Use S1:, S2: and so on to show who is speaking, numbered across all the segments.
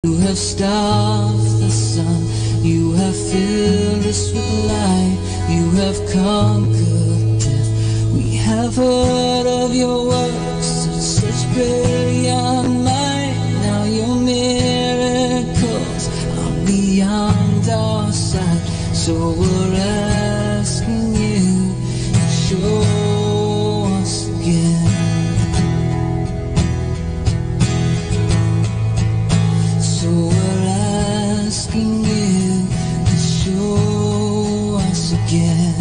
S1: You have stopped the sun, you have filled us with light, you have conquered death. We have heard of your works of such brilliant might. Now your miracles are beyond our sight. So we're asking you to show us again. So we're asking you to show us again.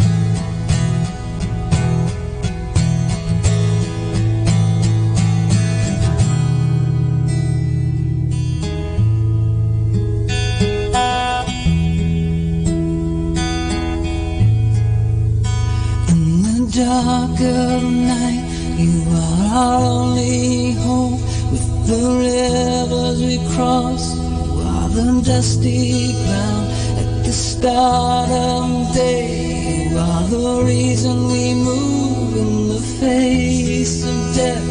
S1: In the dark of night, you are our only hope. With the rivers we cross, you are the dusty ground. At the start of day, you are the reason we move in the face of death.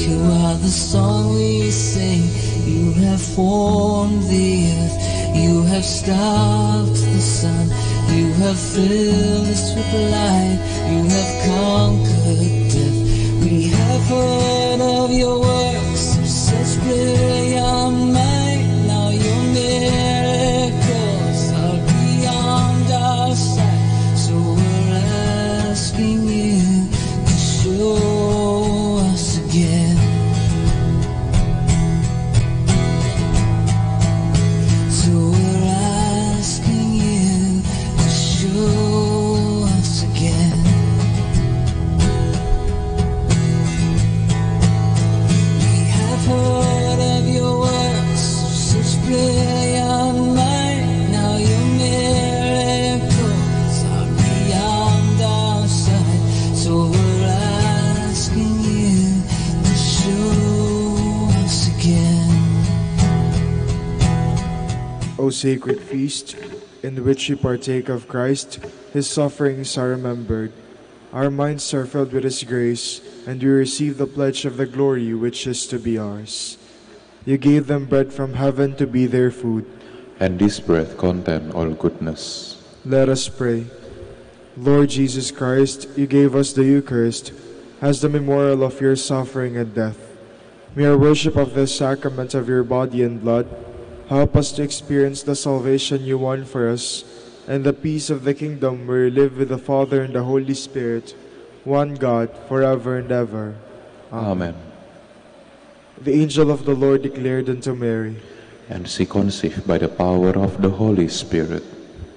S1: You are the song we sing. You have formed the earth. You have stopped the sun. You have filled us with light. You have conquered death. We have heard of your works of such brilliant might. Now your miracles are beyond our sight. So we're asking you to show us again. So we're asking you to show us again. Heard of your works of such brilliant might. Now your miracles are beyond our sight. So we're asking you to show us again.
S2: O sacred feast, in which we partake of Christ, His sufferings are remembered. Our minds are filled with His grace, and we receive the pledge of the glory which is to be ours. You gave them bread from heaven to be their food.
S3: And this bread contained all goodness.
S2: Let us pray. Lord Jesus Christ, you gave us the Eucharist as the memorial of your suffering and death. May our worship of the sacrament of your body and blood help us to experience the salvation you won for us and the peace of the kingdom where you live with the Father and the Holy Spirit, one God, forever and ever.
S3: Amen.
S2: The angel of the Lord declared unto Mary,
S3: And she conceived by the power of the Holy Spirit.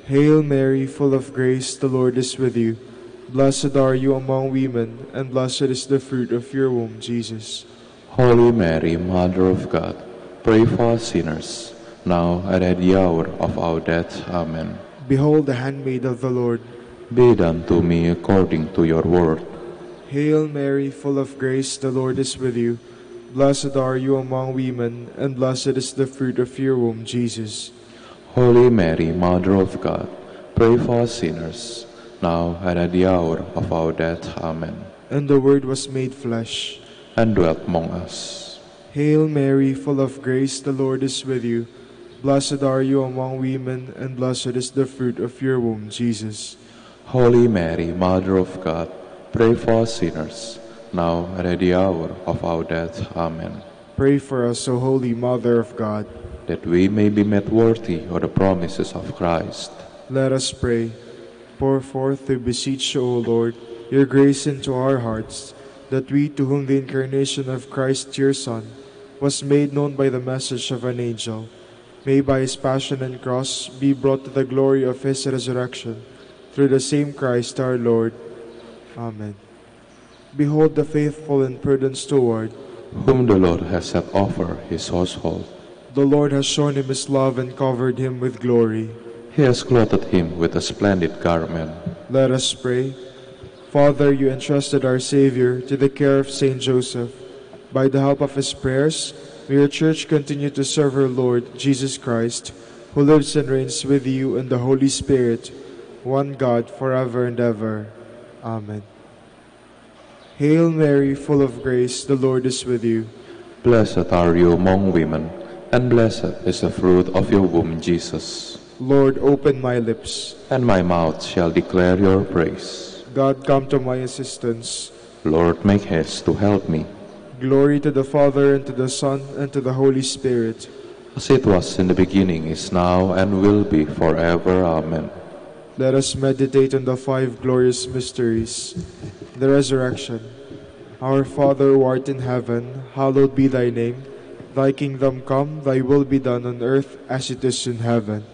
S2: Hail Mary, full of grace, the Lord is with you. Blessed are you among women, and blessed is the fruit of your womb, Jesus.
S3: Holy Mary, Mother of God, pray for us sinners, now and at the hour of our death. Amen.
S2: Behold the handmaid of the Lord.
S3: Be done to me according to your word.
S2: Hail Mary, full of grace, the Lord is with you. Blessed are you among women, and blessed is the fruit of your womb, Jesus.
S3: Holy Mary, Mother of God, pray for us sinners, now and at the hour of our death. Amen.
S2: And the Word was made flesh,
S3: and dwelt among us.
S2: Hail Mary, full of grace, the Lord is with you. Blessed are you among women, and blessed is the fruit of your womb, Jesus.
S3: Holy Mary, Mother of God, pray for us sinners, now and at the hour of our death. Amen.
S2: Pray for us, O Holy Mother of God,
S3: that we may be made worthy of the promises of Christ.
S2: Let us pray. Pour forth, we beseech you, O Lord, your grace into our hearts, that we, to whom the incarnation of Christ, your Son, was made known by the message of an angel, may by his passion and cross be brought to the glory of his resurrection, through the same Christ our Lord. Amen. Behold the faithful and prudent steward,
S3: whom the Lord has set over his household.
S2: The Lord has shown him his love and covered him with glory.
S3: He has clothed him with a splendid garment.
S2: Let us pray. Father, you entrusted our Savior to the care of Saint Joseph. By the help of his prayers, may your Church continue to serve her Lord, Jesus Christ, who lives and reigns with you in the Holy Spirit, one God, forever and ever. Amen. Hail Mary, full of grace, the Lord is with you.
S3: Blessed are you among women, and blessed is the fruit of your womb, Jesus.
S2: Lord, open my lips.
S3: And my mouth shall declare your praise.
S2: God, come to my assistance.
S3: Lord, make haste to help me.
S2: Glory to the Father, and to the Son, and to the Holy Spirit.
S3: As it was in the beginning, is now, and will be forever. Amen.
S2: Let us meditate on the 5 glorious mysteries. The Resurrection. Our Father who art in heaven, hallowed be thy name. Thy kingdom come, thy will be done on earth as it is in heaven.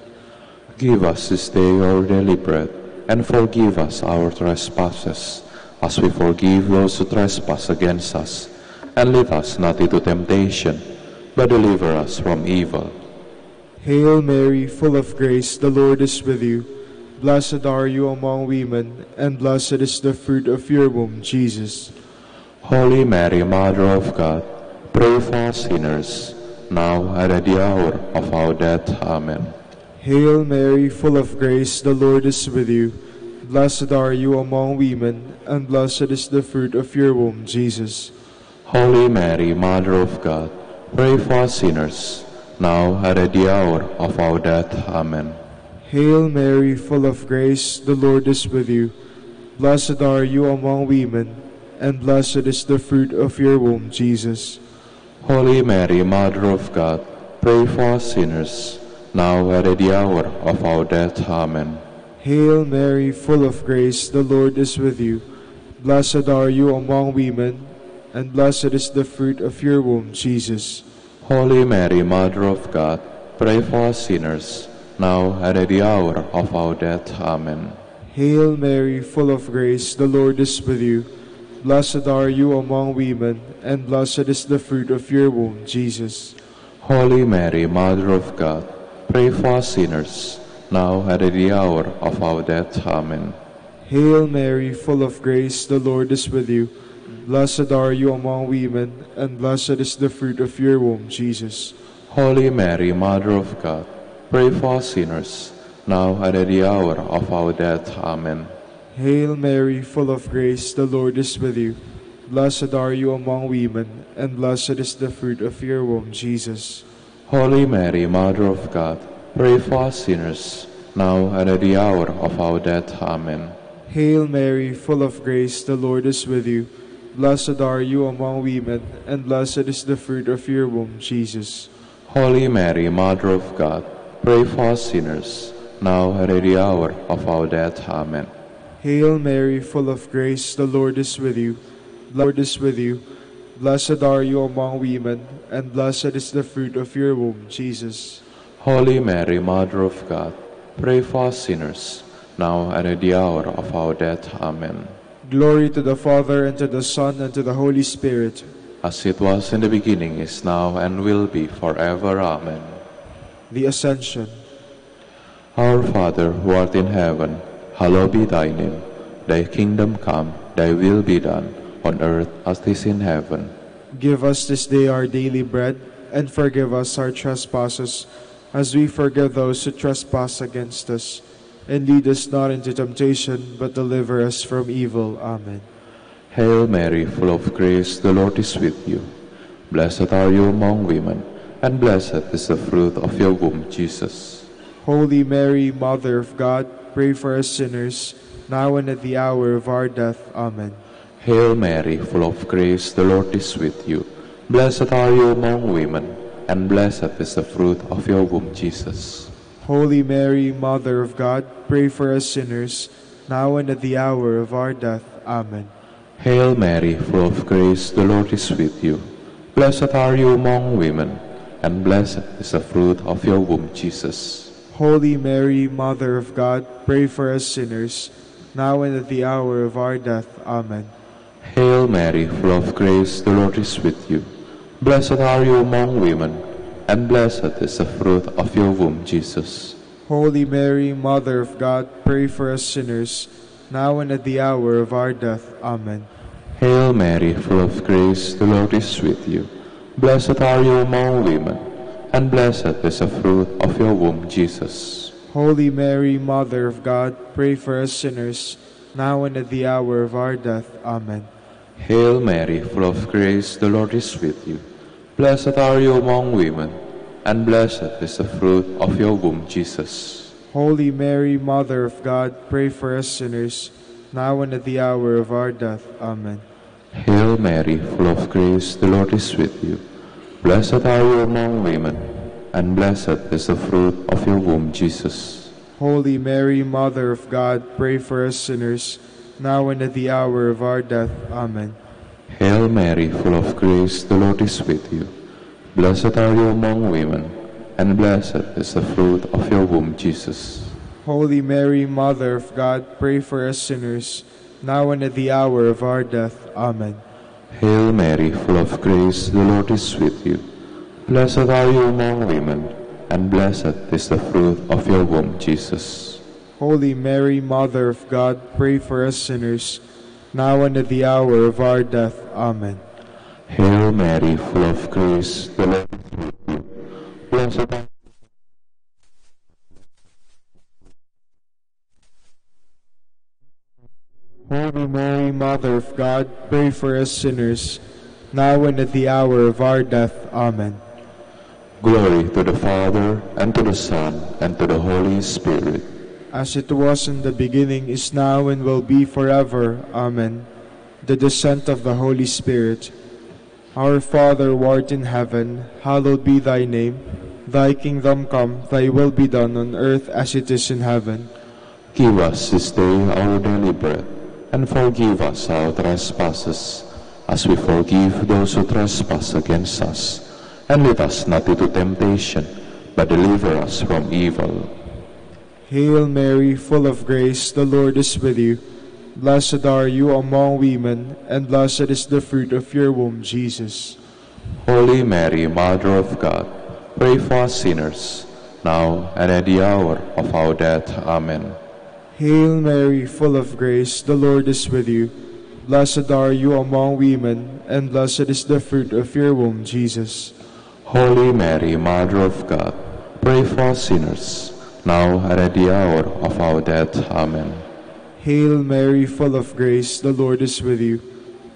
S3: Give us this day our daily bread, and forgive us our trespasses, as we forgive those who trespass against us. And lead us not into temptation, but deliver us from evil.
S2: Hail Mary, full of grace, the Lord is with you. Blessed are you among women, and blessed is the fruit of your womb, Jesus.
S3: Holy Mary, Mother of God, pray for us sinners, now and at the hour of our death. Amen.
S2: Hail Mary, full of grace, the Lord is with you. Blessed are you among women, and blessed is the fruit of your womb, Jesus.
S3: Holy Mary, Mother of God, pray for us sinners, now and at the hour of our death. Amen.
S2: Hail Mary, full of grace, the Lord is with you. Blessed are you among women, and blessed is the fruit of your womb, Jesus.
S3: Holy Mary, Mother of God, pray for us sinners, now and at the hour of our death. Amen.
S2: Hail Mary, full of grace, the Lord is with you. Blessed are you among women, and blessed is the fruit of your womb, Jesus.
S3: Holy Mary, Mother of God, pray for us sinners, now and at the hour of our death. Amen.
S2: Hail Mary, full of grace, the Lord is with you. Blessed are you among women, and blessed is the fruit of your womb, Jesus.
S3: Holy Mary, Mother of God, pray for us sinners, now and at the hour of our death. Amen.
S2: Hail Mary, full of grace, the Lord is with you. Blessed are you among women, and blessed is the fruit of your womb, Jesus.
S3: Holy Mary, Mother of God, pray for us sinners, now and at the hour of our death. Amen.
S2: Hail Mary, full of grace, the Lord is with you. Blessed are you among women, and blessed is the fruit of your womb, Jesus.
S3: Holy Mary, Mother of God, pray for us sinners, now and at the hour of our death. Amen.
S2: Hail Mary, full of grace, the Lord is with you. Blessed are you among women, and blessed is the fruit of your womb, Jesus.
S3: Holy Mary, Mother of God, pray for us sinners, now and at the hour of our death. Amen.
S2: Hail Mary, full of grace, the Lord is with you. The Lord is with you. Blessed are you among women, and blessed is the fruit of your womb, Jesus.
S3: Holy Mary, Mother of God, pray for us sinners, now and at the hour of our death. Amen.
S2: Glory to the Father, and to the Son, and to the Holy Spirit.
S3: As it was in the beginning, is now, and will be forever. Amen.
S2: The Ascension.
S3: Our Father, who art in heaven, hallowed be thy name. Thy kingdom come, thy will be done, on earth as it is in heaven.
S2: Give us this day our daily bread, and forgive us our trespasses, as we forgive those who trespass against us. And lead us not into temptation, but deliver us from evil. Amen.
S3: Hail Mary, full of grace, the Lord is with you. Blessed are you among women, and blessed is the fruit of your womb, Jesus.
S2: Holy Mary, Mother of God, pray for us sinners, now and at the hour of our death. Amen.
S3: Hail Mary, full of grace, the Lord is with you. Blessed are you among women, and blessed is the fruit of your womb, Jesus.
S2: Holy Mary, Mother of God, pray for us sinners, now and at the hour of our death. Amen.
S3: Hail Mary, full of grace, the Lord is with you. Blessed are you among women, and blessed is the fruit of your womb, Jesus.
S2: Holy Mary, Mother of God, pray for us sinners, now and at the hour of our death. Amen.
S3: Hail Mary, full of grace, the Lord is with you. Blessed are you among women, and blessed is the fruit of your womb, Jesus.
S2: Holy Mary, Mother of God, pray for us sinners, now and at the hour of our death. Amen.
S3: Hail Mary, full of grace, the Lord is with you. Blessed are you among women, and blessed is the fruit of your womb, Jesus.
S2: Holy Mary, Mother of God, pray for us sinners, now and at the hour of our death. Amen.
S3: Hail Mary, full of grace, the Lord is with you. Blessed are you among women, and blessed is the fruit of your womb, Jesus.
S2: Holy Mary, Mother of God, pray for us sinners, now and at the hour of our death. Amen.
S3: Hail Mary, full of grace, the Lord is with you. Blessed are you among women, and blessed is the fruit of your womb, Jesus.
S2: Holy Mary, Mother of God, pray for us sinners, now and at the hour of our death. Amen.
S3: Hail Mary, full of grace, the Lord is with you. Blessed are you among women, and blessed is the fruit of your womb, Jesus.
S2: Holy Mary, Mother of God, pray for us sinners, now and at the hour of our death. Amen.
S3: Hail Mary, full of grace, the Lord is with you. Blessed are you among women, and blessed is the fruit of your womb, Jesus.
S2: Holy Mary, Mother of God, pray for us sinners, now and at the hour of our death. Amen.
S3: Hail Mary, full of grace, the Lord is with you. Blessed are
S2: Holy Mary, Mother of God, pray for us sinners, now and at the hour of our death. Amen.
S3: Glory to the Father, and to the Son, and to the Holy Spirit.
S2: As it was in the beginning, is now, and will be forever. Amen. The descent of the Holy Spirit. Our Father, who art in heaven, hallowed be thy name. Thy kingdom come, thy will be done on earth as it is in heaven.
S3: Give us this day our daily bread, and forgive us our trespasses, as we forgive those who trespass against us. And lead us not into temptation, but deliver us from evil.
S2: Hail Mary, full of grace, the Lord is with you. Blessed are you among women, and blessed is the fruit of your womb, Jesus.
S3: Holy Mary, Mother of God, pray for us sinners, now and at the hour of our death. Amen.
S2: Hail Mary, full of grace, the Lord is with you. Blessed are you among women, and blessed is the fruit of your womb, Jesus.
S3: Holy Mary, Mother of God, pray for us sinners, now and at the hour of our death. Amen.
S2: Hail Mary, full of grace, the Lord is with you.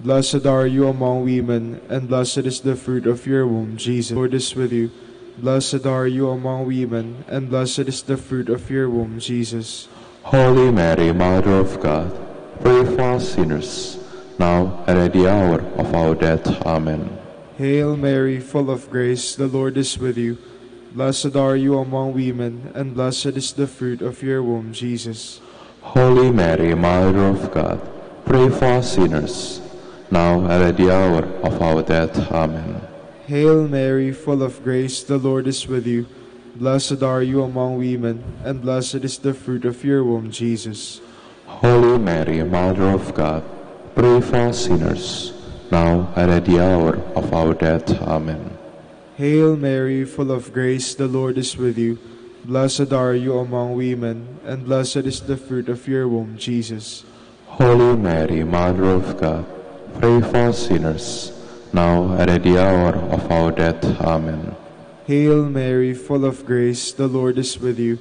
S2: Blessed are you among women, and blessed is the fruit of your womb, Jesus. The Lord is with you. Blessed are you among women, and blessed is the fruit of your womb, Jesus.
S3: Holy Mary, Mother of God, pray for us sinners, now and at the hour of our death. Amen.
S2: Hail Mary, full of grace, the Lord is with you. Blessed are you among women, and blessed is the fruit of your womb, Jesus.
S3: Holy Mary, Mother of God, pray for us sinners, now and at the hour of our death. Amen.
S2: Hail Mary, full of grace, the Lord is with you. Blessed are you among women, and blessed is the fruit of your womb, Jesus.
S3: Holy Mary, Mother of God, pray for us sinners, now and at the hour of our death. Amen.
S2: Hail Mary, full of grace, the Lord is with you. Blessed are you among women, and blessed is the fruit of your womb, Jesus.
S3: Holy Mary, Mother of God, pray for us sinners, now and at the hour of our death. Amen.
S2: Hail Mary, full of grace, the Lord is with you.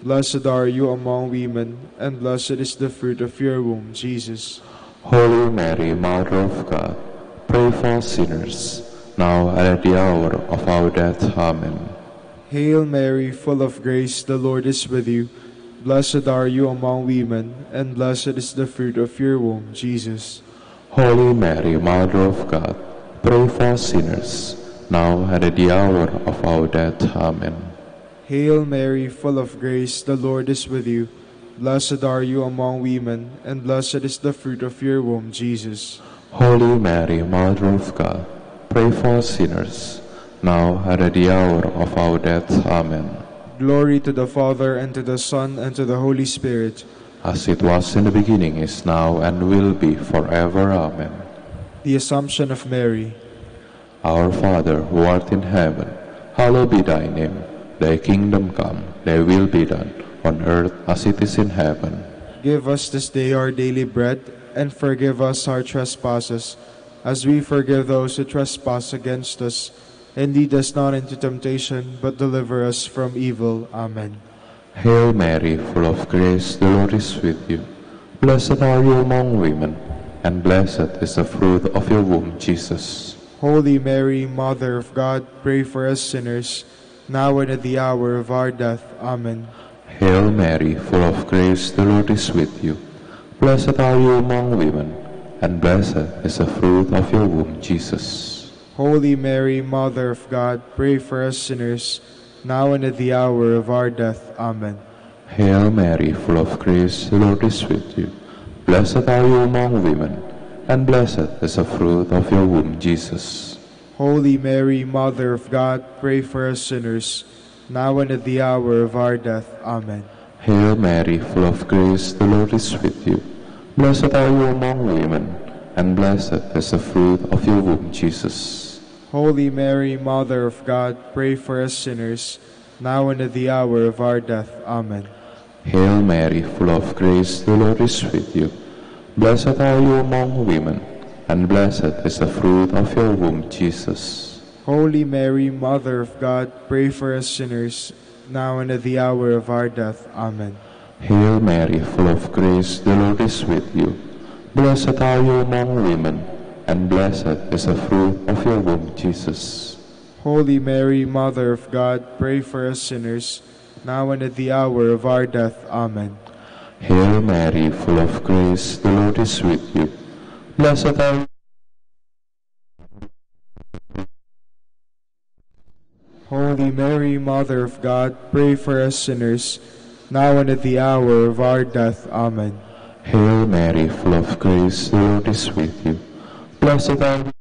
S2: Blessed are you among women, and blessed is the fruit of your womb, Jesus.
S3: Holy Mary, Mother of God, pray for us sinners, now and at the hour of our death. Amen.
S2: Hail Mary, full of grace, the Lord is with you. Blessed are you among women, and blessed is the fruit of your womb, Jesus.
S3: Holy Mary, Mother of God, pray for us sinners, now and at the hour of our death. Amen.
S2: Hail Mary, full of grace, the Lord is with you. Blessed are you among women, and blessed is the fruit of your womb, Jesus.
S3: Holy Mary, Mother of God, pray for us sinners, now and at the hour of our death. Amen.
S2: Glory to the Father, and to the Son, and to the Holy Spirit.
S3: As it was in the beginning, is now, and will be forever. Amen.
S2: The Assumption of Mary.
S3: Our Father, who art in heaven, hallowed be thy name. Thy kingdom come, thy will be done, on earth as it is in heaven.
S2: Give us this day our daily bread, and forgive us our trespasses, as we forgive those who trespass against us. And lead us not into temptation, but deliver us from evil. Amen.
S3: Hail Mary, full of grace, the Lord is with you. Blessed are you among women, and blessed is the fruit of your womb, Jesus.
S2: Holy Mary, Mother of God, pray for us sinners, now and at the hour of our death. Amen.
S3: Hail Mary, full of grace, the Lord is with you. Blessed are you among women, and blessed is the fruit of your womb, Jesus.
S2: Holy Mary, Mother of God, pray for us sinners, now and at the hour of our death. Amen.
S3: Hail Mary, full of grace, the Lord is with you. Blessed are you among women, and blessed is the fruit of your womb, Jesus.
S2: Holy Mary, Mother of God, pray for us sinners, now and at the hour of our death. Amen.
S3: Hail Mary, full of grace, the Lord is with you. Blessed are you among women, and blessed is the fruit of your womb, Jesus.
S2: Holy Mary, Mother of God, pray for us sinners, now and at the hour of our death. Amen.
S3: Hail Mary, full of grace, the Lord is with you. Blessed are you among women, and blessed is the fruit of your womb, Jesus.
S2: Holy Mary, Mother of God, pray for us sinners, now and at the hour of our death. Amen.
S3: Hail Mary, full of grace, the Lord is with you. Blessed are you among women, and blessed is the fruit of your womb, Jesus.
S2: Holy Mary, Mother of God, pray for us sinners, now and at the hour of our death. Amen.
S3: Hail Mary, full of grace, the Lord is with you. Blessed are you.
S2: Holy Mary, Mother of God, pray for us sinners, now and at the hour of our death. Amen.
S3: Hail Mary, full of grace, the Lord is with you. Blessed are you.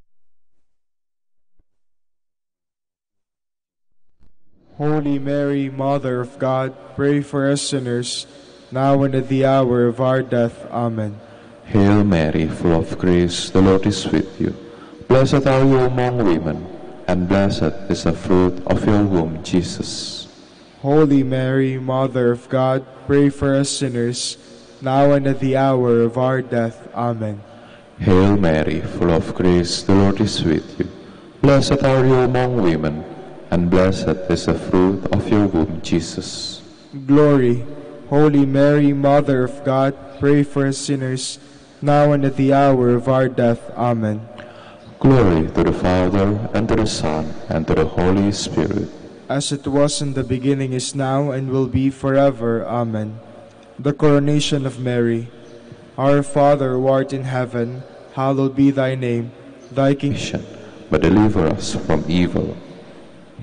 S2: Holy Mary, Mother of God, pray for us sinners, now and at the hour of our death. Amen.
S3: Hail Mary, full of grace, the Lord is with you. Blessed are you among women, and blessed is the fruit of your womb, Jesus.
S2: Holy Mary, Mother of God, pray for us sinners, now and at the hour of our death. Amen.
S3: Hail Mary, full of grace, the Lord is with you. Blessed are you among women, and blessed is the fruit of your womb, Jesus.
S2: Glory. Holy Mary, Mother of God, pray for us sinners, now and at the hour of our death. Amen.
S3: Glory to the Father, and to the Son, and to the Holy Spirit.
S2: As it was in the beginning, is now, and will be forever. Amen. The Coronation of Mary. Our Father, who art in heaven, hallowed be thy name. Thy kingdom.
S3: But deliver us from evil.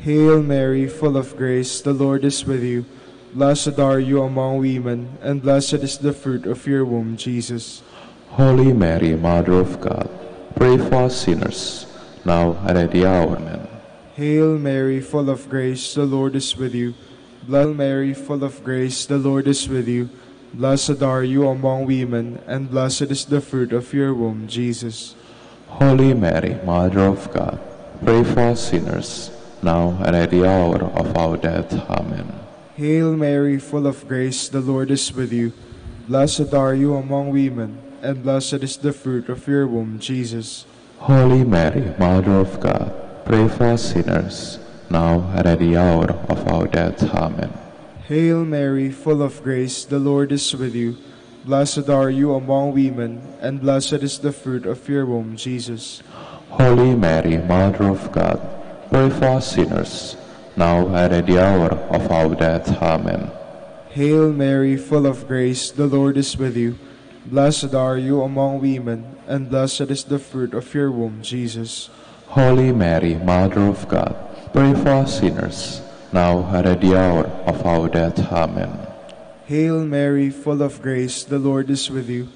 S2: Hail Mary, full of grace, the Lord is with you. Blessed are you among women, and blessed is the fruit of your womb, Jesus.
S3: Holy Mary, Mother of God, pray for us sinners, now and at the hour of our death.
S2: Hail Mary, full of grace, the Lord is with you. Blessed Mary, full of grace, the Lord is with you. Blessed are you among women, and blessed is the fruit of your womb, Jesus.
S3: Holy Mary, Mother of God, pray for us sinners, now and at the hour of our death. Amen.
S2: Hail Mary, full of grace, the Lord is with you. Blessed are you among women, and blessed is the fruit of your womb, Jesus.
S3: Holy Mary, Mother of God, pray for us sinners, now and at the hour of our death. Amen.
S2: Hail Mary, full of grace, the Lord is with you. Blessed are you among women, and blessed is the fruit of your womb, Jesus.
S3: Holy Mary, Mother of God, pray for us sinners, now and at the hour of our death. Amen.
S2: Hail Mary, full of grace, the Lord is with you. Blessed are you among women, and blessed is the fruit of your womb, Jesus.
S3: Holy Mary, Mother of God, pray for us sinners, now and at the hour of our death. Amen.
S2: Hail Mary, full of grace, the Lord is with you.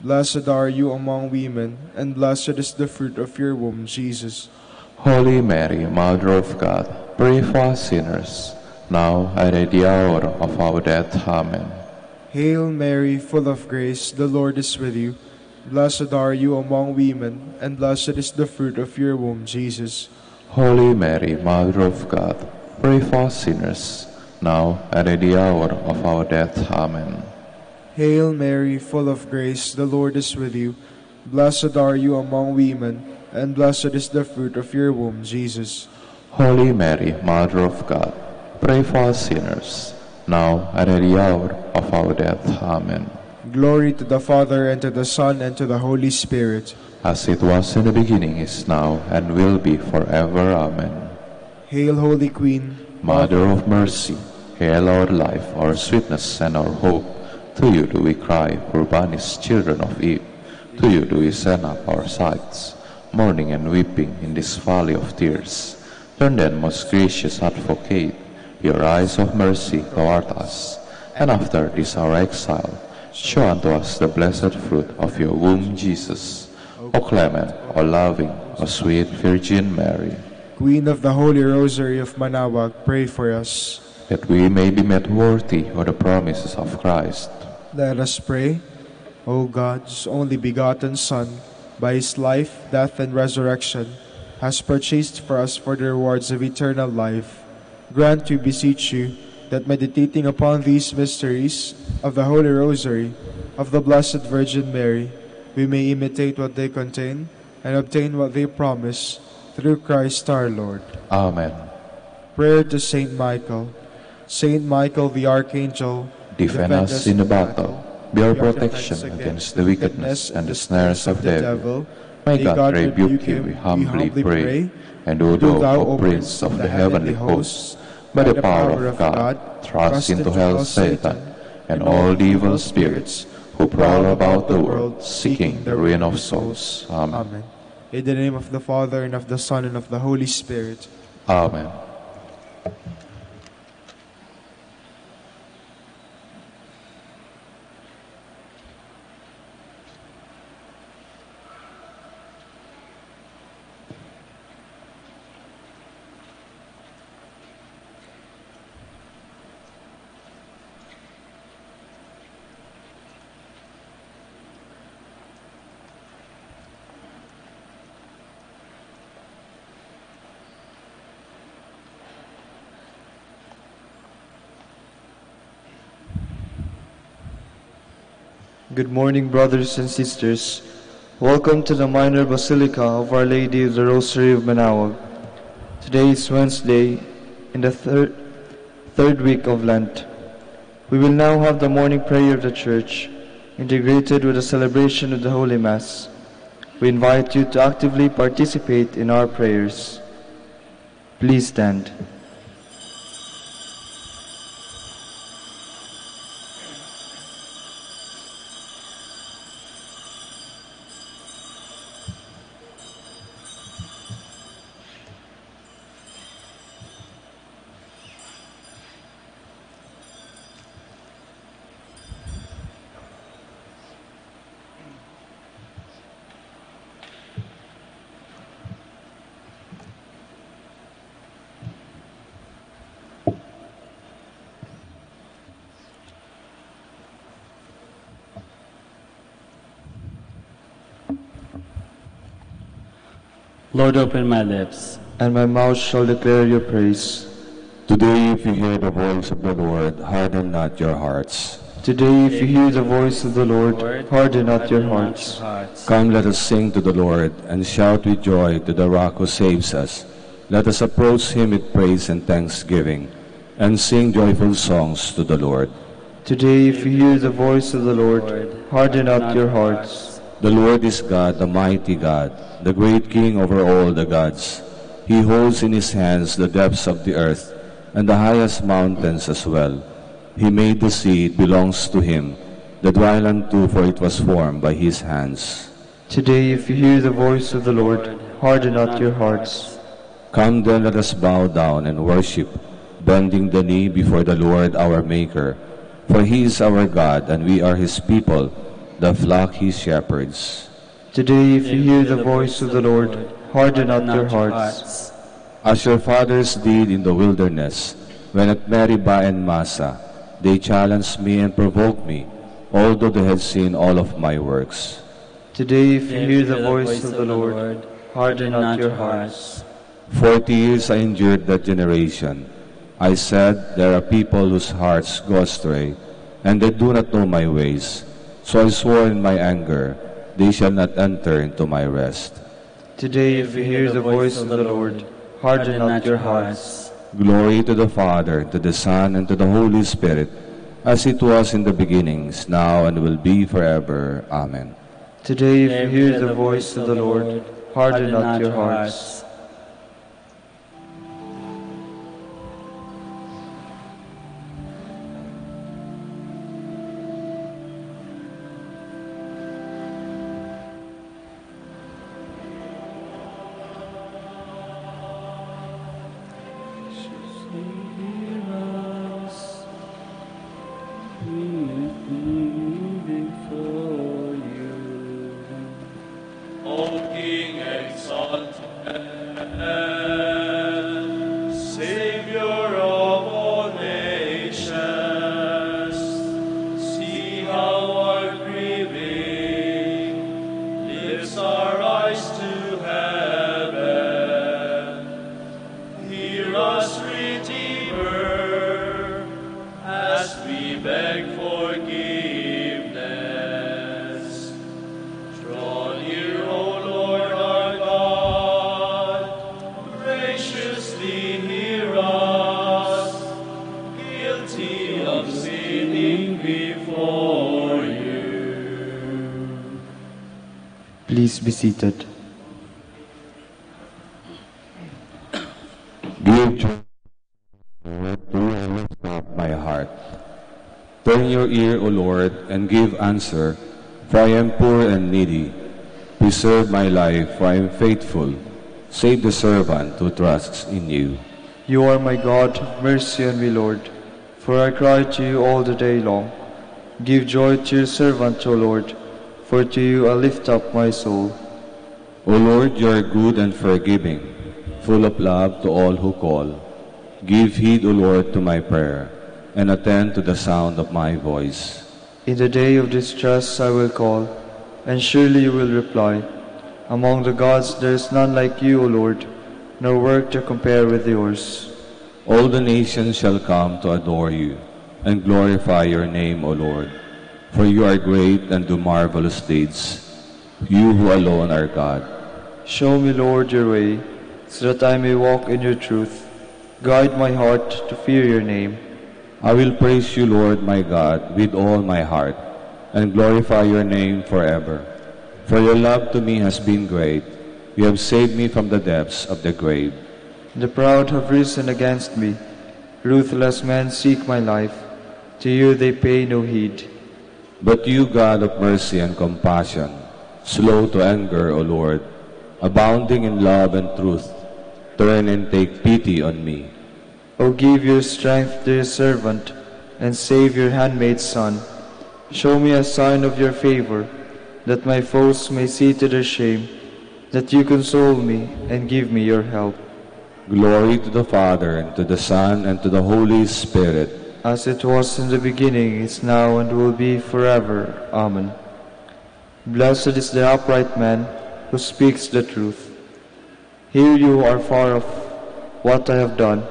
S2: Blessed are you among women, and blessed is the fruit of your womb, Jesus.
S3: Holy Mary, Mother of God, pray for us sinners, now and at the hour of our death. Amen.
S2: Hail Mary, full of grace, the Lord is with you. Blessed are you among women, and blessed is the fruit of your womb, Jesus.
S3: Holy Mary, Mother of God, pray for us sinners, now and at the hour of our death. Amen.
S2: Hail Mary, full of grace, the Lord is with you. Blessed are you among women, and blessed is the fruit of your womb, Jesus.
S3: Holy Mary, Mother of God, pray for us sinners, now and at the hour of our death. Amen.
S2: Glory to the Father, and to the Son, and to the Holy Spirit.
S3: As it was in the beginning, is now, and will be forever. Amen.
S2: Hail, Holy Queen,
S3: Mother of mercy, hail our life, our sweetness, and our hope. To you do we cry, poor banished children of Eve. To you do we send up our sighs, mourning and weeping in this valley of tears. Turn then, most gracious Advocate, your eyes of mercy toward us, and after this our exile, show unto us the blessed fruit of your womb, Jesus. O clement, O loving, O sweet Virgin Mary,
S2: Queen of the Holy Rosary of Manaoag, pray for us.
S3: that we may be made worthy of the promises of Christ.
S2: Let us pray. O God, whose only begotten Son, by his life, death, and resurrection, has purchased for us for the rewards of eternal life, grant, we beseech you, that meditating upon these mysteries of the Holy Rosary of the Blessed Virgin Mary, we may imitate what they contain and obtain what they promise, through Christ our Lord.
S3: Amen.
S2: Prayer to Saint Michael. Saint Michael the Archangel,
S3: Defend us in the battle. Be our protection against the wickedness and the snares of the devil. May God rebuke him, we humbly pray. And do thou, O Prince of the heavenly hosts, by the power of God, thrust into hell Satan and all the evil spirits who prowl about the world, seeking the ruin of souls. Amen.
S2: Amen. In the name of the Father, and of the Son, and of the Holy Spirit.
S3: Amen.
S4: Good morning, brothers and sisters. Welcome to the Minor Basilica of Our Lady of the Rosary of Manaoag. Today is Wednesday in the third week of Lent. We will now have the morning prayer of the Church, integrated with the celebration of the Holy Mass. We invite you to actively participate in our prayers. Please stand.
S5: Lord, open my lips,
S4: And my mouth shall declare your praise.
S6: Today, if you hear the voice of the Lord, harden not your hearts.
S4: Today, if you hear the voice of the Lord, harden not your hearts.
S6: Come, let us sing to the Lord, and shout with joy to the rock who saves us. Let us approach him with praise and thanksgiving, and sing joyful songs to the Lord.
S4: Today, if you hear the voice of the Lord, harden not your hearts.
S6: The Lord is God, the mighty God, the great King over all the gods. He holds in his hands the depths of the earth, and the highest mountains as well. He made the sea, it belongs to him, the dry land too, for it was formed by his hands.
S4: Today, if you hear the voice of the Lord, harden not your hearts.
S6: Come then, let us bow down and worship, bending the knee before the Lord our Maker. For he is our God, and we are his people, the flock he shepherds.
S4: Today, if you hear the voice of the Lord, harden not your hearts.
S6: As your fathers did in the wilderness, when at Meribah and Massa, they challenged me and provoked me, although they had seen all of my works.
S4: Today, if you hear the voice of the Lord, harden not your hearts.
S6: 40 years I endured that generation. I said, there are people whose hearts go astray, and they do not know my ways. So I swore in my anger, they shall not enter into my rest.
S4: Today, if you hear the voice of the Lord, harden not your hearts.
S6: Glory to the Father, to the Son, and to the Holy Spirit, as it was in the beginnings, now and will be forever. Amen.
S4: Today, if you hear the voice of the Lord, harden not your hearts.
S7: beg forgiveness. Draw near, O Lord our God, graciously hear us, guilty of sinning before you.
S4: Please be seated.
S6: Give joy to lift up my heart. Turn your ear, O Lord, and give answer, for I am poor and needy. Preserve my life, for I am faithful. Save the servant who trusts in you.
S4: You are my God, have mercy on me, Lord, for I cry to you all the day long. Give joy to your servant, O Lord, for to you I lift up my soul.
S6: O Lord, you are good and forgiving, full of love to all who call. Give heed, O Lord, to my prayer, and attend to the sound of my voice.
S4: In the day of distress I will call, and surely you will reply. Among the gods there is none like you, O Lord, nor work to compare with yours.
S6: All the nations shall come to adore you, and glorify your name, O Lord. For you are great and do marvelous deeds, you who alone are God.
S4: Show me, Lord, your way, so that I may walk in your truth. Guide my heart to fear your name.
S6: I will praise you, Lord my God, with all my heart, and glorify your name forever. For your love to me has been great. You have saved me from the depths of the grave.
S4: The proud have risen against me. Ruthless men seek my life. To you they pay no heed.
S6: But you, God of mercy and compassion, slow to anger, O Lord, abounding in love and truth, turn and take pity on me.
S4: O give your strength to your servant, and save your handmaid's son. Show me a sign of your favor, that my foes may see to their shame, that you console me and give me your help.
S6: Glory to the Father, and to the Son, and to the Holy Spirit.
S4: As it was in the beginning, is now, and will be forever. Amen. Blessed is the upright man who speaks the truth. Here you are far off what I have done.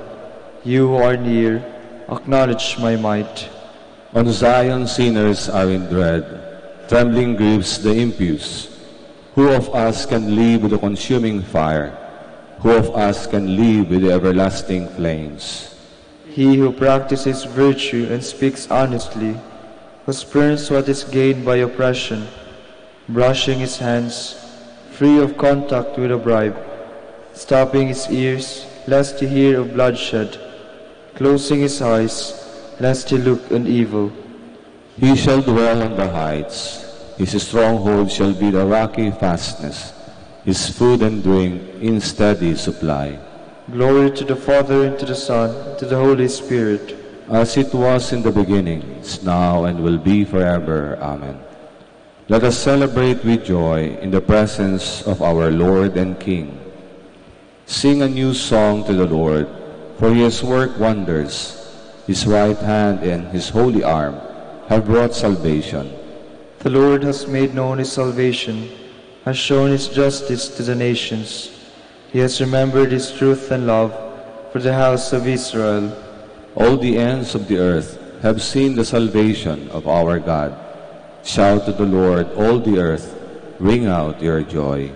S4: You who are near, acknowledge my might.
S6: On Zion sinners are in dread, trembling grieves the impious. Who of us can live with the consuming fire? Who of us can live with the everlasting flames?
S4: He who practices virtue and speaks honestly, who spurns what is gained by oppression, brushing his hands, free of contact with a bribe, stopping his ears, lest he hear of bloodshed, closing his eyes, lest he look on evil.
S6: He shall dwell on the heights. His stronghold shall be the rocky fastness, his food and drink in steady supply.
S4: Glory to the Father, and to the Son, and to the Holy Spirit.
S6: As it was in the beginning, is now, and will be forever. Amen. Let us celebrate with joy in the presence of our Lord and King. Sing a new song to the Lord, for he has worked wonders. His right hand and his holy arm have brought salvation.
S4: The Lord has made known his salvation, has shown his justice to the nations. He has remembered his truth and love for the house of Israel.
S6: All the ends of the earth have seen the salvation of our God. Shout to the Lord, all the earth, ring out your joy.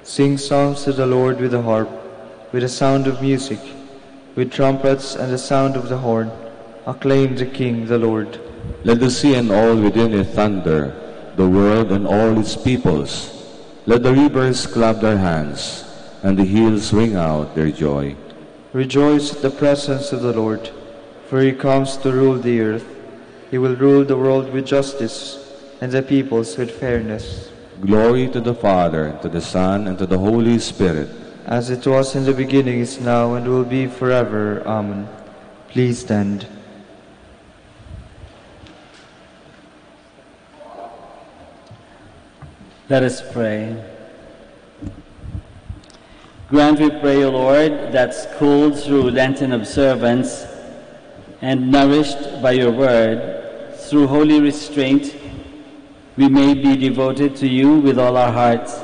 S4: Sing songs to the Lord with the harp, with the sound of music, with trumpets and the sound of the horn. Acclaim the King, the Lord.
S6: Let the sea and all within it thunder, the world and all its peoples. Let the rivers clap their hands, and the hills ring out their joy.
S4: Rejoice at the presence of the Lord, for he comes to rule the earth. He will rule the world with justice, and the peoples with fairness.
S6: Glory to the Father, and to the Son, and to the Holy Spirit.
S4: As it was in the beginning, is now, and will be forever. Amen. Please stand.
S5: Let us pray. Grant, we pray, O Lord, that schooled through Lenten observance and nourished by your word, through holy restraint, we may be devoted to you with all our hearts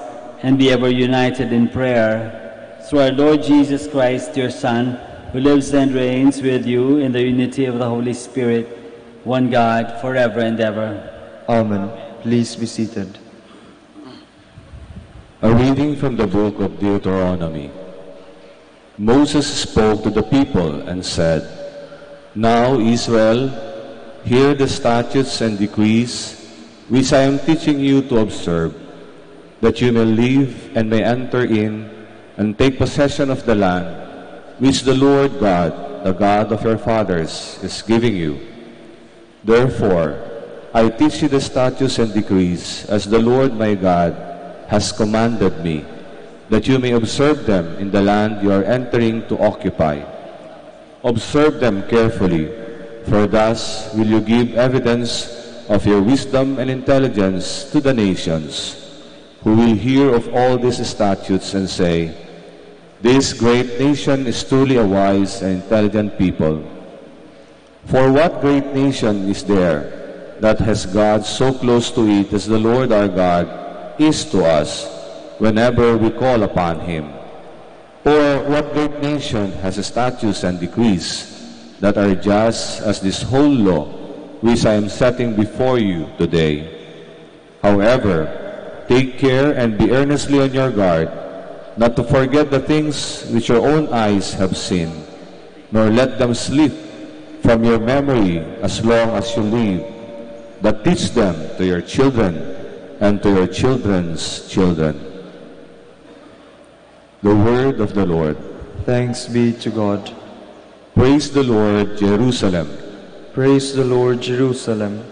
S5: and be ever united in prayer. Through our Lord Jesus Christ, your Son, who lives and reigns with you in the unity of the Holy Spirit, one God, forever and ever.
S4: Amen. Please be seated.
S6: A reading from the book of Deuteronomy. Moses spoke to the people and said, "Now, Israel, hear the statutes and decrees which I am teaching you to observe, that you may live and may enter in and take possession of the land which the Lord God, the God of your fathers, is giving you. Therefore, I teach you the statutes and decrees as the Lord my God has commanded me, that you may observe them in the land you are entering to occupy. Observe them carefully, for thus will you give evidence of your wisdom and intelligence to the nations, who will hear of all these statutes and say, 'This great nation is truly a wise and intelligent people.' For what great nation is there that has God so close to it as the Lord our God is to us whenever we call upon Him? Or what great nation has statutes and decrees that are just as this whole law which I am setting before you today? However, take care and be earnestly on your guard, not to forget the things which your own eyes have seen, nor let them slip from your memory as long as you live, but teach them to your children and to your children's children." The word of the Lord.
S4: Thanks be to God.
S6: Praise the Lord, Jerusalem.
S4: Praise the Lord, Jerusalem.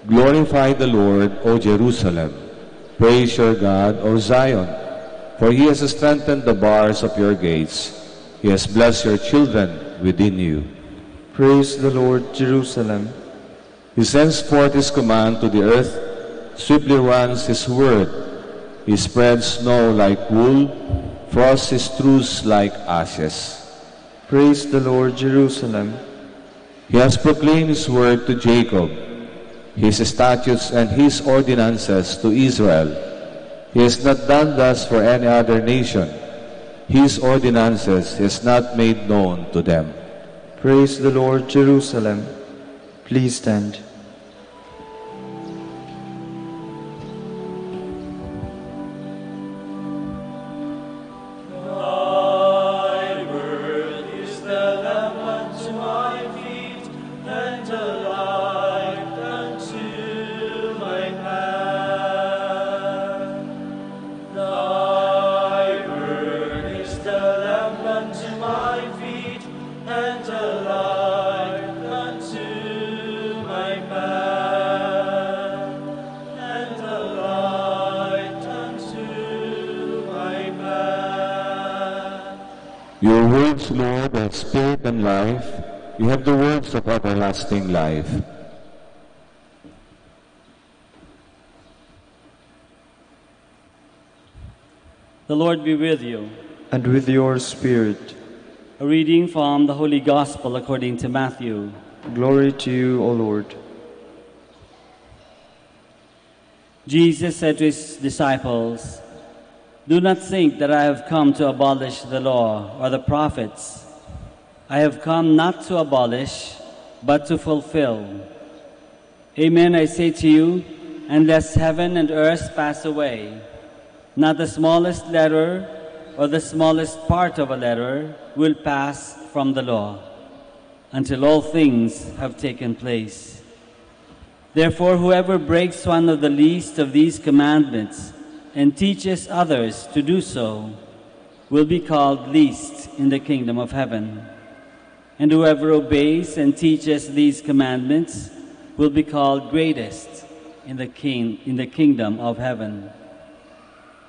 S6: Glorify the Lord, O Jerusalem. Praise your God, O Zion. For He has strengthened the bars of your gates. He has blessed your children within you.
S4: Praise the Lord, Jerusalem.
S6: He sends forth His command to the earth, swiftly runs His word. He spreads snow like wool, frosts His truths like ashes.
S4: Praise the Lord, Jerusalem.
S6: He has proclaimed His word to Jacob, His statutes and His ordinances to Israel. He has not done thus for any other nation. His ordinances He has not made known to them.
S4: Praise the Lord, Jerusalem. Please stand.
S7: Thy word is the lamp unto my feet, and a light unto my path. Thy word is the lamp unto my feet, and a light unto my path. And a light unto my path.
S6: Your words, Lord, are spirit and life. You have the words of everlasting life.
S5: The Lord be with you.
S4: And with your spirit.
S5: A reading from the Holy Gospel according to Matthew.
S4: Glory to you, O Lord.
S5: Jesus said to His disciples, "Do not think that I have come to abolish the law or the prophets. I have come not to abolish, but to fulfill. Amen, I say to you, unless heaven and earth pass away, not the smallest letter or the smallest part of a letter will pass from the law, until all things have taken place. Therefore, whoever breaks one of the least of these commandments and teaches others to do so will be called least in the kingdom of heaven. And whoever obeys and teaches these commandments will be called greatest in the kingdom of heaven."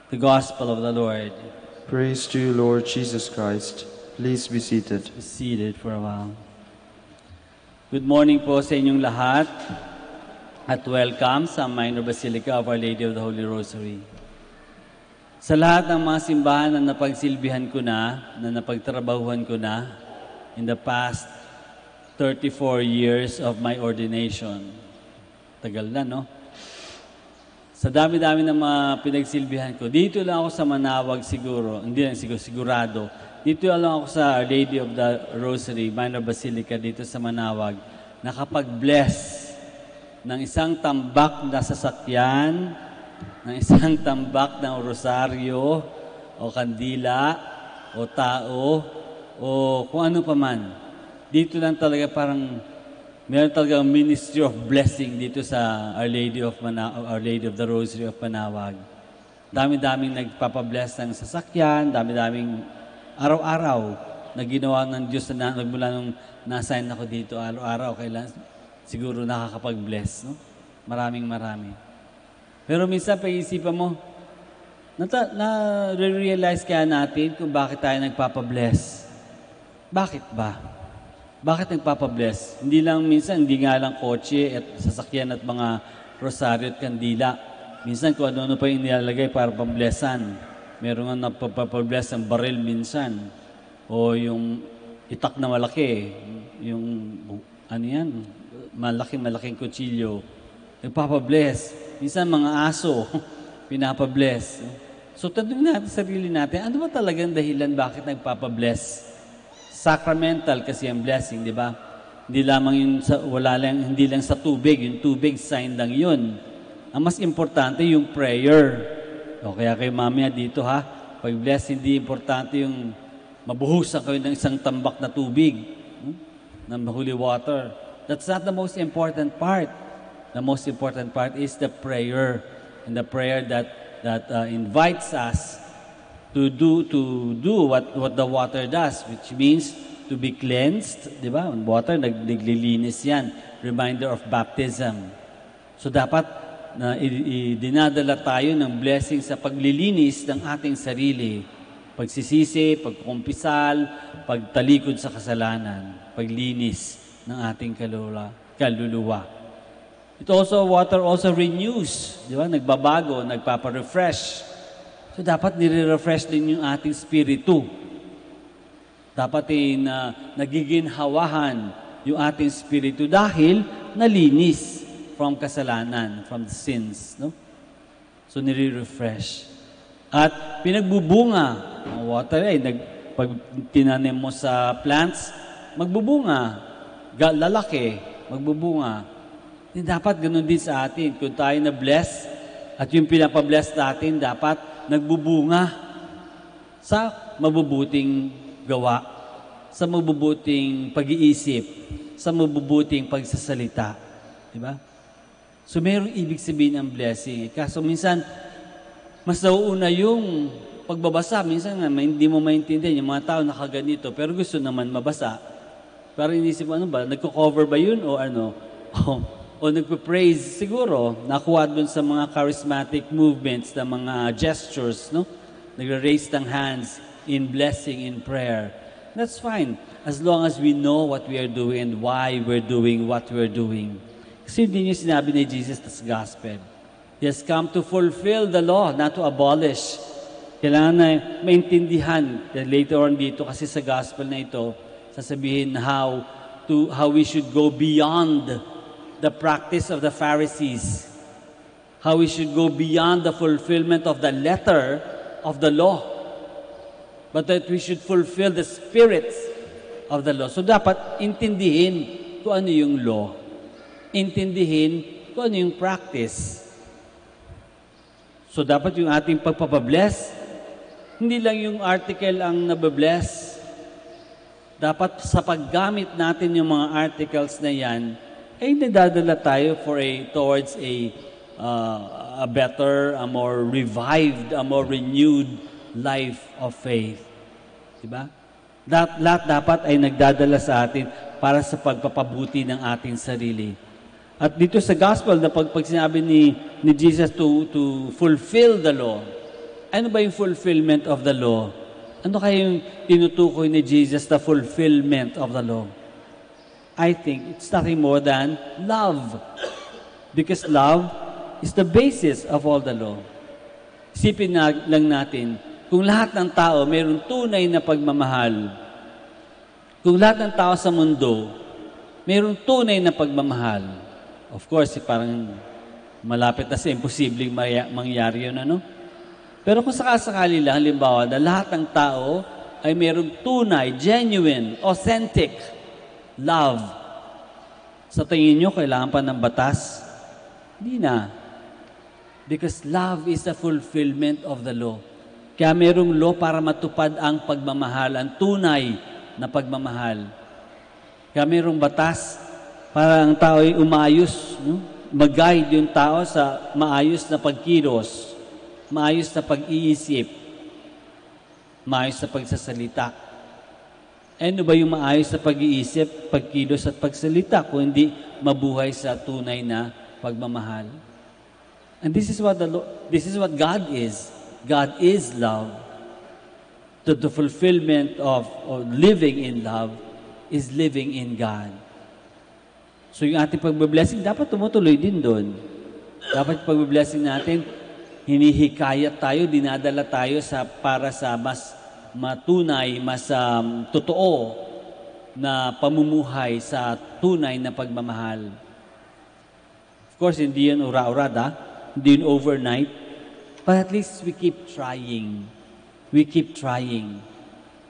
S5: The Gospel of the Lord.
S4: Praise to you, Lord Jesus Christ. Please be seated.
S5: Be seated for a while. Good morning po sa inyong lahat at welcome sa Minor Basilica of Our Lady of the Holy Rosary. Sa lahat ng mga simbahan na napagsilbihan ko na napagtrabahuhan ko na in the past 34 years of my ordination. Tagal na, no? Sa dami-dami ng mga pinagsilbihan ko, dito lang ako sa Manawag siguro, hindi lang sigurado. Dito lang ako sa Our Lady of the Rosary, Minor Basilica dito sa Manawag, nakapag-bless ng isang tambak na sasakyan, ng isang tambak ng rosaryo, o kandila, o tao, o kung ano pa man. Dito lang talaga parang meron talagang ministry of blessing dito sa Our Lady of the Rosary of Manaoag. Dami-daming nagpapabless ng sasakyan, dami-daming araw-araw na ginawa ng Diyos na mula nung na-assign ako dito, araw-araw kailan siguro nakakapag-bless, no? Maraming. Pero minsan pag-iisipan mo, na-realize kaya natin kung bakit tayo nagpapabless. Bakit ba? Bakit nagpapabless? Hindi nga lang kotse at sasakyan at mga rosaryo at kandila. Minsan kung ano-ano pa yung nilalagay para pamblessan. Meron nga napapabless ang baril minsan. O yung itak na malaki. Yung, malaking kutsilyo. Nagpapabless. Minsan mga aso, pinapabless. So, tanongin natin sarili natin, ano ba talagang dahilan bakit nagpapabless? Sacramental kasi ang blessing, di ba? Hindi lamang hindi lang sa tubig. Yung tubig, sign lang yun. Ang mas importante yung prayer. O kaya kayo mamaya dito ha, pag bless, hindi importante yung mabuhusan kayo ng isang tambak na tubig, ng holy water. That's not the most important part. The most important part is the prayer, and the prayer that invites us to do what the water does, which means to be cleansed, di ba? Water, naglilinis yan. Reminder of baptism. So dapat dinadala tayo ng blessing sa paglilinis ng ating sarili. Pagsisisi, pagkumpisal, pagtalikod sa kasalanan, paglinis ng ating kaluluwa. Water also renews, di ba? Nagbabago, nagpapa-refresh. So, dapat nire-refresh din yung ating spiritu. Dapat nagiginhawahan yung ating spiritu dahil nalinis from kasalanan, from the sins. No? So, nire-refresh. At pinagbubunga ang water pag tinanim mo sa plants, magbubunga. Lalaki, magbubunga. Dapat ganun din sa atin. Kung tayo na-bless at yung pinapabless natin, dapat nagbubunga sa mabubuting gawa, sa mabubuting pag-iisip, sa mabubuting pagsasalita. Diba? So, mayroong ibig sabihin ang blessing. Kaso minsan, mas nauuna yung pagbabasa. Minsan nga, hindi mo maintindihan. Yung mga tao nakaganito, pero gusto naman mabasa. Pero inisip mo, ano ba? Nagko-cover ba yun o ano? O nagpe-praise, siguro, nakuha dun sa mga charismatic movements, na mga gestures, no? Nagre-raise ng hands in blessing, in prayer. That's fine, as long as we know what we are doing and why we're doing what we're doing. Kasi hindi niyo sinabi ni Jesus sa gospel. He has come to fulfill the law, not to abolish. Kailangan na maintindihan. Later on dito, kasi sa gospel na ito, sasabihin how we should go beyond the practice of the Pharisees, how we should go beyond the fulfillment of the letter of the law, but that we should fulfill the spirit of the law. So dapat intindihin kung ano yung law. Intindihin kung ano yung practice. So dapat yung ating pagpapabless, hindi lang yung article ang nababless. Dapat sa paggamit natin yung mga articles na yan, ay nadadala tayo towards a better, a more revived, a more renewed life of faith. Diba? Lahat dapat ay nagdadala sa atin para sa pagpapabuti ng ating sarili. At dito sa gospel, na pag sinabi ni Jesus to fulfill the law, ano ba yung fulfillment of the law? Ano kaya yung tinutukoy ni Jesus na fulfillment of the law? I think it's nothing more than love. Because love is the basis of all the law. Isipin lang natin, kung lahat ng tao mayroong tunay na pagmamahal, kung lahat ng tao sa mundo mayroong tunay na pagmamahal, of course, parang malapit na sa imposibleng mangyari yun, ano? Pero kung sakasakali lang, halimbawa, na lahat ng tao ay mayroong tunay, genuine, authentic love. Sa tingin nyo, kailangan pa ng batas? Hindi na. Because love is the fulfillment of the law. Kaya merong law para matupad ang pagmamahal, ang tunay na pagmamahal. Kaya merong batas para ang tao ay umayos, no? Mag-guide yung tao sa maayos na pagkilos, maayos na pag-iisip, maayos na pagsasalita. Ano ba yung maayos na pag-iisip, pagkilos at pagsalita kung hindi mabuhay sa tunay na pagmamahal? And this is what God is. God is love. The fulfillment of living in love is living in God. So yung ating pagbe-blessing, dapat tumutuloy din doon. Dapat pagbe-blessing natin, hinihikayat tayo, dinadala tayo para sa mas matunay, mas totoo na pamumuhay sa tunay na pagmamahal. Of course, hindi yun ura-urada, hindi yun overnight, but at least we keep trying. We keep trying.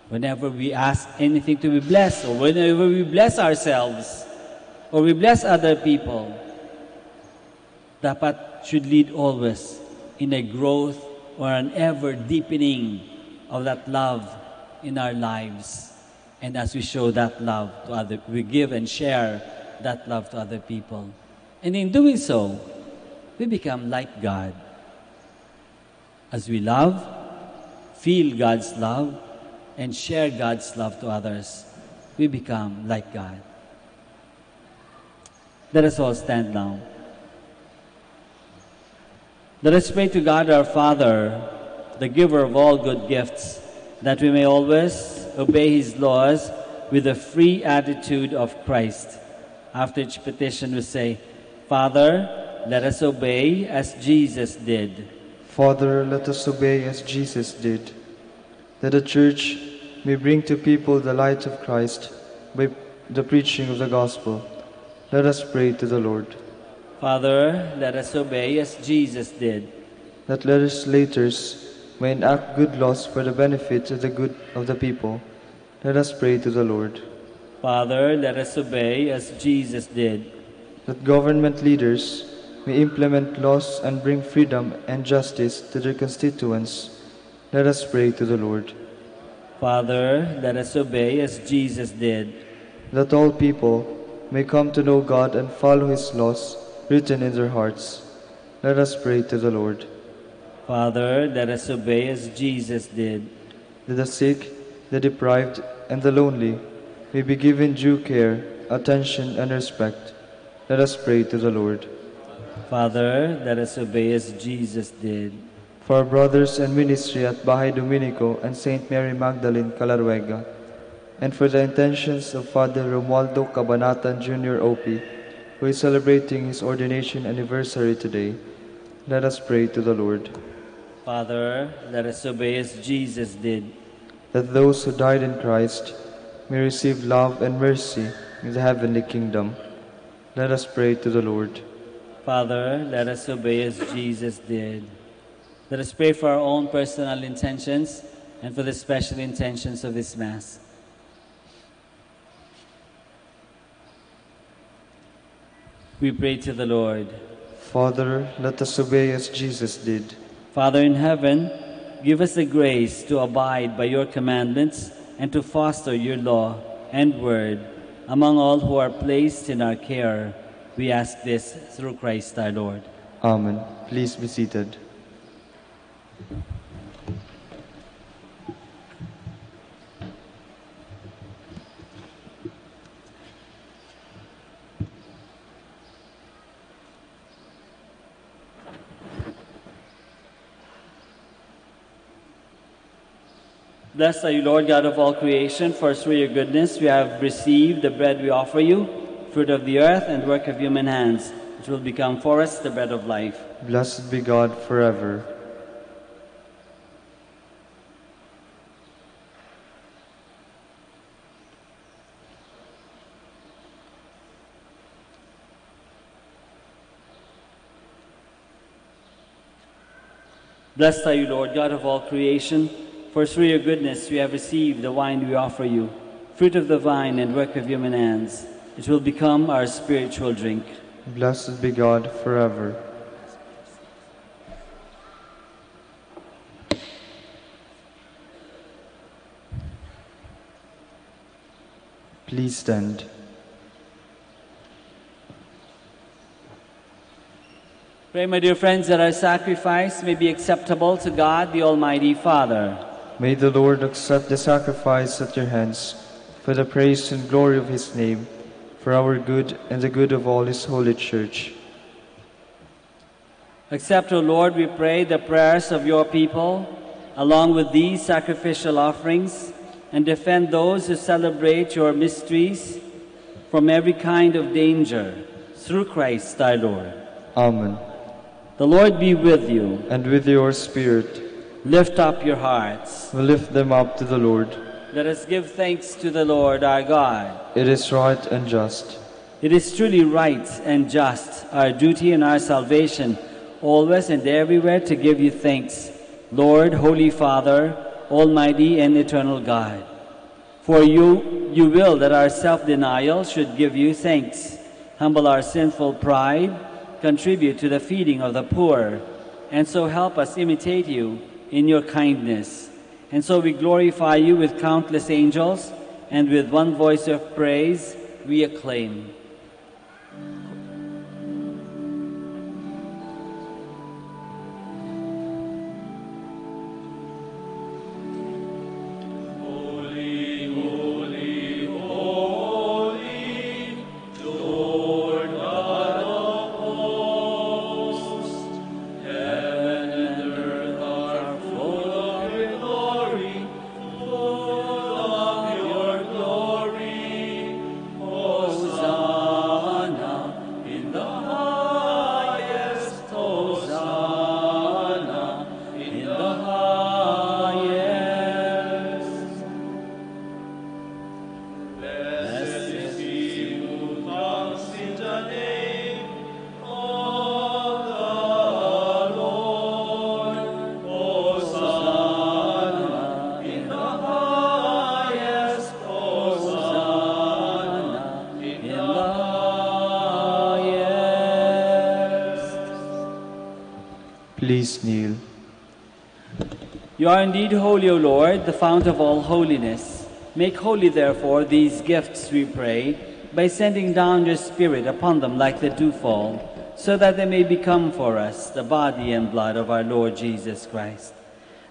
S5: Whenever we ask anything to be blessed, or whenever we bless ourselves, or we bless other people, dapat should lead always in a growth or an ever-deepening of that love in our lives. And as we show that love to others, we give and share that love to other people. And in doing so, we become like God. As we love, feel God's love, and share God's love to others, we become like God. Let us all stand now. Let us pray to God our Father, the giver of all good gifts, that we may always obey His laws with the free attitude of Christ. After each petition we say, Father, let us obey as Jesus did.
S4: Father, let us obey as Jesus did. That the Church may bring to people the light of Christ by the preaching of the gospel. Let us pray to the Lord.
S5: Father, let us obey as Jesus did.
S4: That legislators may enact good laws for the benefit of the good of the people. Let us pray to the Lord.
S5: Father, let us obey as Jesus did.
S4: That government leaders may implement laws and bring freedom and justice to their constituents. Let us pray to the Lord.
S5: Father, let us obey as Jesus did.
S4: That all people may come to know God and follow His laws written in their hearts. Let us pray to the Lord.
S5: Father, let us obey as Jesus did.
S4: That the sick, the deprived, and the lonely may be given due care, attention, and respect. Let us pray to the Lord.
S5: Father, let us obey as Jesus did.
S4: For our brothers and ministry at Bahay Dominico and St. Mary Magdalene, Calaruega, and for the intentions of Father Romualdo Cabanatan Jr. OP, who is celebrating his ordination anniversary today, let us pray to the Lord.
S5: Father, let us obey as Jesus did.
S4: That those who died in Christ may receive love and mercy in the heavenly kingdom. Let us pray to the Lord.
S5: Father, let us obey as Jesus did. Let us pray for our own personal intentions and for the special intentions of this Mass. We pray to the Lord.
S4: Father, let us obey as Jesus did.
S5: Father in heaven, give us the grace to abide by your commandments and to foster your law and word among all who are placed in our care. We ask this through Christ our Lord.
S4: Amen. Please be seated.
S5: Blessed are you, Lord God of all creation, for through your goodness we have received the bread we offer you, fruit of the earth and work of human hands, which will become for us the bread of life.
S4: Blessed be God forever.
S5: Blessed are you, Lord God of all creation, for through your goodness we have received the wine we offer you, fruit of the vine and work of human hands. It will become our spiritual drink.
S4: Blessed be God forever. Please stand.
S5: Pray, my dear friends, that our sacrifice may be acceptable to God, the Almighty Father.
S4: May the Lord accept the sacrifice at your hands for the praise and glory of his name, for our good and the good of all his holy church.
S5: Accept, O Lord, we pray, the prayers of your people, along with these sacrificial offerings, and defend those who celebrate your mysteries from every kind of danger, through Christ our Lord.
S4: Amen.
S5: The Lord be with you.
S4: And with your spirit.
S5: Lift up your hearts.
S4: We lift them up to the Lord.
S5: Let us give thanks to the Lord our God.
S4: It is right and just.
S5: It is truly right and just, our duty and our salvation, always and everywhere to give you thanks, Lord, Holy Father, Almighty and eternal God. For you will that our self-denial should give you thanks, humble our sinful pride, contribute to the feeding of the poor, and so help us imitate you in your kindness. And so we glorify you with countless angels, and with one voice of praise we acclaim.
S4: Please kneel.
S5: You are indeed holy, O Lord, the fount of all holiness. Make holy, therefore, these gifts, we pray, by sending down your Spirit upon them like the dewfall, so that they may become for us the body and blood of our Lord Jesus Christ.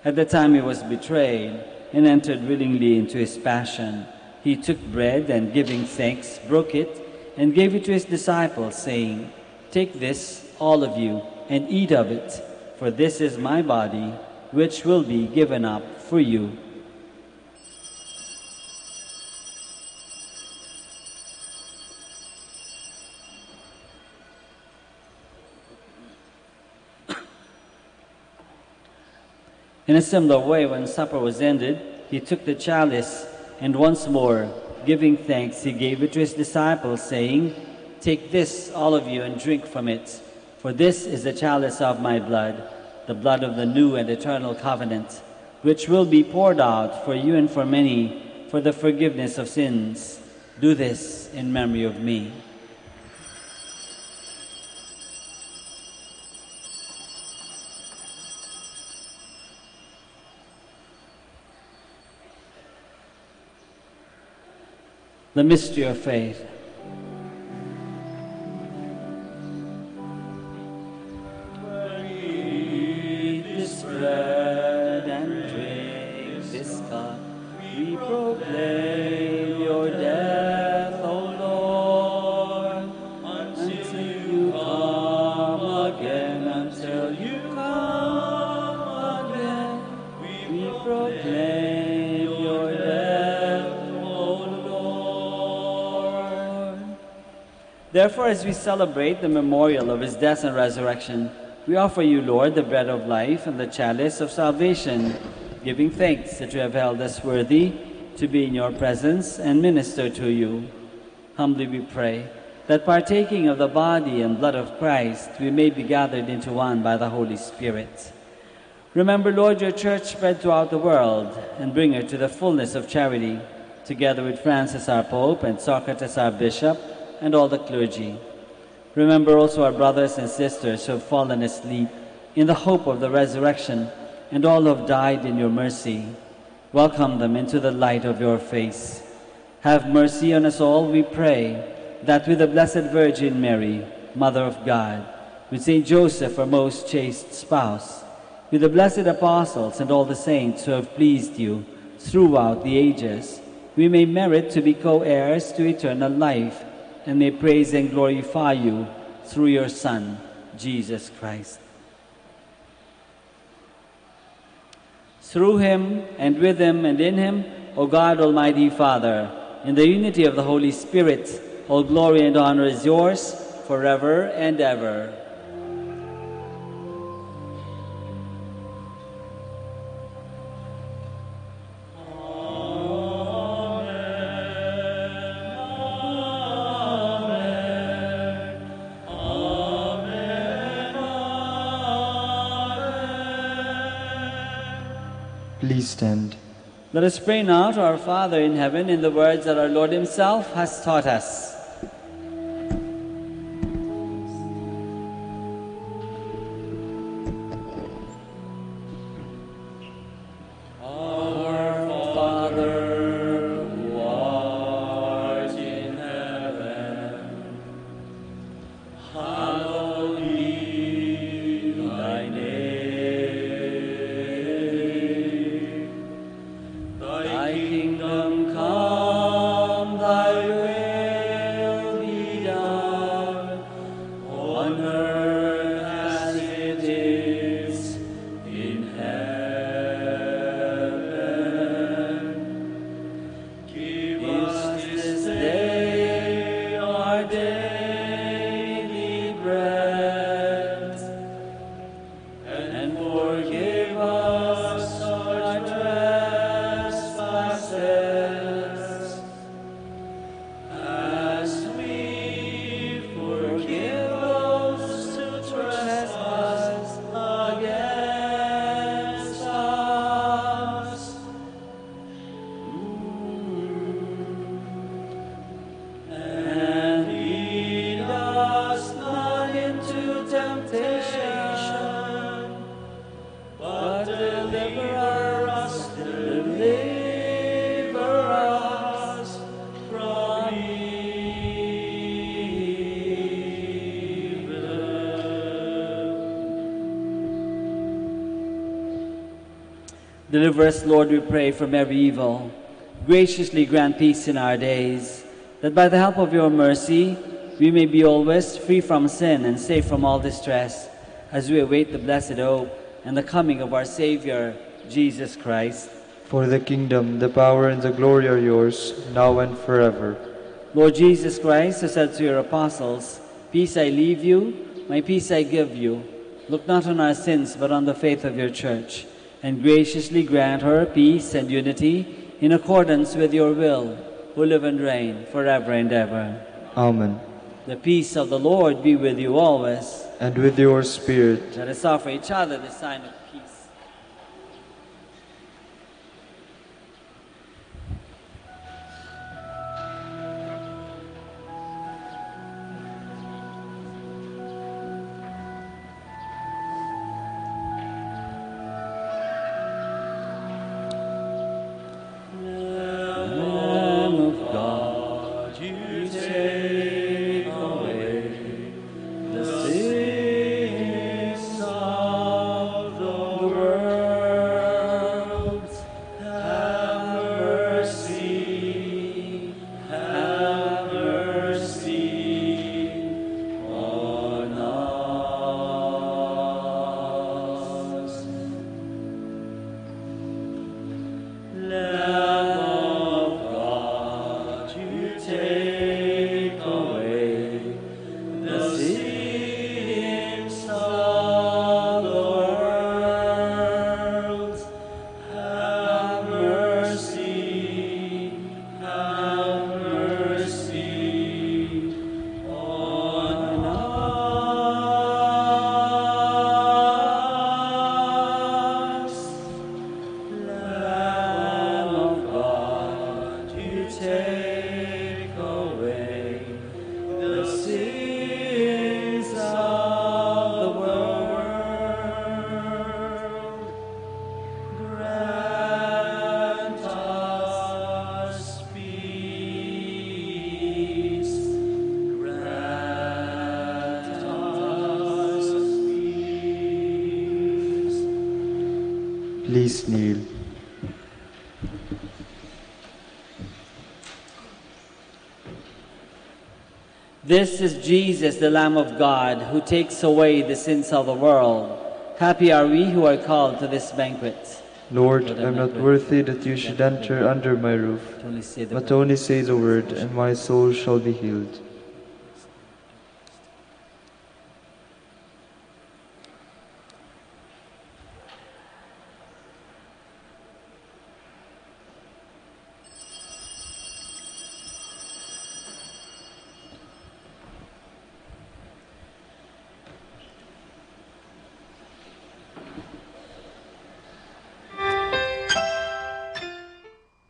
S5: At the time he was betrayed and entered willingly into his passion, he took bread and, giving thanks, broke it and gave it to his disciples, saying, "Take this, all of you, and eat of it, for this is my body, which will be given up for you." In a similar way, when supper was ended, he took the chalice, and once more, giving thanks, he gave it to his disciples, saying, "Take this, all of you, and drink from it, for this is the chalice of my blood, the blood of the new and eternal covenant, which will be poured out for you and for many for the forgiveness of sins. Do this in memory of me." The mystery of faith. Eat this bread and drink this cup. We proclaim your death, O Lord, until you come again. Until you come again, we proclaim your death, O Lord. Therefore, as we celebrate the memorial of his death and resurrection, we offer you, Lord, the bread of life and the chalice of salvation, giving thanks that you have held us worthy to be in your presence and minister to you. Humbly we pray that, partaking of the body and blood of Christ, we may be gathered into one by the Holy Spirit. Remember, Lord, your church spread throughout the world, and bring her to the fullness of charity, together with Francis our Pope and Socrates our Bishop, and all the clergy. Remember also our brothers and sisters who have fallen asleep in the hope of the resurrection, and all who have died in your mercy. Welcome them into the light of your face. Have mercy on us all, we pray, that with the Blessed Virgin Mary, Mother of God, with Saint Joseph, our most chaste spouse, with the blessed apostles and all the saints who have pleased you throughout the ages, we may merit to be co-heirs to eternal life, and may praise and glorify you through your Son, Jesus Christ. Through him, and with him, and in him, O God, Almighty Father, in the unity of the Holy Spirit, all glory and honor is yours forever and ever.
S4: Please stand.
S5: Let us pray now to our Father in heaven in the words that our Lord himself has taught us.
S7: Our Father, who art in heaven, hallowed be thy name. Thy kingdom come, thy will be done, on earth as it is in heaven. Give us this day our daily bread, and forgive us our trespasses, as we forgive those who trespass against us. And lead us not into temptation, but deliver us from evil.
S5: Deliver us, Lord, we pray, from every evil. Graciously grant peace in our days, that by the help of your mercy we may be always free from sin and safe from all distress, as we await the blessed hope and the coming of our Savior, Jesus Christ.
S4: For the kingdom, the power, and the glory are yours, now and forever.
S5: Lord Jesus Christ, who said to your apostles, "Peace I leave you, my peace I give you," look not on our sins, but on the faith of your church, and graciously grant her peace and unity in accordance with your will, who live and reign forever and ever.
S4: Amen.
S5: The peace of the Lord be with you always.
S4: And with your spirit.
S5: Let us offer each other the sign of peace. Lamb of God, you take away the sins of the
S4: Please kneel.
S5: This is Jesus, the Lamb of God, who takes away the sins of the world. Happy are we who are called to this banquet.
S4: Lord, I am not worthy that you should enter under my roof, but only say the word, and my soul shall be healed.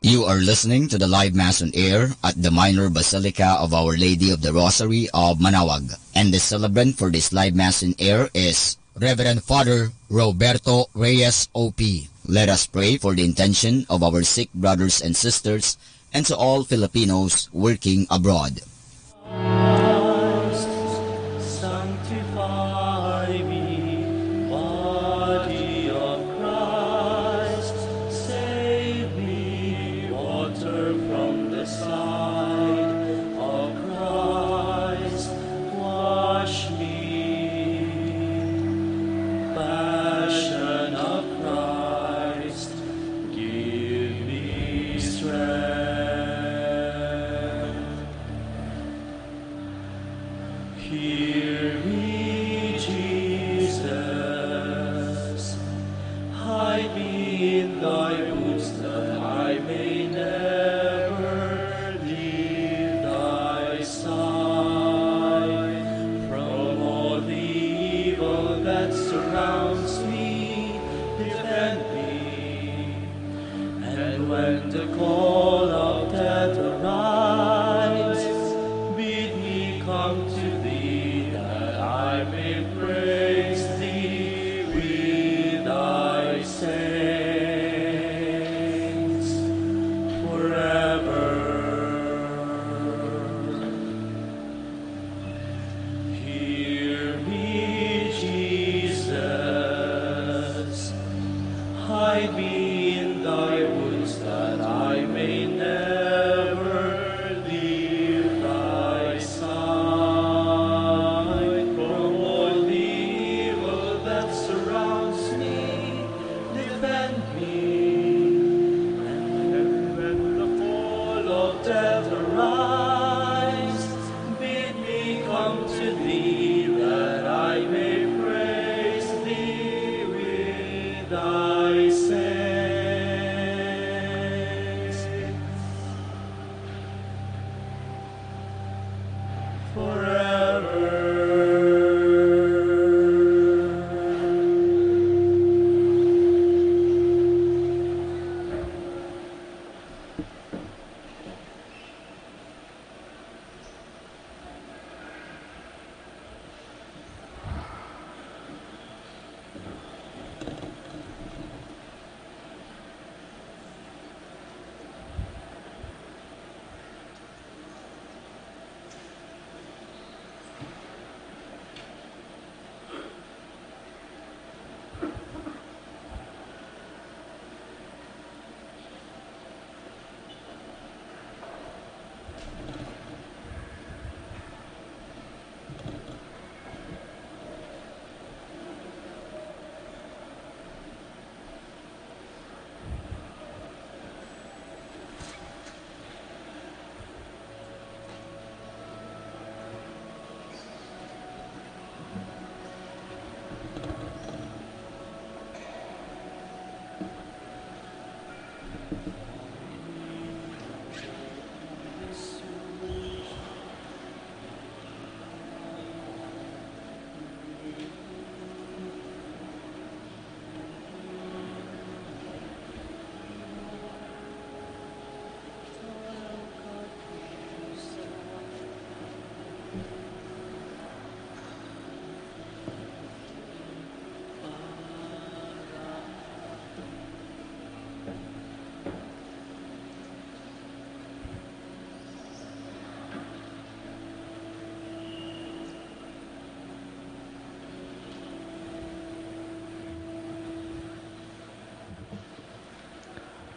S8: You are listening to the live Mass on air at the Minor Basilica of Our Lady of the Rosary of Manaoag. And the celebrant for this live Mass on air is Reverend Father Roberto Reyes O.P. Let us pray for the intention of our sick brothers and sisters and to all Filipinos working abroad.
S7: Sanctify me, body of Christ, save me, water from the side of Christ, wash me, passion of Christ, give me strength. Hear me, Jesus, hide me in thy boots that I may never leave thy side. From all the evil that surrounds me, defend me. And when the call of death arrives, bid me come to thee, that I may praise thee with thy saints forever. Hear me, Jesus,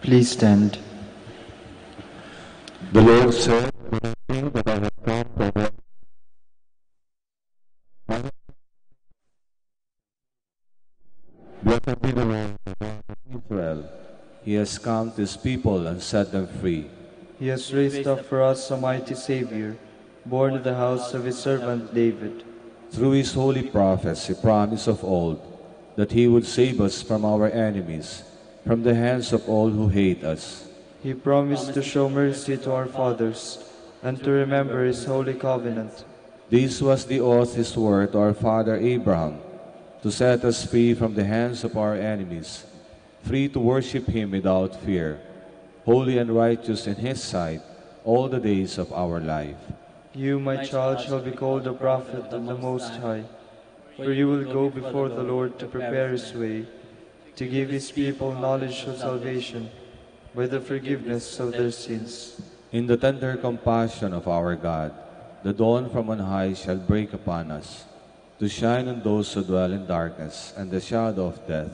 S4: Please stand.
S3: The Lord said, "When I think that I have come to a blessed be the Lord, the God of
S6: Israel. He has come to his people and set them free.
S4: He has raised up for us a mighty Savior, born of the house of his servant David.
S6: Through his holy prophets he promised of old that he would save us from our enemies, from the hands of all who hate us.
S4: He promised to show mercy to our fathers and to remember his holy covenant.
S6: This was the oath he swore to our father Abraham, to set us free from the hands of our enemies, free to worship him without fear, holy and righteous in his sight all the days of our life.
S4: You, my child, shall be called a prophet of the Most High, for you will go before the Lord to prepare his way, to give his people knowledge of salvation by the forgiveness of their sins.
S6: In the tender compassion of our God, the dawn from on high shall break upon us, to shine on those who dwell in darkness and the shadow of death,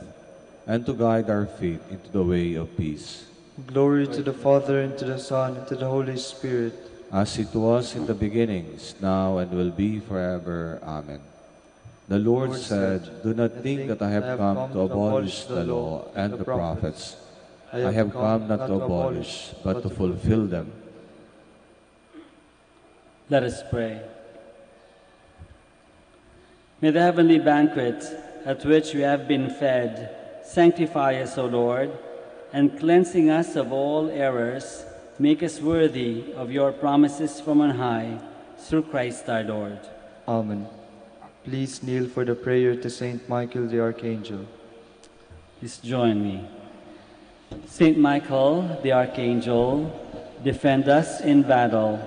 S6: and to guide our feet into the way of peace.
S4: Glory to the Father, and to the Son, and to the Holy Spirit,
S6: as it was in the beginning, is now, and will be forever. Amen. The Lord said, "Do not think that I have come to abolish the law and the prophets. I have come not to abolish, but to fulfill them."
S5: Let us pray. May the heavenly banquet at which we have been fed sanctify us, O Lord, and cleansing us of all errors, make us worthy of your promises from on high, through Christ our Lord.
S4: Amen. Please kneel for the prayer to Saint Michael the Archangel.
S5: Please join me. Saint Michael the Archangel, defend us in battle.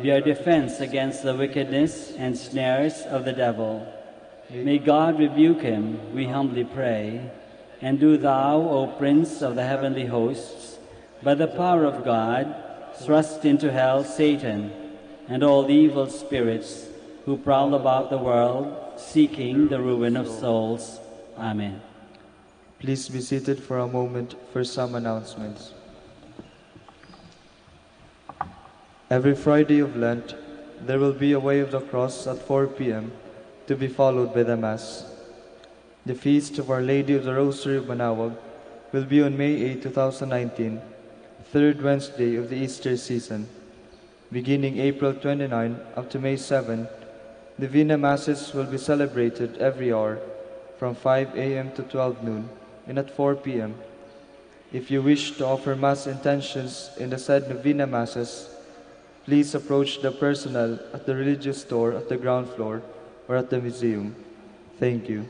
S5: Be our defense against the wickedness and snares of the devil. May God rebuke him, we humbly pray. And do thou, O Prince of the heavenly hosts, by the power of God, thrust into hell Satan and all the evil spirits who prowl about the world, seeking the ruin of souls. Amen.
S4: Please be seated for a moment for some announcements. Every Friday of Lent, there will be a Way of the Cross at 4 p.m. to be followed by the Mass. The Feast of Our Lady of the Rosary of Manaoag will be on May 8, 2019, third Wednesday of the Easter season. Beginning April 29 up to May 7, the Vina Masses will be celebrated every hour from 5 a.m. to 12 noon and at 4 p.m. If you wish to offer Mass intentions in the said Novena Masses, please approach the personnel at the religious store at the ground floor or at the museum. Thank you.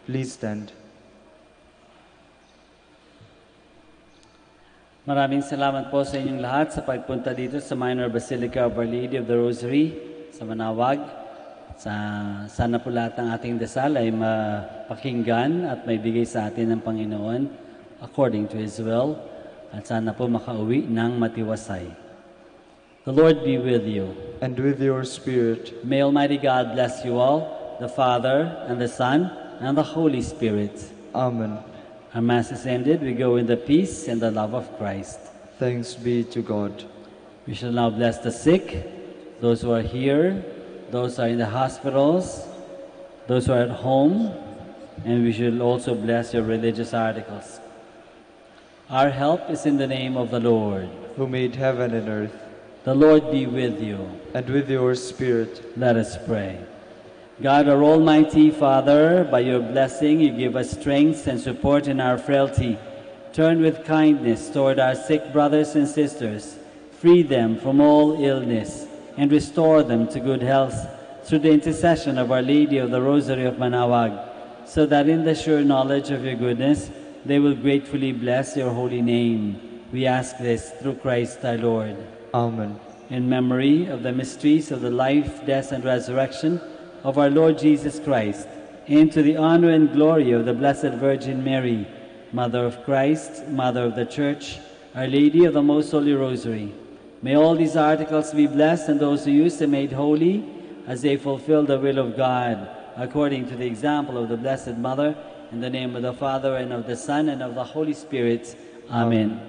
S4: Please stand.
S5: Maraming salamat po sa inyong lahat sa pagpunta dito sa Minor Basilica of Our Lady of the Rosary sa Manaoag. Sana po lahat ng ating dasal ay mapakinggan at may bigay sa atin ng Panginoon according to His will, at sana po makauwi ng matiwasay. The Lord be with you.
S4: And with your spirit.
S5: May Almighty God bless you all, the Father, and the Son, and the Holy Spirit.
S4: Amen.
S5: Our Mass is ended. We go in the peace and the love of Christ.
S4: Thanks be to God.
S5: We shall now bless the sick, those who are here, those who are in the hospitals, those who are at home, and we should also bless your religious articles. Our help is in the name of the Lord,
S4: who made heaven and earth.
S5: The Lord be with you.
S4: And with your spirit.
S5: Let us pray. God, our Almighty Father, by your blessing you give us strength and support in our frailty. Turn with kindness toward our sick brothers and sisters. Free them from all illness and restore them to good health through the intercession of Our Lady of the Rosary of Manaoag, so that in the sure knowledge of your goodness they will gratefully bless your holy name. We ask this through Christ our Lord.
S4: Amen.
S5: In memory of the mysteries of the life, death, and resurrection of our Lord Jesus Christ, and to the honor and glory of the Blessed Virgin Mary, Mother of Christ, Mother of the Church, Our Lady of the Most Holy Rosary, may all these articles be blessed, and those who use them made holy, as they fulfill the will of God, according to the example of the Blessed Mother, in the name of the Father, and of the Son, and of the Holy Spirit. Amen.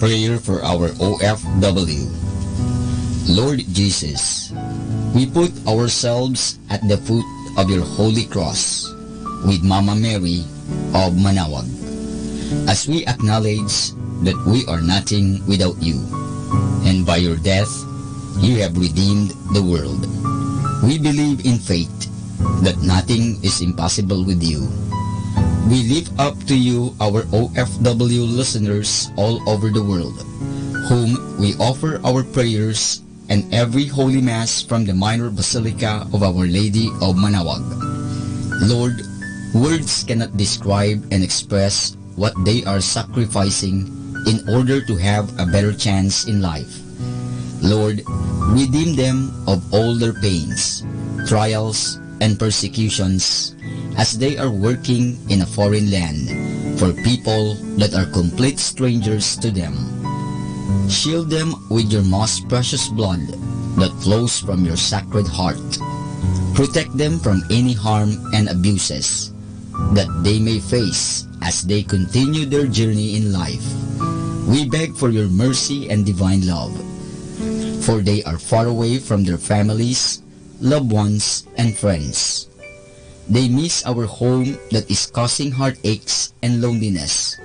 S8: Prayer for our OFW. Lord Jesus, we put ourselves at the foot of your holy cross with Mama Mary of Manaoag, as we acknowledge that we are nothing without you, and by your death, you have redeemed the world. We believe in faith that nothing is impossible with you. We lift up to you our OFW listeners all over the world, whom we offer our prayers and every Holy Mass from the Minor Basilica of Our Lady of Manaoag. Lord, words cannot describe and express what they are sacrificing in order to have a better chance in life. Lord, redeem them of all their pains, trials, and persecutions as they are working in a foreign land for people that are complete strangers to them. Shield them with your most precious blood that flows from your sacred heart. Protect them from any harm and abuses that they may face as they continue their journey in life. We beg for your mercy and divine love, for they are far away from their families, loved ones, and friends. They miss our home that is causing heartaches and loneliness,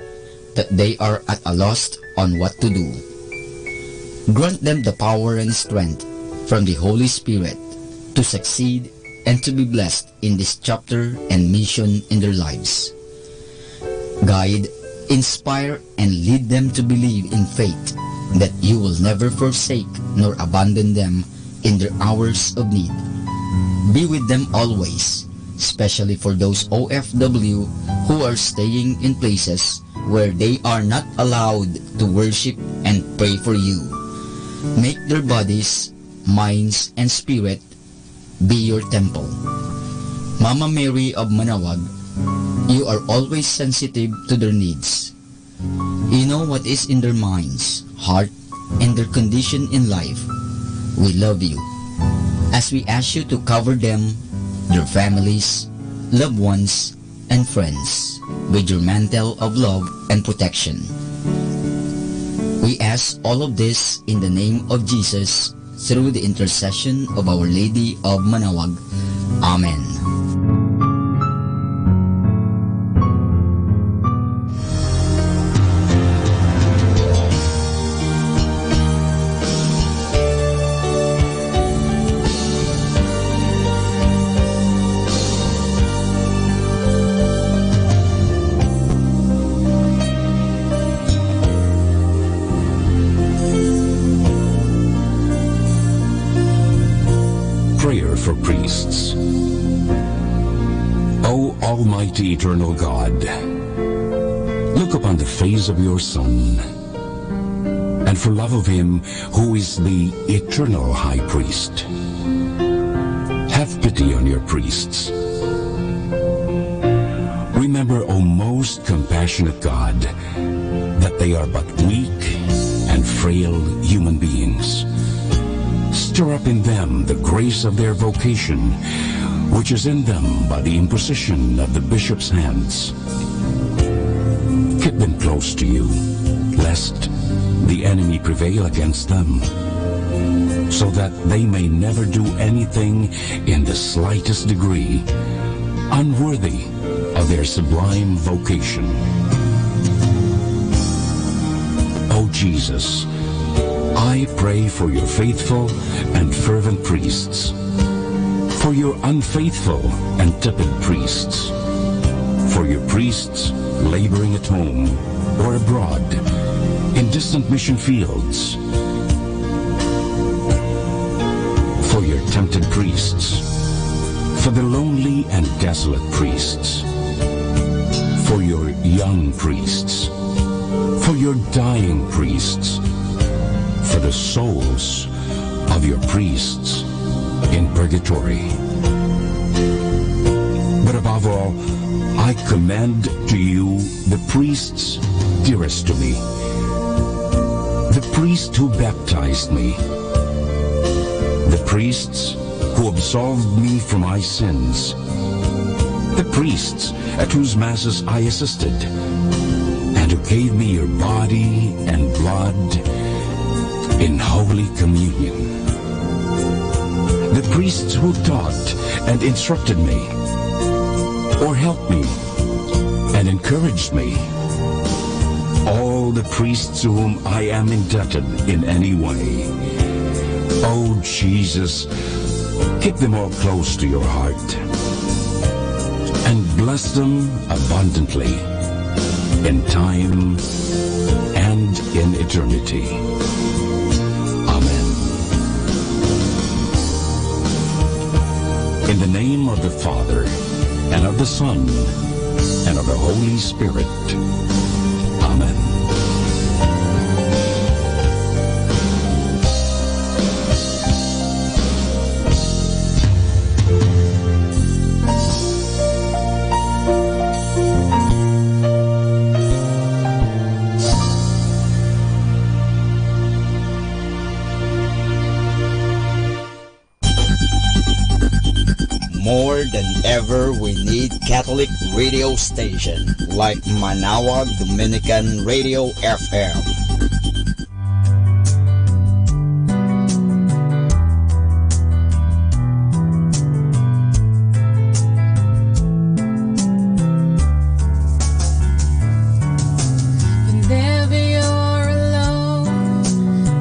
S8: that they are at a loss on what to do. Grant them the power and strength from the Holy Spirit to succeed and to be blessed in this chapter and mission in their lives. Guide, inspire, and lead them to believe in faith that you will never forsake nor abandon them in their hours of need. Be with them always, especially for those OFW who are staying in places where they are not allowed to worship and pray for you. Make their bodies, minds, and spirit be your temple. Mama Mary of Manaoag, you are always sensitive to their needs. You know what is in their minds, heart, and their condition in life. We love you, as we ask you to cover them, their families, loved ones, and friends with your mantle of love and protection. We ask all of this in the name of Jesus, through the intercession of Our Lady of Manaoag. Amen.
S9: For priests. O Almighty Eternal God, look upon the face of your Son, and for love of him who is the eternal High Priest, have pity on your priests. Remember, O most compassionate God, that they are but weak and frail human beings. Stir up in them the grace of their vocation, which is in them by the imposition of the bishop's hands. Keep them close to you, lest the enemy prevail against them, so that they may never do anything in the slightest degree unworthy of their sublime vocation. O Jesus, I pray for your faithful and fervent priests, for your unfaithful and tepid priests, for your priests laboring at home or abroad in distant mission fields, for your tempted priests, for the lonely and desolate priests, for your young priests, for your dying priests, for the souls of your priests in purgatory. But above all, I commend to you the priests dearest to me, the priest who baptized me, the priests who absolved me from my sins, the priests at whose masses I assisted, and who gave me your body and blood in Holy Communion. The priests who taught and instructed me, or helped me and encouraged me, all the priests to whom I am indebted in any way. Oh Jesus, keep them all close to your heart and bless them abundantly in time and in eternity. Amen. In the name of the Father, and of the Son, and of the Holy Spirit. Amen.
S8: More than ever, we need Catholic radio station like Manaoag Dominican Radio FM.
S10: Whenever you're alone,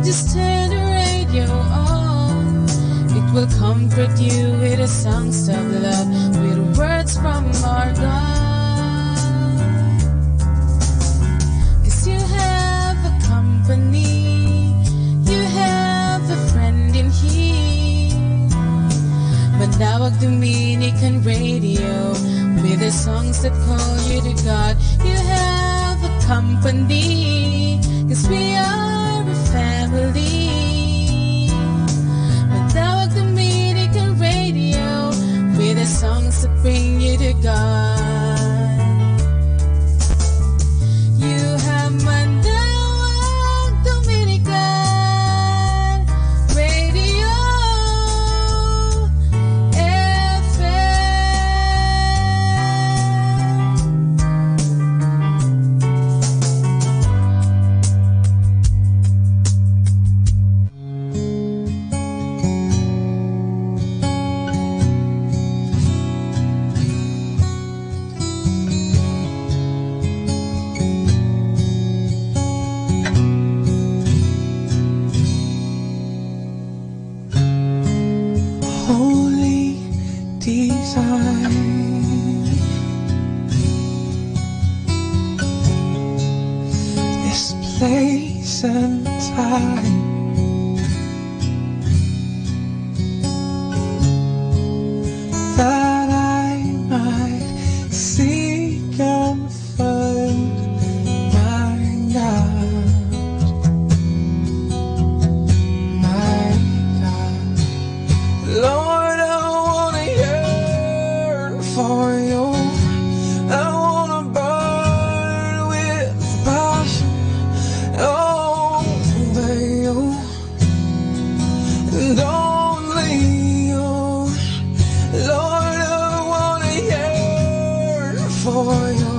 S10: just turn the radio on. It will comfort you with the songs of love, with words from our God. 'Cause you have a company, you have a friend in here. Manaoag Dominican Radio, with the songs that call you to God. You have a company, 'cause we are a family. Manaoag Dominican Radio, with the songs that bring you to God. You have Manaoag Dominican Radio
S1: Holy design, this place and time, that I might seek and find my God, my God. Lord, I wanna yearn for you. I wanna burn with passion over you, and only you. Lord, I wanna yearn for you.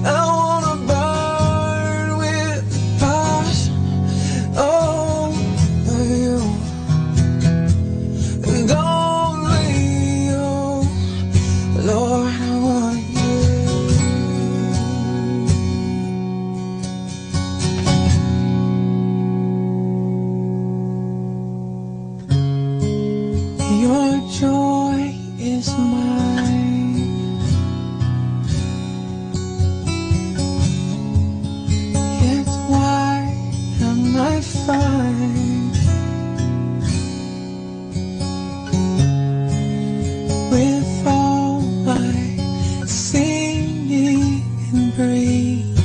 S1: I wanna burn with passion over you, and only you. Lord, I want you. Your joy is mine, yet why am I fine with all my singing and bringing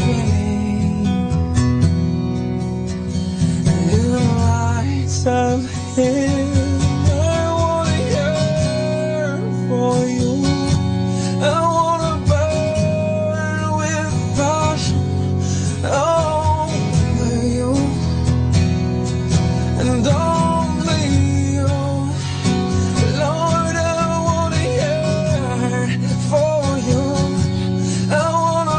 S1: rain? In the lights of Him, I wanna yearn for you. I wanna burn with passion over you, and only you. Lord, I wanna yearn for you. I wanna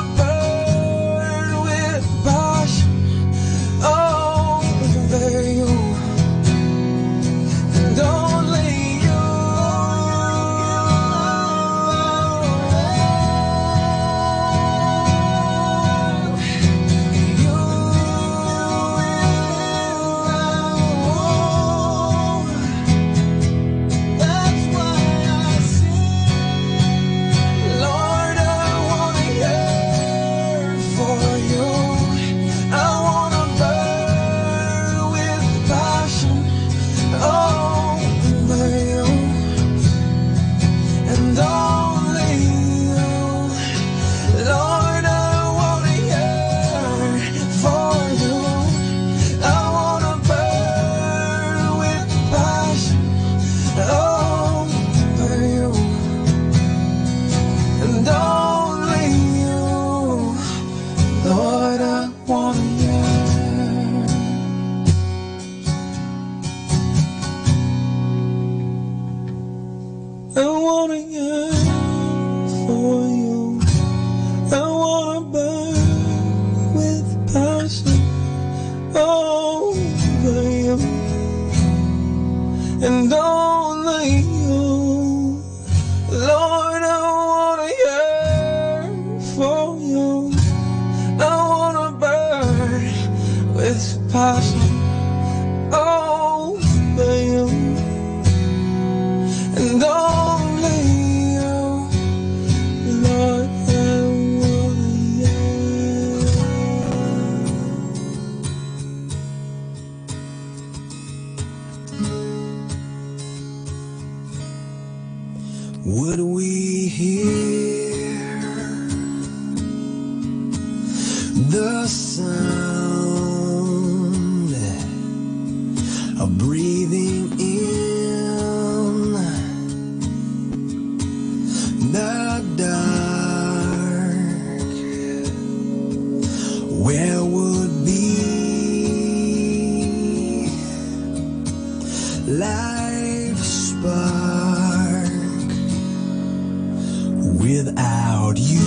S1: pass over you, and only you, Lord, will Would we hear the sound of breathing in the dark? Where would be life's spark without you?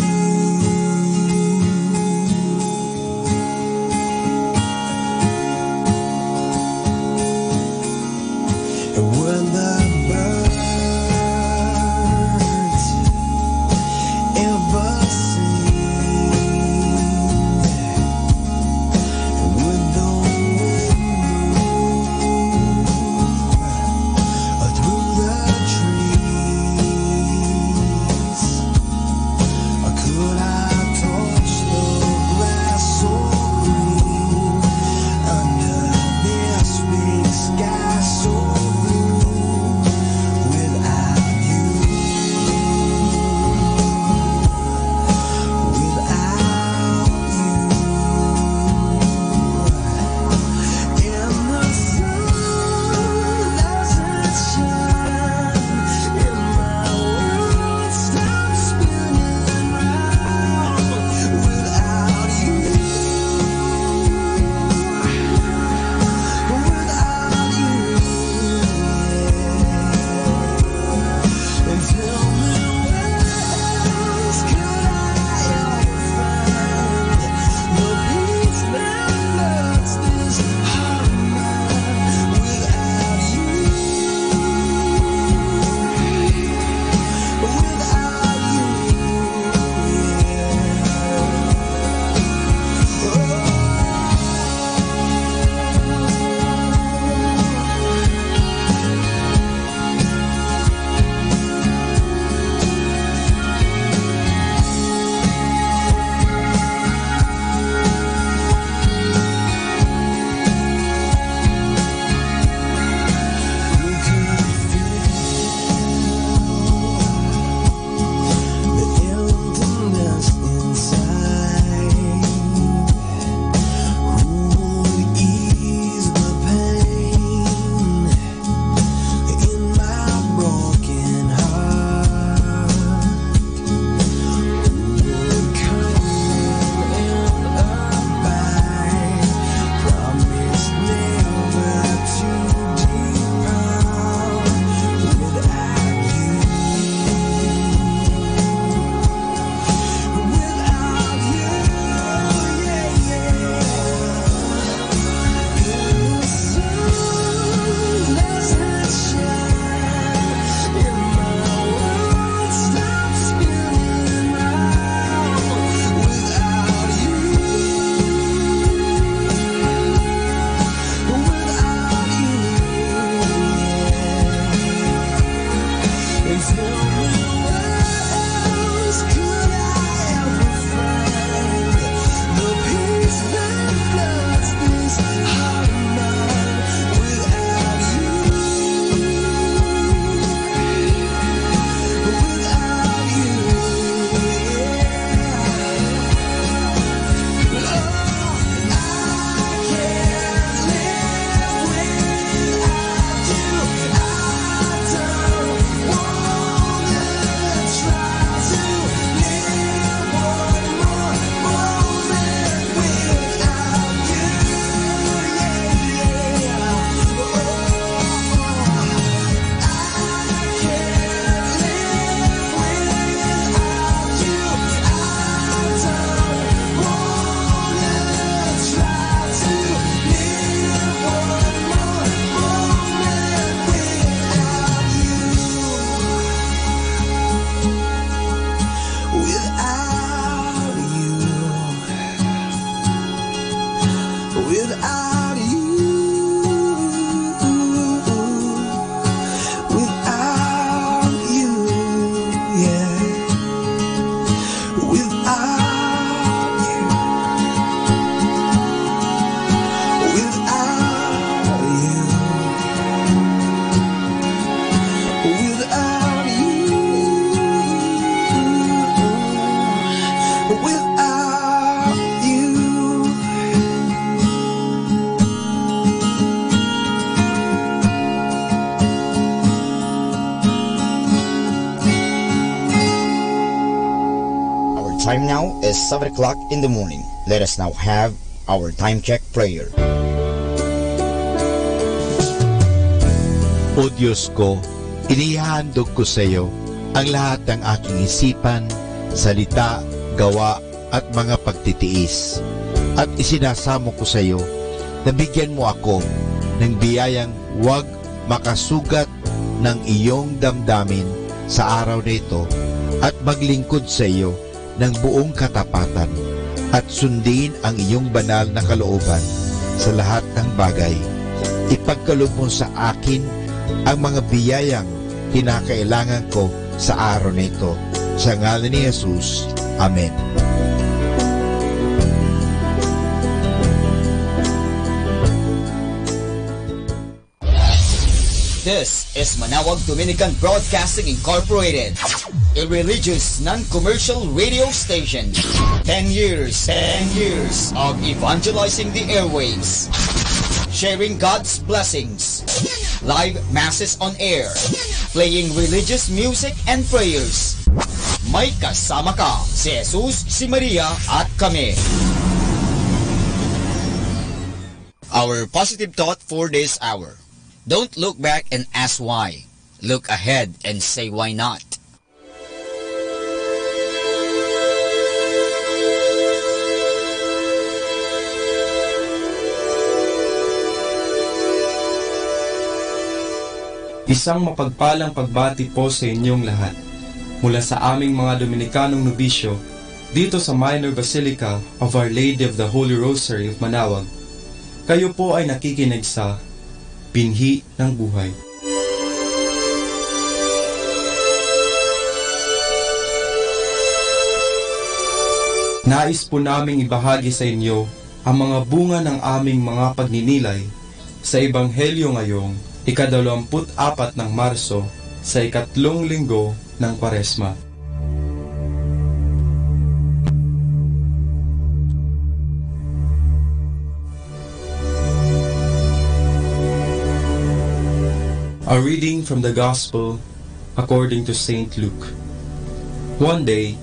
S8: time now is 7 o'clock in the morning. Let us now have our time check prayer.
S11: O Diyos ko, inihahandog ko sa iyo ang lahat ng aking isipan, salita, gawa at mga pagtitiis. At isinasamo ko sa iyo na bigyan mo ako ng biyayang huwag makasugat ng iyong damdamin sa araw na ito at maglingkod sa iyo ng buong katapatan at sundin ang iyong banal na kalooban sa lahat ng bagay. Ipagkaloob mo sa akin ang mga biyayang kinakailangan ko sa araw na ito. Sa ngalan ni Jesus. Amen.
S8: This is Manawag Dominican Broadcasting Incorporated, a religious, non-commercial radio station. 10 years of evangelizing the airwaves, sharing God's blessings, live masses on air, playing religious music and prayers. May kasama ka, si Jesus, si Maria, at kami. Our positive thought for this hour. Don't look back and ask why. Look ahead and say why not.
S12: Isang mapagpalang pagbati po sa inyong lahat mula sa aming mga Dominikanong nobisyo dito sa Minor Basilica of Our Lady of the Holy Rosary of Manawag. Kayo po ay nakikinig sa Binhi ng Buhay. Nais po naming ibahagi sa inyo ang mga bunga ng aming mga pagninilay sa Ebanghelyo ngayong ika-24 ng Marso sa ikatlong linggo ng Kwaresma. A reading from the Gospel according to St. Luke. One day,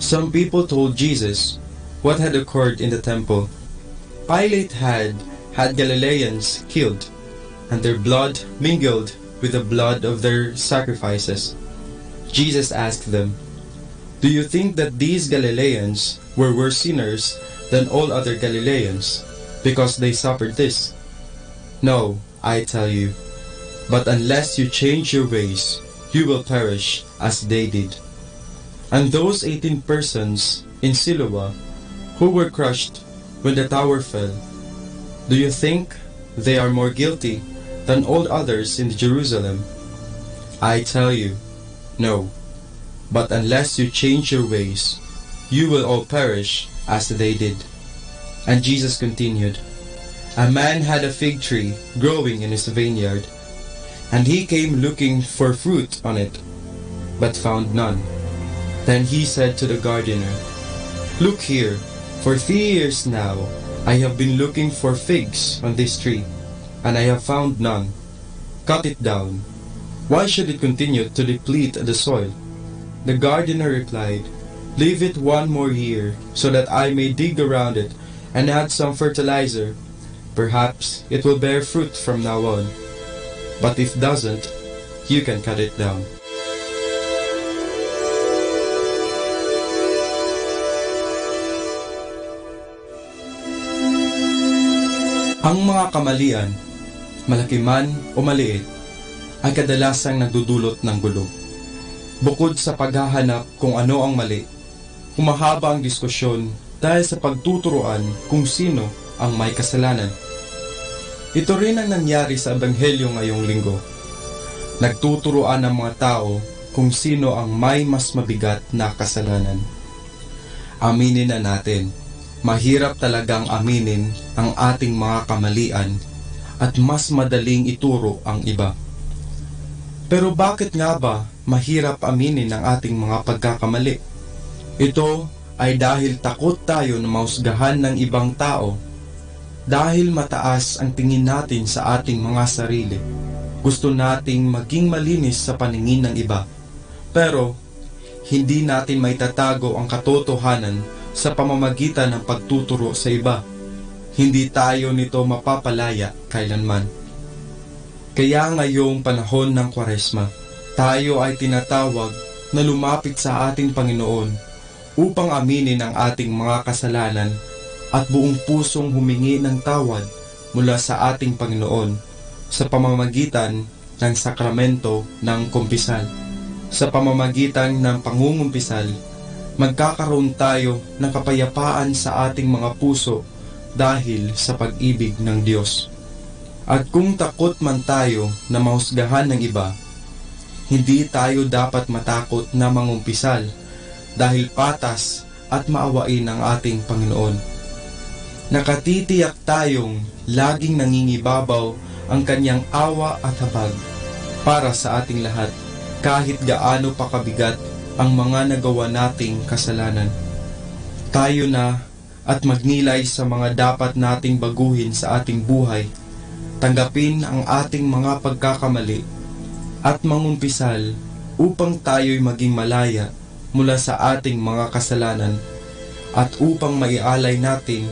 S12: some people told Jesus what had occurred in the temple. Pilate had Galileans killed, and their blood mingled with the blood of their sacrifices. Jesus asked them, "Do you think that these Galileans were worse sinners than all other Galileans, because they suffered this? No, I tell you. But unless you change your ways, you will perish as they did." And those 18 persons in Siloam who were crushed when the tower fell, do you think they are more guilty than all others in Jerusalem? I tell you, no. But unless you change your ways, you will all perish as they did. And Jesus continued, "A man had a fig tree growing in his vineyard, and he came looking for fruit on it, but found none. Then he said to the gardener, 'Look here, for 3 years now I have been looking for figs on this tree, and I have found none. Cut it down. Why should it continue to deplete the soil?' The gardener replied, 'Leave it 1 more year, so that I may dig around it and add some fertilizer. Perhaps it will bear fruit from now on. But if doesn't, you can cut it down.'" Ang mga kamalian, malaki man o maliit, ay kadalasang nagdudulot ng gulo. Bukod sa paghahanap kung ano ang mali, humahaba ang diskusyon dahil sa pagtuturuan kung sino ang may kasalanan. Ito rin ang nangyari sa Ebanghelyo ngayong linggo. Nagtuturuan ang mga tao kung sino ang may mas mabigat na kasalanan. Aminin na natin, mahirap talagang aminin ang ating mga kamalian at mas madaling ituro ang iba. Pero bakit nga ba mahirap aminin ang ating mga pagkakamali? Ito ay dahil takot tayo na mahusgahan ng ibang tao. Dahil mataas ang tingin natin sa ating mga sarili, gusto nating maging malinis sa paningin ng iba. Pero, hindi natin maitatago ang katotohanan sa pamamagitan ng pagtuturo sa iba. Hindi tayo nito mapapalaya kailanman. Kaya ngayong panahon ng Kwaresma, tayo ay tinatawag na lumapit sa ating Panginoon upang aminin ang ating mga kasalanan at buong pusong humingi ng tawad mula sa ating Panginoon sa pamamagitan ng sakramento ng kumpisal. Sa pamamagitan ng pangungumpisal, magkakaroon tayo ng kapayapaan sa ating mga puso dahil sa pag-ibig ng Diyos. At kung takot man tayo na mahusgahan ng iba, hindi tayo dapat matakot na mangumpisal dahil patas at maawain ang ating Panginoon. Nakatitiyak tayong laging nangingibabaw ang kanyang awa at habag para sa ating lahat kahit gaano pa kabigat ang mga nagawa nating kasalanan. Tayo na at magnilay sa mga dapat nating baguhin sa ating buhay, tanggapin ang ating mga pagkakamali at mangumpisal upang tayo'y maging malaya mula sa ating mga kasalanan at upang maialay natin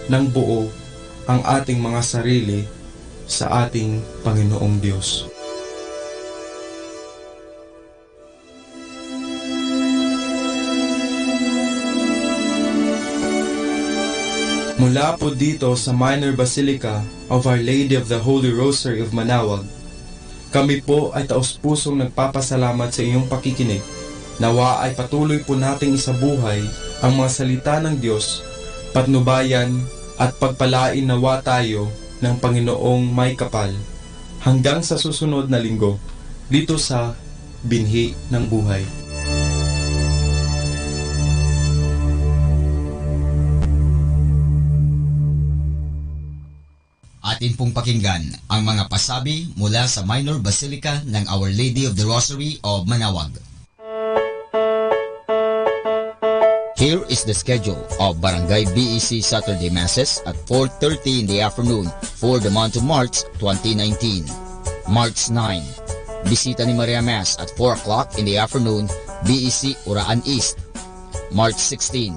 S12: ng buo ang ating mga sarili sa ating Panginoong Diyos. Mula po dito sa Minor Basilica of Our Lady of the Holy Rosary of Manaoag, kami po ay taos-pusong nagpapasalamat sa iyong pakikinig. Nawa ay patuloy po nating isabuhay ang mga salita ng Diyos, patnubayan at pagpalain nawa tayo ng Panginoong may kapal hanggang sa susunod na linggo dito sa Binhi ng Buhay.
S8: Atin pong pakinggan ang mga pasabi mula sa Minor Basilica ng Our Lady of the Rosary of Manaoag. Here is the schedule of Barangay BEC Saturday Masses at 4:30 in the afternoon for the month of March 2019. March 9, Bisita ni Maria Mass at 4 o'clock in the afternoon, BEC Uraan East. March 16,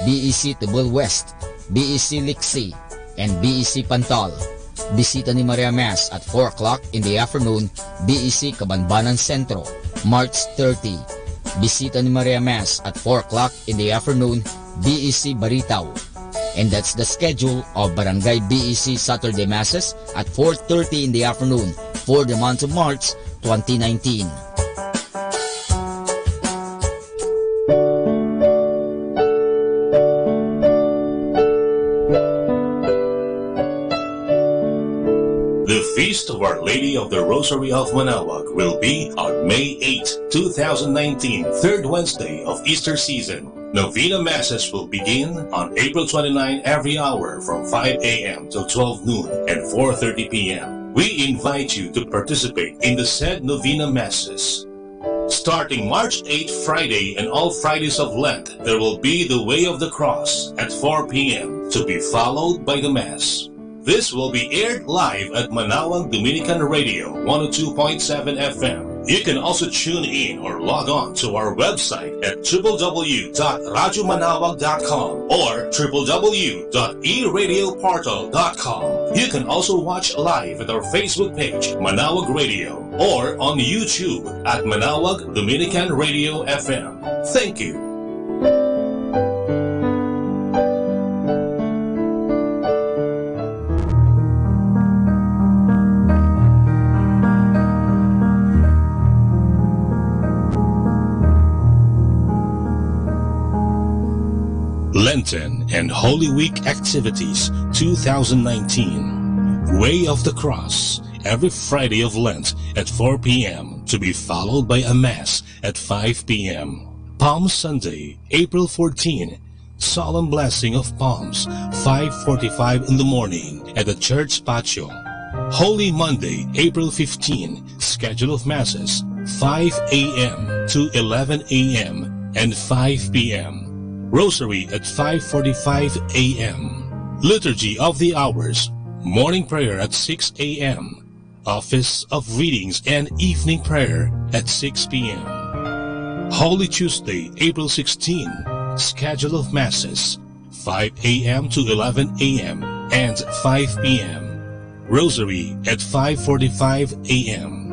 S8: BEC Tubul West, BEC Liksi, and BEC Pantal. Bisita ni Maria Mass at 4 o'clock in the afternoon, BEC Cabanbanan Centro. March 30, Bisita ni Maria Mass at 4 o'clock in the afternoon, BEC Baritaw. And that's the schedule of Barangay BEC Saturday Masses at 4:30 in the afternoon for the month of March 2019.
S13: The Feast of Our Lady of the Rosary of Manaoag will be on May 8, 2019, third Wednesday of Easter season. Novena Masses will begin on April 29 every hour from 5 a.m. till 12 noon and 4:30 p.m. We invite you to participate in the said Novena Masses. Starting March 8 Friday and all Fridays of Lent, there will be the Way of the Cross at 4 p.m. to be followed by the Mass. This will be aired live at Manaoag Dominican Radio 102.7 FM. You can also tune in or log on to our website at www.radyomanawag.com or www.eradioportal.com. You can also watch live at our Facebook page, Manaoag Radio, or on YouTube at Manaoag Dominican Radio FM. Thank you. Lenten and Holy Week Activities 2019. Way of the Cross, every Friday of Lent at 4 p.m. to be followed by a Mass at 5 p.m. Palm Sunday, April 14, Solemn Blessing of Palms, 5:45 in the morning at the church patio. Holy Monday, April 15, schedule of Masses, 5 a.m. to 11 a.m. and 5 p.m. Rosary at 5:45 a.m. Liturgy of the Hours, morning prayer at 6 a.m. Office of Readings and evening prayer at 6 p.m. Holy Tuesday, April 16, schedule of Masses, 5 a.m. to 11 a.m. and 5 p.m. Rosary at 5:45 a.m.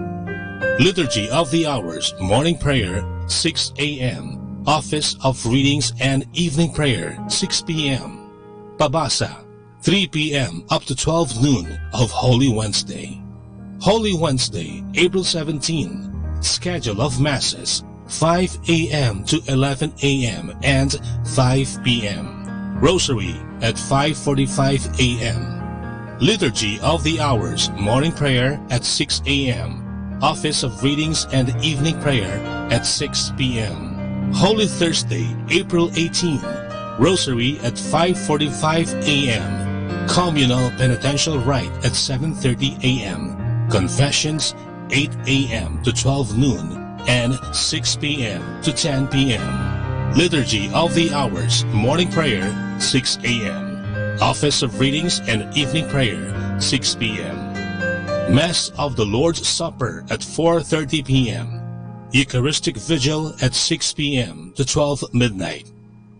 S13: Liturgy of the Hours, morning prayer, 6 a.m. Office of Readings and evening prayer, 6 p.m. Pabasa, 3 p.m. up to 12 noon of Holy Wednesday. Holy Wednesday, April 17, schedule of Masses, 5 a.m. to 11 a.m. and 5 p.m. Rosary at 5:45 a.m. Liturgy of the Hours, morning prayer at 6 a.m. Office of Readings and evening prayer at 6 p.m. Holy Thursday, April 18, Rosary at 5:45 a.m. Communal Penitential Rite at 7:30 a.m. Confessions 8 a.m. to 12 noon and 6 p.m. to 10 p.m. Liturgy of the Hours, morning prayer 6 a.m. Office of Readings and evening prayer 6 p.m. Mass of the Lord's Supper at 4:30 p.m. Eucharistic Vigil at 6 p.m. to 12 midnight.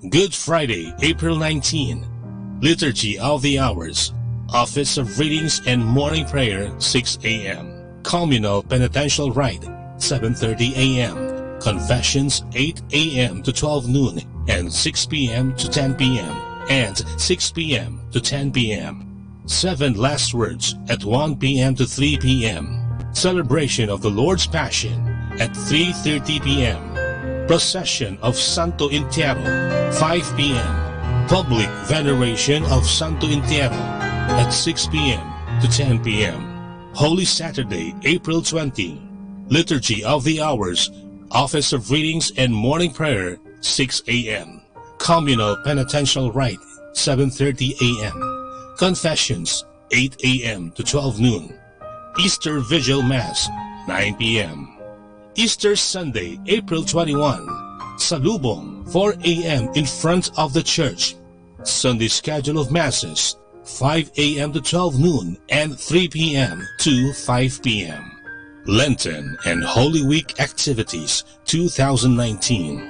S13: Good Friday, April 19. Liturgy of the Hours, Office of Readings and morning prayer 6 a.m. Communal Penitential Rite 7:30 a.m. Confessions 8 a.m. to 12 noon and 6 p.m. to 10 p.m. and 6 p.m. to 10 p.m. Seven Last Words at 1 p.m. to 3 p.m. Celebration of the Lord's Passion at 3:30 p.m. Procession of Santo Entierro 5 p.m. Public Veneration of Santo Entierro at 6 p.m. to 10 p.m. Holy Saturday, April 20. Liturgy of the Hours, Office of Readings and morning prayer 6 a.m. Communal Penitential Rite 7:30 a.m. Confessions 8 a.m. to 12 noon. Easter Vigil Mass 9 p.m. Easter Sunday, April 21. Salubong 4 a.m. in front of the church. Sunday schedule of Masses 5 a.m. to 12 noon and 3 p.m. to 5 p.m. Lenten and Holy Week Activities 2019.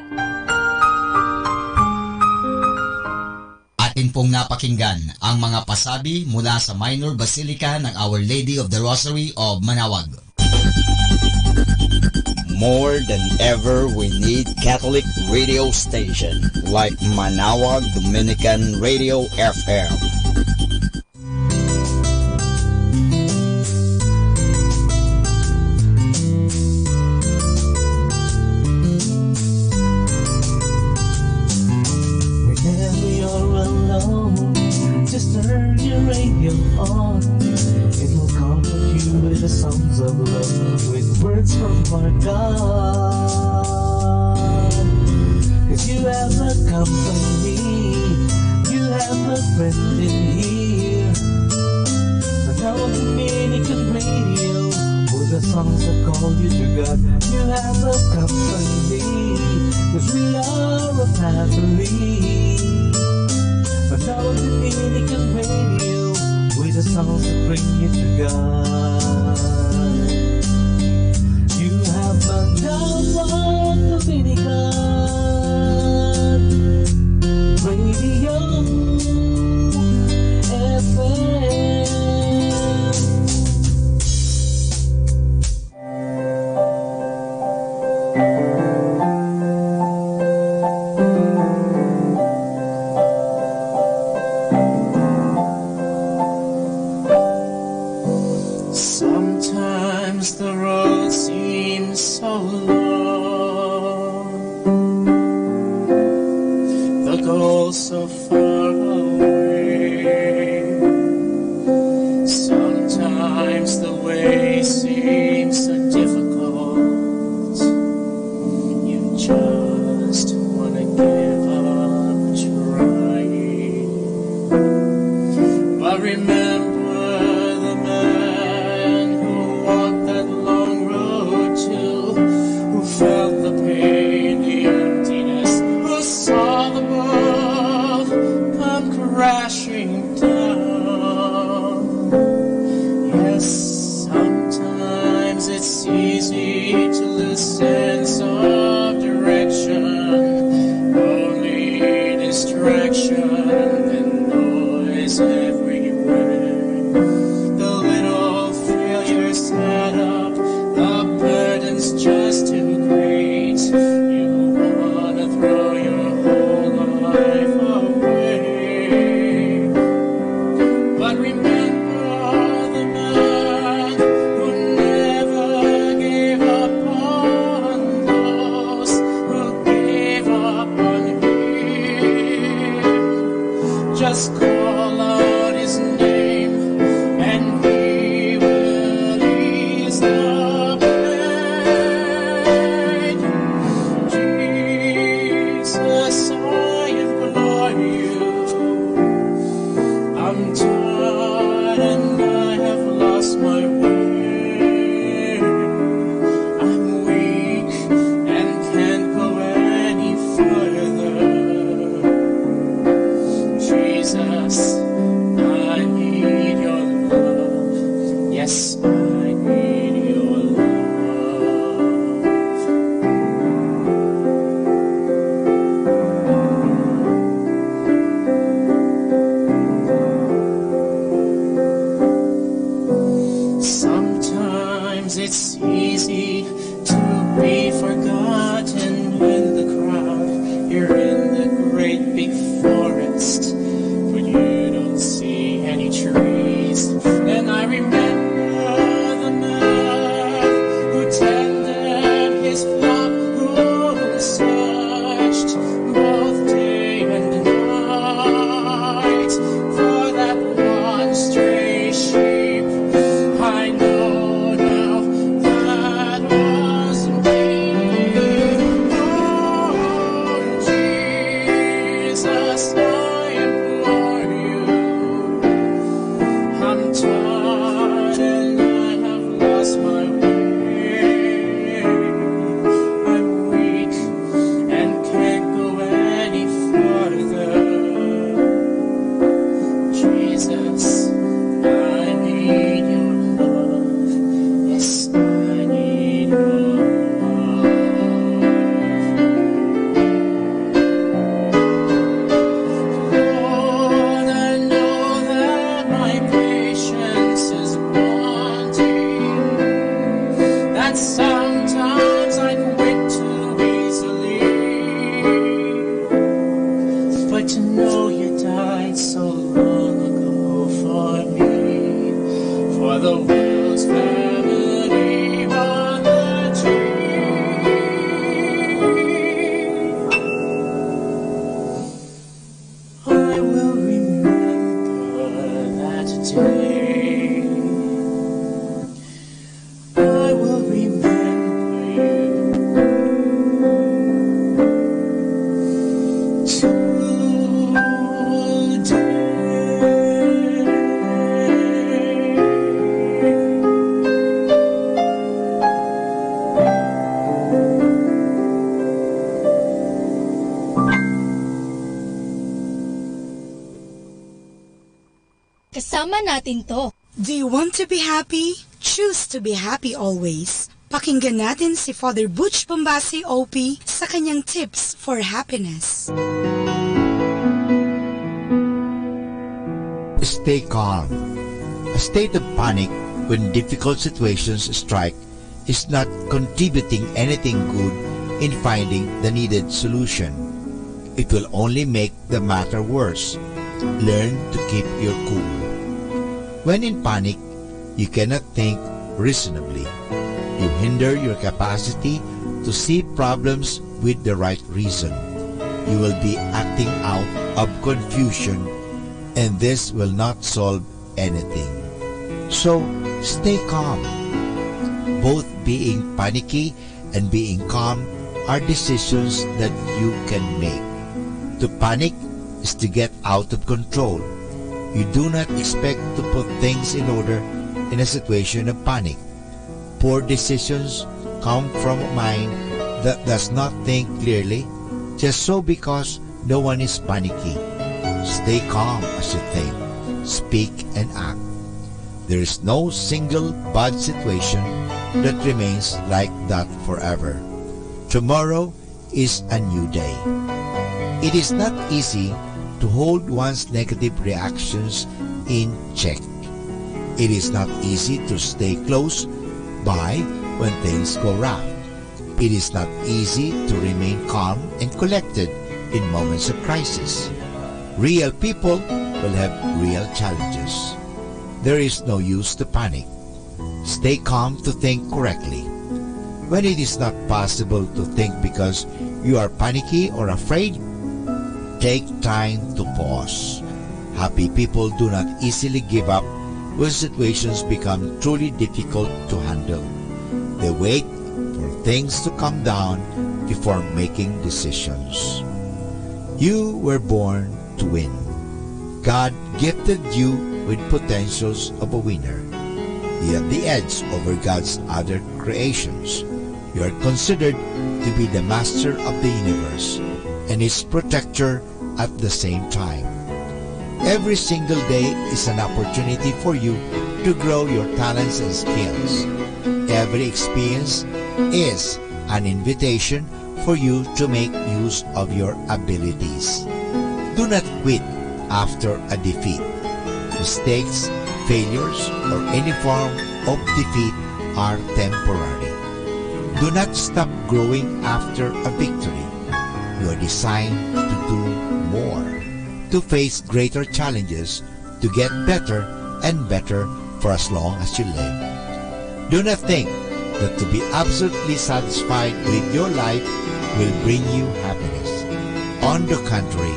S8: Atin pong napakinggan ang mga pasabi mula sa Minor Basilica ng Our Lady of the Rosary of Manaoag. More than ever, we need Catholic radio station like Manaoag Dominican Radio FM.
S1: Whenever you're alone, just turn your radio on. It will comfort you with the songs of love, with words from our God. 'Cause you have a company, you have a friend in here. Manaoag Dominican Radio, with the songs that call you to God. You have a company, 'cause we are a family. Manaoag Dominican Radio, with the songs that bring you to God. You have Manaoag Dominican Radio FM.
S7: Sometimes the road seems so long, the goal so far away. Sometimes the way seems so difficult, you just wanna give up trying. But remember the man who walked that long road too, who felt the pain, the emptiness, who saw the world come crashing down. Yes, sometimes it's easy to lose sense of direction. Just call out his name and he will ease the pain. Jesus, I implore you. I'm tired and I have lost my way. I'm weak and can't go any further. Jesus, I need your love. Yes, I need your love. Sometimes it's easy to be forgotten in the crowd. You're in the great big forest, but you don't see any trees. And I remember the man who tended his flock, who searched both day and night for that one stray sheep. I know now that was me. Oh, Jesus, I implore you. I'm tired and I have lost my way. I'm weak and can't go any further. Jesus, I need your love. Yes, I need your Lord, I know that my patience is wanting, that sometimes I quit too easily. But to know you died so long ago for me, for the world's family on the tree. I will remember that day. I will remember you
S14: Kasama natin to.
S15: Do you want to be happy? Choose to be happy always. Pakinggan natin si Father Butch Bombasi OP sa kanyang tips for happiness.
S11: Stay calm. A state of panic when difficult situations strike is not contributing anything good in finding the needed solution. It will only make the matter worse. Learn to keep your cool. When in panic, you cannot think reasonably. You hinder your capacity to see problems with the right reason. You will be acting out of confusion, and this will not solve anything. So, stay calm. Both being panicky and being calm are decisions that you can make. To panic is to get out of control. You do not expect to put things in order in a situation of panic. Poor decisions come from a mind that does not think clearly, just so because no one is panicky. Stay calm as you think, speak and act. There is no single bad situation that remains like that forever. Tomorrow is a new day. It is not easy to hold one's negative reactions in check. It is not easy to stay close by when things go wrong. It is not easy to remain calm and collected in moments of crisis. Real people will have real challenges. There is no use to panic. Stay calm to think correctly. When it is not possible to think because you are panicky or afraid, take time to pause. Happy people do not easily give up when situations become truly difficult to handle. They wait for things to calm down before making decisions. You were born to win. God gifted you with potentials of a winner. You have the edge over God's other creations. You are considered to be the master of the universe and its protector at the same time. Every single day is an opportunity for you to grow your talents and skills. Every experience is an invitation for you to make use of your abilities. Do not quit after a defeat. Mistakes, failures, or any form of defeat are temporary. Do not stop growing after a victory. You are designed to do more, to face greater challenges, to get better and better for as long as you live. Do not think that to be absolutely satisfied with your life will bring you happiness. On the contrary,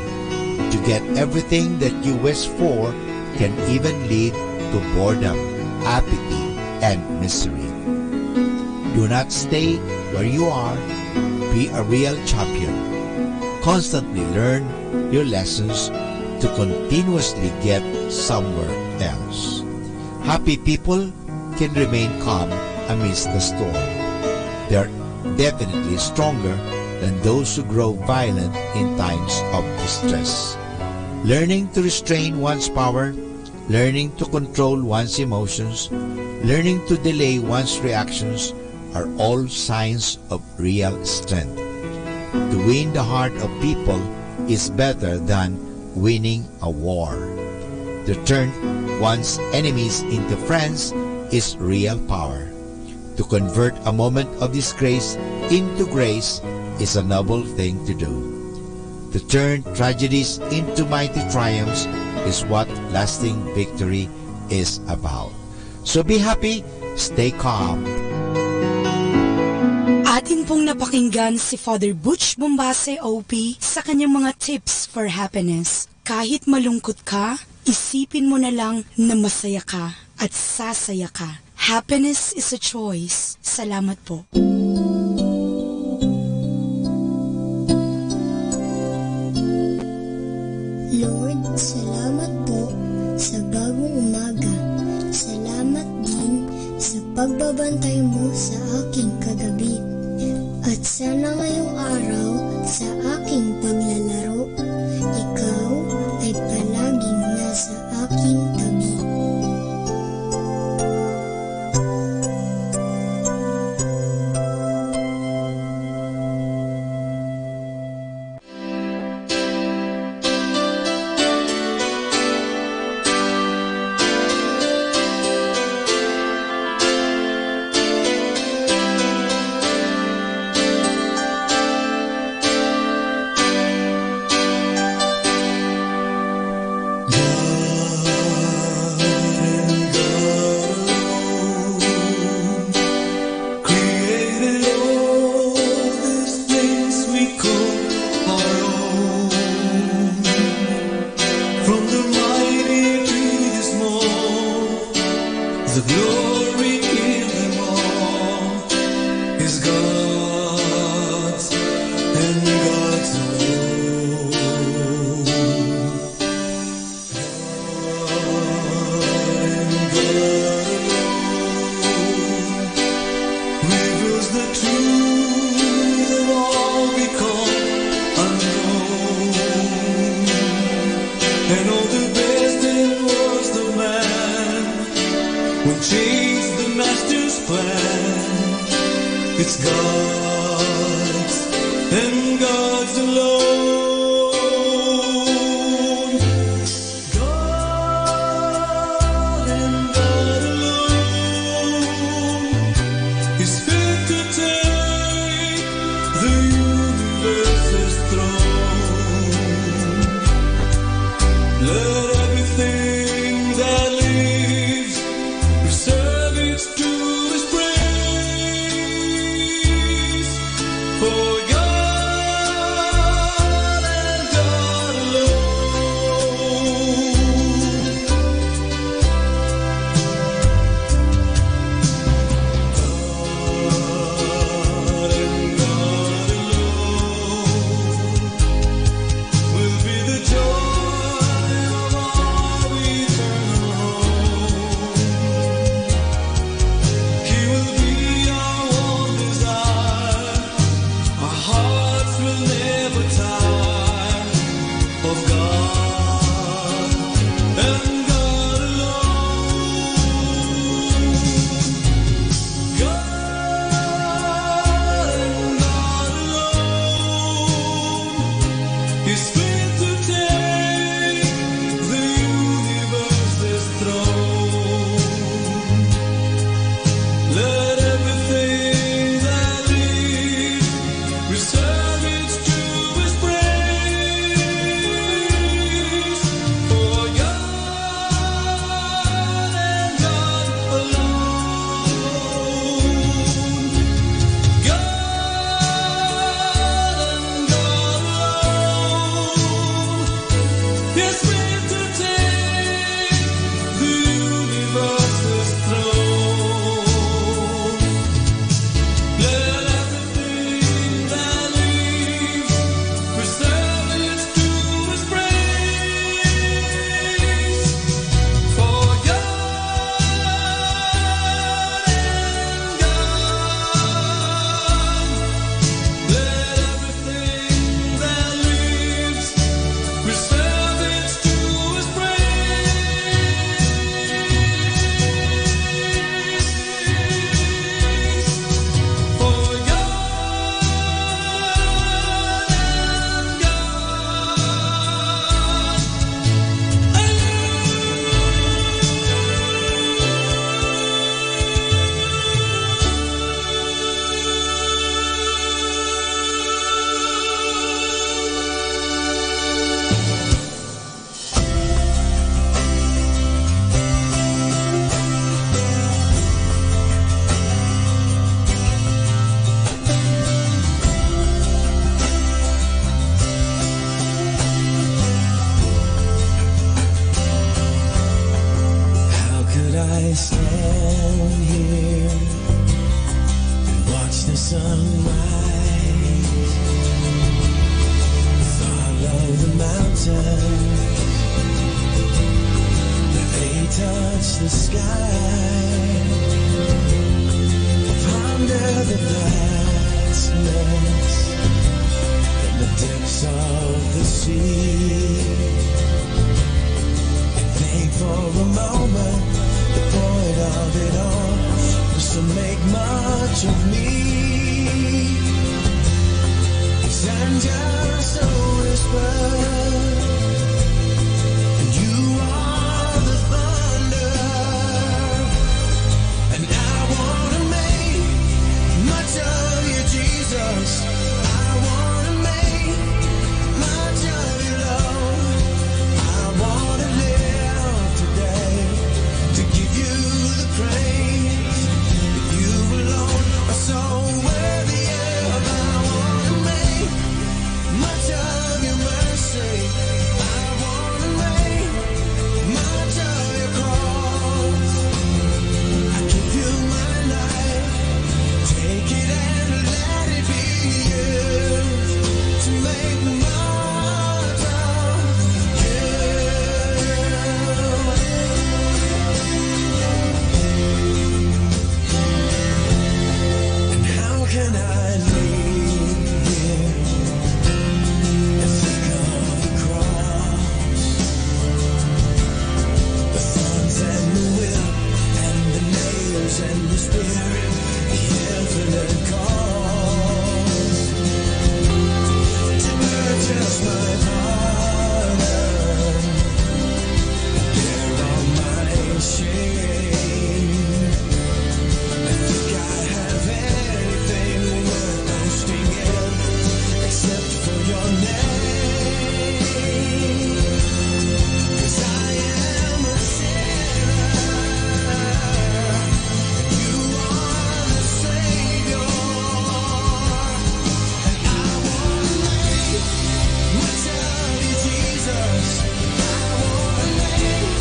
S11: to get everything that you wish for can even lead to boredom, apathy, and misery. Do not stay where you are. Be a real champion. Constantly learn your lessons to continuously get somewhere else. Happy people can remain calm amidst the storm. They are definitely stronger than those who grow violent in times of distress. Learning to restrain one's power, learning to control one's emotions, learning to delay one's reactions are all signs of real strength. To win the heart of people is better than winning a war. To turn one's enemies into friends is real power. To convert a moment of disgrace into grace is a noble thing to do. To turn tragedies into mighty triumphs is what lasting victory is about. So be happy, stay calm.
S15: Atin pong napakinggan si Father Butch Bombase OP sa kanyang mga tips for happiness. Kahit malungkot ka, isipin mo na lang na masaya ka at sasaya ka. Happiness is a choice. Salamat po.
S16: Lord, salamat po sa bagong umaga. Salamat din sa pagbabantay mo sa aking kagabi. At sana ngayong araw sa aking paglalaro, ikaw ay palaging nasa aking tabi.
S17: It's God's and God's alone. God and God alone is fit to take the universe's throne. Let everything that lives serve its to His praise. I stand here and watch the sunrise, follow the mountains, they touch the sky, ponder the vastness in the depths of the sea, and think for a moment the point of it all was to make much of me. I'm just a whisper, and you are the thunder, and I want to make much of you, Jesus. I want to make much of your love. I want to live today to give you the praise that you alone are so worthy of. I want to make much of your mercy. I want to make much of your cross. I give you my life. Take it and let it be used to make much of you. And how can I leave here and think of the cross, the thorns and the whip and the nails and the spear, the infinite cost to purchase my pardon, bear all my shame. I think I have anything worth boasting in except for your name, 'cause I am a sinner, you are the Savior, and I want to make much of you, Jesus. I want to make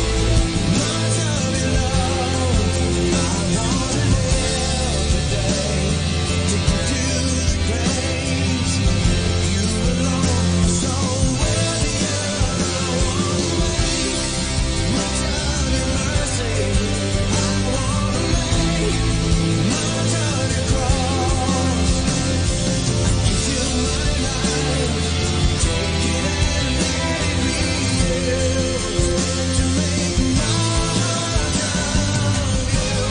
S17: much of your love. I want to live today to give you the praise you alone are so worthy of. I want to make much of your mercy. I want to make much of your cross. I give you my life. Take it and let it be used to make much of you.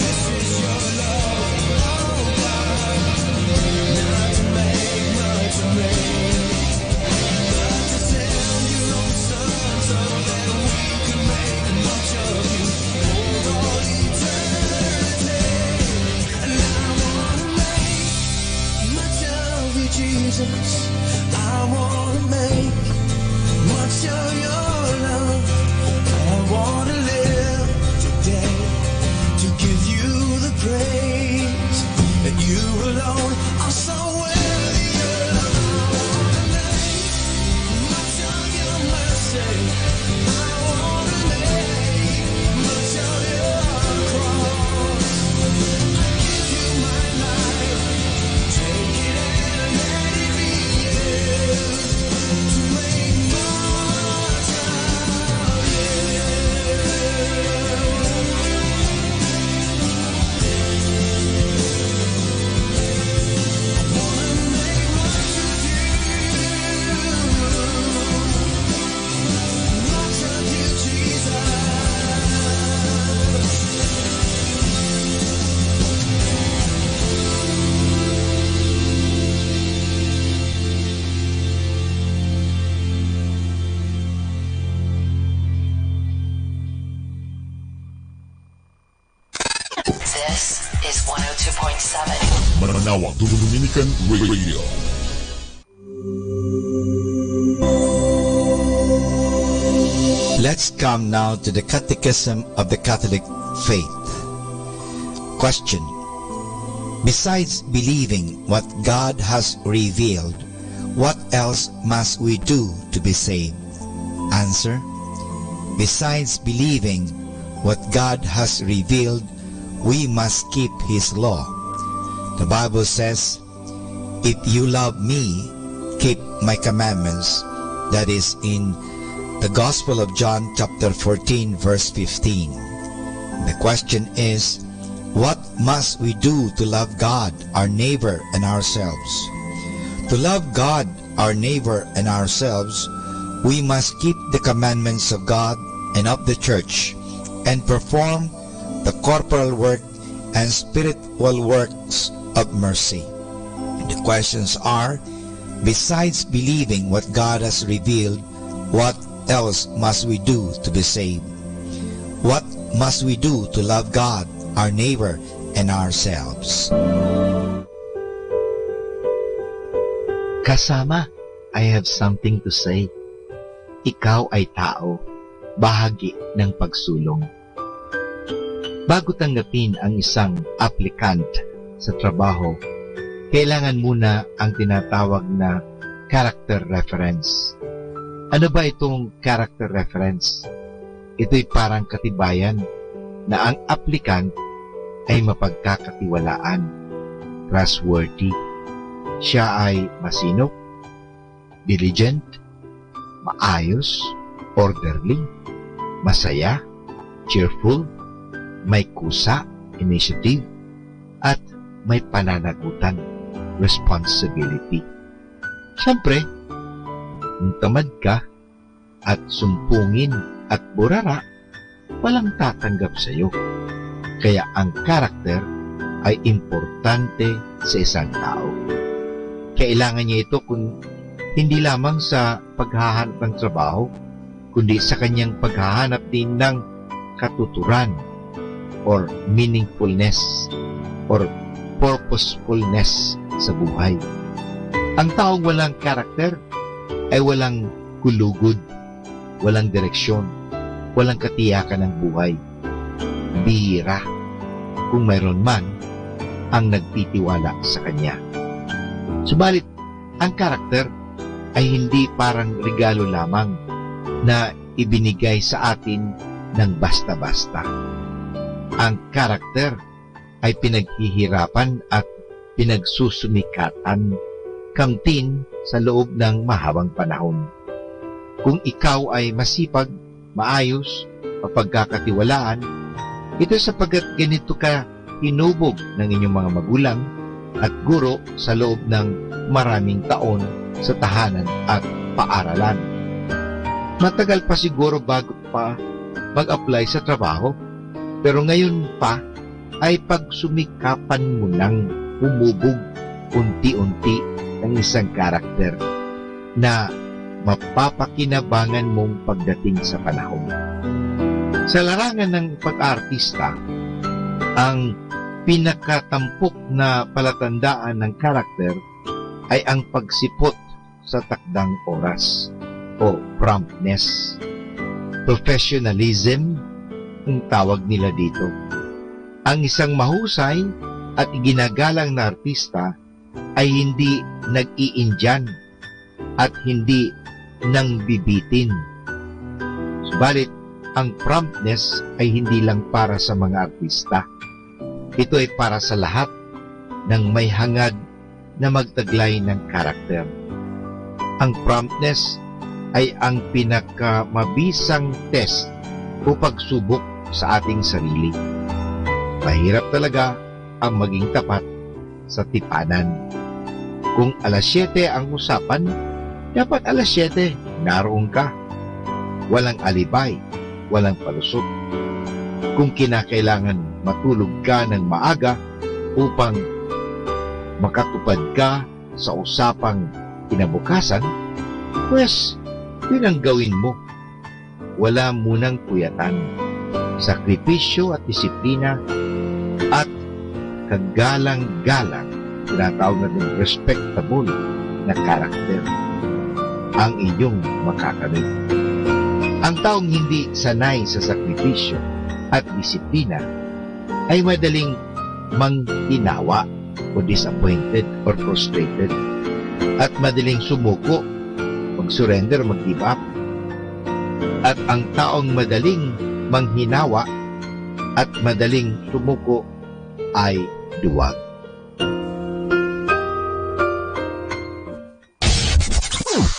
S17: This is your love, oh God, not to make much of me, but to send your own Son so that we can make much of you for all eternity. And I want to make much of you, Jesus. I want to make much of your love. I want to live today to give you the praise that you alone are so worthy of. I want to make much of your mercy. I want to make much of your cross. I give you my life. Take it and let it be used to make much of you. I wanna make much of you, much of you, Jesus.
S18: This is 102.7.
S19: Manawag Dominican Radio.
S11: Let's come now to the Catechism of the Catholic Faith. Question: Besides believing what God has revealed, what else must we do to be saved? Answer: Besides believing what God has revealed, we must keep His law. The Bible says, if you love me, keep my commandments. That is in the Gospel of John chapter 14 verse 15. The question is, what must we do to love God, our neighbor, and ourselves? To love God, our neighbor, and ourselves, we must keep the commandments of God and of the church, and perform the corporal work and spiritual works of mercy. The questions are, besides believing what God has revealed, what else must we do to be saved? What must we do to love God, our neighbor, and ourselves?
S20: Kasama, I have something to say. Ikaw ay tao, bahagi ng pagsulong. Bago tanggapin ang isang applicant sa trabaho, kailangan muna ang tinatawag na character reference. Ano ba itong character reference? Ito'y parang katibayan na ang applicant ay mapagkakatiwalaan, trustworthy. Siya ay masinop, diligent, maayos, orderly, masaya, cheerful, may kusa, initiative, at may pananagutan, responsibility. Siyempre, kung tamad ka at sumpungin at burara, walang tatanggap sa iyo. Kaya ang karakter ay importante sa isang tao. Kailangan niya ito kung hindi lamang sa paghahanap ng trabaho, kundi sa kanyang paghahanap din ng katuturan or meaningfulness or purposefulness sa buhay. Ang taong walang karakter ay walang kulugod, walang direksyon, walang katiyakan ng buhay. Bihira, kung mayroon man, ang nagtitiwala sa kanya. Subalit, ang karakter ay hindi parang regalo lamang na ibinigay sa atin ng basta-basta. Ang karakter ay pinaghihirapan at pinagsusumikatan, kamtin sa loob ng mahabang panahon. Kung ikaw ay masipag, maayos, mapagkakatiwalaan, ito sapagkat ganito ka hinubog ng inyong mga magulang at guro sa loob ng maraming taon sa tahanan at paaralan. Matagal pa siguro bago pa mag-apply sa trabaho, pero ngayon pa ay pagsumikapan mo nang humubog unti-unti ng isang karakter na mapapakinabangan mong pagdating sa panahon. Sa larangan ng pag-artista, ang pinakatampok na palatandaan ng karakter ay ang pagsipot sa takdang oras o promptness. Professionalism ang tawag nila dito. Ang isang mahusay at iginagalang na artista ay hindi nag-iindiyan at hindi nang bibitin. Subalit, ang promptness ay hindi lang para sa mga artista. Ito ay para sa lahat ng may hangad na magtaglay ng karakter. Ang promptness ay ang pinakamabisang test o pagsubok sa ating sarili. Mahirap talaga ang maging tapat sa tipanan. Kung alas 7 ang usapan, dapat alas 7 naroon ka. Walang alibay, walang palusot. Kung kinakailangan matulog ka ng maaga upang makatupad ka sa usapang kinabukasan, pues yun ang gawin mo. Wala munang puyatan, sakripisyo at disiplina at kagalang-galang, tinatawag natin respectable na karakter ang inyong makakamit. Ang taong hindi sanay sa sakripisyo at disiplina ay madaling manghinawa o disappointed or frustrated at madaling sumuko, mag-surrender, mag-give up. At ang taong madaling manghinawa
S11: at madaling sumuko ay duwag.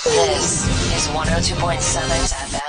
S19: This is 102.7 FM.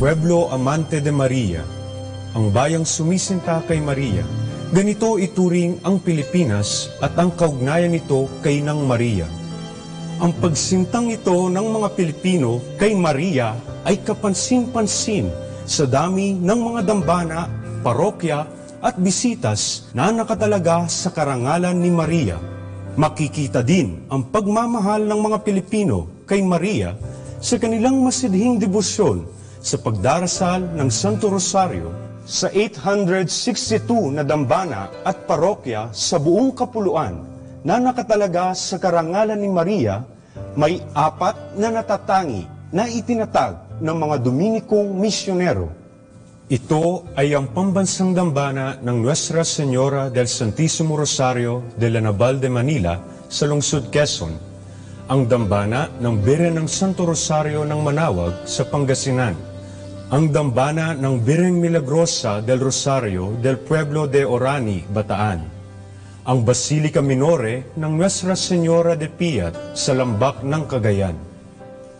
S21: Pueblo Amante de Maria, ang bayang sumisinta kay Maria. Ganito ituring ang Pilipinas at ang kaugnayan nito kay Nang Maria. Ang pagsintang ito ng mga Pilipino kay Maria ay kapansin-pansin sa dami ng mga dambana, parokya at bisitas na nakatalaga sa karangalan ni Maria. Makikita din ang pagmamahal ng mga Pilipino kay Maria sa kanilang masidhing debosyon sa pagdarasal ng Santo Rosario. Sa 862 na dambana at parokya sa buong kapuluan na nakatalaga sa karangalan ni Maria, may 4 na natatangi na itinatag ng mga Dominikong misyonero. Ito ay ang pambansang dambana ng Nuestra Señora del Santísimo Rosario de la Naval de Manila sa lungsod Quezon, ang dambana ng Birhen ng Santo Rosario ng Manawag sa Pangasinan, ang dambana ng Birhen Milagrosa del Rosario del Pueblo de Orani, Bataan, ang Basilica Minore ng Nuestra Señora de Piat sa Lambak ng Cagayan.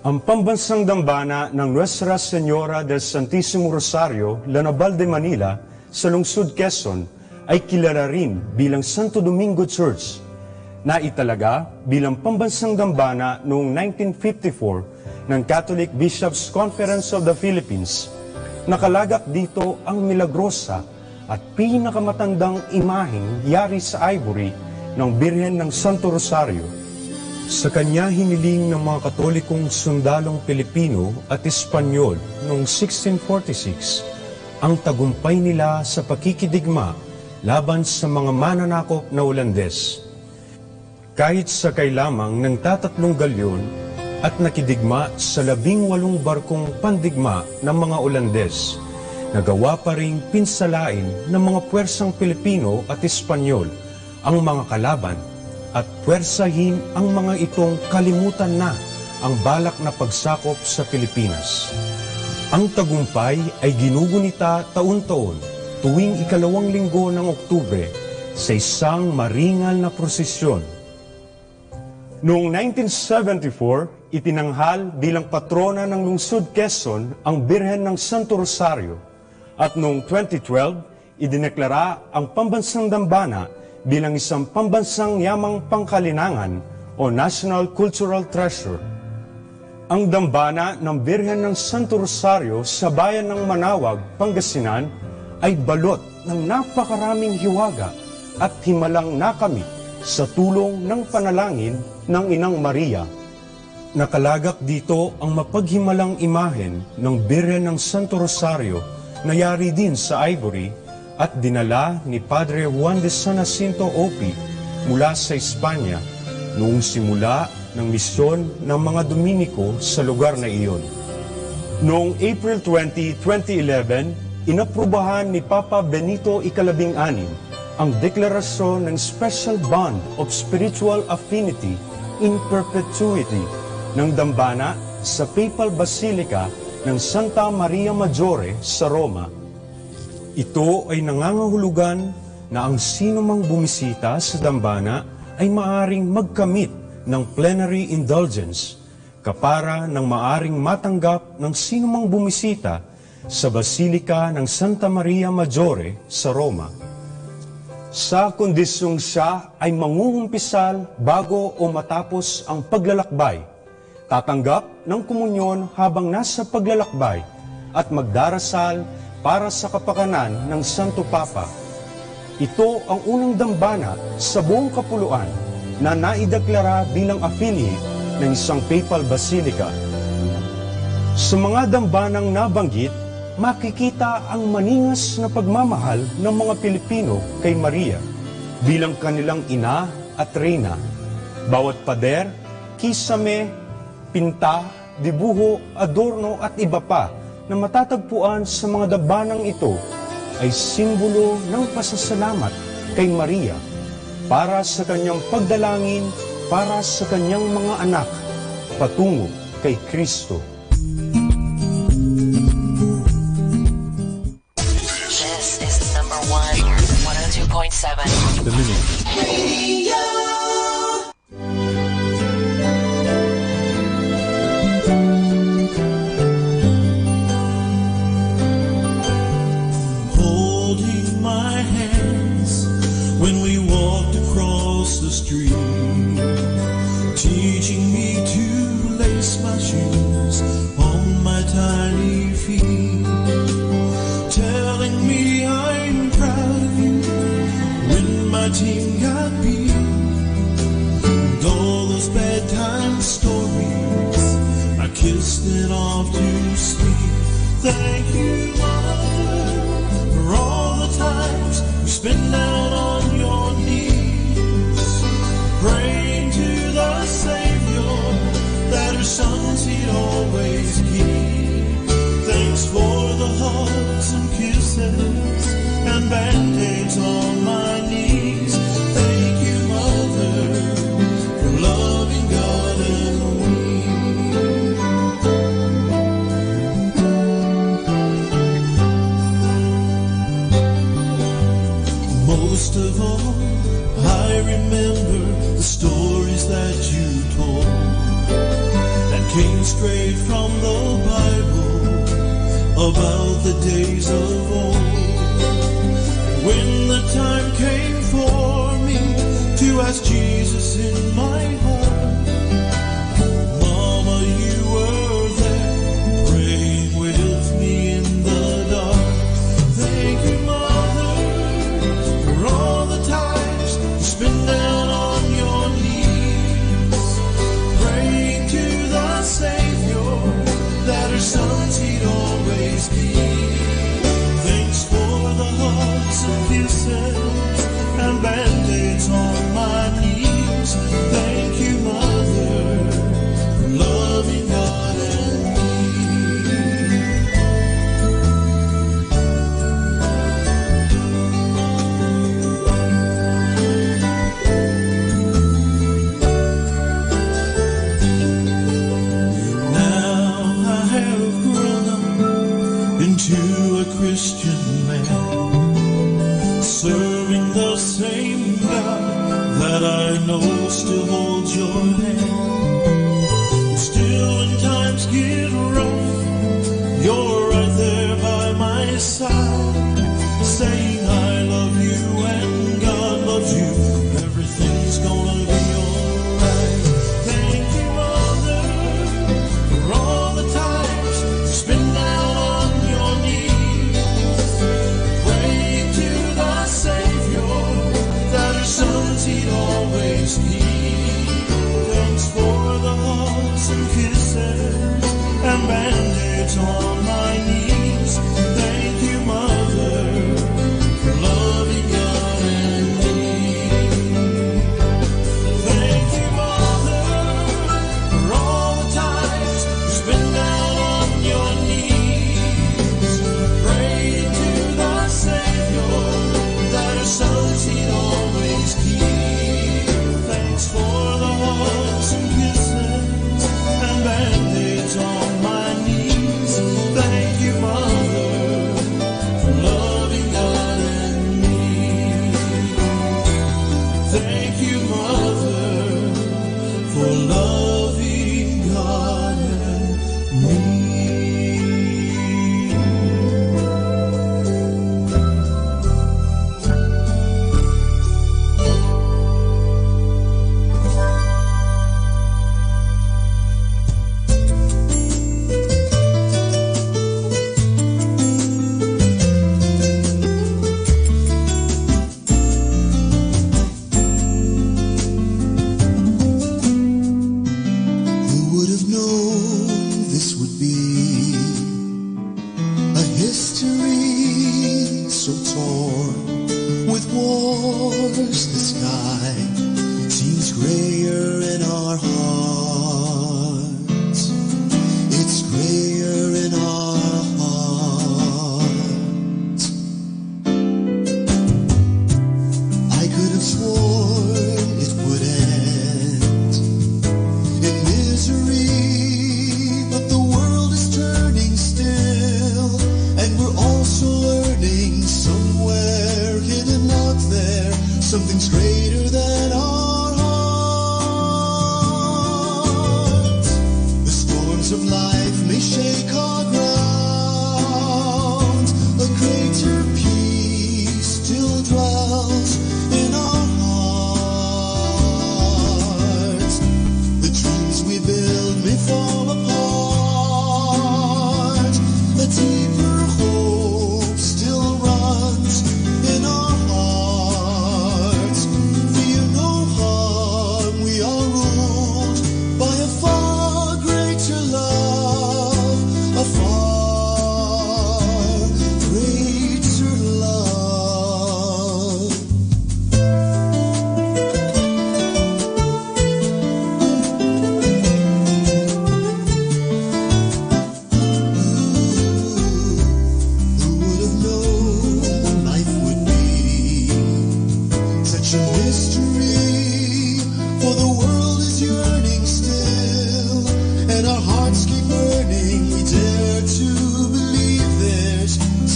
S21: Ang pambansang dambana ng Nuestra Señora del Santísimo Rosario, La Naval de Manila, sa lungsod Quezon, ay kilala rin bilang Santo Domingo Church, na italaga bilang pambansang dambana noong 1954 ng Catholic Bishops' Conference of the Philippines. Nakalagak dito ang Milagrosa at pinakamatandang imaheng yari sa ivory ng Birhen ng Santo Rosario. Sa kanya hiniling ng mga Katolikong sundalong Pilipino at Espanyol noong 1646 ang tagumpay nila sa pakikidigma laban sa mga mananakop na Ulandes. Kahit sakay lamang ng 3 galyon at nakidigma sa 18 barkong pandigma ng mga Ulandes, nagawa pa ring pinsalain ng mga puwersang Pilipino at Espanyol ang mga kalaban at puwersahin ang mga itong kalimutan na ang balak na pagsakop sa Pilipinas. Ang tagumpay ay ginugunita taon-taon tuwing 2 linggo ng Oktubre sa isang maringal na prosesyon. Noong 1974, itinanghal bilang patrona ng lungsod Quezon ang Birhen ng Santo Rosario at noong 2012, idineklara ang pambansang dambana bilang isang pambansang yamang pangkalinangan o National Cultural Treasure. Ang dambana ng Birhen ng Santo Rosario sa bayan ng Manawag, Pangasinan ay balot ng napakaraming hiwaga at himalang nakamit sa tulong ng panalangin ng Inang Maria. Nakalagak dito ang mapaghimalang imahen ng Birhen ng Santo Rosario na yari din sa ivory at dinala ni Padre Juan de San Jacinto Opi mula sa Espanya noong simula ng misyon ng mga Dominiko sa lugar na iyon. Noong April 20, 2011, inaprubahan ni Papa Benito XVI ang deklarasyon ng Special Bond of Spiritual Affinity in Perpetuity ng dambana sa Papal Basilica ng Santa Maria Maggiore sa Roma. Ito ay nangangahulugan na ang sinumang bumisita sa dambana ay maaring magkamit ng plenary indulgence, kapara ng maaring matanggap ng sinumang bumisita sa Basilica ng Santa Maria Maggiore sa Roma. Sa kondisyong siya ay mangungumpisal bago o matapos ang paglalakbay, tatanggap ng komunyon habang nasa paglalakbay at magdarasal para sa kapakanan ng Santo Papa. Ito ang unang dambana sa buong kapuluan na naideklara bilang affiliate ng isang papal basilica. Sa mga dambanang nabanggit, makikita ang maningas na pagmamahal ng mga Pilipino kay Maria bilang kanilang ina at reyna. Bawat pader, kisame, pinta, dibuho, adorno at iba pa na matatagpuan sa mga dambanang ito ay simbolo ng pasasalamat kay Maria para sa kanyang pagdalangin para sa kanyang mga anak patungo kay Kristo.
S19: This is number 1, 102.7
S21: The Minute.
S17: Radio. teaching me to lace my shoes on my tiny feet, telling me I'm proud of you when my team got beat. And all those bedtime stories, I kissed it off to sleep. Thank you, Mother, for all the times you spent down on your knees, praying to the Savior that her sons he'd always keep. Thanks for the hugs and kisses and band-aids on my knees. Thank you, Mother, for loving God and me. Most of all, I remember the stories that you told that came straight from the Bible about the days of old. And when the time came for me to ask Jesus in my heart, Mama, you were there praying with me in the dark. Thank you, Mother, for all the times you spent down on your knees, praying to the Savior that her sons he'd always keep. Thanks for the hugs and kisses and band-aids on my knees. Thank you, Mother, for loving God and into a Christian man, serving the same God that I know still holds your hand. Still when times get rough, you're right there by my side, saying I love you and God loves you. Everything's gonna be alright. Thank you, Mother, for all the times you spend down on your knees, praying to the Savior that her sons he'd always keep. Thanks for the hugs and kisses and band-aids on my knees. Thank you, Mother, for loving God and me. Thank you, Mother, for all the times you spent down on your knees, praying to the Savior that her sons he'd always keep. Thanks for the hugs and kisses and band-aids on my knees. Thank you, Mother,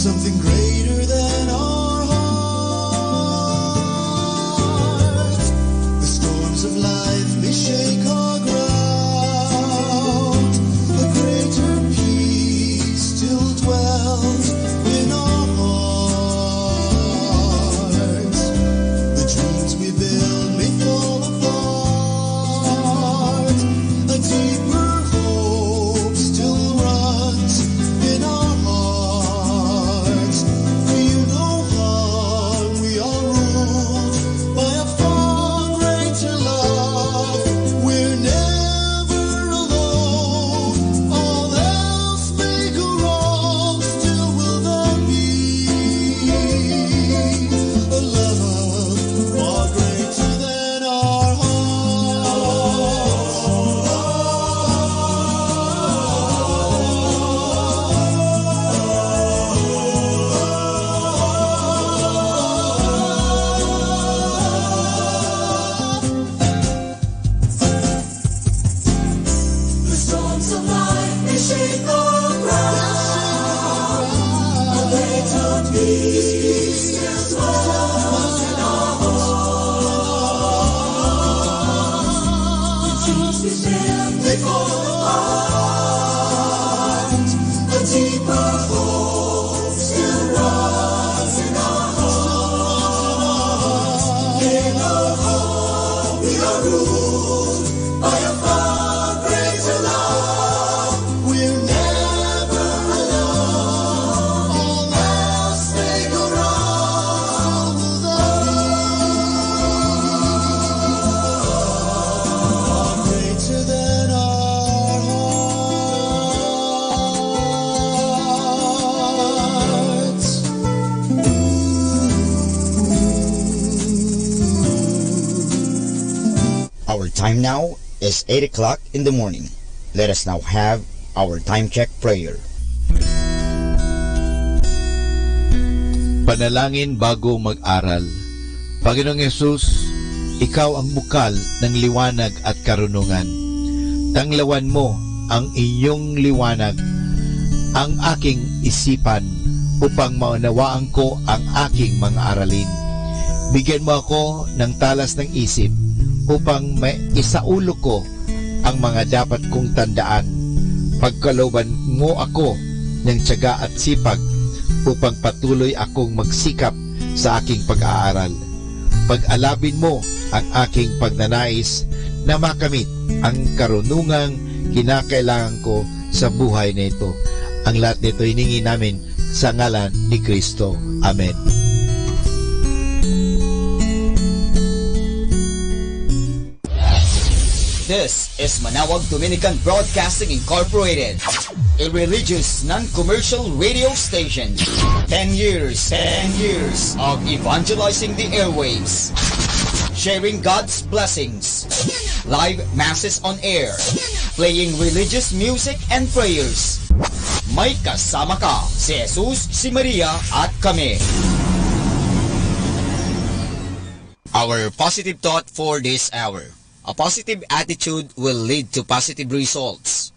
S17: something greater than our hearts. The storms of life may shake our ground, a greater peace still dwells in our hearts. The dreams we build may fall apart, a deeper hope still runs in our hearts. Feel no harm, we are ruled by a far greater love. We're never alone, all else may go wrong, still will there be a love far greater than our The storms of life may shake our ground, a greater peace still dwells in our hearts. The dreams we build may fall apart, a deeper hope still runs in our hearts. In our heart we are ruled by a far greater love. We're never alone, all else may go wrong. Will there be greater than our hearts?
S8: Our time now is 8 o'clock in the morning. Let us now have our time check prayer.
S11: Panalangin bago mag-aral. Panginoong Yesus, Ikaw ang bukal ng liwanag at karunungan. Tanglawan mo ang iyong liwanag, ang aking isipan, upang maunawaan ko ang aking mga aralin. Bigyan mo ako ng talas ng isip, upang maisaulo ko ang mga dapat kong tandaan. Pagkalooban mo ako ng tiyaga at sipag, upang patuloy akong magsikap sa aking pag-aaral. Pag-alabin mo ang aking pagnanais na makamit ang karunungang kinakailangan ko sa buhay na ito. Ang lahat nito hiningi namin sa ngalan ni Kristo. Amen.
S8: This is Manawag Dominican Broadcasting Incorporated, a religious non-commercial radio station. 10 years of evangelizing the airwaves, sharing God's blessings, live masses on air, playing religious music and prayers. May kasama ka, si Jesus, si Maria, at kami. Our positive thought for this hour. A positive attitude will lead to positive results.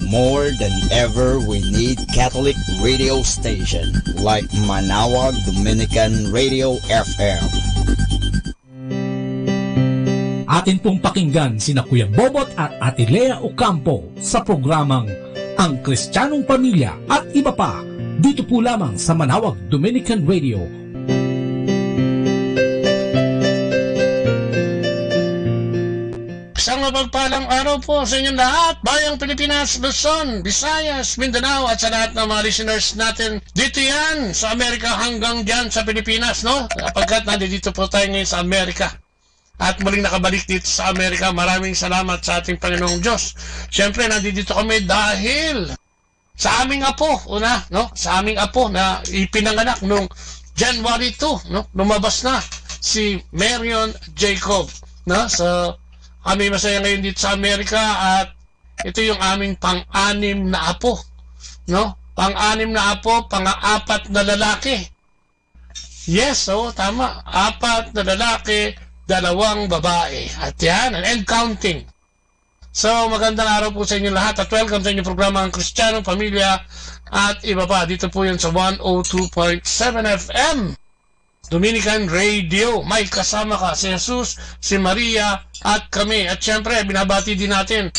S8: More than ever, we need Catholic radio station like Manawag Dominican Radio FM.
S2: Atin pong pakinggan sina Kuya Bobot at Ate Lea Ocampo sa programang Ang Kristiyanong Pamilya at iba pa dito po lamang sa Manawag Dominican Radio.
S22: Isang mapagpalang araw po sa inyong lahat, Bayang Pilipinas, Luzon, Visayas, Mindanao at sa lahat ng mga listeners natin dito yan sa Amerika hanggang dyan sa Pilipinas, no? Kapagkat nandito po tayo ngayon sa Amerika at muling nakabalik dito sa Amerika, maraming salamat sa ating Panginoong Diyos. Siyempre, nandito kami dahil sa aming apo, no? Sa aming apo na ipinanganak noong January 2, no? Lumabas na si Marion Jacob, no? Kami masaya ngayon dito sa Amerika at ito yung aming pang-anim na apo, no? Pang-anim na apo, pang-apat na lalaki. Yes, tama. 4 na lalaki, 2 babae. At yan, and counting. So, magandang araw po sa inyo lahat at welcome sa inyong programa Ang Kristiyanong Pamilya at iba pa. Dito po yun sa 102.7 FM Dominican Radio. May kasama ka si Jesus, si Maria at kami. At syempre, binabati din natin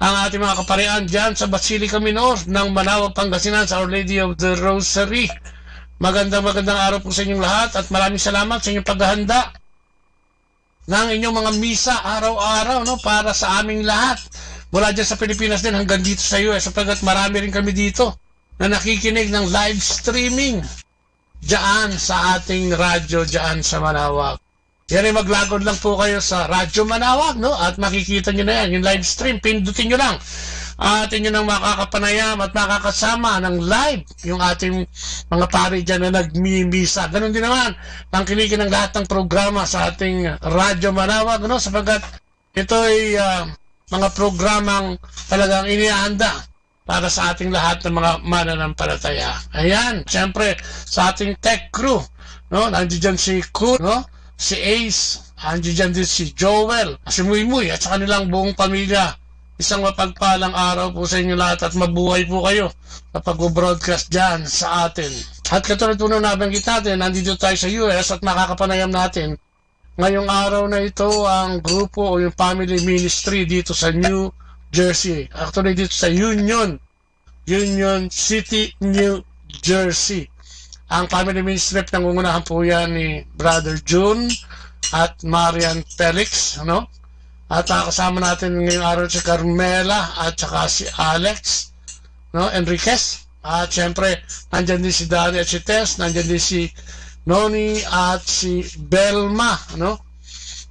S22: ang ating mga kaparian dyan sa Basilica Minor ng Manawag, Pangasinan sa Our Lady of the Rosary. Magandang araw po sa inyong lahat at maraming salamat sa inyong paghahanda ng inyong mga misa araw-araw, no, para sa aming lahat. Mula dyan sa Pilipinas din hanggang dito sa US, sapagkat marami rin kami dito na nakikinig ng live streaming dyan sa ating radyo dyan sa Manawag. Yan ay maglagod lang po kayo sa Radyo Manawag, no? At makikita nyo na yan, yung live stream, pindutin nyo lang. At inyo nang makakapanayam at makakasama ng live yung ating mga pari dyan na nagmimisa. Ganun din naman, tangkilikin ng lahat ng programa sa ating Radyo Manawag, no? Sapagkat ito ay mga programang talagang inihanda para sa ating lahat ng mga mananampalataya. Ayan, siyempre, sa ating tech crew, no? Nandiyan si Kun, no? Si Ace, nandiyan din si Joel, si Muymuy, at sa kanilang buong pamilya. Isang mapagpalang araw po sa inyo lahat at mabuhay po kayo sa pag-broadcast dyan sa atin. At katulad po nung nabanggit natin, nandito tayo sa US at makakapanayam natin. Ngayong araw na ito, ang grupo o yung family ministry dito sa New Jersey. Actually, dito sa Union City, New Jersey. Ang family ministry, nangungunahan po yan ni Brother June at Marian Felix, no? At kasama natin ngayong araw si Carmela at saka si Alex, no? Enriquez. At syempre, nandyan din si Dari at si Tess, nandyan din si Noni at si Belma, no?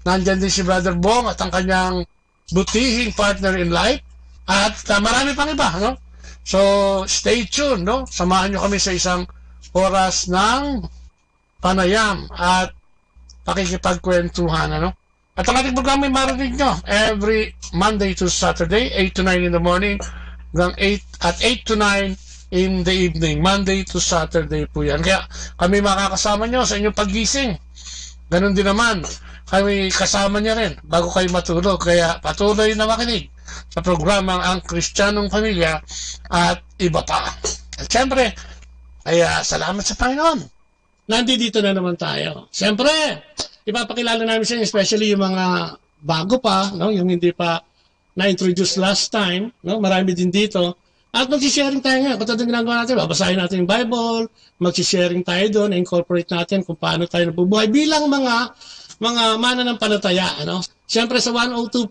S22: Nandyan din si Brother Bong at ang kanyang butihing partner in life. At marami pang iba, no? So, stay tuned, no? Samahan nyo kami sa isang oras ng panayam at pakikipagkwentuhan, ano? At ang ating programa ay marinig nyo every Monday to Saturday, 8 to 9 in the morning, hanggang 8 to 9 in the evening. Monday to Saturday po yan. Kaya kami makakasama nyo sa inyong paggising. Ganon din naman, kami kasama nyo rin bago kayo matulog. Kaya patuloy na makinig sa programang Ang Kristiyanong Pamilya at iba pa. At syempre, kaya salamat sa Panginoon. Nandito na naman tayo. Syempre, ipapakilala namin sa inyo, especially yung mga bago pa, no? Yung hindi pa na-introduce last time, no? Marami din dito. At mag-sharing tayo nga. Kung ito ginagawa natin, babasahin natin yung Bible, mag-sharing tayo doon, incorporate natin kung paano tayo nabubuhay bilang mga mananampalataya, ano? Siyempre sa 102.7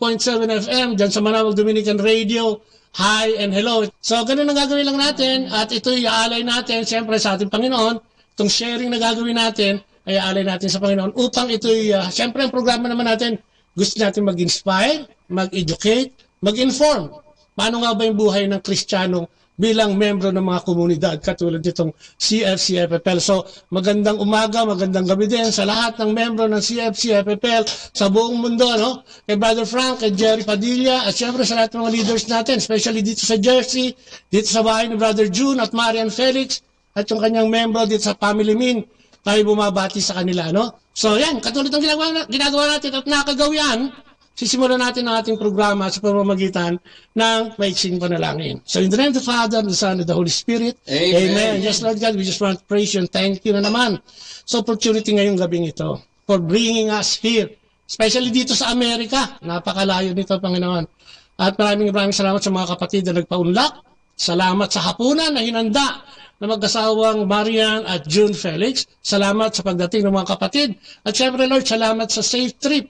S22: FM, dyan sa Manawag Dominican Radio, hi and hello. So, ganun ang gagawin lang natin, at ito i-aalay natin, siyempre sa ating Panginoon, itong sharing na gagawin natin, ay aalay natin sa Panginoon, upang ito'y, siyempre ang programa naman natin, gusto natin mag-inspire, mag-educate, mag-inform. Paano nga ba yung buhay ng Kristiyano bilang membro ng mga komunidad katulad nitong CFCFFL. So, magandang umaga, magandang gabi din sa lahat ng membro ng CFCFFL sa buong mundo, no? Kay Brother Frank, kay Jerry Padilla, at syempre sa lahat ng mga leaders natin, especially dito sa Jersey, dito sa bahay ni Brother June at Marian Felix, at yung kanyang membro dito sa Family Min, tayo bumabati sa kanila, no? So, yan, katulad ng ginagawa natin at nakagawian, sisimulan natin ang ating programa sa pamamagitan ng maiksing panalangin. So in the name of the Father, the Son, and the Holy Spirit, Amen. Yes, Lord God, we just want to praise you and thank you na naman sa opportunity ngayong gabing ito for bringing us here, especially dito sa Amerika. Napakalayo nito, Panginoon. At maraming salamat sa mga kapatid na nagpaunlak. Salamat sa hapunan na hinanda na mag-asawang Marian at June Felix. Salamat sa pagdating ng mga kapatid. At syempre, Lord, salamat sa safe trip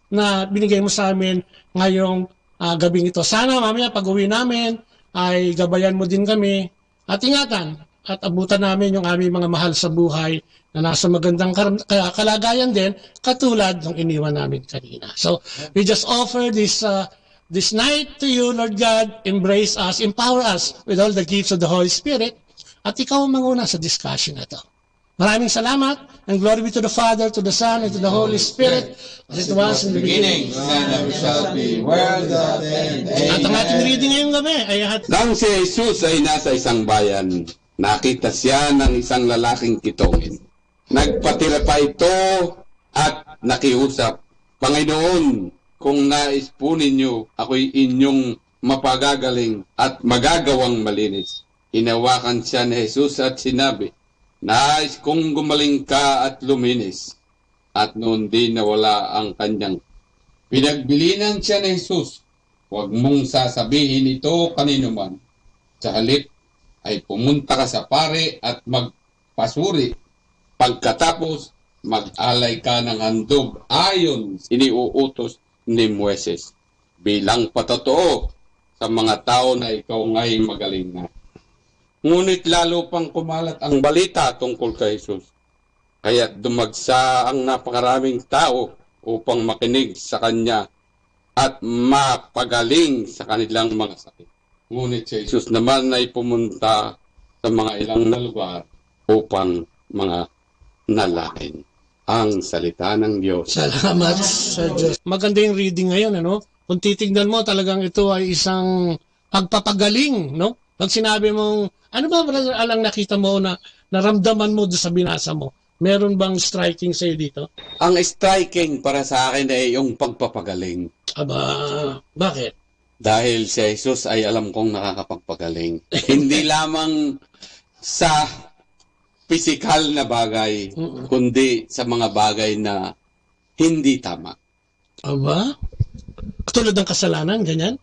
S22: na binigay mo sa amin ngayong gabing ito. Sana mamaya pag-uwi namin ay gabayan mo din kami at ingatan at abutan namin yung aming mga mahal sa buhay na nasa magandang kalagayan din katulad ng iniwan namin kanina. So we just offer this night to you, Lord God. Embrace us, empower us with all the gifts of the Holy Spirit at ikaw ang manguna sa discussion na ito. Maraming salamat, and glory be to the Father, to the Son, and to the Holy Spirit, as it was in the beginning, and ever shall be, world without end. At ang ating reading ngayong gabi ay
S3: Nang si Jesus ay nasa isang bayan, nakita siya ng isang lalaking kitongin. Nagpatira pa ito at nakiusap, Panginoon, kung nais po ninyo, ako'y inyong mapagagaling at magagawang malinis. Hinawakan siya ni Jesus at sinabi, "Nais kong gumaling ka at luminis." At noon din nawala ang kanyang. Pinagbilinan siya ni Jesus, "Huwag mong sasabihin ito kanino man. Sa halip ay pumunta ka sa pare at magpasuri. Pagkatapos, mag-alay ka ng handog ayon iniuutos ni Moises bilang patotoo sa mga tao na ikaw ngay magaling na." Ngunit lalo pang kumalat ang balita tungkol kay Jesus. Kaya dumagsa ang napakaraming tao upang makinig sa kanya at mapagaling sa kanilang mga sakit. Ngunit si Jesus naman ay pumunta sa mga ilang na lugar upang mga nalain ang salita ng Diyos.
S22: Salamat sa Diyos. Maganda yung reading ngayon, ano? Kung titignan mo, talagang ito ay isang pagpapagaling, no? Pag sinabi mong, ano ba alang nakita mo na naramdaman mo doon sa binasa mo? Meron bang striking sa'yo dito?
S3: Ang striking para sa akin ay yung pagpapagaling.
S22: Aba, bakit?
S3: Dahil si Jesus ay alam kong nakakapagpagaling. Hindi lamang sa physical na bagay, kundi sa mga bagay na hindi tama.
S22: Aba? Tulad ng kasalanan, ganyan?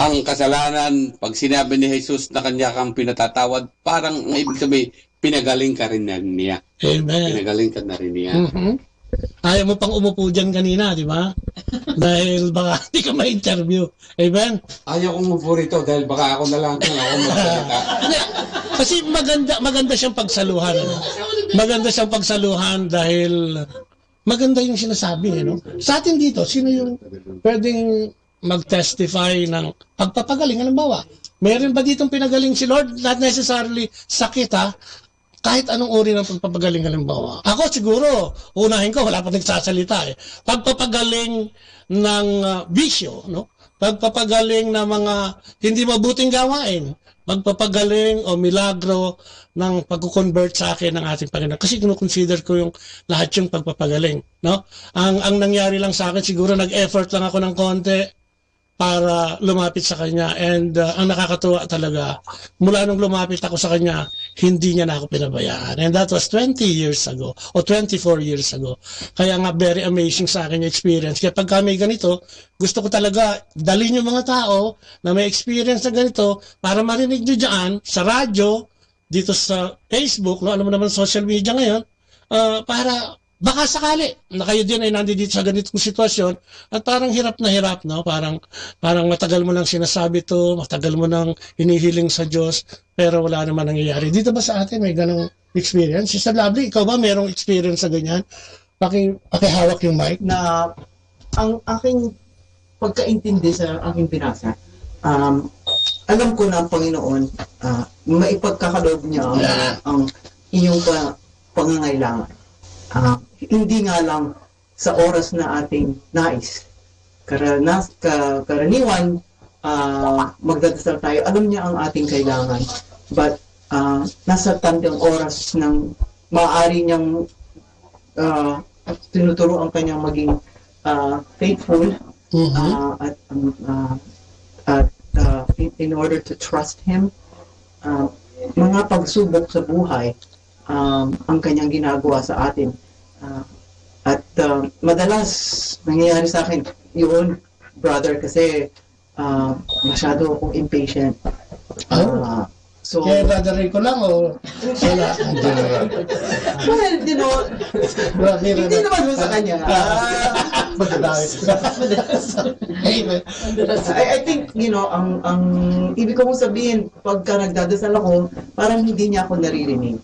S3: Ang kasalanan, pag sinabi ni Jesus na kanya kang pinatatawad, parang ang ibig sabihin, pinagaling ka rin niya.
S22: Amen.
S3: Pinagaling ka na rin niya.
S22: Ayaw mo pang umupo dyan kanina, di ba? Dahil baka hindi ka ma-interview. Amen?
S3: Ayaw kong umupo rito dahil baka ako na lang kung ako magsalita.
S22: Kasi maganda siyang pagsaluhan. Ano? Maganda siyang pagsaluhan dahil maganda yung sinasabi. No? Sa atin dito, sino yung pwedeng mag-testify ng pagpapagaling? Halimbawa, meron ba ditong pinagaling si Lord? Not necessarily sakit, ha? Kahit anong uri ng pagpapagaling, halimbawa. Ako siguro, unahin ko, wala pa nagsasalita eh. Pagpapagaling ng bisyo, no? Pagpapagaling ng mga hindi mabuting gawain. Pagpapagaling o milagro ng pag-convert sa akin ng ating Panginoon. Kasi kinukonsider ko yung lahat yung pagpapagaling, no? Ang nangyari lang sa akin, siguro nag-effort lang ako ng konti para lumapit sa kanya. And ang nakakatuwa talaga, mula nung lumapit ako sa kanya, hindi niya na ako pinabayaan. And that was 20 years ago, o 24 years ago. Kaya nga, very amazing sa akin yung experience. Kaya pag kami ganito, gusto ko talaga dalhin yung mga tao na may experience na ganito para marinig nyo dyan, sa radyo, dito sa Facebook, no? Alam mo naman social media ngayon, para baka sakali na kayo din ay nandito sa ganitong sitwasyon at parang hirap na hirap, no? Parang matagal mo nang sinasabi to, matagal mo nang hinihiling sa Diyos, pero wala naman nangyayari. Dito ba sa atin may ganong experience? Sister Lovely, ikaw ba merong experience sa ganyan? Pakihawak yung mic.
S4: Na ang aking pagkaintindi sa aking binasa, alam ko na ang Panginoon, maipagkakaloob niya ang inyong pangangailangan. Hindi nga lang sa oras na ating nais. Karaniwan, magdadasal tayo, alam niya ang ating kailangan. But nasa tandang oras ng maaari niyang tinuturo ang kanyang maging faithful at in order to trust Him. Mga pagsubok sa buhay ang kanyang ginagawa sa atin. At madalas nangyayari sa akin yun, brother, kasi masyado akong impatient. So,
S22: kaya brother ko lang o wala?
S4: Well, you know, hindi naman mo sa kanya. I think, you know, ang ibig kong sabihin, pagka nagdadasal ako, parang hindi niya ako naririnig.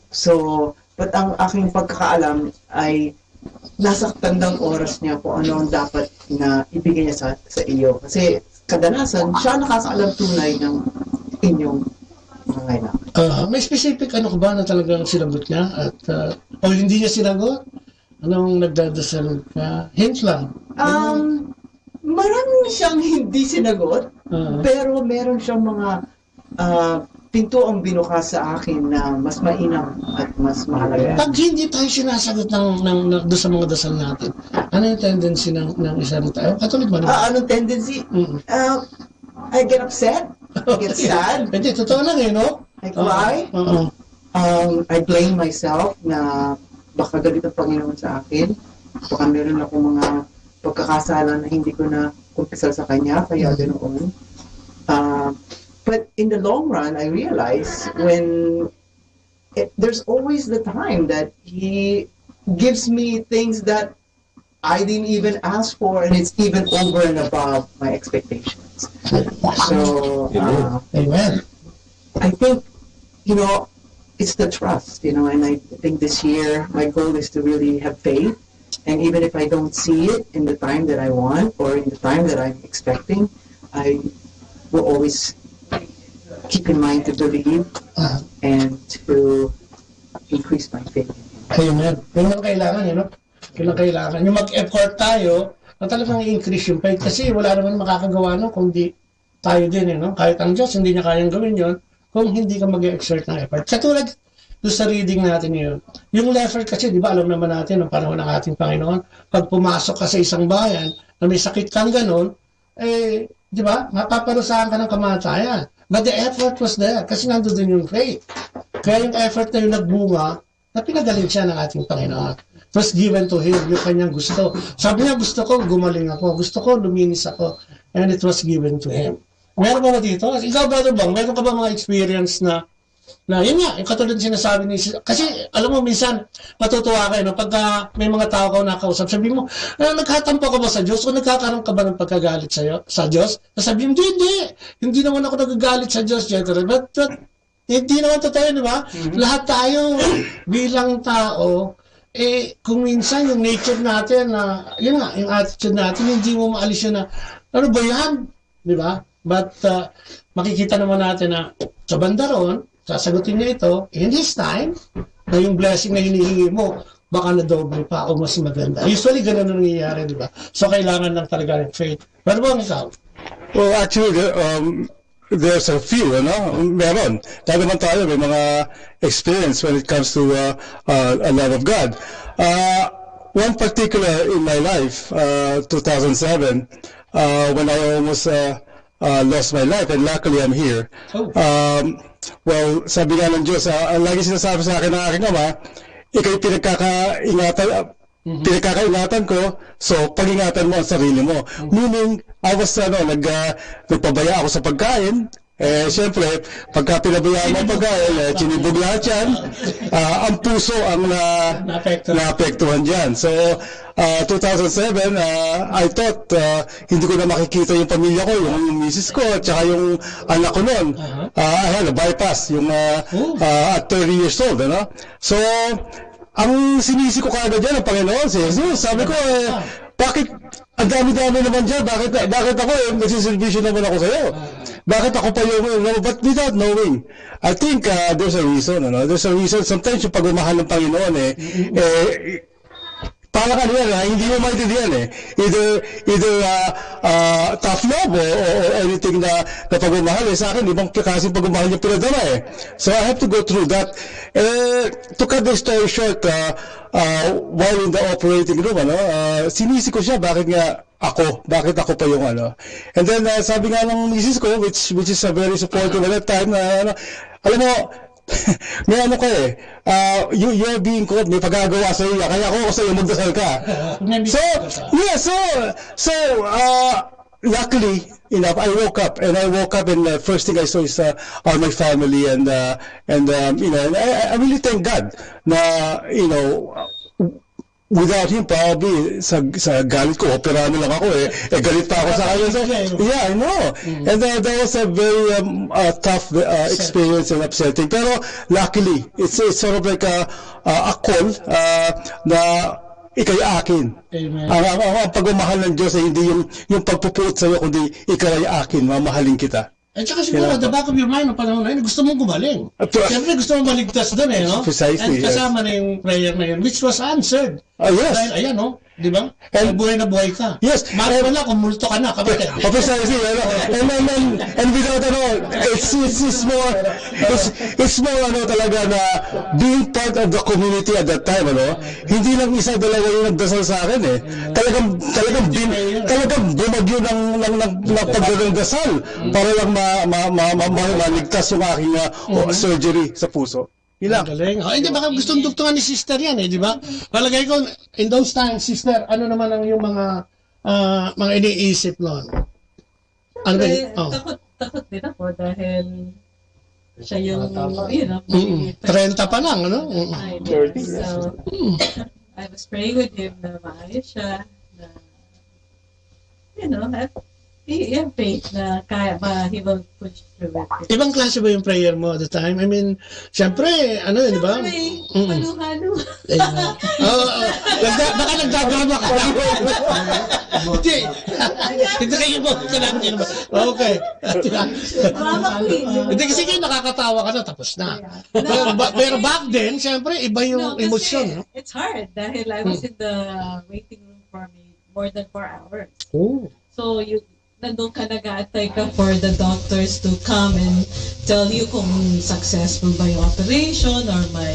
S4: So, but ang aking pagkakaalam ay nasa tandang oras niya kung ano ang dapat na ibigay niya sa iyo. Kasi kadalasan, siya nakakaalam tunay ng inyong mga kailangan.
S22: May specific ano ko ba na talagang sinagot niya? At, o hindi niya sinagot? Anong nagdadasal ka? Hint lang.
S4: Marami siyang hindi sinagot, pero meron siyang mga pinto ang binukas sa akin na mas mainam at mas mahalaga.
S22: Pag hindi tayo sinasagot doon sa mga dasal natin, ano yung tendency ng isang tayo? Katulad mo naman.
S4: Anong tendency? I get upset. I get sad.
S22: Hindi, totoo lang eh, no?
S4: I cry. I blame myself na baka galit ang Panginoon sa akin. Baka meron ako mga pagkakasala na hindi ko na kumpisal sa Kanya, kaya ganoon. But in the long run, I realize there's always the time that He gives me things that I didn't even ask for, and it's even over and above my expectations. So,
S22: Amen.
S4: I think, it's the trust, and I think this year my goal is to really have faith, and even if I don't see it in the time that I want or in the time that I'm expecting, I will always keep in mind to believe and to increase my faith.
S22: Amen. Yun ang kailangan, Yun ang kailangan. Yung mag-effort tayo, na talagang i-increase yung faith. Kasi wala naman makakagawa kung di tayo din, Kahit ang Diyos, hindi niya kayang gawin yun kung hindi ka mag-exert ng effort. Katulad doon sa reading natin yun. Yung leper kasi, di ba, alam naman natin ng panahon ng ating Panginoon, pag pumasok ka sa isang bayan na may sakit kang ganon, di ba, mapaparusahan ka ng kamatayan. But the effort was there kasi nandun yung faith. Kaya yung effort na yung nagbunga, na pinagaling siya ng ating Panginoon. It was given to him, yung kanyang gusto. Sabi niya, gusto ko gumaling ako, gusto ko luminis ako, and it was given to him. Meron ba dito? Ikaw, Brother Bang, meron ka ba mga experience na yun nga, yung katulad sinasabi ni kasi alam mo, minsan matutuwa kayo, pagka may mga tao ka nakausap, sabi mo, naghatampo ka ba sa Diyos o nagkakaroon ka ba ng pagkagalit sa Diyos? Sabi mo, hindi naman ako nagagalit sa Diyos, but hindi naman totoo, di ba? Lahat tayo bilang tao, kung minsan yung nature natin, yun nga, yung attitude natin, hindi mo maalis yun na, ano ba yan? Di ba? But makikita naman natin na sa banda ron, sasagutin niya ito, in His time, na yung blessing na hinihingi mo, baka na doble pa o mas maganda. Usually, ganun ang nangyayari, di ba? So, kailangan lang talaga ng faith. Pero ba, ikaw?
S5: Well, actually, there's a few, meron. Tayo naman tayo, may mga experience when it comes to a love of God. One particular in my life, 2007, when I almost lost my life, and luckily I'm here. Well, sabi nga ng Diyos, lagi sinasabi sa akin ng aking ama, ikaw'y pinagkakaingatan ko, so pag-ingatan mo ang sarili mo. Meaning, I was, nagpabaya ako sa pagkain, siyempre, pagka pinabayaan mo ang pagkain, sinibog lahat yan, ang puso ang naapektuhan dyan. So, 2007, I thought, hindi ko na makikita yung pamilya ko, yung misis ko, at saka yung anak ko noon. I had a bypass, at 30 years old, So, ang sinisi ko kagad dyan, ang Panginoon, si Jesus, sabi ko, bakit, ang dami-dami naman dyan, bakit ako, nagsiservisyo naman ako sa'yo? Bakit ako pa yung, but without knowing, I think there's a reason, there's a reason, sometimes yung pagmamahal ng Panginoon, parang hindi mo maintindihan either tough love or anything na pagmamahal sa akin, ibang klaseng pagmamahal niya pinadala So I have to go through that. To cut the story short, while in the operating room, sinisi ko siya, bakit ako pa yung And then sabi nga ng misis ko, which is a very supportive at that time, alam mo, may you're being called, may pagagawa sa iyo, kaya ako sa iyo magdasal ka. So luckily enough, I woke up and the first thing I saw is my family and I really thank God na without him, probably sa galit ko, opera na lang ako galit pa ako sa kanya. So, yeah, I know. And that was a very tough experience and upsetting. Pero luckily, it's sort of like a call na ikay akin. Ang pagmamahal ng Diyos ay hindi yung pagpupuot sa iyo, kundi ikaw ay akin, mamahalin kita.
S22: At saka siguro, at the back of your mind, ng panahon na yun, gusto mong gumaling. Siyempre, gusto mong maligtas doon,
S5: Precisely,
S22: and kasama na yung prayer na yun, which was answered.
S5: Yes.
S22: Dahil, ayan, di ba? And buhay na buhay ka.
S5: Yes.
S22: Mahal mo lang kung multo ka na, kapatid.
S5: Precisely, and without it's more talaga na being part of the community at that time, hindi lang isa dalawa yung nagdasal sa akin eh. Talagang bumagyo ng pagdalang dasal para lang maligtas yung aking surgery sa puso. Ilang.
S22: Hindi, baka gustong dugtungan ni sister yan di ba? Palagay ko, in those times, sister, ano naman ang yung mga iniisip noon? Ano ba?
S6: Takot din ako dahil siya yung,
S22: 30 pa lang, ano?
S6: 30. So, I was praying with him na maayos siya, na, he have faith na kaya ba, he will push through it.
S22: Ibang klase ba yung prayer mo at the time? I mean, syempre, di ba?
S6: Halo-halo.
S22: Baka nagdadama ka. Hindi kayo mo. Okay. Hindi kasi kayo nakakatawa ka na, tapos na. Pero back then, syempre, iba yung emosyon.
S6: It's hard dahil I was in the waiting room for more than 4 hours.
S22: Oh.
S6: So, nandun ka nag-aantay ka for the doctors to come and tell you kung successful ba yung operation or may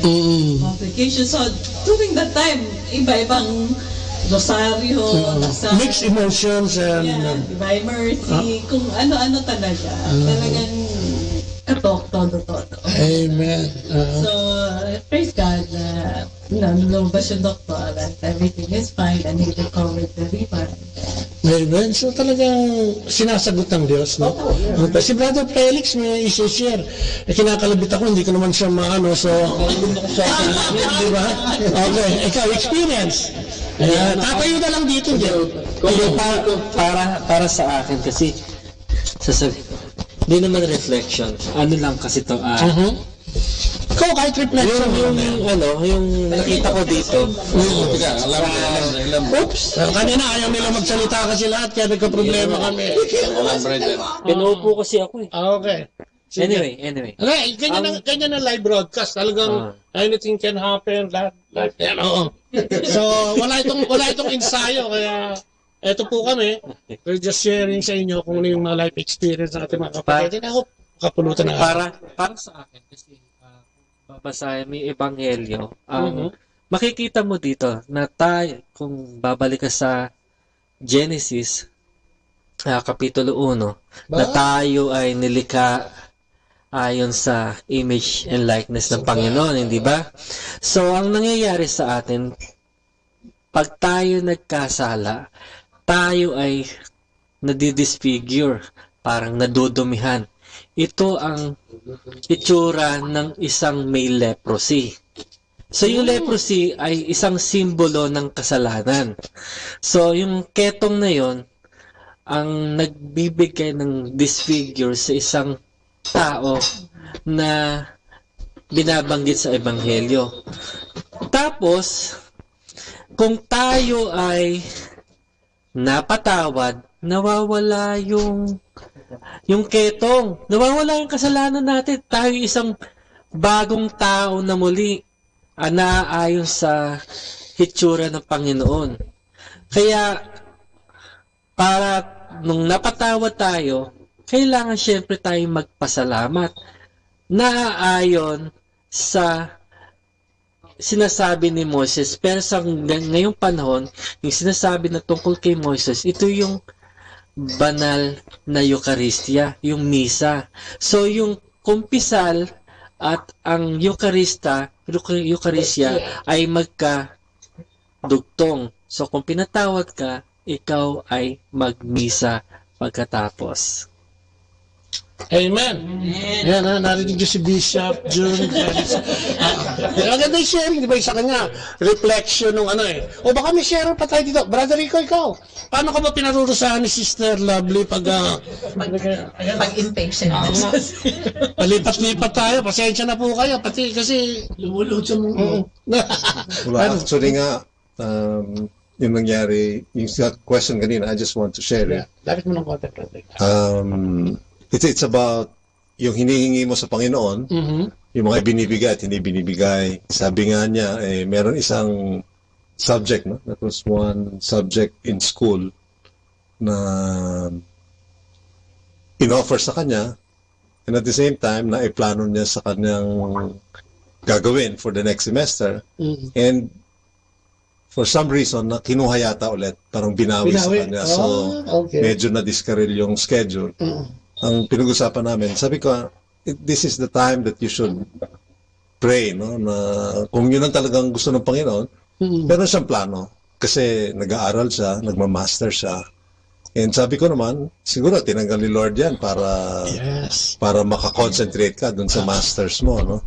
S6: complications. So, during that time, iba-ibang rosaryo,
S22: mixed emotions and
S6: Divine Mercy, kung ano-ano talaga. Talagang katok, todo.
S22: Amen.
S6: So, praise God na lumabas yung doktor and everything is fine and he recovered very fine.
S22: Amen. So talagang sinasagot ng Diyos, no? Si Brother Felix may isi-share. Kinakalabit ako, hindi ko naman siya maano, so di ba? Okay, ikaw, experience. Tatayo na lang dito,
S9: para sa akin kasi hindi naman reflection. Ano lang kasi to,
S22: ikaw kahit reflection
S9: yung nakita ko dito.
S22: Oops! Kanina ayaw nila magsalita kasi lahat kaya nagka-problema kami.
S9: Pinuupo kasi ako eh.
S22: Okay.
S9: Anyway.
S22: Okay, ganyan ang live broadcast. Talagang anything can happen. So, wala itong ensayo. Kaya, eto po kami. We're just sharing sa inyo kung ano yung mga life experience ng ating mga kapatid. Ako, kapulutan na.
S9: Para sa akin, kasi babasahin mo yung ebanghelyo, makikita mo dito na tayo, kung babalik ka sa Genesis, Kapitulo 1, na tayo ay nilikha ayon sa image and likeness ng Panginoon, hindi ba? So, ang nangyayari sa atin, pag tayo nagkasala, tayo ay nadidisfigure, parang nadudumihan. Ito ang itsura ng isang may leprosy. So, yung leprosy ay isang simbolo ng kasalanan. So, yung ketong na yon ang nagbibigay ng disfigure sa isang tao na binabanggit sa Ebanghelyo. Tapos, kung tayo ay napatawad, nawawala yung ketong. Nawawala yung kasalanan natin. Tayo isang bagong tao na muli naayon sa hitsura ng Panginoon. Kaya, para nung napatawad tayo, kailangan syempre tayong magpasalamat. Naaayon sa sinasabi ni Moses, pero sa ngayong panahon, yung sinasabi na tungkol kay Moses, ito yung banal na Eucharistia, yung misa. So, yung kumpisal at ang Eucharistia ay magkadugtong. So, kung pinatawad ka, ikaw ay magmisa pagkatapos.
S22: Amen. Yan, narinig niyo si Bishop June. Maganda yung sharing, di ba, isa kanya? Reflection ng O baka may share pa tayo dito. Brother Rico, ikaw. Paano ka ba pinarurusahan ni Sister Lovely pag
S23: inpatient?
S22: Palipat-lipat tayo. Pasensya na po kayo. Pati kasi lumulutso mo.
S24: Well, actually nga, yung nangyari, yung question kanina, I just want to share it.
S22: Lapit mo ng konti, brother.
S24: It's about yung hinihingi mo sa Panginoon, yung mga binibigay at hindi binibigay. Sabi nga niya, meron isang subject, no? That was one subject in school na in-offer sa kanya, and at the same time, naiplano niya sa kanyang gagawin for the next semester. And for some reason, na kinuha yata ulit, parang binawi sa kanya. So, medyo na-discarrel yung schedule. Ang pinag-usapan namin, sabi ko, this is the time that you should pray, no? Na kung yun ang talagang gusto ng Panginoon, meron siyang plano. Kasi nag-aaral siya, nagmamaster siya. And sabi ko naman, siguro tinanggal ni Lord yan para makakonsentrate ka dun sa masters mo, no?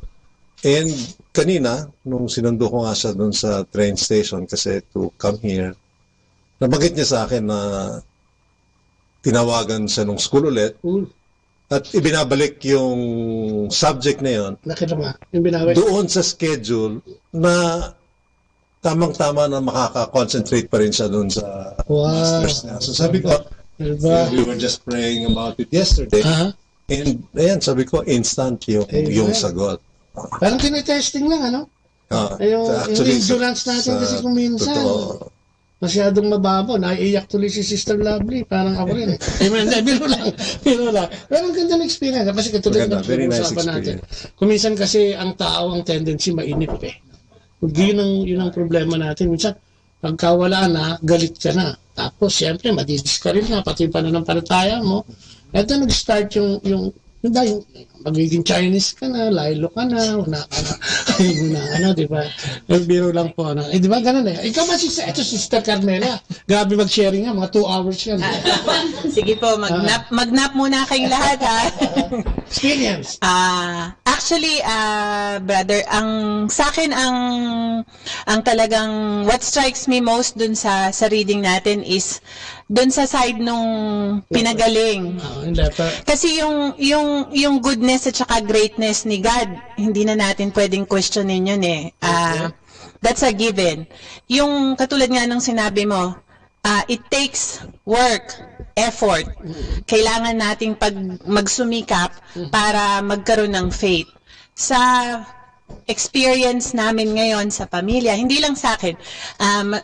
S24: And kanina, nung sinundo ko nga siya dun sa train station kasi to come here, nabanggit niya sa akin na tinawagan siya nung school ulit at ibinabalik yung subject na yun doon sa schedule na tamang-tama na makaka-concentrate pa rin siya doon sa masters niya. So sabi ko, we were just praying about it yesterday. And ayan, sabi ko, instant yung sagot.
S10: Parang tinetesting lang, ano? Yung endurance natin kasi kung minsan, masyadong mababaw. Naiiyak tuloy si Sister Lovely. Parang ako rin. Biro lang. Pero ang ganda ng experience. Kasi katulad ng pag-usapan natin. Kung minsan kasi ang tao, ang tendency mainip eh. Yun ang problema natin. Minsan, pagka wala na, galit ka na. Tapos, siyempre, madidiscourage na. Pati yung pananampalataya mo. Ito nag-start yung magiging Chinese ka na, Lilo ka na, una ka na, di ba? Biro lang po, ano. Di ba, ganun eh. Ikaw ba, Sister Carmela? Grabe mag-sharing nga, mga 2 hours yan.
S12: Sige po, mag-nap muna kayong lahat, ha?
S10: Experience.
S12: Actually, brother, sa akin, ang talagang, what strikes me most dun sa reading natin is, dun sa side nung pinagaling. Kasi yung goodness at saka greatness ni God, hindi na natin pwedeng questionin yun eh. That's a given. Yung katulad nga ng sinabi mo, it takes work, effort. Kailangan nating magsumikap para magkaroon ng faith. Sa experience namin ngayon sa pamilya, hindi lang sa akin,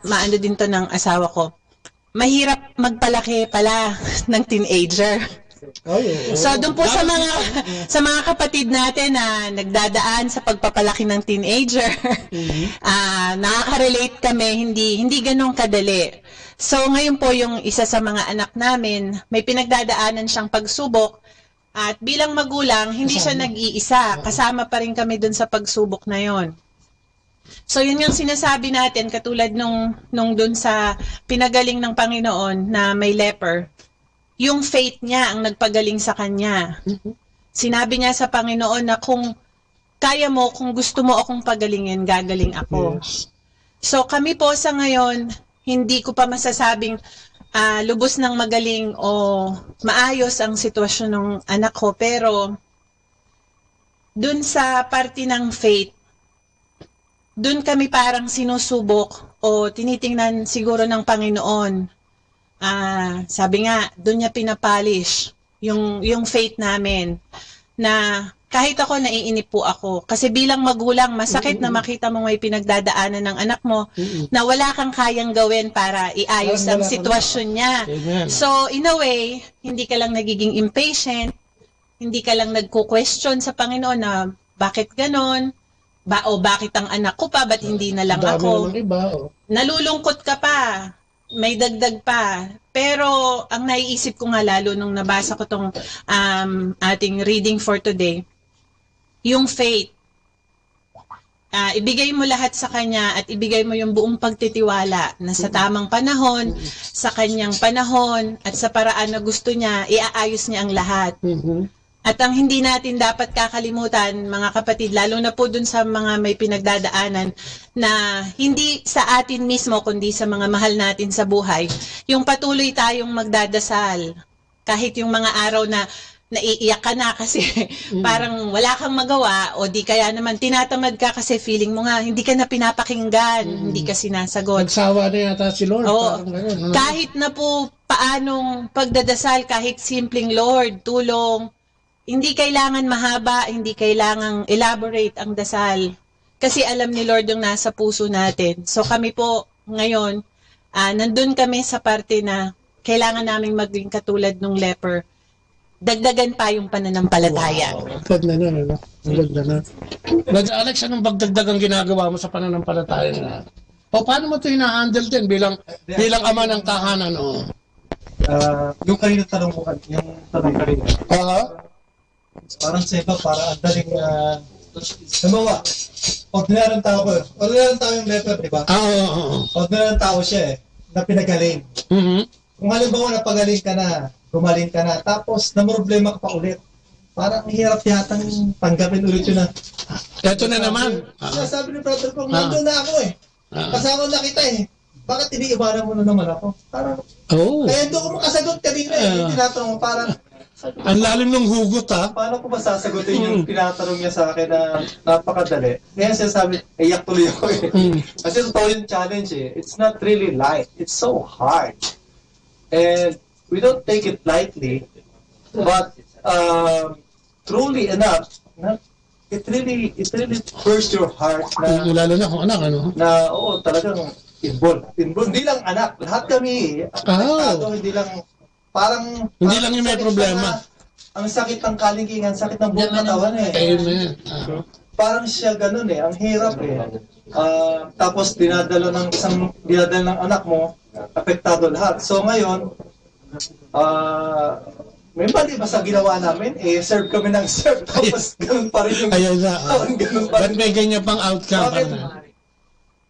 S12: maano din to ng asawa ko, mahirap magpalaki pala ng teenager. So doon po sa mga kapatid natin na nagdadaan sa pagpapalaki ng teenager, nakaka-relate kami, hindi ganun kadali. So ngayon po yung isa sa mga anak namin, may pinagdadaanan siyang pagsubok at bilang magulang, hindi siya nag-iisa, kasama pa rin kami doon sa pagsubok na yon. So yun yung sinasabi natin, katulad nung dun sa pinagaling ng Panginoon na may leper, yung faith niya ang nagpagaling sa kanya. Sinabi niya sa Panginoon na kung kaya mo, kung gusto mo akong pagalingin, gagaling ako. So kami po sa ngayon, hindi ko pa masasabing lubos ng magaling o maayos ang sitwasyon ng anak ko, pero dun sa parte ng faith, dun kami parang sinusubok o tinitingnan siguro ng Panginoon. Sabi nga, dun niya pinapolish yung faith namin na kahit ako naiinip po ako. Kasi bilang magulang, masakit na makita mo may pinagdadaanan ng anak mo na wala kang kayang gawin para iayos ang sitwasyon niya. So, in a way, hindi ka lang nagiging impatient, hindi ka lang nagko-question sa Panginoon na bakit ganon, bakit ang anak ko pa, ba't hindi na lang ako? Nalulungkot ka pa, may dagdag pa. Pero ang naiisip ko nga lalo nung nabasa ko tong ating reading for today, yung faith. Ibigay mo lahat sa Kanya at ibigay mo yung buong pagtitiwala na sa tamang panahon, sa Kanyang panahon, at sa paraan na gusto niya, iaayos niya ang lahat. At ang hindi natin dapat kakalimutan, mga kapatid, lalo na po dun sa mga may pinagdadaanan na hindi sa atin mismo, kundi sa mga mahal natin sa buhay, yung patuloy tayong magdadasal. Kahit yung mga araw na naiiyak ka na kasi parang wala kang magawa o di kaya naman tinatamad ka kasi feeling mo nga hindi ka na pinapakinggan, hindi ka sinasagot.
S10: Nagsawa na yata si Lord.
S12: Kahit na po paanong pagdadasal, kahit simpleng Lord, tulong, hindi kailangan mahaba, hindi kailangang elaborate ang dasal. Kasi alam ni Lord yung nasa puso natin. So kami po, ngayon, nandun kami sa parte na kailangan naming maging katulad ng leper. Dagdagan pa yung pananampalataya.
S10: Ganda na, ano? Ang ganda na. Brother Alex, anong bagdagdagang ginagawa mo sa pananampalataya na? O paano mo ito hina-handle din bilang ama ng tahanan? O?
S1: Yung kanina tanong mo, yung tanong kanina. Parang sa iba, parang ang daling nabawa. Ordinaryong tao ko. Ordinaryong tao yung leper, di ba? Ordinaryong tao siya na pinagaling. Kung halimbawa napagaling ka na, gumaling ka na, tapos namroblema ka pa ulit. Parang hirap yatang tanggapin ulit yun na.
S10: Ito na naman.
S1: Sabi ni brother ko, nandun na ako kasama na kita Bakit iniiwanan mo na naman ako? Parang, kaya doon ko makasagot kanina tinatanong mo, parang,
S10: ang lalim ng hugot
S1: paano ko ba sasagutin yung tinatanong niya sa akin na napakadali? Ngayon sinasabi, iyak tuloy ako Kasi totoo yung challenge It's not really light. It's so hard. And we don't take it lightly. But truly enough, it really bursts your heart na
S10: lalo na kung anak, ano?
S1: Na talagang involved. Hindi lang anak, lahat kami apektado, hindi lang parang
S10: hindi lang yung may problema.
S1: Ang sakit ng kalingingan, sakit ng buong katawan
S10: Amen.
S1: Parang siya ganun ang hirap tapos dinadala ng anak mo, apektado lahat. So ngayon, may mali ba sa ginawa namin? Serve kami ng serve, tapos ganun pa rin yung
S10: Ba't may ganyan pang outcome?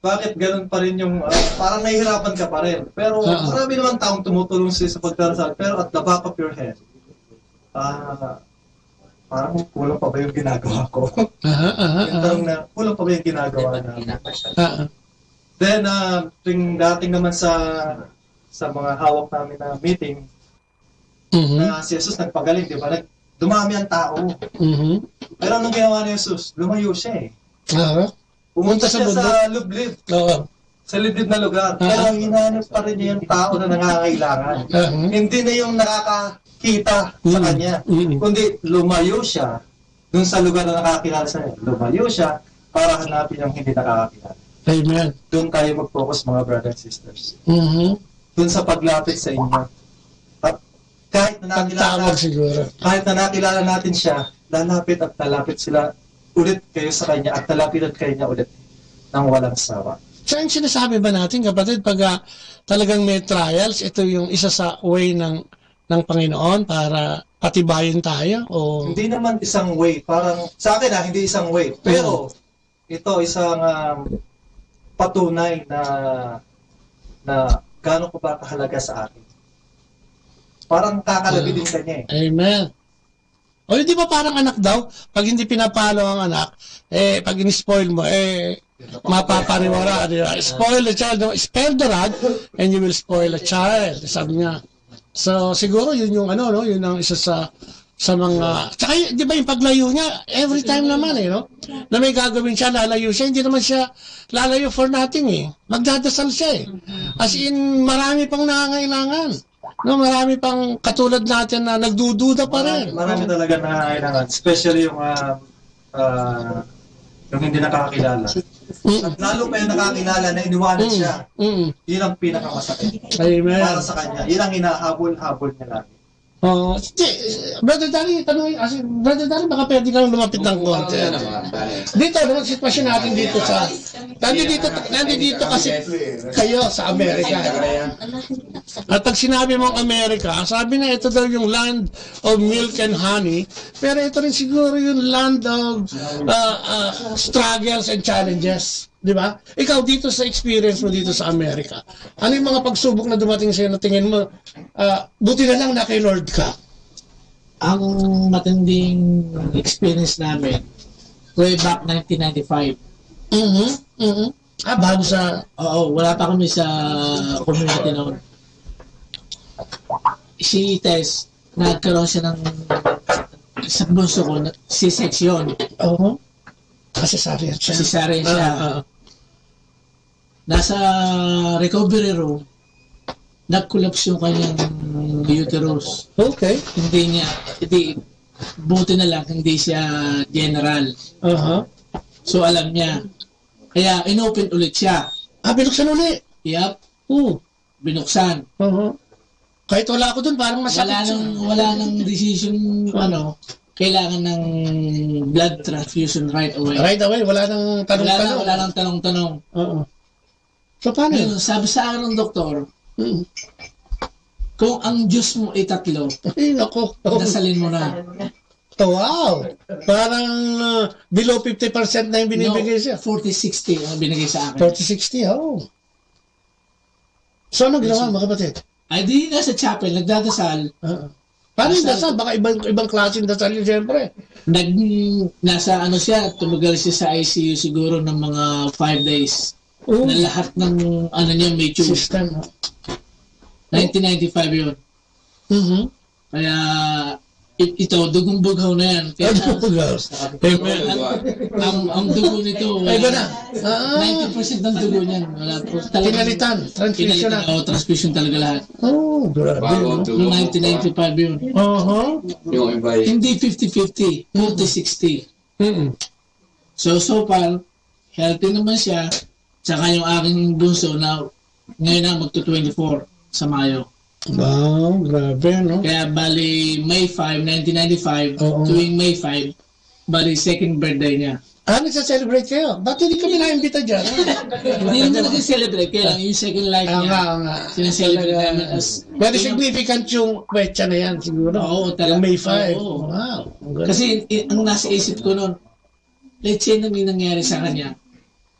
S1: Bakit ganun pa rin yung parang nahihirapan ka pa rin. Pero marami naman taong tumutulong sa pagdarasal. Pero at the back of your head, parang kulang pa ba yung ginagawa ko? Kulang pa ba yung ginagawa na? Then, dating naman sa mga hawak namin na meeting, na si Jesus nagpagaling, di ba? Dumami ang tao. Pero anong ginawa ni Jesus? Lumayo siya Pumunta siya sa lublib. Sa liblib na lugar. Pero hinanap pa rin niya yung tao na nangangailangan. Hindi na yung nakakakita sa kanya. Kundi lumayo siya dun sa lugar na nakakilala sa kanya. Lumayo siya para hanapin yung hindi nakakakilala.
S10: Amen.
S1: Doon tayo mag-focus mga brothers and sisters. Doon sa paglapit sa inyo. At kahit na nakilala natin siya, lalapit at lalapit sila ulit kayo sa kanya at talapitan kayo niya ulit ng walang sawa.
S10: So, yung sinasabi ba natin, kapatid, pag talagang may trials, ito yung isa sa way ng Panginoon para patibayin tayo? O...
S1: Hindi naman isang way. Parang, sa akin hindi isang way. Pero, ito isang patunay na gaano ko ba kahalaga sa akin. Parang kakalabi din kanya
S10: Amen. O hindi ba parang anak daw? Pag hindi pinapalo ang anak, pag in-spoil mo, mapapariwara. Spoil the child, no? Spare the rod, and you will spoil a child. Sabi niya. So, siguro yun yung yun ang isa sa mga, tsaka di ba yung paglayo niya, every time naman no? Na may gagawin siya, lalayo siya, hindi naman siya lalayo for nothing Magdadasal siya As in, marami pang nangangailangan. No, marami pang katulad natin na nagdududa pa rin.
S1: Marami talaga nangangailangan, especially yung hindi nakakilala. At lalo pa yung nakakilala na iniwanan siya. Yun ang pinakamasakit.
S10: Amen.
S1: Para sa kanya. Yun ang hinahabol-habol niya lagi.
S10: Brother Danny, Brother Danny, baka pwede kang lumapit ng konti. Dito, naman sitwasyon natin dito sa... Nandito kasi kayo sa Amerika. At pag sinabi mong Amerika, sabi na ito daw yung land of milk and honey, pero ito rin siguro yung land of struggles and challenges. Di ba? Ikaw dito sa experience mo dito sa Amerika, ano yung mga pagsubok na dumating sa'yo na tingin mo, buti na lang na kay Lord ka?
S7: Ang matinding experience namin, way back 1995.
S10: Bago sa...
S7: Oo, wala pa kami sa community noon. Si Tess, nagkaroon siya ng sa bunso ko, C-section.
S10: Cesarean siya.
S7: Cesarean siya. Nasa recovery room, nag-collapse yung kanyang uterus.
S10: Okay.
S7: Buti na lang, hindi siya general. So alam niya. Kaya inopen ulit siya.
S10: Binuksan ulit? Yep. Binuksan. Kahit wala ako dun, parang masakit. Wala nang decision, kailangan ng blood transfusion right away. Right away? Wala nang tanong-tanong? Wala nang tanong-tanong. So, paano yun? Sabi sa akin ng doktor, kung ang Diyos mo ay 3, dasalin mo na. Wow! Parang below 50% na yung binibigay siya. 40-60 ang binigay sa akin. 40-60, So, ano ginawa mga kapatid? Ay, di nasa chapel, nagdadasal. Paano yung dasal? Baka ibang klaseng dasal yun, siyempre. Nasa siya, tumagal siya sa ICU siguro ng mga 5 days. Na lahat ng niya may tube. System. 1995 yun. Kaya, ito, dugong bughaw na yan. Kaya, ang dugo nito, 90% ng dugo niyan. Pinalitan, transfusion na. Transfusion talaga lahat. Grabe. Noong 1995 yun. Hindi 50-50, 40-60. So far, healthy naman siya. Tsaka yung aking bunso na ngayon na magto-24 sa Mayo. Wow, grabe, no? Kaya bali May 5, 1995, tuwing May 5, bali second birthday niya. Nagsa-celebrate kayo? Ba't hindi kami na-imbita dyan? Hindi naman nag-celebrate, kaya lang yung second life niya. Sinaselebrate namin as... Very significant yung kwetsa na yan, siguro. Oo, talaga. Yung May 5. Wow. Kasi ang nasa isip ko noon, let's say na may nangyari sa kanya,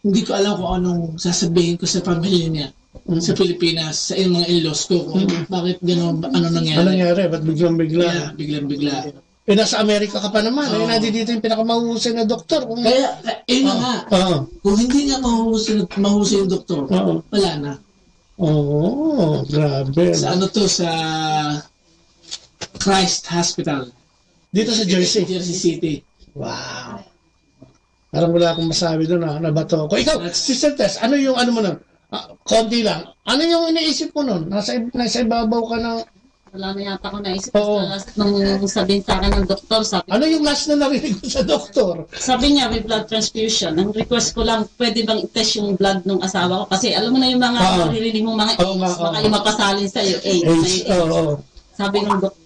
S10: hindi ko alam kung anong sasabihin ko sa pamilya niya. Sa Pilipinas, sa mga in-laws ko, bakit gano'n, ano nangyari? Ano nangyari? Ba't biglang-bigla? Yeah, biglang-bigla. Nasa Amerika ka pa naman. Nandito yung pinakamahusay na doktor. Kaya, nga. Kung hindi nga mahusay yung doktor, wala na. Grabe. Sa sa Christ Hospital. Dito sa Jersey? Jersey City. Wow. Parang wala akong masabi doon, nabato ako. Ikaw, Sister Tess, ano yung mo nun? Konti lang. Ano yung iniisip mo nun? Nasa ibabaw ka ng...
S13: Wala na yata ako naisip. Nung sabihin sa akin ng doktor,
S10: ano yung last na narinig ko sa doktor?
S13: Sabi niya, may blood transfusion. Ang request ko lang, pwede bang i-test yung blood ng asawa ko? Kasi alam mo na yung mga naririnig mong mga AIDS, baka yung mapasalin sa'yo, AIDS.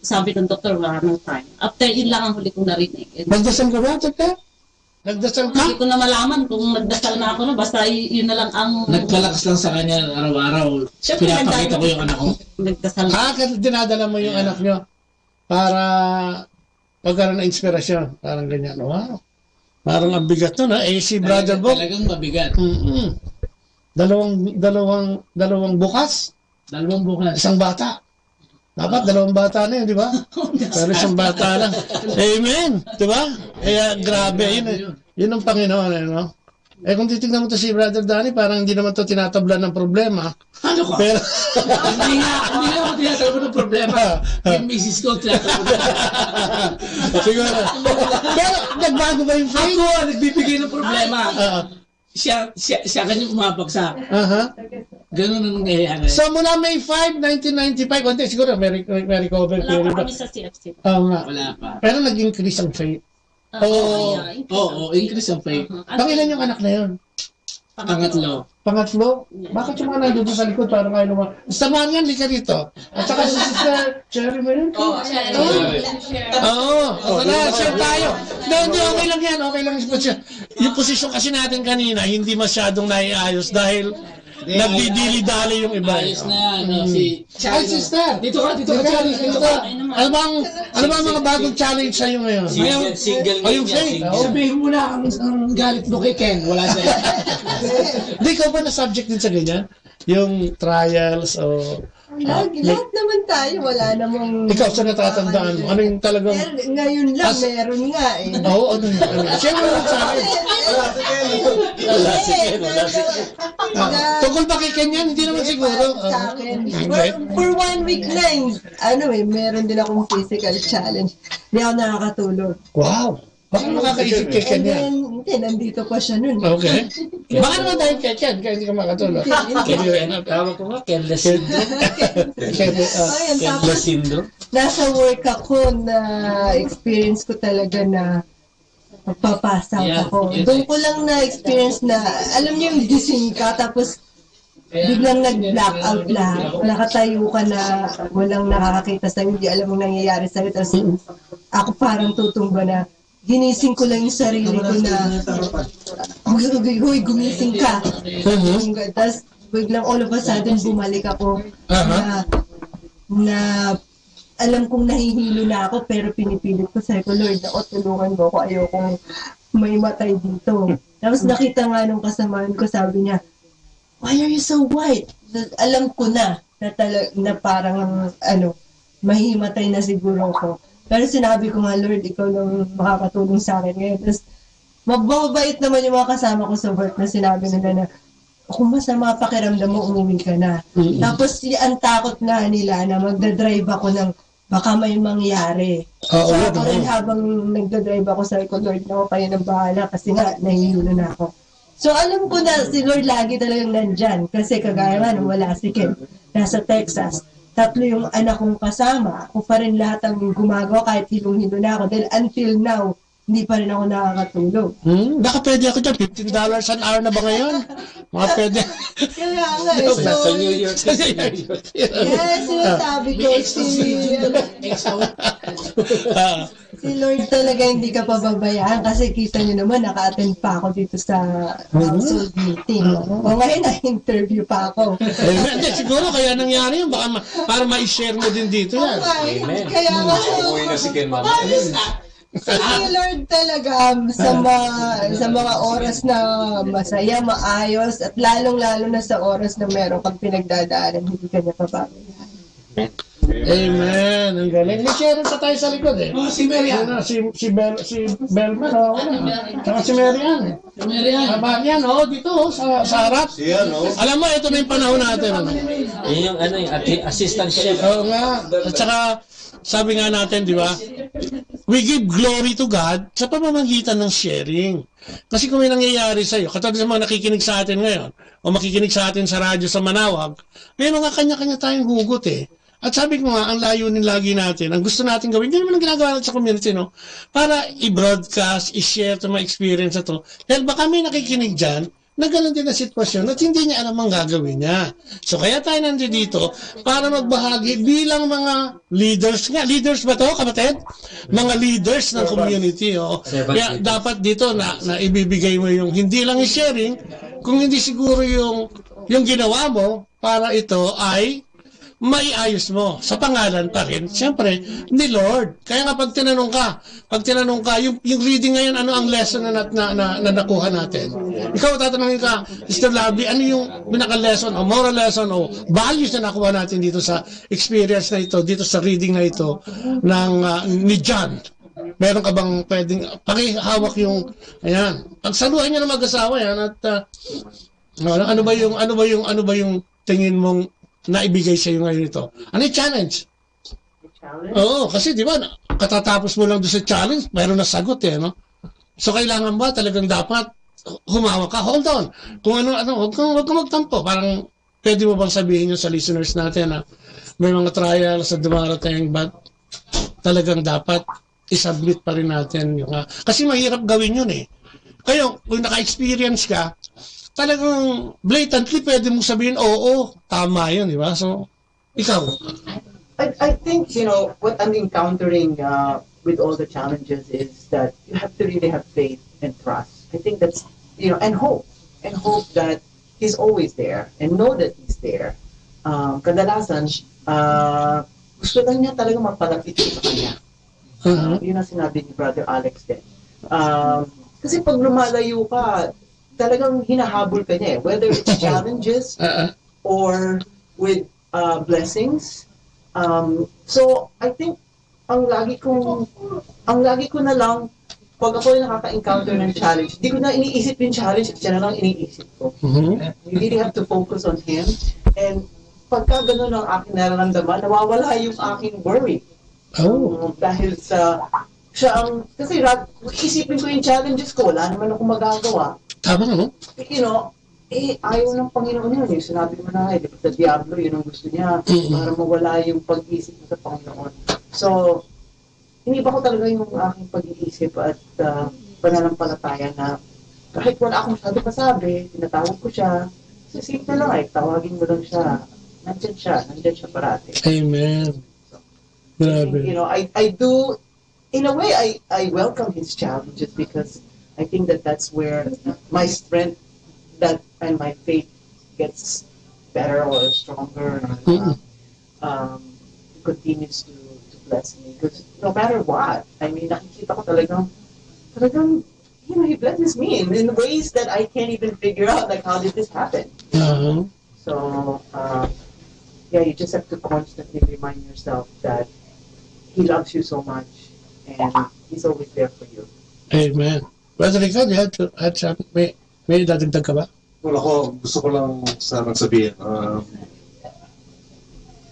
S13: Sabi ng doktor, wala nang time. After yun lang ang huli kong narinig.
S10: Nagdasal ka ba, doktor? Nagdasal ka?
S13: Hindi ko na malaman kung nagdasal na ako, basta yun na lang ang...
S10: Nagkalakas lang sa kanya araw-araw. Pinapakita ko yung anak ko.
S13: Nagdasal.
S10: Dinadala mo yung anak nyo para magkaroon ng inspirasyon. Parang ganyan. Wow. Parang ang bigat nun, si Brother Bob. Talagang mabigat. Dalawang bukas. Isang bata. Dapat 2 bata na yun, di ba? Pero 1 bata lang. Amen! Di ba? Kaya grabe, yun ang Panginoon. Kung titignan mo to si Brother Danny, parang hindi naman to tinatablan ng problema. Ano ka? Pero, hindi nga ako tinatablan ng problema. Yung misis ko tinatablan. Siguro. Pero nagbago ba yung faith? Ako, nagbibigay ng problema. Siya kanya umabagsak. Ganun ang nangyayari. So mula May 5, 1995, konti siguro may recover period.
S13: Wala pa kami sa CFC.
S10: Wala pa. Pero nag-increase ang faith. Increase ang faith. Pangilan yung anak na yun? Pangatlo. Bakit yung mga nandun sa likod para kayo naman? Samahan yan, lika rito. At saka si Sister Cherry mo yun? Share tayo. Hindi, okay lang yan. Okay lang yung posisyon kasi natin kanina, hindi masyadong naiayos dahil nagdidili-dali yung iba.
S13: Ayos na yan.
S10: Ay, Sister! Dito ka, Charlie. Ano ba ang mga bagong challenge sa'yo ngayon?
S9: Single
S10: yung faith.
S7: Sabihin mo na ang galit mo kay Ken. Wala sa'yo.
S10: Hindi ka ba na-subject din sa ganyan? Yung trials o...
S14: Lahat naman tayo, wala namang...
S10: Ikaw sa natatandaan mo, ano yung talagang...
S14: Ngayon lang, meron nga eh.
S10: Oo, ano yun? Siyempre lang sa akin. Wala si Ken. Tungkol ba kay Ken yan? Hindi naman siguro.
S14: Sa akin. For 1 week na meron din akong physical challenge. Hindi ako nakakatulog.
S10: Wow! Baka makakaisip kay Ken yan.
S14: Hindi, nandito pa siya nun.
S10: Okay. Baka naman dahil kay Ken, kaya hindi ka makatulog.
S9: Tawag ko nga, Kenless syndrome.
S14: Nasa work ako na experience ko talaga na magpapasa ako. Doon ko lang na experience na, alam niyo yung gising ka, tapos biglang nag-blackout lahat. Nakatayo ka na walang nakakakita sa'yo, hindi alam mo nangyayari sa'yo. Tapos ako parang tutumba na, ginising ko lang yung sarili ko na, huy, gumising ka. Tapos biglang all of a sudden bumalik ako na alam kong nahihilo na ako pero pinipilit ko sa ko, Lord, ako tulungan mo ako, ayokong may matay dito. Tapos nakita nga nung kasamaan ko, sabi niya, why are you so white? Alam ko na na parang mahimatay na siguro ako. Pero sinabi ko nga, Lord, ikaw lang makakatulong sa akin ngayon. Tapos mababait naman yung mga kasama ko sa work na sinabi nila na kung masama pakiramdam mo, umuwi ka na. Tapos ang takot nga nila na magdadrive ako ng baka may mangyari. So ako rin habang nagdadrive ako, sabi ko, Lord, ako kayo ng bahala kasi nga, nahihilo na ako. So alam ko na si Lord lagi talagang nandyan kasi kagaya nga nung wala si Ken, nasa Texas. 3 yung anak kong kasama. Ako pa rin lahat ang gumagawa kahit hilong-hilo na ako. Dahil until now, hindi pa rin ako nakakatulog.
S10: Baka pwede ako dyan, $15 an hour na ba ngayon? Mga pwede.
S14: Kaya nga, so,
S9: New York.
S14: yes, sinasabi ko, si Lord talaga hindi ka pababayaan kasi kita nyo naman, naka-attend pa ako dito sa household meeting. O ngayon, na-interview pa ako.
S10: Hindi, siguro kaya nangyari yun, baka para ma-share mo din dito yan.
S14: Amen. Kaya nga,
S9: Umuwi na si Ken, mama.
S14: si Lord talaga sa mga oras na masaya, maayos, at lalong-lalo na sa oras na meron kang pinagdadaanan, hindi ka niya pababayaan.
S10: Amen. Ang galing. May share pa tayo sa likod eh.
S7: Si Marian.
S10: Si Belman, Tsaka si Marian.
S7: Si Marian.
S10: Marian, dito, sa harap. Alam mo, ito na yung panahon natin.
S9: Yun yung assistant chef.
S10: Oo nga. At saka, sabi nga natin, di ba? We give glory to God sa pamamagitan ng sharing. Kasi kung may nangyayari sa iyo, katulad sa mga nakikinig sa atin ngayon, o makikinig sa atin sa radyo sa Manawag, may mga kanya-kanya tayong hugot eh. At sabi ko nga, ang layunin lagi natin, ang gusto natin gawin, hindi naman ang ginagawa natin sa community, no? Para i-broadcast, i-share itong mga experience na to. Dahil baka may nakikinig dyan, na gano'n din na sitwasyon at hindi niya alam ang gagawin niya. So kaya tayo nandito dito para magbahagi bilang mga leaders. Leaders ba to, kapatid? Mga leaders ng community. Kaya dapat dito na ibibigay mo yung hindi lang i-sharing, kung hindi siguro yung ginawa mo para ito ay maiayos mo sa pangalan pa rin, siyempre, ni Lord. Kaya nga pag tinanong ka, yung reading ngayon, ano ang lesson na nakuha natin? Ikaw, tatanungin ka, Mr. Lovely, ano yung pinaka-lesson o moral lesson o values na nakuha natin dito sa experience na ito, dito sa reading na ito ni John? Meron ka bang pwedeng pakihawak yung, ayan, pagsaluhan niyo ng mag-asawa yan at ano ba yung tingin mong naibigay sa iyo ngayon ito? Ano yung challenge? Oo, kasi di ba, katatapos mo lang doon sa challenge, mayroon na sagot no? So kailangan ba talagang dapat humawak ka? Hold on. Kung huwag kang magtampo. Parang pwede mo bang sabihin nyo sa listeners natin na may mga trials na dumarating, but talagang dapat isubmit pa rin natin yung kasi mahirap gawin yun eh. Kayo, kung naka-experience ka, talagang blatantly pwede mong sabihin, oo, tama yun, di ba? So, ikaw.
S4: I think, what I'm encountering with all the challenges is that you have to really have faith and trust. I think that's, and hope that He's always there and know that He's there. Kadalasan, gusto lang niya talaga magpalapit sa Kanya. Yun ang sinabi ni Brother Alex din. Kasi pag lumalayo ka, talagang hinahabol ka niya whether it's challenges or with blessings. So I think ang lagi ko na lang pag ako nakaka-encounter ng challenge, di ko na iniisip yung challenge, siya na lang iniisip ko. You really have to focus on Him, and pagka gano'n ang aking nararamdaman, nawawala yung aking worry. Dahil kasi isipin ko yung challenges ko, wala naman ako magagawa.
S10: Tama, no?
S4: Ayaw ng Panginoon yun. Sinabi mo na sa Diablo, yun ang gusto niya para mawala yung pag-isip mo sa Panginoon. So, iniba ko talaga yung aking pag-iisip at pananampalataya na kahit wala akong sabi, tinatawag ko siya, So, simple lang tawagin mo lang siya. Nandyan siya parati.
S10: Amen. Grabe.
S4: You know, I do, in a way, I welcome his challenges because I think that's where my strength and my faith gets better or stronger. Continues to bless me because no matter what, I mean, nakikita ko talagang, you know, he blesses me in ways that I can't even figure out, like, how did this happen? So, yeah, you just have to constantly remind yourself that he loves you so much and he's always there for you.
S10: Amen. Brother Rico, you had something? May dadagdag ka ba?
S24: Well, gusto ko lang sana sabihin.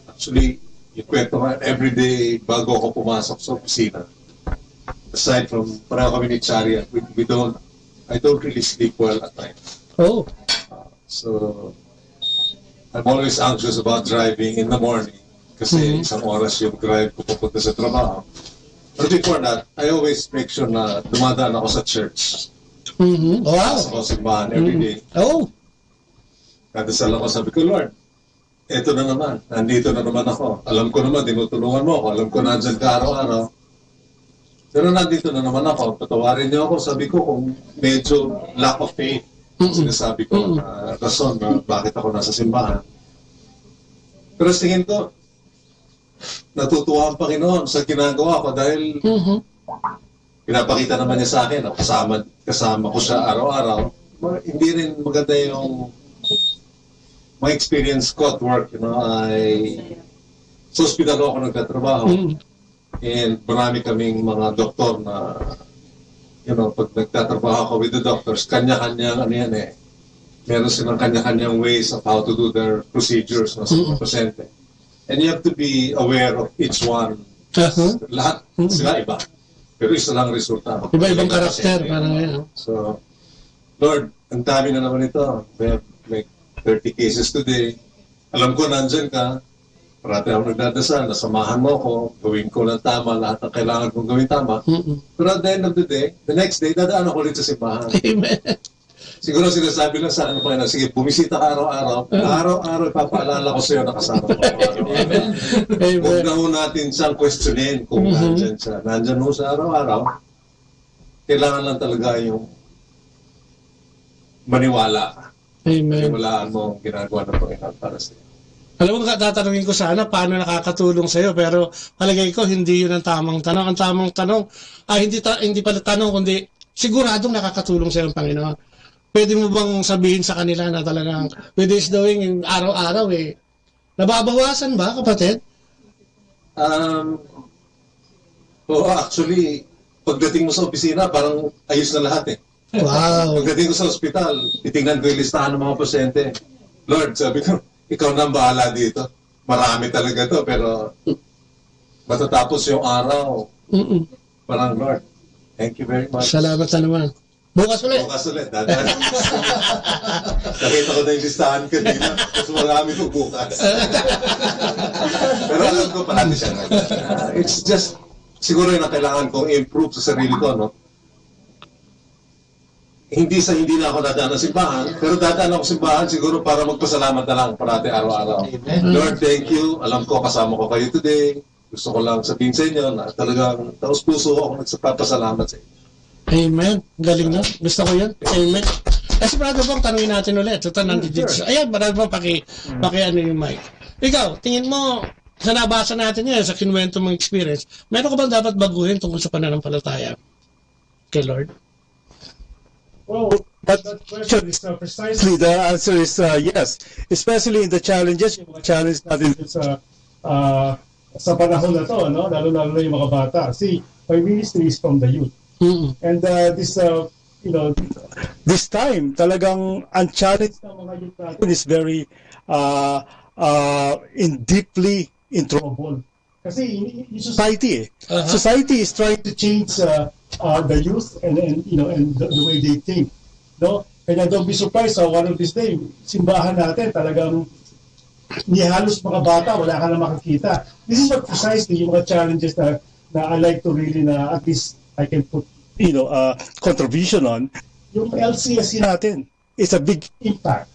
S24: Actually, yung kwento nga, everyday bago ako pumasok sa opisina, aside from, pareho kami ni Charia, I don't really sleep well at night.
S10: Oh.
S24: So, I'm always anxious about driving in the morning kasi isang oras yung drive ko pupunta sa trabaho. But before that, I always make sure na dumadaan ako sa church.
S10: Wow.
S24: Sa simbahan every day.
S10: Oh.
S24: Kadasal ako, sabi ko, Lord, eto na naman, nandito na naman ako. Alam ko naman, tinutulungan mo ako. Alam ko nandyan ka araw-araw. Pero nandito na naman ako. Patawarin niyo ako. Sabi ko, kung medyo lack of faith, sinasabi ko na rason na bakit ako nasa simbahan. Pero sa tingin ko, natutuwa ang Panginoon sa ginagawa ko dahil pinapakita naman niya sa akin. Kasama ko siya araw-araw. Hindi rin maganda yung my experience ko at work, you know, sa hospital ako nagtatrabaho. And marami kaming mga doktor na, you know, pag nagtatrabaho ako with the doctors, kanya-kanyang, meron silang kanya-kanyang ways of how to do their procedures sa mga pasyente. And you have to be aware of each one. Lahat sila iba. Pero isa lang resulta.
S10: Iba-ibang karakter.
S24: So, Lord, ang dami na naman ito. We have like 30 cases today. Alam ko nandyan ka. Parati ako nagdadasal. Nasamahan mo ako. Gawin ko ng tama. Lahat ng kailangan kong gawin tama. Pero at the end of the day, the next day, dadaan ako ulit sa simbahan.
S10: Amen.
S24: Siguro sinasabi lang sa akin po na, sige, bumisita ka araw-araw. Araw-araw, ipapaalala ko sa'yo na kasama ko. Amen. Huwag na ho natin siyang questionin kung nandyan siya. Nandyan ho sa araw-araw. Kailangan lang talaga yung maniwala.
S10: Amen.
S24: Maniwalaan mo ang ginagawa ng Panginoon para sa iyo.
S10: Alam mo, tatanungin ko sana paano nakakatulong sa iyo, pero palagay ko hindi yun ang tamang tanong. Ang tamang tanong, hindi pala tanong, kundi siguradong nakakatulong sa iyo ang Panginoon. Pwede mo bang sabihin sa kanila na talagang with this doing araw-araw nababawasan ba, kapatid?
S24: Actually, pagdating mo sa opisina, parang ayos na lahat
S10: Wow.
S24: Pagdating ko sa ospital, titingnan ko yung listahan ng mga pasyente. Lord, sabi ko, ikaw na ang bahala dito. Marami talaga to, pero matatapos yung araw. Parang, Lord, thank you very much.
S10: Salamat na naman. Bukas ulit.
S24: Nakita ko na yung listahan kanina. Mas marami ko bukas. Pero alam ko, parami siya. It's just, siguro yung kailangan kong improve sa sarili ko, no? Hindi na ako dadaan ng simbahan, pero dadaan ako simbahan siguro para magpasalamat na lang parati araw-araw. Lord, thank you. Alam ko, kasama ko kayo today. Gusto ko lang sabihin sa inyo na talagang taos puso ako nagpapasalamat sa inyo.
S10: Amen. Galing na. Gusto ko yan. Amen. Kasi brother Bong, tanungin natin ulit. Ito nandito. Ayan, brother Bong, paki yung mic. Ikaw, tingin mo, sa nabasa natin yan, sa kinuwento mong experience, meron ka bang dapat baguhin tungkol sa pananampalataya kay Lord?
S21: Well, that question is precisely the answer is yes, especially in the challenges. Yung mga challenge natin sa panahon na to, no? Lalo na yung mga bata. See, my ministry is from the youth. And this, this time, talagang ang challenge ng mga youth natin is very deeply in trouble. Kasi in society, society is trying to change the youth and the way they think, no? Kaya don't be surprised one of these days, simbahan natin talagang halos mga bata, wala ka na makakita. This is what precisely yung mga challenges na I like to really at least I can put contribution on. Yung LCSC natin is a big impact.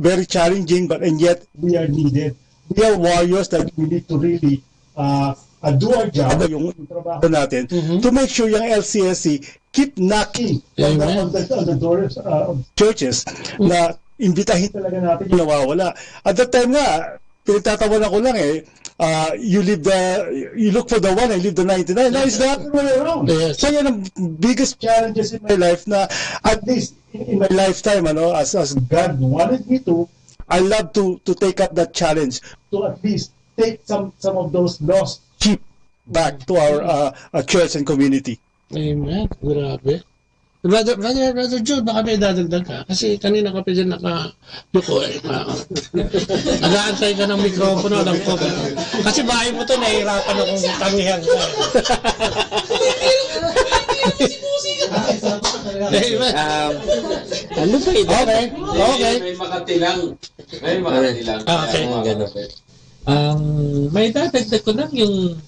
S5: very challenging, but and yet we are needed. We are warriors that we need to really do our job, yung trabaho natin, to make sure yung LCSC keep knocking on the doors of churches na imbitahin talaga natin yung nawawala. At that time nga, pinagtatawanan ko lang you look for the one and leave the 99. Now it's the other way around. Yes. So yan ang biggest challenges in my life na at least in my lifetime, as God wanted me to, I love to take up that challenge to at least take some of those lost sheep back to our church and community.
S10: Amen. Grabe. Brother Joe, baka may dadagdag ka. Kasi kanina ka pa dyan nakaluko nag-aantay ka ng mikropono. Alam ko. Kasi bahay mo to, nahihirapan akong tangihan ka.
S9: Ano ba ito?
S10: Okay.
S3: May makatilang.
S10: Okay.
S9: May dadagdag ko lang yung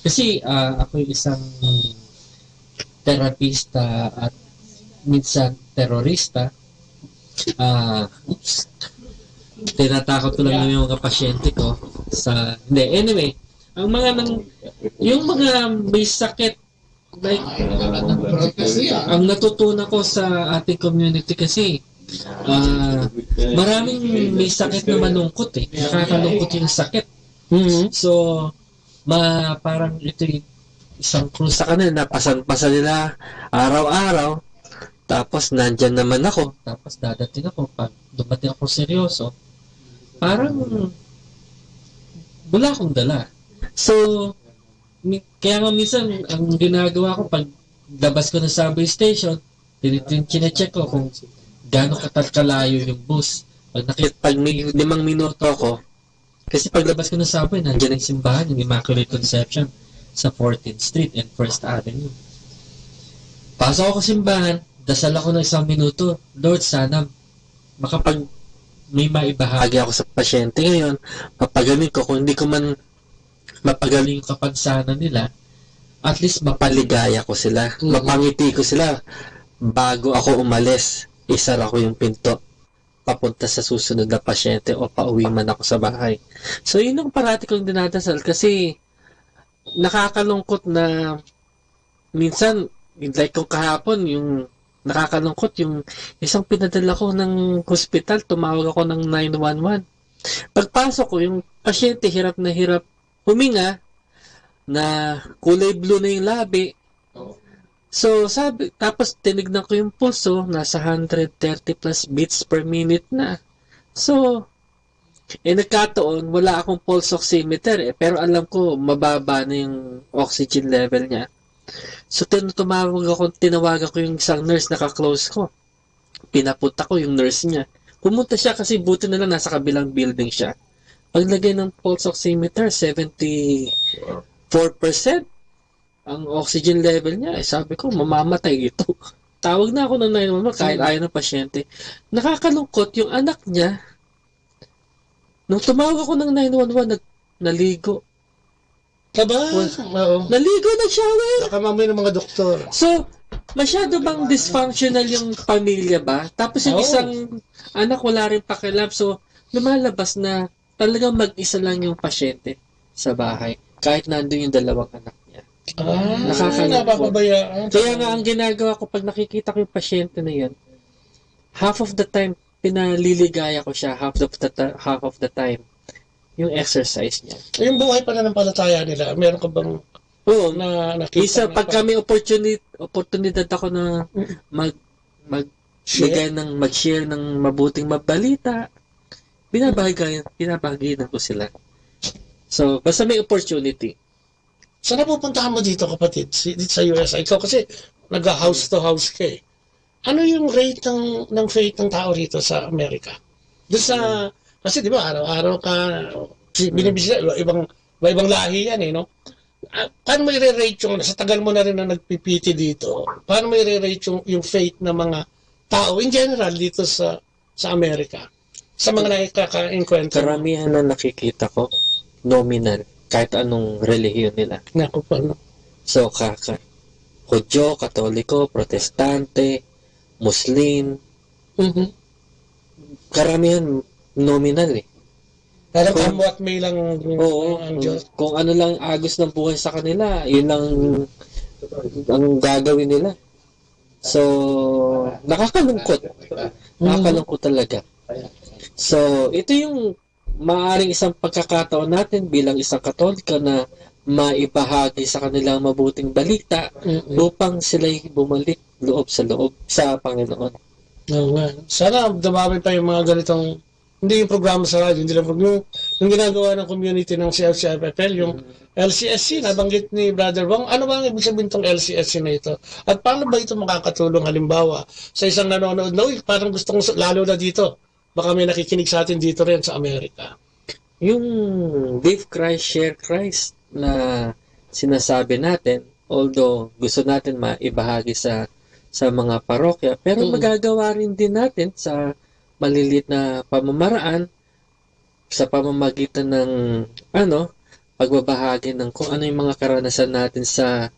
S9: kasi ako yung isang terapista at minsan terorista. Tinatakot ko lang yung mga pasyente ko anyway, yung mga may sakit like ang natutunan ko sa ating community kasi maraming may sakit na malungkot nakakalungkot yung sakit. So parang ito isang cruise sa kanila, pasan-pasan nila araw-araw, tapos nandyan naman ako, tapos dadating ako, pag dumating ako seryoso, parang wala akong dala. So, kaya nga minsan, ang ginagawa ko, pag labas ko ng subway station, chinecheck ko kung gaano kalayo yung bus. Pag may 5 minuto ako, kasi paglabas ko ng subway, nandyan ang simbahan, yung Immaculate Conception, sa 14th Street and 1st Avenue. Pasok ako sa simbahan, dasal ako ng 1 minuto. Lord, sana makapag may maibahagi ako sa pasyente ngayon, mapagaling ko. Kung hindi ko man mapagaling yung kapansanan nila, at least mapaligaya ko sila. Mapangiti ko sila. Bago ako umalis, isara ko yung pinto papunta sa susunod na pasyente o pauwi man ako sa bahay. So, yun ang parati kong dinadasal kasi nakakalungkot na minsan, like kung kahapon, yung nakakalungkot yung isang pinadala ko ng hospital, tumawag ako ng 911. Pagpasok ko, yung pasyente hirap na hirap huminga, na kulay blue na yung labi. So, tapos tinignan ko yung pulso, nasa 130 plus beats per minute na. So, nagkataon, wala akong pulse oximeter pero alam ko, mababa na yung oxygen level niya. So, tinawagan ko yung isang nurse na ka-close ko. Pinapunta ko yung nurse niya. Pumunta siya kasi buti na lang nasa kabilang building siya. Paglagay ng pulse oximeter, 74% ang oxygen level niya. Sabi ko, mamamatay ito. Tawag na ako ng 911 kahit ayaw ng pasyente. Nakakalungkot yung anak niya. Nung tumawag ako ng 911, naligo. Naligo, nag-shower.
S10: Nakamamay ng mga doktor.
S9: So, masyado bang dysfunctional yung pamilya ba? Tapos yung isang anak wala rin pakialam. So, lumalabas na talagang mag-isa lang yung pasyente sa bahay. Kahit nandun yung 2 anak niya.
S10: Napapabayaan.
S9: Kaya nga ang ginagawa ko pag nakikita ko yung pasyente na yan, half of the time, pinaliligaya ko siya half of the time yung exercise niya.
S10: Yung buhay pa na ng palataya nila, meron ka bang nakita?
S9: Pagka may oportunidad ako na mag-share ng mabuting mabalita, binabaginan ko sila. So, basta may opportunity.
S10: Saan napupuntahan mo dito, kapatid? Dito sa US? Ikaw kasi nag-house to house ka eh. Ano yung rate ng faith ng tao rito sa Amerika? Doon sa, kasi di ba, araw-araw ka, binibisita, ibang lahi yan eh, no? Paano mo i-rate yung, sa tagal mo na rin na nagpipiti dito, paano mo i-rate yung faith ng mga tao in general dito sa Amerika? Sa mga nakikaka-enkwentro?
S9: Karamihan na nakikita ko, nominal, kahit anong relihiyon nila.
S10: Naku pa, no?
S9: So, Hudyo, Katoliko, Protestante, Muslim, karamihan nominal eh.
S10: Parang kamwat may lang ang Diyos.
S9: Kung ano lang agos ng buhay sa kanila, yun lang ang gagawin nila. So, nakakalungkot. Nakakalungkot talaga. So, ito yung maaaring isang pagkakataon natin bilang isang Katoliko na maibahagi sa kanilang mabuting balita upang sila'y bumalik loob sa Panginoon.
S10: Oo nga. Sana dumami pa yung mga ganitong, hindi yung programa sa radyo, hindi lang yung ginagawa ng community ng CFCFFL, yung LCSC, nabanggit ni Brother Wong. Ano ba ang ibig sabihin itong LCSC na ito? At paano ba ito makakatulong halimbawa sa isang nanonood na, parang gusto kong, lalo na dito, baka may nakikinig sa atin dito rin sa Amerika.
S9: Yung Live Christ, Share Christ na sinasabi natin, although gusto natin maibahagi sa mga parokya, pero magagawa rin din natin sa maliliit na pamamaraan sa pamamagitan ng pagbabahagi ng kung ano yung mga karanasan natin sa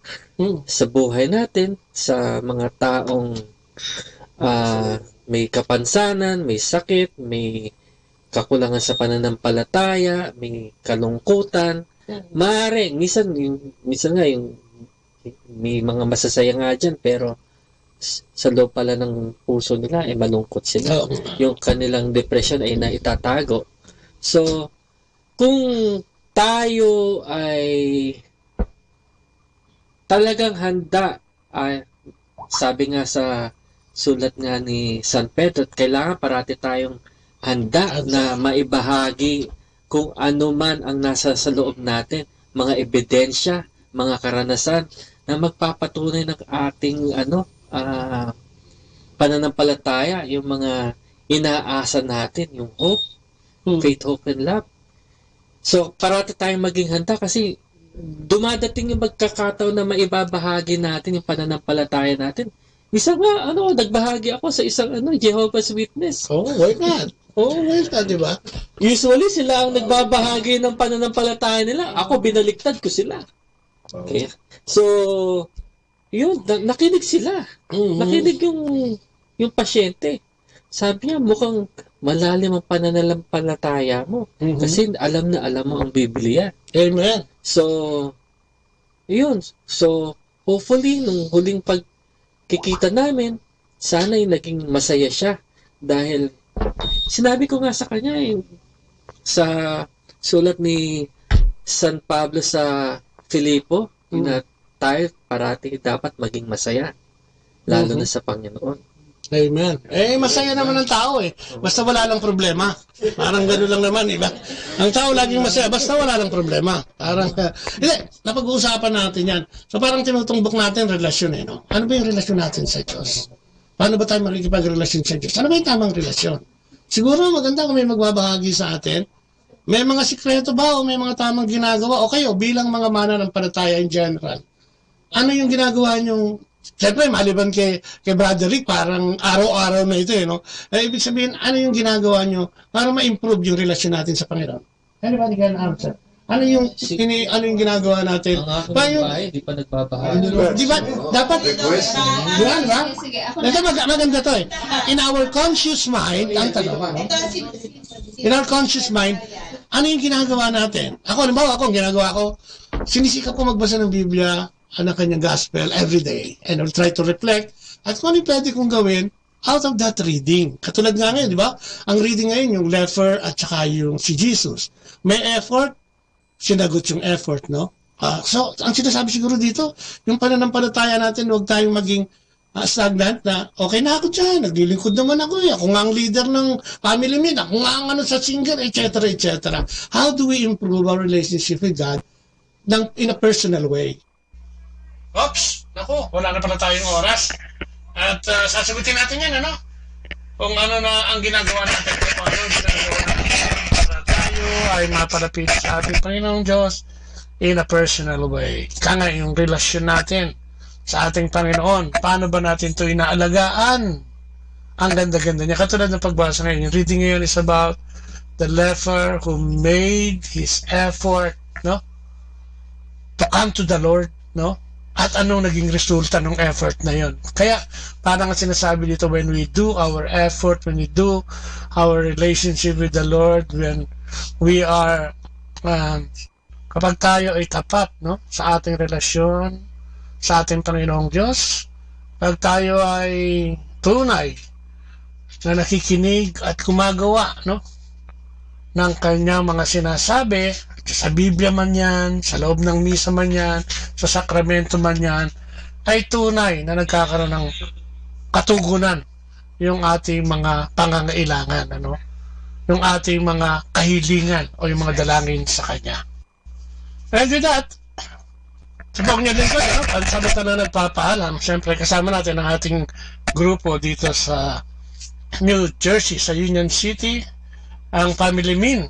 S9: buhay natin, sa mga taong may kapansanan, may sakit, may kakulangan sa pananampalataya, may kalungkutan. Maaari, minsan nga yung may mga masasaya nga dyan, pero sa loob pala ng puso nila ay malungkot sila. Yung kanilang depression ay naitatago. So, kung tayo ay talagang handa, sabi nga sa sulat nga ni San Pedro, kailangan parati tayong handa na maibahagi kung ano man ang nasa sa loob natin, mga ebidensya, mga karanasan na magpapatunay ng ating pananampalataya, yung mga inaasa natin, yung hope, faith, hope, and love. So, parati tayong maging handa kasi dumadating yung magkakataon na maibabahagi natin yung pananampalataya natin. Isa nga, nagbahagi ako sa isang Jehovah's Witness.
S10: Why not? Why not, di ba?
S9: Usually, sila ang nagbabahagi ng pananampalataya nila. Ako, binaliktad ko sila. Okay. So, yun, nakinig sila. Nakinig yung pasyente. Sabi niya, mukhang malalim ang pananampalataya mo. Kasi alam na alam mo ang Biblia.
S10: Amen.
S9: So, yun. So, hopefully, nung huling pagkikita namin, sana'y naging masaya siya. Dahil, sinabi ko nga sa kanya, sa sulat ni San Pablo sa Filipo, na tayo parati dapat maging masaya, lalo na sa Panginoon.
S10: Amen. Masaya naman ang tao basta wala lang problema. Parang gano'n lang naman, diba? Ang tao laging masaya, basta wala lang problema. Parang, hindi, napag-uusapan natin yan. So parang tinutumbok natin relasyon no? Ano ba yung relasyon natin sa Diyos? Paano ba tayo makikipag-relasyon sa Diyos? Ano ba yung tamang relasyon? Siguro maganda kung may magbabahagi sa atin. May mga sikreto ba o may mga tamang ginagawa? O kayo, bilang mga mananampalataya in general, ano yung ginagawa nyo? Siyempre, maliban kay Brother Rick, parang araw-araw na ito, no? Ibig sabihin, ano yung ginagawa nyo para ma-improve yung relasyon natin sa Panginoon? Anybody can answer? Ano yung ginagawa natin?
S9: Ang aking bahay, di pa nagbabahagi.
S10: Di ba? Dapat, di ba? Ito maganda to In our conscious mind, ang tanong, in our conscious mind, ano yung ginagawa natin? Ako, halimbawa ang ginagawa ko, sinisikap ko magbasa ng Biblia, ang kanyang gospel every day, and I'll try to reflect, at kung ano pwede kong gawin out of that reading. Katulad nga ngayon, di ba? Ang reading ngayon, yung leper at saka yung si Jesus. May effort, sinagot yung effort, no? So, ang sinasabi siguro dito, yung pananampalataya natin, huwag tayong maging stagnant na, okay na ako dyan, naglilingkod naman ako ako nga ang leader ng family meet, ako nga ang sa singer, etc., etc. How do we improve our relationship with God in a personal way? Oops! Naku, wala na pala tayong oras. At sasagutin natin yan, kung ano na ang ginagawa natin, kung ano ang ginagawa natin para tayo ay mapalapit sa ating Panginoong Diyos in a personal way. Kaya yung relasyon natin sa ating Panginoon, paano ba natin ito inaalagaan? Ang ganda-ganda niya. Katulad ng pagbasa ngayon, yung reading ngayon is about the leper who made his effort, to come to the Lord,
S22: at anong naging resulta ng effort na yon. Kaya parang sinasabi dito, when we do our effort, when we do our relationship with the Lord, when we are kapag tayo ay tapat, no, sa ating relasyon sa ating Panginoong Diyos, pag tayo ay tunay na nakikinig at gumagawa, no, ng kanyang mga sinasabi, sa Biblia man yan, sa loob ng misa man yan, sa sakramento man yan, ay tunay na nagkakaroon ng katugunan yung ating mga pangangailangan, ano? Yung ating mga kahilingan o yung mga dalangin sa Kanya. And with that, sa pag niya din ko, ang sabat na nagpapaalam, siyempre kasama natin ang ating grupo dito sa New Jersey, sa Union City, ang Family Min.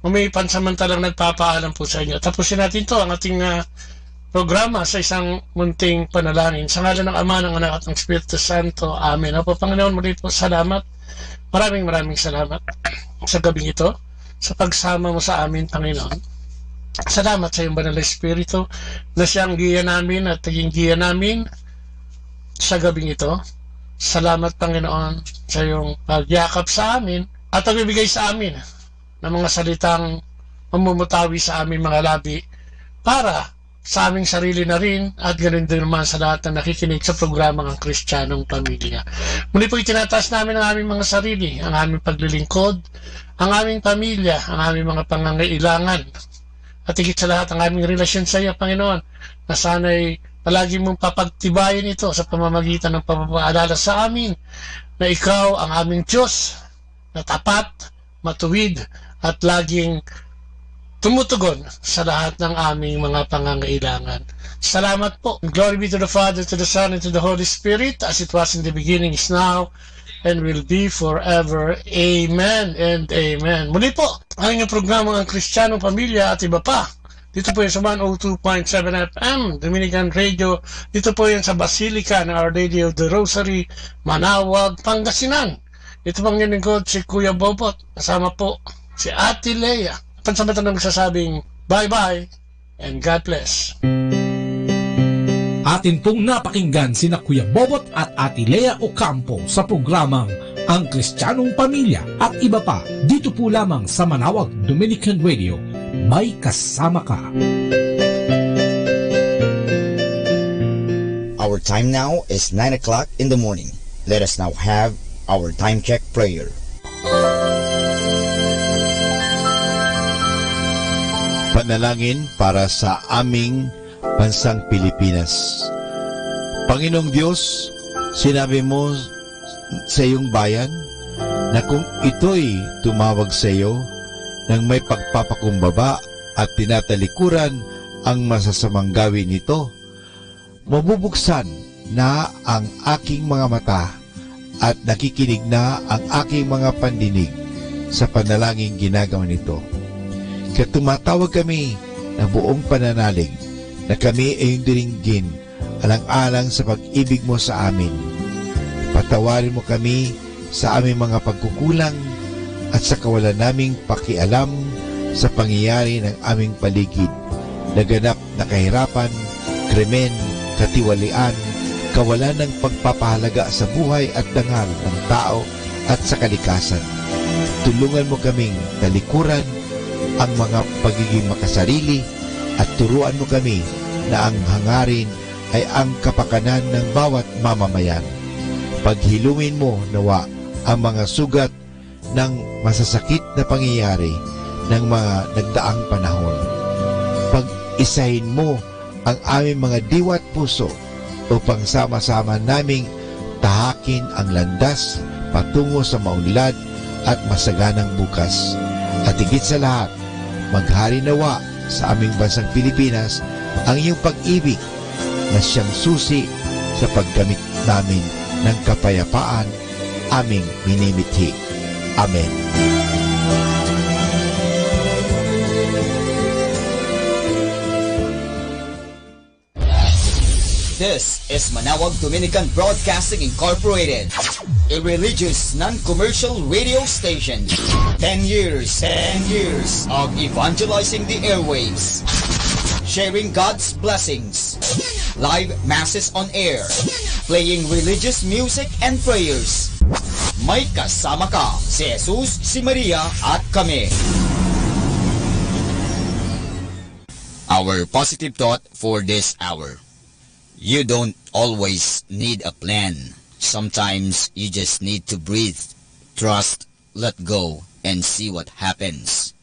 S22: May pansamantalang nagpapaalam po sa inyo. Tapusin natin to ang ating programa sa isang munting panalangin. Sa ngalan ng Ama, ng Anak at ng Espiritu Santo. Amen. Opo, Panginoon, muli po salamat. Maraming salamat sa gabing ito, sa pagsama mo sa amin, Panginoon. Salamat sa iyong banal na Espiritu na siyang giya namin at naging giya namin sa gabing ito. Salamat, Panginoon, sa iyong pagyakap sa amin at pagbibigay sa amin ng mga salitang mamumutawi sa aming mga labi para sa aming sarili na rin at ganoon din naman sa lahat na nakikinig sa programang Ang Kristiyanong Pamilya. Muli po itinataas namin ang aming mga sarili, ang aming paglilingkod, ang aming pamilya, ang aming mga pangangailangan at higit sa lahat ang aming relasyon sa iyo, Panginoon, na sana'y palagi mong papagtibayin ito sa pamamagitan ng pagpapaalala sa amin na ikaw ang aming Diyos na tapat, matuwid at laging tumutugon sa lahat ng aming mga pangangailangan. Salamat po. Glory be to the Father, to the Son, and to the Holy Spirit, as it was in the beginning, is now, and will be forever. Amen and amen. Muli po, ang inyong programa Ang Kristiyanong Pamilya at iba pa. Dito po yan sa 102.7 FM, Dominican Radio. Dito po yan sa Basilica ng Our Lady of the Rosary, Manawag, Pangasinan. Ito pang yung lingkod, si Kuya Bobot. Kasama po si Ate Lea. Pansamantang na magsasabing bye-bye and God bless.
S2: Atin pong napakinggan sina Kuya Bobot at Ate Lea Ocampo sa programang Ang Kristiyanong Pamilya at iba pa dito po lamang sa Manawag Dominican Radio. May kasama ka.
S8: Our time now is 9 o'clock in the morning. Let us now have our time check prayer.
S11: Panalangin para sa aming bansang Pilipinas. Panginoong Diyos, sinabi mo sa iyong bayan na kung ito'y tumawag sa iyo nang may pagpapakumbaba at tinatalikuran ang masasamang gawin nito, mabubuksan na ang aking mga mata at nakikinig na ang aking mga pandinig sa panalangin ginagawa nito. Kaya tumatawag kami ng buong pananalig na kami ay diringgin alang-alang sa pag-ibig mo sa amin. Patawarin mo kami sa aming mga pagkukulang at sa kawalan naming pakialam sa pangyayari ng aming paligid. Naganap na kahirapan, krimen, katiwalian, kawalan ng pagpapahalaga sa buhay at dangal ng tao at sa kalikasan. Tulungan mo kaming talikuran ang mga pagiging makasarili at turuan mo kami na ang hangarin ay ang kapakanan ng bawat mamamayan. Paghilungin mo nawa ang mga sugat ng masasakit na pangyayari ng mga nagdaang panahon. Pag-isahin mo ang aming mga diwa at puso upang sama-sama naming tahakin ang landas patungo sa maunlad at masaganang bukas. At higit sa lahat, maghari nawa sa aming bansang Pilipinas ang iyong pag-ibig na siyang susi sa paggamit namin ng kapayapaan aming minimithi. Amen.
S8: This is Manawag Dominican Broadcasting Incorporated, a religious non-commercial radio station. 10 years of evangelizing the airwaves, sharing God's blessings Live masses on air, playing religious music and prayers. May kasama ka, si Jesus, si Maria at kami. Our positive thought for this hour. You don't always need a plan. Sometimes you just need to breathe, trust, let go, and see what happens.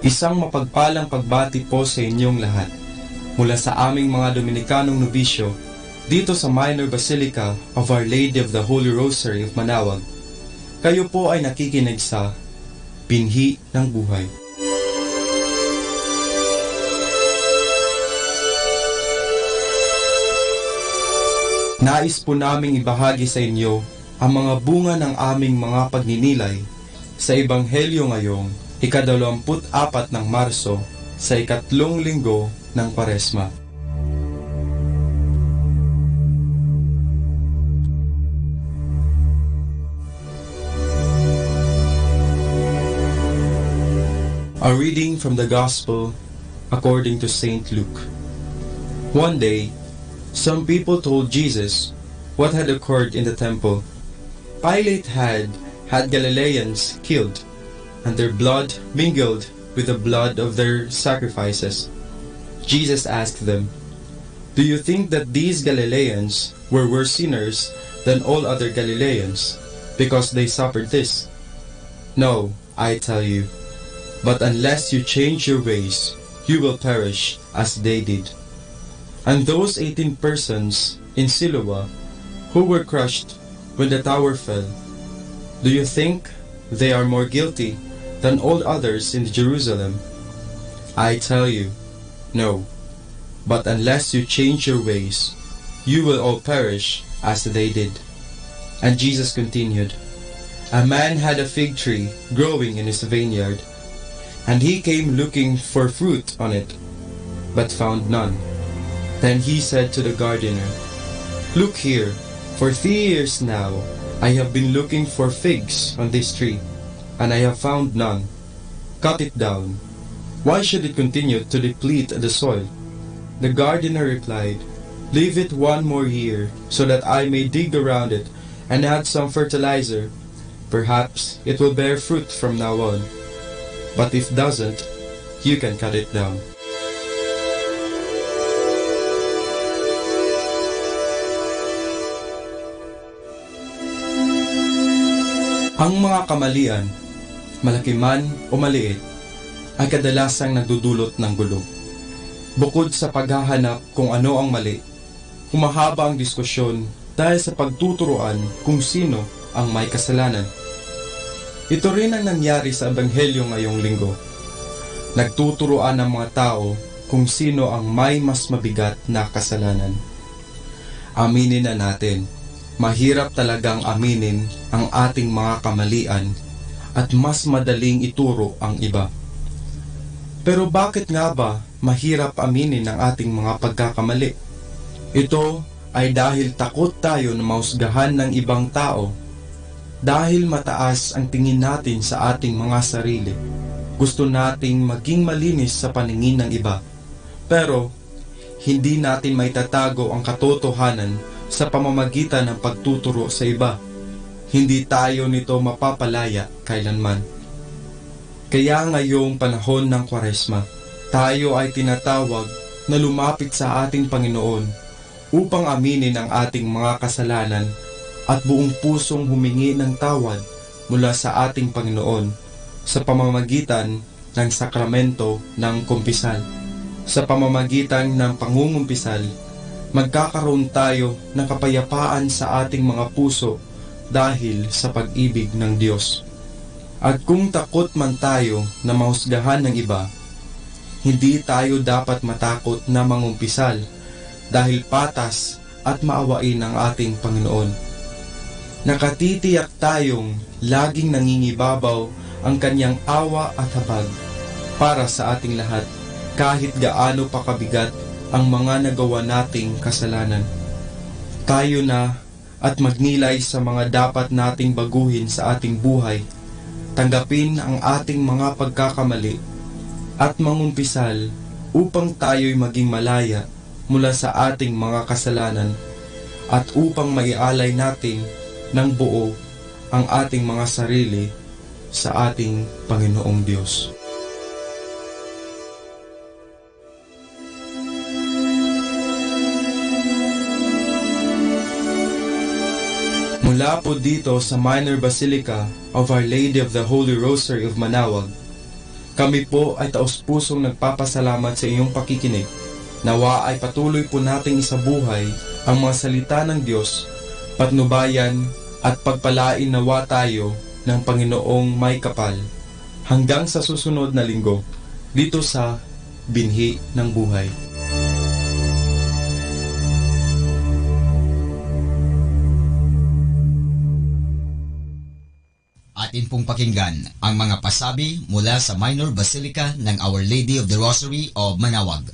S15: Isang mapagpalang pagbati po sa inyong lahat mula sa aming mga Dominikanong nobisyo dito sa Minor Basilica of Our Lady of the Holy Rosary of Manawag. Kayo po ay nakikinig sa Binhi ng Buhay. Nais po naming ibahagi sa inyo ang mga bunga ng aming mga pagninilay sa Ebanghelyo ngayong ika-24 ng Marso sa ikatlong linggo ng Kwaresma. A reading from the Gospel according to St. Luke. One day, some people told Jesus what had occurred in the temple. Pilate had Galileans killed, and their blood mingled with the blood of their sacrifices. Jesus asked them, "Do you think that these Galileans were worse sinners than all other Galileans, because they suffered this? No, I tell you, but unless you change your ways, you will perish as they did." And those 18 persons in Siloam who were crushed when the tower fell, do you think they are more guilty than all others in Jerusalem? I tell you, no. But unless you change your ways, you will all perish as they did. And Jesus continued, "A man had a fig tree growing in his vineyard, and he came looking for fruit on it, but found none. Then he said to the gardener, 'Look here, for 3 years now I have been looking for figs on this tree, and I have found none. Cut it down. Why should it continue to deplete the soil?' The gardener replied, 'Leave it 1 more year, so that I may dig around it and add some fertilizer. Perhaps it will bear fruit from now on. But if doesn't, you can cut it down.'" Ang mga kamalian, malaki man o maliit, ay kadalasang nagdudulot ng gulo. Bukod sa paghahanap kung ano ang mali, humahaba ang diskusyon dahil sa pagtuturuan kung sino ang may kasalanan. Ito rin ang nangyari sa Ebanghelyo ngayong linggo. Nagtuturuan ang mga tao kung sino ang may mas mabigat na kasalanan. Aminin na natin, mahirap talagang aminin ang ating mga kamalian at mas madaling ituro ang iba. Pero bakit nga ba mahirap aminin ang ating mga pagkakamali? Ito ay dahil takot tayo na mahusgahan ng ibang tao. Dahil mataas ang tingin natin sa ating mga sarili, gusto nating maging malinis sa paningin ng iba. Pero hindi natin maitatago ang katotohanan sa pamamagitan ng pagtuturo sa iba. Hindi tayo nito mapapalaya kailanman. Kaya ngayong panahon ng Kwaresma, tayo ay tinatawag na lumapit sa ating Panginoon upang aminin ang ating mga kasalanan at buong pusong humingi ng tawad mula sa ating Panginoon sa pamamagitan ng sakramento ng kumpisal. Sa pamamagitan ng pangungumpisal, magkakaroon tayo ng kapayapaan sa ating mga puso dahil sa pag-ibig ng Diyos. At kung takot man tayo na mahusgahan ng iba, hindi tayo dapat matakot na mangumpisal dahil patas at maawain ang ating Panginoon. Nakatitiyak tayong laging nangingibabaw ang kanyang awa at habag para sa ating lahat kahit gaano pa kabigat ang mga nagawa nating kasalanan. Tayo na at magnilay sa mga dapat nating baguhin sa ating buhay, tanggapin ang ating mga pagkakamali at mangumpisal upang tayo'y maging malaya mula sa ating mga kasalanan at upang maialay natin ng buo ang ating mga sarili sa ating Panginoong Diyos. Mula po dito sa Minor Basilica of Our Lady of the Holy Rosary of Manaoag, kami po ay taos-pusong nagpapasalamat sa iyong pakikinig. Nawa ay patuloy po nating isabuhay ang mga salita ng Diyos, patnubayan at pagpalain nawa tayo ng Panginoong may kapal. Hanggang sa susunod na linggo, dito sa Binhi ng Buhay.
S8: Atin pong pakinggan ang mga pasabi mula sa Minor Basilica ng Our Lady of the Rosary of Manaoag.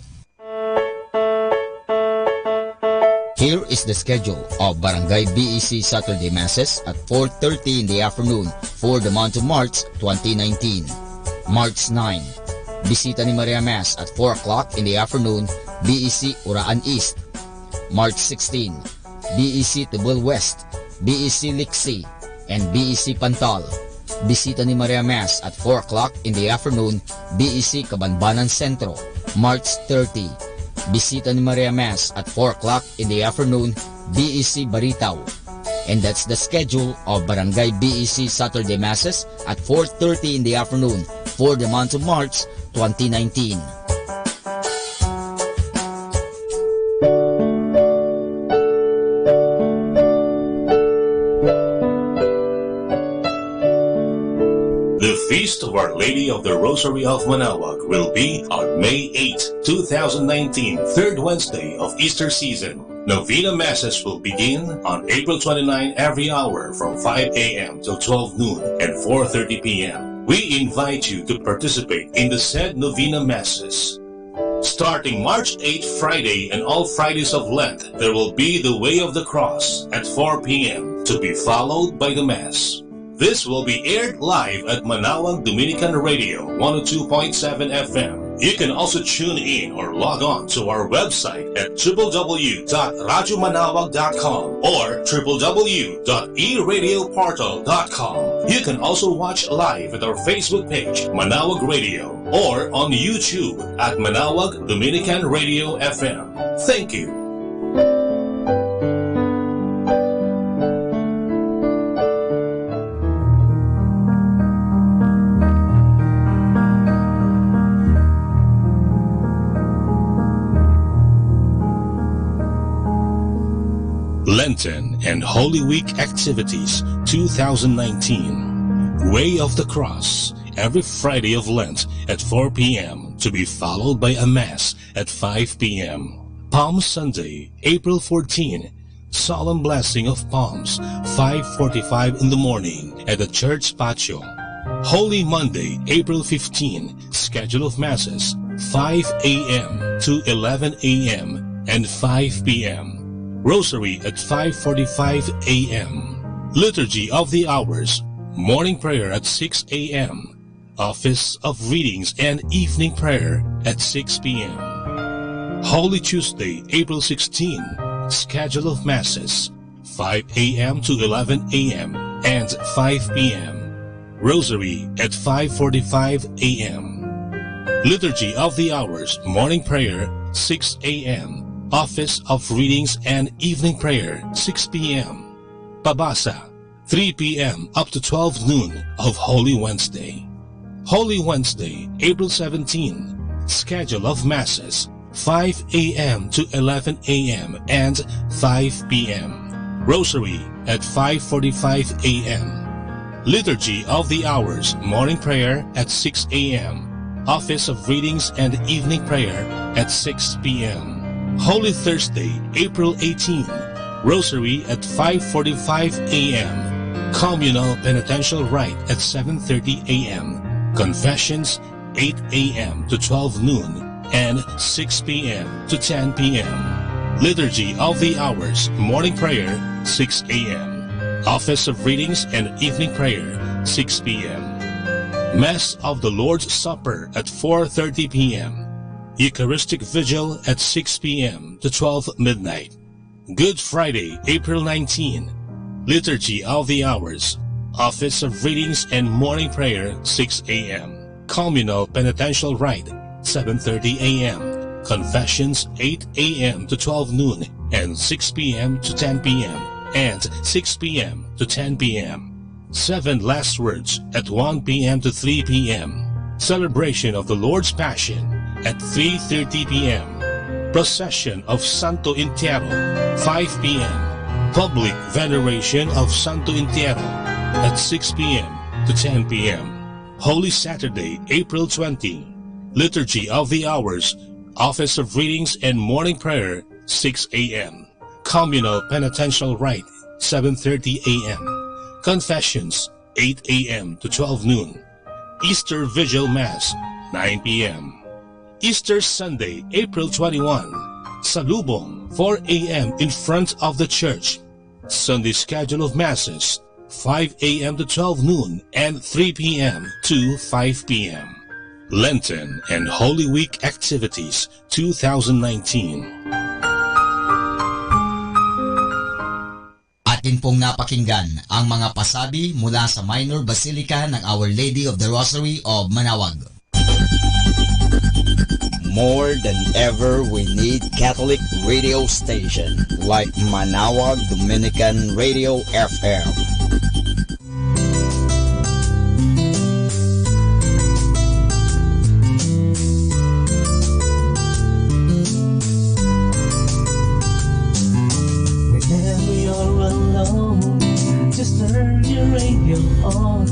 S8: Here is the schedule of Barangay BEC Saturday Masses at 4:30 in the afternoon for the month of March 2019. March 9, Bisita ni Maria Mass at 4 o'clock in the afternoon, BEC Uraan East. March 16, BEC Tubul West, BEC Liksi, and BEC Pantal. Bisita ni Maria Mass at 4 o'clock in the afternoon, BEC Cabanbanan Centro. March 30, Bisita ni Maria Mass at 4 o'clock in the afternoon, BEC Baritaw. And that's the schedule of Barangay BEC Saturday Masses at 4:30 in the afternoon for the month of March 2019.
S16: The Feast of Our Lady of the Rosary of Manaoag will be on May 8, 2019, third Wednesday of Easter season. Novena Masses will begin on April 29 every hour from 5 a.m. till 12 noon and 4:30 p.m. We invite you to participate in the said Novena Masses. Starting March 8 Friday and all Fridays of Lent, there will be the Way of the Cross at 4 p.m. to be followed by the Mass. This will be aired live at Manaoag Dominican Radio 102.7 FM. You can also tune in or log on to our website at www.radyomanawag.com or www.eradioportal.com. You can also watch live at our Facebook page, Manaoag Radio, or on YouTube at Manaoag Dominican Radio FM. Thank you. Lenten and Holy Week Activities 2019. Way of the Cross, every Friday of Lent at 4 p.m. to be followed by a Mass at 5 p.m. Palm Sunday, April 14, Solemn Blessing of Palms, 5:45 in the morning at the church patio. Holy Monday, April 15, schedule of Masses, 5 a.m. to 11 a.m. and 5 p.m. Rosary at 5:45 a.m. Liturgy of the Hours, morning prayer at 6 a.m. Office of Readings and evening prayer at 6 p.m. Holy Tuesday, April 16, schedule of Masses, 5 a.m. to 11 a.m. and 5 p.m. Rosary at 5:45 a.m. Liturgy of the Hours, morning prayer, 6 a.m. Office of Readings and Evening Prayer, 6 p.m. Pabasa, 3 p.m. up to 12 noon of Holy Wednesday. Holy Wednesday, April 17, schedule of Masses, 5 a.m. to 11 a.m. and 5 p.m. Rosary at 5:45 a.m. Liturgy of the Hours, morning prayer at 6 a.m. Office of Readings and Evening Prayer at 6 p.m. Holy Thursday, April 18, Rosary at 5:45 a.m. Communal Penitential Rite at 7:30 a.m. Confessions 8 a.m. to 12 noon and 6 p.m. to 10 p.m. Liturgy of the Hours, morning prayer, 6 a.m. Office of Readings and evening prayer, 6 p.m. Mass of the Lord's Supper at 4:30 p.m. Eucharistic Vigil at 6 p.m. to 12 midnight. Good Friday, April 19. Liturgy of the Hours, Office of Readings and morning prayer, 6 a.m. Communal Penitential Rite, 7:30 a.m. Confessions, 8 a.m. to 12 noon and 6 p.m. to 10 p.m. and 6 p.m. to 10 p.m. 7 Last Words at 1 p.m. to 3 p.m. Celebration of the Lord's Passion at 3:30 p.m. Procession of Santo Entierro, 5 p.m. Public Veneration of Santo Entierro at 6 p.m. to 10 p.m. Holy Saturday, April 20. Liturgy of the Hours, Office of Readings and morning prayer, 6 a.m. Communal Penitential Rite, 7:30 a.m. Confessions, 8 a.m. to 12 noon. Easter Vigil Mass, 9 p.m. Easter Sunday, April 21. Salubong, 4 a.m. in front of the church. Sunday schedule of Masses, 5 a.m. to 12 noon and 3 p.m. to 5 p.m. Lenten and Holy Week Activities 2019.
S8: Atin pong napakinggan ang mga pasabi mula sa Minor Basilica ng Our Lady of the Rosary of Manaoag. More than ever, we need Catholic radio station like Manaoag Dominican Radio FM.
S17: Just turn your radio on.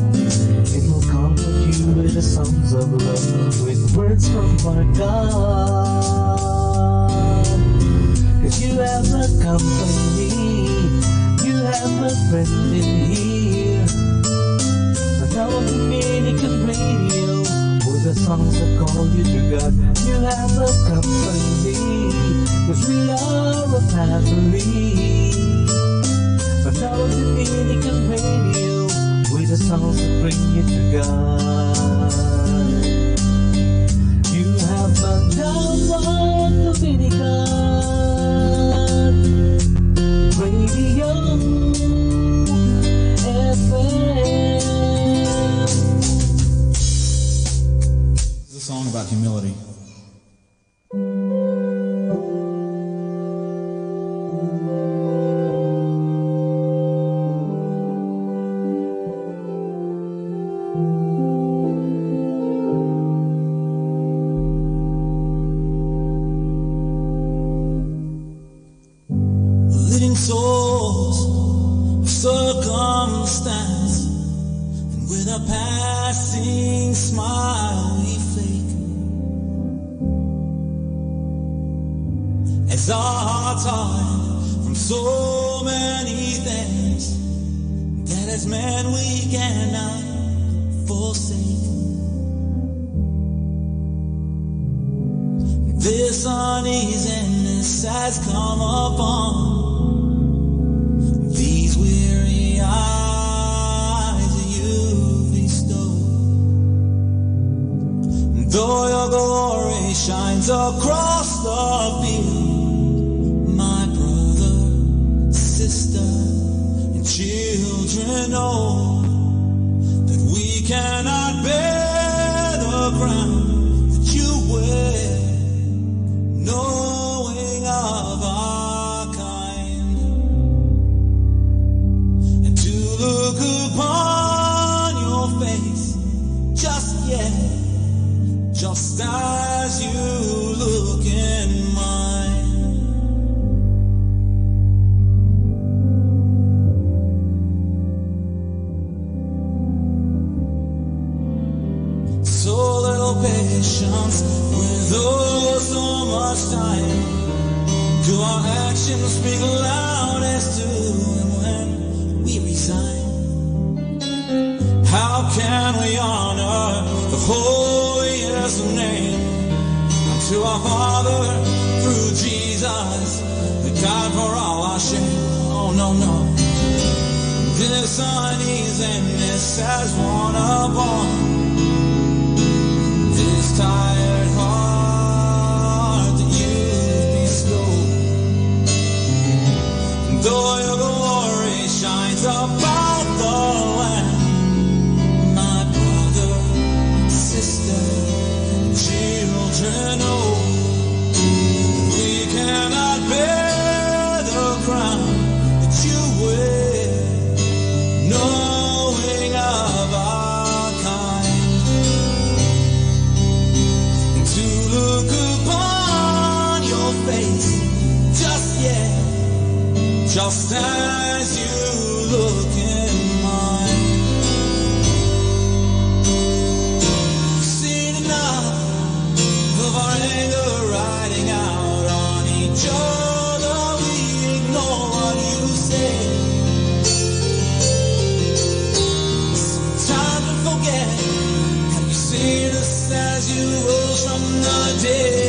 S17: It will comfort you with the songs of love, with words from our God. Cause you have a company, you have a friend in here. Now Dominican Radio, with the songs that call you to God. You have a company, cause we are a family. Now Dominican Radio, with the songs that bring you to God. You have found out Dominican Radio FM.
S18: This is a song about humility.
S17: Souls of circumstance, and with a passing smile we fake, as our hearts are from so many things that as men we cannot forsake. This uneasiness has come upon these weary eyes that you bestow. Though your glory shines across the field, my brother, sister, and children know that we cannot bear the crown that you wear, knowing of our kind, and to look upon your face just yet, just as you look in mine. So little patience with oh so much time. Do our actions speak loudest to Him when we resign? How can we honor the holiest name unto our Father through Jesus,
S18: died for all our shame. Oh no, no. This uneasiness has worn upon this tired heart that you've bestowed. Though your glory shines about the land, my brother, sister, children, oh, we cannot bear the crown that you wear, knowing of our kind. To look upon your face, just yet, just as you look in mine. Seen enough of our anger riding out on each other. We ignore what you say. Sometimes we forget. Have you seen us as you rose from the dead?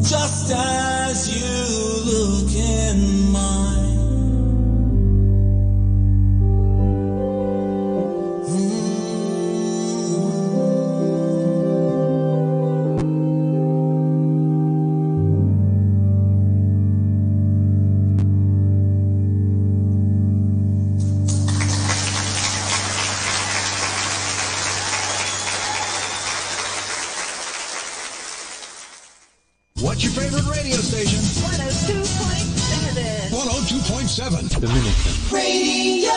S18: Just as you look in mine.
S6: What's your favorite radio station? 102.7. 102.7. Dominican
S17: Radio.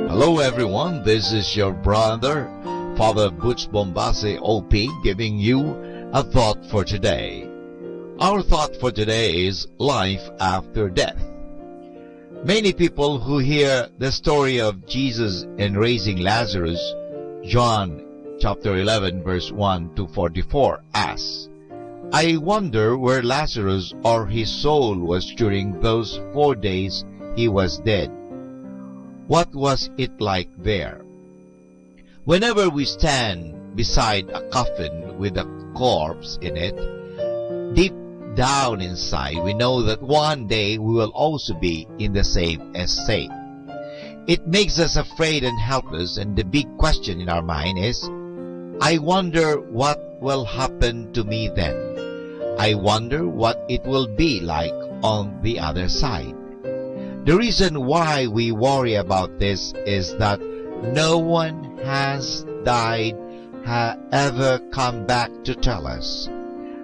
S11: Hello everyone, this is your brother, Father Butch Bombase OP, giving you a thought for today. Our thought for today is life after death. Many people who hear the story of Jesus in raising Lazarus, John chapter 11 verse 1 to 44 asks, I wonder where Lazarus or his soul was during those 4 days he was dead. What was it like there? Whenever we stand beside a coffin with a corpse in it, deep down inside we know that one day we will also be in the same estate. It makes us afraid and helpless, and the big question in our mind is, I wonder what will happen to me then. I wonder what it will be like on the other side. The reason why we worry about this is that no one has died, ever come back to tell us.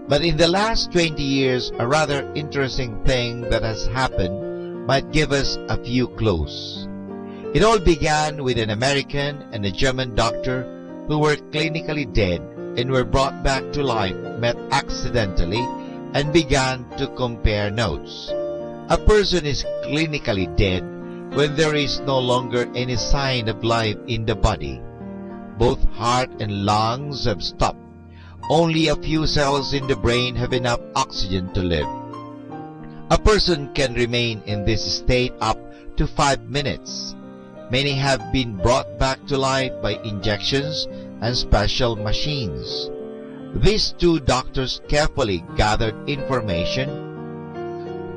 S11: But in the last 20 years, a rather interesting thing that has happened might give us a few clues. It all began with an American and a German doctor who were clinically dead and were brought back to life, met accidentally, and began to compare notes. A person is clinically dead when there is no longer any sign of life in the body. Both heart and lungs have stopped. Only a few cells in the brain have enough oxygen to live. A person can remain in this state up to 5 minutes. Many have been brought back to life by injections and special machines. These two doctors carefully gathered information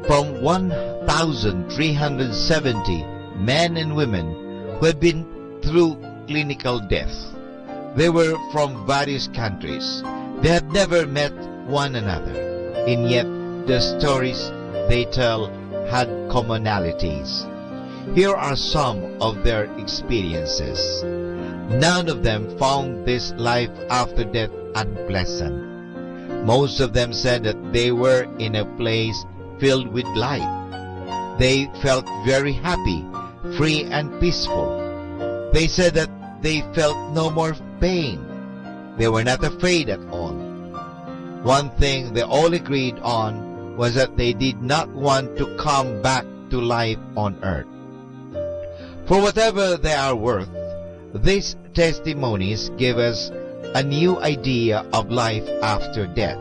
S11: from 1,370 men and women who had been through clinical death. They were from various countries. They had never met one another, and yet the stories they tell had commonalities. Here are some of their experiences. None of them found this life after death unpleasant. Most of them said that they were in a place filled with light. They felt very happy, free and peaceful. They said that they felt no more pain. They were not afraid at all. One thing they all agreed on was that they did not want to come back to life on earth. For whatever they are worth, these testimonies give us a new idea of life after death.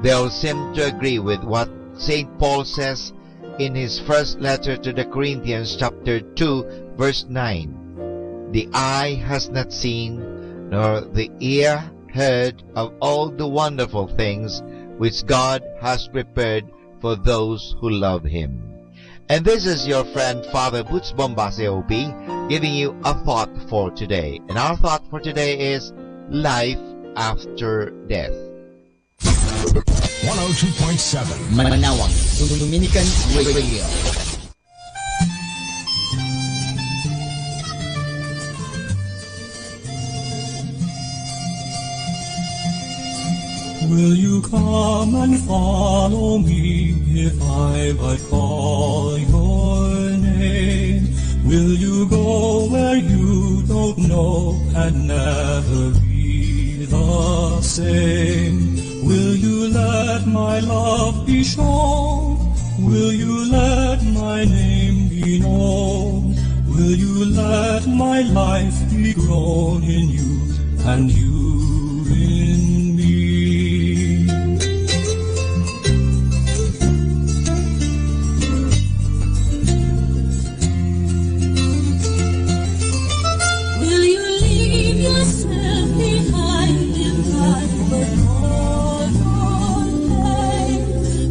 S11: They all seem to agree with what St. Paul says in his first letter to the Corinthians chapter 2 verse 9. The eye has not seen, nor the ear heard of all the wonderful things which God has prepared for those who love Him. And this is your friend Father Butch Bombase OP giving you a thought for today. And our thought for today is life after death.
S6: 102.7
S8: Manawag, Dominican Radio.
S18: Will you come and follow me if I but call your name? Will you go where you don't know and never be the same? Will you let my love be shown? Will you let my name be known? Will you let my life be grown in you and you in me?
S13: Will you leave yourself behind if I were all your name?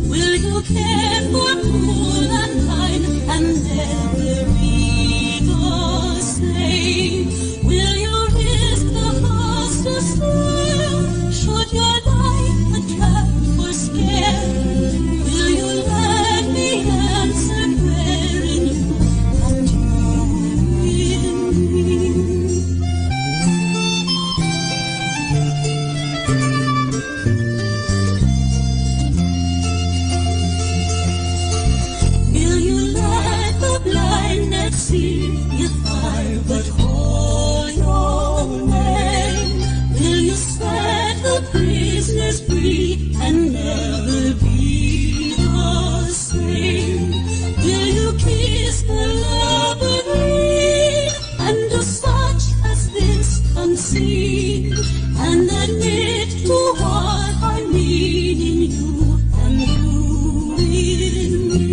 S13: Will you care for cool and kind and never be the same? Will you risk the cost to sail? Should your life attract or scare? Will you let me answer prayer in you and you in me? Will you let the blinded see if I but call your name? Will you set the prisoners free and never be the same? Will you kiss the lover ring and do such as this unseen and admit to what I mean in you and you in me?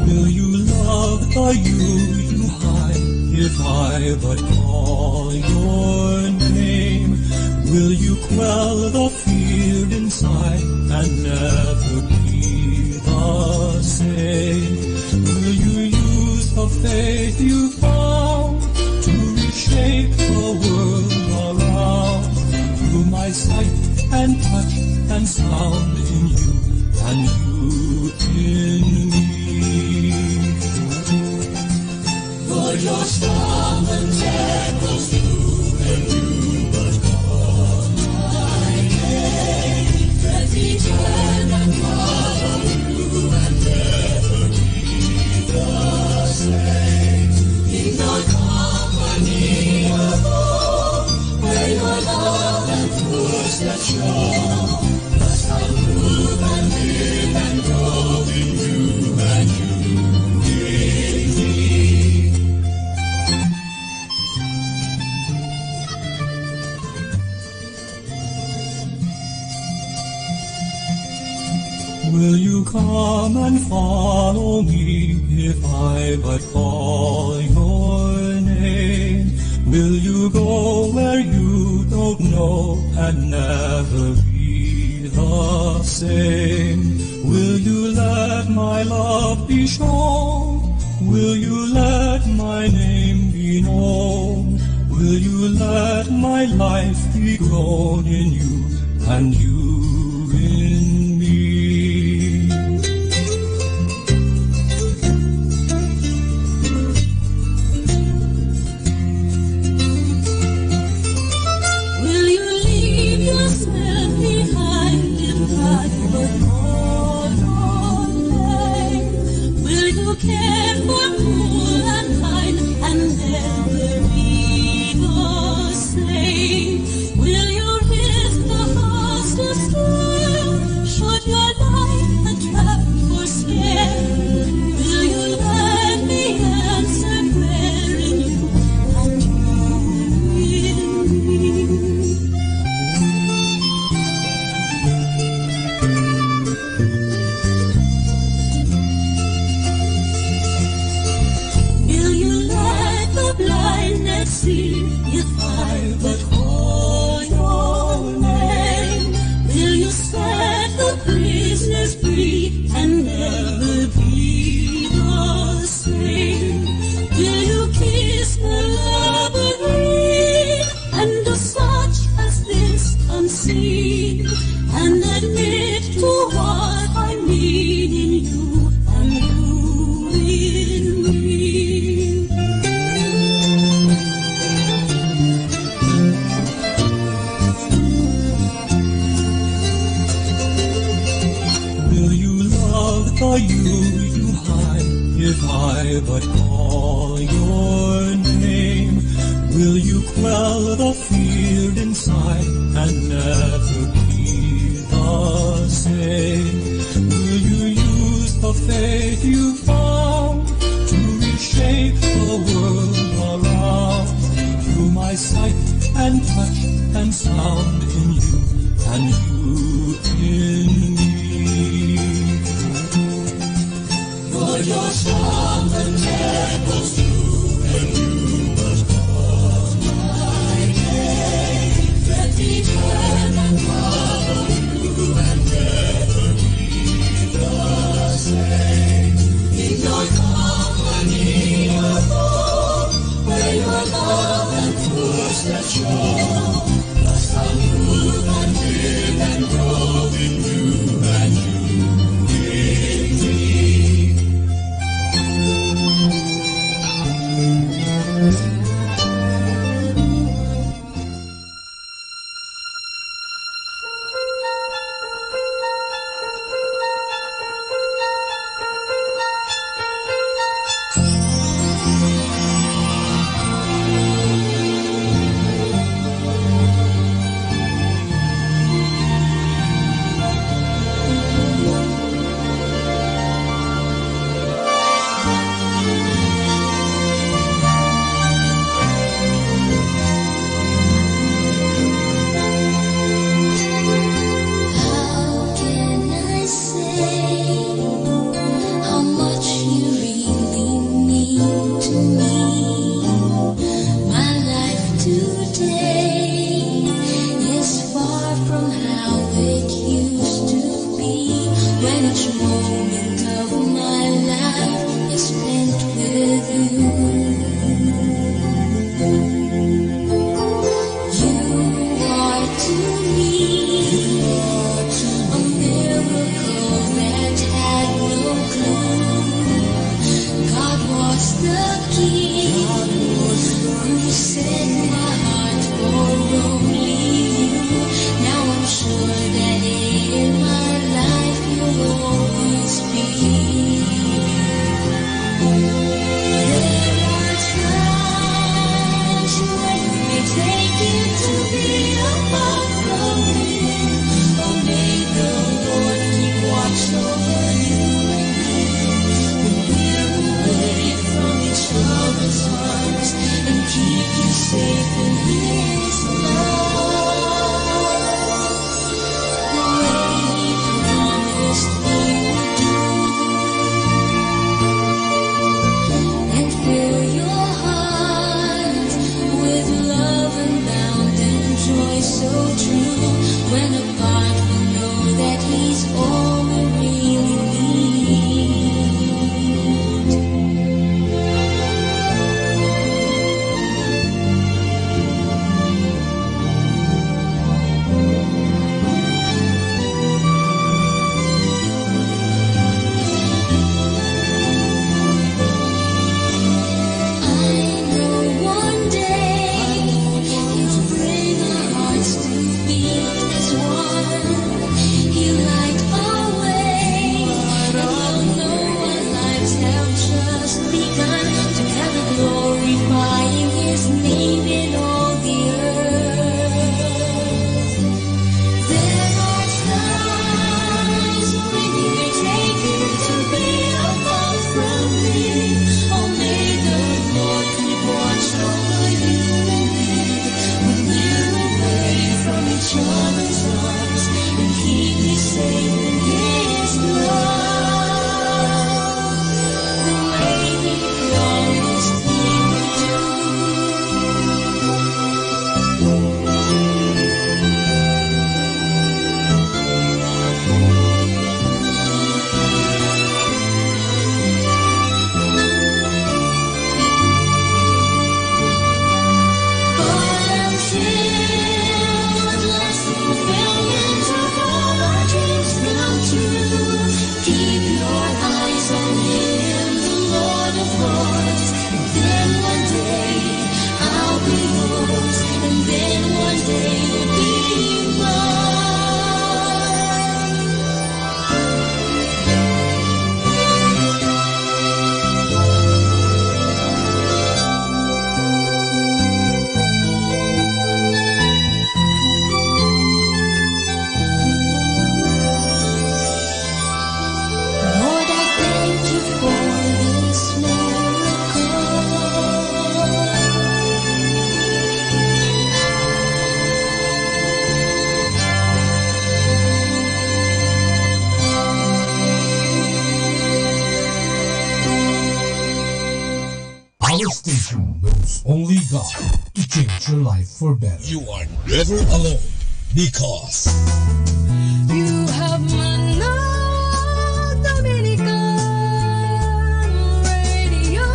S18: Will you love the you hide if I but call your name? Will you quell the fear inside and never be the same? Will you use the faith you found to reshape the world around through my sight and touch and sound in you and you in me? For your stubborn temples do and you but call my name. Let me turn and follow you and never be the same. In the company of all, where your love and footsteps show, must I move and live and grow in you and you in me. Will you come and follow me if I but call your name? Will you go where you don't know go and never be the same? Will you let my love be shown? Will you let my name be known? Will you let my life be grown in you and you in me?
S17: Will you leave yourself behind if I were on your name? Will you care for cool and kind and never be the same? Will you risk the fastest swim? Should your life a trap or snare? Will you let me answer prayer in you and you in me? Will you let the blindness see if I but call your name? Will you set the prisoners free and never be the same? Will you kiss the lover ring and do such as this unseen and admit to what I mean in you and you in me?
S18: Will you love the you hide if I but call your name? Will you quell the fear inside and never be the same? Will you use the faith you found to reshape the world around through my sight and touch and sound in you and you in me?
S17: For your song the temples do, and you must call my name. Let me turn and follow you and never be the same. In your company alone, where your love and footsteps show, must I move and live and grow in you and you in me. How can I say how much you really mean to me? My life today is far from how it used to be, when each moment of my life is spent with you. You are to me a miracle that had no clue. God was the key who set my heart for only you. Now I'm sure that in my life you'll always be
S2: Our station knows only God to change your life for better.
S6: You are never alone because
S17: you have Manawag Dominican Radio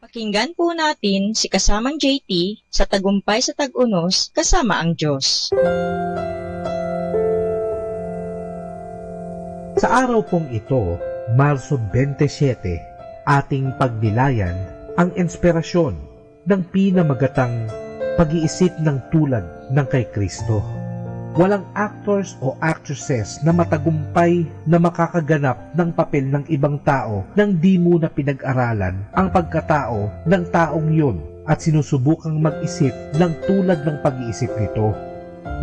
S12: Pakinggan po natin si kasamang JT sa Tagumpay sa Tag-Unos kasama ang Diyos.
S2: Sa araw pong ito, Marso 27, ating pagnilayan ang inspirasyon ng pinamagatang pag-iisip ng tulad ng kay Kristo. Walang actors o actresses na matagumpay na makakaganap ng papel ng ibang tao nang di muna pinag-aralan ang pagkatao ng taong yun at sinusubukang mag-isip ng tulad ng pag-iisip nito.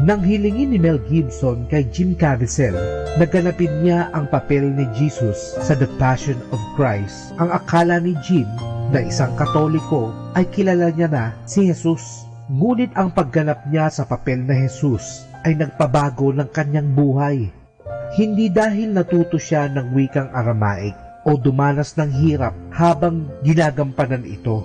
S2: Nang hilingin ni Mel Gibson kay Jim Caviezel na ganapin niya ang papel ni Jesus sa The Passion of Christ, ang akala ni Jim na isang Katoliko ay kilala niya na si Jesus. Ngunit ang pagganap niya sa papel na Jesus ay nagpabago ng kanyang buhay. Hindi dahil natuto siya ng wikang Aramaic o dumanas ng hirap habang ginagampanan ito.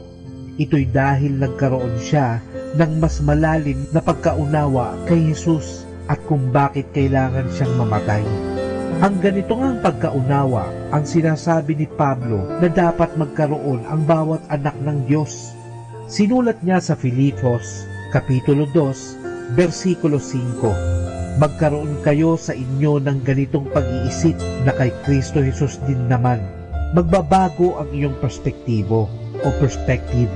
S2: Ito'y dahil nagkaroon siya ng mas malalim na pagkaunawa kay Jesus at kung bakit kailangan siyang mamatay. Ang ganito ngang pagkaunawa ang sinasabi ni Pablo na dapat magkaroon ang bawat anak ng Diyos. Sinulat niya sa Filipos, Kapitulo 2, Versikulo 5, magkaroon kayo sa inyo ng ganitong pag-iisip na kay Kristo Jesus din naman. Magbabago ang iyong perspektibo o perspective.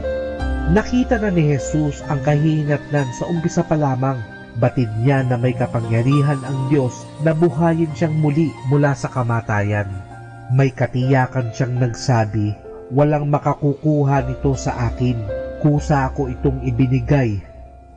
S2: Nakita na ni Jesus ang kahihinatnan sa umpisa pa lamang. Batid niya na may kapangyarihan ang Diyos na buhayin siyang muli mula sa kamatayan. May katiyakan siyang nagsabi, walang makakukuha nito sa akin, kusa ako itong ibinigay.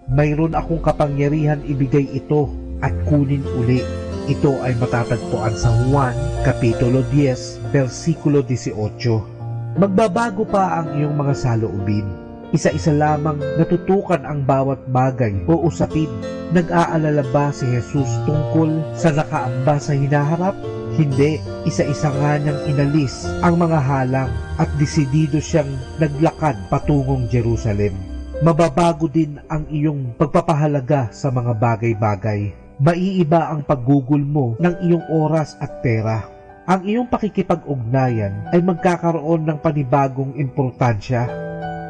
S2: Mayroon akong kapangyarihan ibigay ito at kunin uli. Ito ay matatagpuan sa Juan, Kapitulo 10, Versikulo 18. Magbabago pa ang iyong mga saloobin. Isa-isa lamang natutukan ang bawat bagay o usapin. Nag-aalala ba si Jesus tungkol sa nakaamba sa hinaharap? Hindi, isa-isa nga niyang inalis ang mga halang at desidido siyang naglakad patungong Jerusalem. Mababago din ang iyong pagpapahalaga sa mga bagay-bagay. Maiiba ang paggugol mo ng iyong oras at pera. Ang iyong pakikipag-ugnayan ay magkakaroon ng panibagong importansya.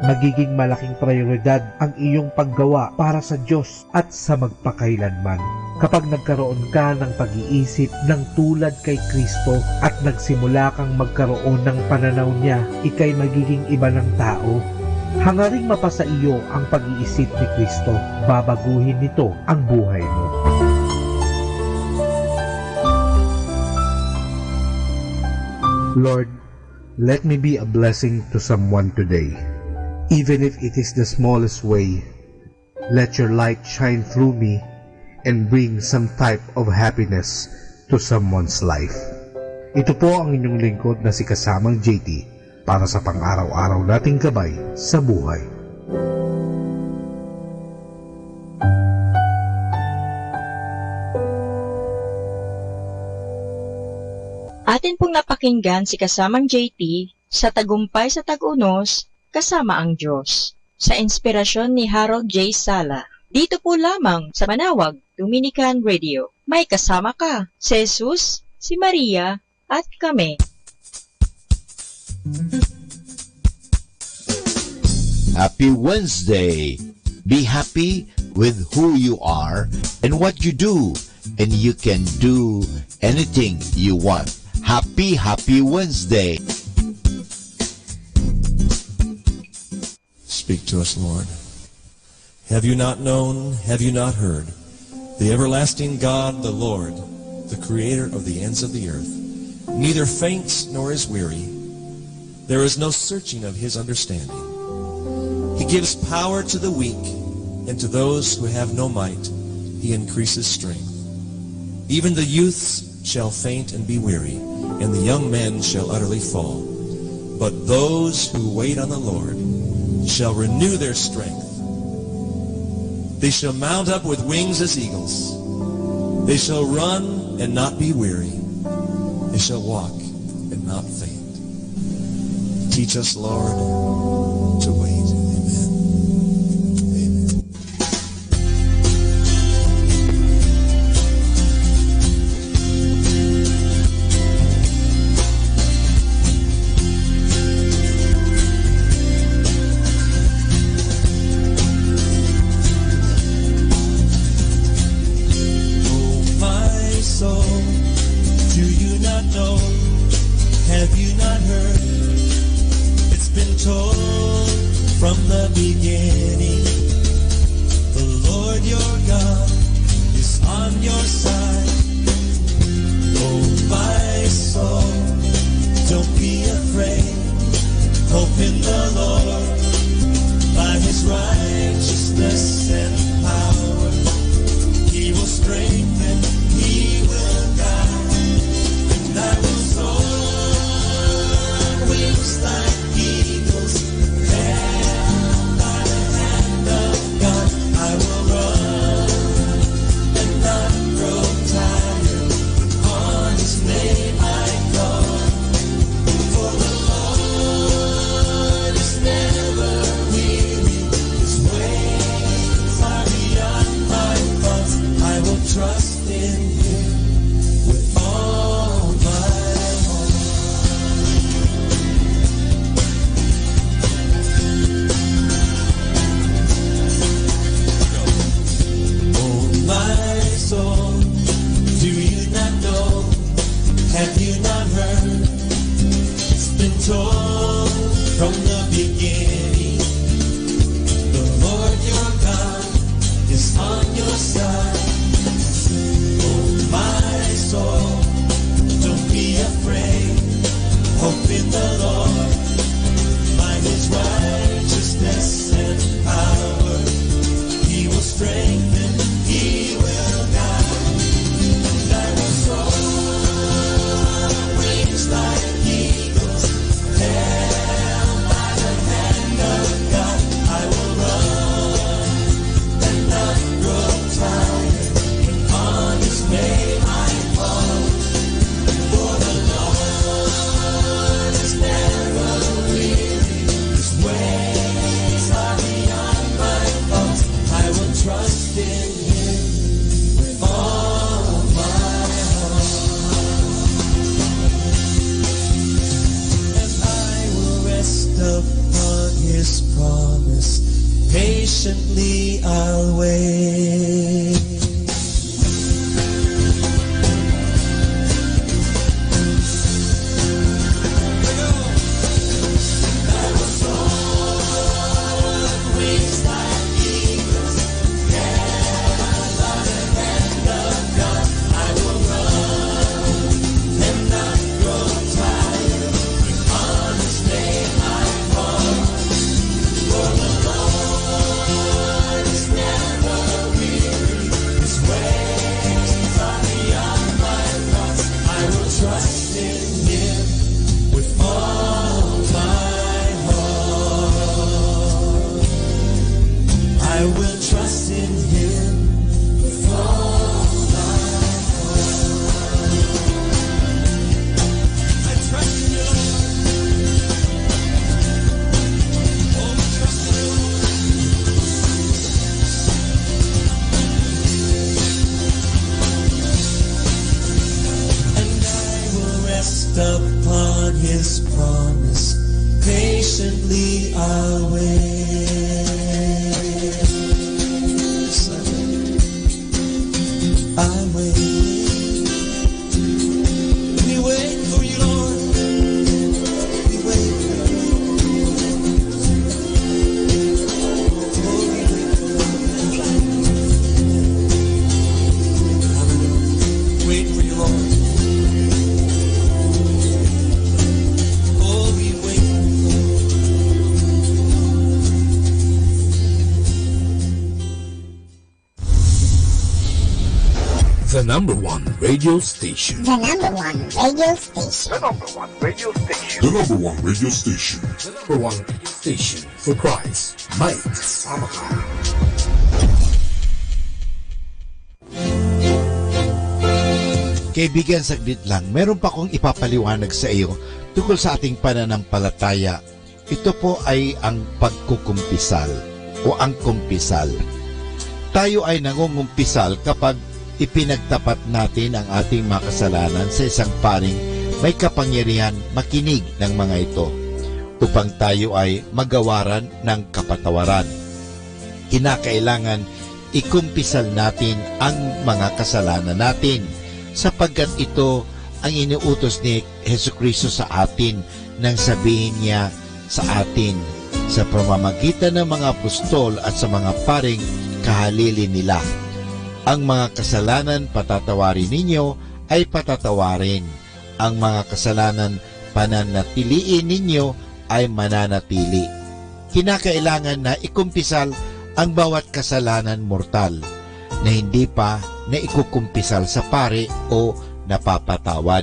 S2: Magiging malaking prioridad ang iyong paggawa para sa Diyos at sa magpakailanman. Kapag nagkaroon ka ng pag-iisip ng tulad kay Kristo at nagsimula kang magkaroon ng pananaw niya, ika'y magiging iba ng tao. Hangaring mapasa iyo ang pag-iisip ni Kristo, babaguhin nito ang buhay mo. Lord, let me be a blessing to someone today. Even if it is the smallest way, let your light shine through me and bring some type of happiness to someone's life. Ito po ang inyong lingkod na si Kasamang JT para sa pang-araw-araw nating gabay sa buhay.
S12: Atin pong napakinggan si Kasamang JT sa Tagumpay sa Tag-Unos, Kasama ang Diyos, sa inspirasyon ni Harold J. Sala. Dito po lamang sa Manawag Dominican Radio. May kasama ka, si Jesus, si Maria, at kami.
S11: Happy Wednesday! Be happy with who you are and what you do, and you can do anything you want. Happy Wednesday!
S1: Speak to us, Lord. Have you not known, have you not heard? The everlasting God, the Lord, the creator of the ends of the earth, neither faints nor is weary. There is no searching of his understanding. He gives power to the weak, and to those who have no might, he increases strength. Even the youths shall faint and be weary, and the young men shall utterly fall. But those who wait on the Lord shall renew their strength. They shall mount up with wings as eagles. They shall run and not be weary. They shall walk and not faint. Teach us, Lord, to wait. Amen. Amen.
S18: Oh, my soul, do you not know? Have you not heard? It's been told from the beginning. The Lord your God is on your side. Oh, my soul, don't be afraid. Hope in the Lord. By his righteousness and power, he will strengthen, he will guide. And I will soar wings like eagles, held by the hand of God. I will run and not grow tired. On his name I call. For the Lord is never weary. His ways are beyond my thoughts. I will trust in him with all my heart. Oh, my soul, do you not know? Have you not heard? It's been told from the beginning. The Lord your God is on your side. Oh, my soul, don't be afraid. Hope in the Lord. By his righteousness and power, he will strengthen, he will guide. And I will soar wings like eagles, held by the hand of God. I will run and not grow tired. On his name I fall. For the Lord is never weary. His ways are beyond my thoughts. I will trust in him with all my heart. And I will rest upon his promise. Patiently I'll wait. Wings like eagles, held by the hand of God. I will run and not grow tired. On his name I call. For the Lord is never weary.
S17: upon His promise, patiently I'll wait. I wait. We wait for you, Lord. We wait. Oh, we wait for you. Wait for you, Lord. Oh, we wait.
S2: The number one radio station.
S14: The number one radio station.
S2: The number one radio station.
S6: The number one radio station.
S2: The number one radio station for Christ. May kasama ka.
S11: Kaibigan, saglit lang. Meron pa akong ipapaliwanag sa iyo tungkol sa ating pananampalataya. Ito po ay ang pagkukumpisal o ang kumpisal. Tayo ay nangungumpisal kapag ipinagtapat natin ang ating mga kasalanan sa isang paring may kapangyarihan makinig ng mga ito upang tayo ay magawaran ng kapatawaran. Kinakailangan ikumpisal natin ang mga kasalanan natin sapagkat ito ang iniutos ni Jesucristo sa atin nang sabihin niya sa atin sa pamamagitan ng mga apostol at sa mga paring kahalili nila. Ang mga kasalanan patatawarin ninyo ay patatawarin. Ang mga kasalanan pananatiliin ninyo ay mananatili. Kinakailangan na ikumpisal ang bawat kasalanan mortal na hindi pa na ikukumpisal sa pare o napapatawad.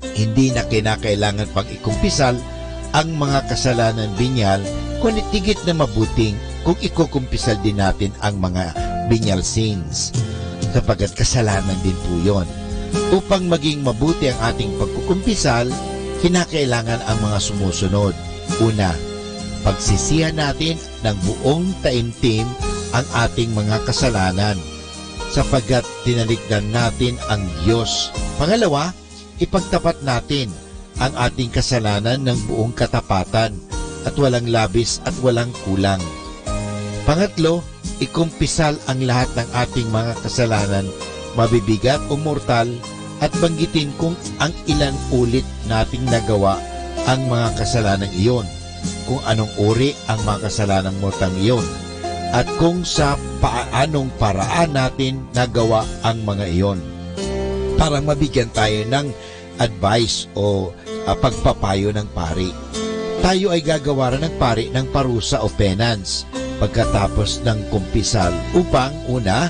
S11: Hindi na kinakailangan pang ikumpisal ang mga kasalanan binyal, kundi tigit na mabuting kung ikukumpisal din natin ang mga binyal sins, sapagkat kasalanan din po yun. Upang maging mabuti ang ating pagkukumpisal, kinakailangan ang mga sumusunod. Una, pagsisihan natin ng buong taimtim ang ating mga kasalanan, sapagkat tinalikdan natin ang Diyos. Pangalawa, ipagtapat natin ang ating kasalanan ng buong katapatan at walang labis at walang kulang. Pangatlo, ikumpisal ang lahat ng ating mga kasalanan, mabibigat o mortal, at banggitin kung ang ilan ulit nating nagawa ang mga kasalanang iyon, kung anong uri ang mga kasalanang mortal iyon, at kung sa paanong paraan natin nagawa ang mga iyon. Para mabigyan tayo ng advice o pagpapayo ng pari. Tayo ay gagawaran ng pari ng parusa o penance pagkatapos ng kumpisal upang una,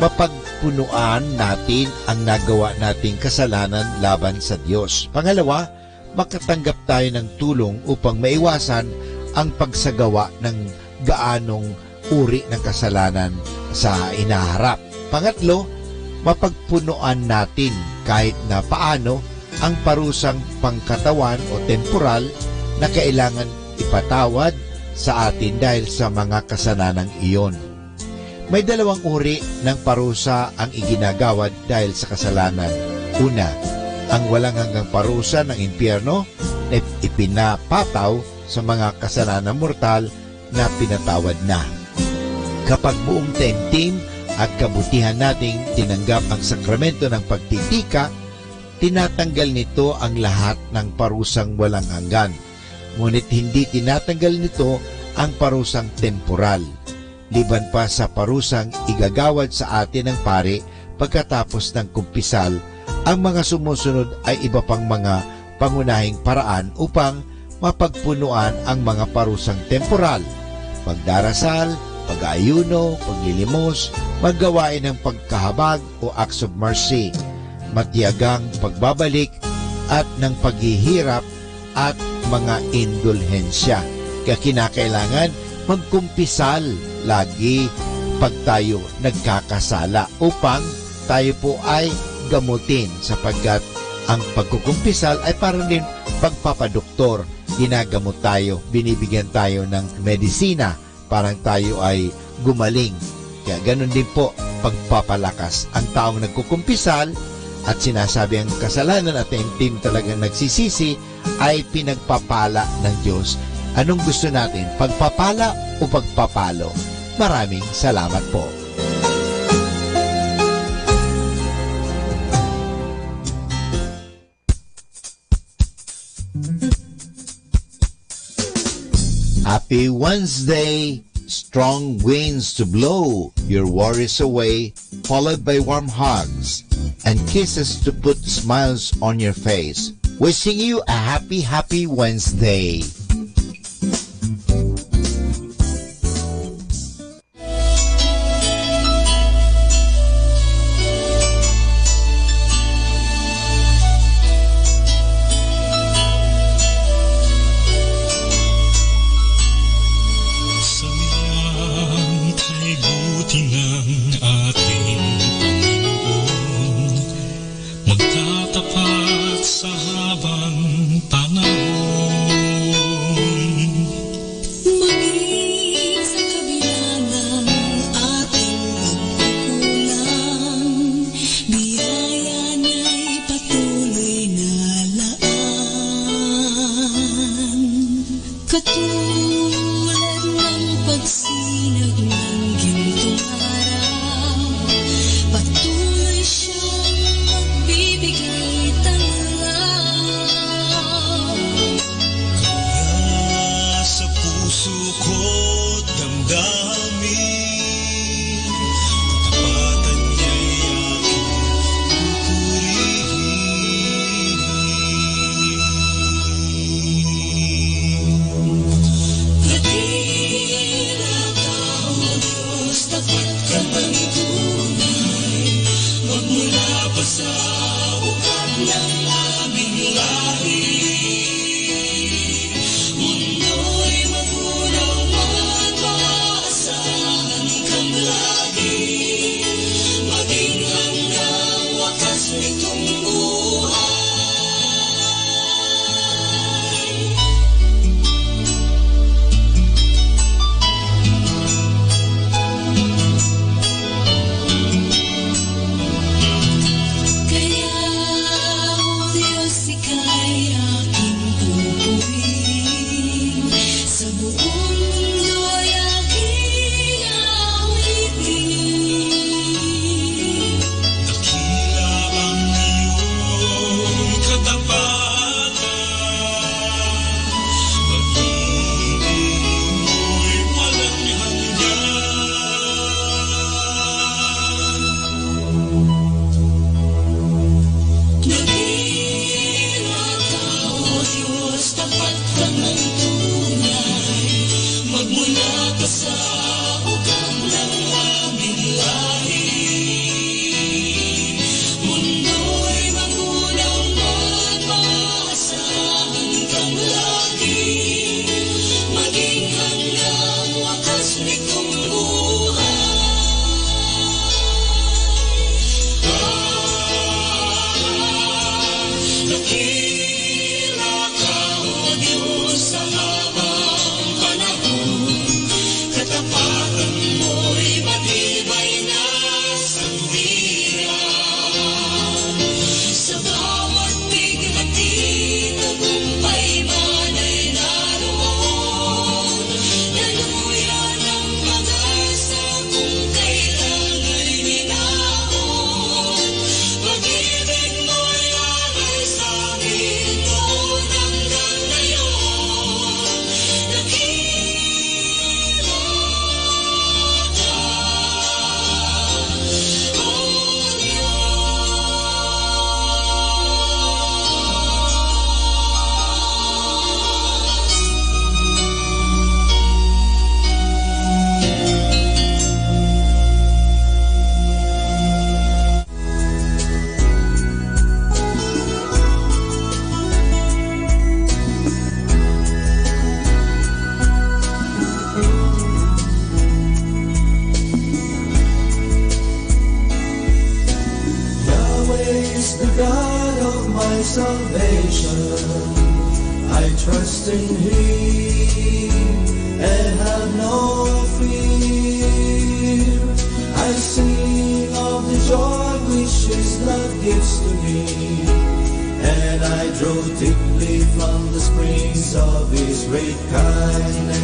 S11: mapagpunuan natin ang nagawa nating kasalanan laban sa Diyos. Pangalawa, makatanggap tayo ng tulong upang maiwasan ang pagsagawa ng gaanong uri ng kasalanan sa inaharap. Pangatlo, mapagpunuan natin kahit na paano ang parusang pangkatawan o temporal na kailangan ipatawad sa atin dahil sa mga kasalanang iyon. May dalawang uri ng parusa ang iginagawad dahil sa kasalanan. Una, ang walang hanggang parusa ng impyerno na ipinapataw sa mga kasalanan mortal na pinatawad na. Kapag buong taimtim at kabutihan nating tinanggap ang sakramento ng pagtitika, tinatanggal nito ang lahat ng parusang walang hanggan. Ngunit hindi tinatanggal nito ang parusang temporal, liban pa sa parusang igagawad sa atin ng pare pagkatapos ng kumpisal. Ang mga sumusunod ay iba pang mga pangunahing paraan upang mapagpunuan ang mga parusang temporal: pagdarasal, pag-aayuno, paglilimos, maggawain ng pagkahabag o acts of mercy, matiyagang pagbabalik at ng paghihirap at mga indulhensya. Kaya kinakailangan magkumpisal lagi pag tayo nagkakasala upang tayo po ay gamutin, sapagkat ang pagkukumpisal ay parang din pagpapadoktor. Ginagamot tayo, binibigyan tayo ng medisina, parang tayo ay gumaling. Kaya ganun din po pagpapalakas. Ang taong nagkukumpisal at sinasabi ang kasalanan at hindi talagang nagsisisi ay pinagpapala ng Diyos. Anong gusto natin? Pagpapala o pagpapalo? Maraming salamat po. Happy Wednesday! Strong winds to blow your worries away, followed by warm hugs and kisses to put smiles on your face. Wishing you a happy Wednesday.
S17: Joy which his love gives to from the springs of His great kindness.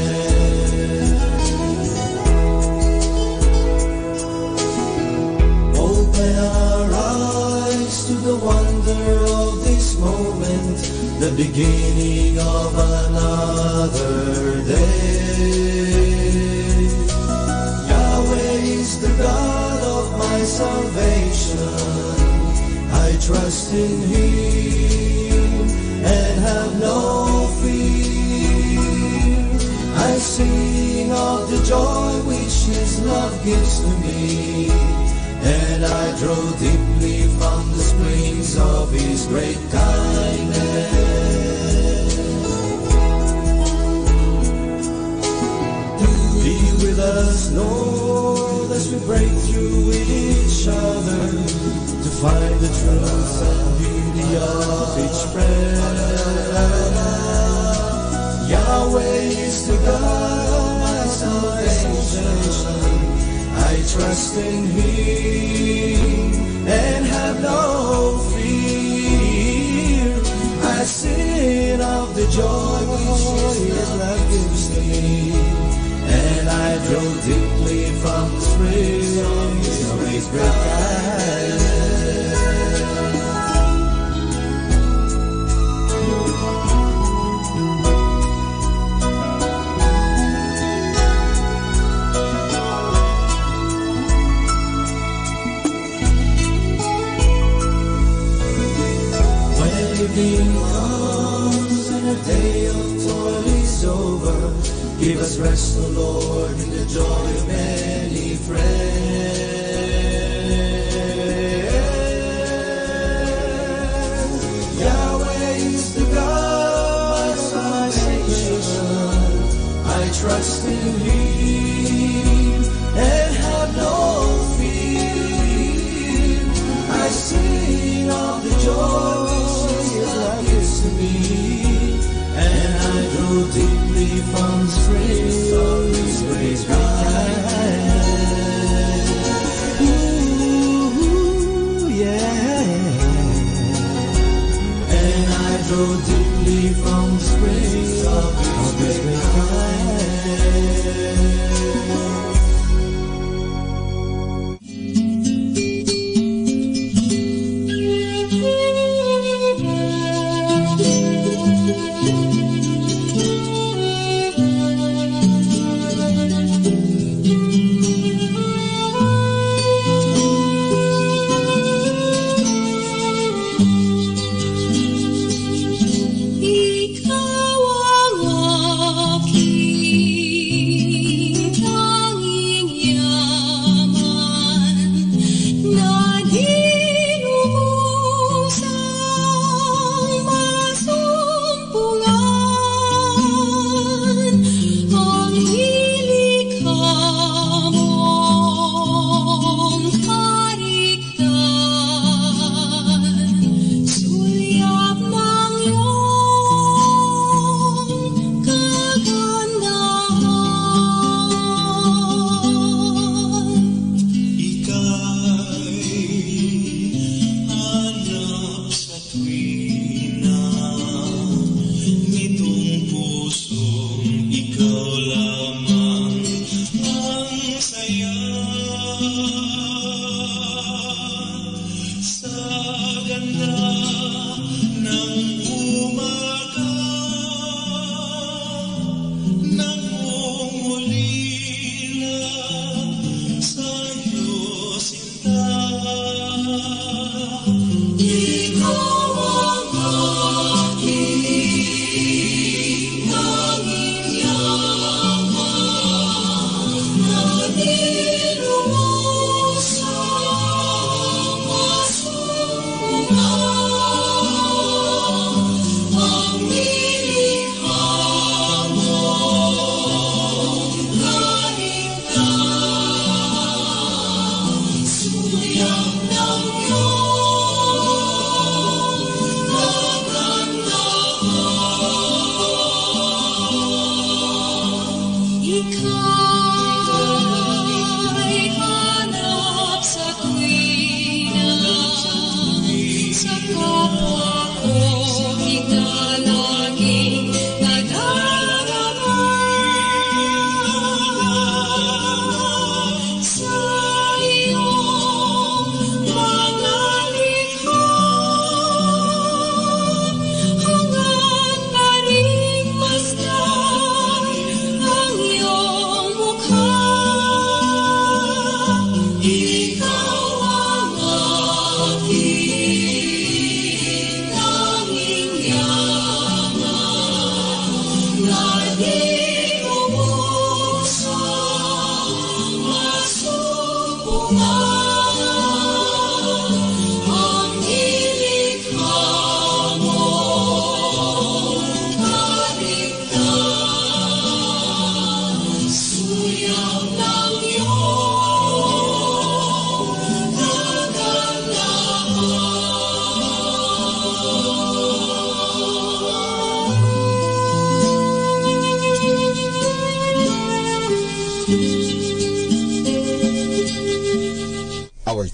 S17: Open our eyes to the wonder of this moment, the beginning of another day. Yahweh is the God of my salvation. I trust in Him and have no fear. I sing of the joy which His love gives to me, and I draw deeply from the springs of His great kindness. Be with us, Lord, as we break through with each other, to find the truth and beauty of each prayer. Yahweh is the God of my salvation. I trust in Him and have no fear. I sing of the joy which His love gives to me, and I draw deeply from the springs of His great kindness. Evening comes and a day of toil is over. Give us rest, O Lord, in the joy of many friends. Yahweh is the God of my salvation. I trust in Him and have no fear. I sing of the joy to me, and I draw deeply from the springs of His great kindness. Ooh, yeah. And I draw deeply from the springs of His great kindness.
S7: Ikaw ang aking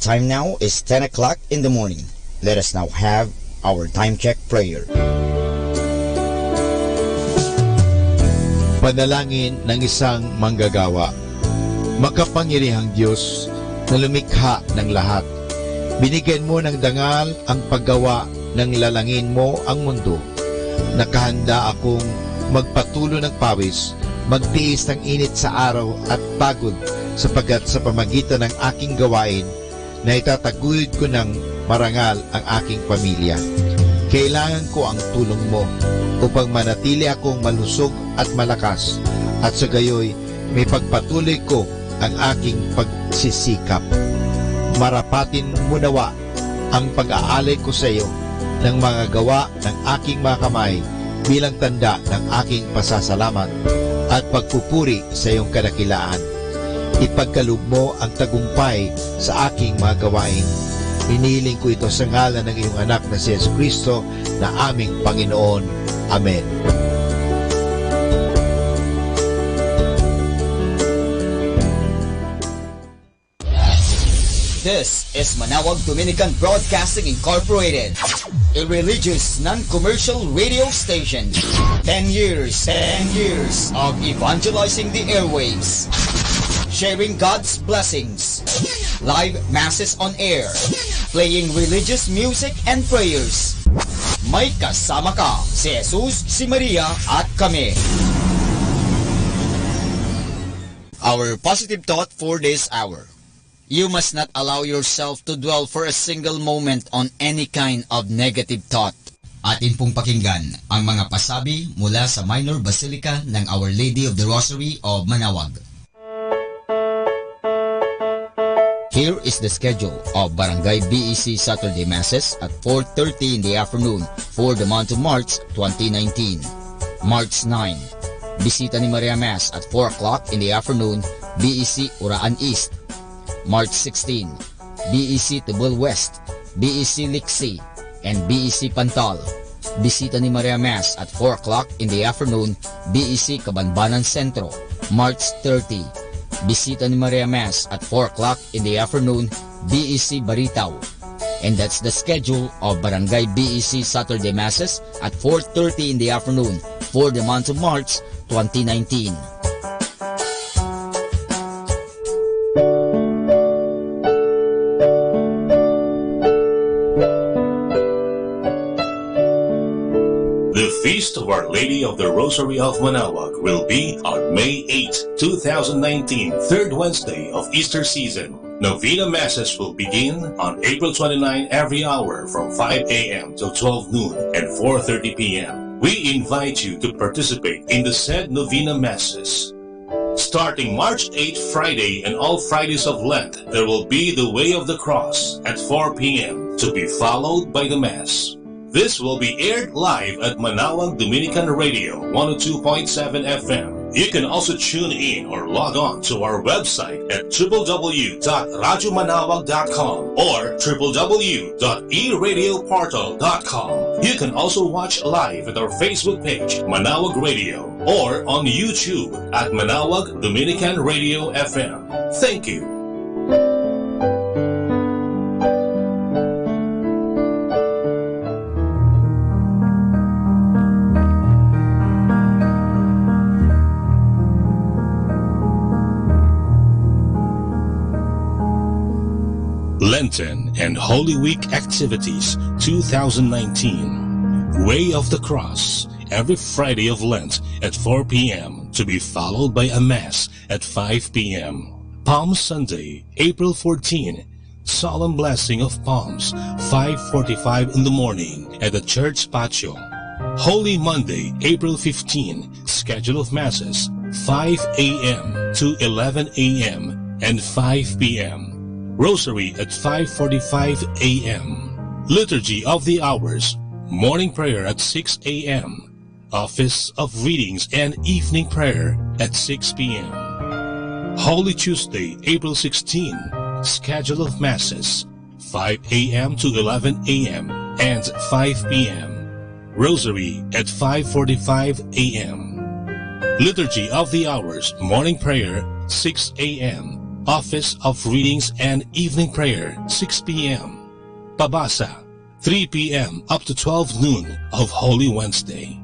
S8: time now is 10 o'clock in the morning. Let us now have our time check prayer.
S11: Panalangin ng isang manggagawa. Makapangyarihang Diyos na lumikha ng lahat, binigyan mo ng dangal ang paggawa ng lalangin mo ang mundo. Nakahanda akong magpatulo ng pawis, magtiis ng init sa araw at pagod, sapagkat sa pamagitan ng aking gawain na itataguyod ko ng marangal ang aking pamilya. Kailangan ko ang tulong mo upang manatili akong malusog at malakas, at sa gayoy may pagpatuloy ko ang aking pagsisikap. Marapatin mo nawa ang pag-aalay ko sa iyo ng mga gawa ng aking mga kamay bilang tanda ng aking pasasalamat at pagpupuri sa iyong kadakilaan. Ipagkaloob mo ang tagumpay sa aking mga gawain. Hinihiling ko ito sa ngalan ng iyong anak na si Jesucristo na aming Panginoon. Amen.
S8: This is Manawag Dominican Broadcasting Incorporated, a religious, non-commercial radio station. 10 years of evangelizing the airwaves, sharing God's blessings, live masses on air, playing religious music and prayers. May kasama ka, si Jesus, si Maria, at kami. Our positive thought for this hour. You must not allow yourself to dwell for a single moment on any kind of negative thought. Atin pong pakinggan ang mga pasabi mula sa Minor Basilica ng Our Lady of the Rosary of Manawag. Here is the schedule of Barangay BEC Saturday Masses at 4:30 in the afternoon for the month of March 2019. March 9, Bisita ni Maria Mass at 4 o'clock in the afternoon, BEC Uraan East. March 16, BEC Tubul West, BEC Liksi, and BEC Pantal. Bisita ni Maria Mass at 4 o'clock in the afternoon, BEC Cabanbanan Centro. March 30, Bisita ni Maria Mass at 4 o'clock in the afternoon, BEC Baritaw. And that's the schedule of Barangay BEC Saturday Masses at 4:30 in the afternoon for the month of March 2019.
S16: The Feast of Our Lady of the Rosary of Manawag will be on May 8, 2019, third Wednesday of Easter season. Novena Masses will begin on April 29 every hour from 5 a.m. till 12 noon and 4:30 p.m. We invite you to participate in the said Novena Masses. Starting March 8 Friday and all Fridays of Lent, there will be the Way of the Cross at 4 p.m. to be followed by the Mass. This will be aired live at Manawag Dominican Radio 102.7 FM. You can also tune in or log on to our website at www.radyomanawag.com or www.eradioportal.com. You can also watch live at our Facebook page, Manawag Radio, or on YouTube at Manawag Dominican Radio FM. Thank you. Lenten and Holy Week Activities 2019. Way of the Cross, every Friday of Lent at 4 p.m. to be followed by a Mass at 5 p.m. Palm Sunday, April 14, Solemn Blessing of Palms, 5:45 in the morning at the church patio. Holy Monday, April 15, schedule of Masses, 5 a.m. to 11 a.m. and 5 p.m. Rosary at 5:45 a.m. Liturgy of the Hours, morning prayer at 6 a.m. Office of Readings and evening prayer at 6 p.m. Holy Tuesday, April 16, schedule of Masses, 5 a.m. to 11 a.m. and 5 p.m. Rosary at 5:45 a.m. Liturgy of the Hours, morning prayer 6 a.m. Office of Readings and Evening Prayer, 6 p.m. Pabasa, 3 p.m. up to 12 noon of Holy Wednesday.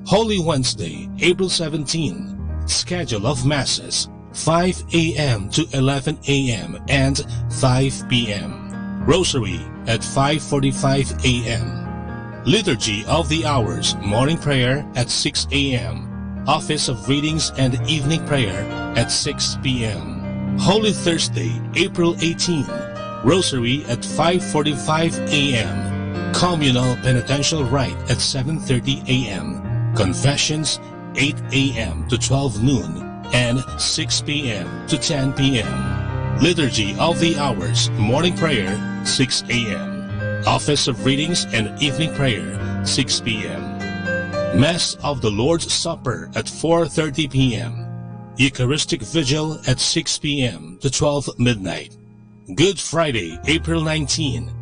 S16: Holy Wednesday, April 17. Schedule of Masses, 5 a.m. to 11 a.m. and 5 p.m. Rosary at 5:45 a.m. Liturgy of the Hours, Morning Prayer at 6 a.m. Office of Readings and Evening Prayer at 6 p.m. Holy Thursday, April 18. Rosary at 5:45 a.m. Communal Penitential Rite at 7:30 a.m. Confessions, 8 a.m. to 12 noon and 6 p.m. to 10 p.m. Liturgy of the Hours, Morning Prayer, 6 a.m. Office of Readings and Evening Prayer, 6 p.m. Mass of the Lord's Supper at 4:30 p.m. Eucharistic Vigil at 6 p.m. to 12 midnight. Good Friday, April 19.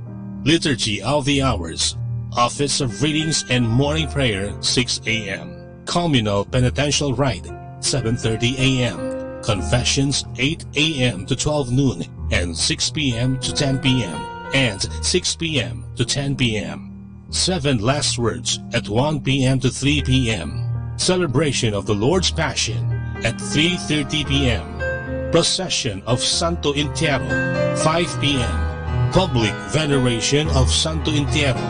S16: Liturgy of the Hours, Office of Readings and Morning Prayer, 6 a.m. Communal Penitential Rite, 7:30 a.m. Confessions, 8 a.m. to 12 noon and 6 p.m. to 10 p.m. and 6 p.m. to 10 p.m. Seven Last Words at 1 p.m. to 3 p.m. Celebration of the Lord's Passion at 3:30 p.m. Procession of Santo Entierro, 5 p.m. Public Veneration of Santo Entierro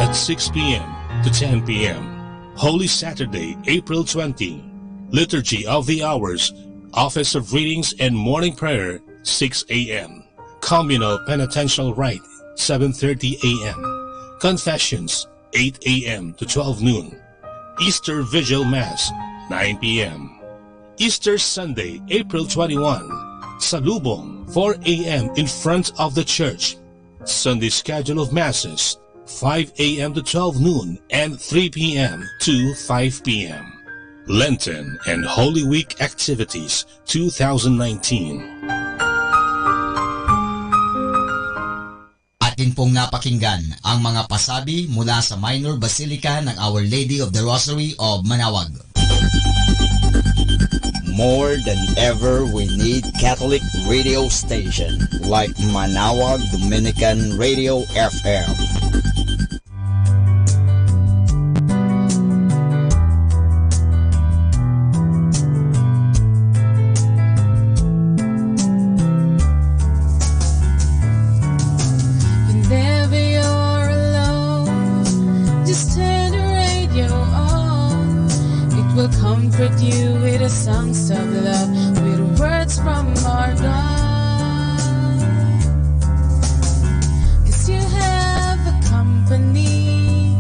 S16: at 6 p.m. to 10 p.m. Holy Saturday, April 20. Liturgy of the Hours, Office of Readings and Morning Prayer, 6 a.m. Communal Penitential Rite, 7:30 a.m. Confessions, 8 a.m. to 12 noon. Easter Vigil Mass, 9 p.m. Easter Sunday, April 21. Salubong, 4 a.m. in front of the church. Sunday schedule of Masses, 5 a.m. to 12 noon and 3 p.m. to 5 p.m. Lenten and Holy Week Activities 2019.
S8: Atin pong napakinggan ang mga pasabi mula sa Minor Basilica ng Our Lady of the Rosary of Manaoag.
S7: More than ever, we need Catholic radio station like Manaoag Dominican Radio FM.
S19: Whenever you're alone, just turn the radio on. It will comfort you with the songs of love, with words from our God. 'Cause you have a company,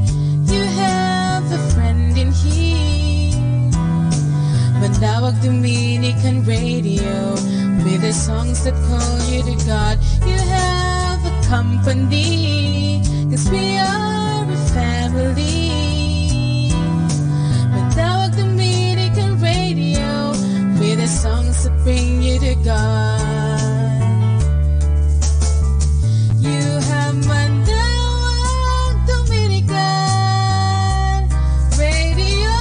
S19: you have a friend in here. Manaoag Dominican Radio, with the songs that call you to God. You have a company, 'cause we are a family. Manaoag Dominican Radio, with the songs that bring you to God. You have Manaoag Dominican Radio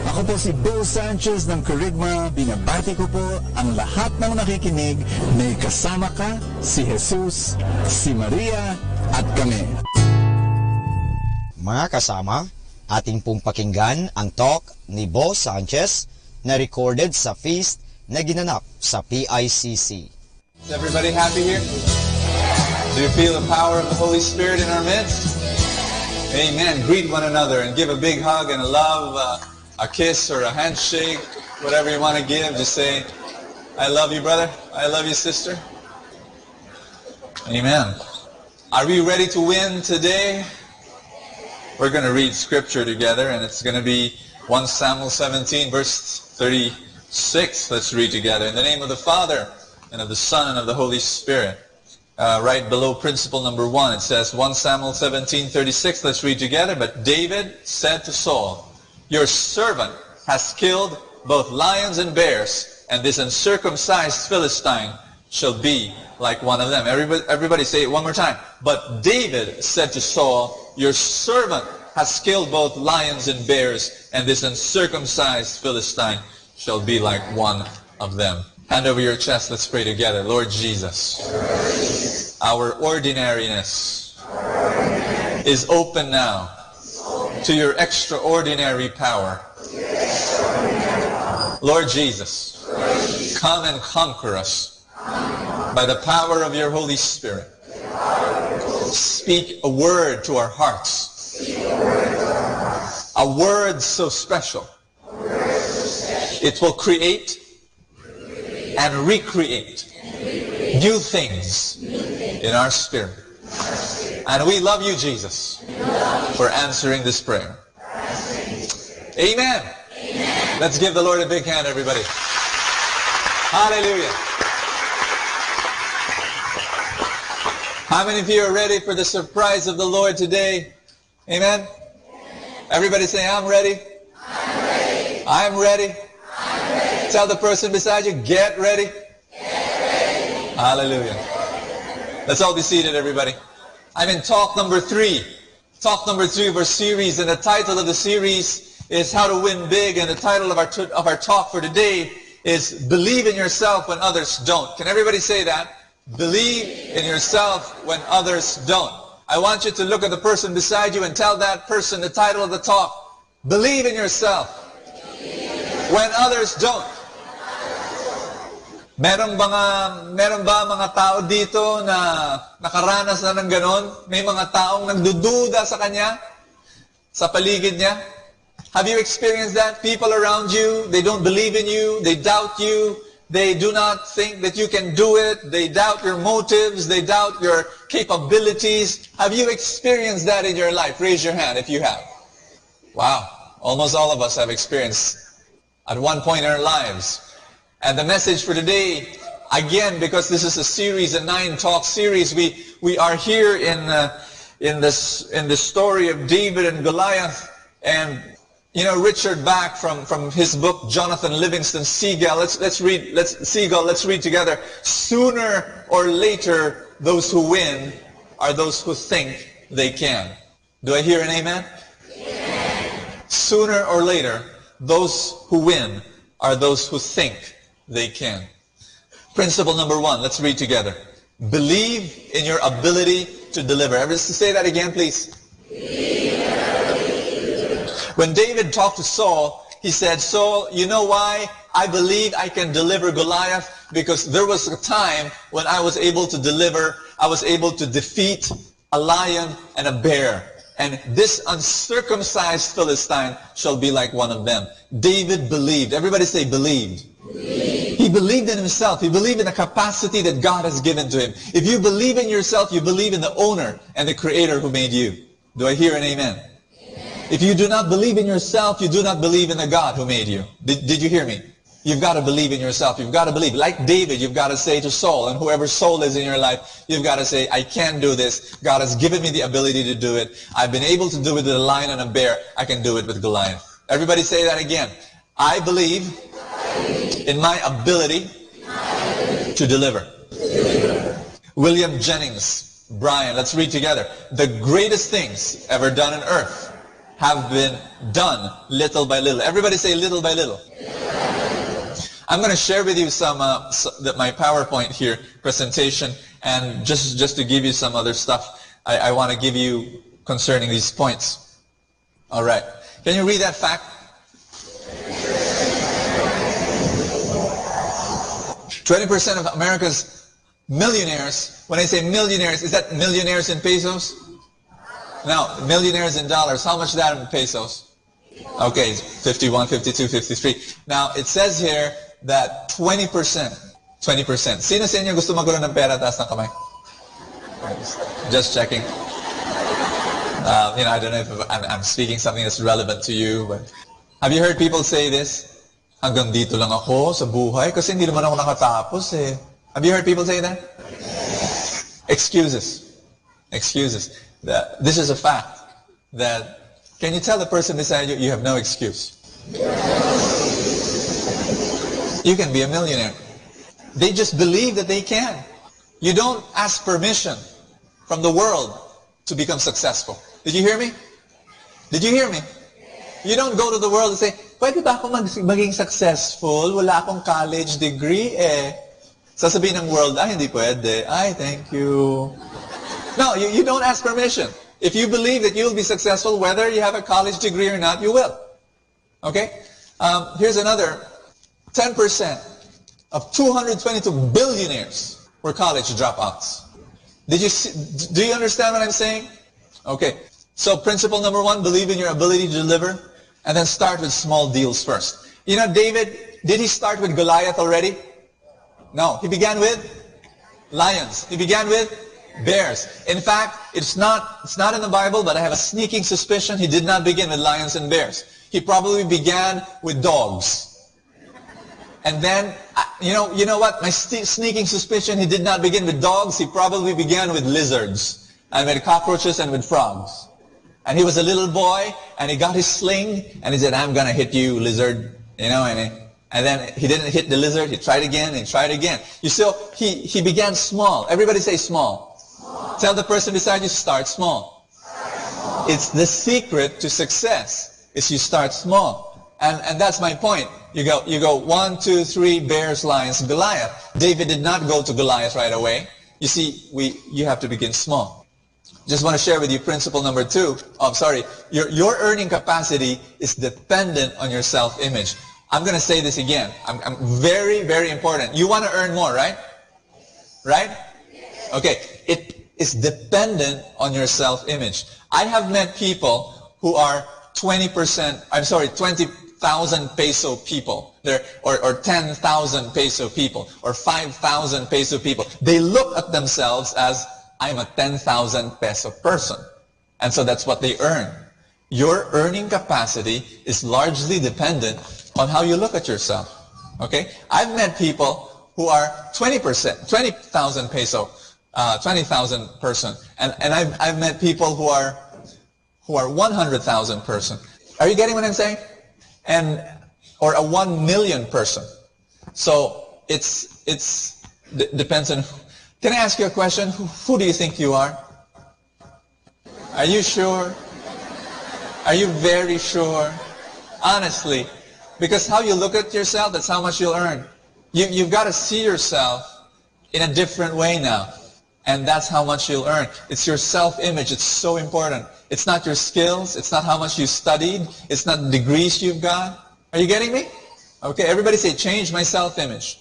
S20: Ako po si Bo Sanchez ng Kerygma. Binabati ko po ang lahat ng nakikinig. May kasama ka, si Jesus, si Maria, at kami.
S7: Mga kasama, ating pong pakinggan ang talk ni Bo Sanchez na recorded sa feast na ginanap sa PICC.
S23: Is everybody happy here? Do you feel the power of the Holy Spirit in our midst? Amen. Greet one another and give a big hug and a love, a kiss or a handshake, whatever you want to give. Just say, I love you, brother. I love you, sister. Amen. Are we ready to win today? We're going to read scripture together, and it's going to be 1 Samuel 17, verse 36. Let's read together. In the name of the Father, and of the Son, and of the Holy Spirit. Right below principle number 1, it says 1 Samuel 17:36. Let's read together. But David said to Saul, your servant has killed both lions and bears, and this uncircumcised Philistine shall be like one of them. Everybody say it one more time. But David said to Saul, your servant has killed both lions and bears, and this uncircumcised Philistine shall be like one of them. Hand over your chest, let's pray together. Lord Jesus, our ordinariness is open now to your extraordinary power. Lord Jesus, come and conquer us by the power of your Holy Spirit. Speak a word to our hearts. A word so special. It will create and recreate new things in our spirit. And we love you, Jesus, for answering this prayer. Amen. Let's give the Lord a big hand, everybody. Hallelujah. How many of you are ready for the surprise of the Lord today? Amen. Everybody say, I'm ready. I'm ready. I'm ready. I'm ready. Tell the person beside you, get ready. Get ready. Hallelujah. Let's all be seated, everybody. I'm in talk number 3. Talk number 3 of our series, and the title of the series is How to Win Big, and the title of our talk for today is Believe in Yourself When Others Don't. Can everybody say that? Believe in yourself when others don't. I want you to look at the person beside you and tell that person the title of the talk. Believe in yourself when others don't. Meron ba mga tao dito na nakaranas na ng ganon? May mga taong nagdududa sa kanya, sa paligid niya? Have you experienced that? People around you, they don't believe in you, they doubt you, they do not think that you can do it, they doubt your motives, they doubt your capabilities. Have you experienced that in your life? Raise your hand if you have. Wow, almost all of us have experienced at one point in our lives. And the message for today, again, because this is a series, a 9-talk series, we are here in the story of David and Goliath. And you know, Richard Bach from his book Jonathan Livingston Seagull. Let's read together. Sooner or later, those who win are those who think they can. Do I hear an amen? Amen. Sooner or later, those who win are those who think they can. Principle number 1, let's read together. Believe in your ability to deliver. Everybody say that again, please. When David talked to Saul, he said, Saul, you know why I believe I can deliver Goliath? Because there was a time when I was able to defeat a lion and a bear. And this uncircumcised Philistine shall be like one of them. David believed. Everybody say believed. He believed in himself. He believed in the capacity that God has given to him. If you believe in yourself, you believe in the owner and the creator who made you. Do I hear an amen? If you do not believe in yourself, you do not believe in the God who made you. Did you hear me? You've got to believe in yourself. You've got to believe. Like David, you've got to say to Saul, and whoever Saul is in your life, you've got to say, I can do this. God has given me the ability to do it. I've been able to do it with a lion and a bear. I can do it with Goliath. Everybody say that again. I believe in my ability to deliver. William Jennings Bryan, let's read together. The greatest things ever done on earth have been done little by little. Everybody say little by little. I'm going to share with you my PowerPoint here presentation, and just to give you some other stuff I want to give you concerning these points. All right. Can you read that fact? 20% of America's millionaires, when I say millionaires, is that millionaires in pesos? No, millionaires in dollars. How much is that in pesos? Okay, 51, 52, 53. Now, it says here that 20%. Sino sa inyo gusto magkaroon ng pera taas ng kamay? Just checking. I don't know if I'm speaking something that's relevant to you, but have you heard people say this? Hanggang dito lang ako sa buhay kasi hindi naman ako nakatapos eh. Have you heard people say that? Excuses. This is a fact that, can you tell the person beside you, you have no excuse? You can be a millionaire. They just believe that they can. You don't ask permission from the world to become successful. Did you hear me? Did you hear me? You don't go to the world and say, pwede ba ako maging successful? Wala akong college degree eh. Sasabihin ng world, ay hindi pwede. Ay, thank you. No, you don't ask permission. If you believe that you'll be successful, whether you have a college degree or not, you will. Okay? Here's another. 10% of 222 billionaires were college dropouts. Do you understand what I'm saying? Okay. So principle number 1, believe in your ability to deliver, and then start with small deals first. You know, David, did he start with Goliath already? No. He began with lions. He began with bears. In fact, it's not in the Bible, but I have a sneaking suspicion he did not begin with lions and bears. He probably began with dogs. And then, you know what? My sneaking suspicion, he did not begin with dogs. He probably began with lizards, and with cockroaches, and with frogs. And he was a little boy, and he got his sling, and he said, I'm going to hit you, lizard. You know, and then he didn't hit the lizard. He tried again, and tried again. You see, he began small. Everybody say small. Small. Tell the person beside you, start small. It's the secret to success, is you start small. And that's my point. You go 1, 2, 3, bears, lions, Goliath. David did not go to Goliath right away. You see, you have to begin small. Just want to share with you principle number 2. Oh, sorry. Your earning capacity is dependent on your self-image. I'm going to say this again. I'm very, very important. You want to earn more, right? Right? Okay. It is dependent on your self-image. I have met people who are 20,000 peso people, or 10,000 peso people, or 5,000 peso people. They look at themselves as, I'm a 10,000 peso person. And so that's what they earn. Your earning capacity is largely dependent on how you look at yourself. Okay? I've met people who are 20,000 peso, 20,000 person. And I've met people who are 100,000 person. Are you getting what I'm saying? Or a 1 million person. So it's depends on. Can I ask you a question? Who do you think you are? Are you sure? Are you very sure? Honestly. Because how you look at yourself, that's how much you'll earn. You've got to see yourself in a different way now. And that's how much you'll earn. It's your self-image. It's so important. It's not your skills. It's not how much you studied. It's not the degrees you've got. Are you getting me? Okay, everybody say, change my self-image.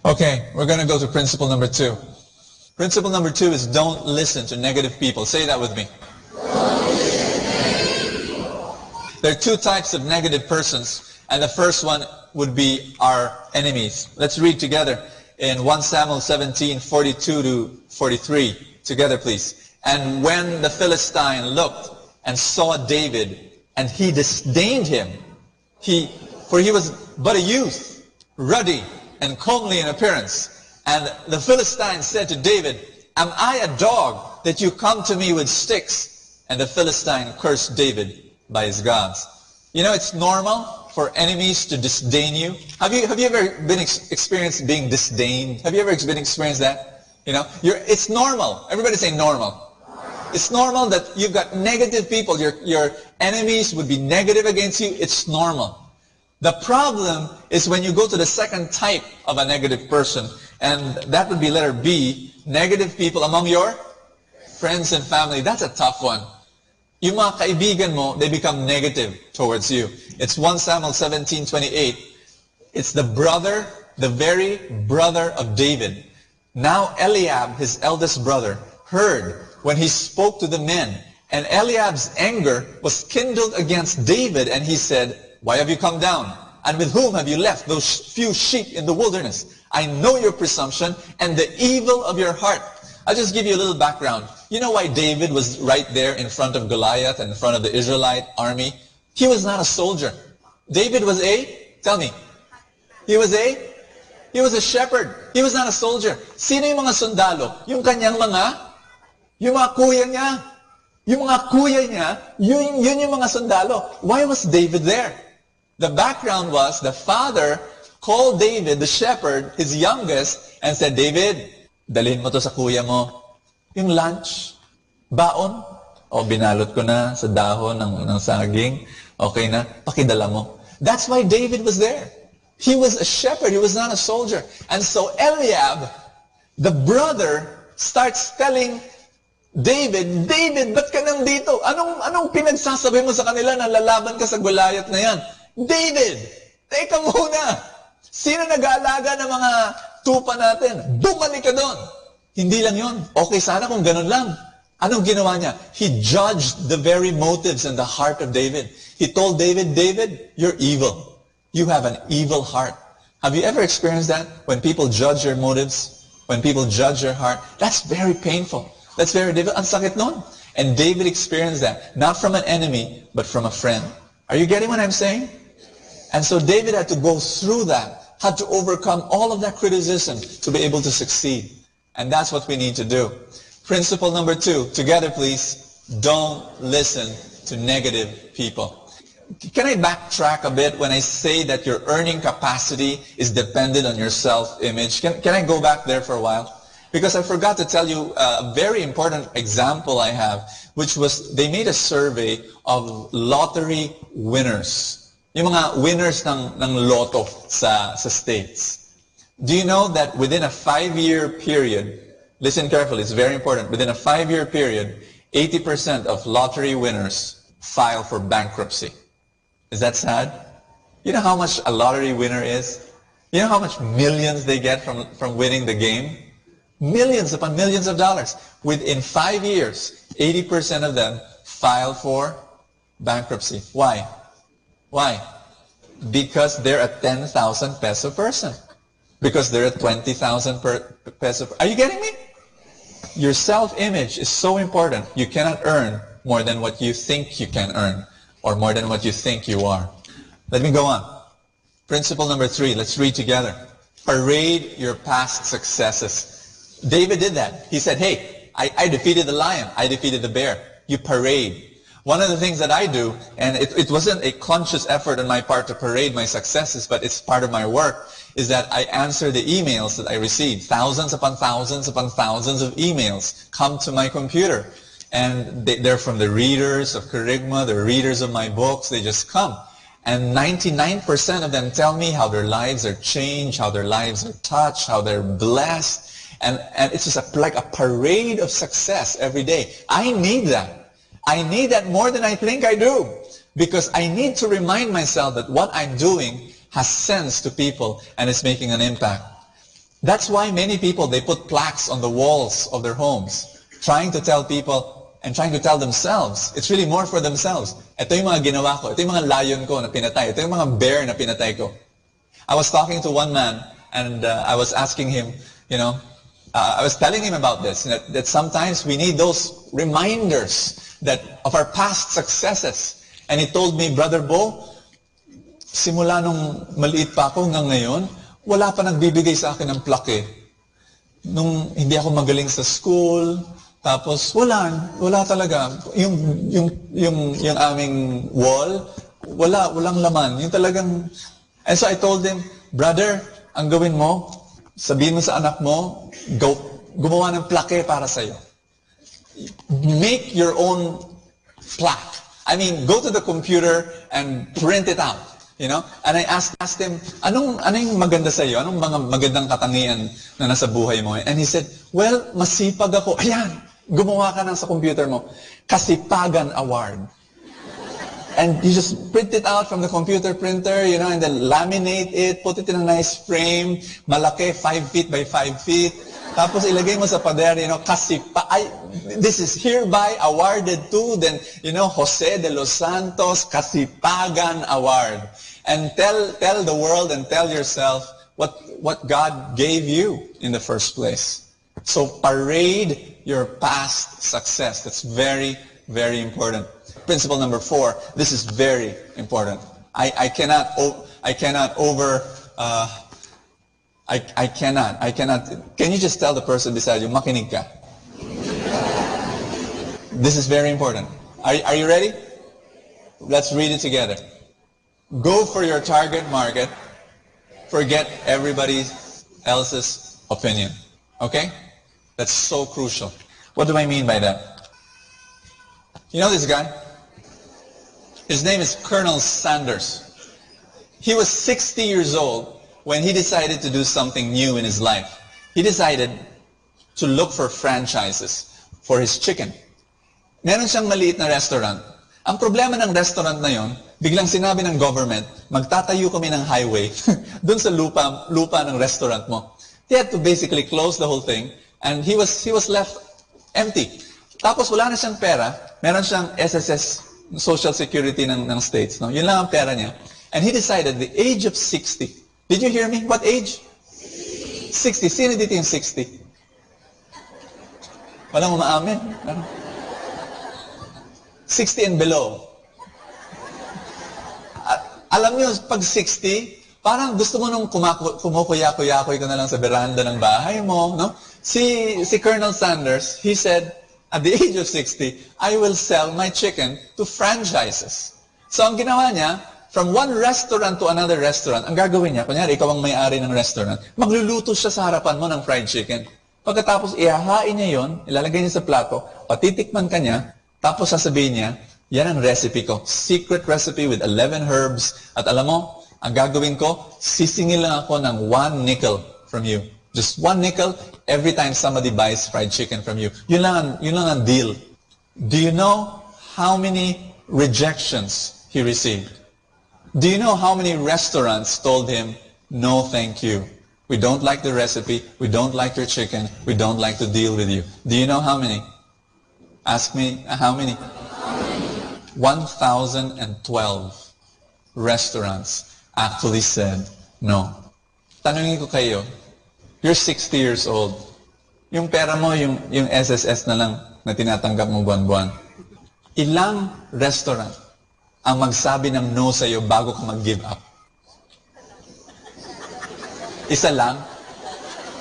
S23: Okay, we're going to go to principle number 2. Principle number 2 is don't listen to negative people. Say that with me. There are 2 types of negative persons, and the first one would be our enemies. Let's read together in 1 Samuel 17, 42 to 43. Together, please. And when the Philistine looked and saw David, and he disdained him, for he was but a youth, ruddy and comely in appearance. And the Philistine said to David, am I a dog that you come to me with sticks? And the Philistine cursed David by his gods. You know, it's normal for enemies to disdain you. Have you ever been experienced being disdained? Have you ever experienced that? You know, it's normal. Everybody say normal. It's normal that you've got negative people. Your enemies would be negative against you. It's normal. The problem is when you go to the second type of a negative person, and that would be letter B, negative people among your friends and family. That's a tough one. Yung mga kaibigan mo, they become negative towards you. It's 1 Samuel 17:28. It's the very brother of David. Now Eliab, his eldest brother, heard when he spoke to the men, and Eliab's anger was kindled against David, and he said, why have you come down? And with whom have you left those few sheep in the wilderness? I know your presumption and the evil of your heart. I'll just give you a little background. You know why David was right there in front of Goliath and in front of the Israelite army? He was not a soldier. David was tell me. He was a shepherd. He was not a soldier. Sino yung mga sundalo? Yung kanyang mga kuya niya. Yung mga kuya niya, yun yung mga sundalo. Why was David there? The background was the father called David, the shepherd, his youngest, and said, David, dalhin mo to sa kuya mo. Yung lunch, baon, o binalot ko na sa dahon ng saging, okay na, pakidala mo. That's why David was there. He was a shepherd, he was not a soldier. And so Eliab, the brother, starts telling David, ba't ka nandito? Anong pinagsasabi mo sa kanila na lalaban ka sa Goliath na yan? David, teka muna. Sino nag-aalaga ng mga tupa natin? Bumalik ka doon. Hindi lang yon. Okay sana kung ganun lang. Anong ginawa niya? He judged the very motives in the heart of David. He told David, you're evil. You have an evil heart. Have you ever experienced that? When people judge your motives, when people judge your heart, that's very painful. That's very difficult. Ang sakit nun. And David experienced that, not from an enemy, but from a friend. Are you getting what I'm saying? And so David had to go through that, had to overcome all of that criticism to be able to succeed. And that's what we need to do. Principle number 2, together please, don't listen to negative people. Can I backtrack a bit when I say that your earning capacity is dependent on your self-image? Can I go back there for a while? Because I forgot to tell you a very important example I have, which was they made a survey of lottery winners. Yung mga winners ng lotto sa states. Do you know that within a 5-year period, listen carefully, it's very important, within a 5-year period, 80% of lottery winners file for bankruptcy. Is that sad? You know how much a lottery winner is? You know how much millions they get from winning the game? Millions upon millions of dollars. Within 5 years, 80% of them file for bankruptcy. Why? Why? Because they're a 10,000 peso person. Because they're a 20,000 peso. Are you getting me? Your self-image is so important. You cannot earn more than what you think you can earn, or more than what you think you are. Let me go on. Principle number 3, let's read together. Parade your past successes. David did that. He said, hey, I defeated the lion. I defeated the bear. You parade. One of the things that I do, and it wasn't a conscious effort on my part to parade my successes, but it's part of my work, is that I answer the emails that I receive. Thousands upon thousands upon thousands of emails come to my computer. And they're from the readers of Kerygma, the readers of my books. They just come. And 99% of them tell me how their lives are changed, how their lives are touched, how they're blessed. And it's just like a parade of success every day. I need that. I need that more than I think I do. Because I need to remind myself that what I'm doing has sense to people and it's making an impact. That's why many people, they put plaques on the walls of their homes, trying to tell people and trying to tell themselves. It's really more for themselves. Ito yung mga ginawa ko. Ito yung mga lion ko na pinatay. Ito yung mga bear na pinatay ko. I was talking to one man and I was asking him, I was telling him about this, that sometimes we need those reminders of our past successes. And he told me, Brother Bo, simula nung maliit pa ako hanggang ngayon, wala pa nagbibigay sa akin ng plaque. Nung hindi ako magaling sa school, tapos wala talaga. Yung aming wall, walang laman. Yung talagang, and so I told him, brother, ang gawin mo, sabihin mo sa anak mo, gumawa ng plaque para sa'yo. Make your own plaque. I mean, go to the computer and print it out. And I asked him, anong maganda sa'yo? Anong mga magandang katangian na nasa buhay mo? And he said, well, masipag ako. Ayan, gumawa ka sa computer mo. Kasipagan Award. And you just print it out from the computer printer, and then laminate it, put it in a nice frame, malaki, 5 feet by 5 feet. Tapos ilagay mo sa pader, this is hereby awarded to, then, Jose de los Santos Kasipagan Award. And tell the world and tell yourself what God gave you in the first place. So parade your past success. That's very, very important. Principle number 4, this is very important. I cannot. Can you just tell the person beside you, makinig ka? This is very important. Are you ready? Let's read it together. Go for your target market forget everybody else's opinion. Okay? That's so crucial. What do I mean by that? You know this guy? His name is Colonel Sanders. He was 60 years old when he decided to do something new in his life. He decided to look for franchises for his chicken. Meron siyang maliit na restaurant. Ang problema ng restaurant na yon, biglang sinabi ng government, magtatayo kami ng highway dun sa lupa ng restaurant mo. He had to basically close the whole thing, and he was left empty. Tapos wala na siyang pera, meron siyang SSS, Social Security ng states. No? Yun lang ang pera niya. And he decided the age of 60. Did you hear me? What age? 60. Sino dito yung 60? Walang umaamin. 60 and below. Alam niyo, pag 60, parang gusto mo nung kumukuya-kuya-kuy ka na lang sa veranda ng bahay mo. No? Si Colonel Sanders, he said, at the age of 60, I will sell my chicken to franchises. So ang ginawa niya, from one restaurant to another restaurant, ang gagawin niya, kunyari ikaw ang may-ari ng restaurant, magluluto siya sa harapan mo ng fried chicken. Pagkatapos ihahain niya yon, ilalagay niya sa plato, patitikman ka niya, tapos sasabihin niya, yan ang recipe ko. Secret recipe with 11 herbs. At alam mo, ang gagawin ko, sisingil lang ako ng 1 nickel from you. Just 1 nickel every time somebody buys fried chicken from you. Yun lang ang deal. Do you know how many rejections he received? Do you know how many restaurants told him, no thank you. We don't like the recipe. We don't like your chicken. We don't like to deal with you. Do you know how many? Ask me, how many? 1,012 restaurants actually said no. Tanungin ko kayo, you're 60 years old. Yung pera mo, yung SSS na lang na tinatanggap mo buwan-buwan. Ilang restaurant ang magsabi ng no sa iyo bago ka mag-give up? Isa lang.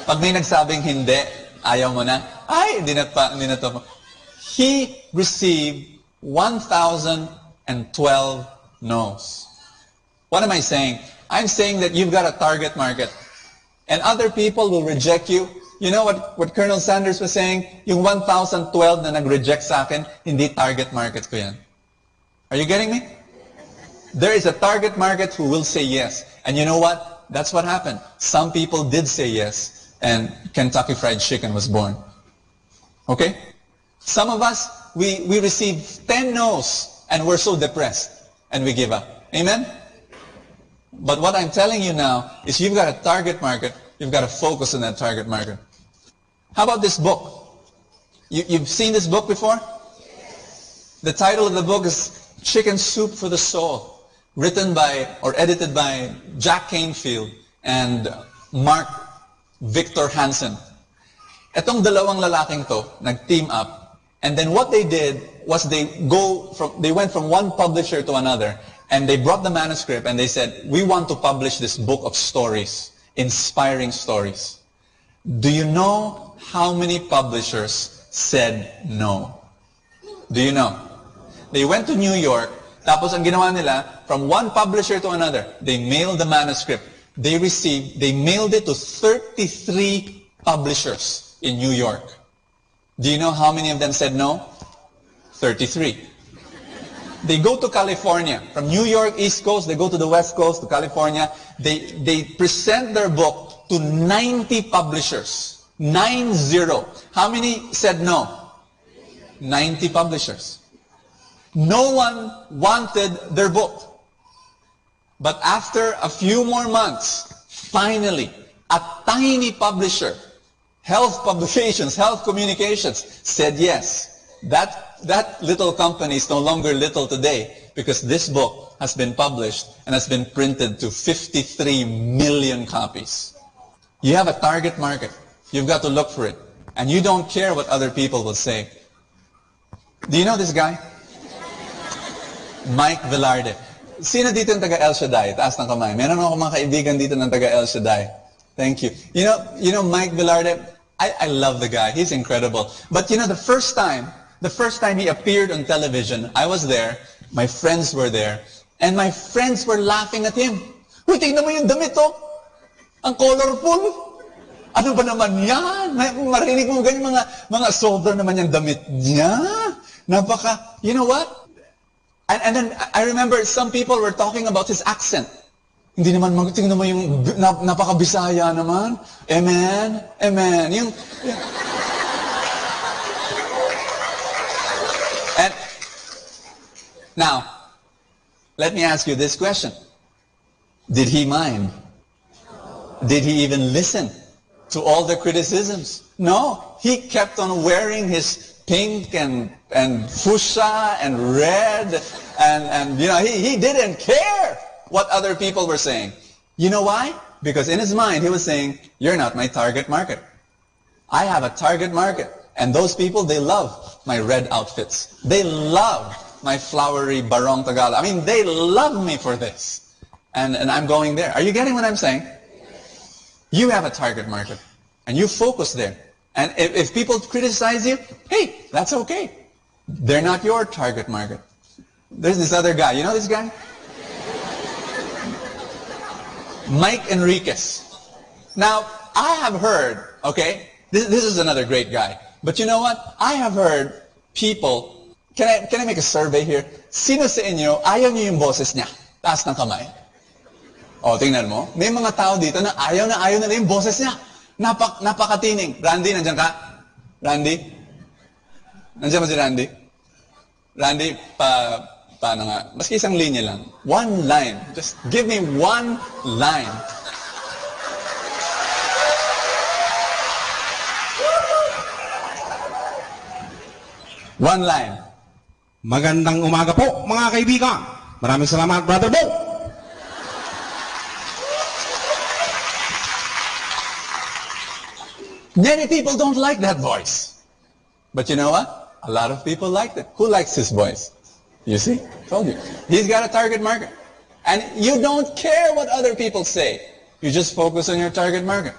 S23: Pag may nagsabing hindi, ayaw mo na, ay, hindi na to. He received 1,012 no's. What am I saying? I'm saying that you've got a target market. And other people will reject you. You know what Colonel Sanders was saying? Yung 1,012 na nag-reject sa akin, hindi target market ko yan. Are you getting me? There is a target market who will say yes. And you know what? That's what happened. Some people did say yes, and Kentucky Fried Chicken was born. Okay? Some of us, we receive 10 no's, and we're so depressed, and we give up. Amen? But what I'm telling you now is you've got a target market. You've got to focus on that target market. How about this book? You've seen this book before? The title of the book is Chicken Soup for the Soul, written by or edited by Jack Canfield and Mark Victor Hansen. Etong dalawang lalaking to, nag-team up. And then what they did was they went from one publisher to another, and they brought the manuscript and they said, we want to publish this book of stories, inspiring stories. Do you know how many publishers said no? Do you know? They went to New York, tapos ang ginawa nila, from one publisher to another, they mailed the manuscript. They mailed it to 33 publishers in New York. Do you know how many of them said no? 33. They go to California. From New York, East Coast, they go to the West Coast, to California. They present their book to 90 publishers. 90. How many said no? 90 publishers. No one wanted their book. But after a few more months, finally, a tiny publisher, Health Publications, Health Communications, said yes. That little company is no longer little today because this book has been published and has been printed to 53 million copies. You have a target market. You've got to look for it. And you don't care what other people will say. Do you know this guy? Mike Velarde. Sino dito ng taga El Shaddai? Taas ng kamay. Meron ako mga kaibigan dito ng taga El Shaddai. Thank you. You know Mike Velarde? I love the guy. He's incredible. But you know, the first time he appeared on television, I was there, my friends were there, and my friends were laughing at him. Uy, tingnan mo yung damit, oh!
S20: Ang colorful. Ano ba naman yan? Marinig mo ganyan mga soldier naman yung damit niya. Napaka, you know what? And then I remember some people were talking about his accent. Hindi naman, tingnan mo yung napaka-Bisaya naman. Amen? Amen. Yung And now, let me ask you this question. Did he mind? Did he even listen to all the criticisms? No. He kept on wearing his pink and fuchsia and red and you know, he didn't care what other people were saying. You know why? Because in his mind he was saying, you're not my target market. I have a target market. And those people, they love my red outfits. They love my flowery Barong Tagala. I mean, they love me for this. And I'm going there. Are you getting what I'm saying? You have a target market. And you focus there. And if people criticize you, hey, that's okay. They're not your target market. There's this other guy. You know this guy? Mike Enriquez. Now, I have heard, okay, this is another great guy. But you know what? I have heard people, can I make a survey here? Sino sa inyo, ayaw niyo yung boses niya? Taas ng kamay. O, tingnan mo. May mga tao dito na ayaw nila yung boses niya. Napakatining. Randy, nandiyan ka? Randy? Nandiyan ba si Randy? Randy, paano nga? Maski isang linya lang. One line. Just give me one line. One line.
S4: Magandang umaga po, mga kaibigan. Maraming salamat, Brother Bo.
S20: Many people don't like that voice. But you know what? A lot of people like it. Who likes his voice? You see? Told you. He's got a target market. And you don't care what other people say. You just focus on your target market.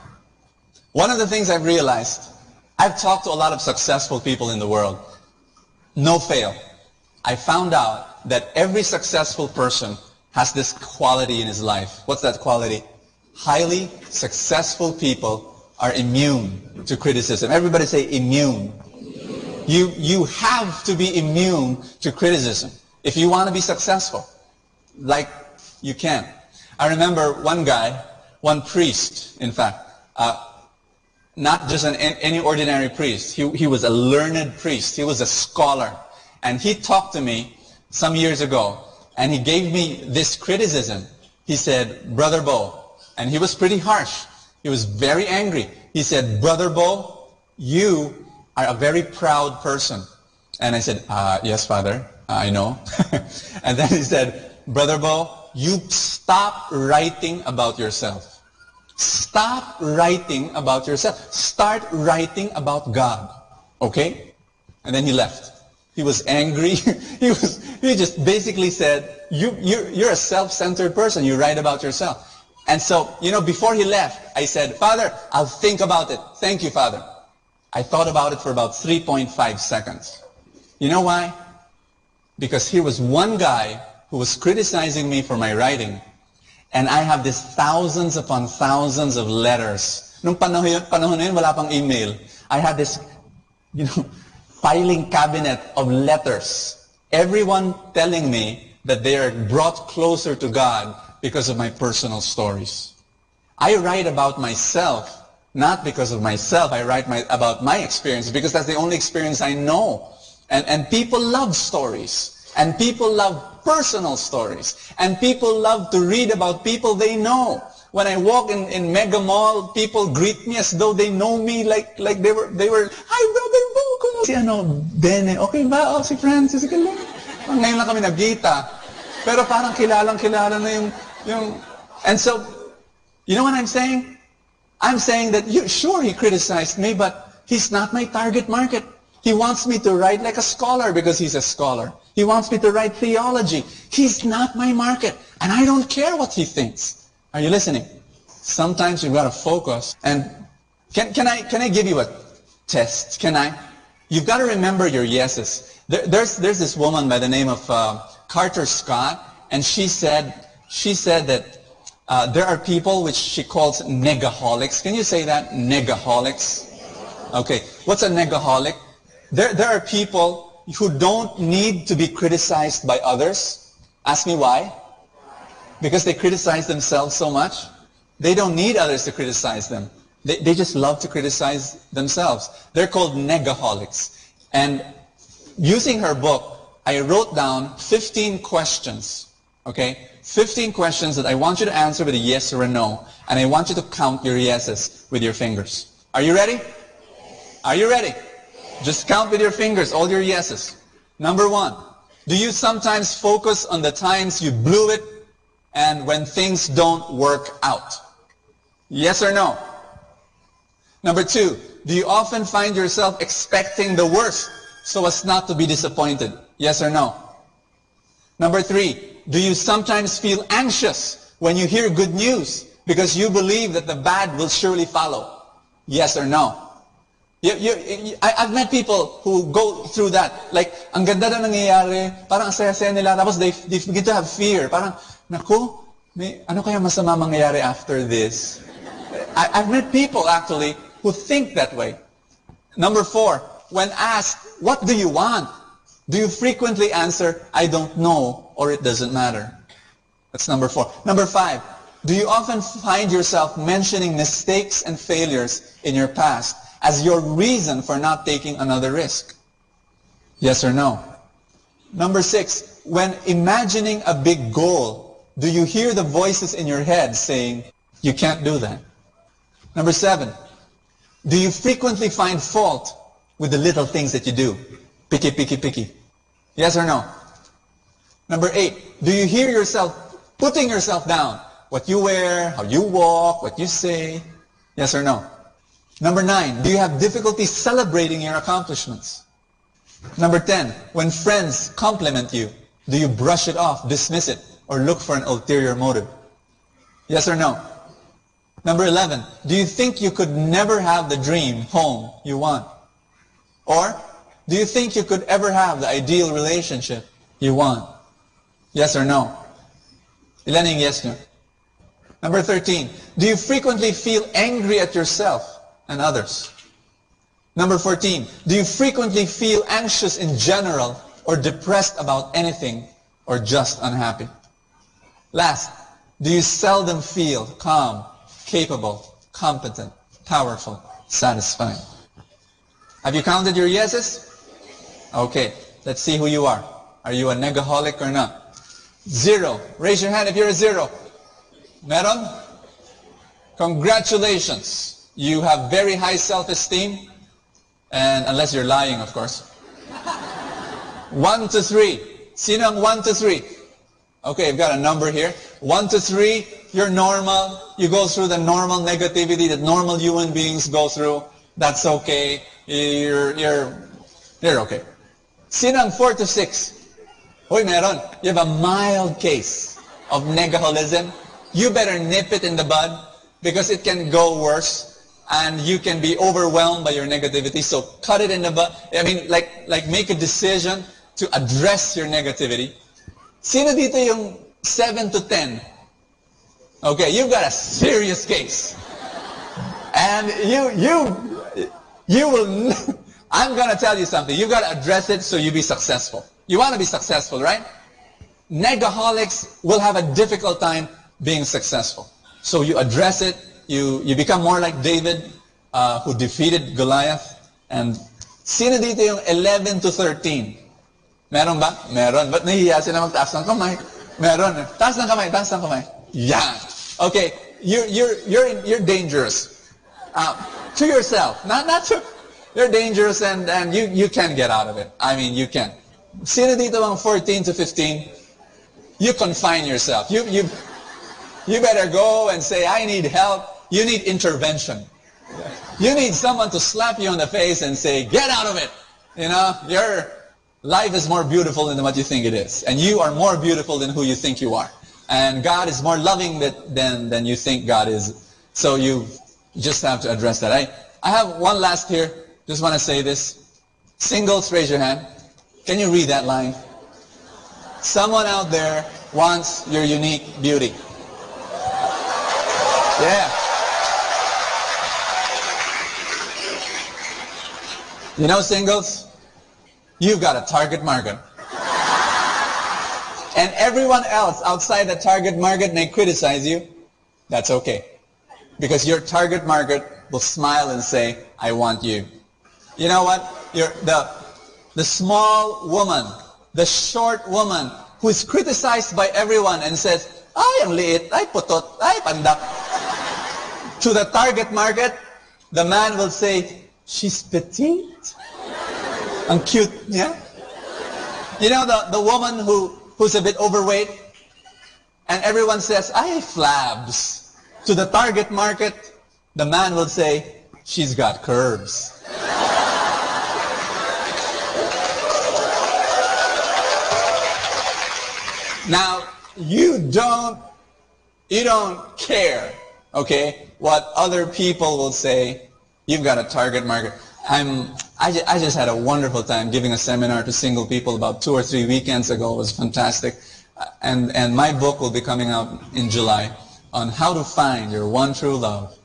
S20: One of the things I've realized, I've talked to a lot of successful people in the world. No fail. I found out that every successful person has this quality in his life. What's that quality? Highly successful people are immune to criticism. Everybody say immune. You have to be immune to criticism if you want to be successful. Like you can. I remember one guy, one priest, in fact, not just any ordinary priest. He was a learned priest. He was a scholar. And he talked to me some years ago, and he gave me this criticism. He said, Brother Bo, and he was pretty harsh. He was very angry. He said, Brother Bo, you are a very proud person. And I said, yes, Father, I know. And then he said, Brother Bo, you stop writing about yourself. Stop writing about yourself. Start writing about God. Okay? And then he left. He was angry. He just basically said, you're a self-centered person. You write about yourself. And so, you know, before he left, I said, Father, I'll think about it. Thank you, Father. I thought about it for about 3.5 seconds. You know why? Because here was one guy who was criticizing me for my writing. And I have these thousands upon thousands of letters. Nung panahon na yun, wala pang email. I had this, you know, filing cabinet of letters. Everyone telling me that they are brought closer to God because of my personal stories. I write about myself, not because of myself. I write about my experience because that's the only experience I know. And people love stories. And people love personal stories. And people love to read about people they know. When I walk in Mega Mall, people greet me as though they know me like they were, hi Brother Bo, si ano, Bene, okay ba? Oh, si Francis, sige lang. Ngayon lang kami nagkita. Pero parang kilala na yung... And so, you know what I'm saying? I'm saying that, sure, he criticized me, but he's not my target market. He wants me to write like a scholar because he's a scholar. He wants me to write theology. He's not my market. And I don't care what he thinks. Are you listening? Sometimes you've got to focus. And can I give you a test? Can I? You've got to remember your yeses. There's this woman by the name of Carter Scott, and she said that There are people which she calls negaholics. Can you say that? Negaholics. Okay. What's a negaholic? There are people who don't need to be criticized by others. Ask me why? Because they criticize themselves so much. They don't need others to criticize them. They just love to criticize themselves. They're called negaholics. And using her book, I wrote down 15 questions. Okay? 15 questions that I want you to answer with a yes or a no. And I want you to count your yeses with your fingers. Are you ready? Are you ready? Just count with your fingers all your yeses. Number 1. Do you sometimes focus on the times you blew it and when things don't work out? Yes or no? Number 2. Do you often find yourself expecting the worst so as not to be disappointed? Yes or no? Number 3. Do you sometimes feel anxious when you hear good news because you believe that the bad will surely follow? Yes or no? I've met people who go through that. Like, ang ganda na nangyayari, parang ang saya-saya nila, tapos they begin to have fear. Parang, naku, ano kaya masama mangyayari after this? I've met people actually who think that way. Number 4, when asked, what do you want? Do you frequently answer, I don't know, or it doesn't matter? That's number 4. Number 5, do you often find yourself mentioning mistakes and failures in your past as your reason for not taking another risk? Yes or no? Number 6, when imagining a big goal, do you hear the voices in your head saying, you can't do that? Number 7, do you frequently find fault with the little things that you do? Picky, picky, picky. Yes or no? Number 8, do you hear yourself putting yourself down? What you wear, how you walk, what you say? Yes or no? Number 9, do you have difficulty celebrating your accomplishments? Number 10, when friends compliment you, do you brush it off, dismiss it, or look for an ulterior motive? Yes or no? Number 11, do you think you could never have the dream home you want? Or do you think you could ever have the ideal relationship you want? Yes or no? Ilan yung yes nyo? Number 13, do you frequently feel angry at yourself and others? Number 14, do you frequently feel anxious in general or depressed about anything or just unhappy? Last, do you seldom feel calm, capable, competent, powerful, satisfied? Have you counted your yeses? Okay, let's see who you are. Are you a negaholic or not? 0. Raise your hand if you're a 0. Meron? Congratulations. You have very high self-esteem. And unless you're lying, of course. 1 to 3. Sino ang 1 to 3? Okay, I've got a number here. 1 to 3, you're normal. You go through the normal negativity that normal human beings go through. That's okay. You're okay. Sino ang 4 to 6? Hoy, meron. You have a mild case of negaholism. You better nip it in the bud because it can go worse and you can be overwhelmed by your negativity. So cut it in the bud. I mean, like make a decision to address your negativity. Sino dito yung 7 to 10? Okay, you've got a serious case. And you will, I'm going to tell you something. You've got to address it so you be successful. You want to be successful, right? Negaholics will have a difficult time being successful. So you address it. You become more like David, who defeated Goliath. And sino dito yung 11 to 13? Meron ba? Meron. Ba't nahihiya sila magtaas ng kamay? Meron. Taas ng kamay, taas ng kamay. Yeah. Okay. You're dangerous. To yourself. Not to... You're dangerous and you can't get out of it. I mean, you can't. Sino dito ang 14 to 15? You confine yourself. You better go and say, I need help. You need intervention. You need someone to slap you on the face and say, get out of it. You know, your life is more beautiful than what you think it is. And you are more beautiful than who you think you are. And God is more loving than you think God is. So you just have to address that. I have one last here. Just want to say this. Singles, raise your hand. Can you read that line? Someone out there wants your unique beauty.
S23: Yeah. You know, singles, you've got a target market. And everyone else outside the target market may criticize you. That's okay. Because your target market will smile and say, I want you. You know what? You're the small woman, the short woman who is criticized by everyone and says, ay, ang liit, ay putot, ay pandak. To the target market, the man will say, she's petite. Ang cute, yeah? You know the woman who's a bit overweight, and everyone says, ay, flabs. To the target market, the man will say, she's got curves. Now, you don't care, okay, what other people will say. You've got a target market. I just had a wonderful time giving a seminar to single people about 2 or 3 weekends ago. It was fantastic. And my book will be coming out in July on how to find your one true love.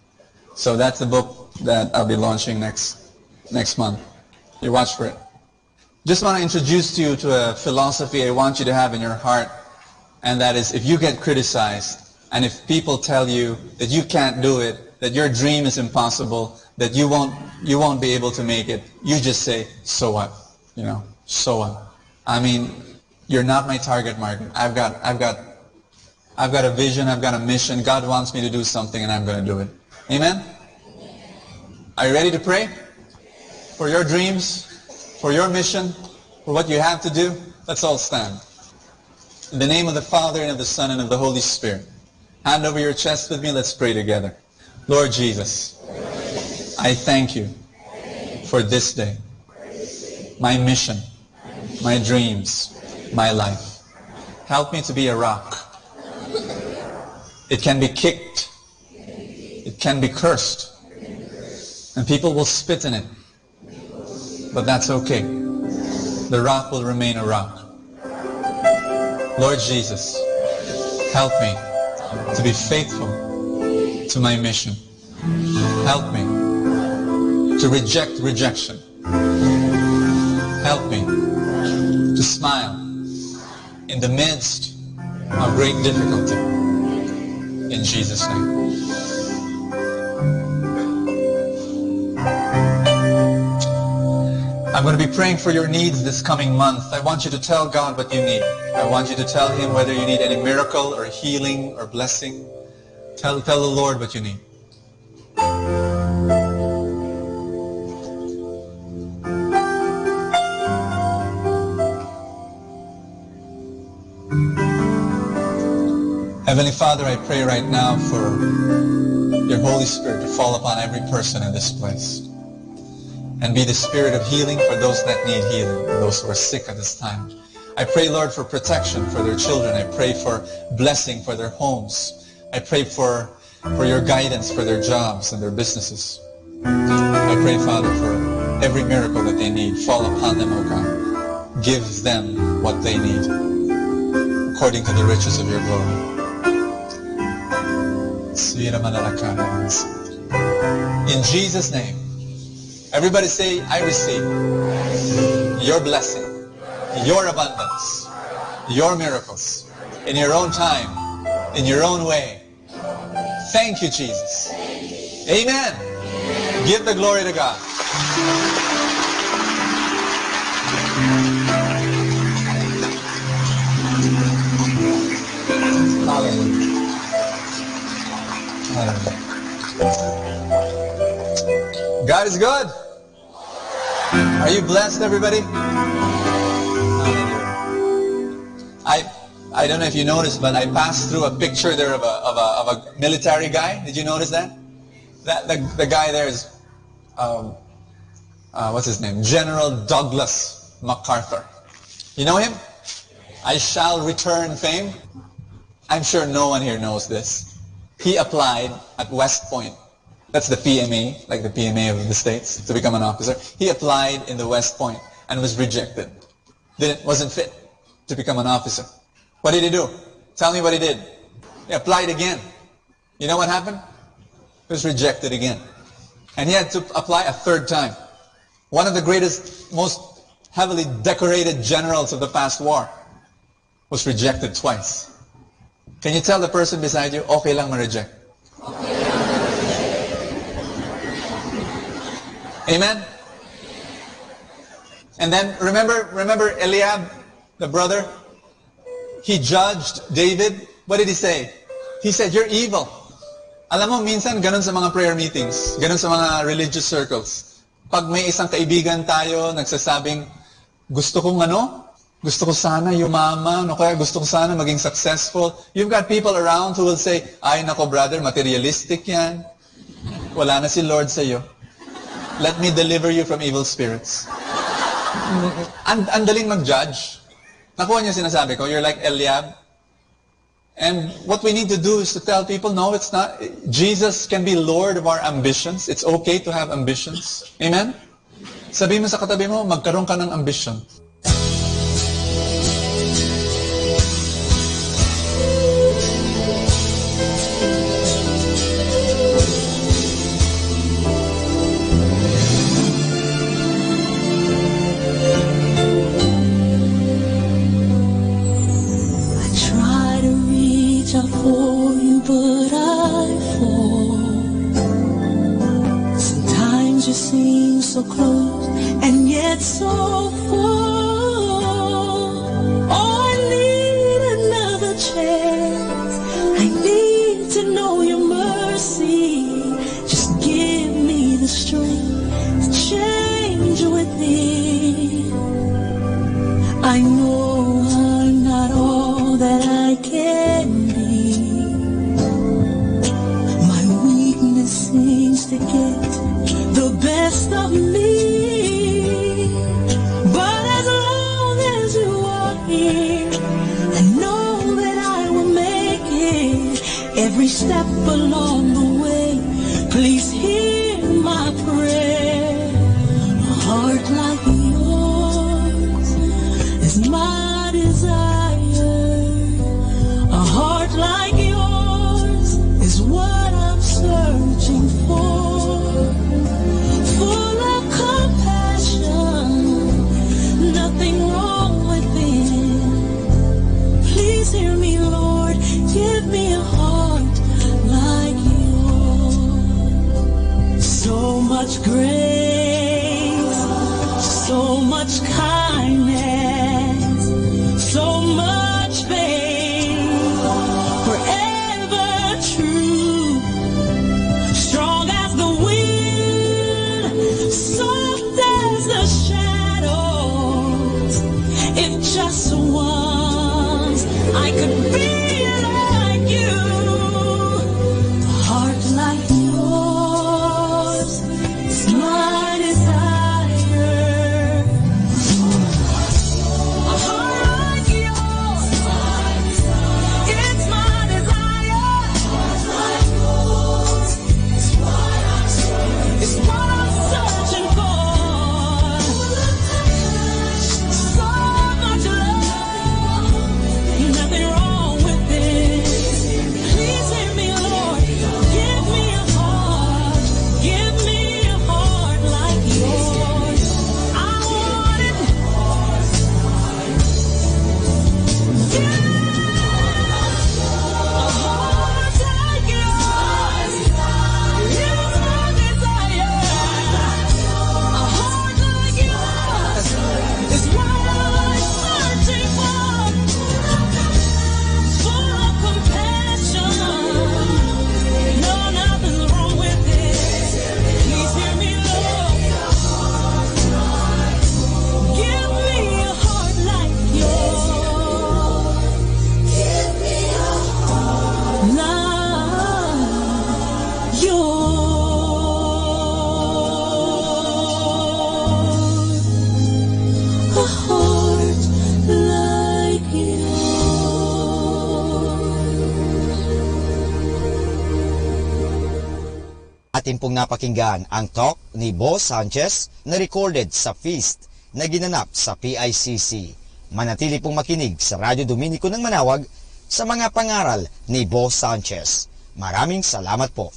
S23: So that's the book that I'll be launching next month. You watch for it. Just want to introduce you to a philosophy I want you to have in your heart. And that is, if you get criticized, and if people tell you that you can't do it, that your dream is impossible, that you won't be able to make it, you just say, so what? You know, so what? I mean, you're not my target market. I've got a vision, I've got a mission. God wants me to do something, and I'm going to do it. Amen? Are you ready to pray? For your dreams, for your mission, for what you have to do? Let's all stand. In the name of the Father, and of the Son, and of the Holy Spirit. Hand over your chest with me. Let's pray together. Lord Jesus, I thank you for this day, my mission, my dreams, my life. Help me to be a rock. It can be kicked. It can be cursed. And people will spit in it. But that's okay. The rock will remain a rock. Lord Jesus, help me to be faithful to my mission. Help me to reject rejection. Help me to smile in the midst of great difficulty. In Jesus' name. I'm going to be praying for your needs this coming month. I want you to tell God what you need. I want you to tell Him whether you need any miracle or healing or blessing. Tell the Lord what you need. Heavenly Father, I pray right now for your Holy Spirit to fall upon every person in this place. And be the spirit of healing for those that need healing, and those who are sick at this time. I pray, Lord, for protection for their children. I pray for blessing for their homes. I pray for your guidance for their jobs and their businesses. I pray, Father, for every miracle that they need. Fall upon them, O God. Give them what they need, according to the riches of your glory. In Jesus' name. Everybody say, I receive your blessing, your abundance, your miracles, in your own time, in your own way. Thank you, Jesus. Amen. Give the glory to God. Hallelujah. Hallelujah. God is good. Are you blessed, everybody? I don't know if you noticed, but I passed through a picture there of a military guy. Did you notice that? The guy there is, what's his name? General Douglas MacArthur. You know him? I shall return fame. I'm sure no one here knows this. He applied at West Point. That's the PMA, like the PMA of the States, to become an officer. He applied in the West Point and was rejected. Wasn't fit to become an officer. What did he do? Tell me what he did. He applied again. You know what happened? He was rejected again. And he had to apply a third time. One of the greatest, most heavily decorated generals of the past war was rejected twice. Can you tell the person beside you, okay lang ma-reject? Amen? And then, remember Eliab, the brother? He judged David. What did he say? He said, you're evil. Alam mo, minsan, ganun sa mga prayer meetings, ganun sa mga religious circles. Pag may isang kaibigan tayo, nagsasabing, gusto ko sana yumaman, o kaya gusto ko sana maging successful. You've got people around who will say, ay nako brother, materialistic yan. Wala na si Lord sa'yo. Let me deliver you from evil spirits. Andaling mag-judge. Nakuha niyo sinasabi ko, you're like Eliab. And what we need to do is to tell people, no, it's not. Jesus can be Lord of our ambitions. It's okay to have ambitions. Amen? Sabi mo sa katabi mo, magkaroon ka ng ambition.
S18: For you, but I fall. Sometimes you seem so close and yet so far. Oh, I need another chance. I need to know your mercy. Just give me the strength to change within. I know I'm not all that I can be. Seems to get the best of me, but as long as you are here, I know that I will make it every step along the way. Please hear my prayer. A heart like yours is my desire. A heart like yours is what I'm searching for, full of compassion, nothing wrong within. Please hear me, Lord, give me a heart like yours. So much grace, so much kindness, so much faith, forever true. Strong as the wind, soft as the shadows. If just once I could be like you, a heart like yours is my desire. A heart like yours, it's my desire. It's what I'm searching for. So much love, nothing wrong with it. Please hear me, Lord. Give me a heart like yours. I want it. A heart like yours. It's my desire. A heart like yours is what I'm searching for. Full of compassion. No, nothing's wrong with it. Please hear me, Lord. Give me a heart like yours. Give me a heart like yours. A heart like
S7: Atin pong napakinggan ang talk ni Boss Sanchez na recorded sa feast na ginanap sa PICC. Manatili pong makinig sa Radyo Dominico ng Manawag sa mga pangaral ni Boss Sanchez. Maraming salamat po.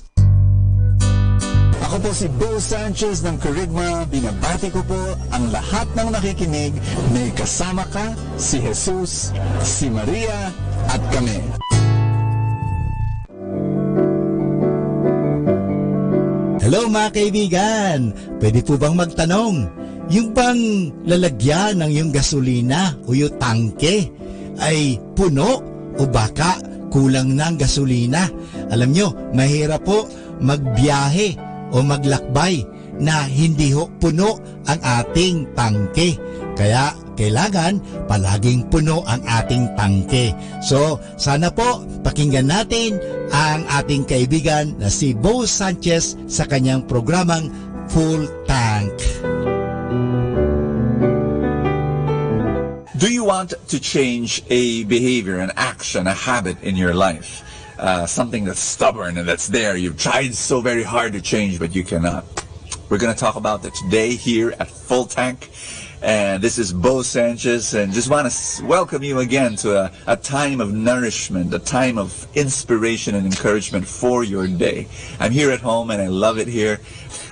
S3: Ako po si Bo Sanchez ng Kerygma. Binabati ko po ang lahat ng nakikinig. May kasama ka, si Jesus, si Maria, at kami.
S5: Hello mga kaibigan! Pwede po bang magtanong? Yung bang lalagyan ng yung gasolina o yung tangke ay puno o baka kulang ng gasolina? Alam nyo, mahirap po magbiyahe o maglakbay na hindi ho puno ang ating tangke. Kaya kailangan palaging puno ang ating tangke. So, sana po pakinggan natin ang ating kaibigan na si Bo Sanchez sa kanyang programang Full Tank.
S20: Do you want to change a behavior, an action, a habit in your life? Something that's stubborn and that's there. You've tried so very hard to change, but you cannot. We're going to talk about that today here at Full Tank. And this is Bo Sanchez, and just want to welcome you again to a time of nourishment, a time of inspiration and encouragement for your day. I'm here at home, and I love it here.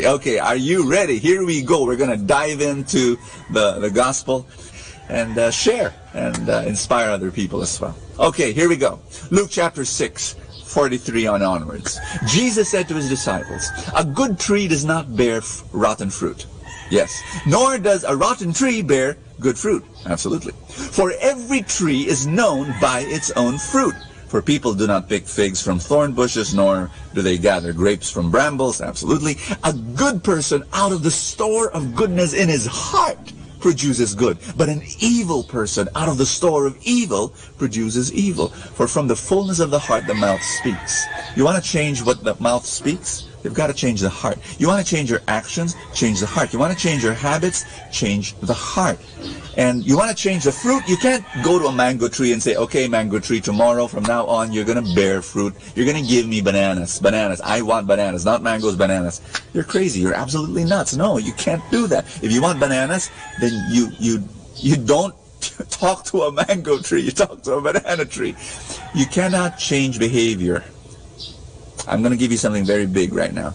S20: Okay, are you ready? Here we go. We're going to dive into the gospel and share and inspire other people as well. Okay, here we go. Luke chapter 6. 43 on onwards. Jesus said to his disciples, "A good tree does not bear rotten fruit." Yes. Nor does a rotten tree bear good fruit. Absolutely. For every tree is known by its own fruit. For people do not pick figs from thorn bushes, nor do they gather grapes from brambles. Absolutely. A good person out of the store of goodness in his heart produces good, but an evil person out of the store of evil produces evil. For from the fullness of the heart the mouth speaks. You want to change what the mouth speaks? You've got to change the heart. You want to change your actions? Change the heart. You want to change your habits? Change the heart. And you want to change the fruit? You can't go to a mango tree and say, "Okay, mango tree, tomorrow from now on you're going to bear fruit. You're going to give me bananas. Bananas. I want bananas, not mangoes, bananas." You're crazy. You're absolutely nuts. No, you can't do that. If you want bananas, then you don't talk to a mango tree. You talk to a banana tree. You cannot change behavior. I'm going to give you something very big right now.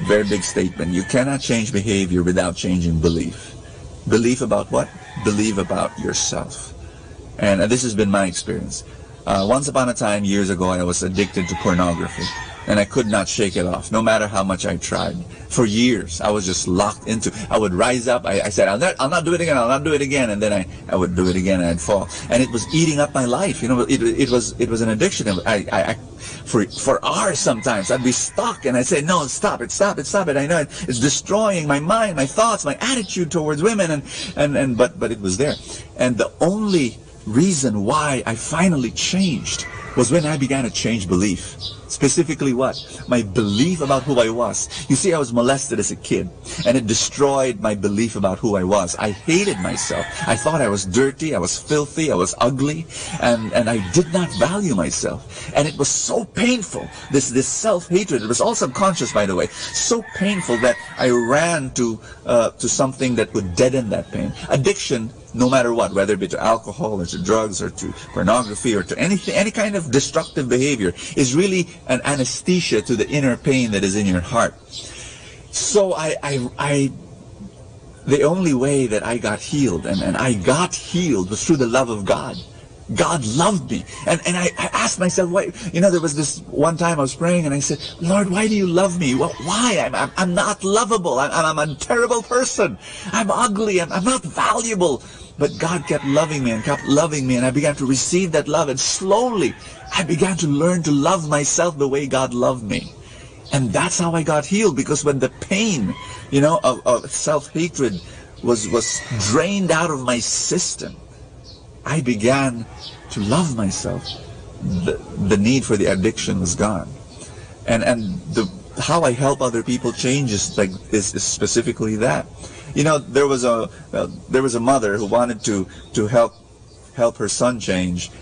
S20: Very big statement. You cannot change behavior without changing belief. Belief about what? Believe about yourself. And this has been my experience. Once upon a time, years ago, I was addicted to pornography. And I could not shake it off, no matter how much I tried. For years, I was just locked into. I would rise up. I said, I'll not do it again. I'll not do it again. And then I would do it again, and I'd fall. And it was eating up my life. You know, it was an addiction. For hours sometimes, I'd be stuck, and I'd say, "No, stop it. I know it's destroying my mind, my thoughts, my attitude towards women, but it was there. And the only reason why I finally changed was when I began to change belief. Specifically what? My belief about who I was. You see, I was molested as a kid, and it destroyed my belief about who I was. I hated myself. I thought I was dirty, I was filthy, I was ugly, and I did not value myself. And it was so painful, this self-hatred. It was all subconscious, by the way. So painful that I ran to something that would deaden that pain. Addiction, no matter what, whether it be to alcohol or to drugs or to pornography or to any kind of destructive behavior, is really an anesthesia to the inner pain that is in your heart. So the only way that I got healed, and I got healed, was through the love of God. God loved me. And I asked myself, why? You know, there was this one time I was praying and I said, "Lord, why do you love me? Well, why? I'm not lovable. I'm a terrible person. I'm ugly. I'm not valuable." But God kept loving me and kept loving me, and I began to receive that love, and slowly I began to learn to love myself the way God loved me. And that's how I got healed, because when the pain, you know, of self-hatred was drained out of my system, I began to love myself. The need for the addiction was gone. And how I help other people change is specifically that. You know, there was a mother who wanted to help her son change,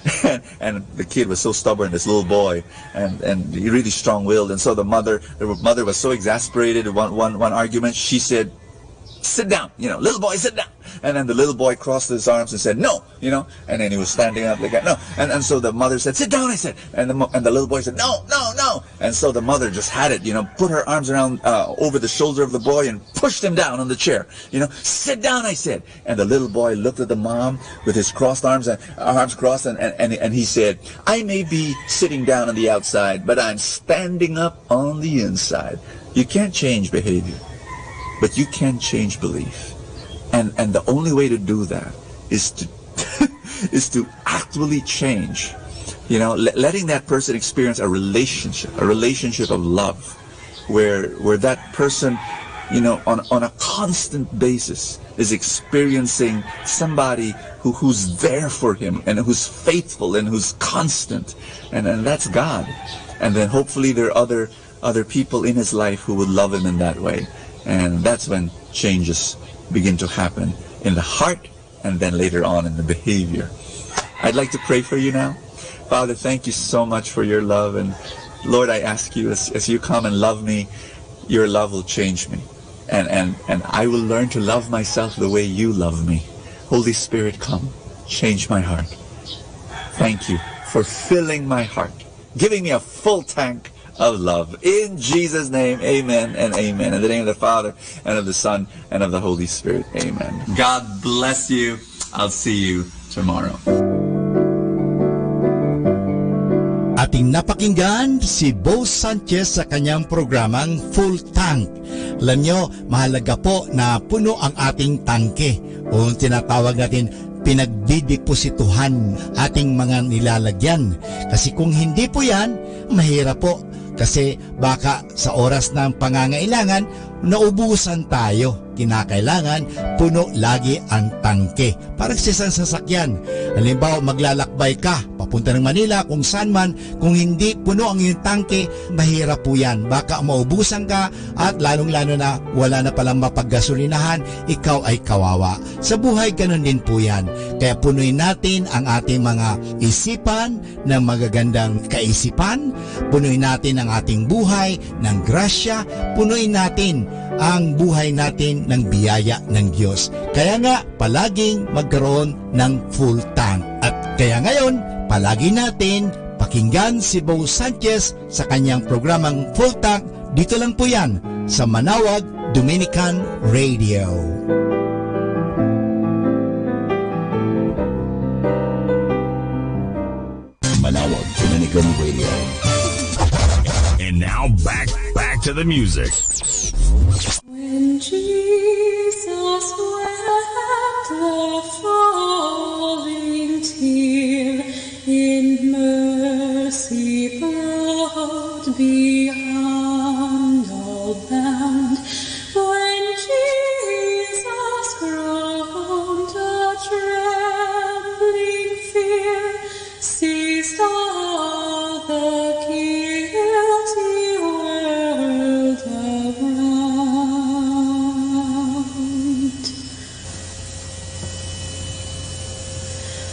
S20: and the kid was so stubborn, this little boy, and he really strong-willed. And so the mother was so exasperated. One argument, she said, "Sit down, you know, little boy, sit down." And then the little boy crossed his arms and said, "No," you know, and then he was standing up like that. "No." And so the mother said, "Sit down," I said. And the little boy said, "No, no, no."
S3: And so the mother just had it, put her arms around, over the shoulder of the boy and pushed him down on the chair. Sit down, I said. And the little boy looked at the mom with his crossed arms crossed, and he said, I may be sitting down on the outside, but I'm standing up on the inside. You can't change behavior, but you can change belief. And the only way to do that is to is to actually change. Letting that person experience a relationship of love, where that person, on a constant basis is experiencing somebody who's there for him and who's faithful and who's constant, and that's God. And then hopefully there are other people in his life who would love him in that way, and that's when changes begin to happen in the heart and then later on in the behavior. I'd like to pray for you now. Father, thank you so much for your love, and Lord, I ask you as you come and love me, your love will change me, and I will learn to love myself the way you love me. Holy Spirit, come, change my heart. Thank you for filling my heart, giving me a full tank of love. In Jesus' name, amen and amen. In the name of the Father, and of the Son, and of the Holy Spirit, amen. God bless you. I'll see you tomorrow.
S5: Ating napakinggan si Bo Sanchez sa kanyang programang Full Tank. Alam nyo, mahalaga po na puno ang ating tangke o tinatawag natin pinagdideposituhan ating mga nilalagyan. Kasi kung hindi po yan, mahirap po. Kasi baka sa oras ng pangangailangan, naubusan tayo. Kinakailangan puno lagi ang tangke. Parang sa isang sasakyan. Halimbawa, maglalakbay ka papunta ng Manila, kung saan man, kung hindi puno ang iyong tangke, mahirap po yan. Baka maubusan ka at lalong-lalo na wala na palang mapaggasolinahan, ikaw ay kawawa. Sa buhay, ganun din po yan. Kaya punuin natin ang ating mga isipan ng magagandang kaisipan, punuin natin ang ating buhay ng grasya, punuin natin ang buhay natin ng biyaya ng Diyos. Kaya nga, palaging magkaroon ng full tank. At kaya ngayon, palagi natin pakinggan si Bo Sanchez sa kanyang programang Full Tank. Dito lang po yan sa Manawag Dominican Radio.
S6: Manawag Dominican Radio. And now back to the music.
S19: When Jesus wept the falling tear, in mercy brought beyond all bound, when Jesus groaned a trembling fear, seized all the guilty world around.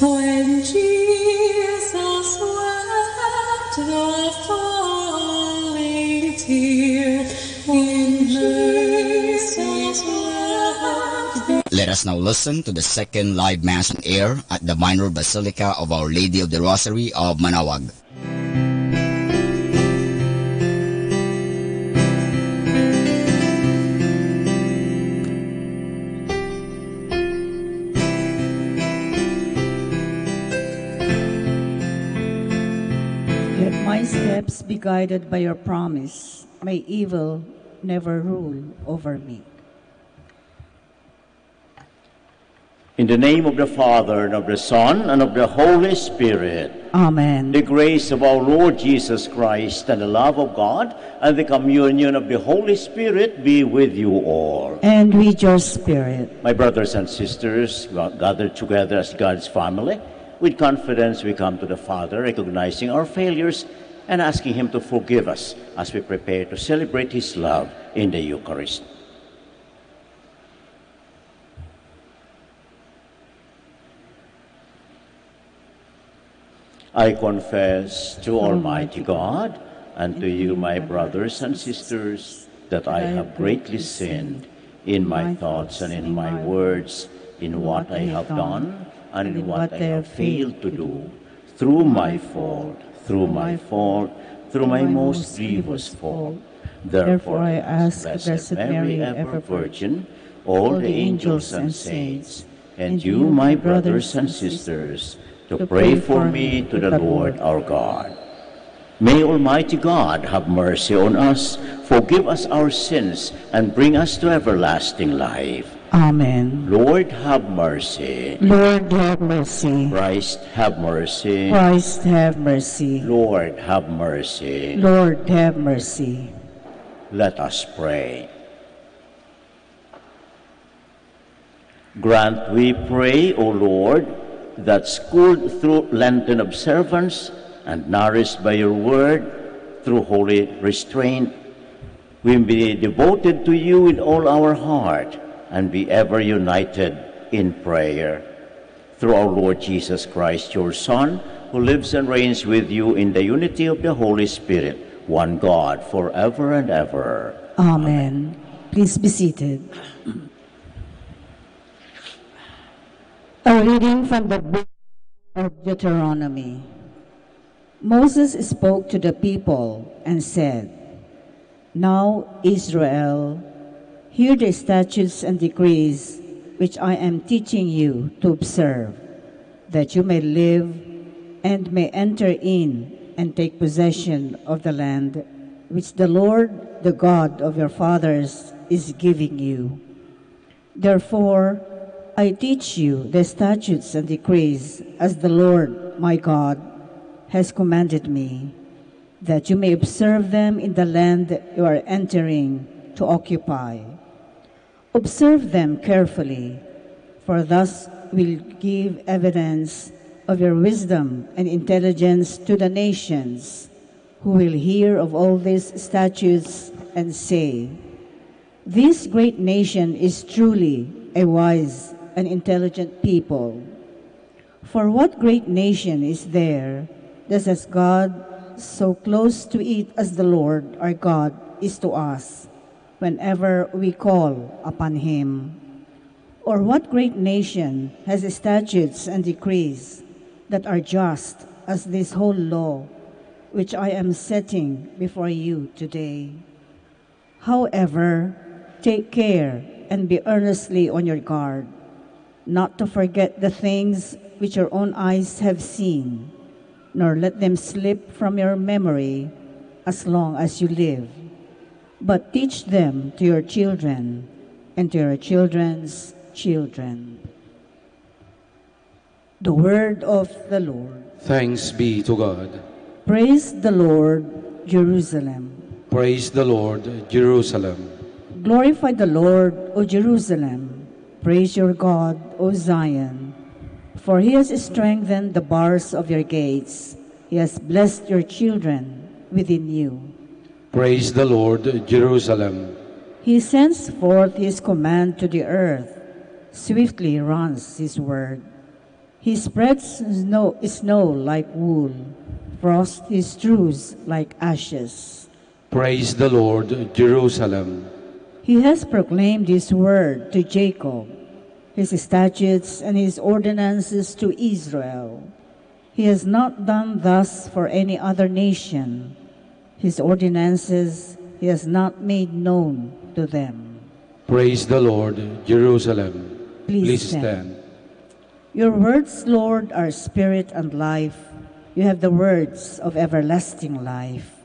S19: When Jesus wept the falling tear, in mercy brought.
S8: Let us now listen to the second live Mass on air at the Minor Basilica of Our Lady of the Rosary of Manawag.
S9: Let my steps be guided by your promise. May evil never rule over me.
S10: In the name of the Father, and of the Son, and of the Holy Spirit.
S9: Amen.
S10: The grace of our Lord Jesus Christ, and the love of God, and the communion of the Holy Spirit be with you all.
S9: And with your spirit.
S10: My brothers and sisters, gathered together as God's family, with confidence we come to the Father, recognizing our failures and asking Him to forgive us as we prepare to celebrate His love in the Eucharist. I confess to Almighty God and to you, my brothers and sisters, that I have greatly sinned in my thoughts and in my words, in what I have done and in what I have failed to do, through my fault, through my most grievous fault. Therefore I ask Blessed Mary, ever Virgin, all the angels and saints, and you, my brothers and sisters, to pray for me to the Lord our God. May Almighty God have mercy on us, forgive us our sins, and bring us to everlasting life.
S9: Amen.
S10: Lord, have mercy.
S9: Lord, have mercy.
S10: Christ, have mercy.
S9: Christ, have mercy.
S10: Lord, have mercy.
S9: Lord, have mercy.
S10: Let us pray. Grant, we pray, O Lord, that schooled through Lenten observance and nourished by your word through holy restraint, we may be devoted to you with all our heart and be ever united in prayer. Through our Lord Jesus Christ, your Son, who lives and reigns with you in the unity of the Holy Spirit, one God, forever and ever.
S9: Amen. Please be seated. A reading from the book of Deuteronomy. Moses spoke to the people and said, Now, Israel, hear the statutes and decrees which I am teaching you to observe, that you may live and may enter in and take possession of the land which the Lord, the God of your fathers, is giving you. Therefore, I teach you the statutes and decrees as the Lord my God has commanded me, that you may observe them in the land you are entering to occupy. Observe them carefully, for thus will give evidence of your wisdom and intelligence to the nations, who will hear of all these statutes and say, This great nation is truly a wise and intelligent people. For what great nation is there that has God so close to it as the Lord our God is to us whenever we call upon him? Or what great nation has statutes and decrees that are just as this whole law which I am setting before you today? However, take care and be earnestly on your guard, not to forget the things which your own eyes have seen, nor let them slip from your memory as long as you live. But teach them to your children and to your children's children. The word of the Lord.
S15: Thanks be to God.
S9: Praise the Lord, Jerusalem.
S15: Praise the Lord, Jerusalem.
S9: Glorify the Lord, O Jerusalem. Praise your God, O Zion. For he has strengthened the bars of your gates. He has blessed your children within you.
S15: Praise the Lord, Jerusalem.
S9: He sends forth his command to the earth. Swiftly runs his word. He spreads snow like wool. Frost he strews like ashes.
S15: Praise the Lord, Jerusalem.
S9: He has proclaimed his word to Jacob, his statutes and his ordinances to Israel. He has not done thus for any other nation. His ordinances he has not made known to them.
S15: Praise the Lord, Jerusalem.
S9: Please stand. Your words, Lord, are spirit and life. You have the words of everlasting life.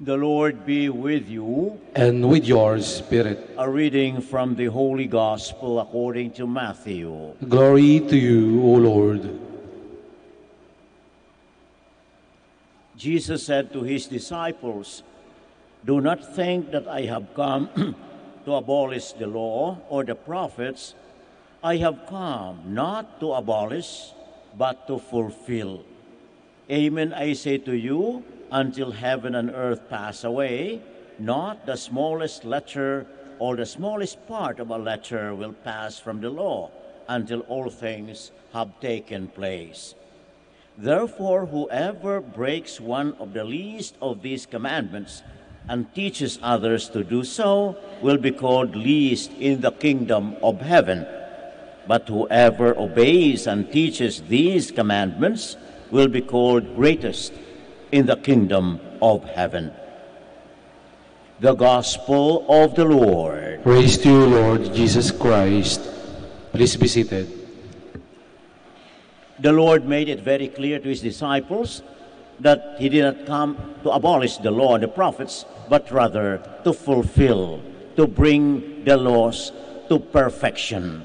S10: The Lord be with you.
S15: And with your spirit.
S10: A reading from the Holy Gospel according to Matthew.
S15: Glory to you, O Lord.
S10: Jesus said to his disciples, Do not think that I have come to abolish the law or the prophets. I have come not to abolish, but to fulfill. Amen, I say to you, until heaven and earth pass away, not the smallest letter or the smallest part of a letter will pass from the law until all things have taken place. Therefore, whoever breaks one of the least of these commandments and teaches others to do so will be called least in the kingdom of heaven. But whoever obeys and teaches these commandments will be called greatest in the kingdom of heaven. The Gospel of the Lord.
S15: Praise to you, Lord Jesus Christ. Please be seated.
S10: The Lord made it very clear to his disciples that he did not come to abolish the law and the prophets, but rather to fulfill, to bring the laws to perfection.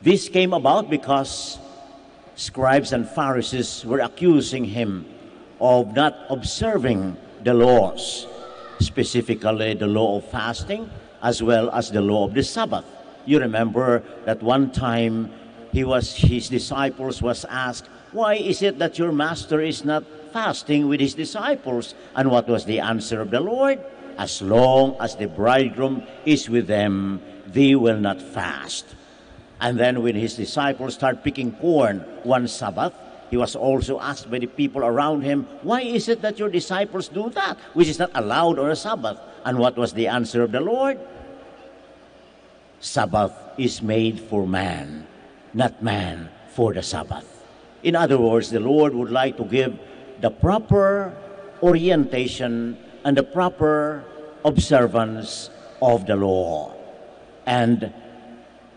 S10: This came about because scribes and Pharisees were accusing him of not observing the laws, specifically the law of fasting as well as the law of the Sabbath. You remember that one time his disciples was asked, "Why is it that your master is not fasting with his disciples?" And what was the answer of the Lord? As long as the bridegroom is with them, they will not fast. And then when his disciples started picking corn one Sabbath, he was also asked by the people around him, "Why is it that your disciples do that, which is not allowed on a Sabbath?" And what was the answer of the Lord? Sabbath is made for man, not man for the Sabbath. In other words, the Lord would like to give the proper orientation and the proper observance of the law. And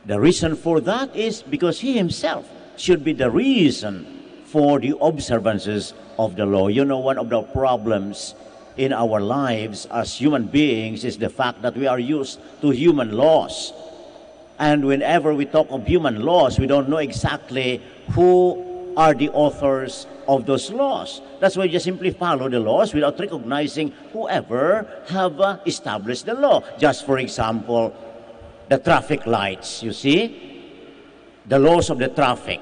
S10: the reason for that is because he himself should be the reason for the observances of the law. You know, one of the problems in our lives as human beings is the fact that we are used to human laws. And whenever we talk of human laws, we don't know exactly who are the authors of those laws. That's why you just simply follow the laws without recognizing whoever have established the law. Just for example, the traffic lights, you see? The laws of the traffic.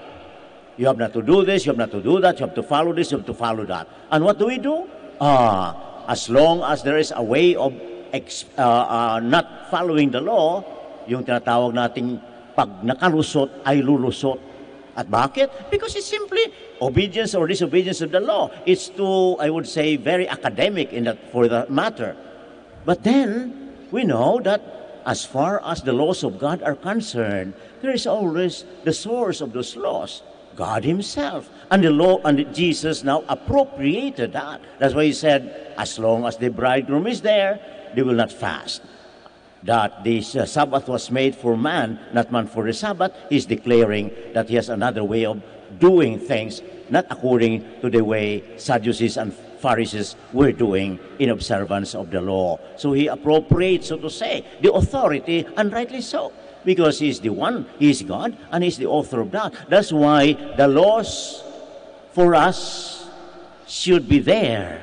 S10: You have not to do this, you have not to do that, you have to follow this, you have to follow that. And what do we do? As long as there is a way of not following the law, yung tinatawag nating pag nakalusot ay lulusot. At bakit? Because it's simply obedience or disobedience of the law. It's too, I would say, very academic in that for that matter. But then, we know that as far as the laws of God are concerned, there is always the source of those laws, God himself. And the law, and Jesus now appropriated that. That's why he said, as long as the bridegroom is there, they will not fast. That the Sabbath was made for man, not man for the Sabbath. He's declaring that he has another way of doing things, not according to the way Sadducees and Pharisees were doing in observance of the law. So he appropriates, so to say, the authority, and rightly so, because he's the one, he's God, and he's the author of that. That's why the laws for us should be there,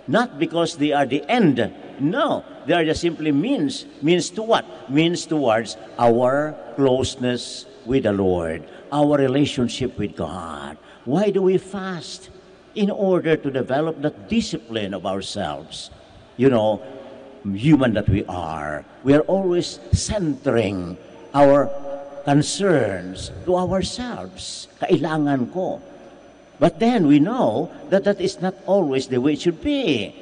S10: not because they are the end. No, they are just simply means. Means to what? Means towards our closeness with the Lord, our relationship with God. Why do we fast? In order to develop the discipline of ourselves. You know, human that we are always centering our concerns to ourselves. Kailangan ko. But then we know that that is not always the way it should be.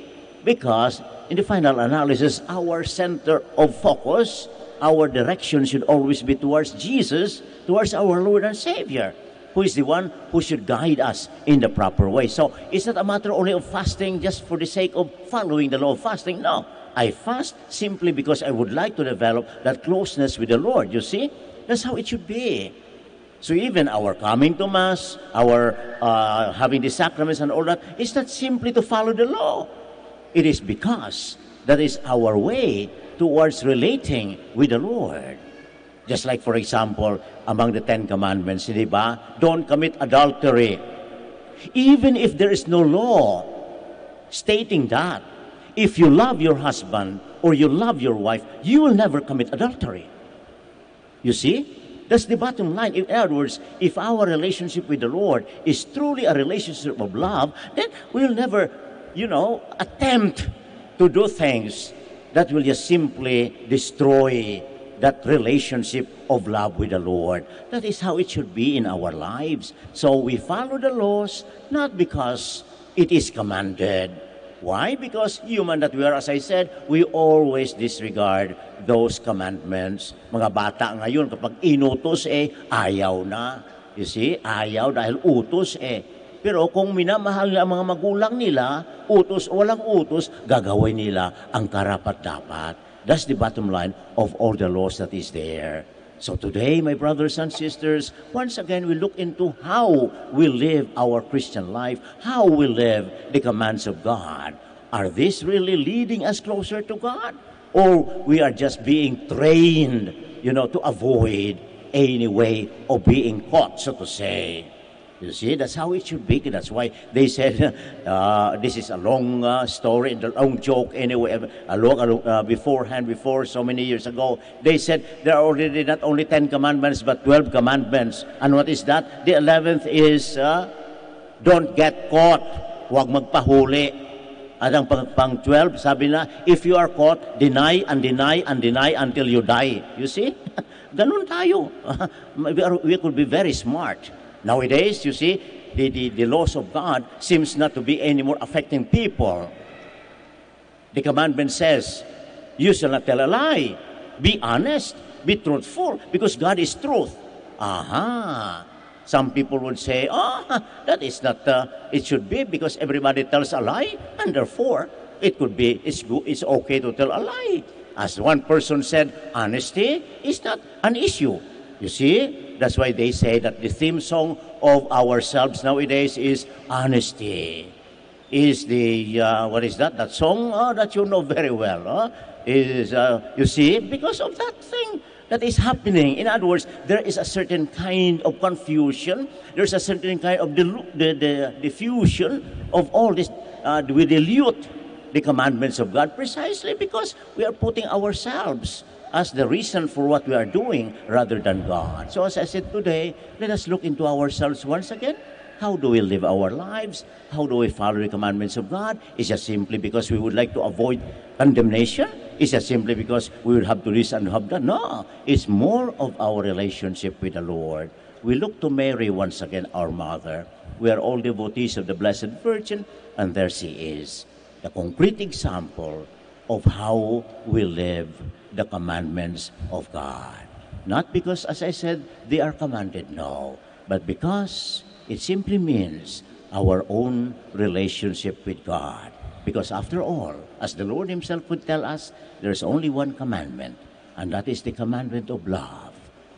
S10: Because in the final analysis, our center of focus, our direction should always be towards Jesus, towards our Lord and Savior, who is the one who should guide us in the proper way. So it's not a matter only of fasting just for the sake of following the law of fasting. No, I fast simply because I would like to develop that closeness with the Lord. You see, that's how it should be. So even our coming to Mass, our having the sacraments and all that, is not simply to follow the law. It is because that is our way towards relating with the Lord. Just like, for example, among the Ten Commandments, di ba? Don't commit adultery. Even if there is no law stating that, if you love your husband or you love your wife, you will never commit adultery. You see? That's the bottom line. In other words, if our relationship with the Lord is truly a relationship of love, then we'll never, attempt to do things that will just simply destroy that relationship of love with the Lord. That is how it should be in our lives. So we follow the laws not because it is commanded, Why? Because human that we are, as I said, we always disregard those commandments. Mga bata ngayon, kapag inutos ayaw na. You see, ayaw dahil utos Pero kung minamahal nila ang mga magulang nila, utos o walang utos, gagawin nila ang karapat-dapat. That's the bottom line of all the laws that is there. So today, my brothers and sisters, once again, we look into how we live our Christian life, how we live the commands of God. Are these really leading us closer to God? Or we are just being trained, to avoid any way of being caught, so to say. You see, that's how it should be. That's why they said, this is a long story, a long joke anyway, before so many years ago. They said there are already not only 10 commandments, but 12 commandments. And what is that? The 11th is, don't get caught. Huwag magpahuli. At ang pang 12, sabi na, if you are caught, deny and deny and deny until you die. You see? Ganun tayo. We could be very smart. Nowadays, you see, the laws of God seems not to be anymore affecting people. The commandment says, you shall not tell a lie. Be honest. Be truthful. Because God is truth. Aha. Some people would say, that is not, it should be because everybody tells a lie. And therefore, it could be, it's okay to tell a lie. As one person said, honesty is not an issue. You see, that's why they say that the theme song of ourselves nowadays is honesty. Is the, what is that? That song that you know very well. You see, because of that thing that is happening. In other words, there is a certain kind of confusion. There's a certain kind of the diffusion of all this. We dilute the commandments of God precisely because we are putting ourselves as the reason for what we are doing rather than God. So as I said today, let us look into ourselves once again. How do we live our lives? How do we follow the commandments of God? Is it simply because we would like to avoid condemnation? Is it simply because we would have to this and have that? No, it's more of our relationship with the Lord. We look to Mary once again, our mother. We are all devotees of the Blessed Virgin, and there she is, the concrete example of how we live the commandments of God. Not because, as I said, they are commanded, no, but because it simply means our own relationship with God. Because after all, as the Lord Himself would tell us, there's only one commandment, and that is the commandment of love.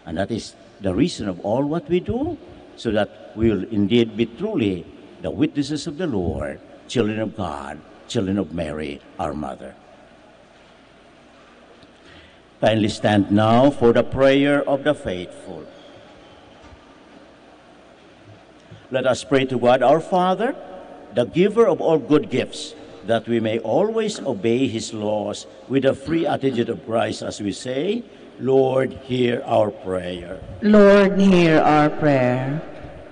S10: And that is the reason of all what we do, so that we will indeed be truly the witnesses of the Lord, children of God, children of Mary, our mother. Kindly stand now for the prayer of the faithful. Let us pray to God our Father, the giver of all good gifts, that we may always obey His laws with a free attitude of Christ as we say, Lord, hear our prayer.
S9: Lord, hear our prayer.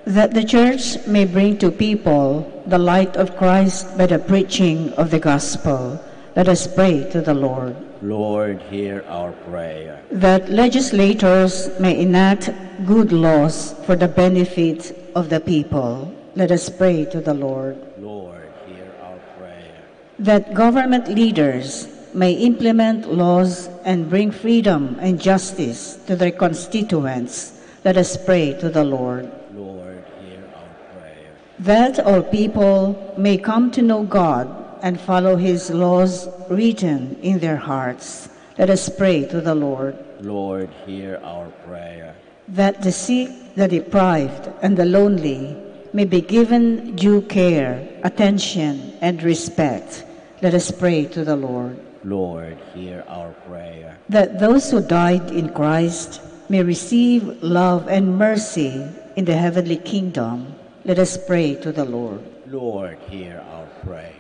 S9: That the Church may bring to people the light of Christ by the preaching of the gospel. Let us pray to the Lord.
S10: Lord, hear our prayer.
S9: That legislators may enact good laws for the benefit of the people. Let us pray to the Lord.
S10: Lord, hear our prayer.
S9: That government leaders may implement laws and bring freedom and justice to their constituents. Let us pray to the Lord.
S10: Lord, hear our prayer.
S9: That all people may come to know God and follow His laws written in their hearts. Let us pray to the Lord.
S10: Lord, hear our prayer.
S9: That the sick, the deprived, and the lonely may be given due care, attention, and respect. Let us pray to the Lord.
S10: Lord, hear our prayer.
S9: That those who died in Christ may receive love and mercy in the heavenly kingdom. Let us pray to the Lord.
S10: Lord, hear our prayer.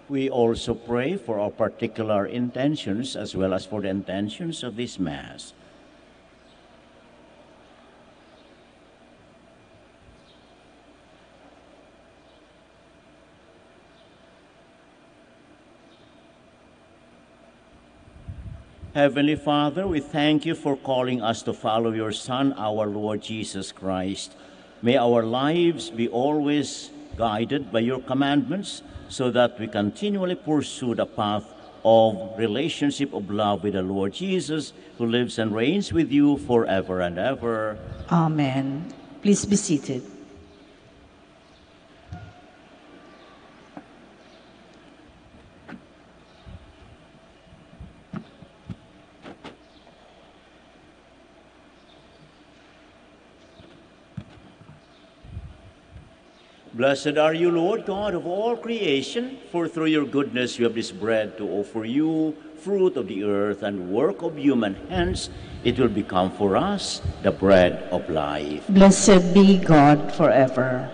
S10: We also pray for our particular intentions as well as for the intentions of this Mass. Heavenly Father, we thank you for calling us to follow your Son, our Lord Jesus Christ. May our lives be always guided by your commandments, so that we continually pursue the path of relationship of love with the Lord Jesus, who lives and reigns with you forever and ever.
S9: Amen. Please be seated.
S10: Blessed are you, Lord God of all creation, for through your goodness you have this bread to offer you, fruit of the earth and work of human hands. It will become for us the bread of life.
S9: Blessed be God forever.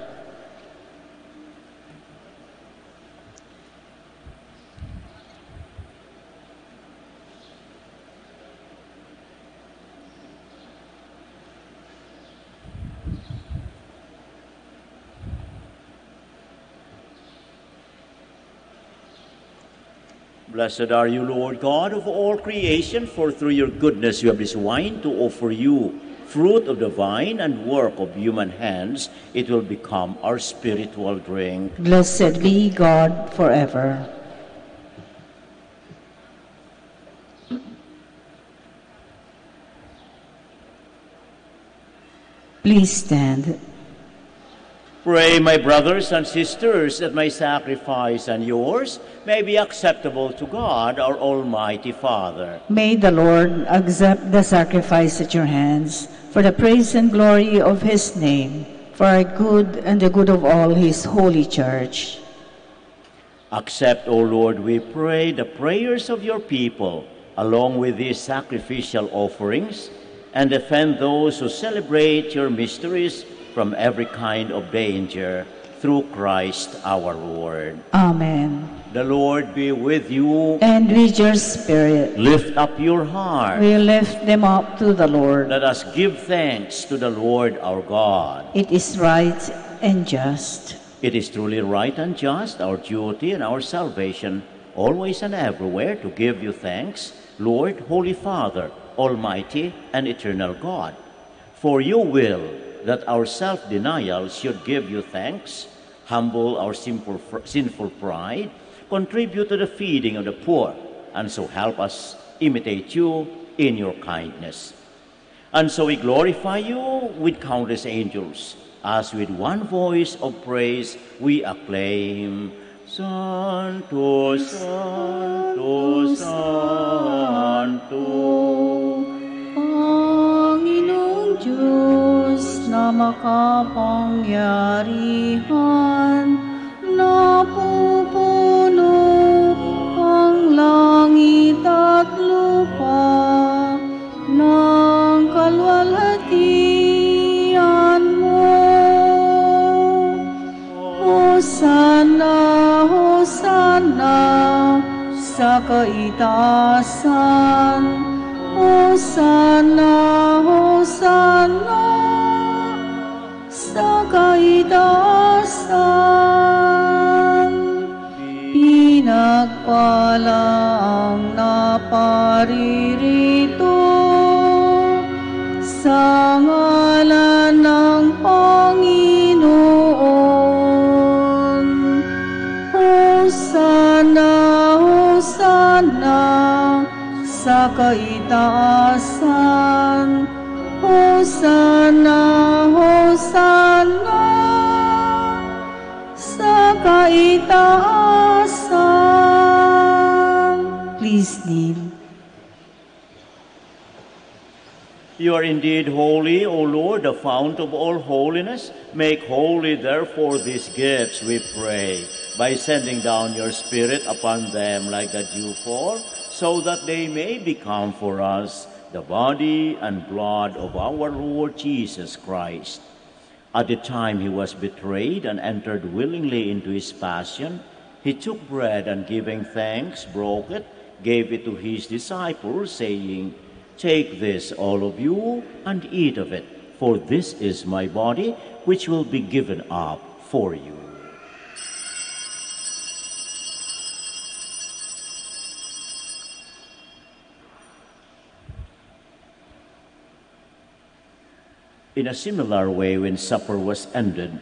S10: Blessed are you, Lord God of all creation, for through your goodness you have this wine to offer you, fruit of the vine and work of human hands. It will become our spiritual drink.
S9: Blessed be God forever. Please stand.
S10: Pray, my brothers and sisters, that my sacrifice and yours may be acceptable to God, our Almighty Father.
S9: May the Lord accept the sacrifice at your hands for the praise and glory of his name, for our good and the good of all his holy church.
S10: Accept, O Lord, we pray, the prayers of your people, along with these sacrificial offerings, and defend those who celebrate your mysteries from every kind of danger, through Christ our Lord.
S9: Amen.
S10: The Lord be with you.
S9: And with your spirit.
S10: Lift up your heart.
S9: We lift them up to the Lord.
S10: Let us give thanks to the Lord our God.
S9: It is right and just.
S10: It is truly right and just, our duty and our salvation, always and everywhere to give you thanks, Lord, Holy Father, Almighty and eternal God. For you will that our self-denial should give you thanks, humble our sinful pride, contribute to the feeding of the poor, and so help us imitate you in your kindness. And so we glorify you with countless angels, as with one voice of praise we acclaim, Santo, Santo, Santo.
S9: Panginoong Diyos na makapangyarihan, napupuno ang langit at lupa ng kalwalhatian mo. Hosana, Hosana sa kaitaasan. Hosana, Hosana sa kaitaasan. Pinagpala ang naparirito sa ngalan ng Panginoon. Hosana, Hosana sa kaitaasan. Hosana, Hosana sa kaitaasan. Please kneel.
S10: You are indeed holy, O Lord, the fount of all holiness. Make holy, therefore, these gifts, we pray, by sending down your Spirit upon them like the dewfall, so that they may become for us the body and blood of our Lord Jesus Christ. At the time he was betrayed and entered willingly into his passion, he took bread and giving thanks, broke it, gave it to his disciples, saying, Take this, all of you, and eat of it, for this is my body, which will be given up for you. In a similar way, when supper was ended,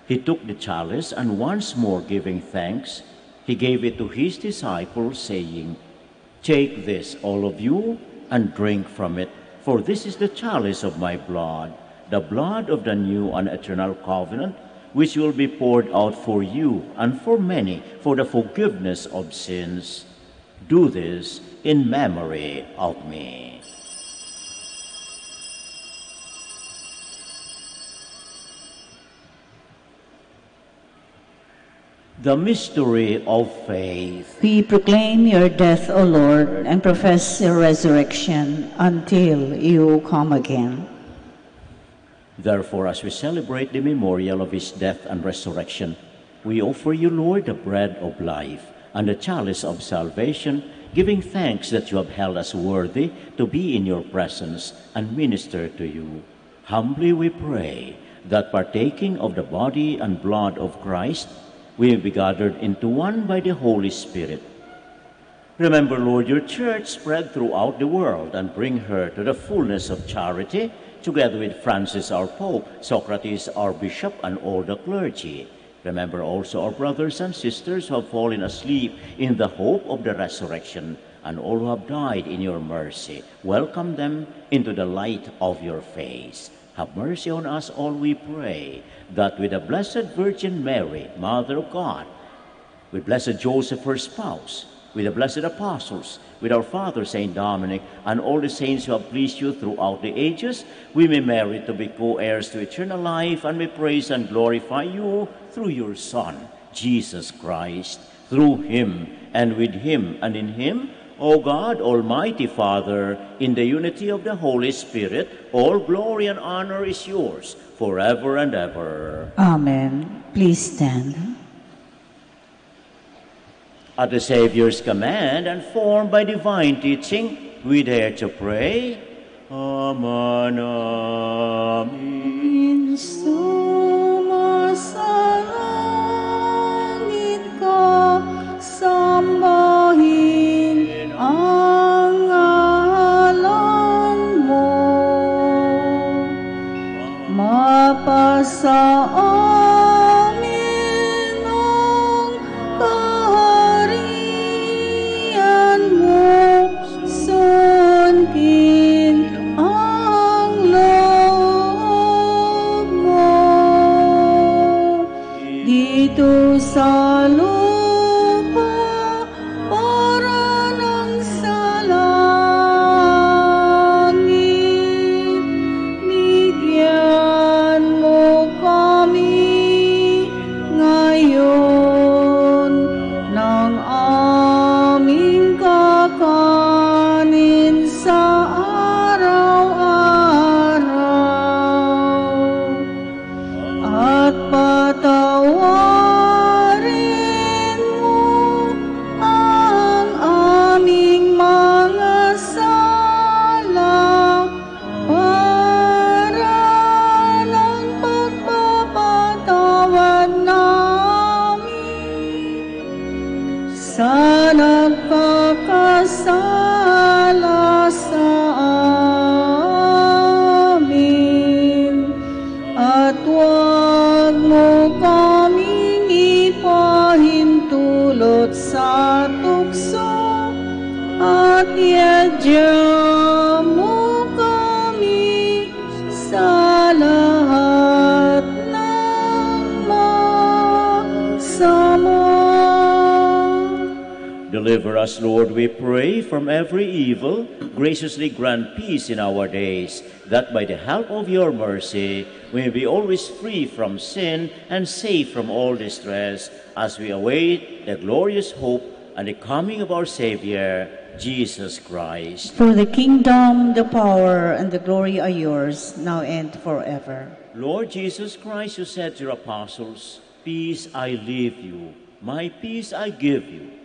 S10: he took the chalice and once more giving thanks, He gave it to his disciples, saying, "Take this, all of you, and drink from it, for this is the chalice of my blood, the blood of the new and eternal covenant, which will be poured out for you and for many for the forgiveness of sins. Do this in memory of me." The mystery of faith.
S9: We proclaim your death, O Lord, and profess your resurrection until you come again.
S10: Therefore, as we celebrate the memorial of his death and resurrection, we offer you, Lord, the bread of life and the chalice of salvation, giving thanks that you have held us worthy to be in your presence and minister to you. Humbly we pray that partaking of the body and blood of Christ, we may be gathered into one by the Holy Spirit. Remember, Lord, your church spread throughout the world and bring her to the fullness of charity, together with Francis our Pope, Socrates our Bishop, and all the clergy. Remember also our brothers and sisters who have fallen asleep in the hope of the resurrection, and all who have died in your mercy. Welcome them into the light of your face. Have mercy on us all, we pray, that with the Blessed Virgin Mary, Mother of God, with Blessed Joseph, her spouse, with the blessed apostles, with our Father, Saint Dominic, and all the saints who have pleased you throughout the ages, we may merit to be co-heirs to eternal life, and may praise and glorify you through your Son, Jesus Christ. Through him, and with him, and in him, O God, Almighty Father, in the unity of the Holy Spirit, all glory and honor is yours forever and ever.
S9: Amen. Please stand.
S10: At the Savior's command and formed by divine teaching, we dare to pray, Ama namin.
S17: Sumasalangit ka, sambahin ang ngalan mo. Mapasa amin ang kaharian mo, sundin ang loob mo. Dito sa lupa, para ng sa langit, bigyan mo kami ngayon ng aming kakanin sa araw-araw, at patawarin mo ang aming mga sala, para ng pagpapatawad namin sa nagkakasala sa amin. At huwag mo kaming ipahintulot sa tukso, at iadya mo kami sa lahat ng masama.
S10: Deliver us, Lord, we pray, from every evil. Graciously grant peace in our days, that by the help of your mercy we may be always free from sin and safe from all distress, as we await the glorious hope and the coming of our Savior, Jesus Christ.
S9: For the kingdom, the power, and the glory are yours, now and forever.
S10: Lord Jesus Christ, you said to your apostles, "Peace I leave you, my peace I give you.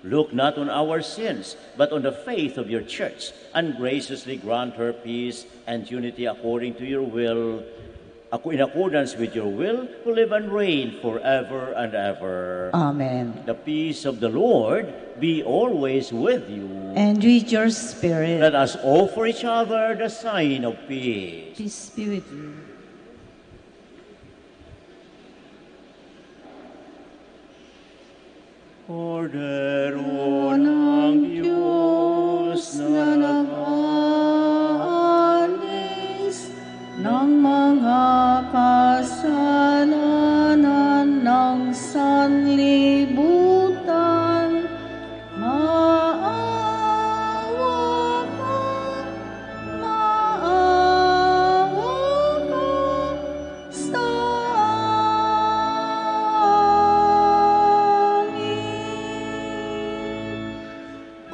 S10: Look not on our sins, but on the faith of your church, and graciously grant her peace and unity according to your will, in accordance with your will, who live and reign forever and ever."
S9: Amen.
S10: The peace of the Lord be always with you.
S9: And with your spirit.
S10: Let us offer each other the sign of peace.
S9: Peace be with you.
S10: Kordero ng Diyos na
S9: nag-aalis ng mga kasalanan ng sanlibutan, maawa ka sa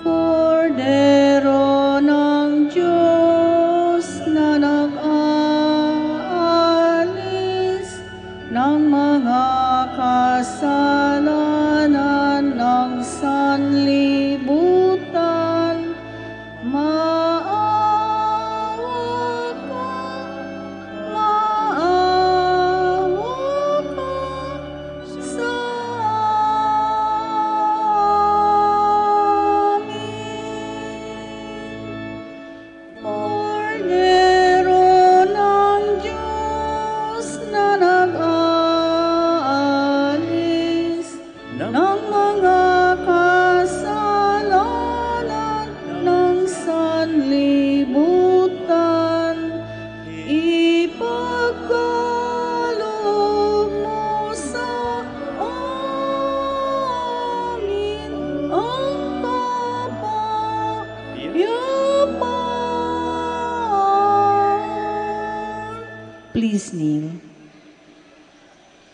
S9: Kordero ng Diyos na nag-aalis ng mga kasalanan ng sanlibutan, maawa ka sa Kordero ng Diyos na nag-aalis ng mga kasalanan ng sanlibutan, ipagkaloob mo sa amin ang kapayapaan. Please kneel.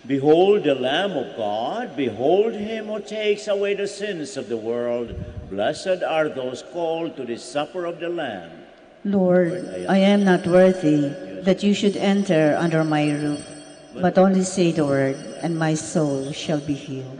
S10: Behold the Lamb of God, behold him who takes away the sins of the world. Blessed are those called to the supper of the Lamb.
S9: Lord, I am not worthy that you should enter under my roof, but only say the word, and my soul shall be healed.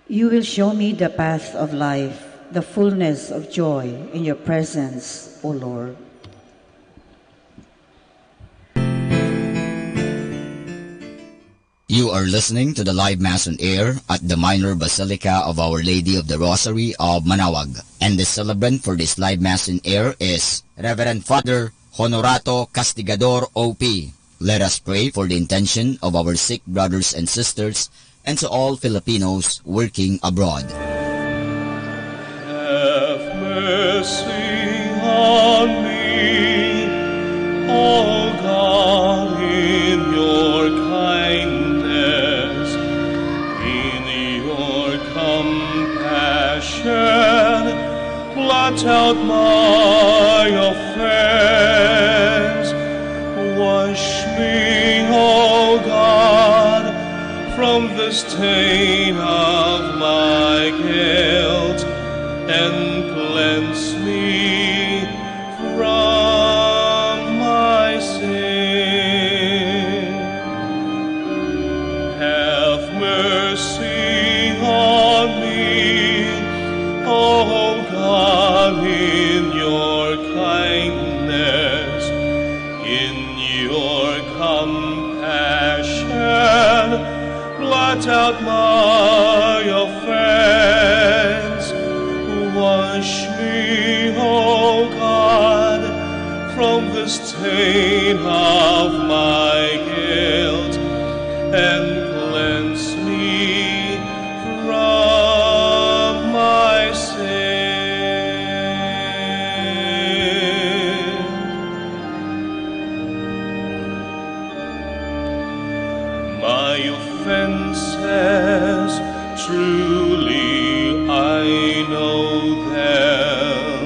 S9: You will show me the path of life, the fullness of joy in your presence, O Lord.
S8: You are listening to the live Mass on air at the Minor Basilica of Our Lady of the Rosary of Manawag. And the celebrant for this live Mass on air is Reverend Father Honorato Castigador OP. Let us pray for the intention of our sick brothers and sisters and to all Filipinos working abroad.
S18: Have mercy on me, O God, in your kindness, in your compassion, blot out my offense. Wash me, O God, from the stain of my guilt, and cleanse me from my sin. Have mercy on me, O God, in your kindness, in your compassion, blot out my offense. Wash me, O God, from the stain of my guilt, and cleanse me from my sin. My offenses, truly I know them.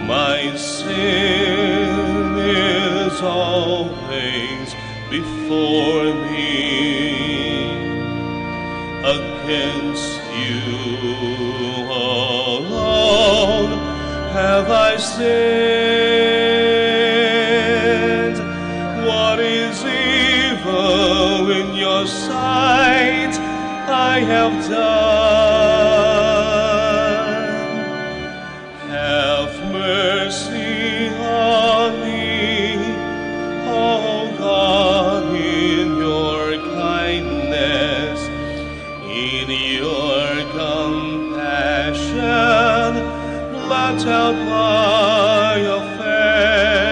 S18: My sin is always before me. Against you alone have I sinned. What is evil in your sight I have done. Have mercy on me, O God, in your kindness, in your compassion,
S17: blot out my offense.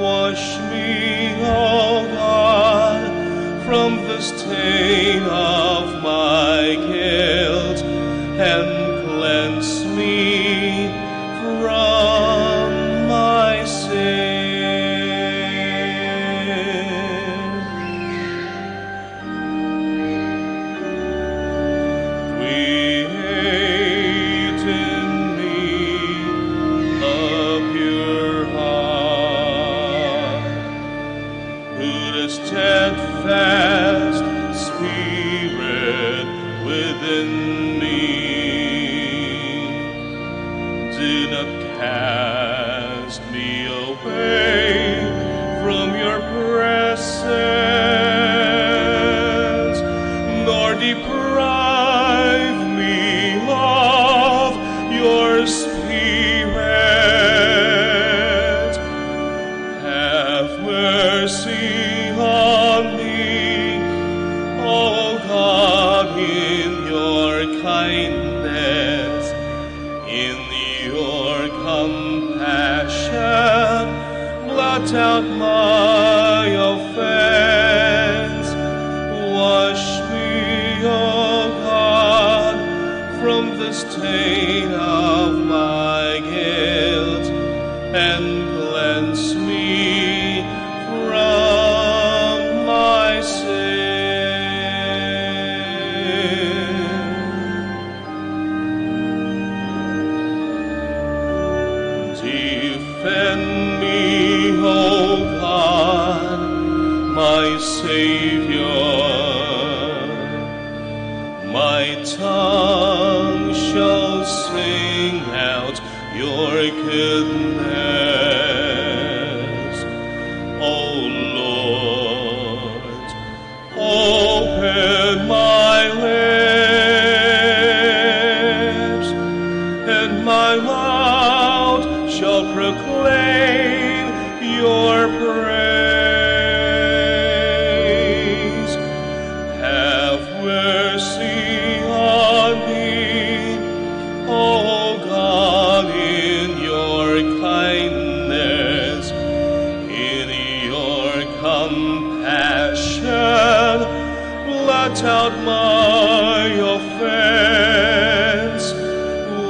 S17: Wash me, O God, from the stain of my guilt, and cleanse me from my sin. Create in me a pure heart, put a steadfast spirit within me. Do not cast me away from your presence, nor deprive me of your spirit. Have mercy on me, O God, in your kindness, in your compassion, blot out my offense. Wash me, O God, from the stain of my guilt, and cleanse me from my sin. Defend me, O God, my Savior. My tongue shall sing out your goodness. O Lord, open my lips, and my mouth shall proclaim your praise. Have mercy on me, O God, in your kindness, in your compassion, blot out my offense.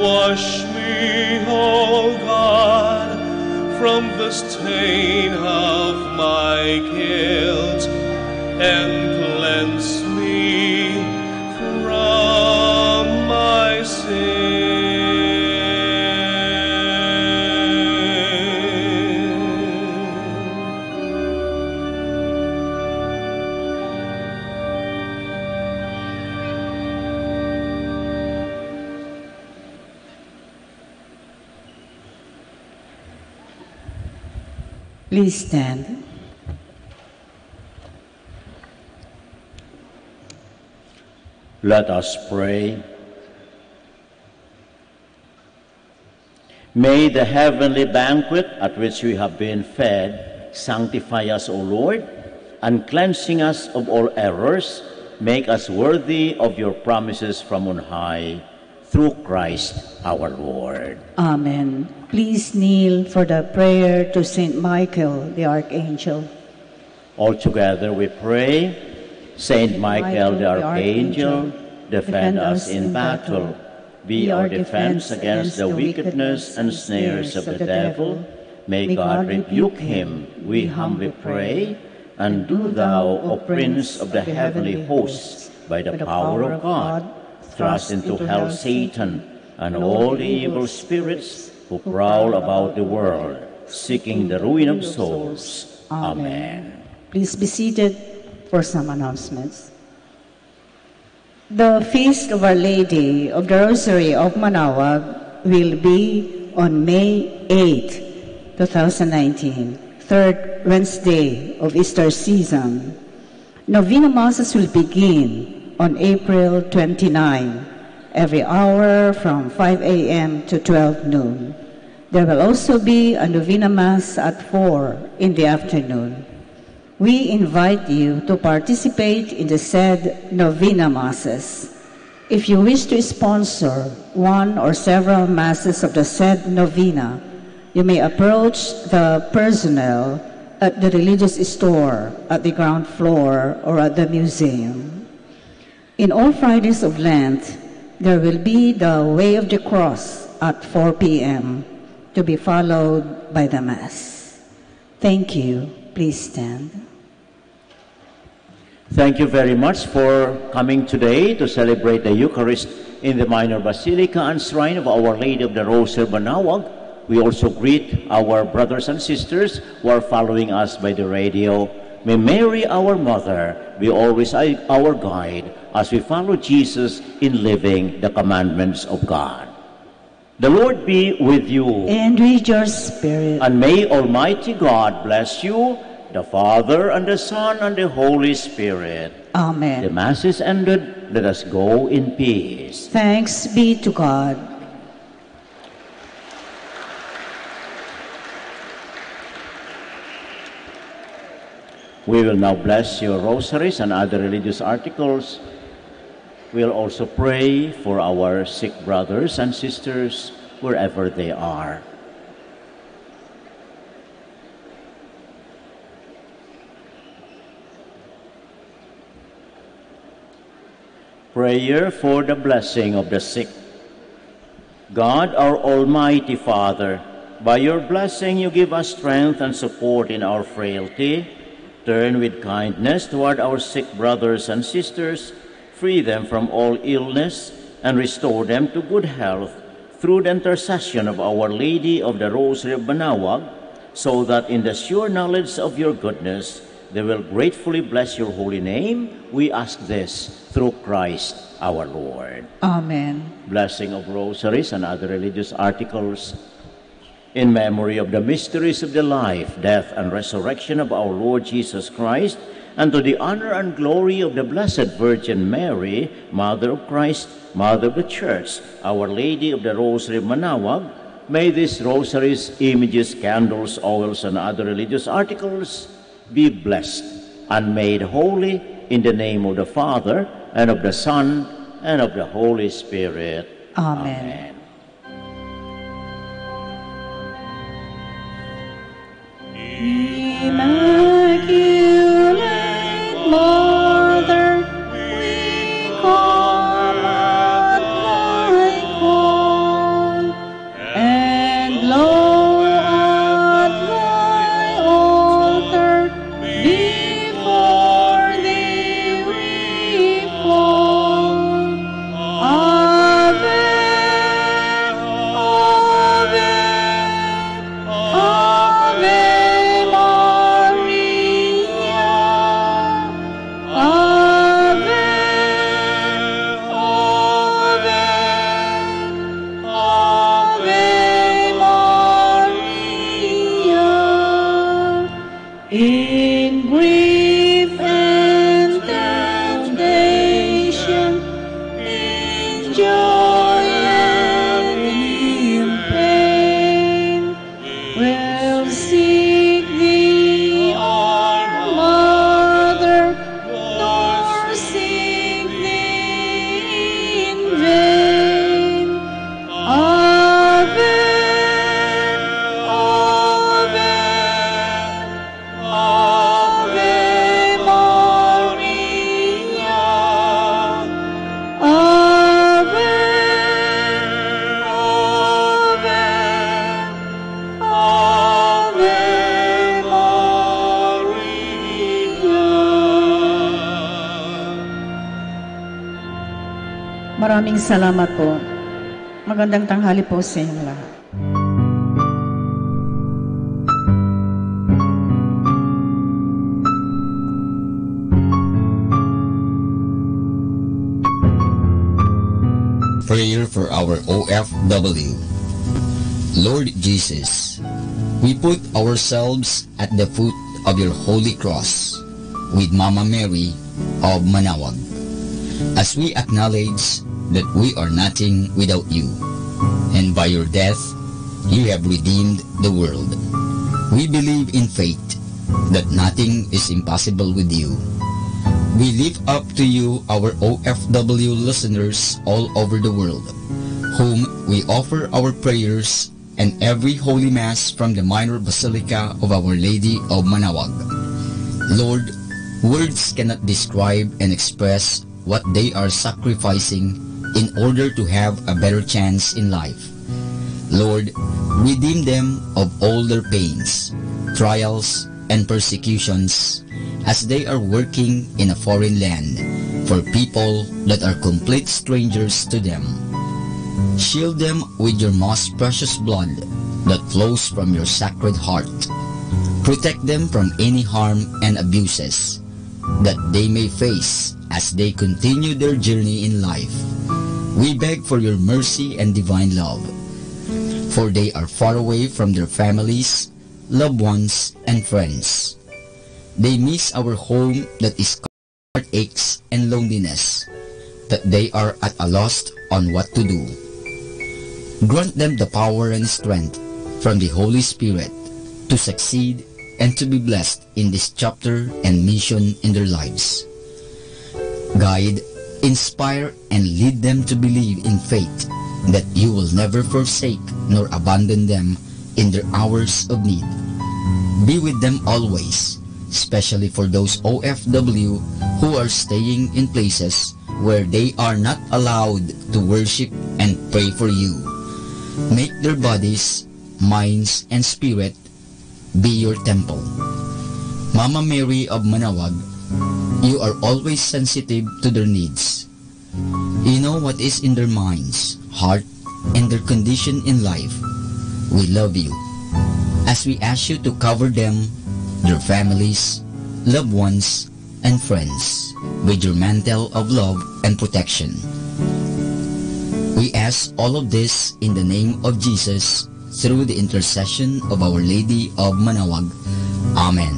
S17: Wash me, O God, from the stain of my guilt, and cleanse me from my
S9: Please stand.
S10: Let us pray. May the heavenly banquet at which we have been fed sanctify us, O Lord, and cleansing us of all errors, make us worthy of your promises from on high, through Christ our Lord.
S9: Amen. Please kneel for the prayer to Saint Michael, the Archangel.
S10: All together we pray, Saint Michael the Archangel, defend us in battle. Be our defense against the wickedness and snares of the devil. May God rebuke him, we humbly pray. And do thou, O Prince of the heavenly hosts, by the power of God, thrust into hell Satan and all the evil spirits who prowl about the world, seeking the ruin of souls. Amen.
S9: Please be seated for some announcements. The Feast of Our Lady of the Rosary of Manaoag will be on May 8, 2019, third Wednesday of Easter season. Novena Masses will begin on April 29, every hour from 5 a.m. to 12 noon. There will also be a Novena Mass at 4 in the afternoon. We invite you to participate in the said Novena Masses. If you wish to sponsor one or several masses of the said novena, you may approach the personnel at the religious store at the ground floor or at the museum. In all Fridays of Lent, there will be the Way of the Cross at 4 p.m. to be followed by the Mass. Thank you. Please stand.
S10: Thank you very much for coming today to celebrate the Eucharist in the Minor Basilica and Shrine of Our Lady of the Rosary, Manaoag. We also greet our brothers and sisters who are following us by the radio. May Mary, our Mother, be always our guide as we follow Jesus in living the commandments of God. The Lord be with you.
S9: And with your spirit.
S10: And may Almighty God bless you, the Father, and the Son, and the Holy Spirit.
S9: Amen.
S10: The Mass is ended. Let us go in peace.
S9: Thanks be to God.
S10: We will now bless your rosaries and other religious articles. We'll also pray for our sick brothers and sisters wherever they are. Prayer for the blessing of the sick. God, our Almighty Father, by your blessing you give us strength and support in our frailty. Turn with kindness toward our sick brothers and sisters, free them from all illness, and restore them to good health through the intercession of Our Lady of the Rosary of Manaoag, so that in the sure knowledge of your goodness, they will gratefully bless your holy name. We ask this through Christ our Lord.
S9: Amen.
S10: Blessing of rosaries and other religious articles. In memory of the mysteries of the life, death, and resurrection of our Lord Jesus Christ, and to the honor and glory of the Blessed Virgin Mary, Mother of Christ, Mother of the Church, Our Lady of the Rosary of Manaoag, may these rosaries, images, candles, oils, and other religious articles be blessed and made holy in the name of the Father, and of the Son, and of the Holy Spirit.
S9: Amen. Immaculate Mother, we come at thy call, and lo, at thy altar, before thee we fall. Ave, Ave, in grief and temptation, in joy and in pain, we'll seek thee, our Mother, nor seek thee in vain. Ave, Maraming salamat po. Magandang tanghali po sa inyong lahat.
S8: Prayer for our OFW. Lord Jesus, we put ourselves at the foot of your holy cross with Mama Mary of Manaoag, as we acknowledge that we are nothing without you, and by your death you have redeemed the world. We believe in faith that nothing is impossible with you. We lift up to you our OFW listeners all over the world, whom we offer our prayers and every Holy Mass from the Minor Basilica of Our Lady of Manaoag. Lord, words cannot describe and express what they are sacrificing in order to have a better chance in life. Lord, redeem them of all their pains, trials, and persecutions as they are working in a foreign land for people that are complete strangers to them. Shield them with your most precious blood that flows from your sacred heart. Protect them from any harm and abuses that they may face as they continue their journey in life. We beg for your mercy and divine love, for they are far away from their families, loved ones, and friends. They miss our home that is heartaches and loneliness, that they are at a loss on what to do. Grant them the power and strength from the Holy Spirit to succeed and to be blessed in this chapter and mission in their lives. Guide, inspire, and lead them to believe in faith that you will never forsake nor abandon them in their hours of need. Be with them always, especially for those OFW who are staying in places where they are not allowed to worship and pray for you. Make their bodies, minds, and spirit be your temple. Mama Mary of Manaoag, you are always sensitive to their needs. You know what is in their minds, heart, and their condition in life. We love you, as we ask you to cover them, their families, loved ones, and friends with your mantle of love and protection. We ask all of this in the name of Jesus through the intercession of Our Lady of Manaoag. Amen.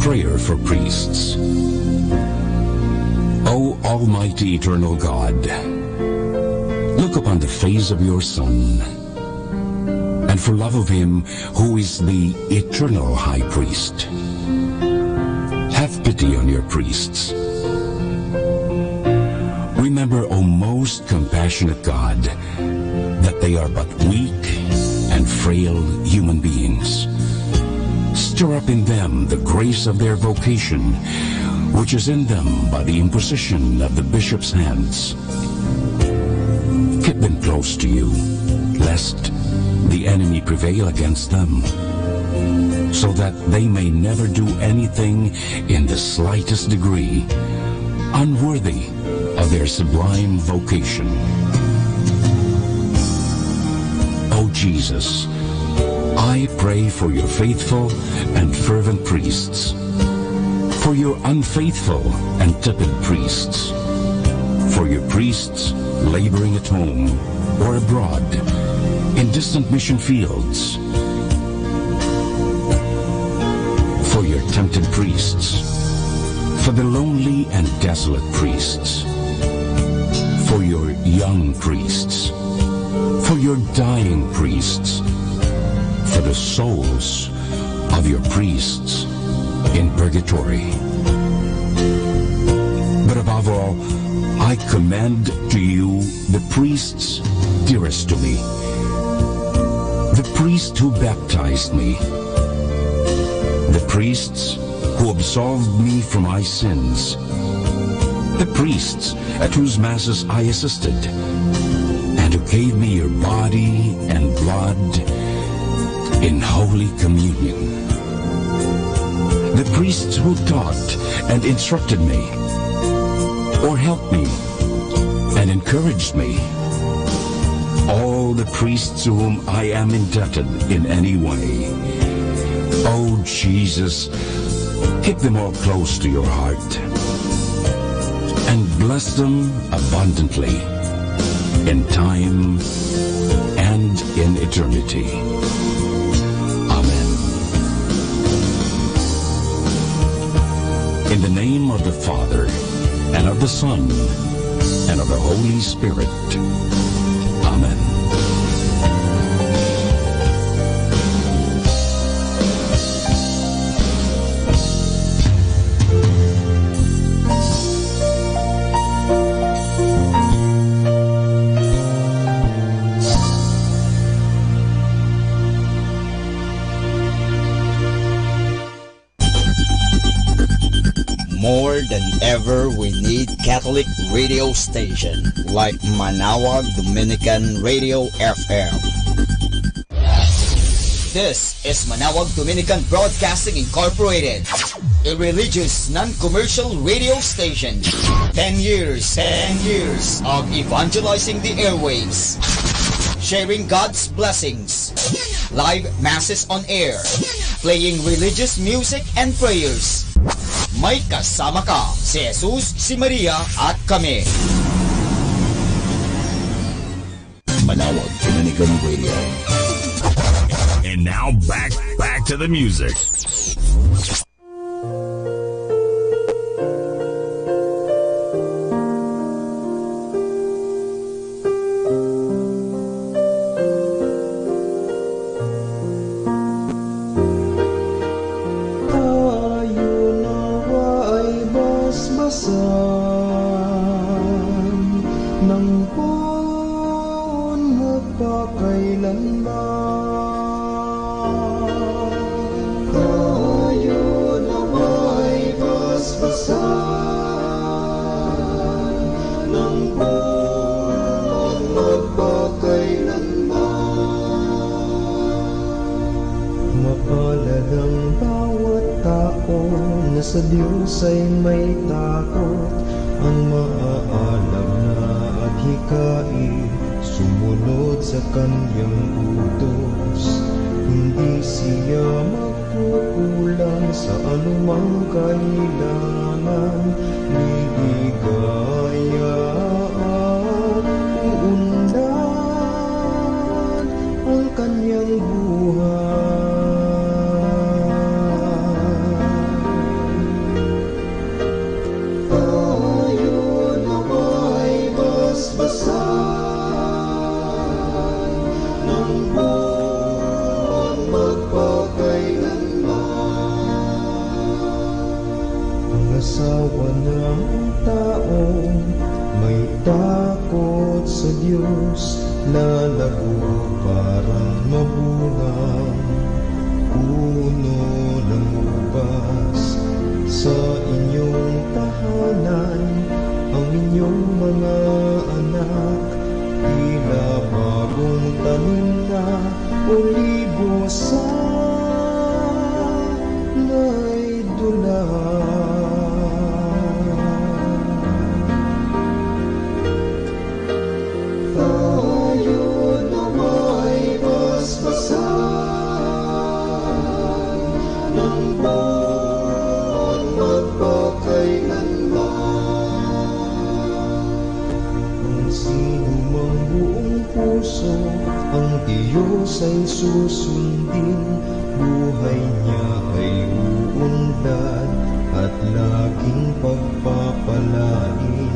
S13: Prayer for priests. O Almighty Eternal God, look upon the face of your Son, and for love of him who is the eternal High Priest, have pity on your priests. Remember, O most compassionate God, that they are but weak and frail human beings. Stir up in them the grace of their vocation, which is in them by the imposition of the bishop's hands. Keep them close to you, lest the enemy prevail against them, so that they may never do anything in the slightest degree unworthy of their sublime vocation. O Jesus, I pray for your faithful and fervent priests, for your unfaithful and tepid priests, for your priests laboring at home or abroad in distant mission fields, for your tempted priests, for the lonely and desolate priests, for your young priests, for your dying priests, for the souls of your priests in purgatory. But above all, I commend to you the priests dearest to me, the priest who baptized me, the priests who absolved me from my sins, the priests at whose masses I assisted, and who gave me your body and blood in Holy Communion, the priests who taught and instructed me, or helped me and encouraged me, all the priests to whom I am indebted in any way. Oh Jesus, keep them all close to your heart, and bless them abundantly in time and in eternity. In the name of the Father, and of the Son, and of the Holy Spirit. Amen.
S7: More than ever, we need Catholic radio station like Manawag Dominican Radio FM. This is Manawag Dominican Broadcasting Incorporated, a religious, non-commercial radio station. 10 years of evangelizing the airwaves, sharing God's blessings, live masses on air, playing religious music and prayers. May kasama ka, si Jesus, si Maria, at kami.
S6: Manawag Dominican Radio. And now back to the music.
S17: Sa Diyos ay may takot, ang maaalam na at hikain, sumunod sa kanyang utos. Hindi siya magkukulang sa anumang kailangan, liligaya at uunlad ang kanyang buhay. Asawa ng tao, may takot sa Diyos, lalago parang mabungang puno ng ubas. Sa inyong tahanan, ang inyong mga anak, tila bagong tanim na olibo sa may dula. Ang Diyos ay susundin, buhay niya ay uunlad at laging pagpapalain.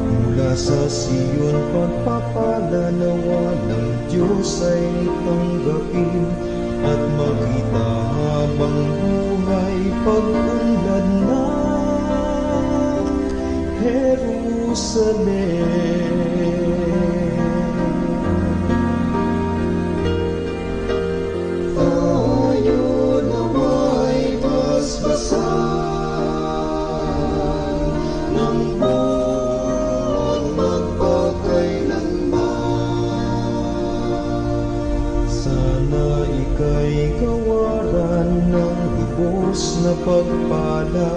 S17: Mula sa Siyon pagpapala nawa ng Diyos ay tanggapin, at makita habang buhay pag-unlad ng Jerusalem. Na pagpala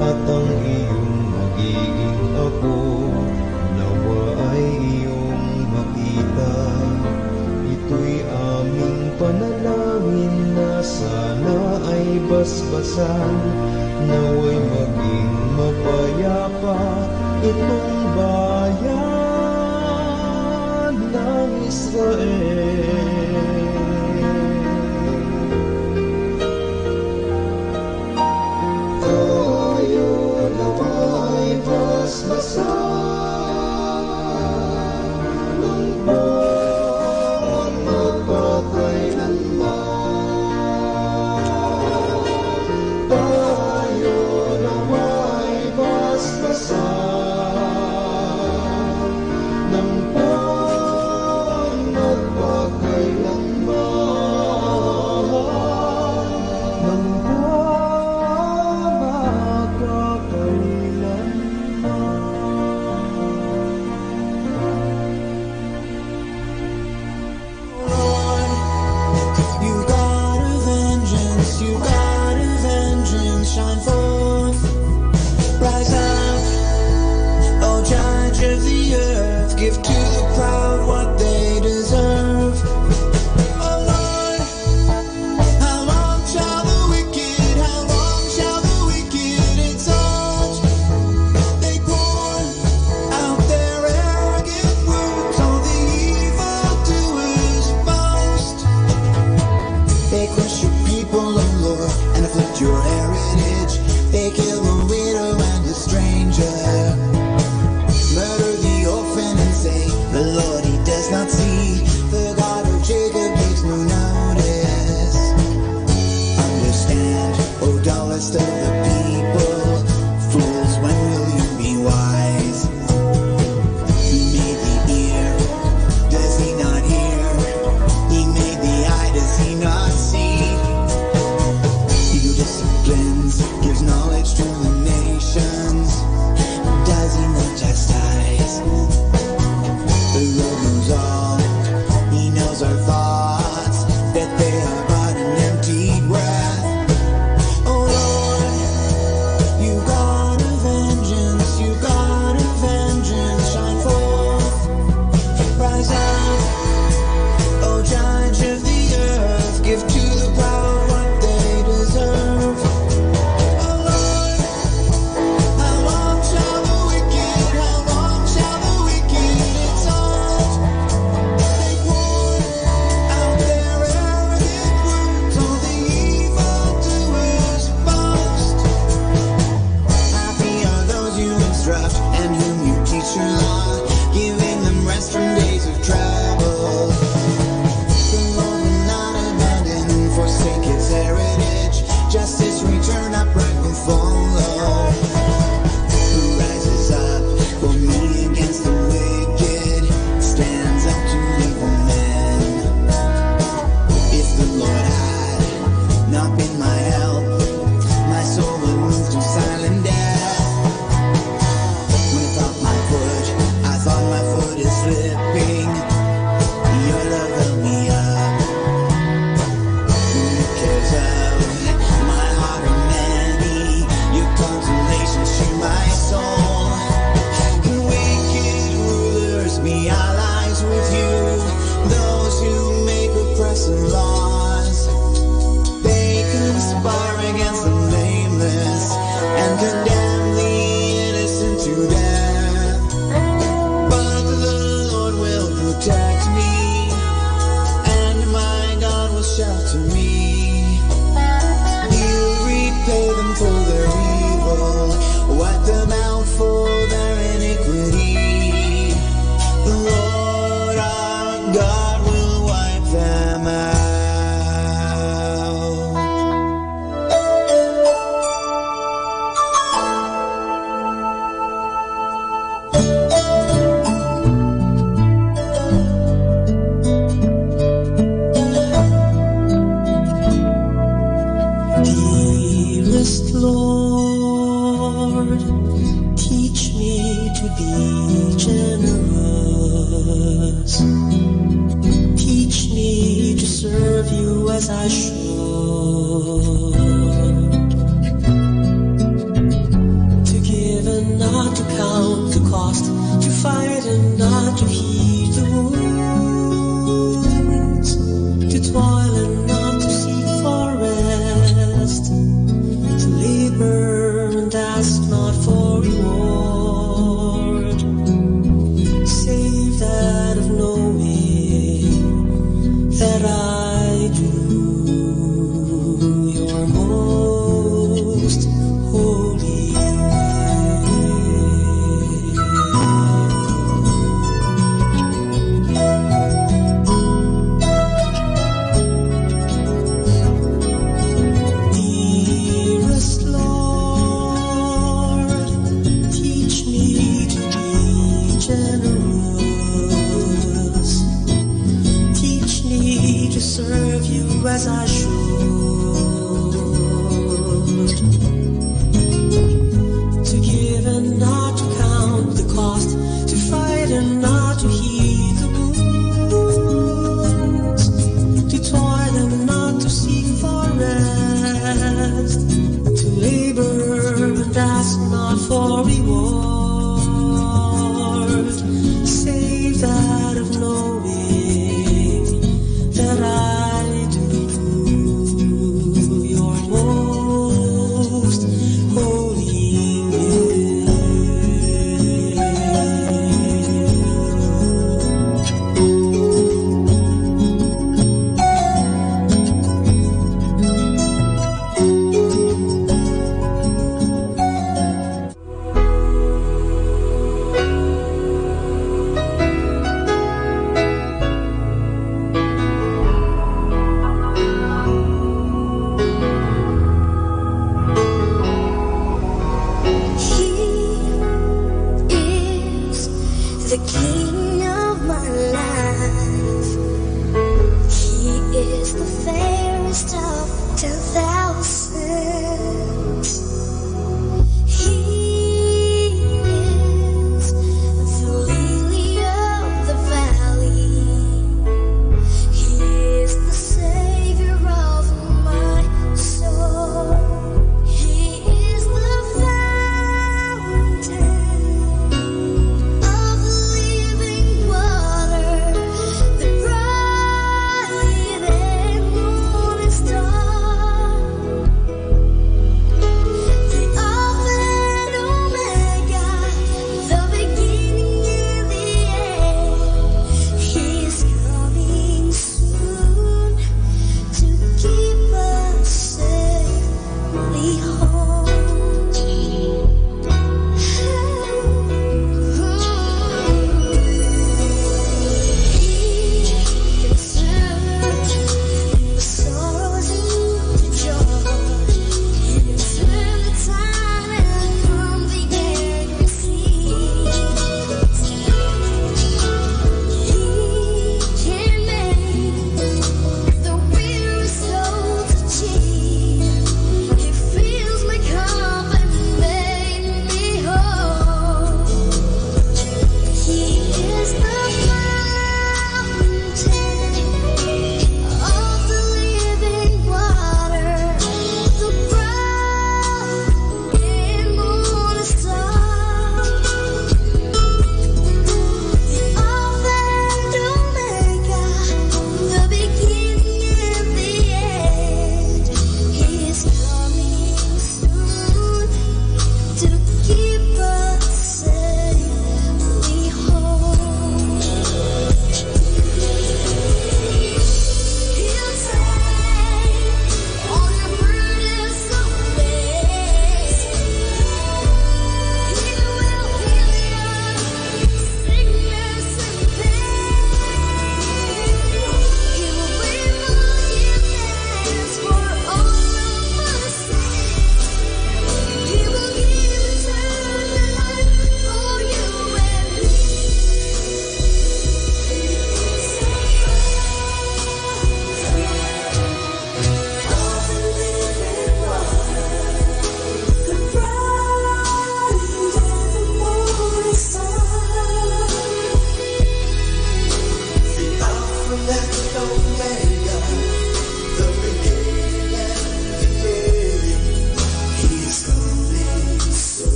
S17: at ang iyong magiging apo, nawa ay iyong makita. Ito'y aming panalangin na sana ay basbasan, nawa'y maging mapayapa itong bayan ng Israel. be generous. Teach me to serve you as I should. To give and not to count the cost. To fight and not to heed the wounds. To toil and not to seek for rest. To labor and ask not for reward. Save that of knowing that I do your most holy Dearest Lord, teach me to be generous. Teach me to serve you as I should. To give and not to count the cost. To fight and not to heed the wounds. To toil and not to seek for rest. To labor and ask not for reward. Save that of knowing that I do your most holy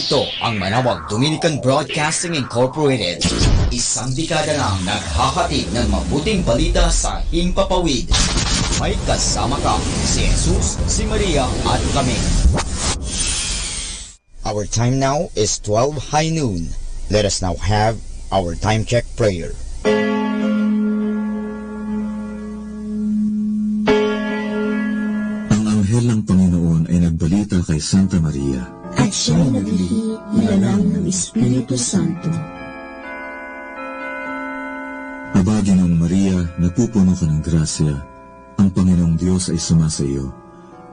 S7: Ito ang Manawag Dominican Broadcasting Incorporated. Isang dekada nang naghahatid ng mabuting balita sa himpapawid. May kasama ka, si Jesus, si Maria at kami. Our time now is 12 high noon. Let us now have our time check prayer.
S12: Ang anghel ng Panginoon ay nagbalita kay Santa Maria.
S21: At siya'y naglihi nilalang ng Espiritu Santo.
S12: Aba, Ginoong Maria, napupuno ka ng grasya. Ang Panginoong Diyos ay sumasa iyo.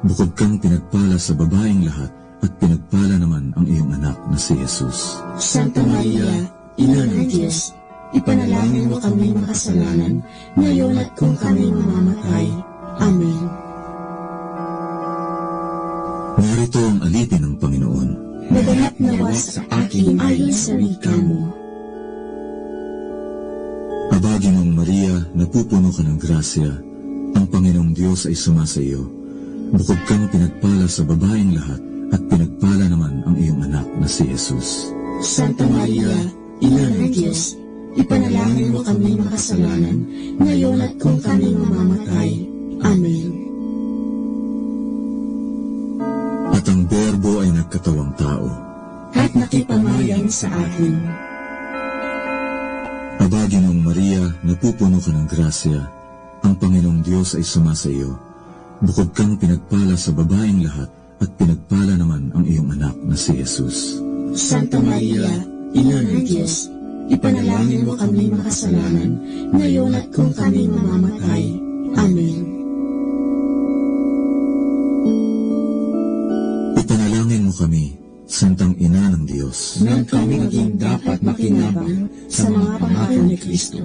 S12: Bukod kang pinagpala sa babaeng lahat, at pinagpala naman ang iyong anak na si Jesus.
S21: Santa Maria, Ina ng Diyos, ipanalangin mo kami makasalanan, ngayon at kung kami mamamatay. Amen.
S12: Narito ang alipin ng Panginoon.
S21: Naganap nawa sa akin ayon sa wika mo.
S12: Aba, Ginoong Maria, napupuno ka ng grasya. Ang Panginoong Diyos ay sumasa iyo. Bukod kang pinagpala sa babaeng lahat, at pinagpala naman ang iyong anak na si Jesus.
S21: Santa Maria, Ina ng Diyos, ipanalangin mo kami makasalanan, ngayon at kung kami mamamatay. Amen.
S12: At ang Berbo ay nagkatawang tao.
S21: At nakipamayan sa atin.
S12: Aba, Ginoong Maria, napupuno ka ng grasya. Ang Panginoong Diyos ay sumasa iyo. Bukod kang pinagpala sa babaeng lahat, at pinagpala naman ang iyong anak na si Jesus.
S21: Santa Maria, Ina ng Diyos, ipanalangin mo kami makasalanan, ngayon at kung kami mamamatay. Amen.
S12: Ipanalangin mo kami, Santang Ina ng Diyos,
S21: nang kami maging dapat makinabang sa mga pangako ni Kristo.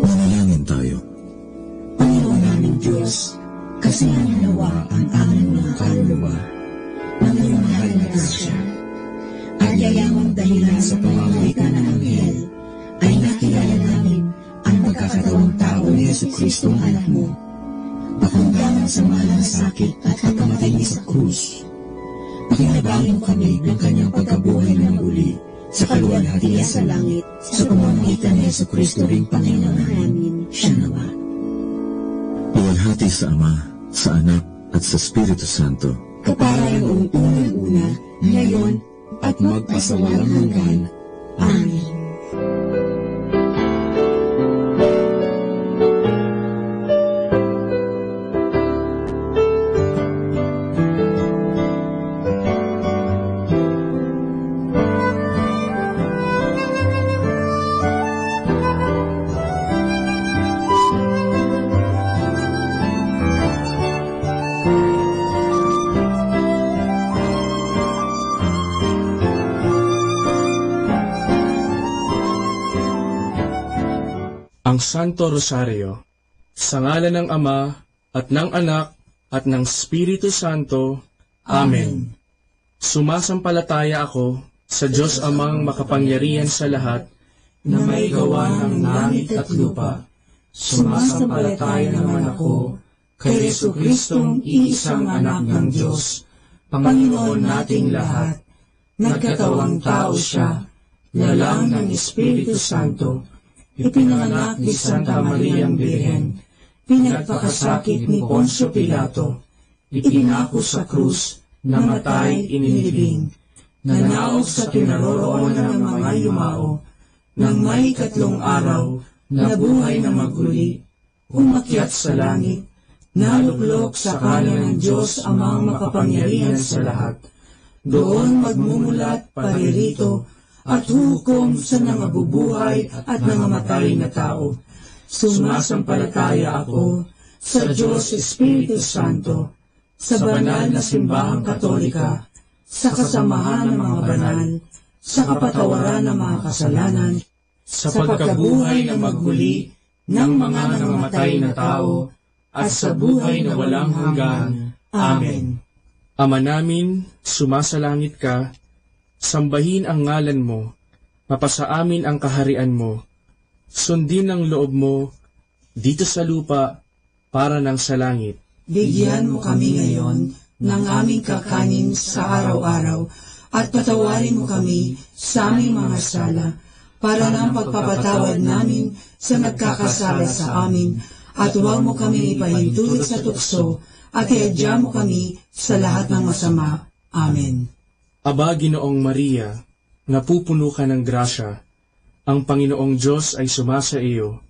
S12: Manalangin tayo.
S21: Panginoon naming Diyos, kasi nawa ang aming mga kaluluwa ng iyong mahal na grasya, at yayamang dahilan sa pamamagitan ng anghel, ay nakilala namin ang pagkakatawang tao ni Jesucristo ang anak mo, pakundangan sa mahal na sakit at pagkamatay niya sa krus. Pakinabangin mo kami ng kanyang pagkabuhay ng uli sa kaluwalhatian sa langit, sa pamamagitan ni Jesucristo ring Panginoon namin, siya nawa.
S12: Luwalhati sa Ama, sa Anak, at sa Espiritu Santo.
S21: Kapara noong unang-una, ngayon, at magpasawalang hanggan. Amen.
S22: Ang Santo Rosario, sa ngalan ng Ama, at ng Anak, at ng Espiritu Santo. Amen. Sumasampalataya ako sa Diyos Amang makapangyarihan sa lahat, na may gawa ng langit at lupa. Sumasampalataya naman ako kay Jesucristong iisang anak ng Diyos, Panginoon nating lahat. Nagkatawang tao siya, lalang ng Espiritu Santo, ipinanganak ni Santa Mariang Birhen, pinagpakasakit ni Poncio Pilato, ipinako sa krus, namatay, inilibing, nanaog sa kinaroroonan ng mga yumao, nang may 3 araw, nabuhay na maguli, umakyat sa langit, naluklok sa kanan ng Diyos Amang makapangyarihan sa lahat, doon magmumulat paririto, at hukom sa nangabubuhay at nangamatay na tao. Sumasampalataya ako sa Diyos Espiritu Santo, sa banal na simbahang Katolika, sa kasamahan ng mga banal, sa kapatawaran ng mga kasalanan, sa pagkabuhay na maghuli ng mga nangamatay na tao, at sa buhay na walang hanggan. Amen. Ama namin, sumasalangit ka, sambahin ang ngalan mo, mapasa amin ang kaharian mo, sundin ang loob mo, dito sa lupa, para nang sa langit.
S21: Bigyan mo kami ngayon ng aming kakanin sa araw-araw, at patawarin mo kami sa aming mga sala, para ng pagpapatawad namin sa nagkakasala sa amin, at huwag mo kami ipahintulot sa tukso, at iadya mo kami sa lahat ng masama. Amen.
S22: Aba, Ginoong Maria, napupuno ka ng grasya, ang Panginoong Diyos ay sumasa iyo.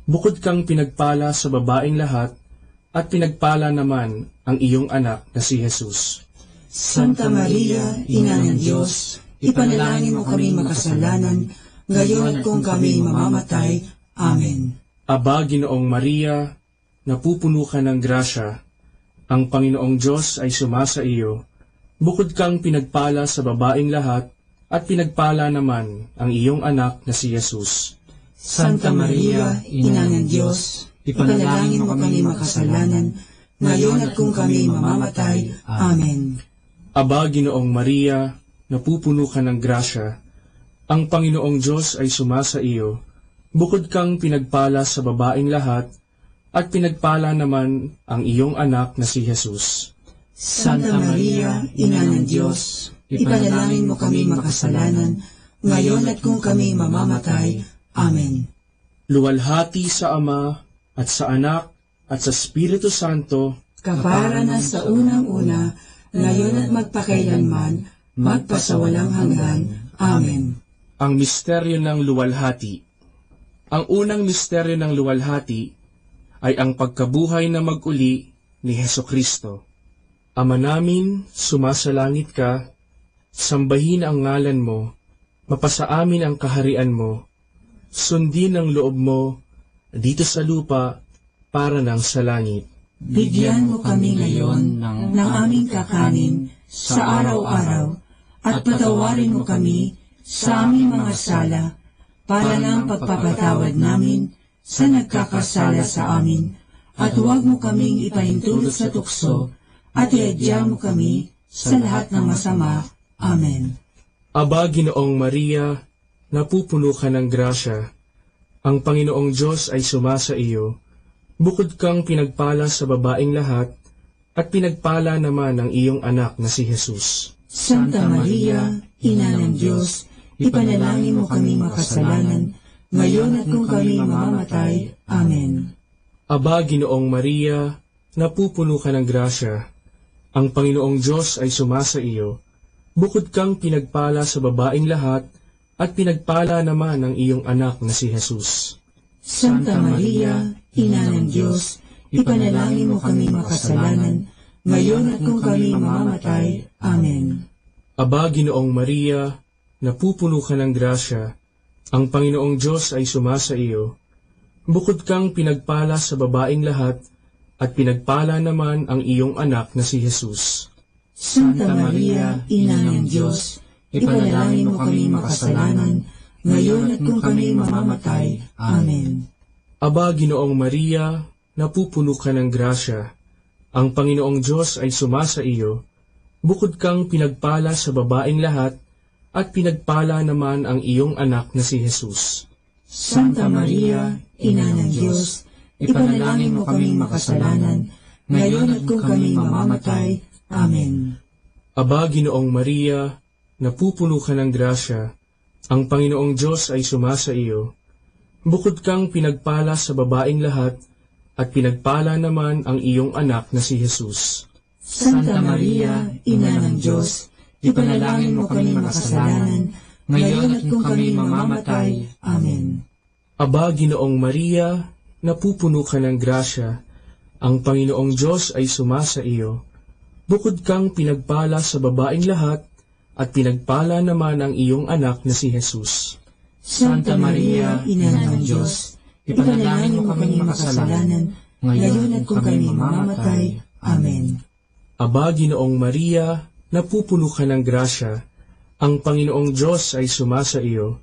S22: Bukod kang pinagpala sa babaeng lahat, at pinagpala naman ang iyong anak na si Jesus.
S21: Santa Maria, Ina ng Diyos, ipanalangin mo kami makasalanan, ngayon at kung kami mamamatay. Amen.
S22: Aba, Ginoong Maria, napupuno ka ng grasya, ang Panginoong Diyos ay sumasa iyo. Bukod kang pinagpala sa babaeng lahat, at pinagpala naman ang iyong anak na si Jesus.
S21: Santa Maria, Ina ng Diyos, ipanalangin mo kami makasalanan, ngayon at kung kami mamamatay. Amen.
S22: Aba, Ginoong Maria, napupuno ka ng grasya, ang Panginoong Diyos ay sumasa iyo. Bukod kang pinagpala sa babaeng lahat, at pinagpala naman ang iyong anak na si Jesus.
S21: Santa Maria, Ina ng Diyos, ipanalangin mo kami makasalanan, ngayon at kung kami mamamatay. Amen.
S22: Luwalhati sa Ama, at sa Anak, at sa Espiritu Santo,
S21: kapara na sa unang-una, ngayon at magpakailanman, magpasawalang hanggan. Amen.
S22: Ang misteryo ng luwalhati. Ang unang misteryo ng luwalhati ay ang pagkabuhay na mag-uli ni Hesukristo. Ama namin, sumasalangit ka, sambahin ang ngalan mo, mapasa amin ang kaharian mo, sundin ang loob mo dito sa lupa para ng sa langit.
S21: Bigyan mo kami ngayon ng aming kakanin sa araw-araw, at patawarin mo kami sa aming mga sala, para ng pagpapatawad namin sa nagkakasala sa amin, at huwag mo kaming ipahintulot sa tukso, at iadya mo kami sa lahat ng masama. Amen.
S22: Aba, Ginoong Maria, napupuno ka ng grasya, ang Panginoong Diyos ay sumasa iyo. Bukod kang pinagpala sa babaeng lahat, at pinagpala naman ang iyong anak na si Jesus.
S21: Santa Maria, Ina ng Diyos, ipanalangin mo kami makasalanan, ngayon at kung kami mamamatay. Amen.
S22: Aba, Ginoong Maria, napupuno ka ng grasya, ang Panginoong Diyos ay sumasa iyo. Bukod kang pinagpala sa babaeng lahat, at pinagpala naman ang iyong anak na si Jesus.
S21: Santa Maria, Ina ng Diyos, ipanalangin mo kami makasalanan, ngayon at kung kami mamamatay. Amen.
S22: Aba, Ginoong Maria, napupuno ka ng grasya, ang Panginoong Diyos ay sumasa iyo. Bukod kang pinagpala sa babaeng lahat, at pinagpala naman ang iyong anak na si Jesus.
S21: Santa Maria, Ina ng Diyos, ipanalangin mo kami makasalanan, ngayon at kung kami mamamatay. Amen.
S22: Aba, Ginoong Maria, napupuno ka ng grasya, ang Panginoong Diyos ay sumasa iyo. Bukod kang pinagpala sa babaeng lahat, at pinagpala naman ang iyong anak na si Jesus.
S21: Santa Maria, Ina ng Diyos, ipanalangin mo kami makasalanan, ngayon at kung kami mamamatay. Amen.
S22: Aba, Ginoong Maria, napupuno ka ng grasya, ang Panginoong Diyos ay sumasa iyo. Bukod kang pinagpala sa babaeng lahat, at pinagpala naman ang iyong anak na si Jesus.
S21: Santa Maria, Ina ng Diyos, ipanalangin mo kami makasalanan, ngayon at kung kami mamamatay. Amen.
S22: Aba, Ginoong Maria, napupuno ka ng grasya, ang Panginoong Diyos ay sumasa iyo. Bukod kang pinagpala sa babaeng lahat, at pinagpala naman ang iyong anak na si Jesus.
S21: Santa Maria, Ina ng Diyos, ipanalangin mo kami makasalanan, ngayon at kung kami mamamatay. Amen.
S22: Aba, Ginoong Maria, napupuno ka ng grasya, ang Panginoong Diyos ay sumasa iyo.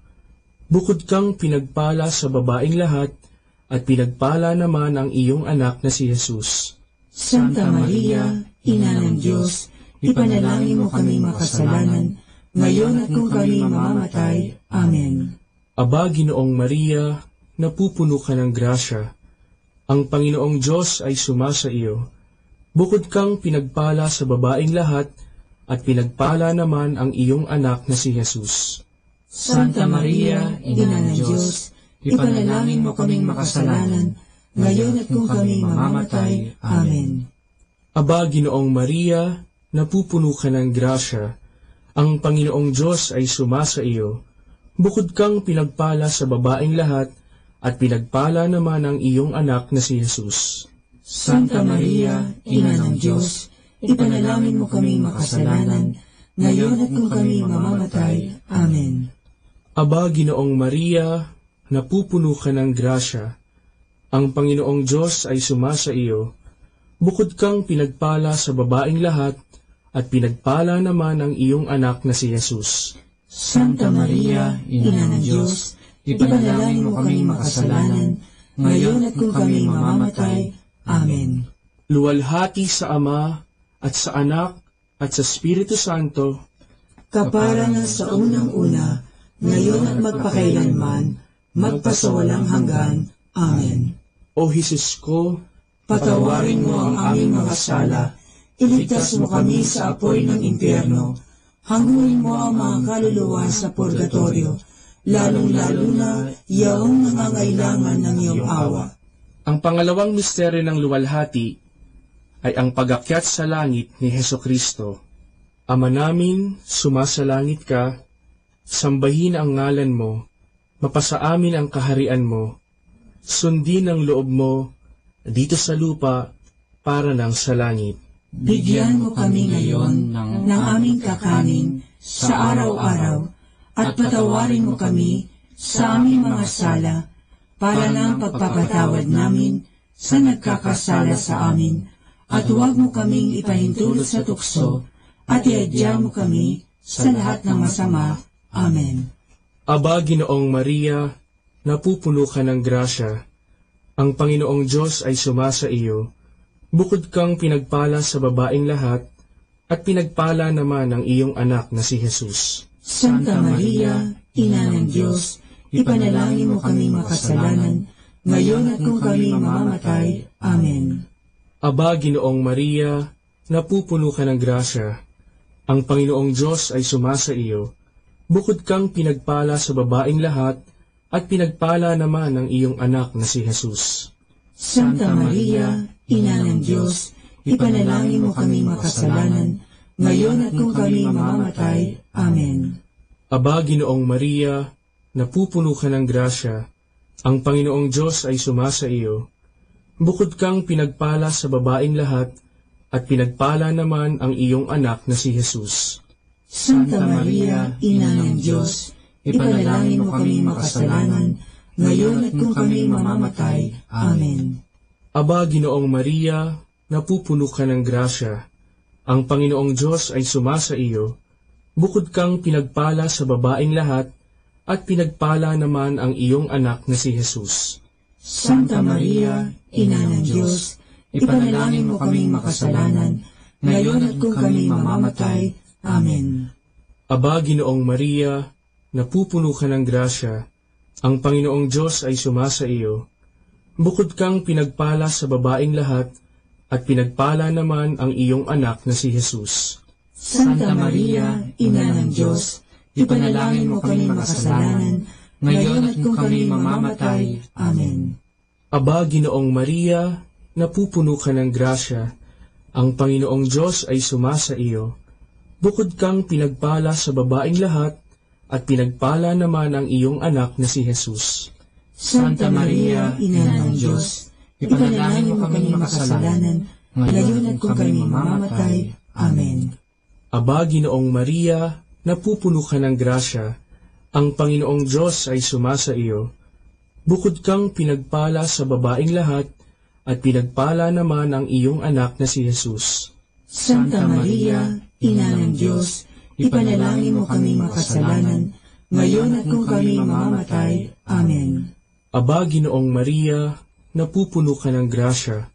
S22: Bukod kang pinagpala sa babaeng lahat, at pinagpala naman ang iyong anak na si Jesus.
S21: Santa Maria, Ina ng Diyos, ipanalangin mo kami makasalanan, ngayon at kung kami mamamatay. Amen.
S22: Aba, Ginoong Maria, napupuno ka ng grasya, ang Panginoong Diyos ay sumasa iyo. Bukod kang pinagpala sa babaeng lahat, at pinagpala naman ang iyong anak na si Jesus.
S21: Santa Maria, Ina ng Diyos, ipanalangin mo kaming makasalanan, ngayon at kung kami mamamatay. Amen.
S22: Aba, Ginoong Maria, napupuno ka ng grasya, ang Panginoong Diyos ay sumasa iyo. Bukod kang pinagpala sa babaeng lahat, at pinagpala naman ang iyong anak na si Jesus.
S21: Santa Maria, Ina ng Diyos, ipanalangin mo kaming makasalanan, ngayon at kung kami mamamatay. Amen.
S22: Aba, Ginoong Maria, napupuno ka ng grasya, ang Panginoong Diyos ay sumasa iyo. Bukod kang pinagpala sa babaeng lahat, at pinagpala naman ang iyong anak na si Jesus.
S21: Santa Maria, Ina ng Diyos, ipanalangin mo kaming makasalanan, ngayon at kung kami mamamatay. Amen.
S22: Luwalhati sa Ama, at sa Anak, at sa Espiritu Santo,
S21: kapara na sa unang-una, ngayon at magpakailanman, magpasawalang hanggan. Amen.
S22: O Jesus ko,
S21: patawarin mo ang aming mga sala, iligtas mo kami sa apoy ng impyerno, hanguin mo ang mga kaluluwa sa purgatorio, lalong-lalo na yaong nangangailangan ng iyong awa.
S22: Ang pangalawang misteryo ng luwalhati ay ang pag-akyat sa langit ni Hesukristo. Ama namin, sumasalangit ka, sambahin ang ngalan mo, mapasa amin ang kaharian mo, sundin ang loob mo, dito sa lupa, para nang sa langit.
S21: Bigyan mo kami ngayon ng aming kakanin sa araw-araw, at patawarin mo kami sa aming mga sala, para ng pagpapatawad namin sa nagkakasala sa amin, at huwag mo kaming ipahintulot sa tukso, at iadya mo kami sa lahat ng masama. Amen.
S22: Aba, Ginoong Maria, napupuno ka ng grasya, ang Panginoong Diyos ay sumasa iyo. Bukod kang pinagpala sa babaeng lahat, at pinagpala naman ang iyong anak na si Jesus.
S21: Santa Maria, Ina ng Diyos, ipanalangin mo kaming makasalanan, ngayon at kung kami mamamatay. Amen.
S22: Aba, Ginoong Maria, napupuno ka ng grasya, ang Panginoong Diyos ay sumasa iyo. Bukod kang pinagpala sa babaeng lahat, at pinagpala naman ang iyong anak na si Jesus.
S21: Santa Maria, Ina ng Diyos, ipanalangin mo kaming makasalanan, ngayon at kung kami mamamatay. Amen.
S22: Aba, Ginoong Maria, napupuno ka ng grasya, ang Panginoong Diyos ay sumasa iyo. Bukod kang pinagpala sa babaeng lahat, at pinagpala naman ang iyong anak na si Jesus.
S21: Santa Maria, Ina ng Diyos, ipanalangin mo kaming makasalanan, ngayon at kung kami mamamatay. Amen.
S22: Aba, Ginoong Maria, napupuno ka ng grasya, ang Panginoong Diyos ay sumasa iyo. Bukod kang pinagpala sa babaeng lahat, at pinagpala naman ang iyong anak na si Jesus.
S21: Santa Maria, Ina ng Diyos, ipanalangin mo kaming makasalanan, ngayon at kung kami mamamatay. Amen.
S22: Aba, Ginoong Maria, napupuno ka ng grasya, ang Panginoong Diyos ay sumasa iyo. Bukod kang pinagpala sa babaeng lahat, at pinagpala naman ang iyong anak na si Jesus.
S21: Santa Maria, Ina ng Diyos, ipanalangin mo kaming makasalanan, ngayon at kung kami mamamatay. Amen.
S22: Aba, Ginoong Maria, napupuno ka ng grasya, ang Panginoong Diyos ay sumasa iyo. Bukod kang pinagpala sa babaeng lahat, at pinagpala naman ang iyong anak na si Jesus.
S21: Santa Maria, Ina ng Diyos, ipanalangin mo kaming makasalanan, ngayon at kung kami mamamatay. Amen.
S22: Aba, Ginoong Maria, napupuno ka ng grasya, ang Panginoong Diyos ay sumasa iyo. Bukod kang pinagpala sa babaeng lahat, at pinagpala naman ang iyong anak na si Jesus.
S21: Santa Maria, Ina ng Diyos, ipanalangin mo kaming makasalanan, ngayon at kung kami mamamatay. Amen.
S22: Aba, Ginoong Maria, napupuno ka ng grasya,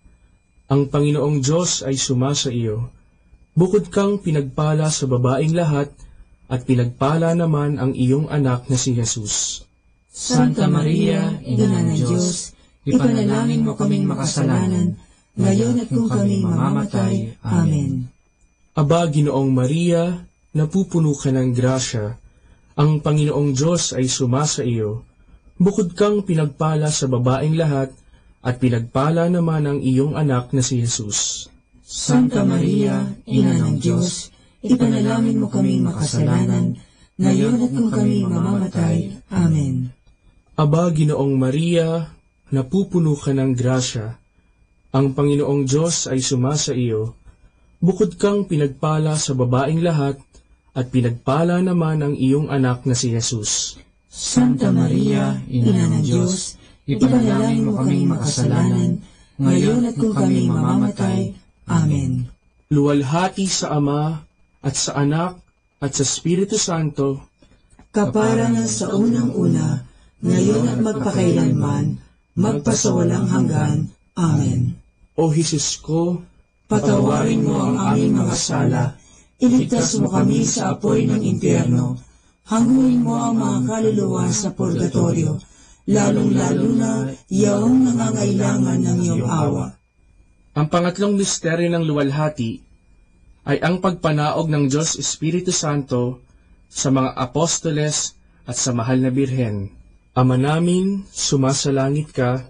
S22: ang Panginoong Diyos ay sumasa iyo. Bukod kang pinagpala sa babaeng lahat, at pinagpala naman ang iyong anak na si Jesus.
S21: Santa Maria, Ina ng Diyos, ipanalangin mo kaming makasalanan, ngayon at kung kami mamamatay. Amen.
S22: Aba, Ginoong Maria, napupuno ka ng grasya, ang Panginoong Diyos ay sumasa iyo. Bukod kang pinagpala sa babaeng lahat, at pinagpala naman ang iyong anak na si Jesus.
S21: Santa Maria, Ina ng Diyos, ipanalangin mo kaming makasalanan, ngayon at kung kami mamamatay. Amen.
S22: Aba, Ginoong Maria, napupuno ka ng grasya, ang Panginoong Diyos ay sumasa iyo. Bukod kang pinagpala sa babaeng lahat, at pinagpala naman ang iyong anak na si Jesus.
S21: Santa Maria, Ina ng Diyos, ipanalangin mo kaming makasalanan, ngayon at kung kami mamamatay. Amen.
S22: Luwalhati sa Ama, at sa Anak, at sa Espiritu Santo,
S21: kaparangan sa unang-una, ngayon at magpakailanman, magpasawalang hanggan. Amen.
S22: O Jesus ko,
S21: patawarin mo ang aming mga sala, iligtas mo kami sa apoy ng impyerno, hanguin mo ang mga kaluluwa sa purgatorio, lalong-lalo na yaong nangangailangan ng iyong awa.
S22: Ang pangatlong misteryo ng luwalhati ay ang pagpanaog ng Diyos Espiritu Santo sa mga apostoles at sa mahal na Birhen. Ama namin, sumasalangit ka,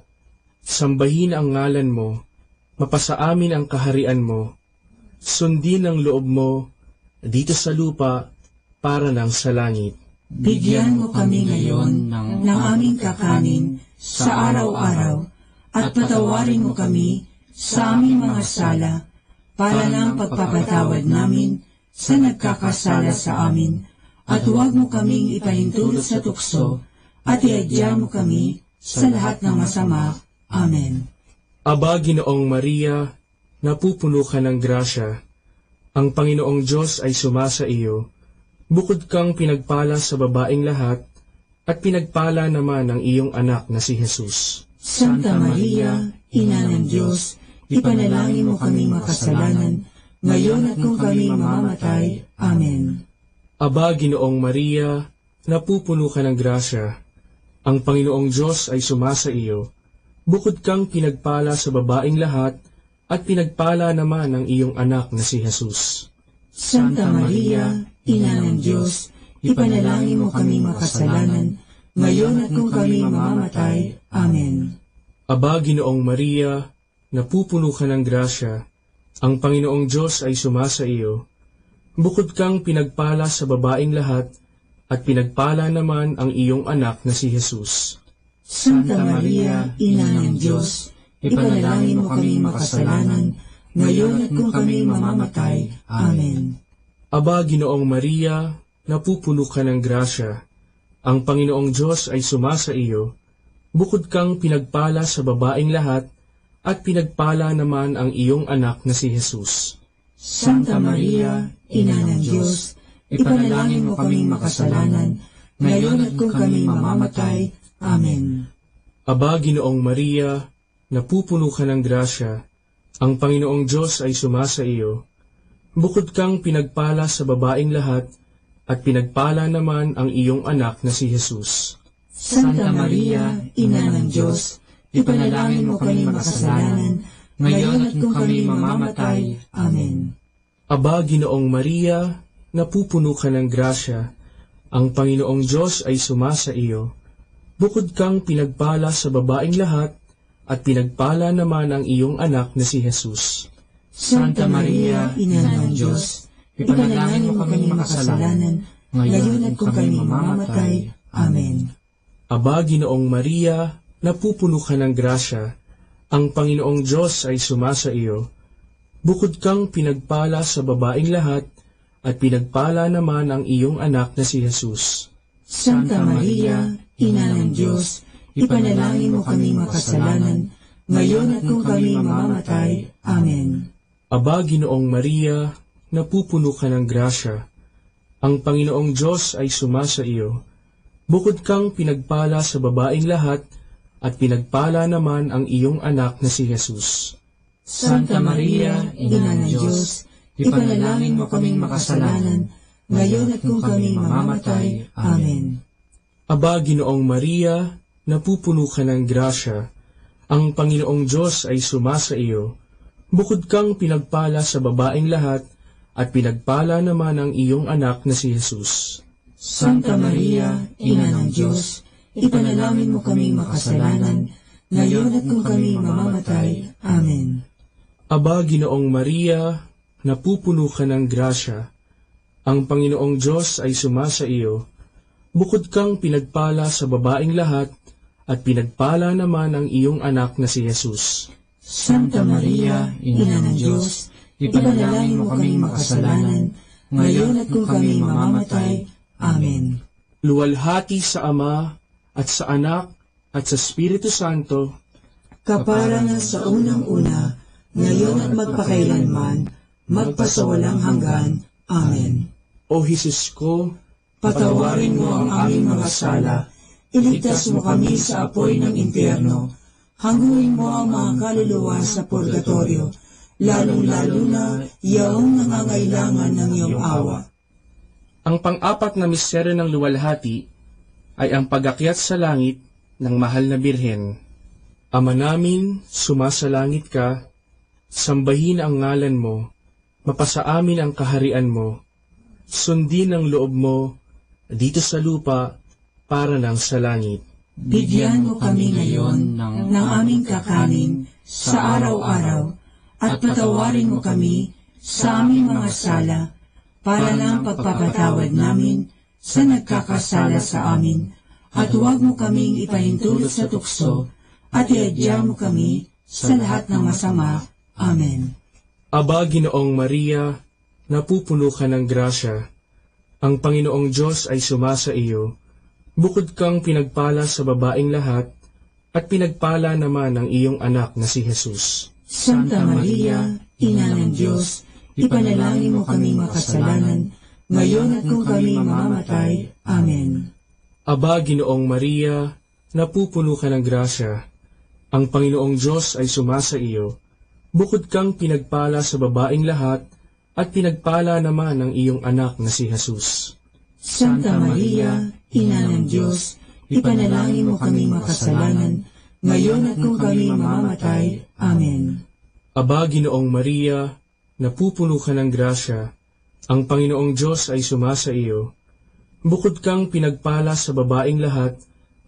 S22: sambahin ang ngalan mo, mapasa amin ang kaharian mo, sundin ang loob mo, dito sa lupa, para ng sa langit.
S21: Bigyan mo kami ngayon ng aming kakanin sa araw-araw, at patawarin mo kami sa aming mga sala, para ng pagpapatawad namin sa nagkakasala sa amin, at huwag mo kaming ipahintulot sa tukso, at iadya mo kami sa lahat ng masama. Amen.
S22: Aba, Ginoong Maria, napupuno ka ng grasya, ang Panginoong Diyos ay sumasa iyo. Bukod kang pinagpala sa babaeng lahat, at pinagpala naman ang iyong anak na si Jesus.
S21: Santa Maria, Ina ng Diyos, ipanalangin mo kaming makasalanan, ngayon at kung kami mamamatay. Amen.
S22: Aba, Ginoong Maria, napupuno ka ng grasya, ang Panginoong Diyos ay sumasa iyo. Bukod kang pinagpala sa babaeng lahat, at pinagpala naman ang iyong anak na si Jesus.
S21: Santa Maria, Ina ng Diyos, ipanalangin mo kaming makasalanan, ngayon at kung kami mamamatay. Amen.
S22: Aba, Ginoong Maria, napupuno ka ng grasya, ang Panginoong Diyos ay sumasa iyo. Bukod kang pinagpala sa babaeng lahat, at pinagpala naman ang iyong anak na si Jesus.
S21: Santa Maria, Ina ng Diyos, ipanalangin mo kaming makasalanan, ngayon at kung kami mamamatay. Amen.
S22: Aba, Ginoong Maria, napupuno ka ng grasya, ang Panginoong Diyos ay sumasa iyo. Bukod kang pinagpala sa babaeng lahat, at pinagpala naman ang iyong anak na si Jesus.
S21: Santa Maria, Ina ng Diyos, ipanalangin mo kaming makasalanan, ngayon at kung kami mamamatay. Amen.
S22: Aba, Ginoong Maria, napupuno ka ng grasya, ang Panginoong Diyos ay sumasa iyo. Bukod kang pinagpala sa babaeng lahat, at pinagpala naman ang iyong anak na si Jesus.
S21: Santa Maria, Ina ng Diyos, ipanalangin mo kaming makasalanan, ngayon at kung kami mamamatay. Amen.
S22: Aba, Ginoong Maria, napupuno ka ng grasya, ang Panginoong Diyos ay sumasa iyo. Bukod kang pinagpala sa babaeng lahat, at pinagpala naman ang iyong anak na si Jesus.
S21: Santa Maria, Ina ng Diyos, ipanalangin mo kaming makasalanan, ngayon at kung kami mamamatay. Amen.
S22: Aba, Ginoong Maria, napupuno ka ng grasya, ang Panginoong Diyos ay sumasa iyo. Bukod kang pinagpala sa babaeng lahat, at pinagpala naman ang iyong anak na si Jesus.
S21: Santa Maria, Ina ng Diyos, ipanalangin mo kaming makasalanan, ngayon at kung kami mamamatay. Amen.
S22: Aba, Ginoong Maria, napupuno ka ng grasya, ang Panginoong Diyos ay sumasa iyo. Bukod kang pinagpala sa babaeng lahat, at pinagpala naman ang iyong anak na si Jesus.
S21: Santa Maria, Ina ng Diyos, ipanalangin mo kaming makasalanan, ngayon at kung kami mamamatay. Amen.
S22: Aba, Ginoong Maria, napupuno ka ng grasya, ang Panginoong Diyos ay sumasa iyo. Bukod kang pinagpala sa babaeng lahat, at pinagpala naman ang iyong anak na si Jesus.
S21: Santa Maria, Ina ng Diyos, ipanalangin mo kaming makasalanan, ngayon at kung kami mamamatay. Amen.
S22: Aba, Ginoong Maria, napupuno ka ng grasya. Ang Panginoong Diyos ay sumasa iyo. Bukod kang pinagpala sa babaeng lahat, at pinagpala naman ang iyong anak na si Jesus.
S21: Santa Maria, Ina ng Diyos, ipanalangin mo kaming makasalanan, ngayon at kung kami mamamatay. Amen.
S22: Luwalhati sa Ama, at sa Anak, at sa Espiritu Santo,
S21: kapara na sa unang-una, ngayon at magpakailanman, magpasawalang hanggan. Amen.
S22: O Jesus ko,
S21: patawarin mo ang aming mga sala, iligtas mo kami sa apoy ng impyerno, hanguin mo ang mga kaluluwa sa purgatorio, lalong-lalo na yaong nangangailangan ng iyong awa.
S22: Ang pang-apat na misteryo ng luwalhati ay ang pag-akyat sa langit ng mahal na Birhen. Ama namin, sumasalangit ka, sambahin ang ngalan mo, mapasa amin ang kaharian mo, sundin ang loob mo dito sa lupa para nang sa langit.
S21: Bigyan mo kami ngayon ng aming kakanin sa araw-araw, at patawarin mo kami sa aming mga sala, para ng pagpapatawad namin sa nagkakasala sa amin, at huwag mo kaming ipahintulot sa tukso, at iadya mo kami sa lahat ng masama. Amen.
S22: Aba, Ginoong Maria, napupuno ka ng grasya. Ang Panginoong Diyos ay sumasa iyo. Bukod kang pinagpala sa babaeng lahat, at pinagpala naman ang iyong anak na si Jesus.
S21: Santa Maria, Ina ng Diyos, ipanalangin mo kaming makasalanan, ngayon at kung kami mamamatay. Amen.
S22: Aba, Ginoong Maria, napupuno ka ng grasya. Ang Panginoong Diyos ay sumasa iyo. Bukod kang pinagpala sa babaeng lahat, at pinagpala naman ang iyong anak na si Jesus.
S21: Santa Maria, Ina ng Diyos, ipanalangin mo kaming makasalanan, ngayon at kung kami mamamatay. Amen.
S22: Aba, Ginoong Maria, napupuno ka ng grasya. Ang Panginoong Diyos ay sumasa iyo. Bukod kang pinagpala sa babaeng lahat,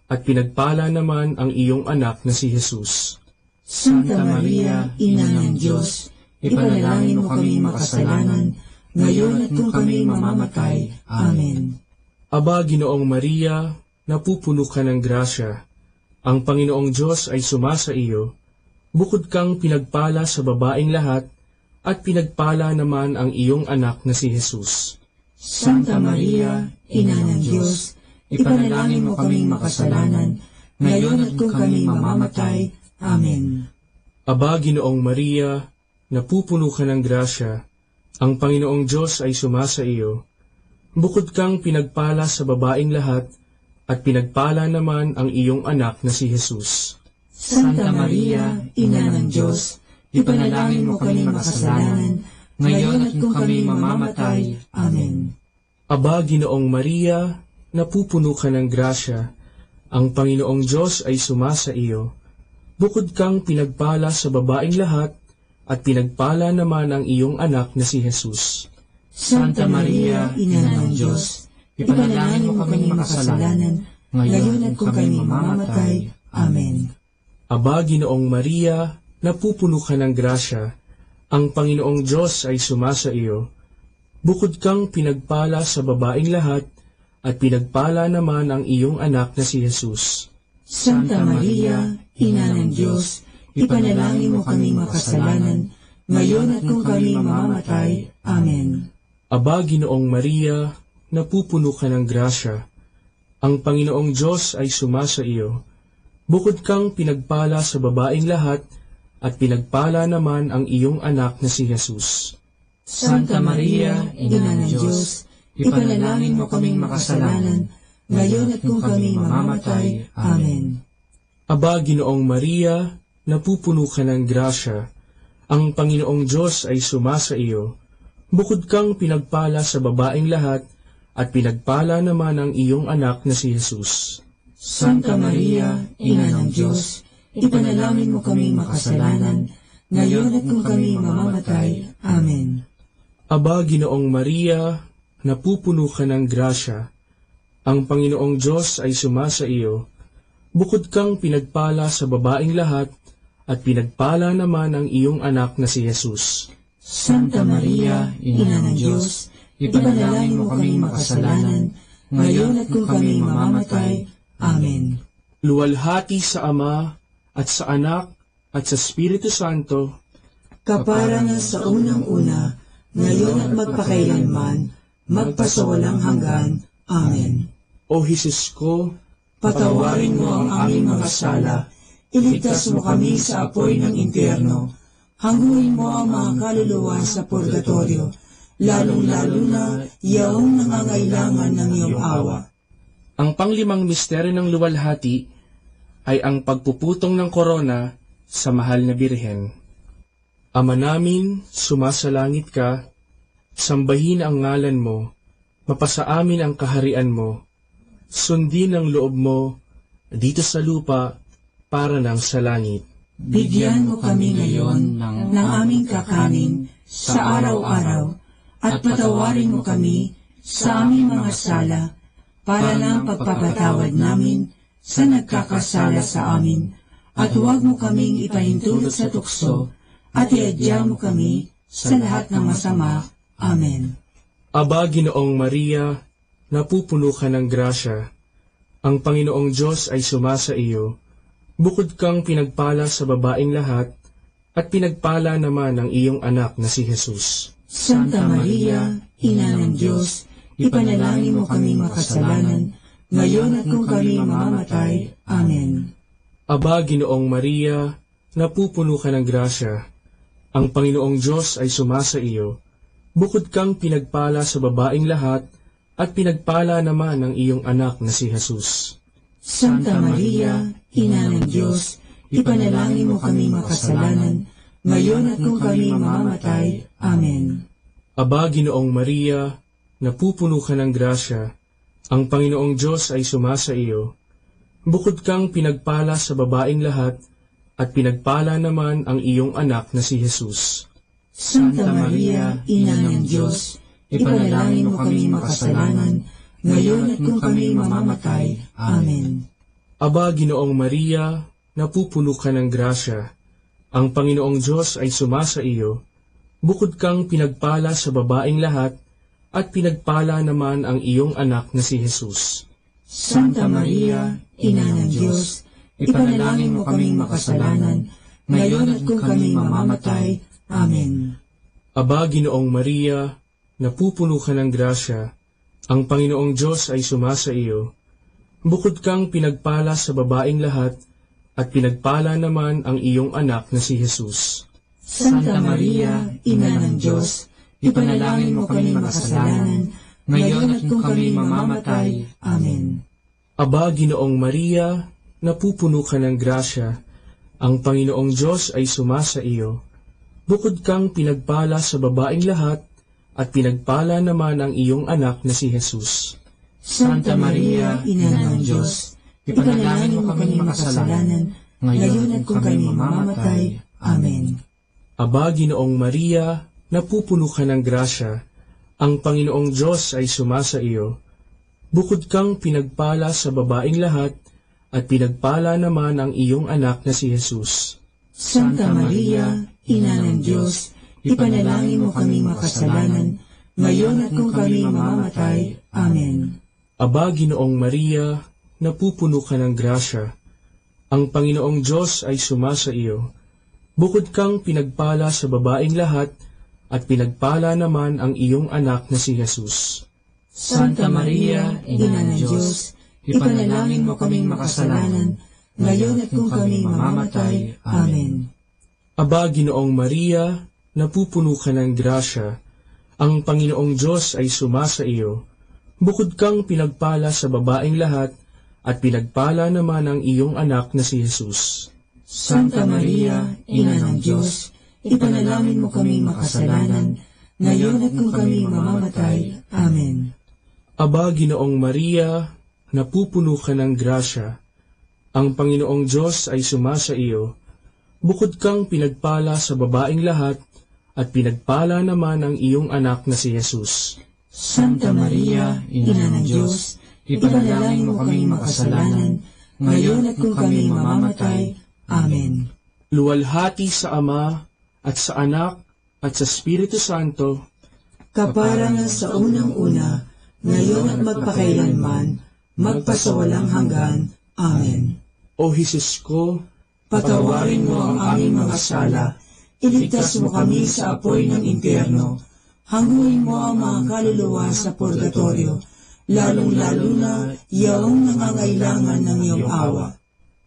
S22: at pinagpala naman ang iyong anak na si Jesus.
S21: Santa Maria, Ina ng Diyos, ipanalangin mo kaming makasalanan, ngayon at kung kami mamamatay. Amen.
S22: Aba, Ginoong Maria, napupuno ka ng grasya. Ang Panginoong Diyos ay sumasa iyo. Bukod kang pinagpala sa babaeng lahat, at pinagpala naman ang iyong anak na si Jesus.
S21: Santa Maria, Ina ng Diyos, ipanalangin mo kaming makasalanan, ngayon at kung kami mamamatay. Amen.
S22: Aba, Ginoong Maria, napupuno ka ng grasya. Ang Panginoong Diyos ay sumasa iyo. Bukod kang pinagpala sa babaeng lahat, at pinagpala naman ang iyong anak na si Jesus.
S21: Santa Maria, Ina ng Diyos, ipanalangin mo kaming makasalanan, ngayon at kung kami mamamatay. Amen.
S22: Aba, Ginoong Maria, napupuno ka ng grasya. Ang Panginoong Diyos ay sumasa iyo. Bukod kang pinagpala sa babaeng lahat, at pinagpala naman ang iyong anak na si Jesus.
S21: Santa Maria, Ina ng Diyos, ipanalangin mo kaming makasalanan, ngayon at kung kami mamamatay. Amen.
S22: Aba, Ginoong Maria, napupuno ka ng grasya. Ang Panginoong Diyos ay sumasa iyo. Bukod kang pinagpala sa babaeng lahat, at pinagpala naman ang iyong anak na si Jesus.
S21: Santa Maria, Ina ng Diyos, ipanalangin mo kaming makasalanan, ngayon at kung kami mamamatay. Amen.
S22: Aba, Ginoong Maria, napupuno ka ng grasya. Ang Panginoong Diyos ay sumasa iyo. Bukod kang pinagpala sa babaeng lahat, at pinagpala naman ang iyong anak na si Jesus.
S21: Santa Maria, Ina ng Diyos, ipanalangin mo kaming makasalanan, ngayon at kung kami mamamatay. Amen.
S22: Aba, Ginoong Maria, napupuno ka ng grasya. Ang Panginoong Diyos ay sumasa iyo. Bukod kang pinagpala sa babaeng lahat, at pinagpala naman ang iyong anak na si Jesus.
S21: Santa Maria, Ina ng Diyos, ipanalangin mo kaming makasalanan, ngayon at kung kami mamamatay. Amen.
S22: Aba, Ginoong Maria, napupuno ka ng grasya. Ang Panginoong Diyos ay sumasa iyo. Bukod kang pinagpala sa babaeng lahat, at pinagpala naman ang iyong anak na si Jesus.
S21: Santa Maria, Ina ng Diyos, ipanalangin mo kaming makasalanan, ngayon at kung kami mamamatay. Amen.
S22: Luwalhati sa Ama, at sa Anak, at sa Espiritu Santo,
S21: kaparangan sa unang-una, ngayon at magpakailanman, magpasawalang hanggan. Amen.
S22: O Jesus ko,
S21: patawarin mo ang aming mga sala, iligtas mo kami sa apoy ng impyerno, hanguin mo ang mga kaluluwa sa purgatorio, lalong-lalo na yaong nangangailangan ng iyong awa.
S22: Ang panglimang misteryo ng luwalhati ay ang pagpuputong ng korona sa mahal na Birhen. Ama namin, sumasalangit ka, sambahin ang ngalan mo, mapasa amin ang kaharian mo, sundin ang loob mo dito sa lupa para ng sa langit.
S21: Bigyan mo kami ngayon ng aming kakanin sa araw-araw at patawarin mo kami sa aming mga sala para ng pagpapatawad namin sa nagkakasala sa amin, at huwag mo kaming ipahintulot sa tukso at iadya mo kami sa lahat ng masama. Amen.
S22: Aba, Ginoong Maria, napupuno ka ng grasya. Ang Panginoong Diyos ay sumasa iyo. Bukod kang pinagpala sa babaeng lahat, at pinagpala naman ang iyong anak na si Jesus.
S21: Santa Maria, Ina ng Diyos, ipanalangin mo kami makasalanan, ngayon at kung kami mamamatay. Amen.
S22: Aba, Ginoong Maria, napupuno ka ng grasya. Ang Panginoong Diyos ay sumasa iyo. Bukod kang pinagpala sa babaeng lahat, at pinagpala naman ang iyong anak na si Jesus.
S21: Santa Maria, Ina ng Diyos, ipanalangin mo kami makasalanan, ngayon at kung kami mamamatay. Amen.
S22: Aba, Ginoong Maria, napupuno ka ng grasya. Ang Panginoong Diyos ay sumasa iyo. Bukod kang pinagpala sa babaeng lahat, at pinagpala naman ang iyong anak na si Jesus.
S21: Santa Maria, Ina ng Diyos, ipanalangin mo kami makasalanan, ngayon at kung kami mamamatay. Amen.
S22: Aba, Ginoong Maria, napupuno ka ng grasya. Ang Panginoong Diyos ay sumasa iyo. Bukod kang pinagpala sa babaeng lahat, at pinagpala naman ang iyong anak na si Jesus.
S21: Santa Maria, Ina ng Diyos, ipanalangin mo kaming makasalanan, ngayon at kung kami mamamatay. Amen.
S22: Aba, Ginoong Maria, napupuno ka ng grasya. Ang Panginoong Diyos ay sumasa iyo. Bukod kang pinagpala sa babaeng lahat, at pinagpala naman ang iyong anak na si Jesus.
S21: Santa Maria, Ina ng Diyos, ipanalangin mo kami makasalanan, ngayon at kung kami mamamatay. Amen.
S22: Aba, Ginoong Maria, napupuno ka ng grasya. Ang Panginoong Diyos ay sumasa iyo. Bukod kang pinagpala sa babaeng lahat, at pinagpala naman ang iyong anak na si Jesus.
S21: Santa Maria, Ina ng Diyos, ipanalangin mo kami makasalanan, ngayon at kung kami mamamatay. Amen.
S22: Aba, Ginoong Maria, napupuno ka ng grasya. Ang Panginoong Diyos ay sumasa iyo. Bukod kang pinagpala sa babaeng lahat, at pinagpala naman ang iyong anak na si Jesus.
S21: Santa Maria, Ina ng Diyos, ipanalangin mo kami makasalanan, ngayon at kung kami mamamatay. Amen.
S22: Aba, Ginoong Maria, napupuno ka ng grasya. Ang Panginoong Diyos ay sumasa iyo. Bukod kang pinagpala sa babaeng lahat, at pinagpala naman ang iyong anak na si Jesus.
S21: Santa Maria, Ina ng Diyos, ipanalangin mo kaming makasalanan, ngayon at kung kami mamamatay. Amen.
S22: Aba, Ginoong Maria, napupuno ka ng grasya. Ang Panginoong Diyos ay sumasa iyo. Bukod kang pinagpala sa babaeng lahat, at pinagpala naman ang iyong anak na si Jesus.
S21: Santa Maria, Ina ng Diyos, ipanalangin mo kaming makasalanan, ngayon at kung kami mamamatay. Amen.
S22: Aba, Ginoong Maria, napupuno ka ng grasya. Ang Panginoong Diyos ay sumasa iyo. Bukod kang pinagpala sa babaing lahat, at pinagpala naman ang iyong anak na si Jesus.
S21: Santa Maria, Ina ng Diyos, ipanalangin mo kami makasalanan, ngayon at kung kami mamamatay. Amen.
S22: Luwalhati sa Ama, at sa Anak, at sa Espiritu Santo,
S21: kaparangan sa unang-una, ngayon at magpakailanman, magpasawalang hanggan. Amen.
S22: O Jesus ko,
S21: patawarin mo ang aming mga sala, iligtas mo kami sa apoy ng impyerno, hanguin mo ang mga kaluluwa sa purgatorio, lalong-lalo na iyong nangangailangan ng iyong awa.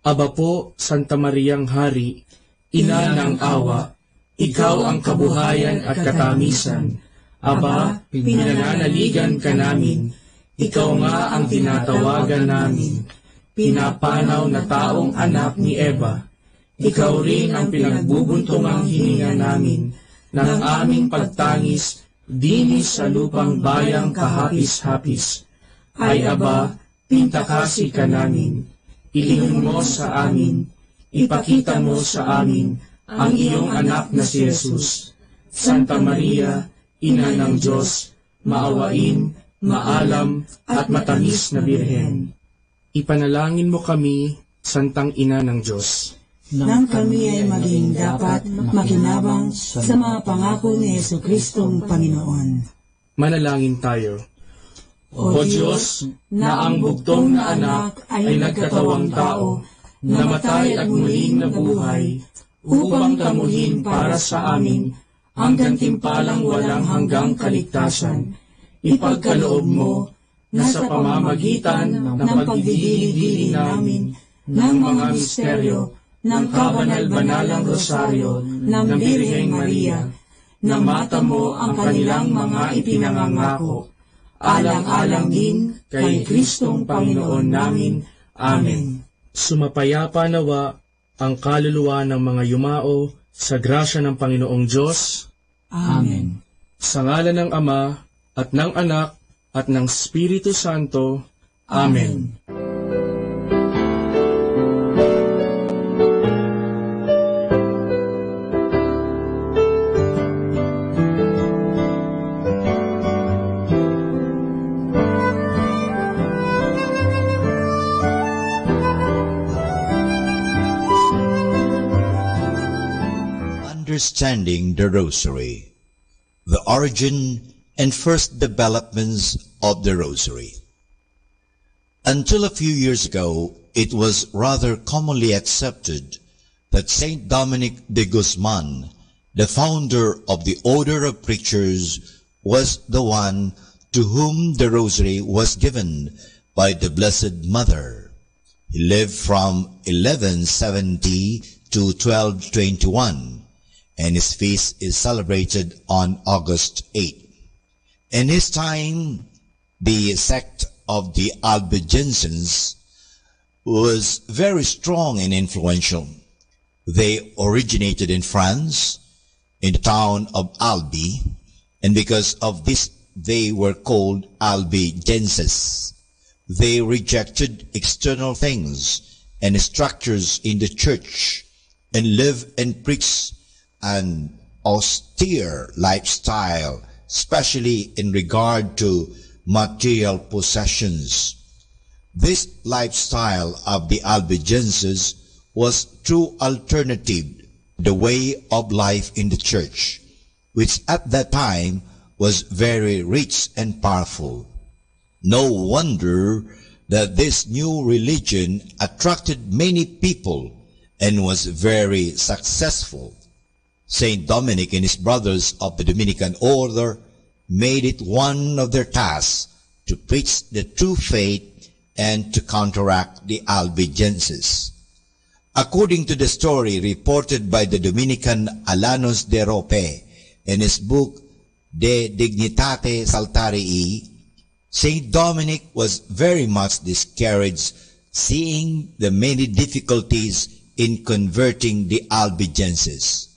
S22: Aba po, Santa Mariang Hari, Ina ng awa, ikaw ang kabuhayan at katamisan. Aba, pinananaligan ka namin, ikaw nga ang tinatawagan namin, pinapanaw na taong anak ni Eva. Ikaw rin ang pinagbubuntungang hininga namin ng aming pagtangis dinis sa lupang bayang kahapis-hapis. Ay Aba, pintakasi ka namin, ilihim mo sa amin, ipakita mo sa amin ang iyong anak na si Jesus. Santa Maria, Ina ng Diyos, maawain, maalam at matamis na Birhen. Ipanalangin mo kami, Santang Ina ng Diyos,
S21: nang kami ay maging dapat makinabang sa mga pangako ni Jesucristong Panginoon.
S22: Manalangin tayo. O Diyos, na ang bugtong na anak ay nagkatawang tao, namatay at muling nabuhay, upang tamuhin para sa amin ang gantimpalang walang hanggang kaligtasan. Ipagkaloob mo na sa pamamagitan ng pagdidili-dili namin ng mga misteryo ng kabanal-banalang rosaryo ng Birheng Maria, na mata mo ang kanilang mga ipinangangako, alang-alang din kay Kristong Panginoon namin. Amen. Sumapayapa nawa ang kaluluwa ng mga yumao sa grasya ng Panginoong Diyos.
S21: Amen.
S22: Sa ngalan ng Ama, at ng Anak, at ng Espiritu Santo. Amen.
S11: Understanding the Rosary, the origin and first developments of the Rosary. Until a few years ago, it was rather commonly accepted that Saint Dominic de Guzman, the founder of the Order of Preachers, was the one to whom the Rosary was given by the Blessed Mother. He lived from 1170 to 1221. And his feast is celebrated on August 8. In his time, the sect of the Albigensians was very strong and influential. They originated in France, in the town of Albi, and because of this, they were called Albigenses. They rejected external things and structures in the church and lived and preached an austere lifestyle, especially in regard to material possessions. This lifestyle of the Albigenses was true alternative to the way of life in the church, which at that time was very rich and powerful. No wonder that this new religion attracted many people and was very successful. Saint Dominic and his brothers of the Dominican order made it one of their tasks to preach the true faith and to counteract the Albigenses. According to the story reported by the Dominican Alanos de Rope in his book De Dignitate Saltarii, Saint Dominic was very much discouraged seeing the many difficulties in converting the Albigenses.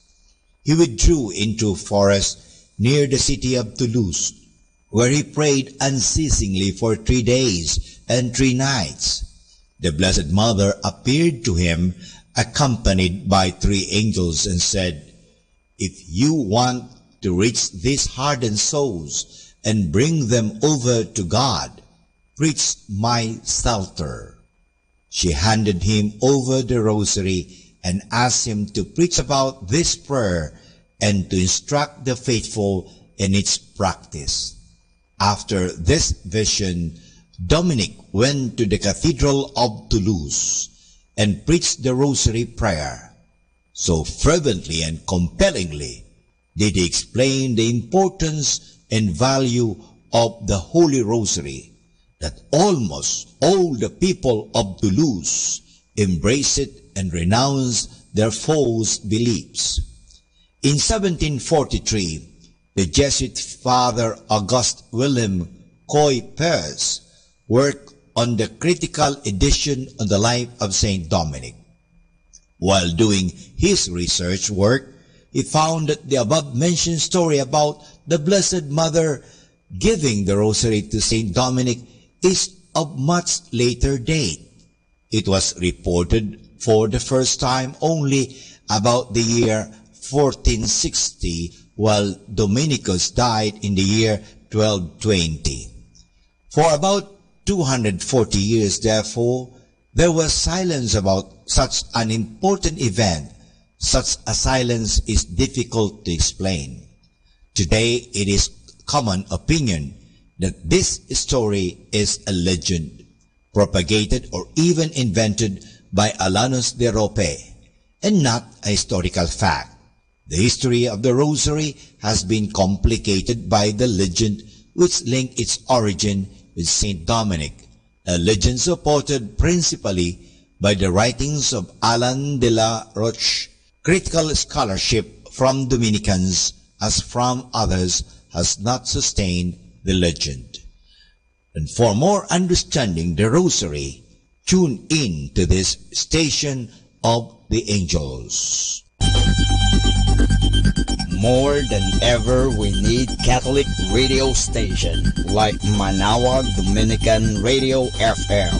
S11: He withdrew into forest near the city of Toulouse, where he prayed unceasingly for 3 days and 3 nights. The Blessed Mother appeared to him
S5: accompanied by 3 angels, and said, "If you want to reach these hardened souls and bring them over to God, preach my Psalter." She handed him over the rosary and asked him to preach about this prayer and to instruct the faithful in its practice. After this vision, Dominic went to the Cathedral of Toulouse and preached the rosary prayer. So fervently and compellingly did he explain the importance and value of the Holy Rosary that almost all the people of Toulouse embraced it and renounced their false beliefs. In 1743, the Jesuit Father Auguste William Coy-Pers worked on the critical edition on the life of Saint Dominic. While doing his research work, he found that the above-mentioned story about the Blessed Mother giving the rosary to Saint Dominic is of much later date. It was reported for the first time only about the year 1460, while Dominicus died in the year 1220. For about 240 years, therefore, there was silence about such an important event. Such a silence is difficult to explain. Today, it is common opinion that this story is a legend, propagated or even invented by Alanus de Rope, and not a historical fact. The history of the Rosary has been complicated by the legend which linked its origin with Saint Dominic, a legend supported principally by the writings of Alan de la Roche. Critical scholarship from Dominicans as from others has not sustained the legend. And for more understanding the Rosary, tune in to this Station of the Angels.
S8: More than ever, we need Catholic radio station like Manawag Dominican Radio FM.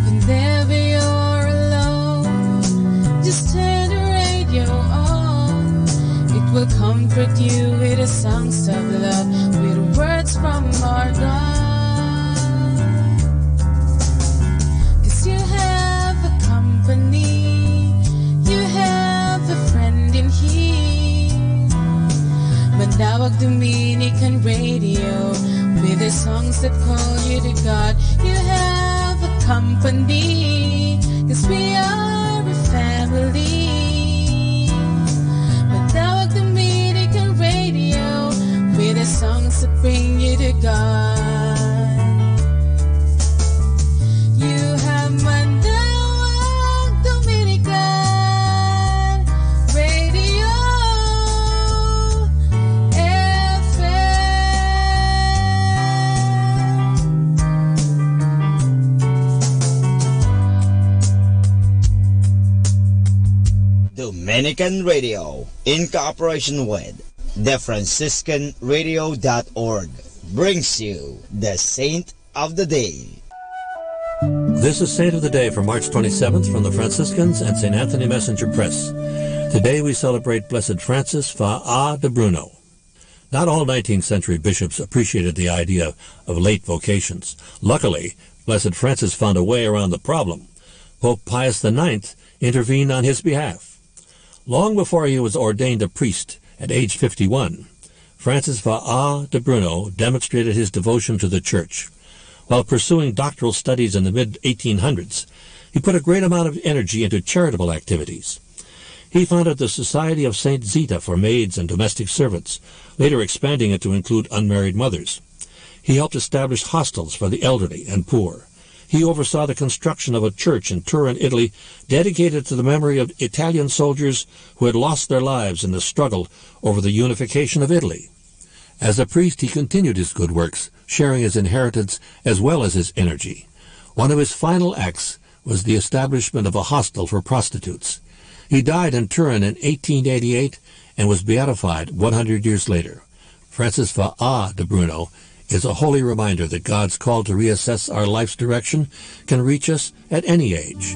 S19: Whenever you're alone, just turn the radio on. It will comfort you with the songs of love, with words from our God. 'Cause you have a company, you have a friend in here. Manawag Dominican Radio, with the songs that call you to God. You have a company, 'cause we are a family. Manawag Dominican Radio, with the songs that bring you to God. You have Manawag Dominican Radio
S8: Dominican Radio, in cooperation with thefranciscanradio.org, brings you the Saint of the Day.
S1: This is Saint of the Day for March 27th from the Franciscans and St. Anthony Messenger Press. Today we celebrate Blessed Francis Fa de Bruno. Not all 19th century bishops appreciated the idea of late vocations. Luckily, Blessed Francis found a way around the problem. Pope Pius IX intervened on his behalf. Long before he was ordained a priest at age 51, Francis Fa de Bruno demonstrated his devotion to the Church. While pursuing doctoral studies in the mid-1800s, he put a great amount of energy into charitable activities. He founded the Society of St. Zita for maids and domestic servants, later expanding it to include unmarried mothers. He helped establish hostels for the elderly and poor. He oversaw the construction of a church in Turin, Italy, dedicated to the memory of Italian soldiers who had lost their lives in the struggle over the unification of Italy. As a priest, he continued his good works, sharing his inheritance as well as his energy. One of his final acts was the establishment of a hostel for prostitutes. He died in Turin in 1888 and was beatified 100 years later. Francis Va de Bruno is a holy reminder that God's call to reassess our life's direction can reach us at any age.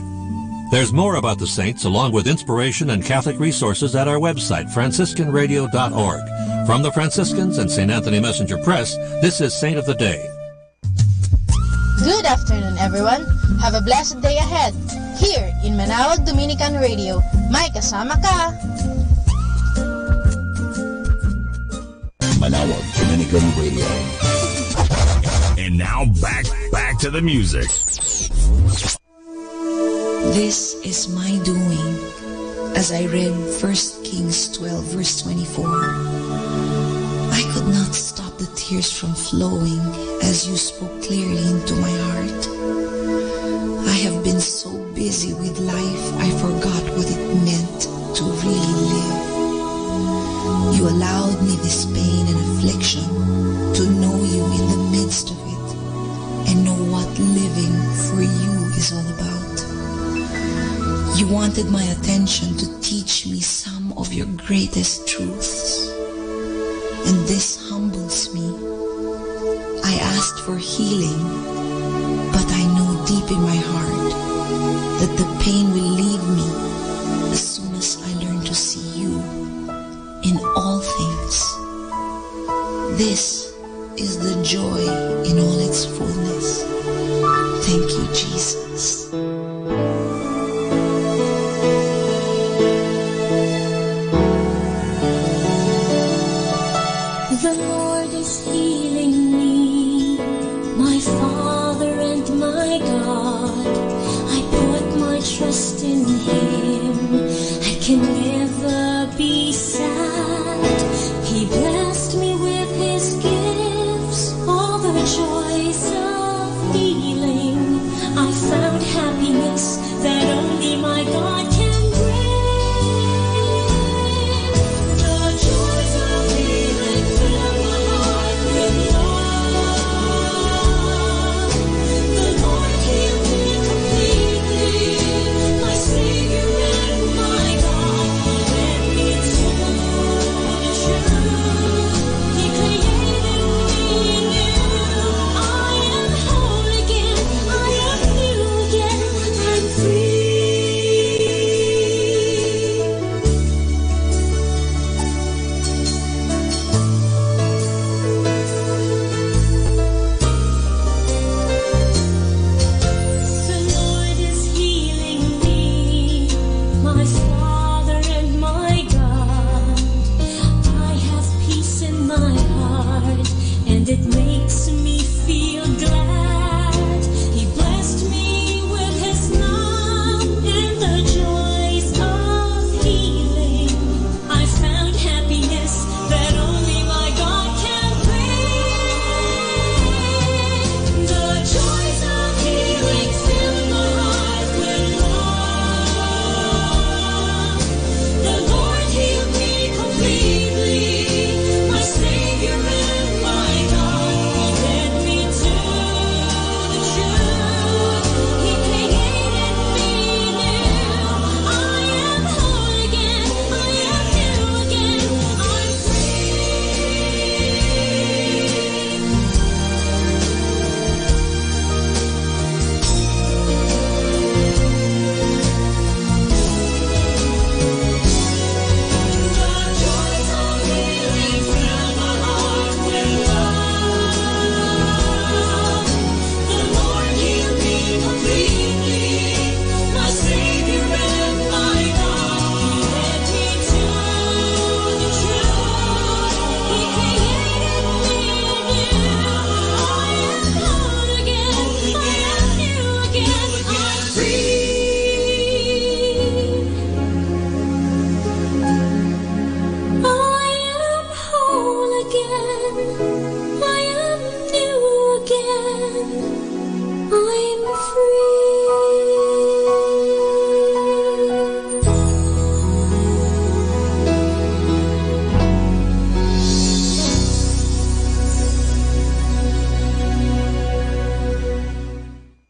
S1: There's more about the saints, along with inspiration and Catholic resources at our website, franciscanradio.org. From the Franciscans and St. Anthony Messenger Press, this is Saint of the Day.
S2: Good afternoon, everyone. Have a blessed day ahead. Here in Manawag Dominican Radio, may kasama ka.
S6: Manawag Dominican Radio. And now back to the music.
S21: This is my doing, as I read 1 Kings 12 verse 24. I could not stop the tears from flowing as you spoke clearly into my heart. I have been so busy with life, I forgot what it meant to really live. You allowed me this pain and affliction to know you in the midst of it and know what living for you is all about. You wanted my attention to teach me some of your greatest truths, and this humbles me. I asked for healing, but I know deep in my heart that the pain will leave me as soon as I learn to see you in all things. This is the joy in all its fullness. Thank you, Jesus.
S14: The Lord is healing me, my Father and my God. I put my trust in Him. I can never be sad. He blessed me with His gifts, all the joys of healing. I found happiness that only my God can bring. The joys of healing fill my heart with love. The Lord healed me completely, my Savior and my God. He led me to the truth. He created me new. I am whole again. I am new again. I'm free. The Lord is healing me, my Father and my God. I have peace in my heart, and it makes me feel glad. He blessed me with His love and the joys of healing. I found happiness that only my God can bring. The joys of healing fill my heart with love. The Lord healed me completely, my Savior and my God. He led me to the truth. He created me new. I am whole again. I am new again. I'm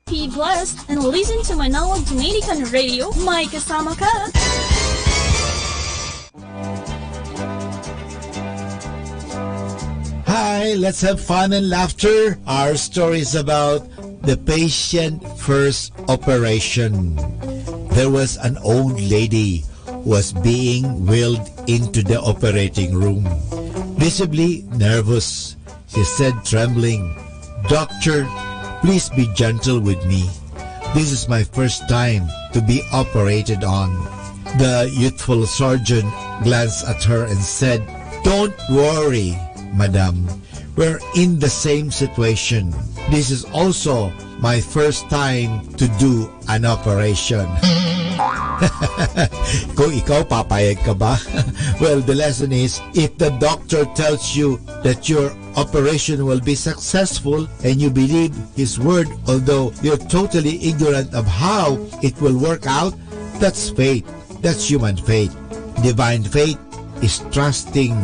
S16: Be blessed and listen to Manawag Dominican Radio. May kasama ka!
S5: Okay, let's have fun and laughter. Our story is about the patient first operation. There was an old lady who was being wheeled into the operating room. Visibly nervous, she said trembling, "Doctor, please be gentle with me. This is my first time to be operated on." The youthful surgeon glanced at her and said, "Don't worry, madam. We're in the same situation. This is also my first time to do an operation." Kung ikaw, papayag ka ba? Well, the lesson is, if the doctor tells you that your operation will be successful and you believe his word, although you're totally ignorant of how it will work out, that's faith. That's human faith. Divine faith is trusting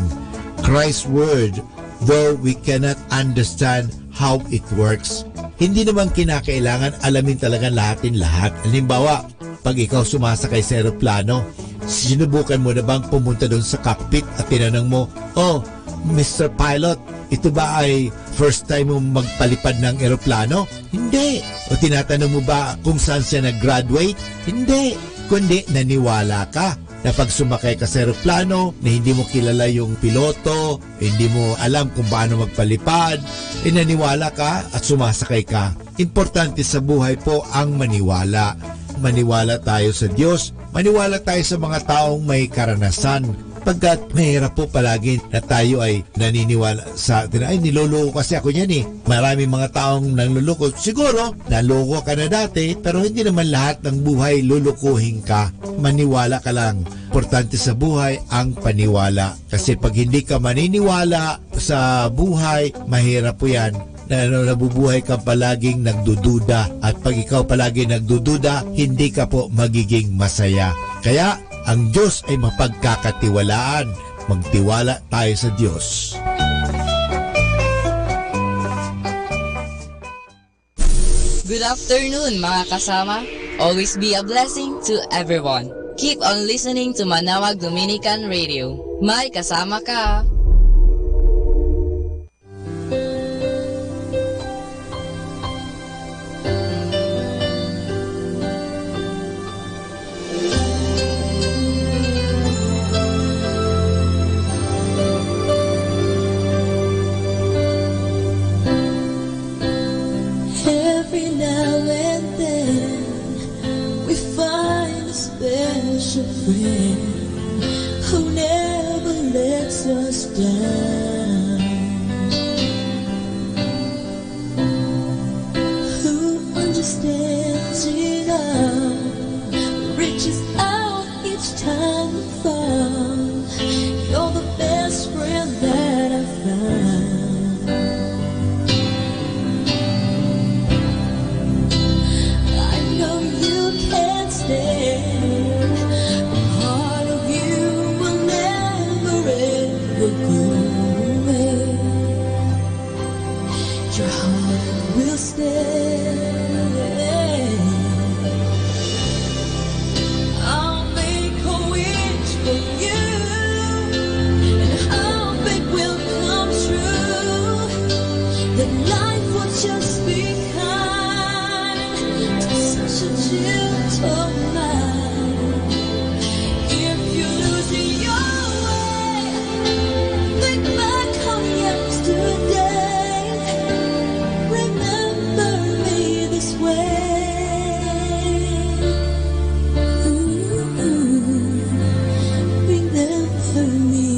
S5: Christ's word, though we cannot understand how it works. Hindi naman kinakailangan alamin talaga lahat. Halimbawa, pag ikaw sumasakay sa eroplano, sinubukan mo na bang pumunta doon sa cockpit at tinanong mo, "Oh, Mr. Pilot, ito ba ay first time mo magpalipad ng eroplano?" Hindi. O tinatanong mo ba kung saan siya nag-graduate? Hindi. Kundi naniwala ka na pag sumakay ka sa eroplano, na hindi mo kilala yung piloto, hindi mo alam kung paano magpalipad, naniwala ka at sumasakay ka. Importante sa buhay po ang maniwala. Maniwala tayo sa Diyos, maniwala tayo sa mga taong may karanasan. Pagkat mahirap po palagi na tayo ay naniniwala sa atin, ay niloloko kasi ako niyan eh. Maraming mga taong nanluloko. Siguro, naloko ka na dati, pero hindi naman lahat ng buhay lulukuhin ka. Maniwala ka lang. Importante sa buhay ang paniwala. Kasi pag hindi ka maniniwala sa buhay, mahirap po yan. Nabubuhay ka palaging nagdududa. At pag ikaw palaging nagdududa, hindi ka po magiging masaya. Kaya, ang Diyos ay mapagkakatiwalaan. Magtiwala tayo sa Diyos.
S4: Good afternoon, mga kasama. Always be a blessing to everyone. Keep on listening to Manawag Dominican Radio. May kasama ka.
S14: Every now and then we find a special friend who never lets us down, who understands it all, reaches out each time we fall. You're the best friend that I found.
S17: I'll make a wish for you, and I'll think will come true. That life will just be kind to such a gentle mind. If you lose your way, think back on yesterday. Remember me this way. Remember me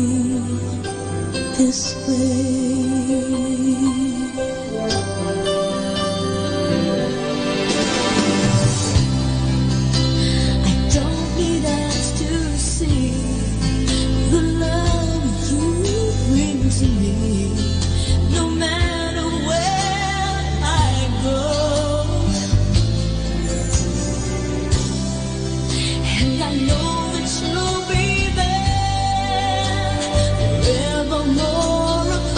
S17: this way. I don't need eyes to see the love you bring to me. No matter where I go, and I know that you'll be there forevermore.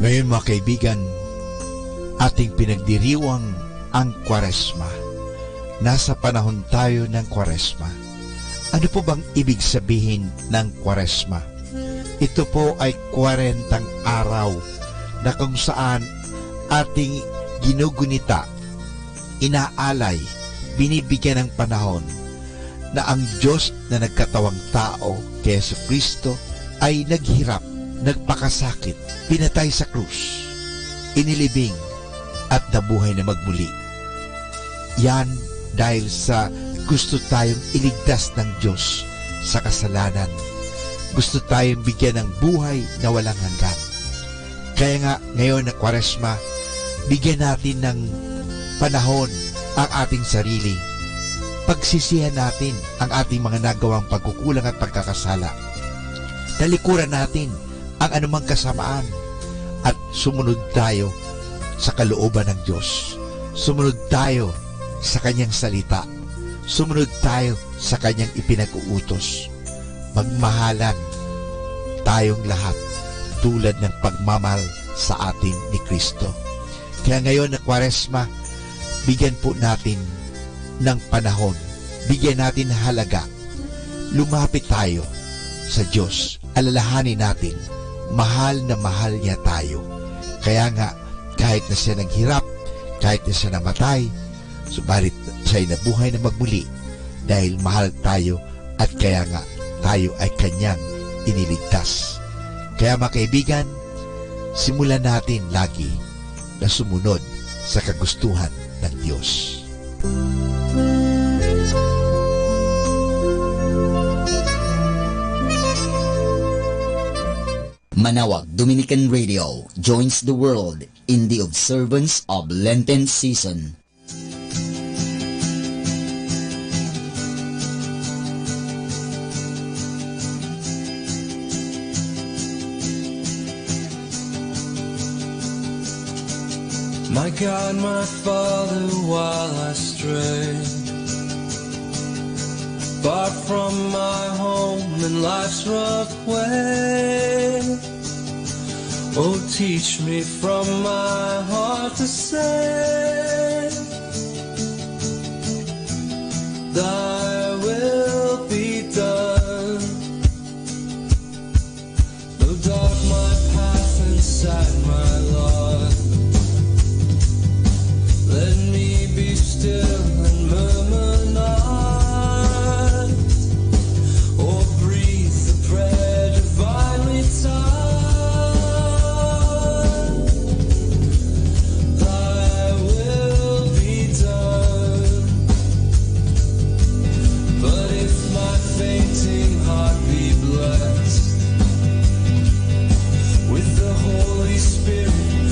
S11: Ngayon mga kaibigan, ating pinagdiriwang ang Kwaresma. Nasa panahon tayo ng Kwaresma. Ano po bang ibig sabihin ng Kwaresma? Ito po ay 40 araw na kung saan ating ginugunita, inaalay, binibigyan ng panahon na ang Diyos na nagkatawang tao kay Jesucristo ay naghirap, nagpakasakit, pinatay sa krus, inilibing at nabuhay na magmuli. Yan dahil sa gusto tayong iligtas ng Diyos sa kasalanan. Gusto tayong bigyan ng buhay na walang hanggan. Kaya nga ngayon na Kwaresma, bigyan natin ng panahon ang ating sarili. Pagsisihan natin ang ating mga nagawang pagkukulang at pagkakasala. Talikuran natin ang anumang kasamaan at sumunod tayo sa kalooban ng Diyos. Sumunod tayo sa Kanyang salita. Sumunod tayo sa Kanyang ipinag-uutos. Magmahalan tayong lahat tulad ng pagmamahal sa atin ni Kristo. Kaya ngayon na Kwaresma, bigyan po natin ng panahon. Bigyan natin halaga. Lumapit tayo sa Diyos. Alalahanin natin, mahal na mahal niya tayo. Kaya nga, kahit na siya naghirap, kahit na siya namatay, subalit siya'y nabuhay na magmuli dahil mahal tayo at kaya nga tayo ay Kanyang iniligtas. Kaya mga kaibigan, simulan natin lagi na sumunod sa kagustuhan ng Diyos.
S8: Manawag Dominican Radio joins the world in the observance of Lenten season.
S18: My God, my Father, while I stray far from my home and life's rough way, oh, teach me from my heart to say, Thy will be done. Though dark my path and sad my lot, let me be still and murmur not, or breathe the prayer divinely taught. Thy will be done. But if my fainting heart be blessed with the Holy Spirit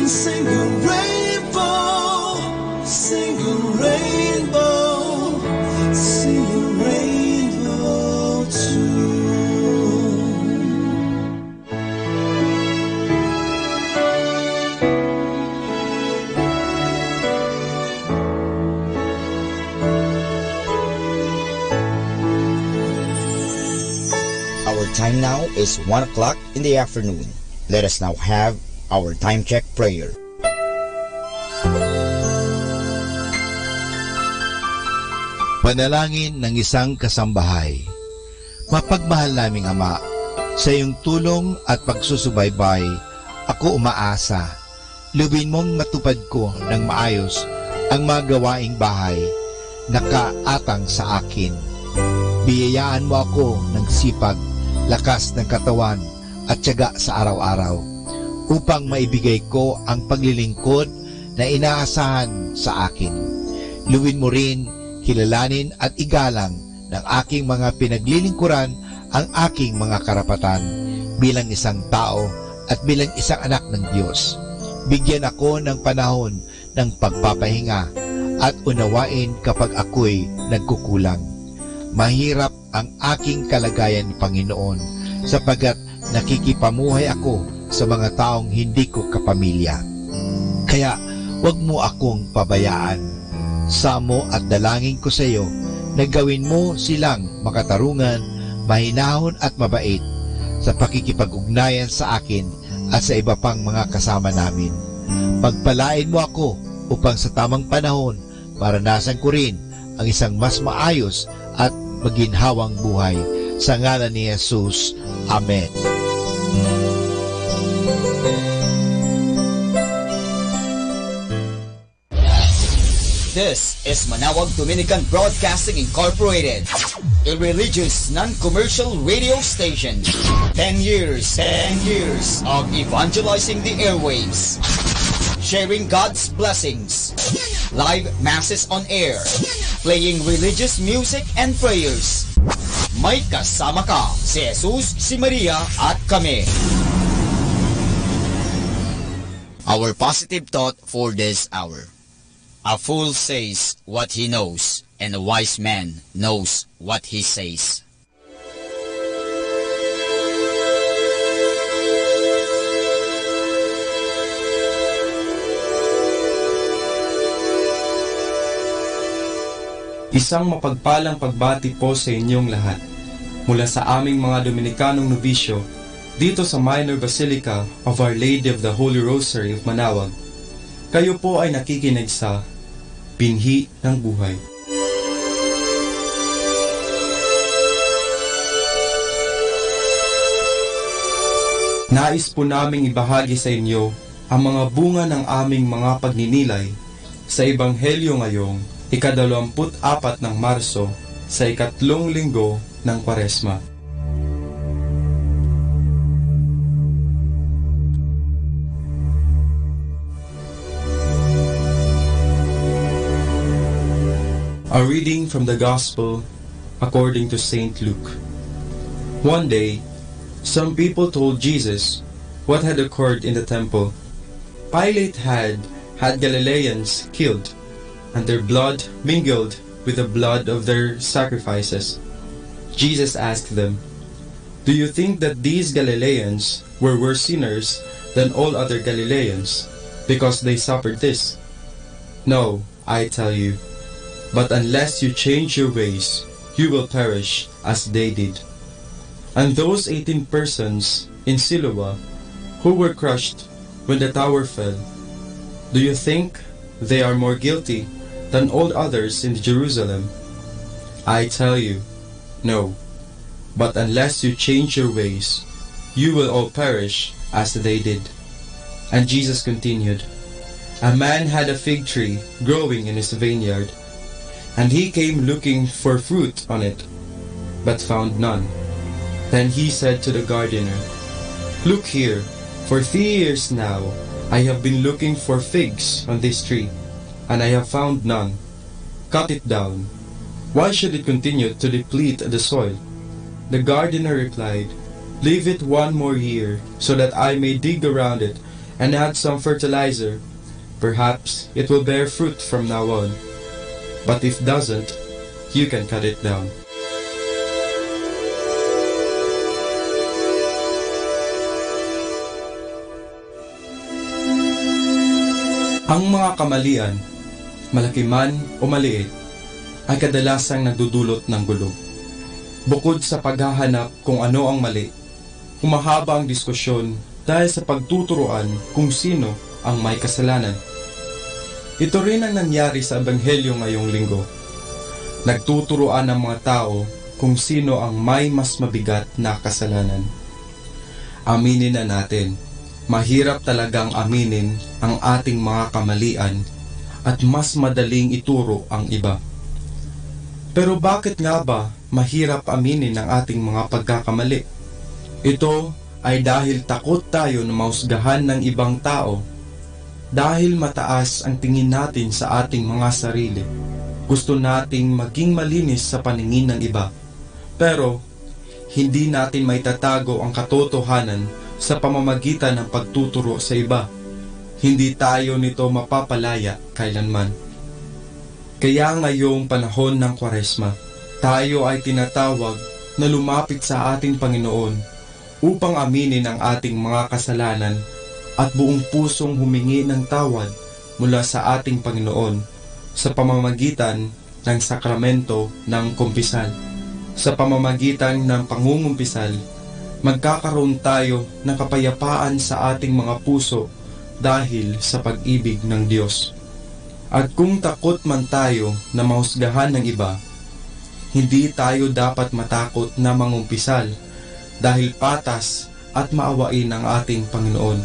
S17: sing a rainbow, sing a rainbow, sing a rainbow too.
S8: Our time now is 1 o'clock in the afternoon. Let us now have our time check prayer.
S11: Panalangin ng isang kasambahay. Mapagmahal naming Ama, sa iyong tulong at pagsusubaybay, ako umaasa. Lubin mong matupad ko ng maayos ang mga gawaing bahay na kaatang sa akin. Biyayaan mo ako ng sipag, lakas ng katawan at tiyaga sa araw-araw upang maibigay ko ang paglilingkod na inaasahan sa akin. Luwin mo rin, kilalanin at igalang ng aking mga pinaglilingkuran ang aking mga karapatan bilang isang tao at bilang isang anak ng Diyos. Bigyan ako ng panahon ng pagpapahinga at unawain kapag ako'y nagkukulang. Mahirap ang aking kalagayan, Panginoon, sapagat nakikipamuhay ako sa mga taong hindi ko kapamilya. Kaya huwag mo akong pabayaan. Samo at dalangin ko sa iyo na gawin mo silang makatarungan, mahinahon at mabait sa pakikipag-ugnayan sa akin at sa iba pang mga kasama namin. Pagpalain mo ako upang sa tamang panahon maranasan ko rin ang isang mas maayos at maginhawang buhay. Sa ngalan ni Jesus. Amen.
S7: This is Manawag Dominican Broadcasting Incorporated, a religious non-commercial radio station. 10 years of evangelizing the airwaves, sharing God's blessings, live masses on air, playing religious music and prayers. May kasama ka, si Jesus, si Maria at kami.
S8: Our positive thought for this hour. A fool says what he knows, and a wise man knows what he says.
S22: Isang mapagpalang pagbati po sa inyong lahat mula sa aming mga Dominikanong nobisyo dito sa Minor Basilica of Our Lady of the Holy Rosary of Manawag. Kayo po ay nakikinig sa Binhi ng Buhay. Nais po naming ibahagi sa inyo ang mga bunga ng aming mga pagninilay sa Ebanghelyo ngayong ika-24 ng Marso sa ikatlong linggo ng Kwaresma. A reading from the Gospel according to St. Luke. One day, some people told Jesus what had occurred in the temple. Pilate had Galileans killed, and their blood mingled with the blood of their sacrifices. Jesus asked them, "Do you think that these Galileans were worse sinners than all other Galileans, because they suffered this? No, I tell you, but unless you change your ways, you will perish as they did." And those 18 persons in Siloam who were crushed when the tower fell, do you think they are more guilty than all others in Jerusalem? I tell you, no. But unless you change your ways, you will all perish as they did. And Jesus continued, "A man had a fig tree growing in his vineyard, and he came looking for fruit on it, but found none. Then he said to the gardener, 'Look here, for 3 years now I have been looking for figs on this tree, and I have found none. Cut it down. Why should it continue to deplete the soil?' The gardener replied, 'Leave it 1 more year, so that I may dig around it
S16: and add some fertilizer, perhaps it will bear fruit from now on. But if doesn't, you can cut it down. Ang mga kamalian, malaki man o maliit, ay kadalasang nagdudulot ng gulo. Bukod sa paghahanap kung ano ang mali, humahaba ang diskusyon dahil sa pagtuturuan kung sino ang may kasalanan. Ito rin ang nangyari sa Ebanghelyo ngayong linggo. Nagtuturuan ng mga tao kung sino ang may mas mabigat na kasalanan. Aminin na natin, mahirap talagang aminin ang ating mga kamalian at mas madaling ituro ang iba. Pero bakit nga ba mahirap aminin ang ating mga pagkakamali? Ito ay dahil takot tayo na mahusgahan ng ibang tao. Dahil mataas ang tingin natin sa ating mga sarili, gusto nating maging malinis sa paningin ng iba. Pero hindi natin maitatago ang katotohanan sa pamamagitan ng pagtuturo sa iba. Hindi tayo nito mapapalaya kailanman. Kaya ngayong panahon ng Kwaresma, tayo ay tinatawag na lumapit sa ating Panginoon upang aminin ang ating mga kasalanan at buong pusong humingi ng tawad mula sa ating Panginoon sa pamamagitan ng sakramento ng kumpisal. Sa pamamagitan ng pangungumpisal, magkakaroon tayo ng kapayapaan sa ating mga puso dahil sa pag-ibig ng Diyos. At kung takot man tayo na mahusgahan ng iba, hindi tayo dapat matakot na mangumpisal dahil patas at maawain ang ating Panginoon.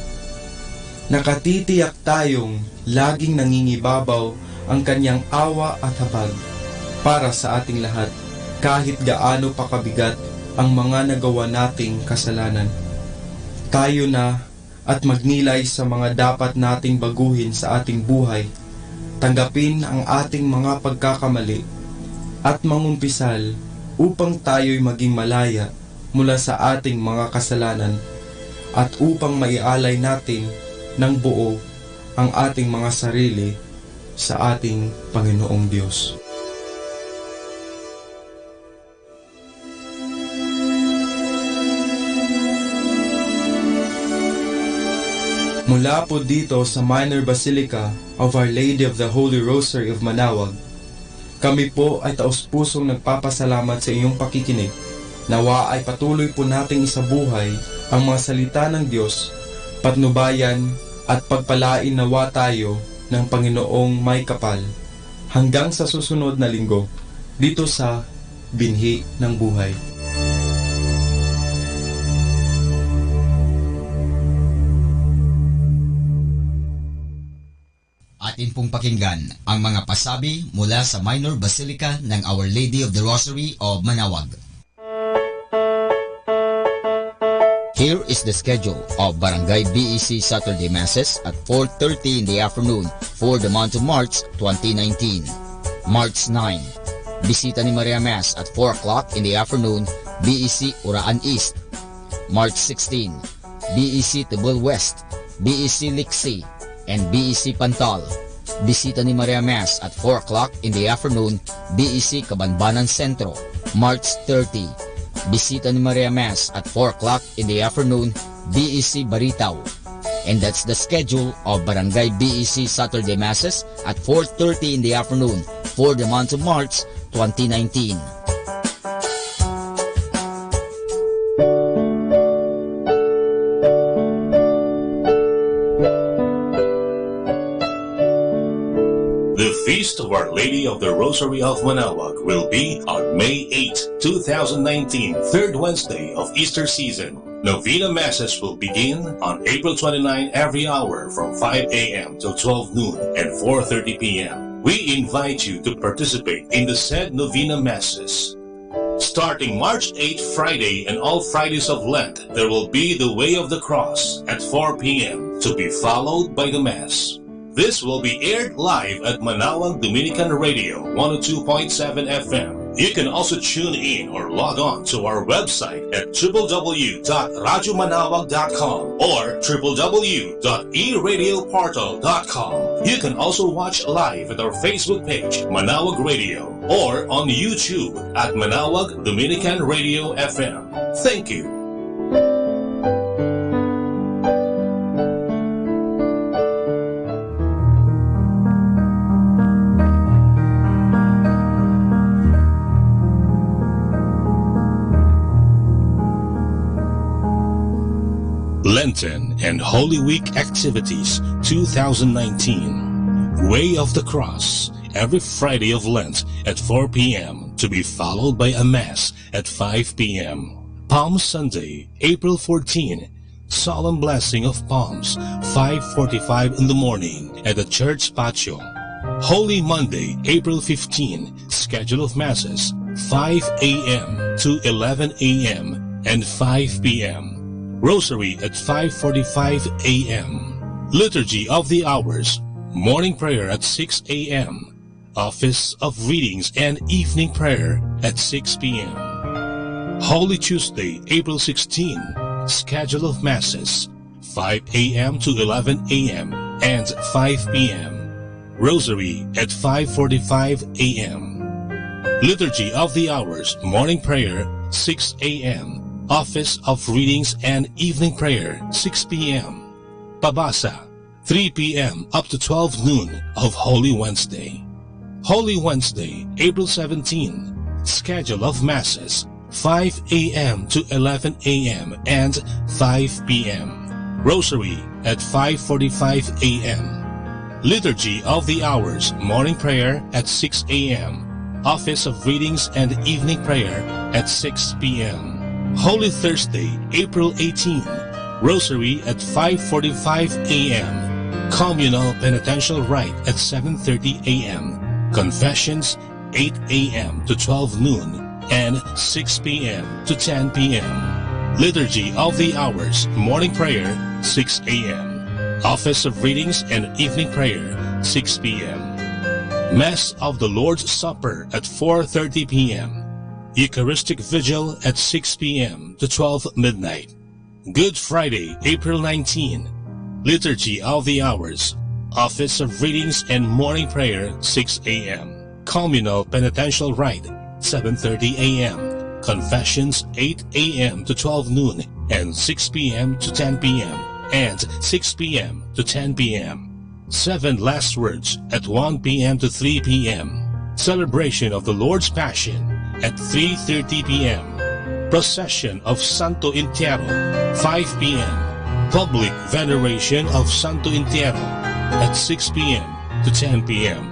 S16: Nakatitiyak tayong laging nangingibabaw ang kanyang awa at habag para sa ating lahat kahit gaano pa kabigat ang mga nagawa nating kasalanan. Tayo na at magnilay sa mga dapat nating baguhin sa ating buhay. Tanggapin ang ating mga pagkakamali at mangumpisal upang tayo'y maging malaya mula sa ating mga kasalanan at upang maialay natin ng buo ang ating mga sarili sa ating Panginoong Diyos. Mula po dito sa Minor Basilica of Our Lady of the Holy Rosary of Manaoag, kami po ay taos-pusong nagpapasalamat sa iyong pakikinig. Nawa ay patuloy po nating isabuhay ang mga salita ng Diyos, patnubayan at pagpalain nawa tayo ng Panginoong may kapal. Hanggang sa susunod na linggo, dito sa Binhi ng Buhay.
S8: Atin pong pakinggan ang mga pasabi mula sa Minor Basilica ng Our Lady of the Rosary of Manaoag. Here is the schedule of Barangay BEC Saturday Masses at 4:30 in the afternoon for the month of March 2019. March 9, Bisita ni Maria Mass at 4 o'clock in the afternoon, BEC Uraan East. March 16, BEC Tibul West, BEC Liksi, and BEC Pantal. Bisita ni Maria Mass at 4 o'clock in the afternoon, BEC Cabanbanan Centro. March 30, Bisita ni Maria Mass at 4 o'clock in the afternoon, BEC Baritao. And that's the schedule of Barangay BEC Saturday Masses at 4:30 in the afternoon for the month of March 2019.
S20: The Feast of Our Lady of the Rosary of Manaoag will be on May 8, 2019, third Wednesday of Easter season. Novena Masses will begin on April 29 every hour from 5 a.m. till 12 noon and 4:30 p.m. We invite you to participate in the said Novena Masses. Starting March 8 Friday and all Fridays of Lent, there will be the Way of the Cross at 4 p.m. to be followed by the Mass. This will be aired live at Manaoag Dominican Radio 102.7 FM. You can also tune in or log on to our website at www.radyomanawag.com or www.eradioportal.com. You can also watch live at our Facebook page, Manawag Radio, or on YouTube at Manawag Dominican Radio FM. Thank you. Lenten and Holy Week Activities 2019. Way of the Cross, every Friday of Lent at 4 p.m. to be followed by a Mass at 5 p.m. Palm Sunday, April 14, Solemn Blessing of Palms, 5:45 in the morning at the church patio. Holy Monday, April 15, schedule of Masses, 5 a.m. to 11 a.m. and 5 p.m. Rosary at 5:45 a.m. Liturgy of the Hours, morning prayer at 6 a.m. Office of Readings and evening prayer at 6 p.m. Holy Tuesday, April 16, schedule of Masses, 5 a.m. to 11 a.m. and 5 p.m. Rosary at 5:45 a.m. Liturgy of the Hours, morning prayer, 6 a.m. Office of Readings and evening prayer, 6 p.m. Pabasa, 3 p.m. up to 12 noon of Holy Wednesday. Holy Wednesday, April 17, schedule of Masses, 5 a.m. to 11 a.m. and 5 p.m. Rosary at 5:45 a.m. Liturgy of the Hours, morning prayer at 6 a.m. Office of Readings and evening prayer at 6 p.m. Holy Thursday, April 18, Rosary at 5:45 a.m. Communal Penitential Rite at 7:30 a.m. Confessions 8 a.m. to 12 noon and 6 p.m. to 10 p.m. Liturgy of the Hours, morning prayer 6 a.m. Office of Readings and evening prayer 6 p.m. Mass of the Lord's Supper at 4:30 p.m. Eucharistic Vigil at 6 p.m. to 12 midnight. Good Friday, April 19. Liturgy of the Hours. Office of Readings and Morning Prayer, 6 a.m. Communal Penitential Rite, 7:30 a.m. Confessions, 8 a.m. to 12 noon and 6 p.m. to 10 p.m. and 6 p.m. to 10 p.m. 7 Last Words at 1 p.m. to 3 p.m. Celebration of the Lord's Passion at 3:30 p.m. Procession of Santo Entierro, 5 p.m. Public Veneration of Santo Entierro at 6 p.m. to 10 p.m.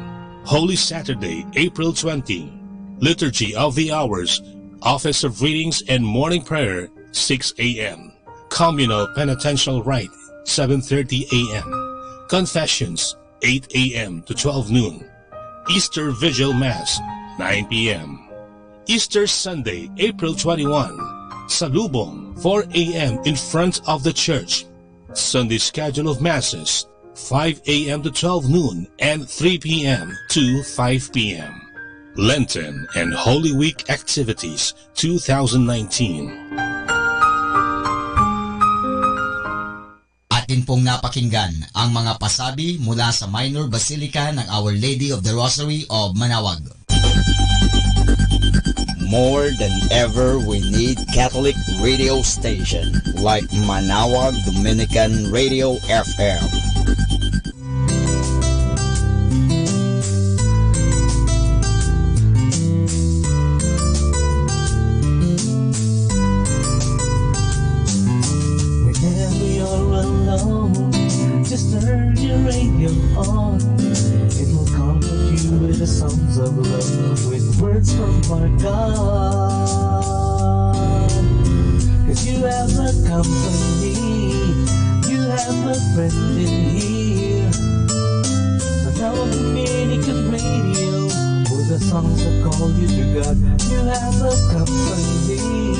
S20: Holy Saturday, April 20. Liturgy of the Hours, Office of Readings and Morning Prayer, 6 a.m. Communal Penitential Rite, 7:30 a.m. Confessions, 8 a.m. to 12 noon. Easter Vigil Mass, 9 p.m. Easter Sunday, April 21, Salubong, 4 a.m. in front of the church. Sunday schedule of Masses, 5 a.m. to 12 noon and 3 p.m. to 5 p.m. Lenten and Holy Week Activities 2019.
S8: Atin pong napakinggan ang mga pasabi mula sa Minor Basilica ng Our Lady of the Rosary of Manawag.
S7: More than ever, we need Catholic radio station like Manawag Dominican Radio FM.
S17: Whenever you're alone, just turn your radio on. It will comfort you with the songs of love, with words from our God. 'Cause you have a company, you have a friend in here. Manawag Dominican Radio, with the songs that call you to God. You have a company,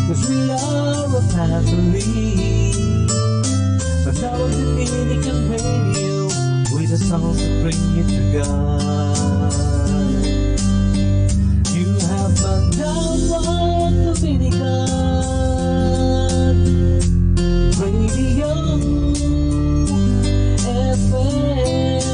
S17: 'cause we are a family. Manawag Dominican Radio, with the songs that bring you to God. You have Manawag Dominican Radio FM.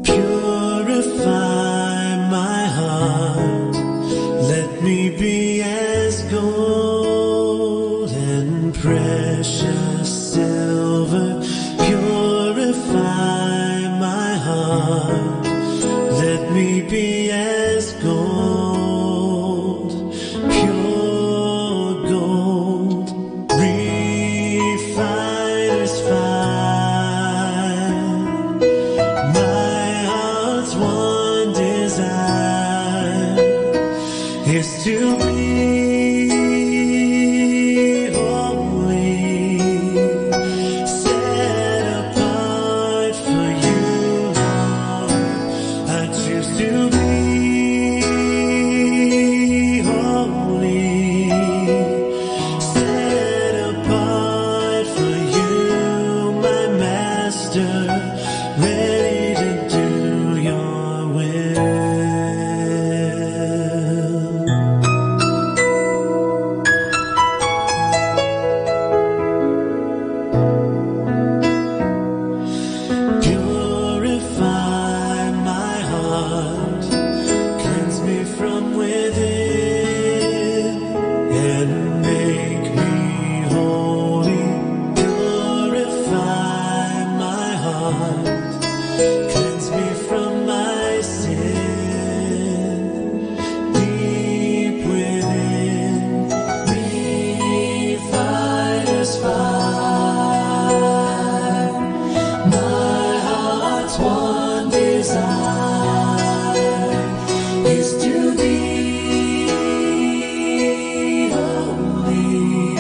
S18: Purify my heart, let me be as gold and precious silver. Purify my heart, let me be as gold, pure gold, refiner's fire. My heart's one desire is to be holy, set apart for you, Lord. I choose to be holy, set apart for you, my Master, ready to do your will. Purify my heart, cleanse me from within, and make me holy. Purify my heart, cleanse me from my sin, deep within. Refiner's fire, my heart's one desire is to be holy,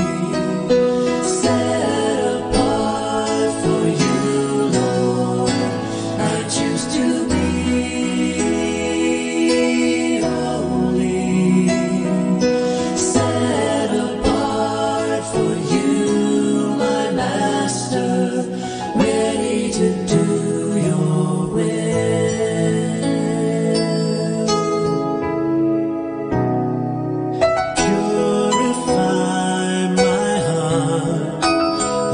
S18: set apart for you, Lord. I choose to be holy, set apart for you, my Master, ready to do your will. Purify my heart,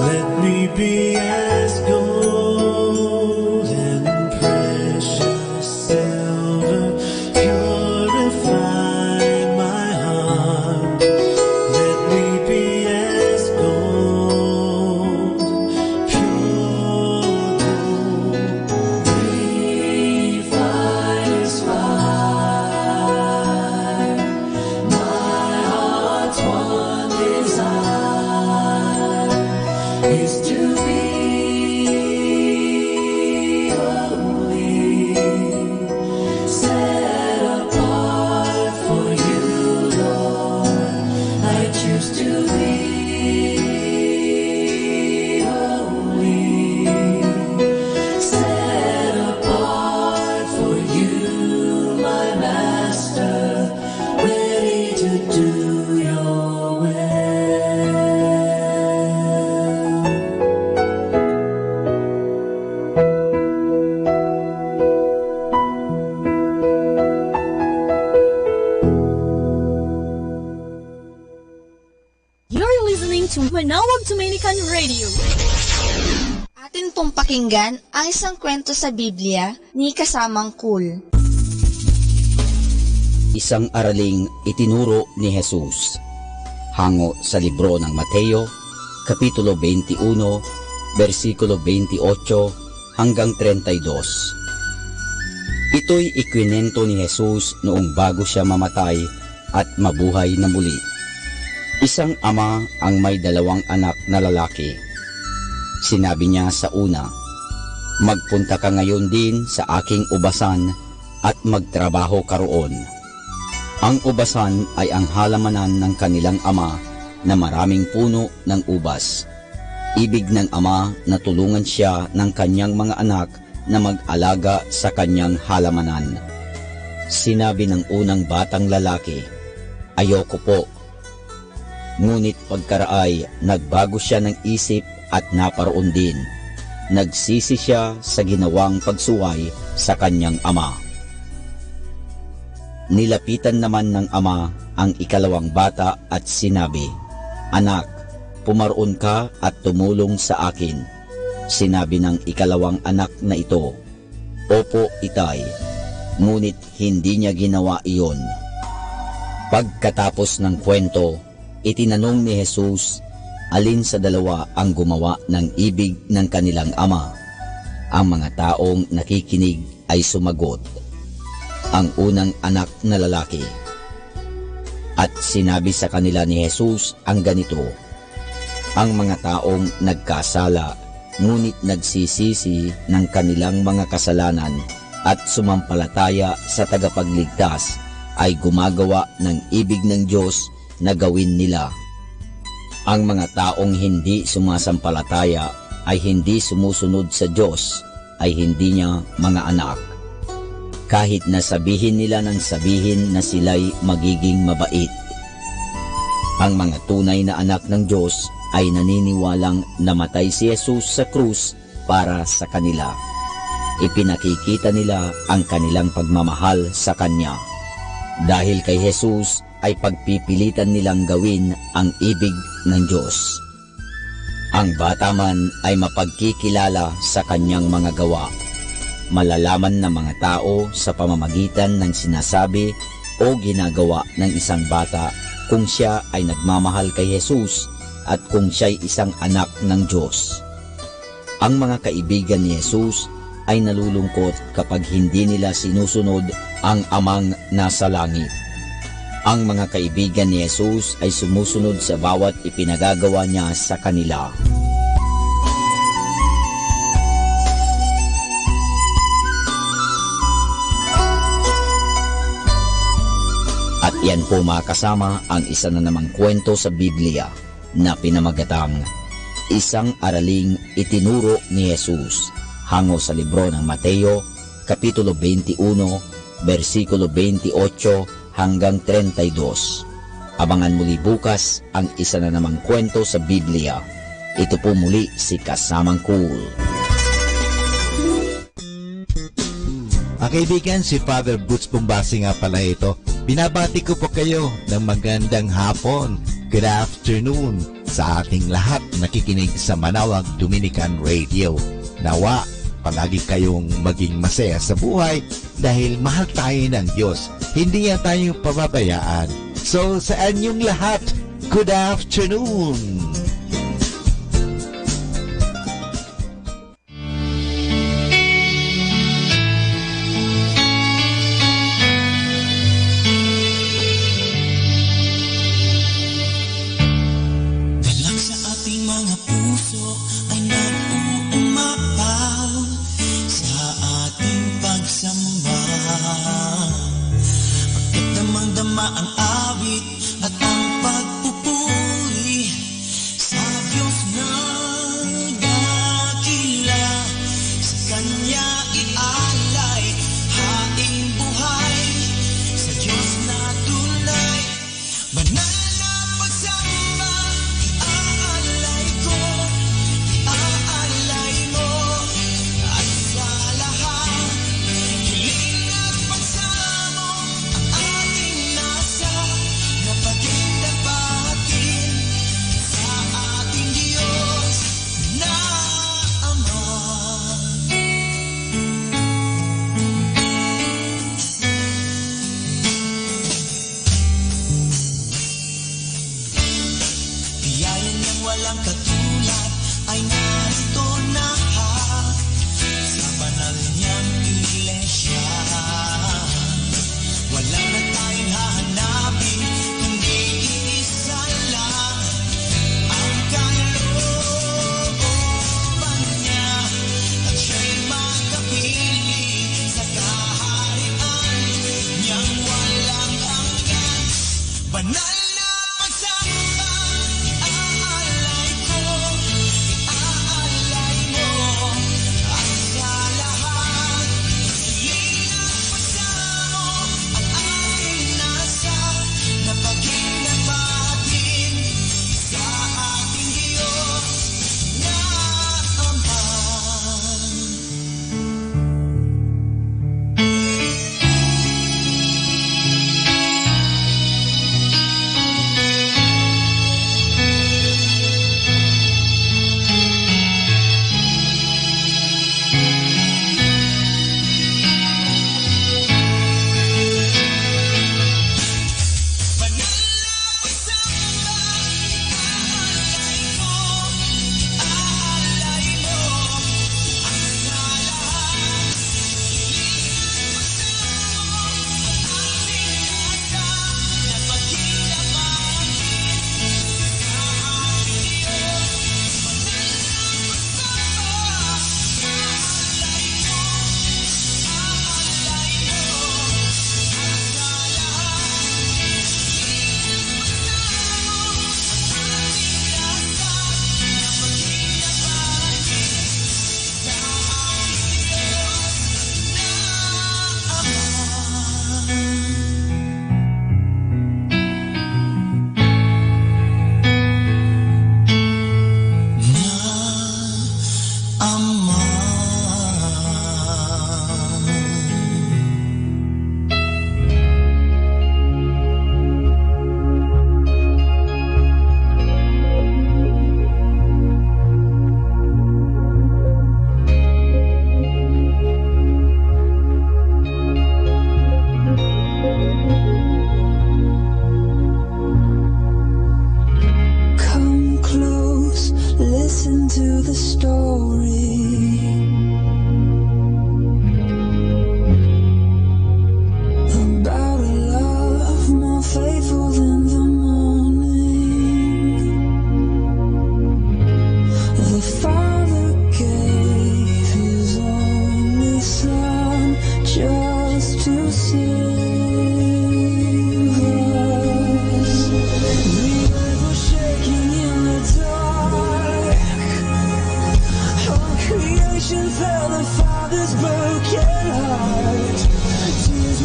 S18: let me be as gold and precious silver. Purify my heart, let me be as gold, pure gold, refiner's fire. My heart's one desire is to be holy, set apart for you, Lord. I choose to be holy, set apart for you, my Master, ready to do your will.
S2: You're listening to Manawag Dominican Radio.
S3: Atin pong pakinggan ang isang kwento sa Biblia ni Kasamang Cool.
S8: Isang araling itinuro ni Jesus hango sa libro ng Mateo, Kapitulo 21, versikulo 28 hanggang 32. Ito'y ikwinento ni Jesus noong bago siya mamatay at mabuhay na muli. Isang ama ang may 2 anak na lalaki. Sinabi niya sa una, "Magpunta ka ngayon din sa aking ubasan at magtrabaho ka roon." Ang ubasan ay ang halamanan ng kanilang ama na maraming puno ng ubas. Ibig ng ama na tulungan siya ng kanyang mga anak na mag-alaga sa kanyang halamanan. Sinabi ng unang batang lalaki, ayoko po. Ngunit pagkaraay, nagbago siya ng isip at naparoon din. Nagsisi siya sa ginawang pagsuway sa kanyang ama. Nilapitan naman ng ama ang ikalawang bata at sinabi, "Anak, pumaroon ka at tumulong sa akin." Sinabi ng ikalawang anak na ito, "Opo, itay." Ngunit hindi niya ginawa iyon. Pagkatapos ng kwento, itinanong ni Jesus alin sa dalawa ang gumawa ng ibig ng kanilang ama. Ang mga taong nakikinig ay sumagot, "Ang unang anak na lalaki." At sinabi sa kanila ni Jesus ang ganito, "Ang mga taong nagkasala ngunit nagsisisi ng kanilang mga kasalanan at sumampalataya sa tagapagligtas ay gumagawa ng ibig ng Diyos na gawin nila. Ang mga taong hindi sumasampalataya ay hindi sumusunod sa Diyos ay hindi niya mga anak. Kahit na sabihin nila ng sabihin na sila'y magiging mabait. Ang mga tunay na anak ng Diyos ay naniniwalang namatay si Jesus sa krus para sa kanila. Ipinakikita nila ang kanilang pagmamahal sa Kanya. Dahil kay Jesus ay pagpipilitan nilang gawin ang ibig ng Diyos. Ang bata man ay mapagkikilala sa kanyang mga gawa. Malalaman ng mga tao sa pamamagitan ng sinasabi o ginagawa ng isang bata kung siya ay nagmamahal kay Jesus at kung siya'y isang anak ng Diyos. Ang mga kaibigan ni Jesus ay nalulungkot kapag hindi nila sinusunod ang Amang nasa langit. Ang mga kaibigan ni Jesus ay sumusunod sa bawat ipinagagawa niya sa kanila. At yan po mga kasama ang isa na namang kwento sa Biblia na pinamagatang Isang Araling Itinuro ni Jesus, hango sa libro ng Mateo, Kapitulo 21, versikulo 28 hanggang 32. Abangan muli bukas ang isa na namang kwento sa Biblia. Ito po muli si Kasamang Cool.
S11: Ang kaibigan, si Father Boots Bumbasi nga pala ito. Binabati ko po kayo ng magandang hapon. Good afternoon sa ating lahat nakikinig sa Manawag Dominican Radio. Nawa, palagi kayong maging masaya sa buhay dahil mahal tayo ng Diyos. Hindi niya tayo pababayaan. So, sa inyong lahat, good afternoon!
S17: Ang awit at ang pagpupuri sa Diyos na dakila. Sa Kanya ialay haing buhay, sa Diyos na tunay. Banal na pagsamba, iaalay ko, iaalay mo. At sa lahat, hiling at pagsamo ang ating nasa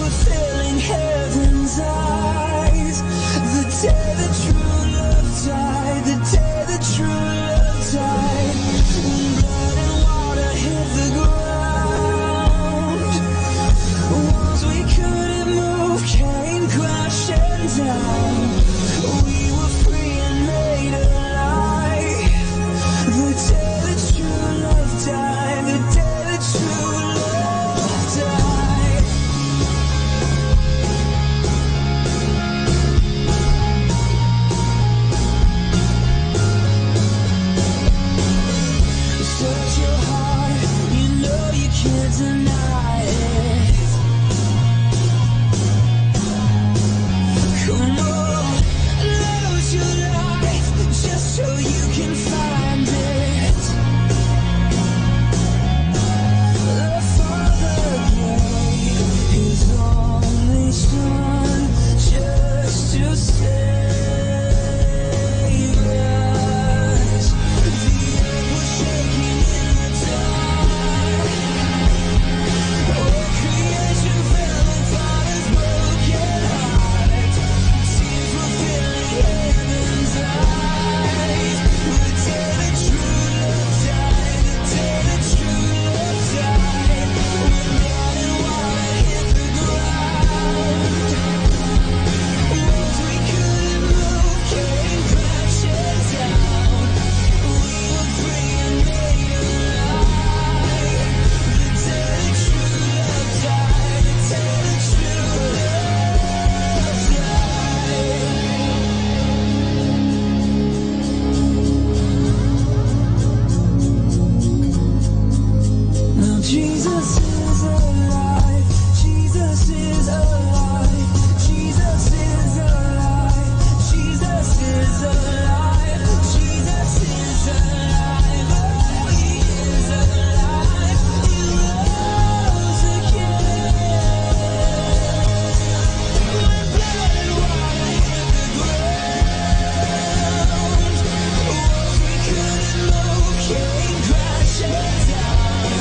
S17: were filling heaven's eyes. The day that true love died, the day that true love died. When blood and water hit the ground, walls we couldn't move came crashing down. We were free and made alive. The day that true love died, the day that true love died. Search your heart, you know you can't deny it. Come on, lose your life just so you can find it. The Father gave His only Son just to save us. The earth was shaking in the dark. All creation fell upon His broken heart. Tears were filling heaven's eyes. The day that true love died, the day that true love died. When blood and water hit the ground, walls we couldn't move came crashing down. We were free and made alive. The day that true love died, the day that true love died. Now Jesus is alive. Jesus is alive. Jesus is alive. Jesus is alive. Jesus is alive. Oh, He is alive. He rose again. When blood and water hit the ground, walls we couldn't move came crashing down.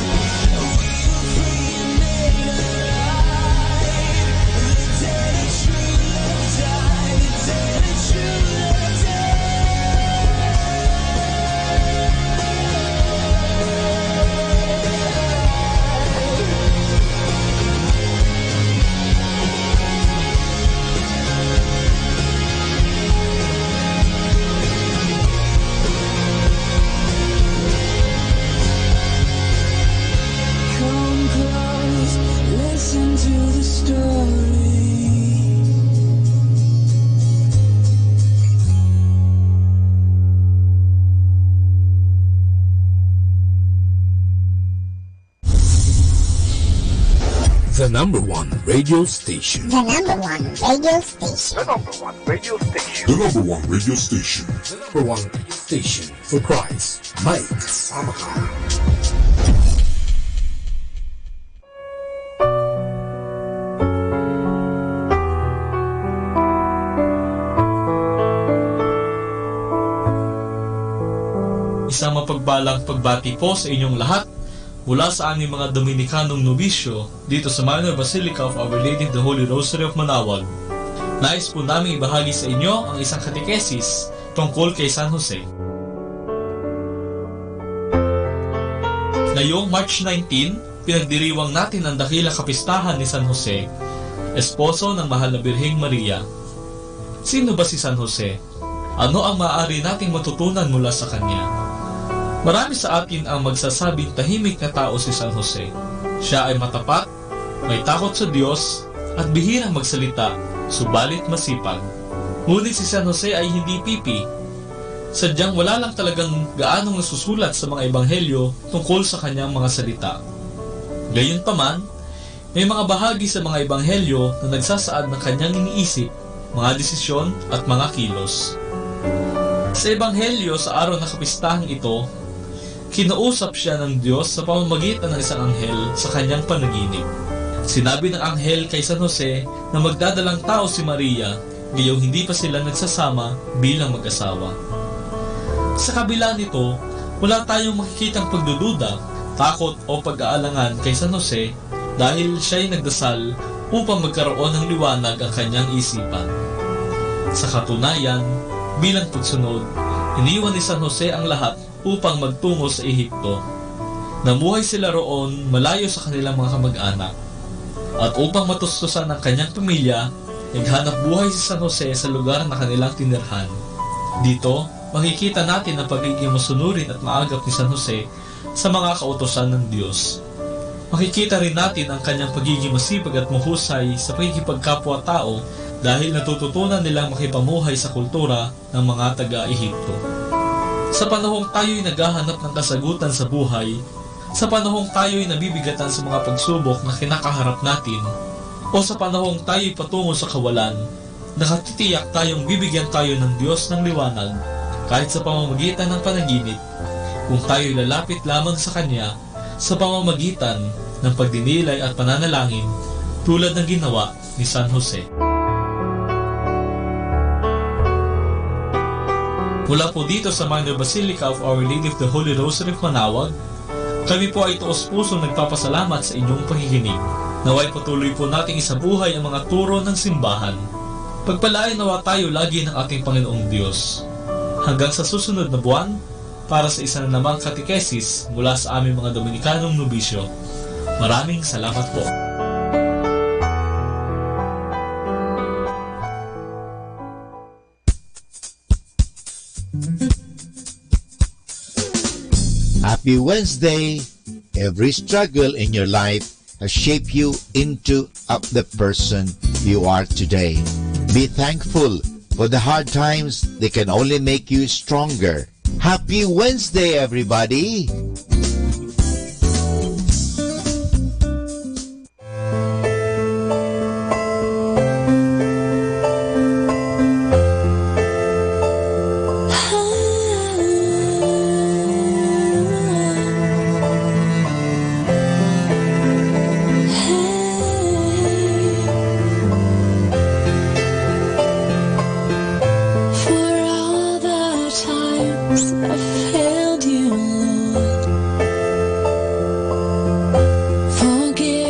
S17: We were free and made alive. The day that true love died, the day that true love Come close, listen to the story.
S10: The number one radio station.
S15: The number one radio station.
S10: The number one radio station. The number one radio station. The number one radio station for Christ. May kasama ka.
S23: Isang mapagbalang pagbati po sa inyong lahat mula sa aming mga Dominikanong nobisyo dito sa Minor Basilica of Our Lady of the Holy Rosary of Manawag. Nais po namin ibahagi sa inyo ang isang katekesis tungkol kay San Jose. Ngayong March 19, pinagdiriwang natin ang dakilang kapistahan ni San Jose, esposo ng Mahal na Birheng Maria. Sino ba si San Jose? Ano ang maaari nating matutunan mula sa kanya? Marami sa atin ang magsasabing tahimik na tao si San Jose. Siya ay matapat, may takot sa Diyos, at bihirang magsalita, subalit masipag. Ngunit si San Jose ay hindi pipi. Sadyang wala lang talagang gaanong nasusulat sa mga ebanghelyo tungkol sa kanyang mga salita. Gayunpaman, may mga bahagi sa mga ebanghelyo na nagsasaad ng kanyang iniisip, mga desisyon at mga kilos. Sa ebanghelyo sa araw na kapistahang ito, kinausap siya ng Diyos sa pamamagitan ng isang anghel sa kanyang panaginip. Sinabi ng anghel kay San Jose na magdadalang tao si Maria, gayong hindi pa sila nagsasama bilang mag-asawa. Sa kabila nito, wala tayong makikitang pagdududa, takot o pag-aalangan kay San Jose dahil siya'y nagdasal upang magkaroon ng liwanag ang kanyang isipan. Sa katunayan, bilang pagsunod, iniwan ni San Jose ang lahat upang magtungo sa Ehipto. Namuhay sila roon malayo sa kanilang mga kamag-anak. At upang matustusan ang kanyang pamilya, naghanap buhay si San Jose sa lugar na kanilang tinirhan. Dito, makikita natin ang pagiging masunurin at maagap ni San Jose sa mga kautusan ng Diyos. Makikita rin natin ang kanyang pagiging masipag at mahusay sa pagkikipagkapwa-tao dahil natututunan nilang makipamuhay sa kultura ng mga taga-Ehipto. Sa panahong tayo'y naghahanap ng kasagutan sa buhay, sa panahong tayo'y nabibigatan sa mga pagsubok na kinakaharap natin, o sa panahong tayo'y patungo sa kawalan, nakatitiyak tayong bibigyan tayo ng Diyos ng liwanag kahit sa pamamagitan ng panaginip, kung tayo'y lalapit lamang sa Kanya sa pamamagitan ng pagdinilay at pananalangin tulad ng ginawa ni San Jose. Mula po dito sa Minor Basilica of Our Lady of the Holy Rosary of Manawag, kami po ay taos-pusong nagpapasalamat sa inyong pakikinig. Naway patuloy po nating isabuhay ang mga turo ng simbahan. Pagpalain nawa tayo lagi ng ating Panginoong Diyos. Hanggang sa susunod na buwan, para sa isa na namang katikesis mula sa aming mga Dominikanong nobisyo. Maraming salamat po.
S11: Happy Wednesday! Every struggle in your life has shaped you into the person you are today. Be thankful for the hard times. They can only make you stronger. Happy Wednesday, everybody!
S14: Forgive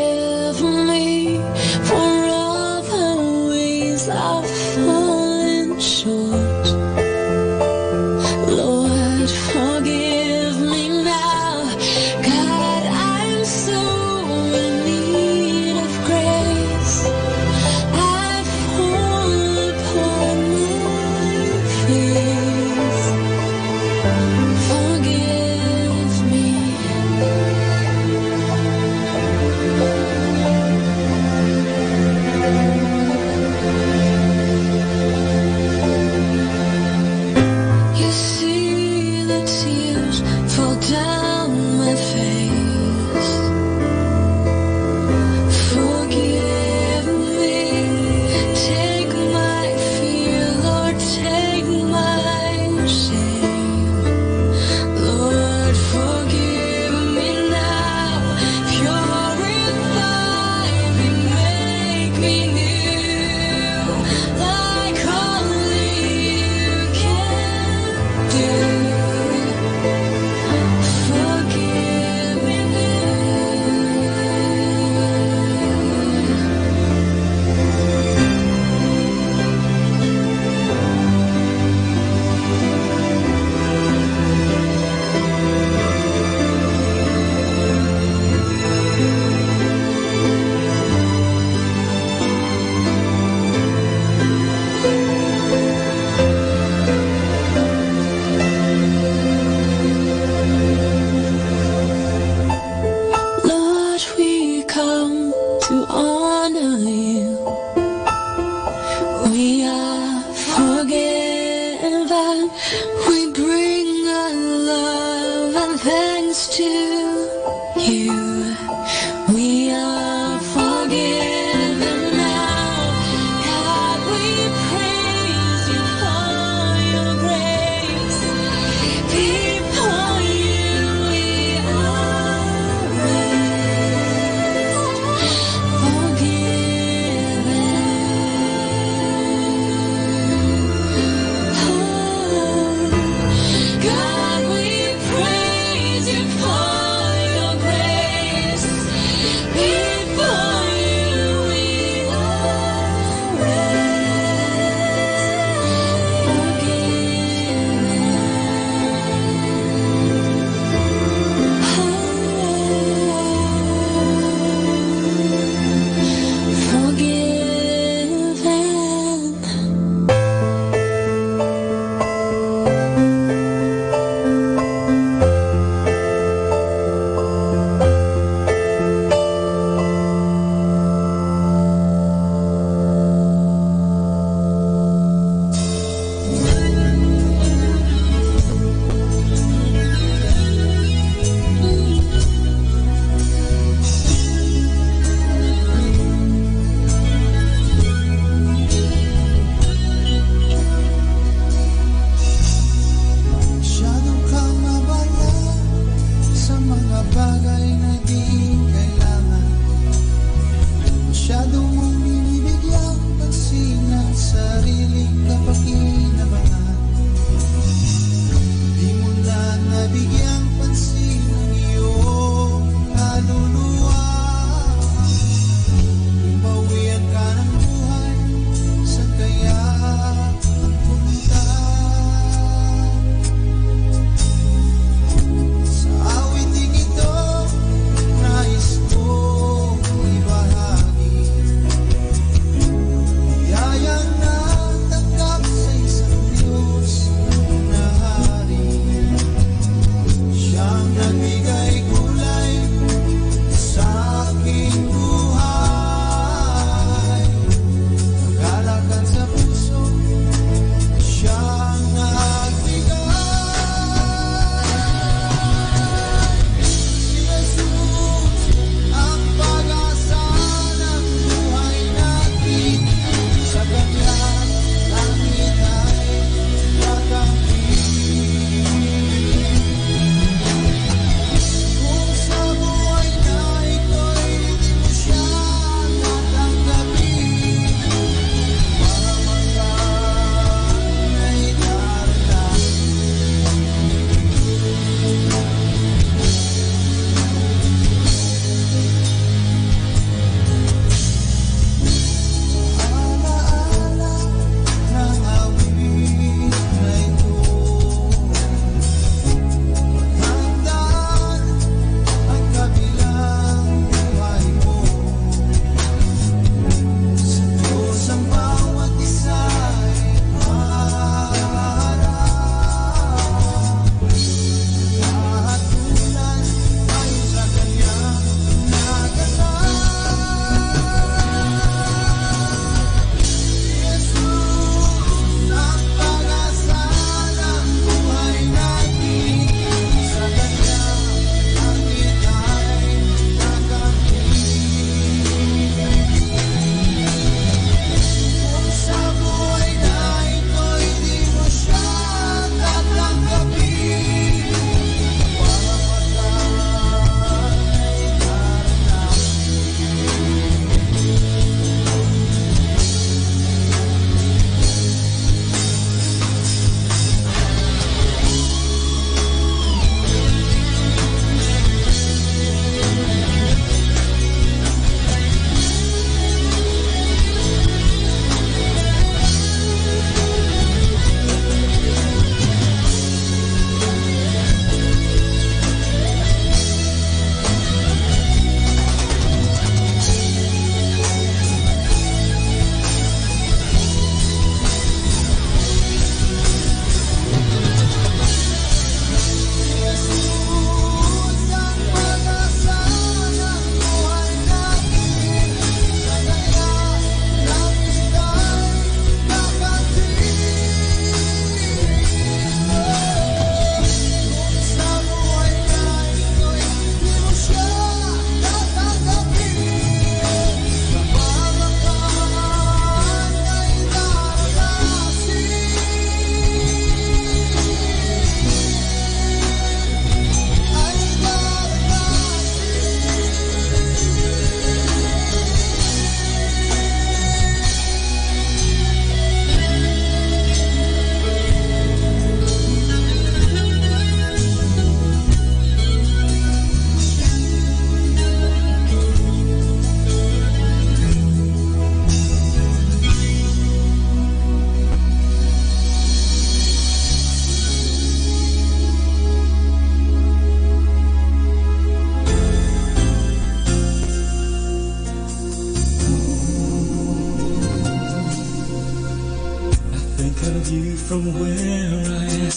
S18: from where I am.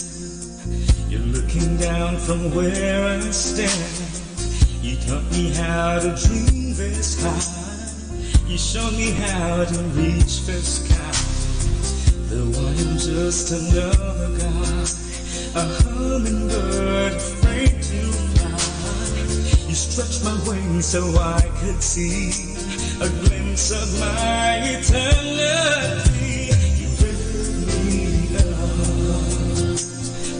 S18: You're looking down from where I stand. You taught me how to dream this high. You showed me how to reach the sky. Though I am just another guy, a hummingbird afraid to fly. You stretched my wings so I could see a glimpse of my eternity. You lifted me up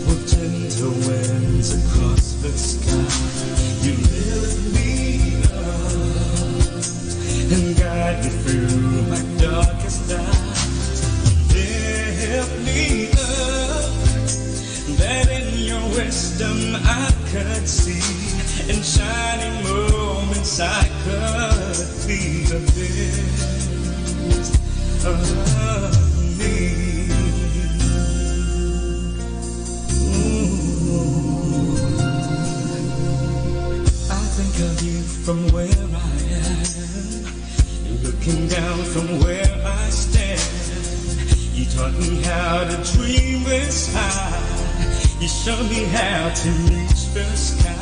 S18: with gentle winds across the sky. You lift me up and guide me through my darkest night. Lift me up, that in your wisdom I could see. In shining moments I could be the best of me. I think of you from where I am. You're looking down from where I stand. You taught me how to dream this high. You showed me how to reach the sky.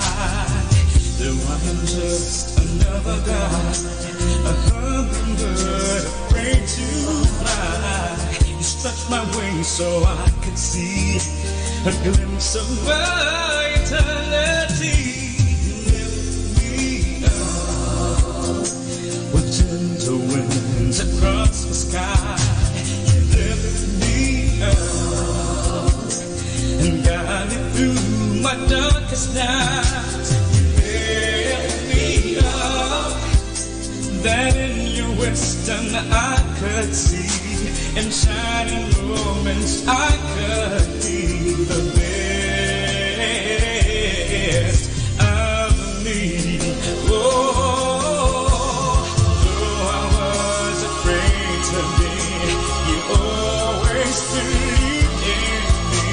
S18: Though I am just another guy, a hummingbird afraid to fly. You stretched my wings so I could see a glimpse of my eternity. You lift me up with gentle winds across the sky. You lift me up and guide me through my darkest night. That in your wisdom I could see. In shining moments I could be the best of me. Oh, though I was afraid to be, you always believed in me.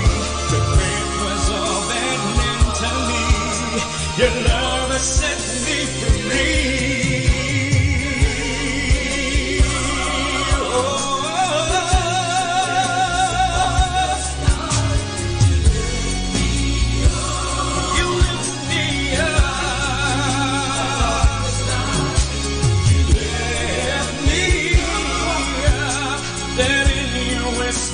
S18: The faith was all that meant to me. Your love has set me free.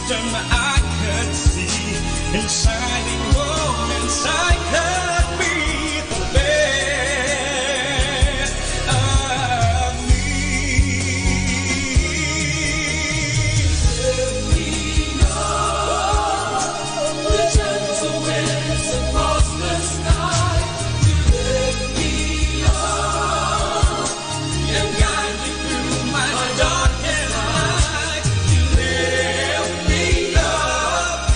S18: I could see in shining moments I could be the best of me. Lift me up, the gentle winds across the sky. You lift me up and guide me through my darkest night. You lift me up,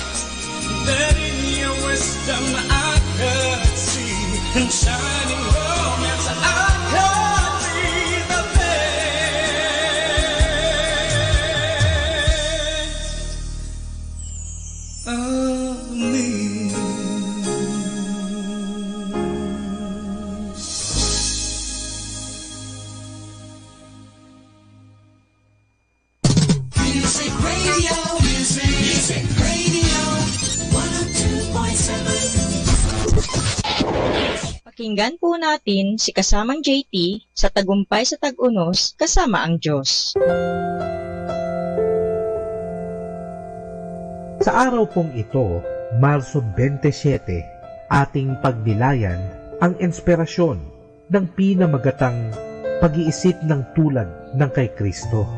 S18: that in your wisdom I could see. In shining moments I could be the best of me.
S17: Music Radio, Music Radio, 102.7.
S9: Pakinggan po natin si kasamang JT sa Tagumpay sa Tag-Unos kasama ang Diyos.
S12: Sa araw pong ito, Marso 27, ating pagnilayan ang inspirasyon ng pinamagatang pag-iisip ng tulad ng kay Kristo.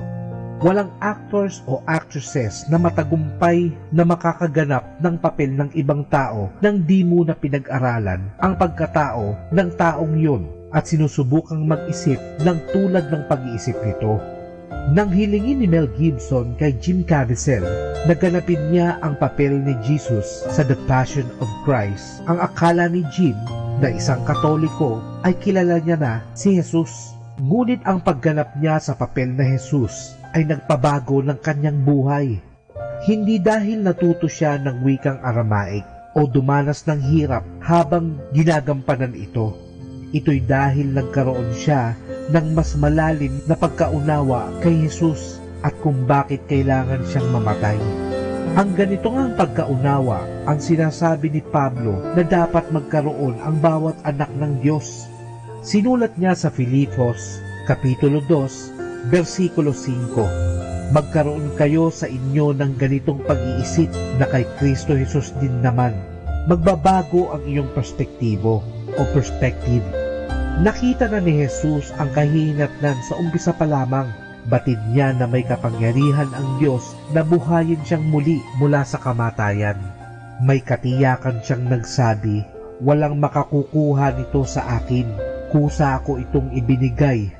S12: Walang actors o actresses na matagumpay na makakaganap ng papel ng ibang tao nang di muna pinag-aralan ang pagkatao ng taong yun at sinusubukang mag-isip ng tulad ng pag-iisip nito. Nang hilingin ni Mel Gibson kay Jim Caviezel na ganapin niya ang papel ni Jesus sa The Passion of Christ, ang akala ni Jim na isang Katoliko ay kilala niya na si Jesus. Ngunit ang pagganap niya sa papel na Jesus ay nagpabago ng kanyang buhay. Hindi dahil natuto siya ng wikang Aramaic o dumanas ng hirap habang ginagampanan ito. Ito'y dahil nagkaroon siya ng mas malalim na pagkaunawa kay Jesus at kung bakit kailangan siyang mamatay. Ang ganitong ang pagkaunawa ang sinasabi ni Pablo na dapat magkaroon ang bawat anak ng Diyos. Sinulat niya sa Filipos, Kapitulo 2, versikulo 5, magkaroon kayo sa inyo ng ganitong pag-iisip na kay Kristo Jesus din naman. Magbabago ang iyong perspektibo o perspective. Nakita na ni Jesus ang kahihinatnan sa umpisa pa lamang. Batid niya na may kapangyarihan ang Diyos na buhayin siyang muli mula sa kamatayan. May katiyakan siyang nagsabi, walang makakukuha nito sa akin, kusa ako itong ibinigay.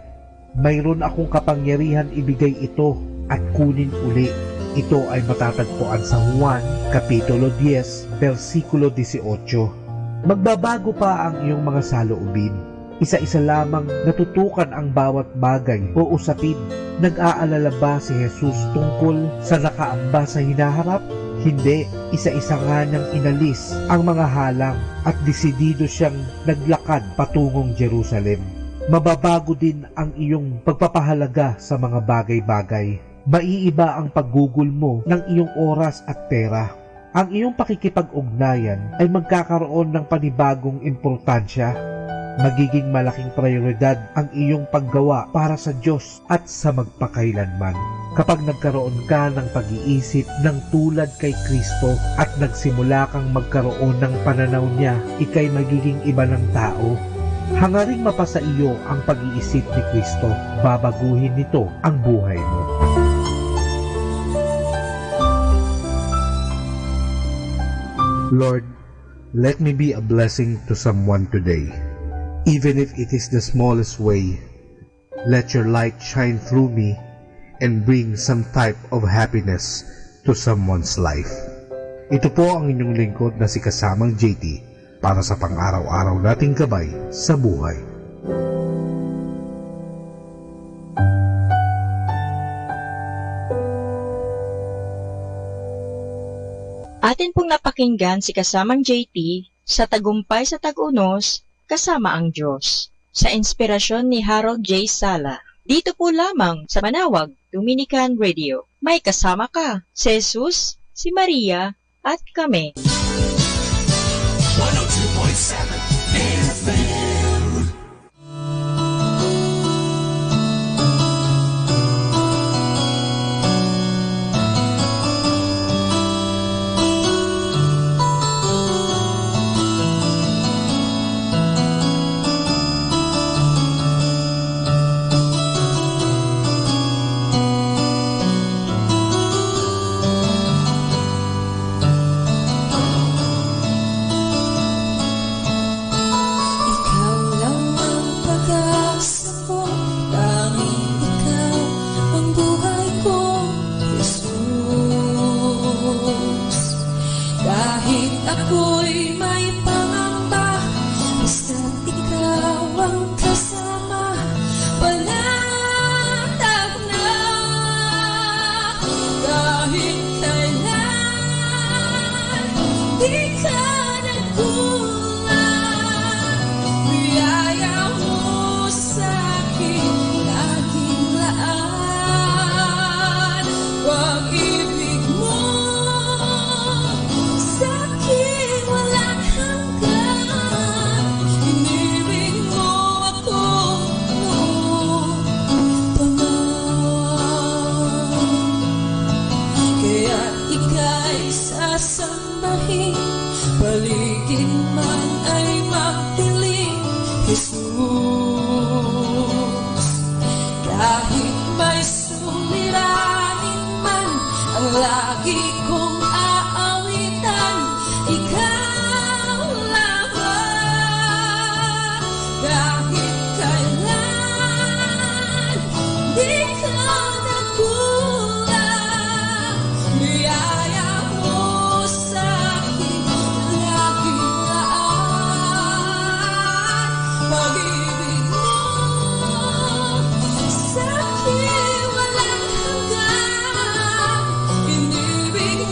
S12: Mayroon akong kapangyarihan ibigay ito at kunin uli. Ito ay matatagpuan sa Juan, Kapitulo 10, versikulo 18. Magbabago pa ang iyong mga saloobin. Isa-isa lamang natutukan ang bawat bagay o usapin. Nag-aalala ba si Jesus tungkol sa nakaamba sa hinaharap? Hindi, isa-isa nga niyang inalis ang mga halang at desidido siyang naglakad patungong Jerusalem. Mababago din ang iyong pagpapahalaga sa mga bagay-bagay. Maiiba ang paggugol mo ng iyong oras at pera. Ang iyong pakikipag-ugnayan ay magkakaroon ng panibagong importansya. Magiging malaking prioridad ang iyong paggawa para sa Diyos at sa magpakailanman. Kapag nagkaroon ka ng pag-iisip ng tulad kay Kristo at nagsimula kang magkaroon ng pananaw niya, ika'y magiging iba ng tao. Hangaring mapasa iyo ang pag-iisip ni Kristo, babaguhin nito ang buhay mo. Lord, let me be a blessing to someone today. Even if it is the smallest way, let your light shine through me and bring some type of happiness to someone's life. Ito po ang inyong lingkod na si Kasamang JT para sa pang-araw-araw nating gabay sa buhay.
S9: Atin pong napakinggan si Kasamang JT sa Tagumpay sa Tag-Unos, Kasama ang Diyos, sa inspirasyon ni Harold J. Sala. Dito po lamang sa Manawag Dominican Radio. May kasama ka, si Jesus, si Maria, at kami.
S17: 102.7 FM.
S14: Ako'y may pangamba, basta't ikaw ang kasama, panatag na. Kahit kailan, di ka nagkulang, biyaya mo sa'kin laging laan. Pag-ibig mo sa'kin walang hanggan, inibig mo ako noong paman. Kaya't ika'y sasambahin, paligid man ay magdilim, Jesus. Kahit may suliranin man, ang lagi kong aawitan, ikaw lamang. Kahit kailan, di ka nagkulang, biyaya mo sa'kin laging laan. Pag-ibig mo sa'kin walang hanggan, inibig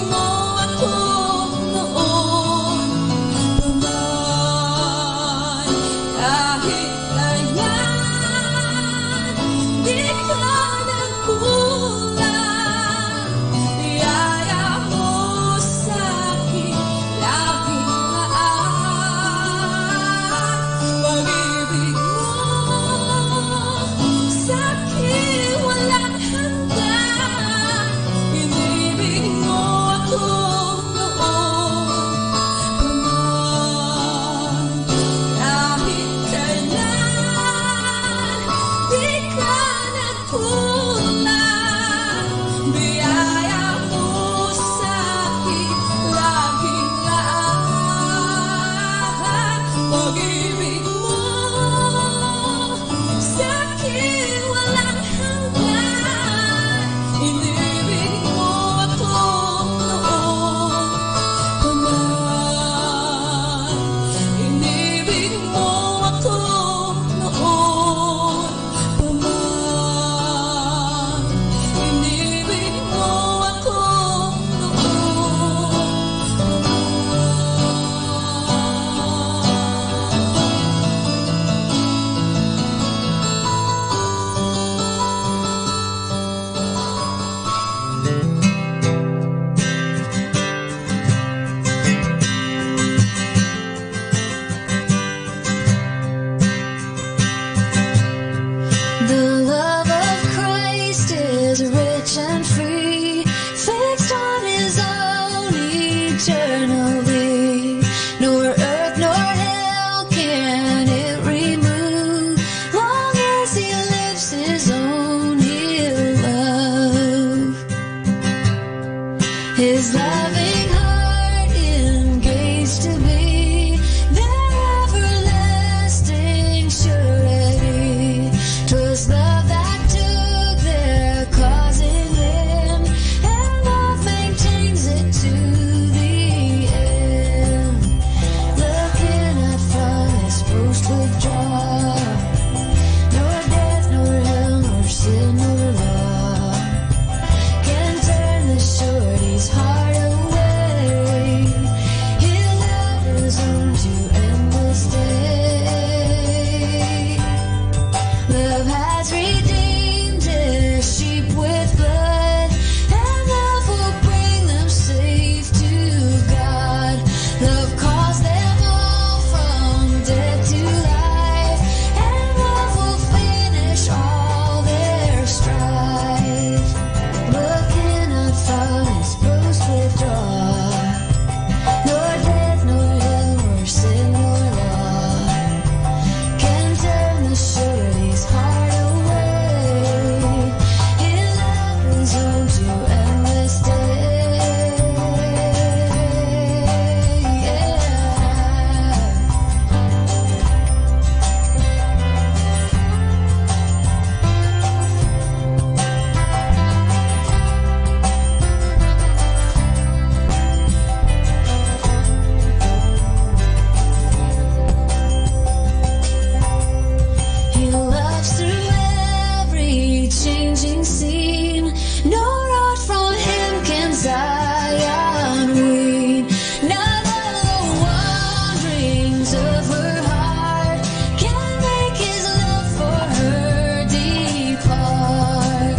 S14: nothing seen, no rod from him can Zion wean. Neither the wanderings of her heart can make his love for her depart.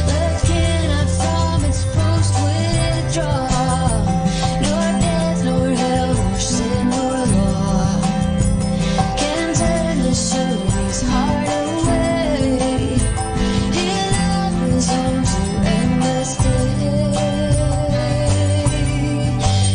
S14: But cannot from its post withdraw, nor death, nor hell, nor sin, nor law can turn the his heart away. His love is on to endless day.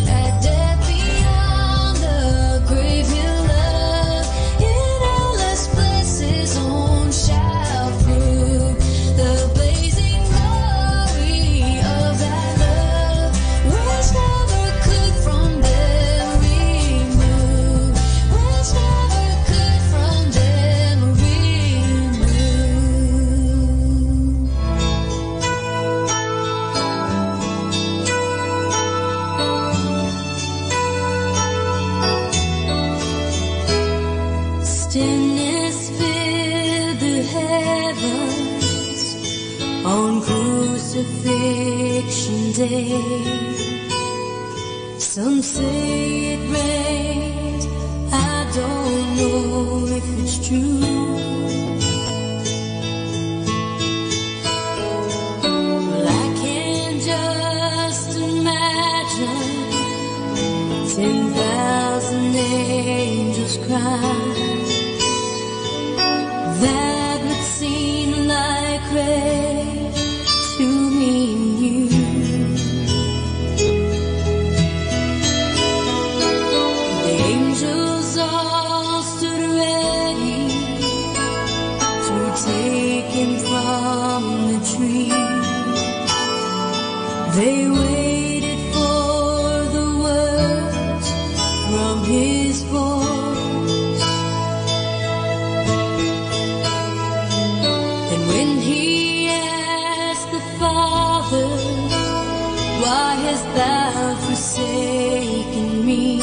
S14: At death beyond the grave, He'll love in endless places on shall prove the blazing glory of that love, which never could from them remove, which never could from them remove. Stillness filled the heavens on crucifixion day. Some say it rained, I don't know if it's true. Well, I can just imagine 10,000 angels cry. That would seem like rain to me and you. The angels all stood ready to take him from the tree. They waited for the words from his voice. When he asked the Father, why hast thou forsaken me?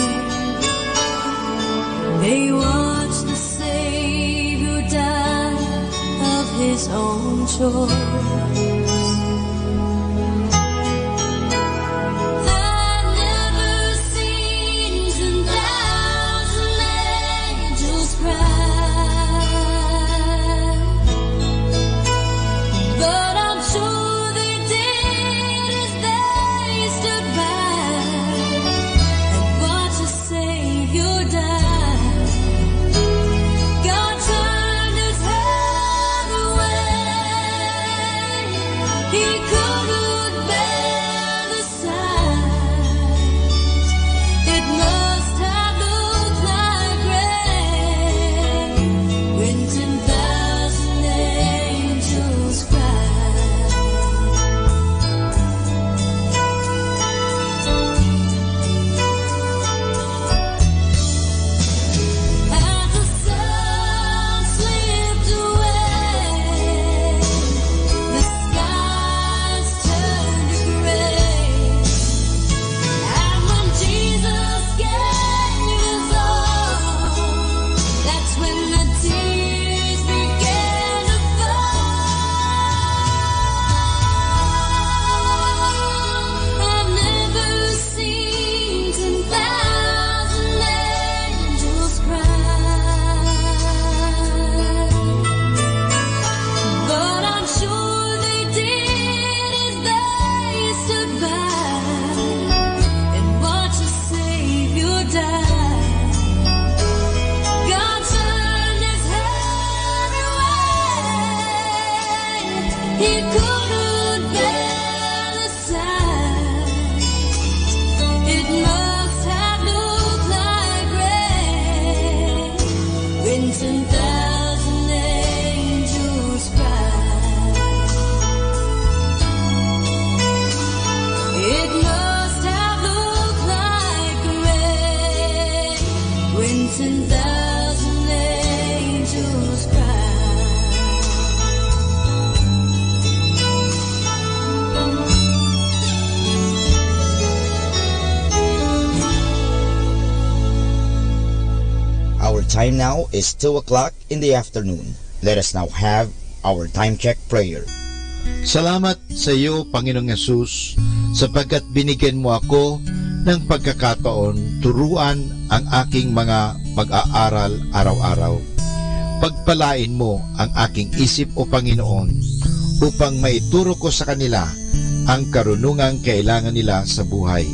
S14: They watched the Savior die of his own choice. I've never seen 10,000 angels cry, but I'm sure they did as they stood by and watched the Savior die. God turned his head away. He couldn't bear the sight. It must have looked like rain when 10,000 angels cried. As the sun slipped away, the skies turned to gray, and when Jesus gave his all, that's when the tears began to fall. I've never seen 10,000 angels cry, but I'm sure they did as they stood by and watched the Savior die. God turned his head away. He couldn't bear the sight. It must have looked like rain when 10,000 angels cried. It must have looked like rain when 10,000 angels cried.
S8: Our time now is 2 o'clock in the afternoon. Let us now have our time check prayer.
S11: Salamat sa iyo, Panginoong Yesus, sapagkat binigyan mo ako ng pagkakataon turuan ang aking mga mag-aaral araw-araw. Pagpalain mo ang aking isip, O Panginoon, upang maituro ko sa kanila ang karunungang kailangan nila sa buhay.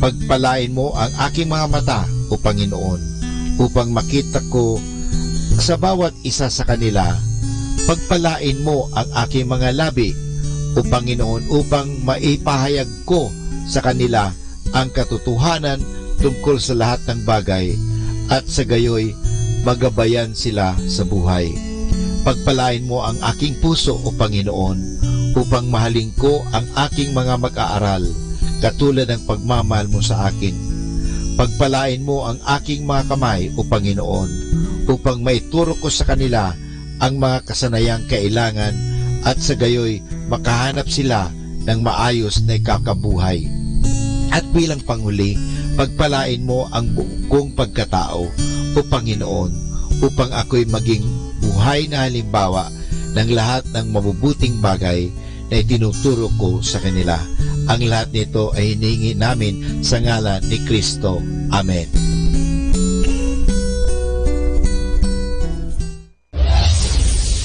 S11: Pagpalain mo ang aking mga mata, O Panginoon, upang makita ko sa bawat isa sa kanila. Pagpalain mo ang aking mga labi, O Panginoon, upang maipahayag ko sa kanila ang katotohanan tungkol sa lahat ng bagay at sa gayoy magabayan sila sa buhay. Pagpalain mo ang aking puso, O Panginoon, upang mahalin ko ang aking mga mag-aaral katulad ng pagmamahal mo sa akin. Pagpalain mo ang aking mga kamay, O Panginoon, upang maituro ko sa kanila ang mga kasanayang kailangan at sa gayoy makahanap sila ng maayos na ikakabuhay. At bilang panghuli, pagpalain mo ang buong kong pagkatao, O Panginoon, upang ako'y maging buhay na halimbawa ng lahat ng mabubuting bagay na itinuturo ko sa kanila. Ang lahat nito ay hinihingi namin sa ngalan ni Kristo. Amen.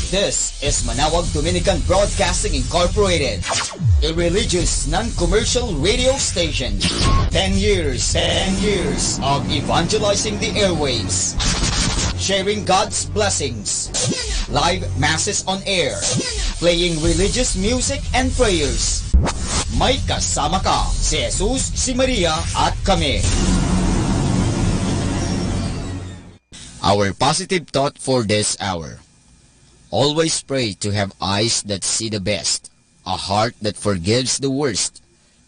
S7: This is Manawag Dominican Broadcasting Incorporated, a religious, non-commercial radio station. 10 years of evangelizing the airwaves, sharing God's blessings, live masses on air, playing religious music and prayers. May kasama ka, si Jesus, si Maria, at kami.
S8: Our positive thought for this hour. Always pray to have eyes that see the best, a heart that forgives the worst,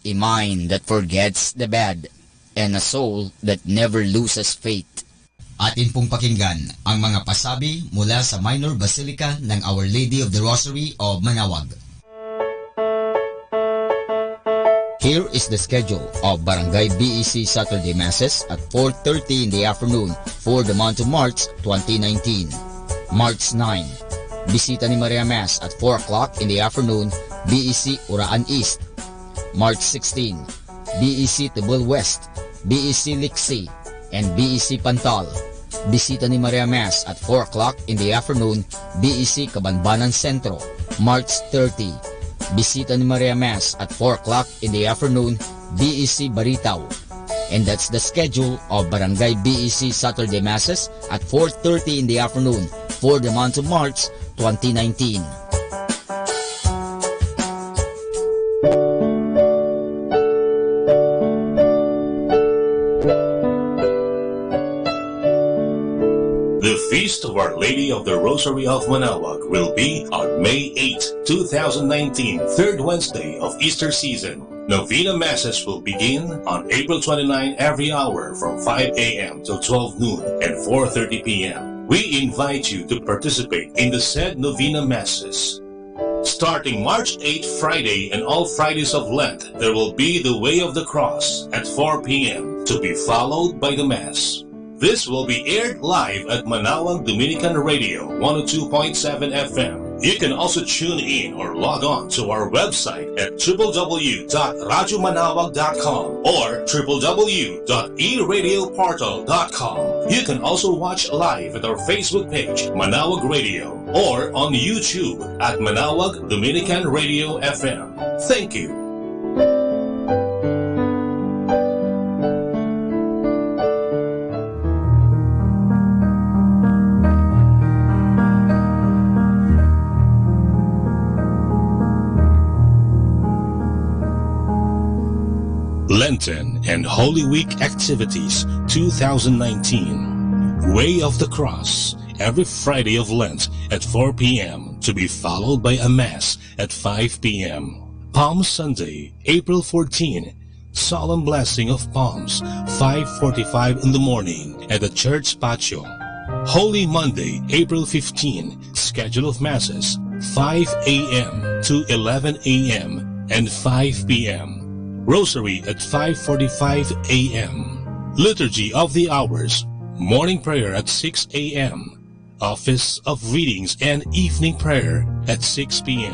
S8: a mind that forgets the bad, and a soul that never loses faith.
S7: Atin pong pakinggan ang mga pasabi mula sa Minor Basilica ng Our Lady of the Rosary of Manawag.
S8: Here is the schedule of Barangay BEC Saturday Masses at 4:30 in the afternoon for the month of March 2019. March 9, Bisita ni Maria Mass at 4 o'clock in the afternoon, BEC Uraan East. March 16, BEC Tibul West, BEC Liksi, and BEC Pantal. Bisita ni Maria Mass at 4 o'clock in the afternoon, BEC Cabanbanan Centro. March 30, Bisita ni Maria Mass at 4 o'clock in the afternoon, BEC Baritaw. And that's the schedule of Barangay BEC Saturday Masses at 4:30 in the afternoon for the month of March 2019.
S20: The Feast of Our Lady of the Rosary of Manawag will be on May 8, 2019, third Wednesday of Easter season. Novena Masses will begin on April 29 every hour from 5 a.m. till 12 noon and 4:30 p.m. We invite you to participate in the said Novena Masses. Starting March 8 Friday and all Fridays of Lent, there will be the Way of the Cross at 4 p.m. to be followed by the Mass. This will be aired live at Manawag Dominican Radio 102.7 FM. You can also tune in or log on to our website at www.radyomanawag.com or www.eradioportal.com. You can also watch live at our Facebook page, Manawag Radio, or on YouTube at Manawag Dominican Radio FM. Thank you. Lenten and Holy Week Activities 2019. Way of the Cross, every Friday of Lent at 4 p.m. to be followed by a Mass at 5 p.m. Palm Sunday, April 14, Solemn Blessing of Palms, 5:45 in the morning at the church patio. Holy Monday, April 15, schedule of Masses, 5 a.m. to 11 a.m. and 5 p.m. Rosary at 5:45 a.m. Liturgy of the Hours, morning prayer at 6 a.m. Office of Readings and evening prayer at 6 p.m.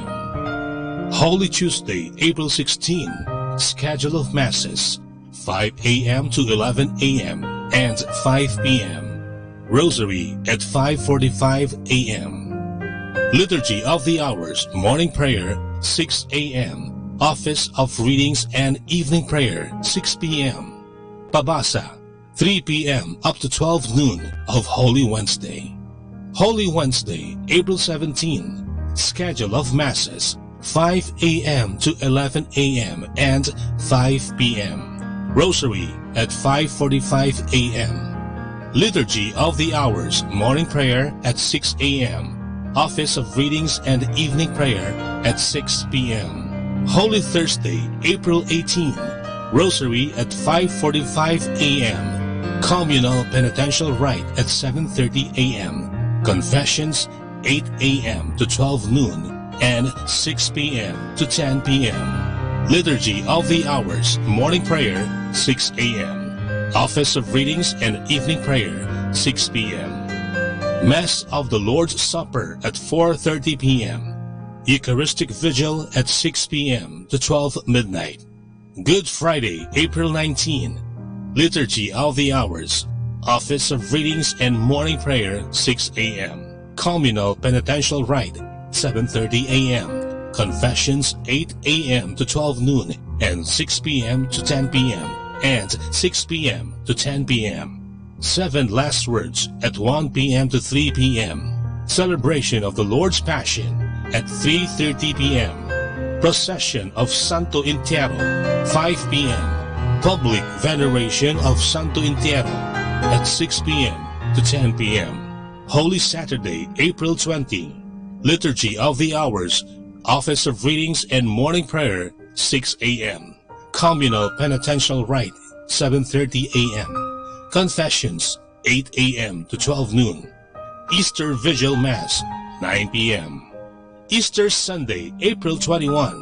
S20: Holy Tuesday, April 16, schedule of Masses, 5 a.m. to 11 a.m. and 5 p.m. Rosary at 5:45 a.m. Liturgy of the Hours, morning prayer, 6 a.m. Office of Readings and evening prayer, 6 p.m. Pabasa, 3 p.m. up to 12 noon of Holy Wednesday. Holy Wednesday, April 17, schedule of Masses, 5 a.m. to 11 a.m. and 5 p.m. Rosary at 5:45 a.m. Liturgy of the Hours, morning prayer at 6 a.m. Office of Readings and evening prayer at 6 p.m. Holy Thursday, April 18, Rosary at 5:45 a.m. Communal Penitential Rite at 7:30 a.m. Confessions, 8 a.m. to 12 noon and 6 p.m. to 10 p.m. Liturgy of the Hours, morning prayer, 6 a.m. Office of Readings and evening prayer, 6 p.m. Mass of the Lord's Supper at 4:30 p.m. Eucharistic Vigil at 6 p.m. to 12 midnight. Good Friday, April 19. Liturgy of the Hours, Office of Readings and morning prayer, 6 a.m. Communal Penitential Rite, 7:30 a.m. Confessions, 8 a.m. to 12 noon and 6 p.m. to 10 p.m. and 6 p.m. to 10 p.m. 7 Last Words at 1 p.m. to 3 p.m. Celebration of the Lord's Passion at 3:30 p.m. Procession of Santo Entierro, 5 p.m. Public Veneration of Santo Entierro at 6 p.m. to 10 p.m. Holy Saturday, April 20. Liturgy of the Hours, Office of Readings and morning prayer, 6 a.m. Communal Penitential Rite, 7:30 a.m. Confessions, 8 a.m. to 12 noon. Easter Vigil Mass, 9 p.m. Easter Sunday, April 21.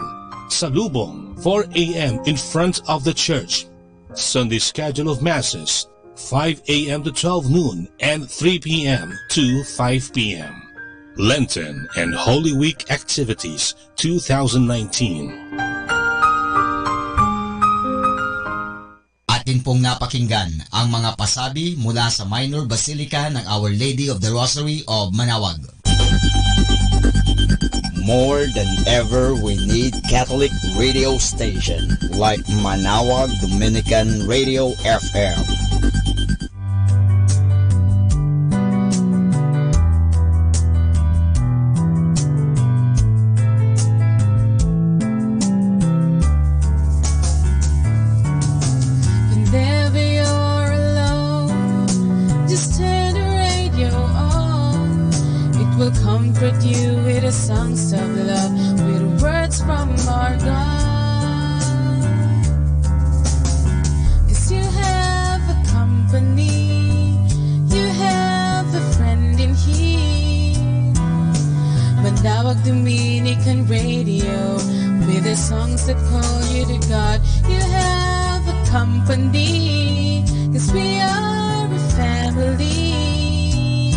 S20: Salubong, 4 a.m. in front of the church. Sunday schedule of Masses, 5 a.m. to 12 noon and 3 p.m. to 5 p.m. Lenten and Holy Week Activities 2019.
S8: Atin pong napakinggan ang mga pasabi mula sa Minor Basilica ng Our Lady of the Rosary of Manaoag.
S7: More than ever, we need Catholic radio station like Manaoag Dominican Radio FM.
S1: Whenever you're alone, just turn the radio on. It will comfort you with the songs of love, with words from our God. 'Cause you have a company, you have a friend in here. Manaoag Dominican Radio, with the songs that call you to God. You have a company, 'cause we are a family.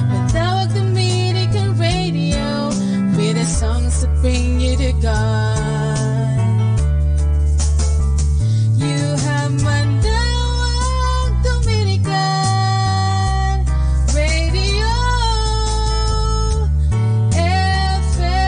S1: Manaoag Dominican Radio, with the songs that bring you to God. You have Manaoag Dominican Radio FM.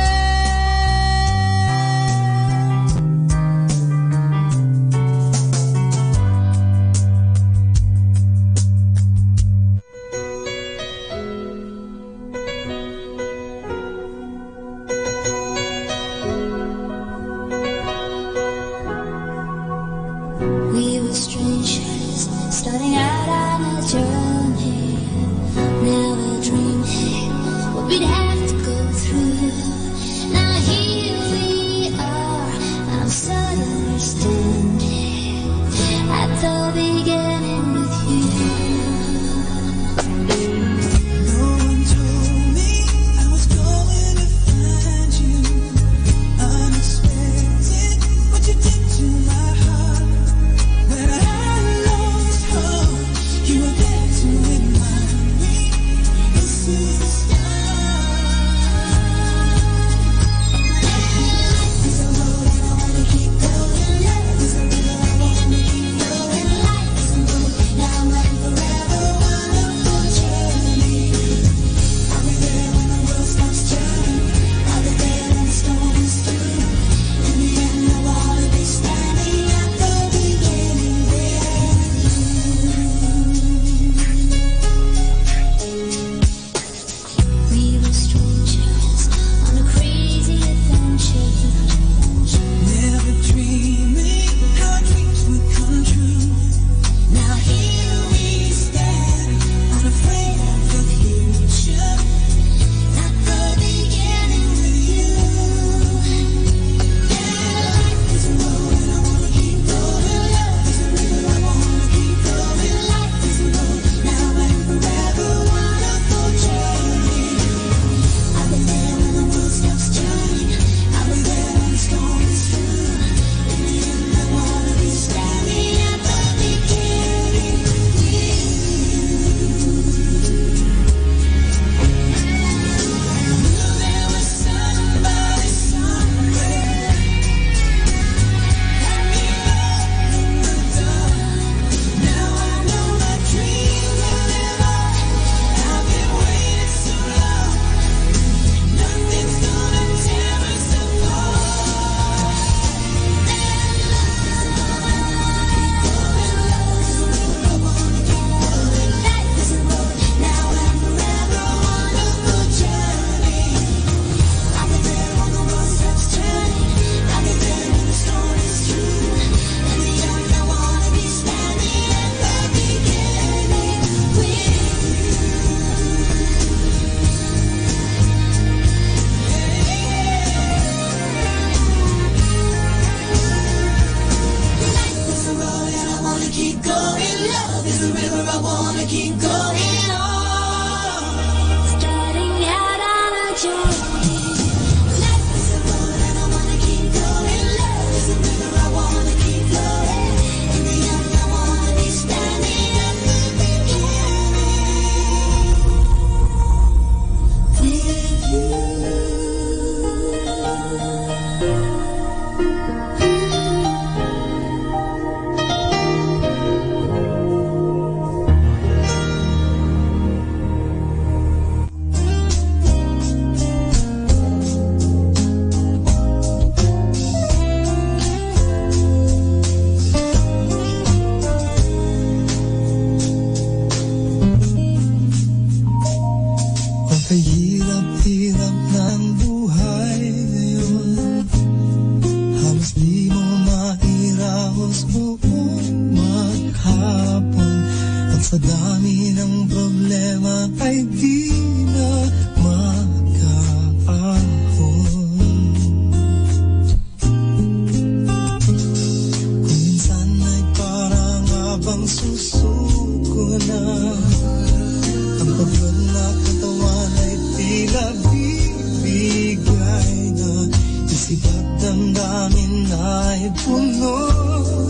S17: Iba't damdamin ay puno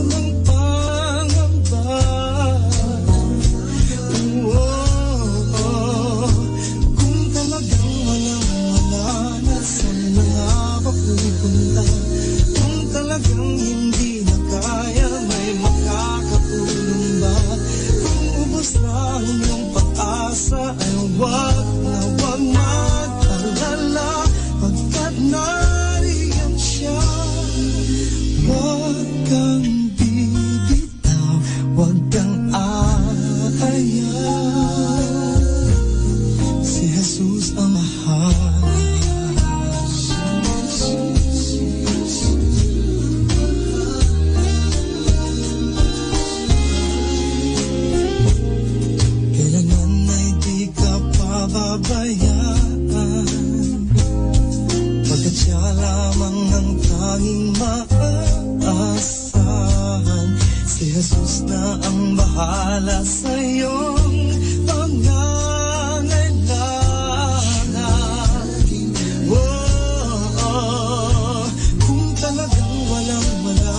S17: ng pangamba. Kung talagang walang-wala na, saan na nga ba pupunta? Kung talagang hindi na kaya, may makakatulong ba? Kung ubos na ang iyong pag-asa, ay wag na wag mag-alala, pagkat nariyan siya. Wag kang bibitaw, wag kang aayaw. Si Jesus ang mahal. Kailanman ay di ka pababayaan, pagkat siya lamang ang tanging maaasahan. Si Jesus na ang bahala sa iyong pangangailangan. Kung talagang walang-wala,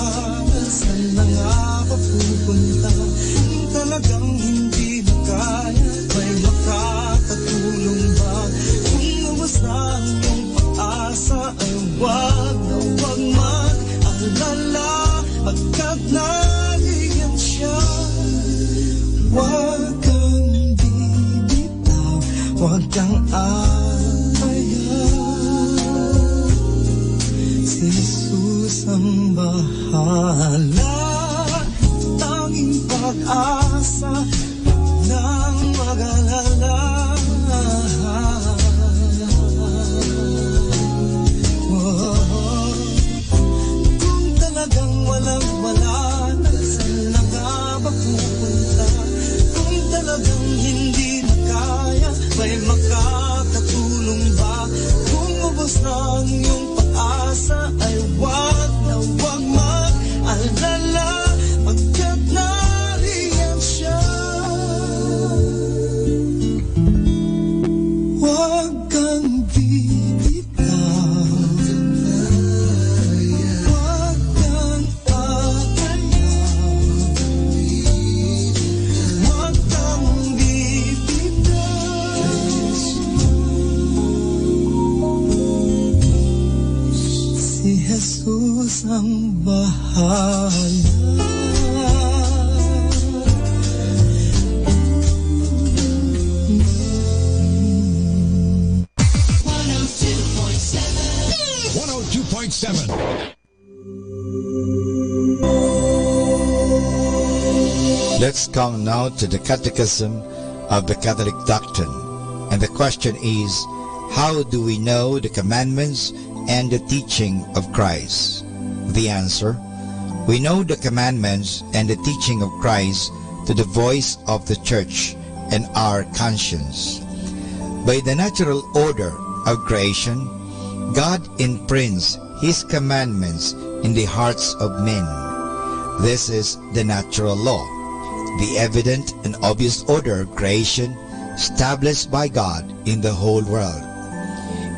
S17: saan na nga ba pupunta? Kung talagang hindi na kaya, may makakatulong ba? Kung ubos na ang iyong pag-asa, ay wag na wag mag-alala, pagkat nariyan siya. Wag kang bibitaw, wag kang aayaw. Si Jesus ang bahala, tanging pag-asa ng mag-alala. Kung talagang walang-wala na, saan na nga ba pupunta? Kung talagang hindi na kaya, may makakatulong ba? Kung ubos na ang iyong pag-asa, ay wag na wag mag-alala, pagkat nariyan siya. Wag kang bibitaw, wag kang aayaw. Wag kang bibitaw. Si Jesus ang bahala.
S11: Let's come now to the Catechism of the Catholic Doctrine. And the question is, how do we know the commandments and the teaching of Christ? The answer, we know the commandments and the teaching of Christ to the voice of the Church and our conscience. By the natural order of creation, God imprints His commandments in the hearts of men. This is the natural law, the evident and obvious order of creation established by God in the whole world.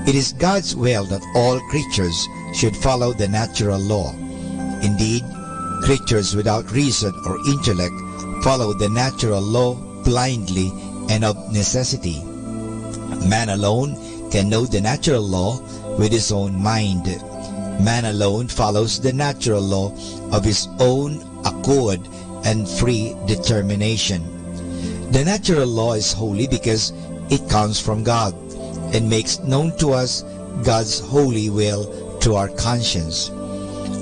S11: It is God's will that all creatures should follow the natural law. Indeed, creatures without reason or intellect follow the natural law blindly and of necessity. Man alone can know the natural law with his own mind. Man alone follows the natural law of his own accord and free determination. The natural law is holy because it comes from God and makes known to us God's holy will to our conscience.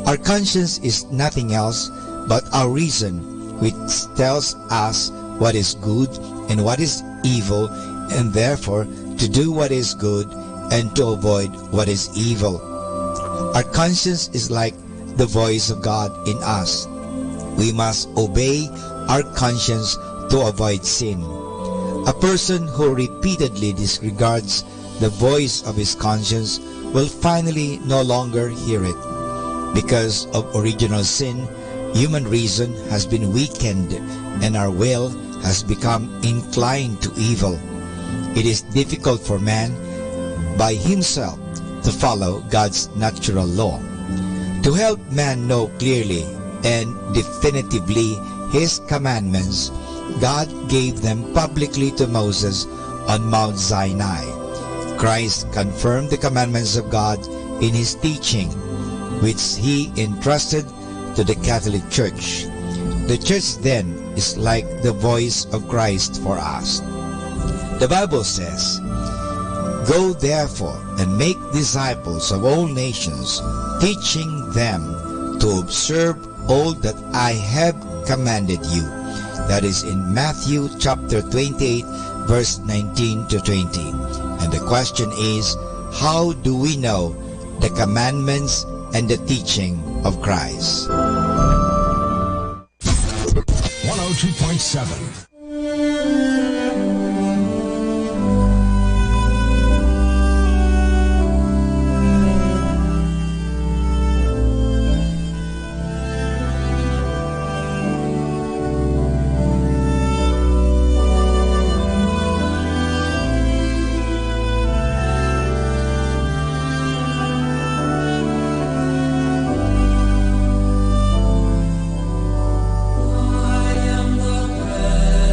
S11: Our conscience is nothing else but our reason, which tells us what is good and what is evil, and therefore to do what is good and to avoid what is evil. Our conscience is like the voice of God in us. We must obey our conscience to avoid sin. A person who repeatedly disregards the voice of his conscience will finally no longer hear it. Because of original sin, human reason has been weakened and our will has become inclined to evil. It is difficult for man by himself
S5: to follow God's natural law. To help man know clearly and definitively His commandments, God gave them publicly to Moses on Mount Sinai. Christ confirmed the commandments of God in His teaching, which He entrusted to the Catholic Church. The Church then is like the voice of Christ for us. The Bible says, "Go therefore and make disciples of all nations, teaching them to observe all that I have commanded you." That is in Matthew chapter 28 verse 19 to 20. And the question is, how do we know the commandments and the teaching of Christ?
S10: 102.7
S17: I am the bread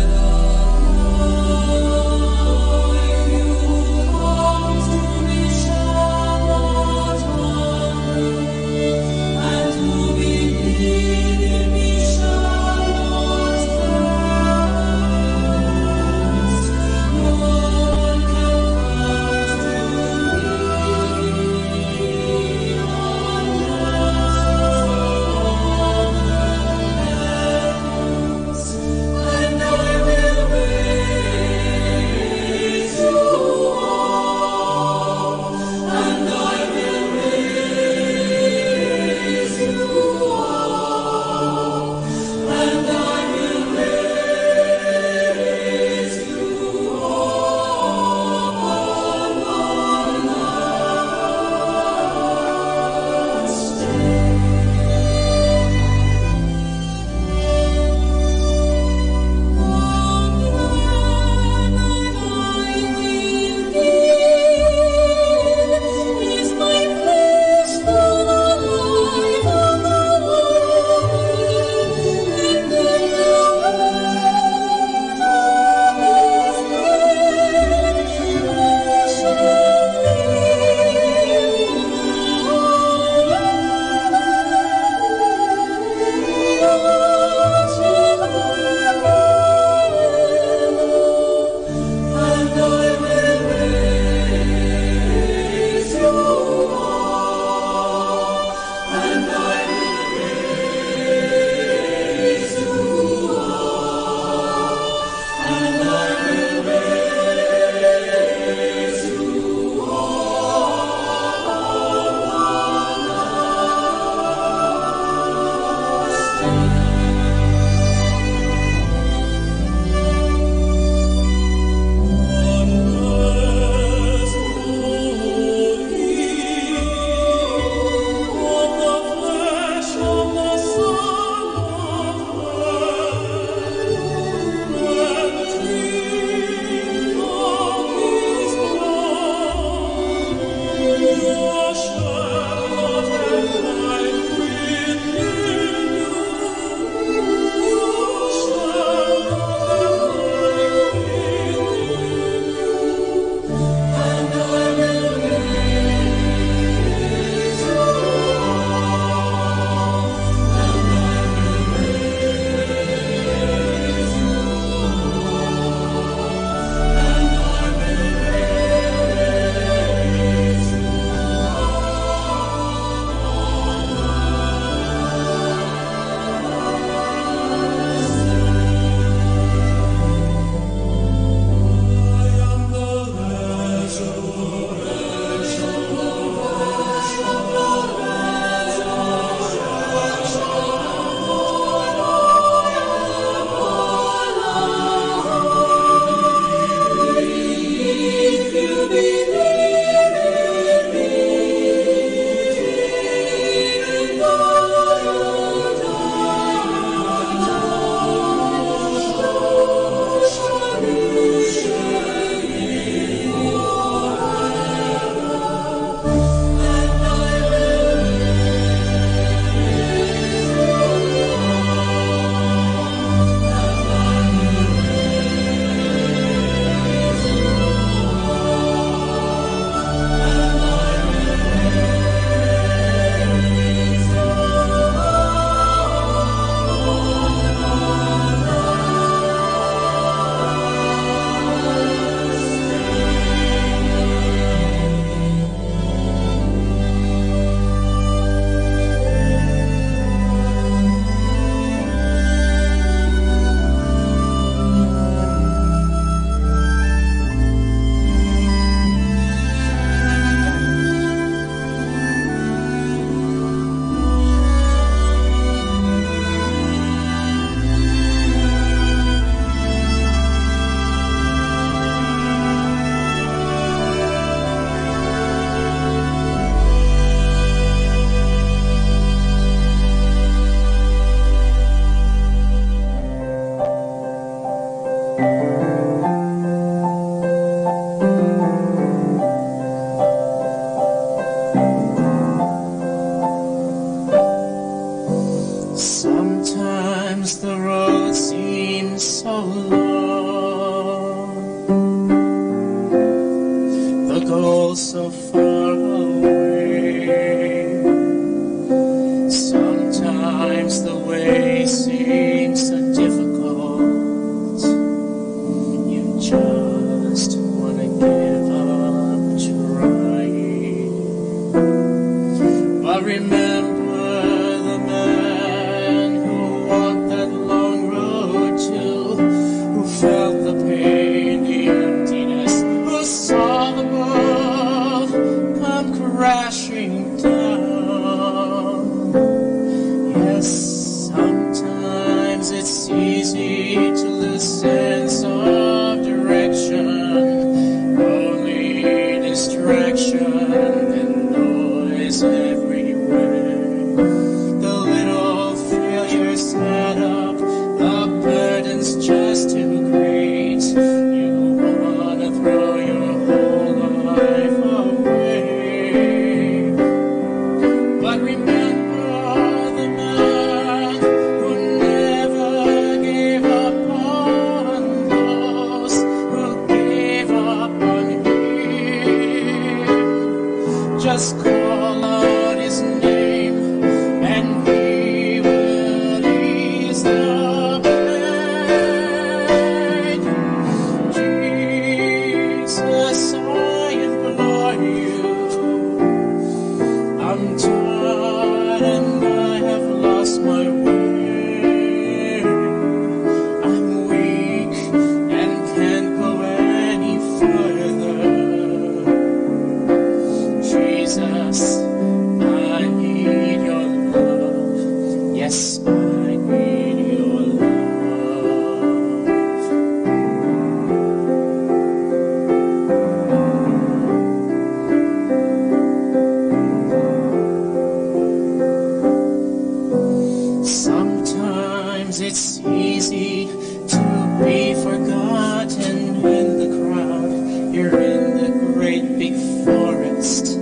S6: Sometimes the road seems so long, the goal so far away. Sometimes the way seems so difficult, you just wanna give up trying. But remember the man who walked that long road too, who felt the pain, the emptiness, who saw the world come crashing down. Yes, sometimes it's easy to lose sense of direction, only distraction and noise everywhere. The little failures add up, the burden's just too great. You wanna throw your whole life away. But remember the man who never gave up on those who gave up on him. Just call out his name and he will ease the pain. Jesus, I implore you, I'm tired and I have lost my way. I'm weak and can't go any further. Jesus, I need your love. Yes, I need your love. Sometimes it's easy to be forgotten in the crowd. You're in the great big forest,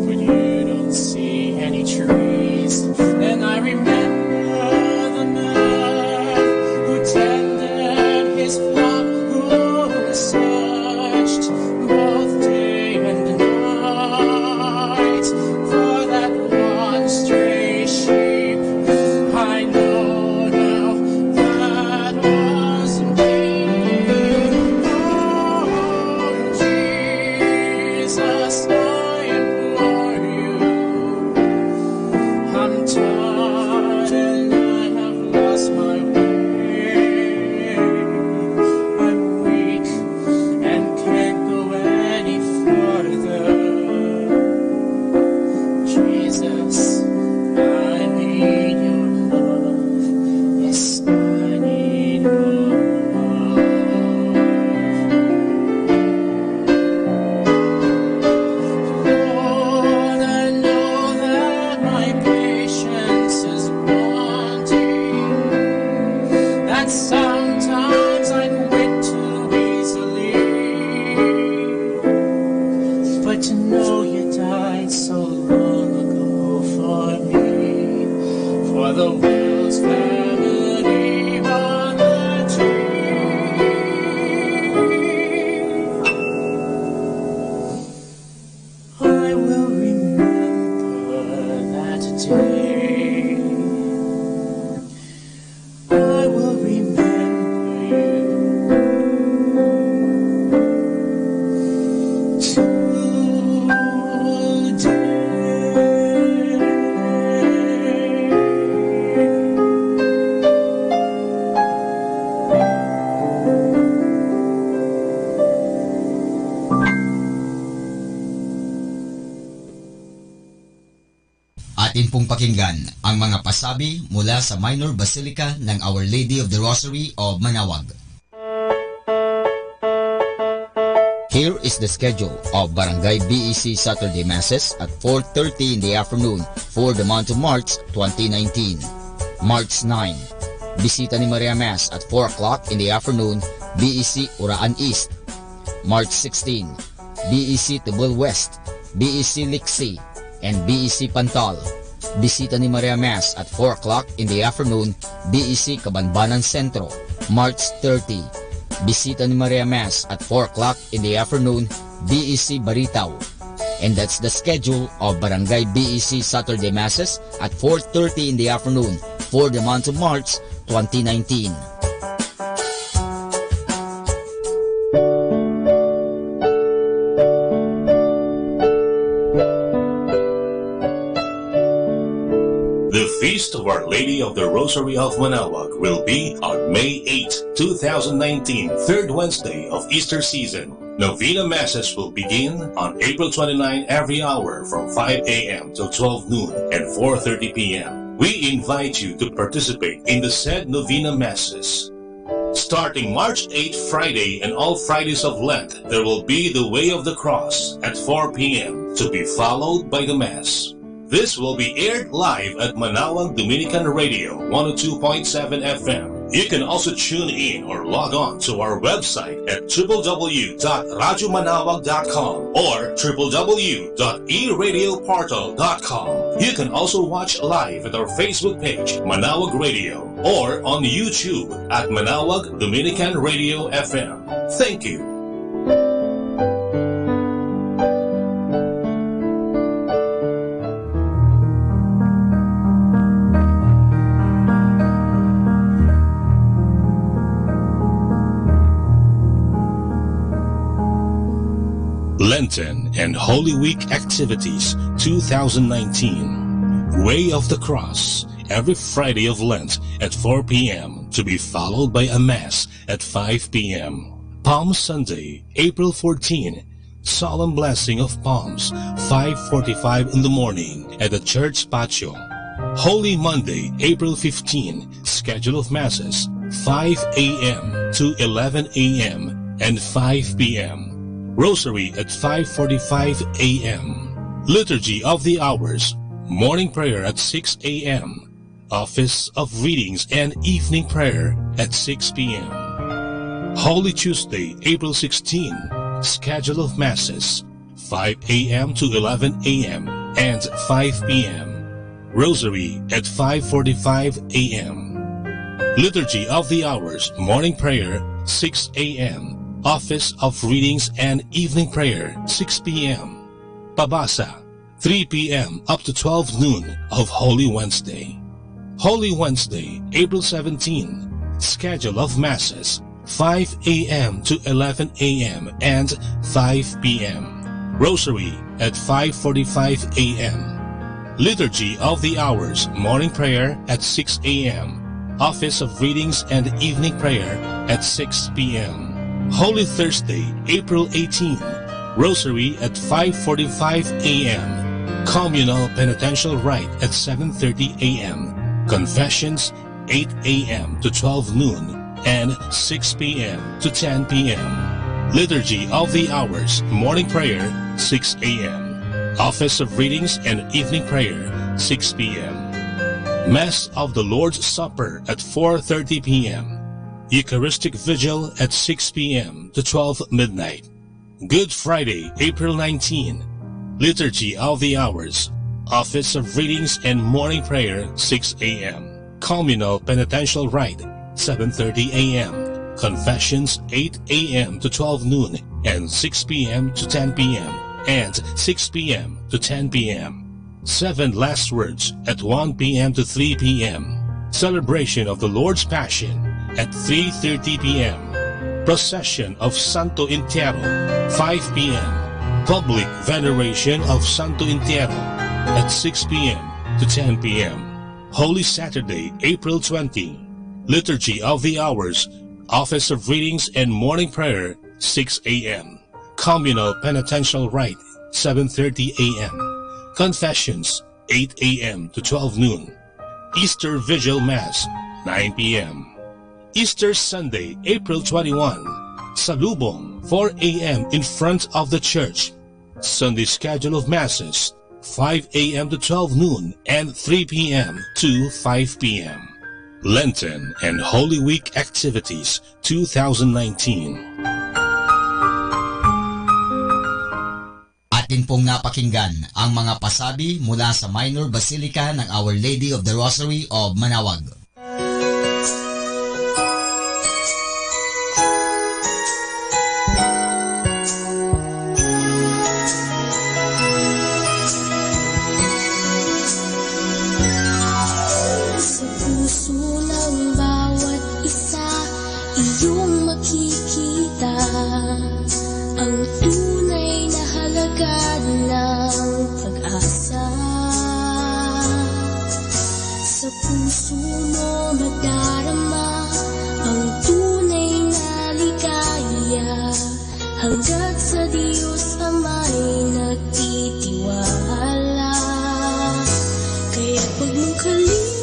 S6: but you don't see any trees. And I remember the man who tended his flock, who searched both day and night for that one stray sheep. I know now that was me. Oh, Jesus, I implore you, I'm tired and I have lost my way. I'm weak and can't go any further. Jesus, I need your love. Yes, I need your Lord, I know that my patience is wanting, that sometimes I quit too easily. But to know you died so long ago for me, for the world's family on the tree, I will remember that day. I will remember you
S8: Atin pong pakinggan ang mga pasabi mula sa Minor Basilica ng Our Lady of the Rosary of Manaoag. Here is the schedule of Barangay BEC Saturday Masses at 4:30 in the afternoon for the month of March 2019. March 9, Bisita ni Maria Mass at 4 o'clock in the afternoon, BEC Uraan East. March 16, BEC Tubul West, BEC Liksi, and BEC Pantal. Bisita ni Maria Mass at 4 o'clock in the afternoon, BEC Cabanbanan Centro, March 30. Bisita ni Maria Mass at 4 o'clock in the afternoon, BEC Baritao. And that's the schedule of Barangay BEC Saturday Masses at 4:30 in the afternoon for the month of March 2019.
S20: The Feast of Our Lady of the Rosary of Manaoag will be on May 8, 2019, third Wednesday of Easter season. Novena Masses will begin on April 29 every hour from 5 a.m. till 12 noon and 4:30 p.m. We invite you to participate in the said Novena Masses. Starting March 8 Friday and all Fridays of Lent, there will be the Way of the Cross at 4 p.m. to be followed by the Mass. This will be aired live at Manaoag Dominican Radio 102.7 FM. You can also tune in or log on to our website at www.radyomanawag.com or www.eradioportal.com. You can also watch live at our Facebook page, Manaoag Radio, or on YouTube at Manaoag Dominican Radio FM. Thank you. Lenten and Holy Week Activities 2019. Way of the Cross, every Friday of Lent at 4 p.m. to be followed by a Mass at 5 p.m. Palm Sunday, April 14, Solemn Blessing of Palms, 5:45 in the morning at the church patio. Holy Monday, April 15, schedule of Masses, 5 a.m. to 11 a.m. and 5 p.m. Rosary at 5:45 a.m. Liturgy of the Hours, morning prayer at 6 a.m. Office of Readings and evening prayer at 6 p.m. Holy Tuesday, April 16, schedule of Masses, 5 a.m. to 11 a.m. and 5 p.m. Rosary at 5:45 a.m. Liturgy of the Hours, morning prayer, 6 a.m. Office of Readings and evening prayer, 6 p.m. Pabasa, 3 p.m. up to 12 noon of Holy Wednesday. Holy Wednesday, April 17, schedule of Masses, 5 a.m. to 11 a.m. and 5 p.m. Rosary at 5:45 a.m. Liturgy of the Hours, morning prayer at 6 a.m. Office of Readings and evening prayer at 6 p.m. Holy Thursday, April 18, Rosary at 5:45 a.m. Communal Penitential Rite at 7:30 a.m. Confessions 8 a.m. to 12 noon and 6 p.m. to 10 p.m. Liturgy of the Hours, morning prayer 6 a.m. Office of Readings and evening prayer 6 p.m. Mass of the Lord's Supper at 4:30 p.m. Eucharistic Vigil at 6 p.m. to 12 midnight. Good Friday, April 19. Liturgy of the Hours. Office of Readings and Morning Prayer, 6 a.m. Communal Penitential Rite, 7:30 a.m. Confessions, 8 a.m. to 12 noon and 6 p.m. to 10 p.m. and 6 p.m. to 10 p.m. 7 Last Words at 1 p.m. to 3 p.m. Celebration of the Lord's Passion at 3:30 p.m. Procession of Santo Entierro, 5 p.m. Public Veneration of Santo Entierro at 6 p.m. to 10 p.m. Holy Saturday, April 20. Liturgy of the Hours, Office of Readings and Morning Prayer, 6 a.m. Communal Penitential Rite, 7:30 a.m. Confessions, 8 a.m. to 12 noon. Easter Vigil Mass, 9 p.m. Easter Sunday, April 21, Salubong, 4 a.m. in front of the church. Sunday schedule of Masses, 5 a.m. to 12 noon and 3 p.m. to 5 p.m. Lenten and Holy Week Activities 2019.
S8: At Atin pong napakinggan ang mga pasabi mula sa Minor Basilica ng Our Lady of the Rosary of Manaoag.
S14: Sa puso ng bawat isa, iyong makikita ang tunay na halaga ng pag-asa. Sa puso mo madarama ang tunay na ligaya, hanggat sa Diyos Ama'y nagtitiwala. Kaya pag mong kalilimutan,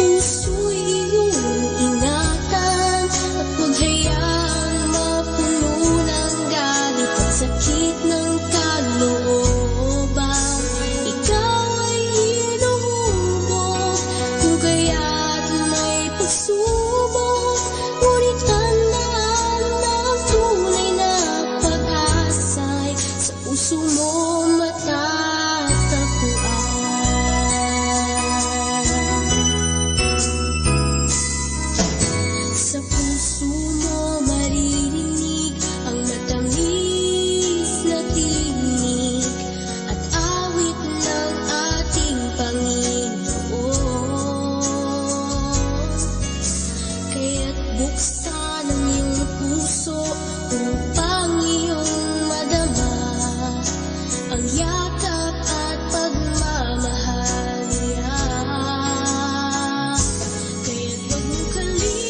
S14: puso'y iyong ingatan, at huwag hayaang mapuno ng galit at sakit ng kalooban. Ikaw ay hinuhubog, kung kaya't may pagsubok, ngunit tandaan na ang tunay na pag-asa'y sa puso mo sa puso mo maririnig ang matamis na tinig at awit ng ating Panginoon. Kaya't buksan ang iyong puso upang iyong madama ang yakap at pagmamahal niya. Kaya't huwag mong kalilimutan,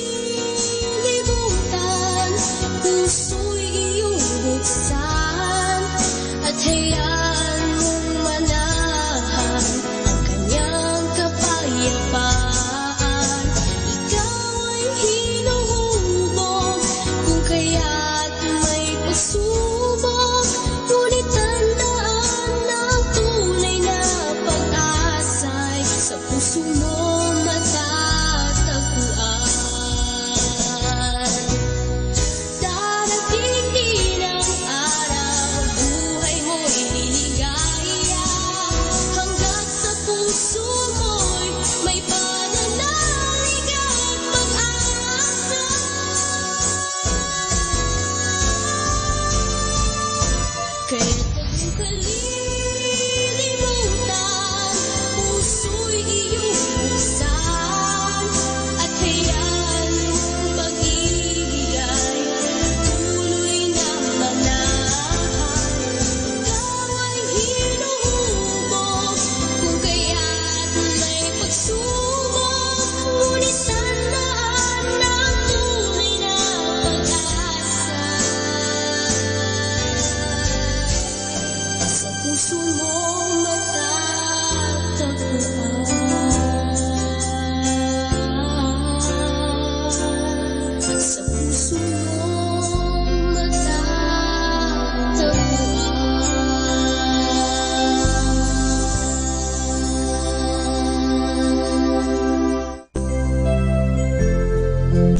S14: puso'y iyong buksan, at hayaan mong manahan ang kanyang kapayapaan. Ikaw ay hinuhubog, kung kaya't may pagsubok, ngunit tandaan na ang tunay na pag-asa'y sa puso mo matatagpuan. Darating din ang araw, buhay mo'y liligaya, hanggat sa puso mo'y may pananalig at pag-asa. Kaya't huwag mong kalilimutan, puso'y iyong buksan, at hayaan mong pag-ibigay tuloy na manahan. Ikaw ay hinuhubog, kung kaya't may pagsubok, ngunit tandaan na ang tunay na pag-asa sa puso mo matatagpuan. Sa puso mo matatagpuan.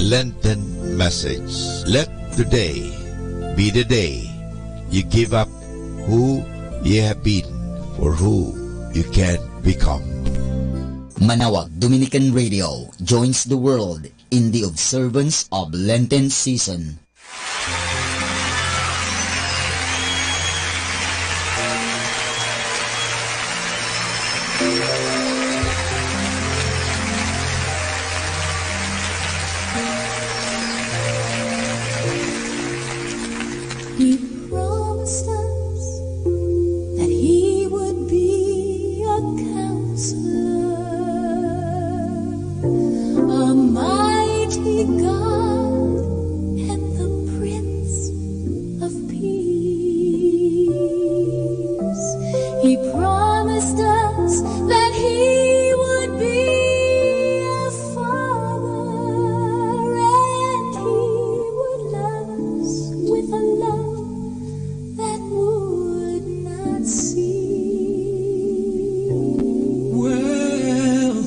S11: Lenten message. Let today be the day you give up who you have been for who you can become.
S8: Manaoag Dominican Radio joins the world in the observance of Lenten season.
S14: He promised us that He would be a counselor, a mighty God, and the Prince of Peace. He promised us that He would be a Father, and He would love us with a love that would not cease.
S18: Well,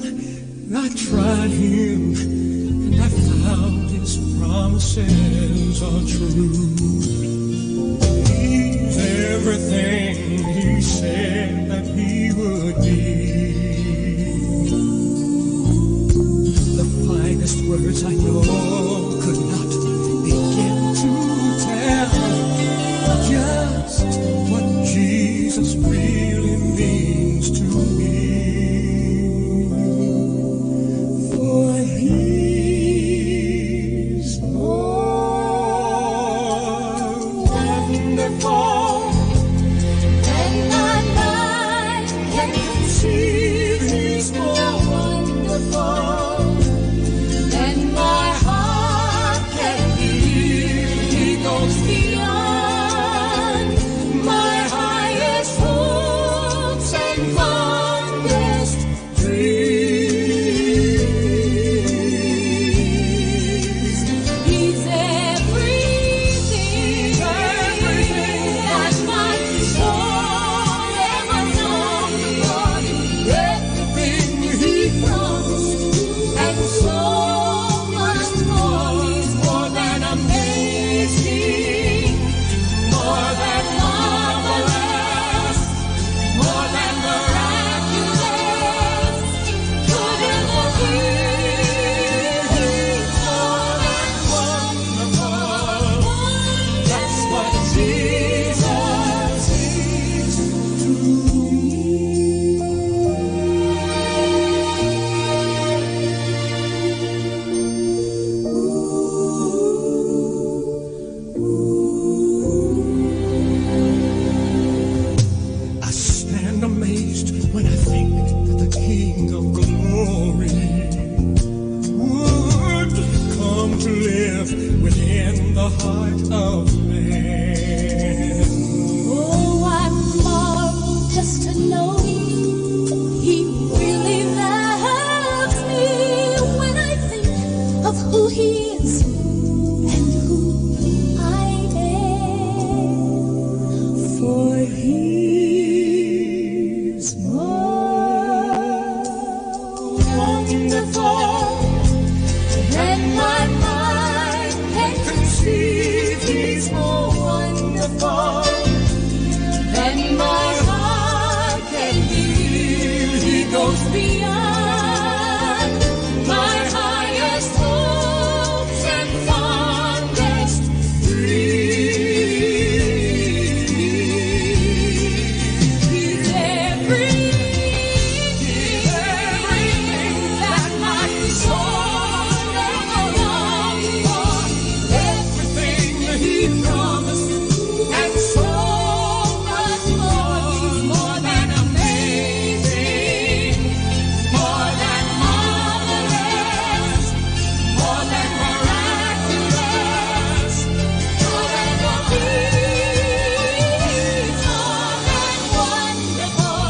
S18: I tried Him and I found His promises are true. He everything he said that he would be. The finest words I know could not begin to tell just what Jesus really means to me. For he's more wonderful than my mind can conceive. He's more wonderful than my heart can believe. He goes beyond my highest hopes and fondest dreams. He's everything that my soul ever longed for. Everything he promised and so much more. He's more than amazing, more than marvelous, more than miraculous. Could ever be. He's more than wonderful. That's what Jesus is to me. I stand amazed when I think that the King of Glory would come to live within the heart of man. Oh, I marvel just to know he really loves me when I think of who he is and who I am. For he's more wonderful than my mind can conceive. He's more wonderful than my heart can believe. He goes beyond my highest hopes and fondest dreams. He's everything that my soul ever longed for. Everything he promised and so much more. He's more than amazing, more than marvelous, more than miraculous. Could ever be. He's more than wonderful.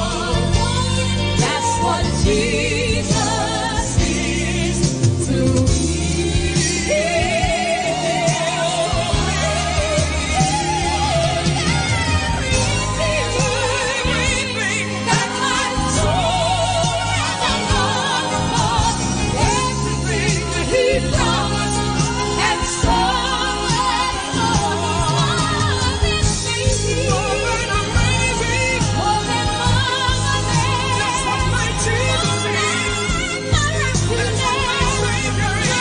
S18: That's what Jesus is to everything that my soul ever longed for. Everything that he promised and so much more. He's more than amazing, more than marvelous. That's what my Jesus is. Miraculous. That's what my Savior is.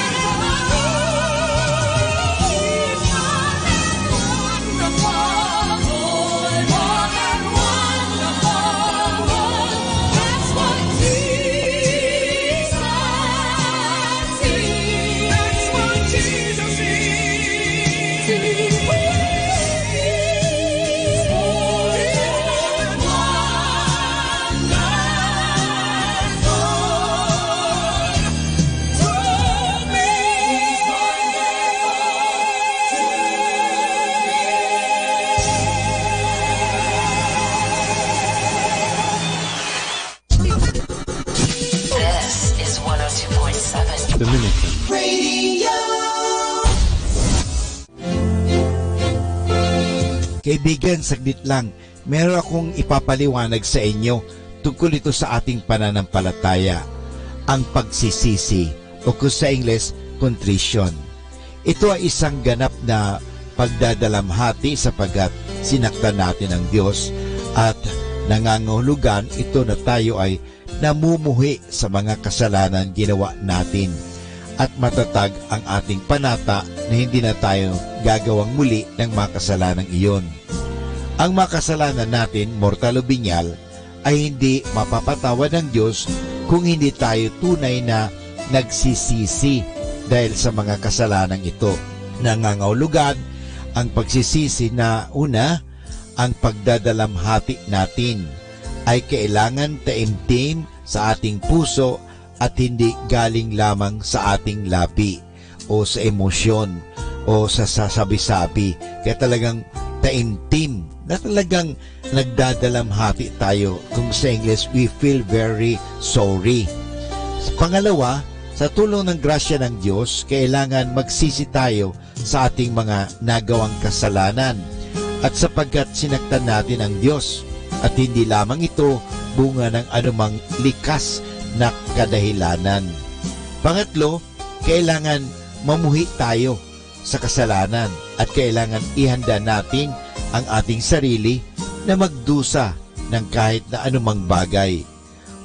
S18: He's more than wonderful, more than wonderful. That's what Jesus is. That's what Jesus is.
S13: This is 102.7
S11: Dominican. Kaibigan, saglit lang. Meron akong ipapaliwanag sa inyo tungkol ito sa ating pananampalataya. Ang pagsisisi o kung sa Ingles, contrition. Ito ay isang ganap na pagdadalamhati sapagat sinaktan natin ang Diyos at nangangahulugan ito na tayo ay namumuhi sa mga kasalanan ginawa natin at matatag ang ating panata na hindi na tayo gagawang muli ng mga kasalanang iyon. Ang mga kasalanan natin, mortal o binyal, ay hindi mapapatawad ng Diyos kung hindi tayo tunay na nagsisisi dahil sa mga kasalanang ito. Nangangahulugan ang pagsisisi na una, ang pagdadalamhati natin ay kailangan taimtim sa ating puso at hindi galing lamang sa ating labi o sa emosyon o sa sasabi-sabi. Kaya talagang taimtim na talagang nagdadalamhati tayo. Kung sa English, we feel very sorry. Pangalawa, sa tulong ng grasya ng Diyos, kailangan magsisi tayo sa ating mga nagawang kasalanan at sapagkat sinaktan natin ang Diyos at hindi lamang ito bunga ng anumang likas na kadahilanan. Pangatlo, kailangan mamuhi tayo sa kasalanan at kailangan ihanda natin ang ating sarili na magdusa ng kahit na anumang bagay.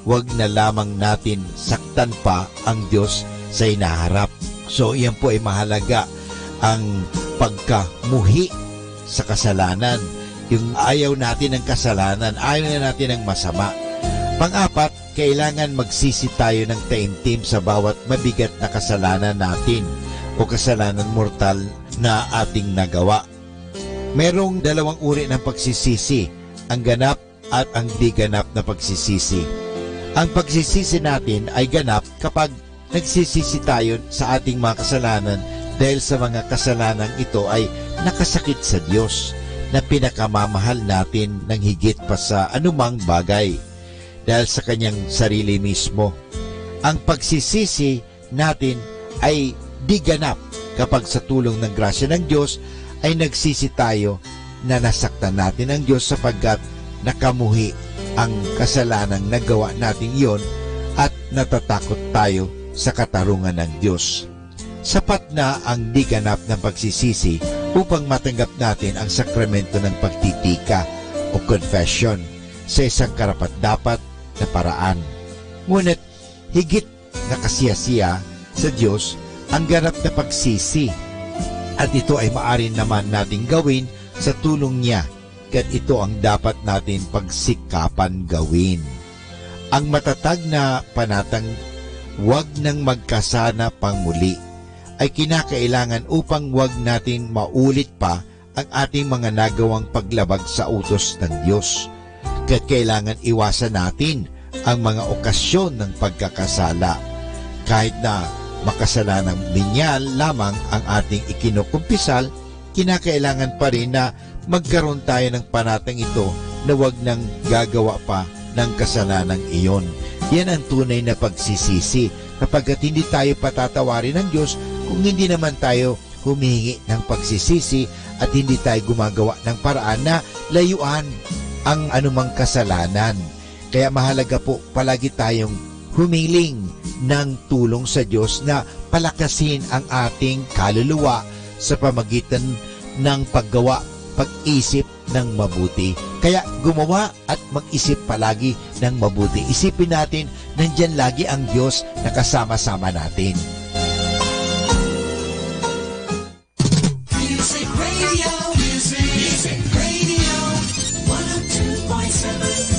S11: Huwag na lamang natin saktan pa ang Diyos sa hinaharap. So iyan po ay mahalaga, ang pagkamuhi sa kasalanan. Yung ayaw natin ng kasalanan, ayaw na natin ng masama. Pang-apat, kailangan magsisi tayo ng taimtim sa bawat mabigat na kasalanan natin o kasalanan mortal na ating nagawa. Merong dalawang uri ng pagsisisi, ang ganap at ang di ganap na pagsisisi. Ang pagsisisi natin ay ganap kapag nagsisisi tayo sa ating mga kasalanan dahil sa mga kasalanang ito ay nakasakit sa Diyos na pinakamamahal natin ng higit pa sa anumang bagay dahil sa kanyang sarili mismo. Ang pagsisisi natin ay di ganap kapag sa tulong ng grasya ng Diyos ay nagsisi tayo na nasaktan natin ang Diyos sapagkat nakamuhi ang kasalanang nagawa natin iyon at natatakot tayo sa katarungan ng Diyos. Sapat na ang di ganap ng pagsisisi upang matanggap natin ang sakramento ng pagtitika o confession sa isang karapat-dapat na paraan. Ngunit higit na kasiyasiya sa Diyos ang ganap na pagsisi at ito ay maaari naman nating gawin sa tulong niya at ito ang dapat natin pagsikapan gawin. Ang matatag na panatang huwag nang magkasana pang muli ay kinakailangan upang huwag natin maulit pa ang ating mga nagawang paglabag sa utos ng Diyos. Kaya't kailangan iwasan natin ang mga okasyon ng pagkakasala. Kahit na makasalanang binyal lamang ang ating ikinukumpisal, kinakailangan pa rin na magkaroon tayo ng panatang ito na huwag nang gagawa pa ng kasalanang iyon. Yan ang tunay na pagsisisi kapag hindi tayo patatawarin ng Diyos kung hindi naman tayo humihingi ng pagsisisi at hindi tayo gumagawa ng paraan na layuan ang anumang kasalanan. Kaya mahalaga po palagi tayong humiling ng tulong sa Diyos na palakasin ang ating kaluluwa sa pamagitan ng paggawa, pag-isip ng mabuti. Kaya gumawa at mag-isip palagi ng mabuti. Isipin natin, nandyan lagi ang Diyos na kasama-sama natin.
S17: Music Radio, Music Radio, 102.7.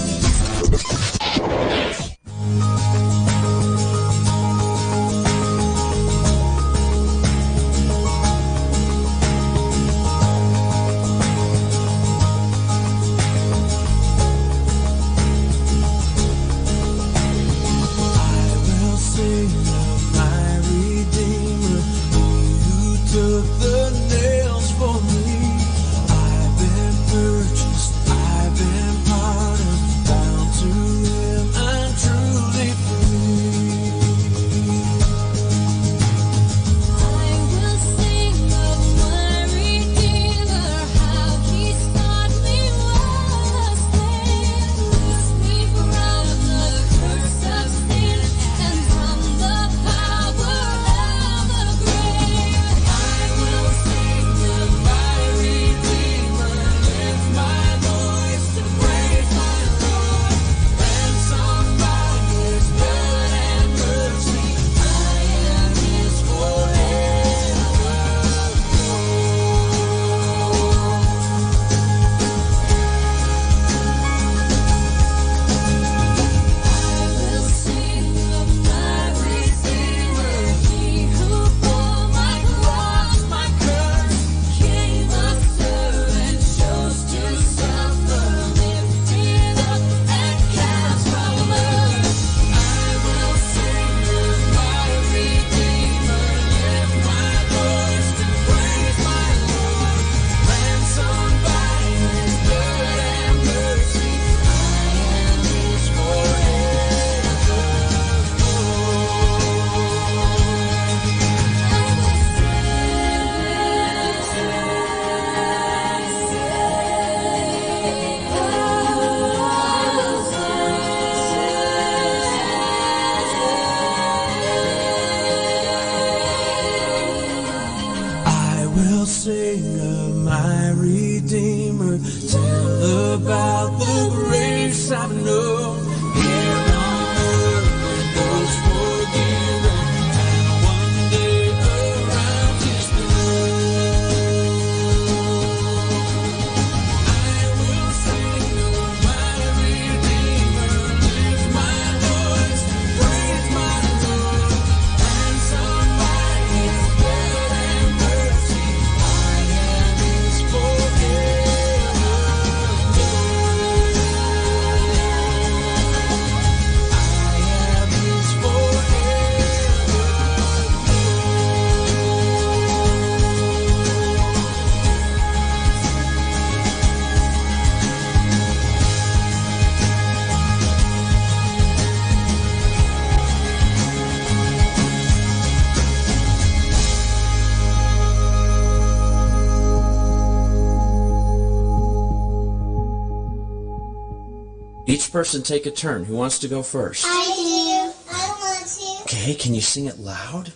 S4: person take a turn. Who wants to go first?
S15: I do. I want to.
S4: Okay, can you sing it loud?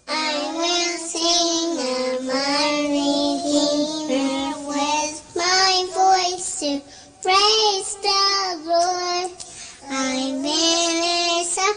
S15: I will sing of my Redeemer with my voice to praise the Lord. I will sing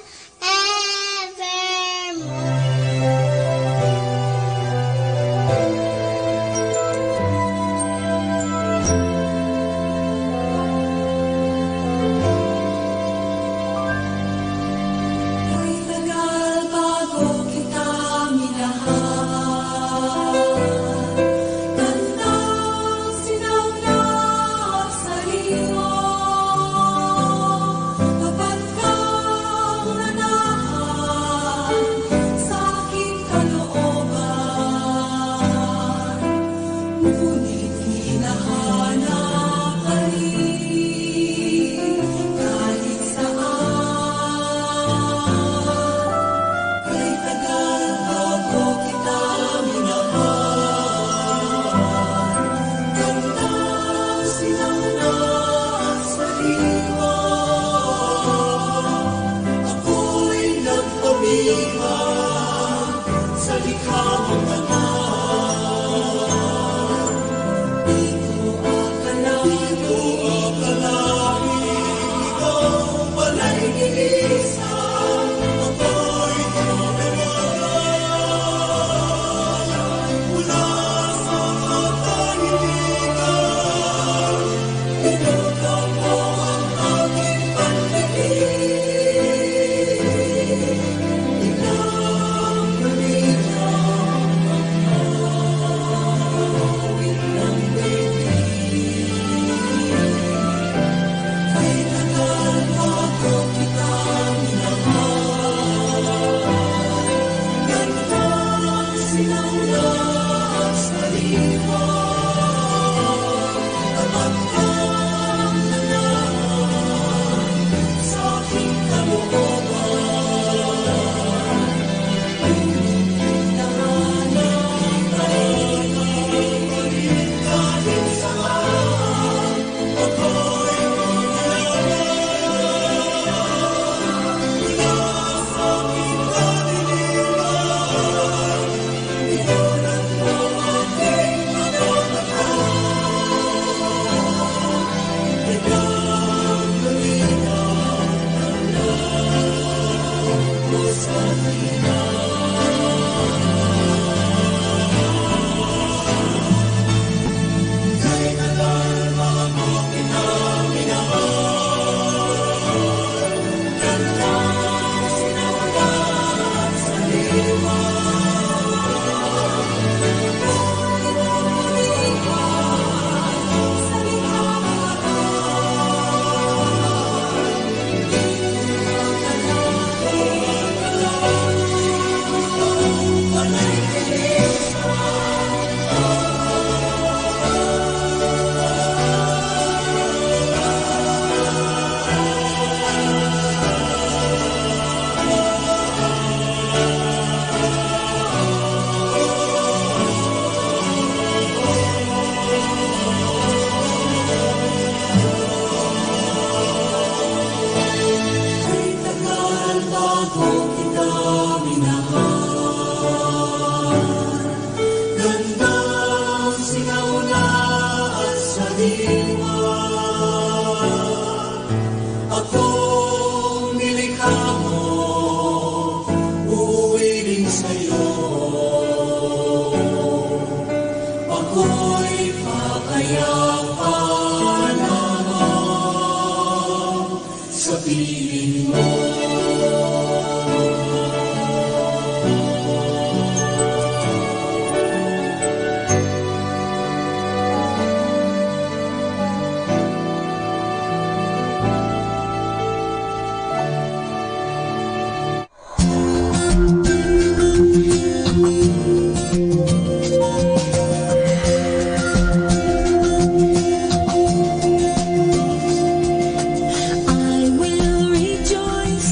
S14: I will rejoice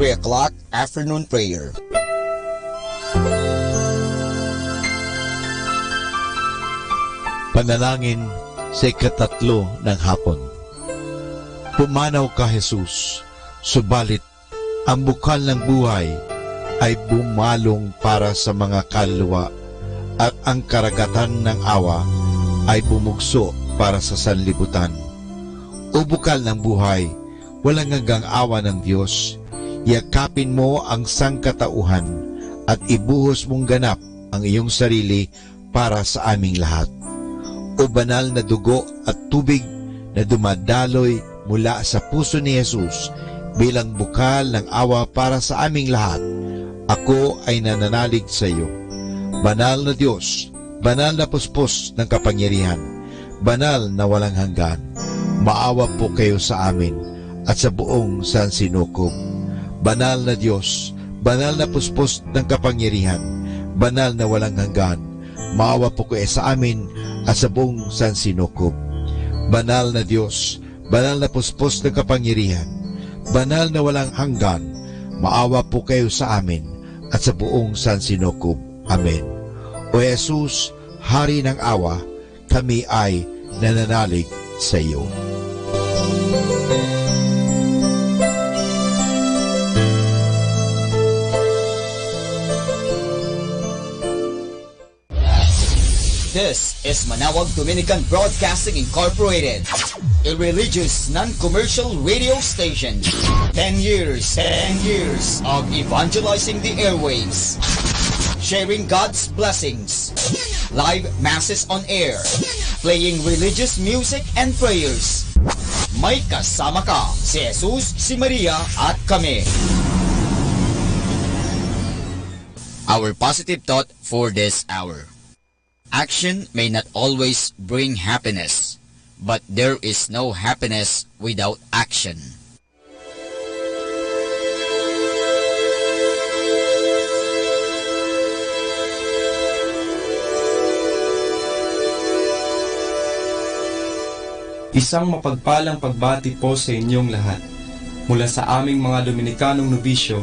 S8: 3 o'clock afternoon prayer.
S11: Panalangin sa ikatatlo ng hapon. Pumanaw ka, Jesus, subalit ang bukal ng buhay ay bumalong para sa mga kaluluwa at ang karagatan ng awa ay bumugso para sa sanlibutan. O bukal ng buhay, walang hanggang awa ng Diyos, yakapin mo ang sangkatauhan at ibuhos mong ganap ang iyong sarili para sa aming lahat. O banal na dugo at tubig na dumadaloy mula sa puso ni Jesus bilang bukal ng awa para sa aming lahat, ako ay nananalig sa iyo. Banal na Diyos, banal na puspos ng kapangyarihan, banal na walang hanggan, maawa po kayo sa amin at sa buong sansinukob. Banal na Diyos, banal na puspos ng kapangyarihan, banal na walang hanggan, maawa po kayo sa amin at sa buong sansinukob. Banal na Diyos, banal na puspos ng kapangyarihan, banal na walang hanggan, maawa po kayo sa amin at sa buong sansinukob. Amen. O Jesus, Hari ng awa, kami ay nananalig sa iyo.
S7: This is Manawag Dominican Broadcasting Incorporated, a religious non-commercial radio station. 10 years of evangelizing the airwaves, sharing God's blessings, live masses on air, playing religious music and prayers. May kasama ka, si Jesus, si Maria at kami.
S8: Our positive thought for this hour. Action may not always bring happiness, but there is no happiness without action.
S16: Isang mapagpalang pagbati po sa inyong lahat mula sa aming mga Dominikanong nobisyo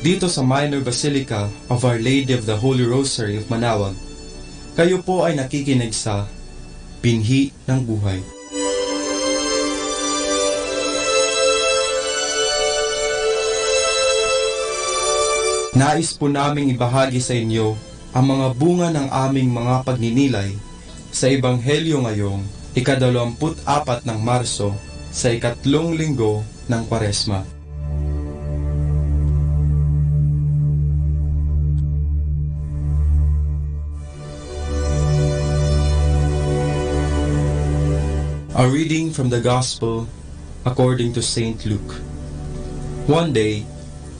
S16: dito sa Minor Basilica of Our Lady of the Holy Rosary of Manawag. Kayo po ay nakikinig sa Binhi ng Buhay. Nais po naming ibahagi sa inyo ang mga bunga ng aming mga pagninilay sa Ebanghelyo ngayong ika-24 ng Marso sa ikatlong linggo ng Kwaresma. A reading from the Gospel according to St. Luke. One day,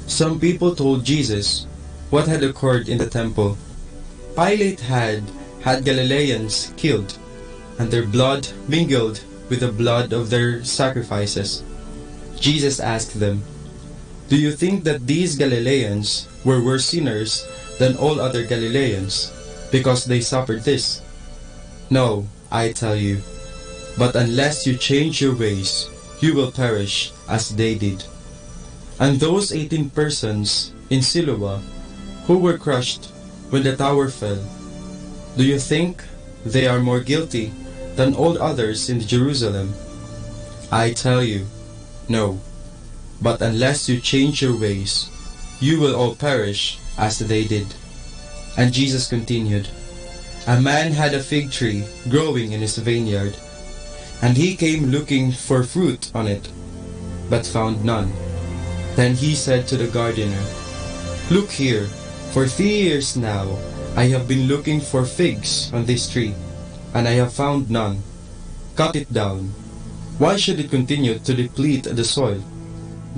S16: some people told Jesus what had occurred in the temple. Pilate had Galileans killed, and their blood mingled with the blood of their sacrifices. Jesus asked them, "Do you think that these Galileans were worse sinners than all other Galileans, because they suffered this? No, I tell you. But unless you change your ways, you will perish as they did." And those 18 persons in Siloam who were crushed when the tower fell, do you think they are more guilty than all others in Jerusalem? I tell you, no. But unless you change your ways, you will all perish as they did. And Jesus continued, "A man had a fig tree growing in his vineyard, and he came looking for fruit on it, but found none. Then he said to the gardener, 'Look here, for 3 years now I have been looking for figs on this tree, and I have found none. Cut it down. Why should it continue to deplete the soil?'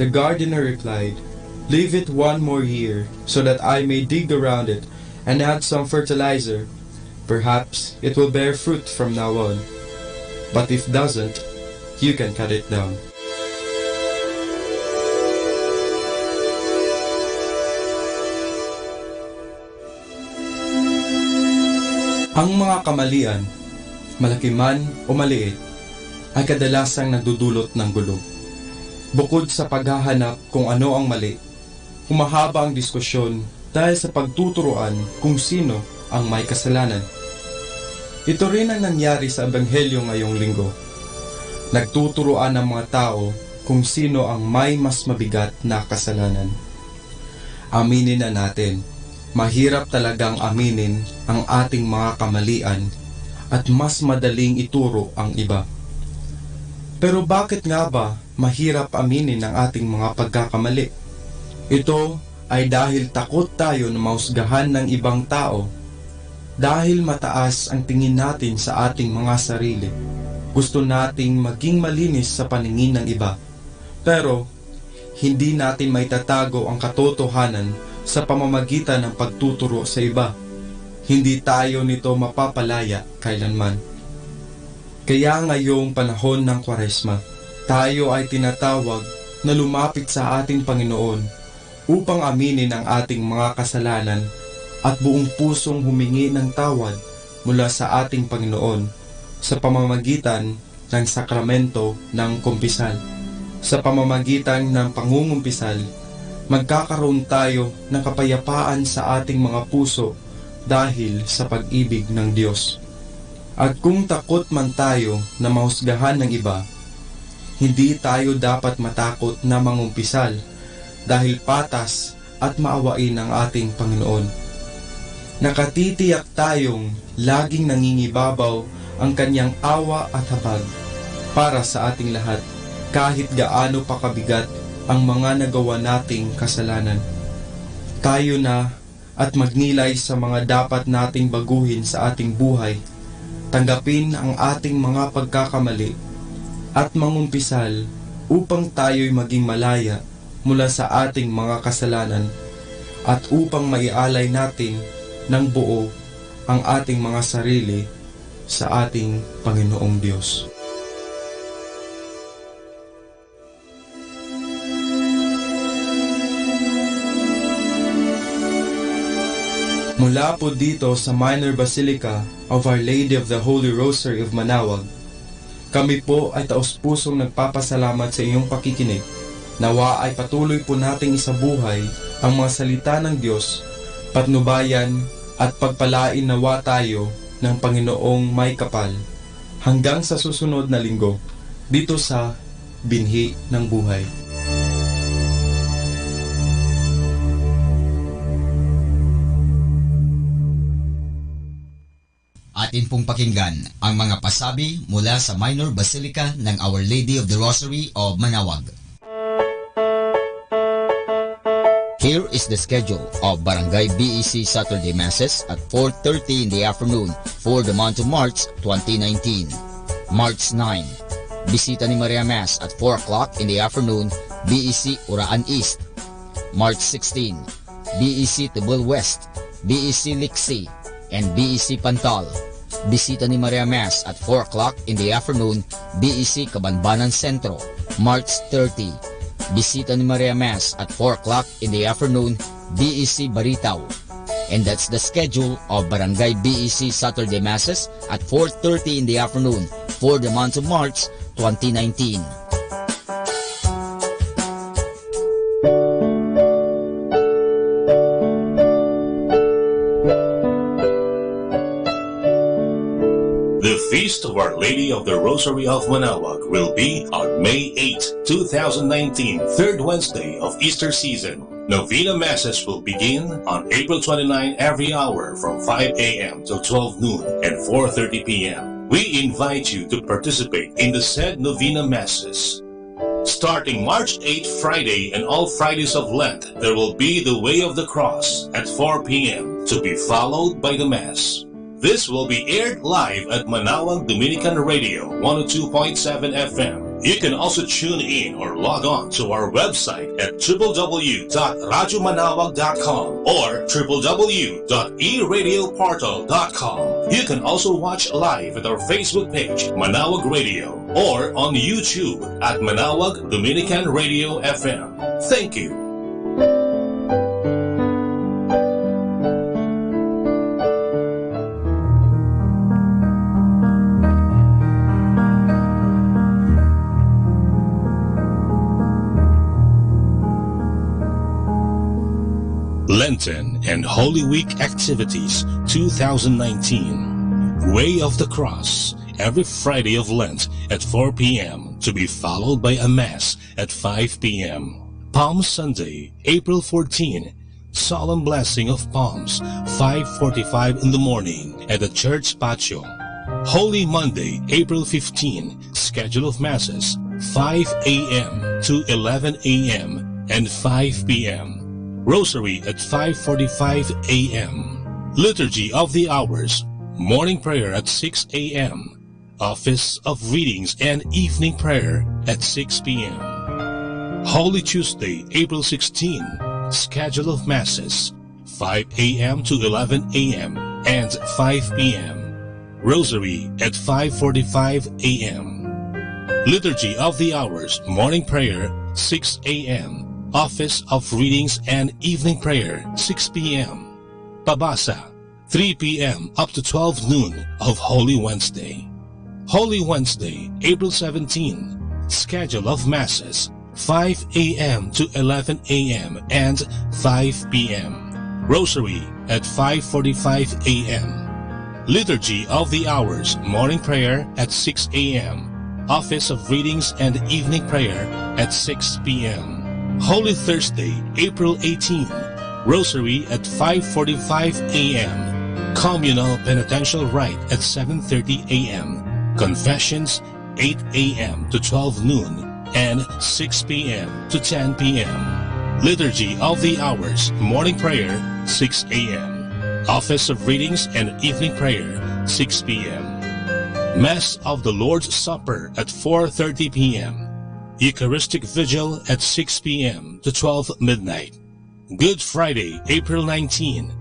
S16: The gardener replied, 'Leave it 1 more year, so that I may dig around it and add some fertilizer. Perhaps it will bear fruit from now on. But if doesn't, you can cut it down.'" Ang mga kamalian, malaki man o maliit, ay kadalasang nagdudulot ng gulo. Bukod sa paghahanap kung ano ang mali, humahaba ang diskusyon dahil sa pagtuturuan kung sino ang may kasalanan. Ito rin ang nangyari sa Ebanghelyo ngayong linggo. Nagtuturuan ng mga tao kung sino ang may mas mabigat na kasalanan. Aminin na natin, mahirap talagang aminin ang ating mga kamalian at mas madaling ituro ang iba. Pero bakit nga ba mahirap aminin ang ating mga pagkakamali? Ito ay dahil takot tayo na mahusgahan ng ibang tao. Dahil mataas ang tingin natin sa ating mga sarili, gusto nating maging malinis sa paningin ng iba. Pero hindi natin maitatago ang katotohanan sa pamamagitan ng pagtuturo sa iba. Hindi tayo nito mapapalaya kailanman. Kaya ngayong panahon ng Kwaresma, tayo ay tinatawag na lumapit sa ating Panginoon upang aminin ang ating mga kasalanan at buong pusong humingi ng tawad mula sa ating Panginoon sa pamamagitan ng sakramento ng kumpisal. Sa pamamagitan ng pangungumpisal, magkakaroon tayo ng kapayapaan sa ating mga puso dahil sa pag-ibig ng Diyos. At kung takot man tayo na mahusgahan ng iba, hindi tayo dapat matakot na mangumpisal dahil patas at maawain ang ating Panginoon. Nakatitiyak tayong laging nangingibabaw ang kanyang awa at habag para sa ating lahat kahit gaano pa kabigat ang mga nagawa nating kasalanan. Tayo na at magnilay sa mga dapat nating baguhin sa ating buhay, tanggapin ang ating mga pagkakamali at mangumpisal upang tayo'y maging malaya mula sa ating mga kasalanan at upang maialay natin ng buo ang ating mga sarili sa ating Panginoong Diyos. Mula po dito sa Minor Basilica of Our Lady of the Holy Rosary of Manaoag, kami po ay taos-pusong nagpapasalamat sa iyong pakikinig. Nawa ay patuloy po nating isabuhay ang mga salita ng Diyos, patnubayan at pagpalain nawa tayo ng Panginoong may kapal hanggang sa susunod na linggo dito sa Binhi ng Buhay.
S8: Atin pong pakinggan ang mga pasabi mula sa Minor Basilica ng Our Lady of the Rosary of Manaoag. Here is the schedule of Barangay BEC Saturday Masses at 4:30 in the afternoon for the month of March 2019. March 9, Bisita ni Maria Mass at 4 o'clock in the afternoon, BEC Uraan East. March 16, BEC Tibul West, BEC Liksi, and BEC Pantal. Bisita ni Maria Mass at 4 o'clock in the afternoon, BEC Cabanbanan Centro. March 30, Bisita ni Maria Mass at 4 o'clock in the afternoon, BEC Baritaw. And that's the schedule of Barangay BEC Saturday Masses at 4:30 in the afternoon for the month of March 2019.
S20: The Feast of Our Lady of the Rosary of Manaoag will be on May 8, 2019, third Wednesday of Easter season. Novena Masses will begin on April 29 every hour from 5 a.m. till 12 noon and 4:30 p.m. We invite you to participate in the said Novena Masses. Starting March 8 Friday and all Fridays of Lent, there will be the Way of the Cross at 4 p.m. to be followed by the Mass. This will be aired live at Manaoag Dominican Radio 102.7 FM. You can also tune in or log on to our website at www.radyomanawag.com or www.eradioportal.com. You can also watch live at our Facebook page, Manaoag Radio, or on YouTube at Manaoag Dominican Radio FM. Thank you. Lenten and Holy Week Activities 2019. Way of the Cross, every Friday of Lent at 4 p.m. to be followed by a Mass at 5 p.m. Palm Sunday, April 14, Solemn Blessing of Palms, 5:45 in the morning at the church patio. Holy Monday, April 15, schedule of Masses, 5 a.m. to 11 a.m. and 5 p.m. Rosary at 5:45 a.m. Liturgy of the Hours, morning prayer at 6 a.m. Office of Readings and evening prayer at 6 p.m. Holy Tuesday, April 16, schedule of Masses, 5 a.m. to 11 a.m. and 5 p.m. Rosary at 5:45 a.m. Liturgy of the Hours, morning prayer, 6 a.m. Office of Readings and evening prayer, 6 p.m. Pabasa, 3 p.m. up to 12 noon of Holy Wednesday. Holy Wednesday, April 17, schedule of Masses, 5 a.m. to 11 a.m. and 5 p.m. Rosary at 5:45 a.m. Liturgy of the Hours, morning prayer at 6 a.m. Office of Readings and evening prayer at 6 p.m. Holy Thursday, April 18, Rosary at 5:45 a.m. Communal Penitential Rite at 7:30 a.m. Confessions 8 a.m. to 12 noon and 6 p.m. to 10 p.m. Liturgy of the Hours, morning prayer 6 a.m. Office of Readings and evening prayer 6 p.m. Mass of the Lord's Supper at 4:30 p.m. Eucharistic Vigil at 6 p.m. to 12 midnight. Good Friday, April 19.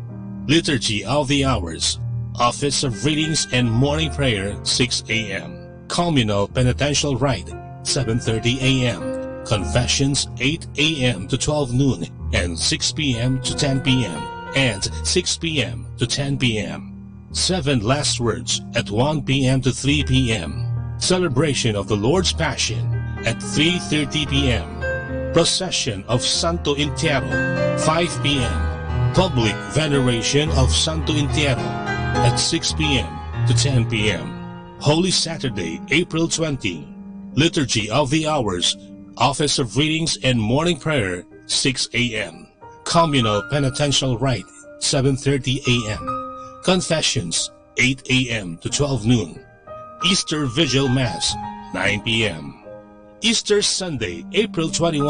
S20: Liturgy of the Hours, Office of Readings and morning prayer 6 a.m. Communal Penitential Rite 7:30 a.m. Confessions 8 a.m. to 12 noon and 6 p.m. to 10 p.m. and 6 p.m. to 10 p.m. 7 Last Words at 1 p.m. to 3 p.m. Celebration of the Lord's Passion at 3:30 p.m. Procession of Santo Entierro, 5 p.m. Public Veneration of Santo Entierro at 6 p.m. to 10 p.m. Holy Saturday, April 20. Liturgy of the Hours, Office of Readings and morning prayer, 6 a.m. Communal Penitential Rite, 7:30 a.m. Confessions, 8 a.m. to 12 noon. Easter Vigil Mass, 9 p.m. Easter Sunday, April 21,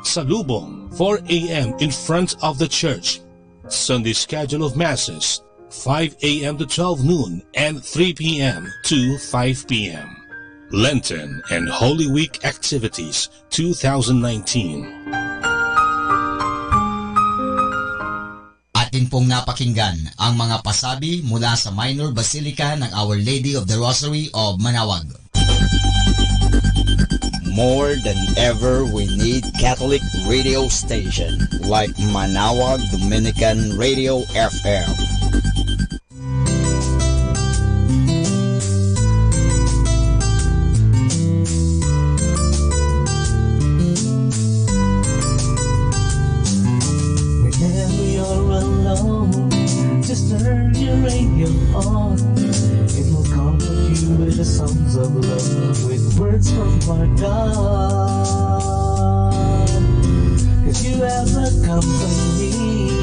S20: Salubong, 4 a.m. in front of the church. Sunday schedule of Masses, 5 a.m. to 12 noon and 3 p.m. to 5 p.m. Lenten and Holy Week Activities 2019.
S8: Atin pong napakinggan ang mga pasabi mula sa Minor Basilica ng Our Lady of the Rosary of Manaoag.
S7: More than ever, we need Catholic radio station like Manaoag Dominican Radio FM.
S6: Whenever you're alone, just turn your radio on. It will comfort you with the songs of love, with words from our God. 'Cause you have a company,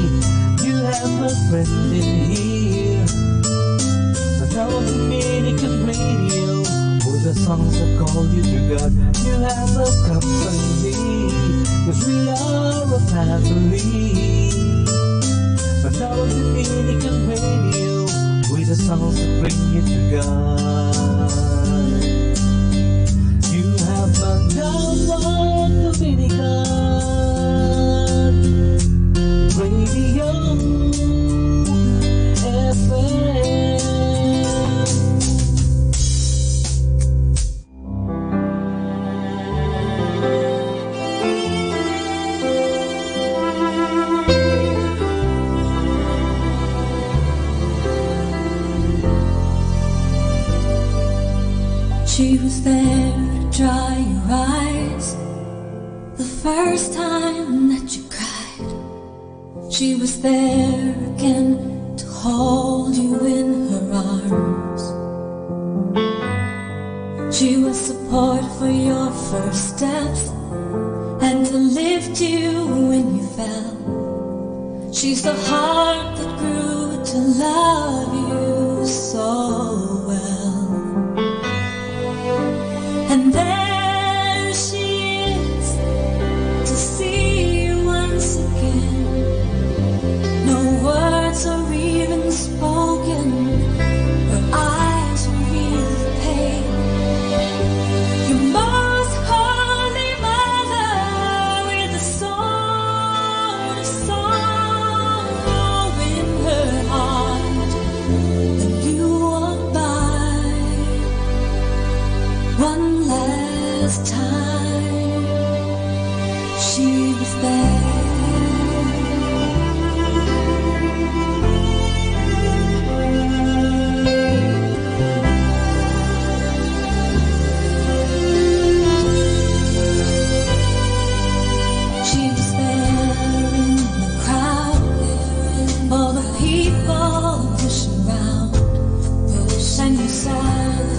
S6: you have a friend in here. Manaoag Dominican Radio, with the songs that call you to God. You have a company, 'cause we are a family. Manaoag Dominican Radio, with the songs that bring you to God. You have Manaoag Dominican Radio FM.
S14: She was there to dry your eyes the first time that you cried. She She was there again to hold you in her arms. She was support for your first steps and to lift you when you fell. She's the heart that grew to love you so well. And there she is to see you once again. No words are even spoken. Her eyes reveal the pain. Your most holy mother with a sword of sorrow in her heart. And you walk by one last time. She was there.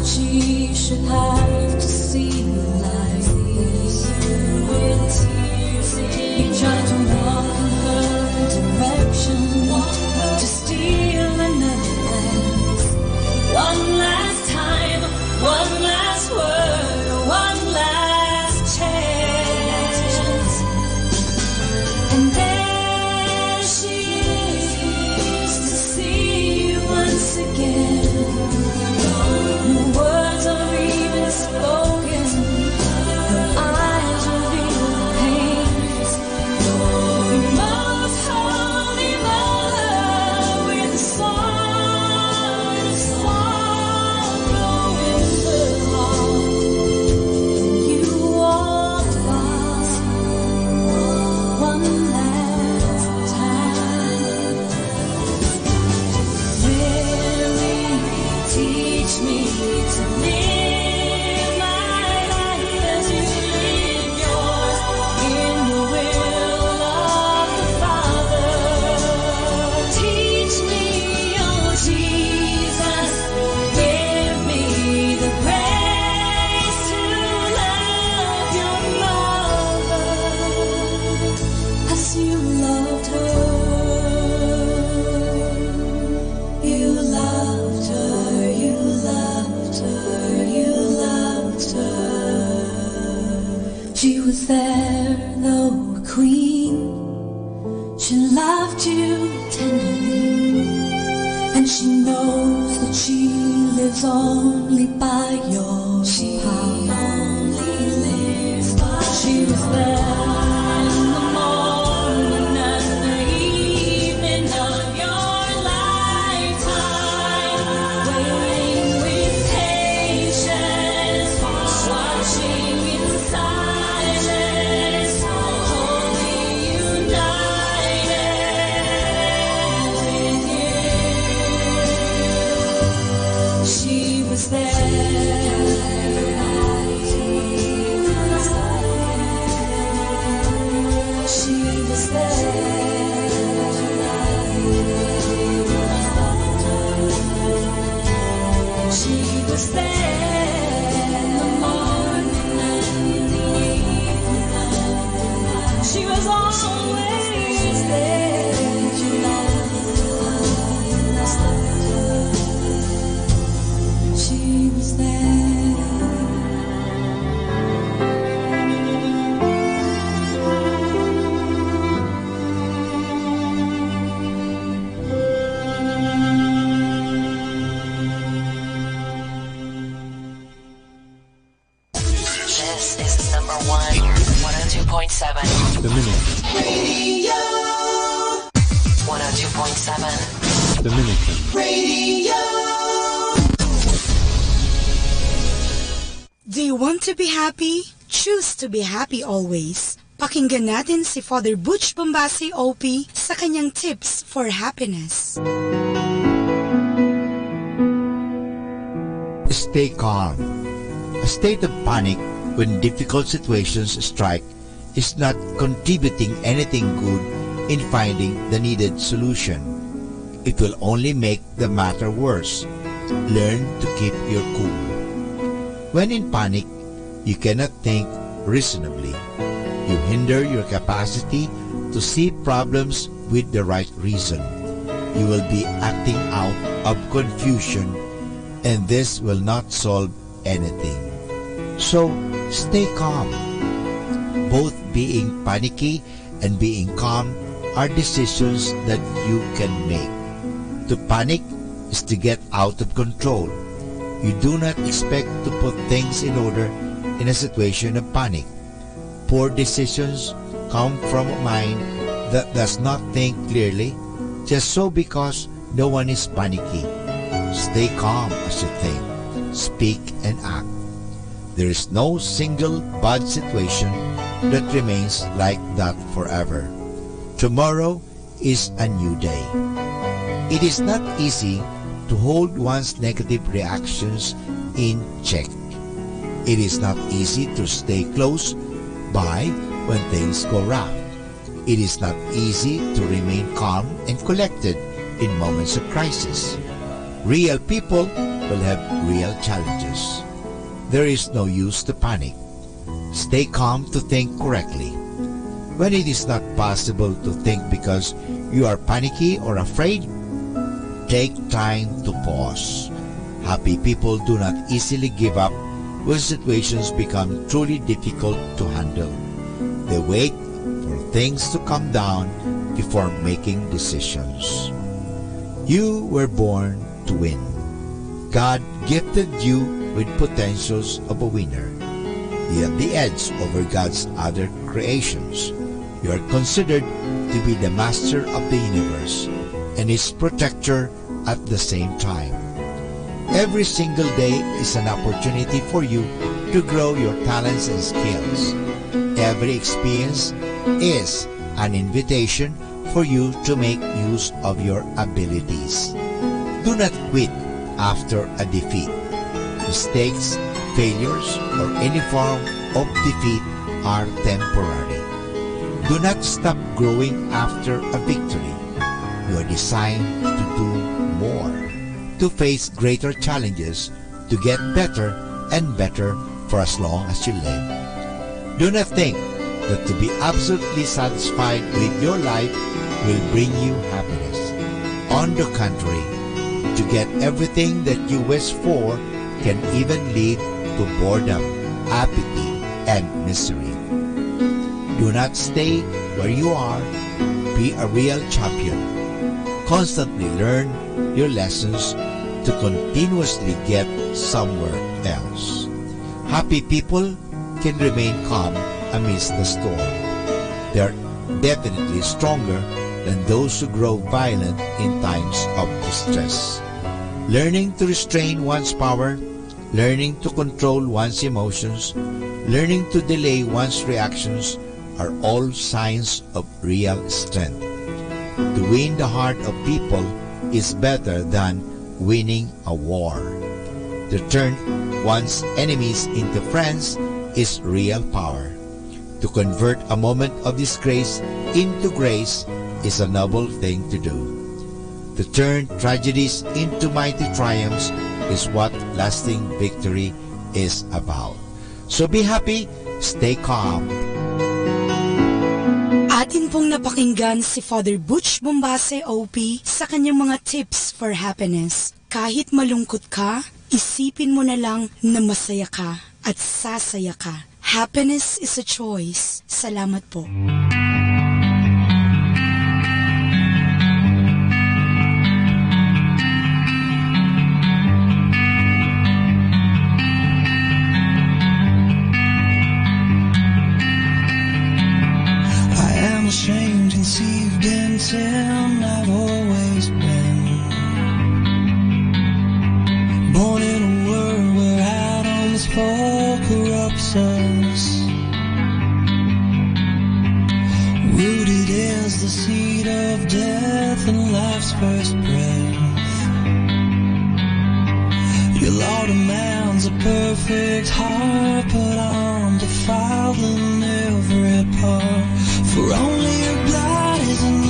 S14: She should have to see you like this. With tears, you tried to walk in her direction, to steal another glance. One last time, one last word, one last chance. And there she is to see you once again. No words are even spoken. Her eyes reveal the pains. Your most holy mother with a sword of sorrow in her heart. You walked past one last time. Mary, teach me to live my life as you live yours, in the will of the Father. Teach me, oh Jesus, give me the grace to love your mother as you loved her. You loved her, you loved her, you loved her. She was there, though a queen. She loved you tenderly, and she knows that she lives only by your power. She was there in the morning and the evening of your lifetime, waiting with patience, watching in silence, wholly united with you. She was there. She was there. She was there in the morning and in the evening. She was always there. She was there.
S13: This is number one, 102.7.
S10: The Minute.
S17: Radio.
S13: 102.7.
S10: The Minute.
S17: Radio.
S19: Do you want to be happy? Choose to be happy always. Pakinggan natin si Father Butch Bombasi OP sa kanyang tips for happiness.
S11: Stay calm. A state of panic when difficult situations strike is not contributing anything good in finding the needed solution. It will only make the matter worse. Learn to keep your cool. When in panic, you cannot think reasonably. You hinder your capacity to see problems with the right reason. You will be acting out of confusion, and this will not solve anything. So, stay calm. Both being panicky and being calm are decisions that you can make. To panic is to get out of control. You do not expect to put things in order in a situation of panic. Poor decisions come from a mind that does not think clearly, just so because no one is panicky. Stay calm as you think, speak and act. There is no single bad situation that remains like that forever. Tomorrow is a new day. It is not easy to hold one's negative reactions in check. It is not easy to stay close by when things go rough. It is not easy to remain calm and collected in moments of crisis. Real people will have real challenges. There is no use to panic. Stay calm to think correctly. When it is not possible to think because you are panicky or afraid, take time to pause. Happy people do not easily give up when situations become truly difficult to handle. They wait for things to calm down before making decisions. You were born to win. God gifted you with potentials of a winner. You have the edge over God's other creations. You are considered to be the master of the universe and its protector at the same time. Every single day is an opportunity for you to grow your talents and skills. Every experience is an invitation for you to make use of your abilities. Do not quit after a defeat. Mistakes, failures, or any form of defeat are temporary. Do not stop growing after a victory. You are designed to do more, to face greater challenges, to get better and better for as long as you live. Do not think that to be absolutely satisfied with your life will bring you happiness. On the contrary, to get everything that you wish for can even lead to boredom, apathy, and misery. Do not stay where you are. Be a real champion. Constantly learn your lessons to continuously get somewhere else. Happy people can remain calm amidst the storm. They are definitely stronger than those who grow violent in times of distress. Learning to restrain one's power, learning to control one's emotions, learning to delay one's reactions are all signs of real strength. To win the heart of people is better than winning a war. To turn one's enemies into friends is real power. To convert a moment of disgrace into grace is a noble thing to do. To turn tragedies into mighty triumphs is what lasting victory is about. So be happy, stay calm.
S19: Atin pong napakinggan si Father Butch Bombase OP sa kanyang mga tips for happiness. Kahit malungkot ka, isipin mo na lang na masaya ka at sasaya ka. Happiness is a choice. Salamat po.
S18: Ashamed, conceived in sin, I've always been born in a world where atoms fall corruptions. Rooted is the seed of death and life's first breath. Your law demands a perfect heart, but I'm defiled in every part. For only your blood is enough.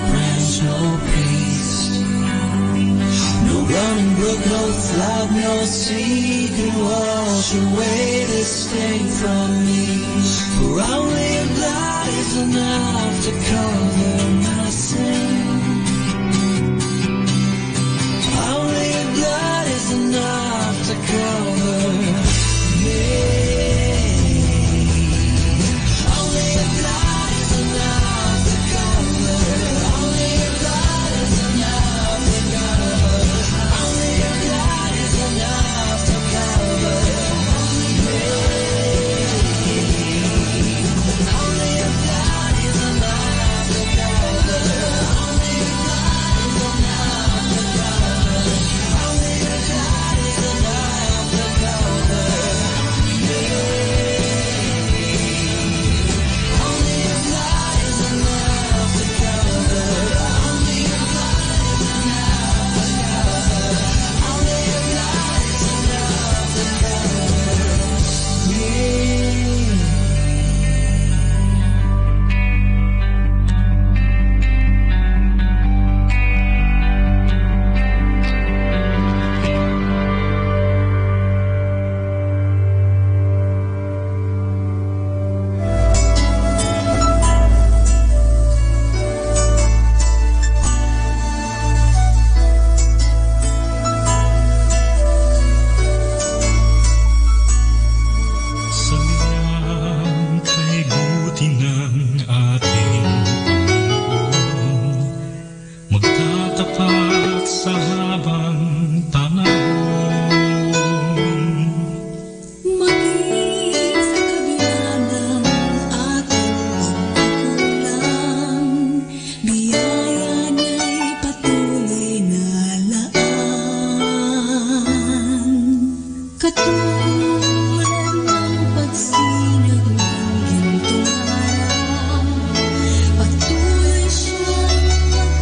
S17: branch, no priest. No running brook, no flood, no sea can wash away this stain from me. For only your blood is enough to cover my sin. Only your blood is enough to cover me.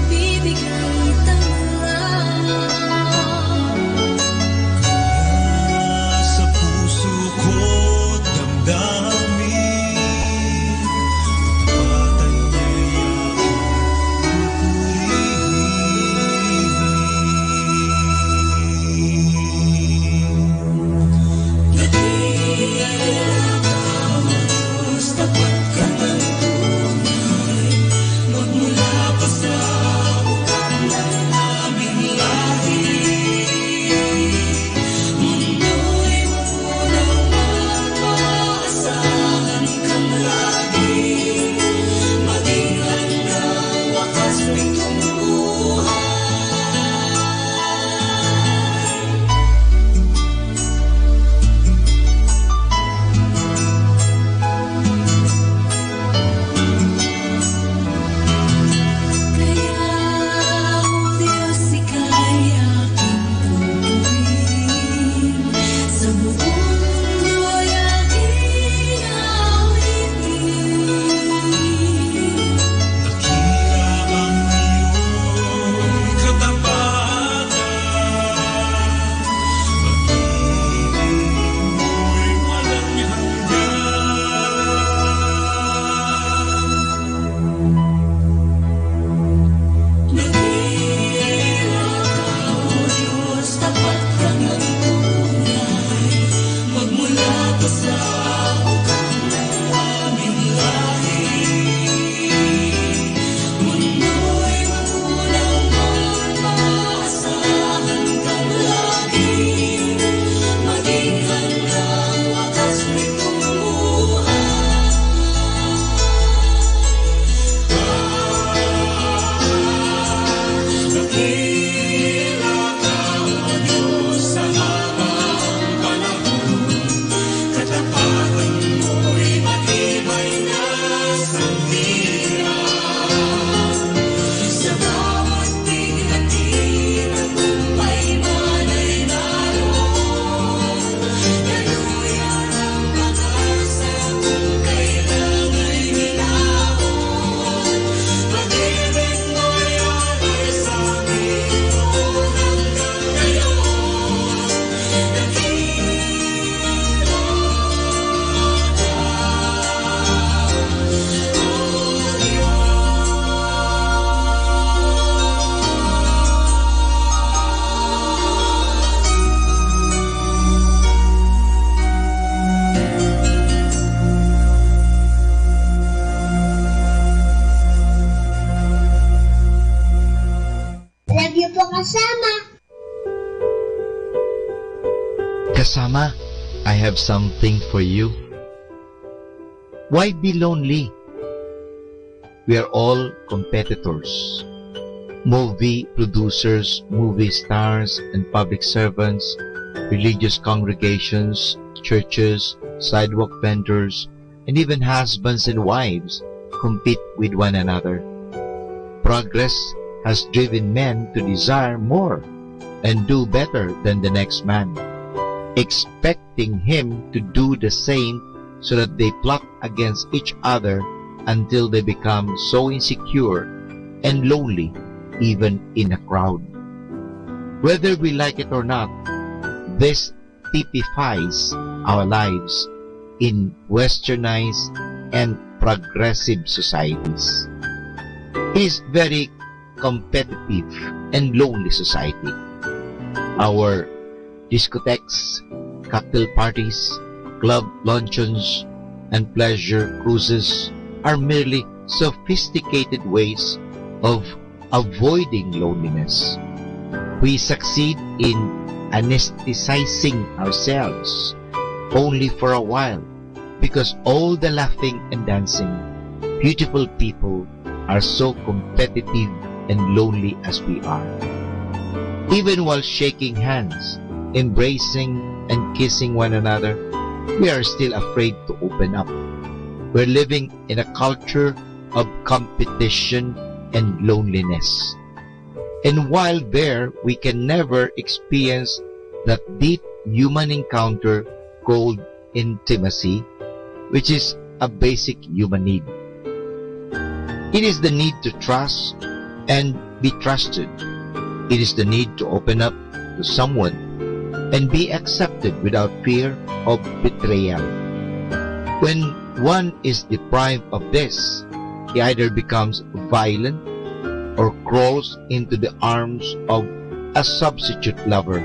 S14: Bibigay
S15: kasama.
S11: Kasama, I have something for you. Why be lonely? We are all competitors. Movie producers, movie stars, and public servants, religious congregations, churches, sidewalk vendors, and even husbands and wives compete with one another. Progress has driven men to desire more and do better than the next man, expecting him to do the same so that they plot against each other until they become so insecure and lonely even in a crowd. Whether we like it or not, this typifies our lives in westernized and progressive societies. It is very competitive and lonely society. Our discotheques, cocktail parties, club luncheons, and pleasure cruises are merely sophisticated ways of avoiding loneliness. We succeed in anesthetizing ourselves only for a while because all the laughing and dancing, beautiful people are so competitive and lonely as we are. Even while shaking hands, embracing and kissing one another, we are still afraid to open up. We're living in a culture of competition and loneliness. And while there, we can never experience that deep human encounter called intimacy, which is a basic human need. It is the need to trust and be trusted. It is the need to open up to someone and be accepted without fear of betrayal. When one is deprived of this, he either becomes violent or crawls into the arms of a substitute lover,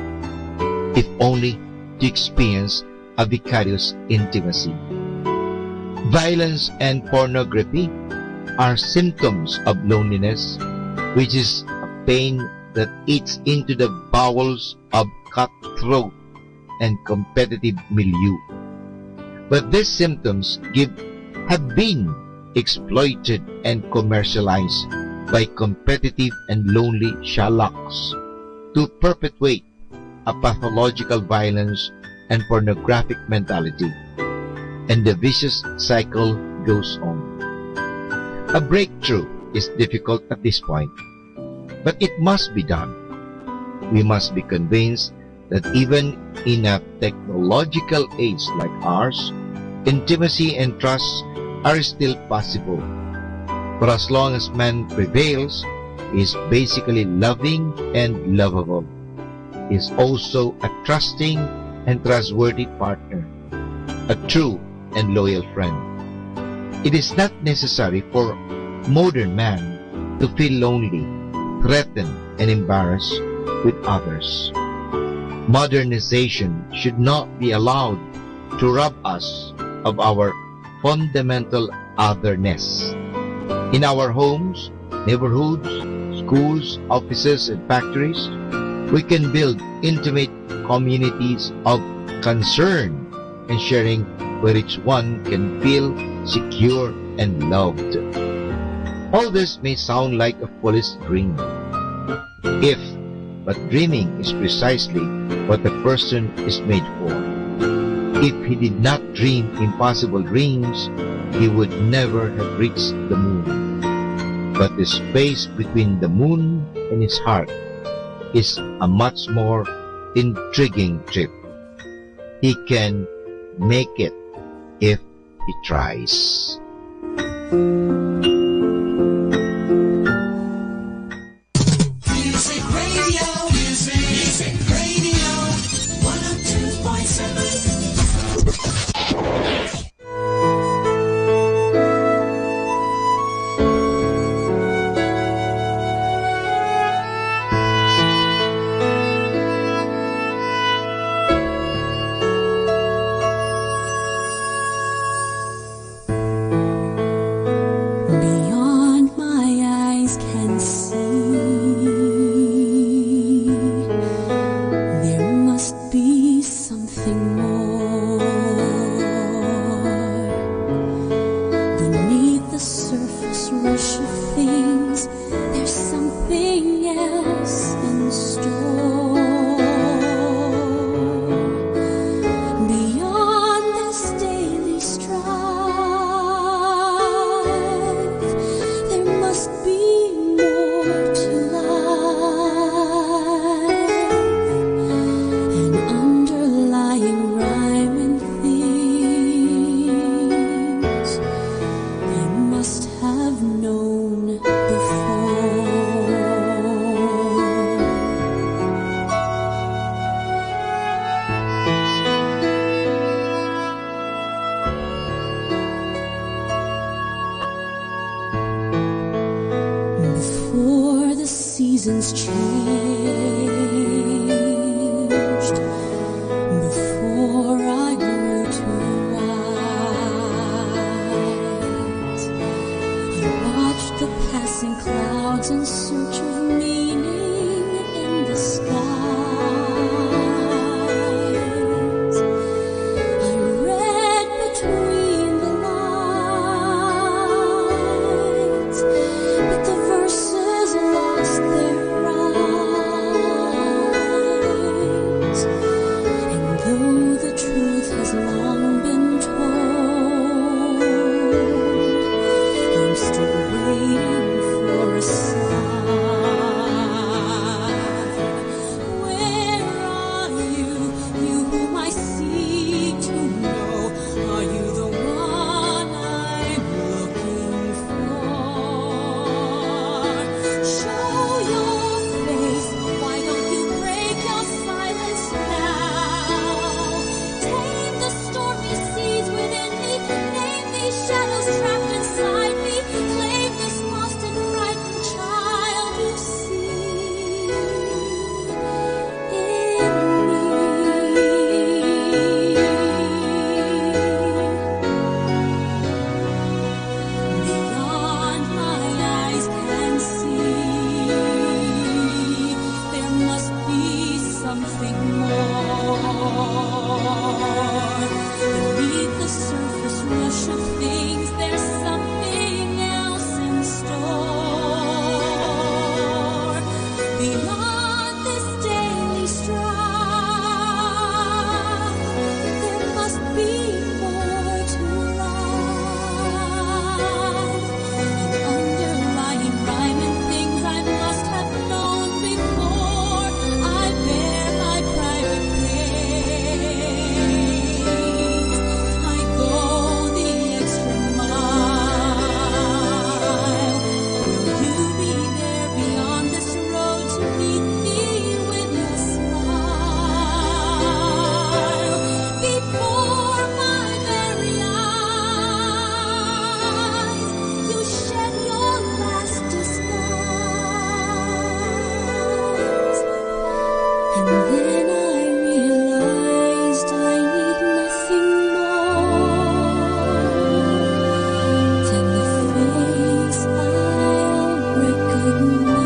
S11: if only to experience a vicarious intimacy. Violence and pornography are symptoms of loneliness, which is a pain that eats into the bowels of cutthroat and competitive milieu. But these symptoms have been exploited and commercialized by competitive and lonely shallots to perpetuate a pathological violence and pornographic mentality, and the vicious cycle goes on. A breakthrough is difficult at this point, but it must be done. We must be convinced that even in a technological age like ours, intimacy and trust are still possible. For as long as man prevails, he is basically loving and lovable. He is also a trusting and trustworthy partner, a true and loyal friend. It is not necessary for modern man to feel lonely, threatened, and embarrassed with others. Modernization should not be allowed to rob us of our fundamental otherness. In our homes, neighborhoods, schools, offices, and factories, we can build intimate communities of concern and sharing where each one can feel secure and loved. All this may sound like a foolish dream, but dreaming is precisely what a person is made for. If he did not dream impossible dreams, he would never have reached the moon. But the space between the moon and his heart is a much more intriguing trip. He can make it if he tries.
S17: Music Radio, Music Radio, 102.7.
S14: Beyond my eyes can see, in store. Beyond this daily strife, there must be more to life. An underlying rhyme and themes I must have known before. Before the seasons changed, before I grew too wise, I watched the passing clouds in search of meaning in the skies. I read between the lines, but the verses lost their rhymes. And though the truth has long been told, I'm still waiting for a sign. Where are you, you whom I seek to know? Are you the one I'm looking for? Show your face, why don't you break your silence now? Tame the stormy seas within me, name these shadows trapped inside me, claim this lost and frightened child you see in me. Beyond my eyes can see, there must be something more. Beneath the surface rush of things, there's something else in store. Beyond this daily strife, there must be more to life. An underlying rhyme and things I must have known before. I bear my private pains. I go the extra mile. Will you be there beyond this road to meet me with your smile? Before my very eyes, you shed your last disguise. And then I realized I need nothing more than the face I'll recognize.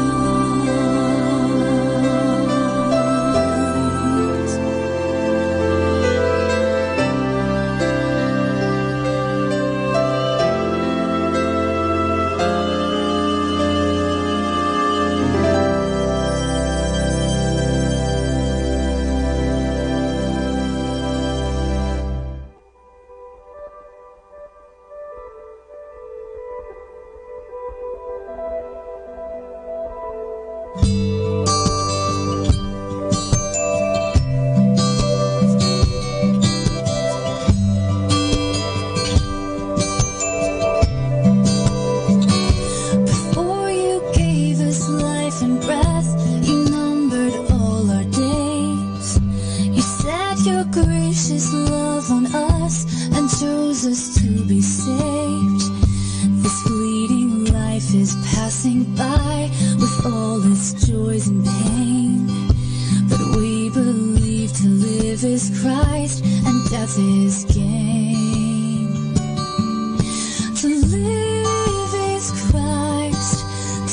S14: Before you gave us life and breath, you numbered all our days. You set your gracious love on us and chose us to be saved. This fleeting life is passing by with all its joys and pain, but we believe to live is Christ and death is gain. To live is Christ,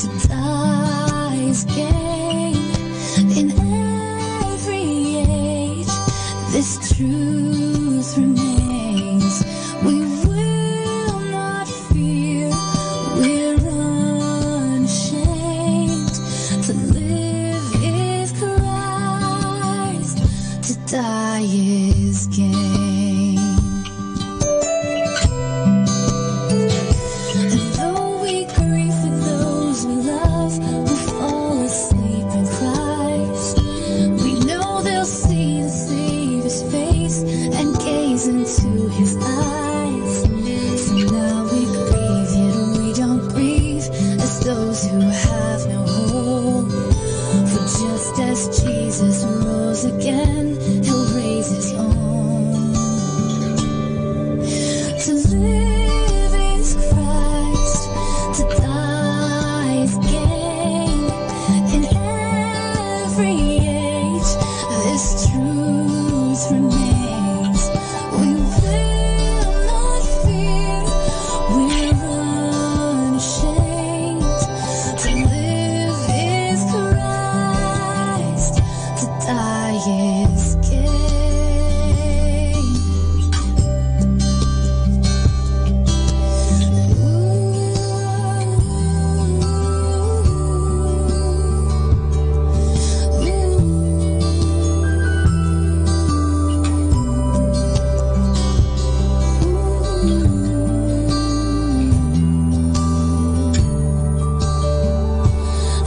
S14: to die is gain. In every age, this truth remains. We will not fear, we're unashamed. To live is
S1: die is gain. And though we grieve for those we love who fall asleep in Christ, we know they'll see the Savior's face and gaze into His eyes. So now we grieve, yet we don't grieve as those who have no hope. For just as Jesus rose again, He'll raise His own. To live is Christ, to die is gain. In every age, this truth remains. We will not fear, we're unashamed. To live is Christ, to die is gain.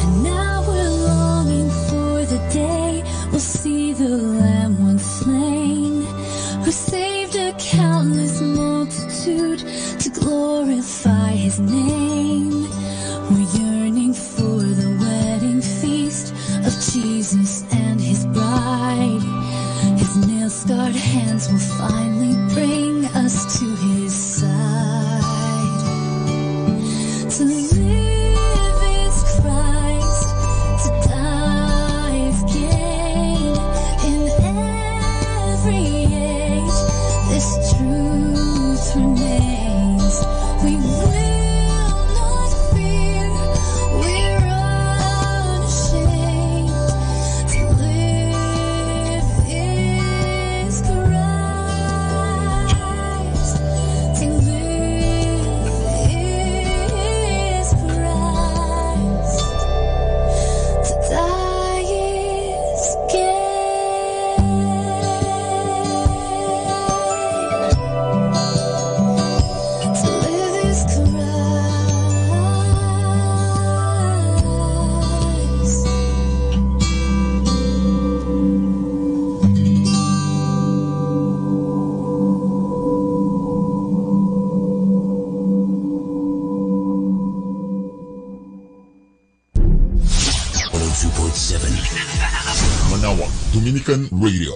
S1: And now we're longing for the day we'll see the Lamb once slain, who saved a countless multitude to glorify His name. We're yearning for the wedding feast of Jesus and His bride. His nail-scarred hands will finally bring us to His side. To live is Christ, to die is gain. In every age, this truth remains. We will not fear, we're unashamed. To live is Christ, to live is Christ, to die is gain. To live is Christ.
S10: Manawag Dominican Radio.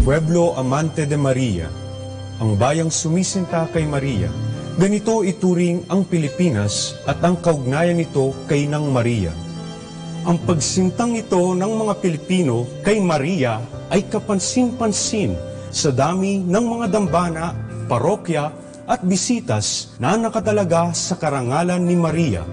S2: Pueblo Amante de Maria, ang bayang sumisinta kay Maria. Ganito ituring ang Pilipinas at ang kaugnayan nito kay nang Maria. Ang pagsintang ito ng mga Pilipino kay Maria ay kapansin-pansin sa dami ng mga dambana, parokya at bisitas na nakatalaga sa karangalan ni Maria.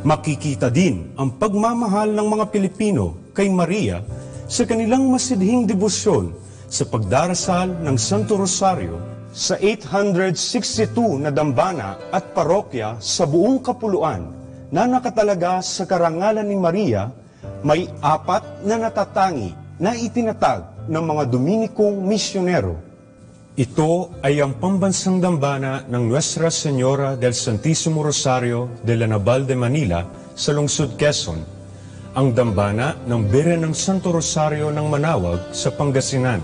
S2: Makikita din ang pagmamahal ng mga Pilipino kay Maria sa kanilang masidhing debosyon sa pagdarasal ng Santo Rosario sa 862 na dambana at parokya sa buong kapuluan na nakatalaga sa karangalan ni Maria. May 4 na natatangi na itinatag ng mga Dominikong misyonero. Ito ay ang pambansang dambana ng Nuestra Señora del Santísimo Rosario de la Naval de Manila sa lungsod Quezon, ang dambana ng Birhen ng Santo Rosario ng Manawag sa Pangasinan,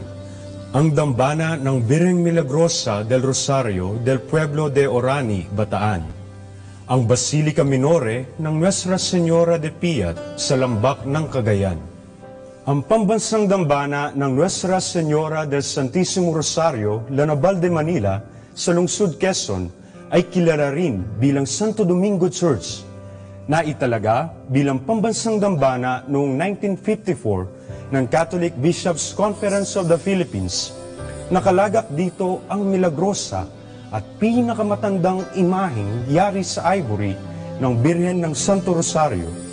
S2: ang dambana ng Birhen Milagrosa del Rosario del Pueblo de Orani, Bataan, ang Basilica Minore ng Nuestra Señora de Piat sa Lambak ng Cagayan. Ang pambansang dambana ng Nuestra Señora del Santísimo Rosario, La Naval de Manila sa lungsod Quezon ay kilala rin bilang Santo Domingo Church, na italaga bilang pambansang dambana noong 1954 ng Catholic Bishops' Conference of the Philippines. Nakalagak dito ang Milagrosa at pinakamatandang imaheng yari sa ivory ng Birhen ng Santo Rosario.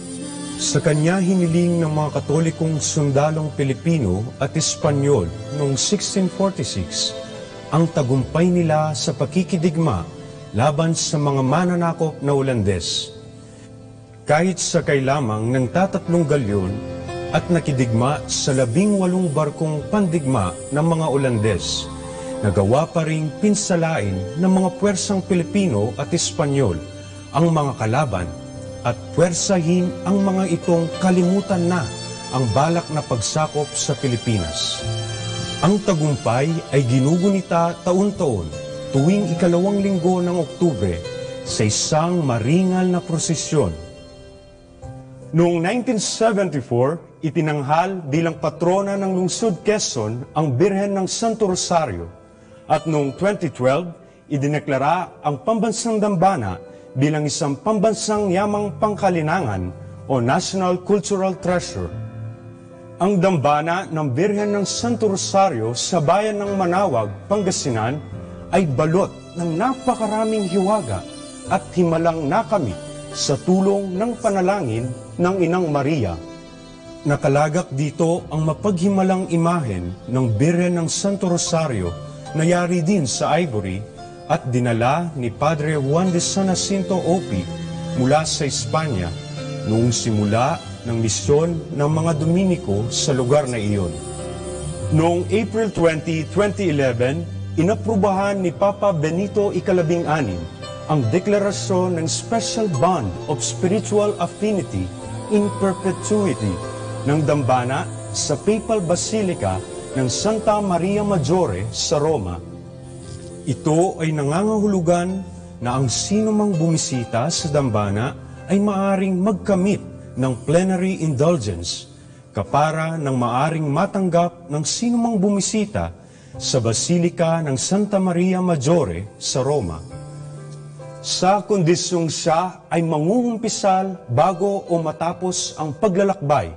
S2: Sa kanya hiniling ng mga Katolikong sundalong Pilipino at Espanyol noong 1646 ang tagumpay nila sa pakikidigma laban sa mga mananakop na Ulandes. Kahit sakay lamang ng 3 galyon, at nakidigma sa 18 barkong pandigma ng mga Olandes. Nagawa pa ring pinsalain ng mga puwersang Pilipino at Espanyol ang mga kalaban at puwersahin ang mga itong kalimutan na ang balak na pagsakop sa Pilipinas. Ang tagumpay ay ginugunita taon-taon tuwing 2 linggo ng Oktubre sa isang maringal na prosesyon. Noong 1974, itinanghal bilang patrona ng lungsod Quezon ang Birhen ng Santo Rosario at noong 2012, idineklara ang Pambansang Dambana bilang isang pambansang yamang pangkalinangan o National Cultural Treasure. Ang dambana ng Birhen ng Santo Rosario sa bayan ng Manawag, Pangasinan ay balot ng napakaraming hiwaga at himalang nakamit sa tulong ng panalangin ng Inang Maria. Nakalagak dito ang mapaghimalang imahen ng Birhen ng Santo Rosario na yari din sa ivory at dinala ni Padre Juan de San Jacinto Opi mula sa Espanya noong simula ng misyon ng mga Dominiko sa lugar na iyon. Noong April 20, 2011, inaprubahan ni Papa Benito XVI ang deklarasyon ng Special Bond of Spiritual Affinity in Perpetuity ng dambana sa Papal Basilica ng Santa Maria Maggiore sa Roma. Ito ay nangangahulugan na ang sinumang bumisita sa dambana ay maaring magkamit ng plenary indulgence kapara ng maaring matanggap ng sinumang bumisita sa Basilika ng Santa Maria Maggiore sa Roma. Sa kondisyong siya ay mangungumpisal bago o matapos ang paglalakbay,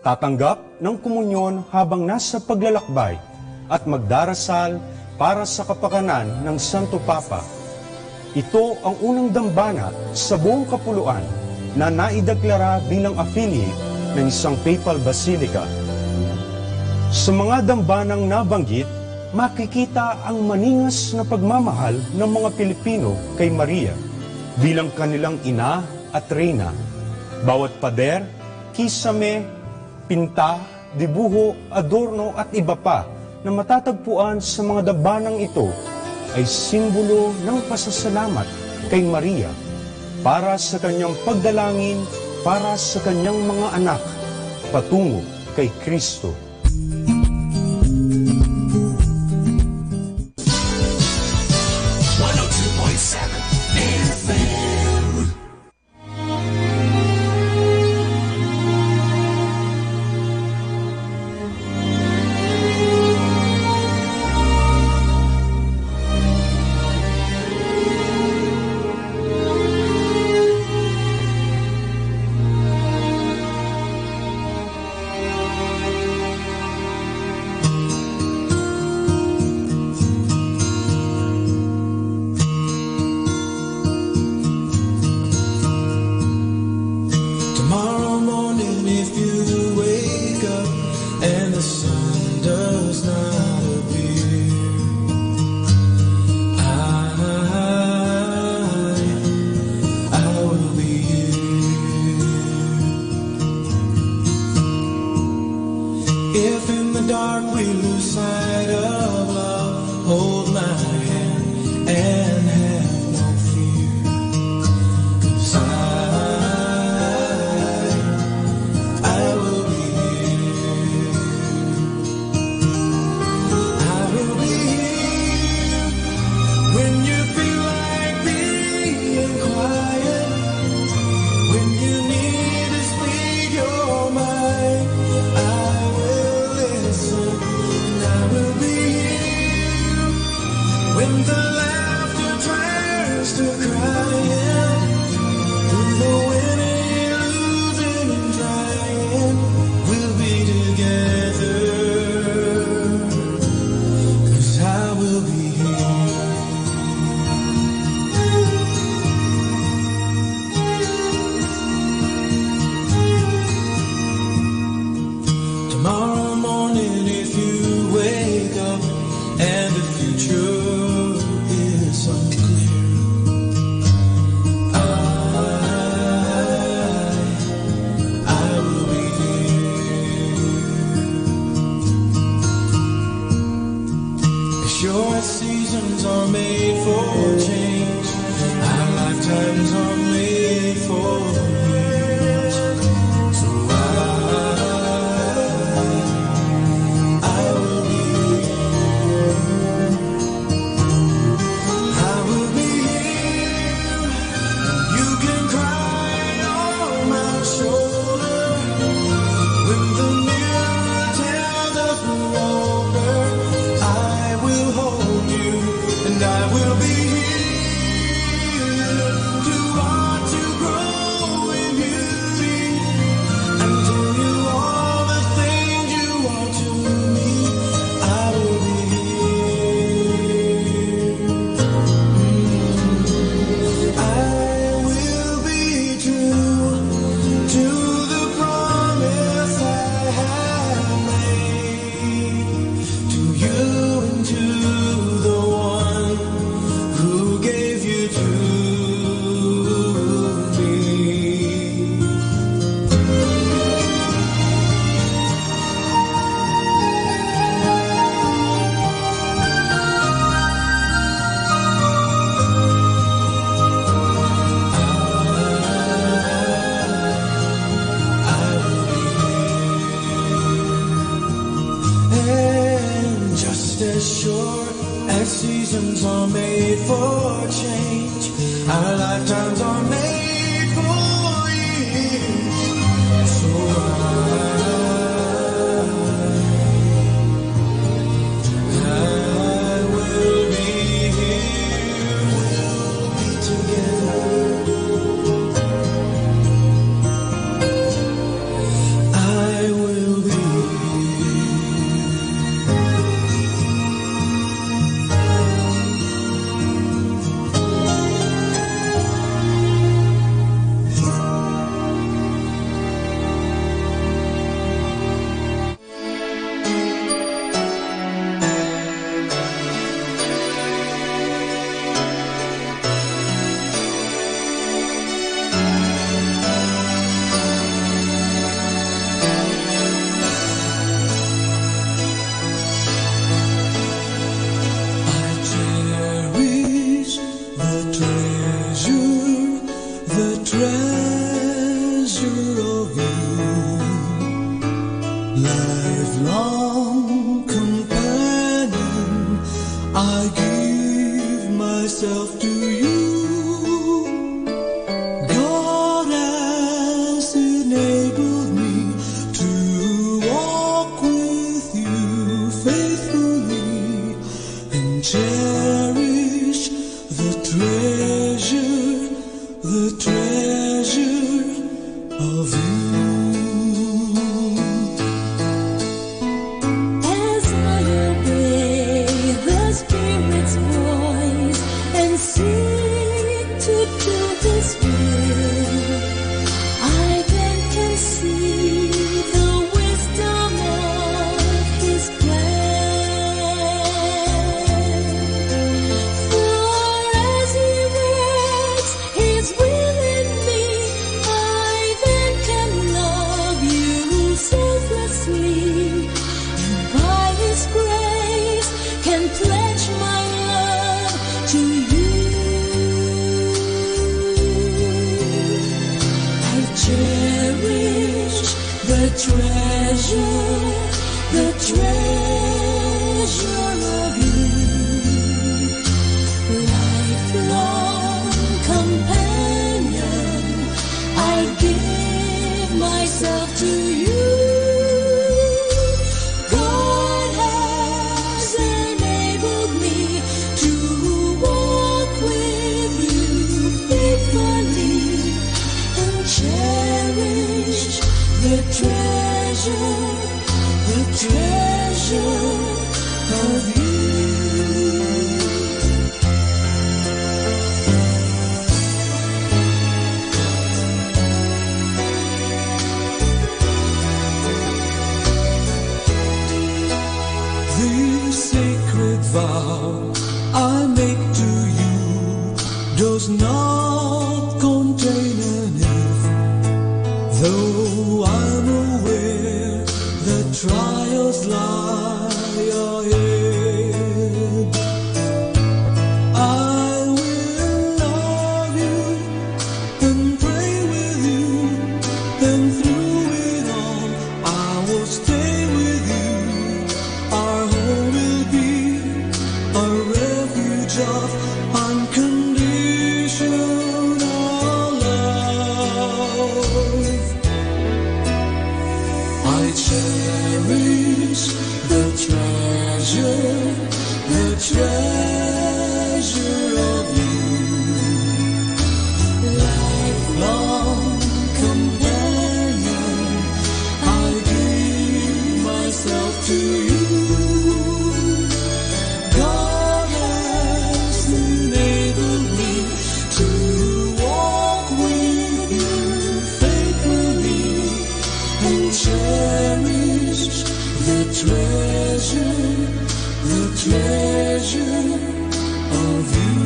S2: tatanggap ng komunyon habang nasa paglalakbay at magdarasal para sa kapakanan ng Santo Papa. Ito ang unang dambana sa buong kapuluan na naideklara bilang affiliate ng isang papal basilica. Sa mga dambanang nabanggit, makikita ang maningas na pagmamahal ng mga Pilipino kay Maria bilang kanilang ina at reyna. Bawat pader, kisame, pinta, dibuho, adorno at iba pa na matatagpuan sa mga dambanang ito ay simbolo ng pasasalamat kay Maria para sa kanyang pagdalangin para sa kanyang mga anak patungo kay Kristo.
S17: I
S18: lifelong companion, I give myself to you. God has enabled me to walk with you faithfully and cherish the treasure of you.
S14: As I obey the Spirit's voice and seek to do His will, I then can see the wisdom of His plan. For as He works His will in me, I then can love you selflessly, and by His grace can pledge my love to you. I cherish the treasure of you. Lifelong companion, I give myself to you. God has enabled me to walk with you faithfully and cherish the treasure of you.
S18: The sacred vow I make to you does not contain an if, though I'm aware that trials lie ahead. I will love you and pray with you, and through it all I will stay with you. Our home will be a refuge of unconditional love. I cherish the treasure of you. Lifelong companion, I give myself to you. God has enabled me to walk with you faithfully and cherish the treasure of you.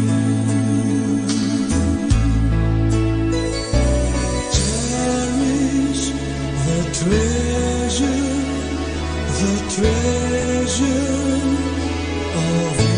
S18: Cherish the treasure of you.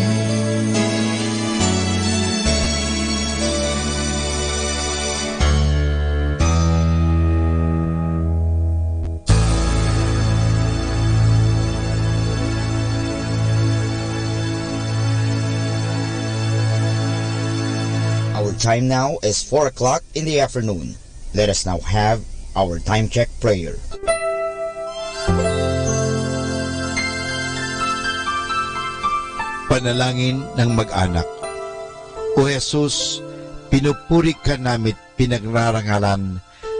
S8: Our time now is 4 o'clock in the afternoon. Let us now have our time check prayer.
S11: Panalangin ng mag-anak. O Jesus, pinupuri ka namin pinagrarangalan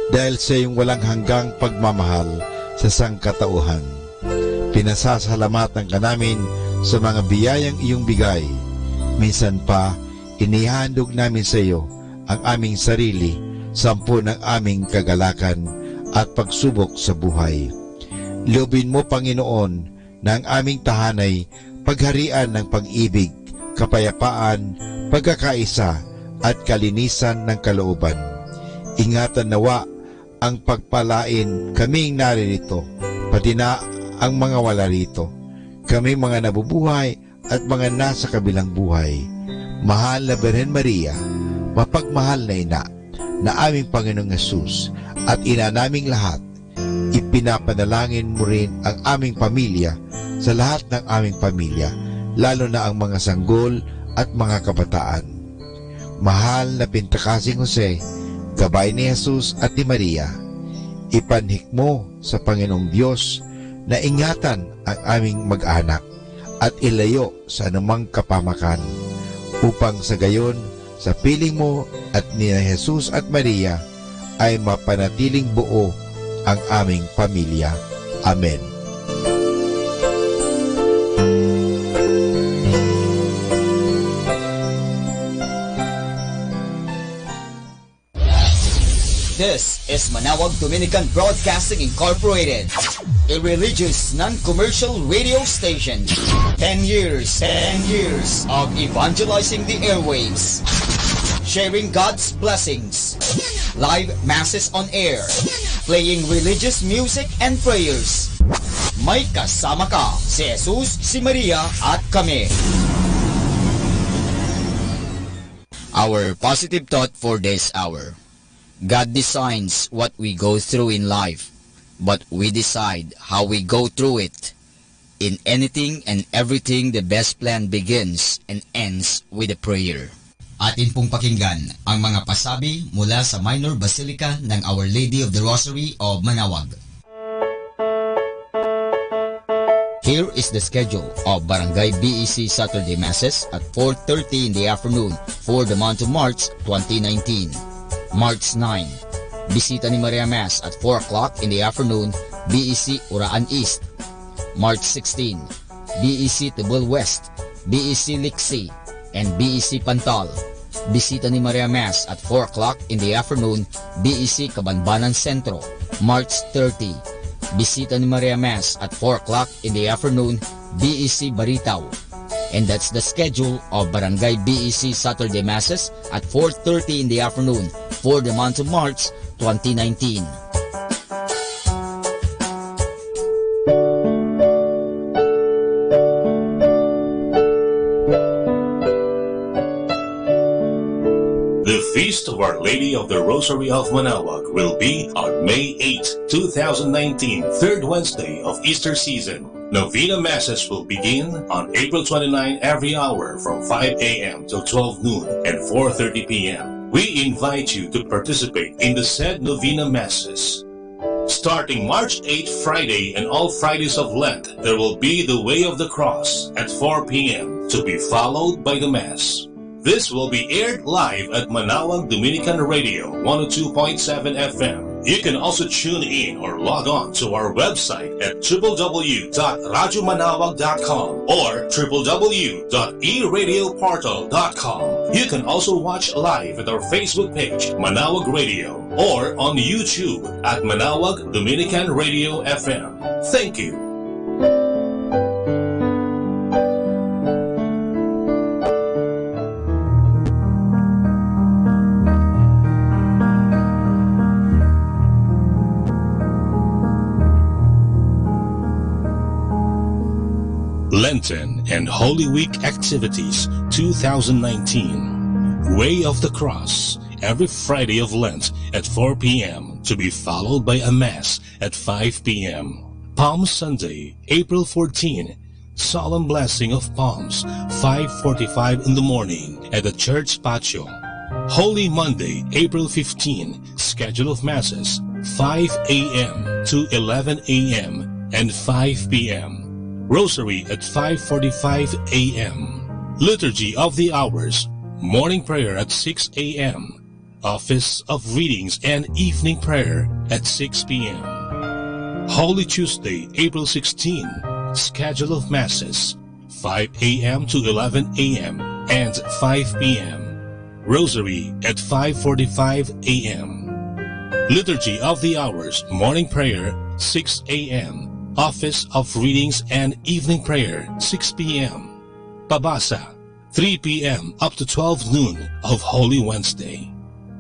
S11: dahil sa iyong walang hanggang pagmamahal sa sangkatauhan. Pinasasalamatan ka namin sa mga biyayang iyong bigay. Minsan pa, inihandog namin sa iyo ang aming sarili, sampu ng aming kagalakan at pagsubok sa buhay. Loobin mo, Panginoon, na ang aming tahanay pagharian ng pag-ibig, kapayapaan, pagkakaisa at kalinisan ng kalooban. Ingatan nawa ang pagpalain kaming naririto, pati na ang mga wala rito, kami mga nabubuhay at mga nasa kabilang buhay. Mahal na Birhen Maria, mapagmahal na ina, na aming Panginoong Hesus at ina naming lahat, ipinapanalangin mo rin ang aming pamilya sa lahat ng aming pamilya, lalo na ang mga sanggol at mga kabataan. Mahal na Pintakasing Jose, gabay ni Jesus at ni Maria, ipanhik mo sa Panginoong Diyos na ingatan ang aming mag-anak at ilayo sa anumang kapamakan, upang sa gayon, sa piling mo at ni Jesus at Maria, ay mapanatiling buo ang aming pamilya. Amen.
S7: This is Manawag Dominican Broadcasting Incorporated, a religious non-commercial radio station. 10 years of evangelizing the airwaves, sharing God's blessings, live masses on air, playing religious music and prayers. May kasama ka, si Jesus, si Maria at kami.
S8: Our positive thought for this hour. God designs what we go through in life, but we decide how we go through it. In anything and everything, the best plan begins and ends with a prayer.
S7: Atin pong pakinggan ang mga pasabi mula sa Minor Basilica ng Our Lady of the Rosary of Manawag.
S8: Here is the schedule of Barangay BEC Saturday Masses at 4:30 in the afternoon for the month of March 2019. March 9, Bisita ni Maria Mass at 4 o'clock in the afternoon, BEC Uraan East. March 16, BEC Tibul West, BEC Liksi, and BEC Pantal. Bisita ni Maria Mass at 4 o'clock in the afternoon, BEC Cabanbanan Centro. March 30, Bisita ni Maria Mass at 4 o'clock in the afternoon, BEC Baritaw. And that's the schedule of Barangay BEC Saturday Masses at 4:30 in the afternoon for the month of March 2019.
S20: The Feast of Our Lady of the Rosary of Manawag will be on May 8, 2019, third Wednesday of Easter season. Novena Masses will begin on April 29 every hour from 5 a.m. till 12 noon and 4:30 p.m. We invite you to participate in the said Novena Masses. Starting March 8 Friday and all Fridays of Lent, there will be the Way of the Cross at 4 p.m. to be followed by the Mass. This will be aired live at Manawag Dominican Radio 102.7 FM. You can also tune in or log on to our website at www.radyomanawag.com or www.eradioportal.com. You can also watch live at our Facebook page, Manawag Radio, or on YouTube at Manawag Dominican Radio FM. Thank you. Lenten and Holy Week Activities 2019. Way of the Cross, every Friday of Lent at 4 p.m. to be followed by a Mass at 5 p.m. Palm Sunday, April 14, Solemn Blessing of Palms, 5:45 in the morning at the church patio. Holy Monday, April 15, schedule of Masses, 5 a.m. to 11 a.m. and 5 p.m. Rosary at 5:45 a.m. Liturgy of the Hours, morning prayer at 6 a.m. Office of Readings and evening prayer at 6 p.m. Holy Tuesday, April 16, schedule of Masses, 5 a.m. to 11 a.m. and 5 p.m. Rosary at 5:45 a.m. Liturgy of the Hours, morning prayer, 6 a.m. Office of Readings and Evening Prayer, 6 p.m. Pabasa, 3 p.m. up to 12 noon of Holy Wednesday.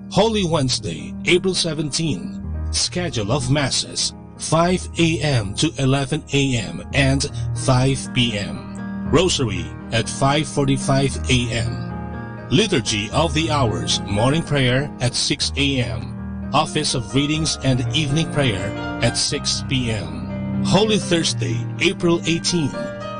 S20: Holy Wednesday, April 17, schedule of Masses, 5 a.m. to 11 a.m. and 5 p.m. Rosary at 5:45 a.m. Liturgy of the Hours, morning prayer at 6 a.m. Office of Readings and Evening Prayer at 6 p.m. Holy Thursday, April 18,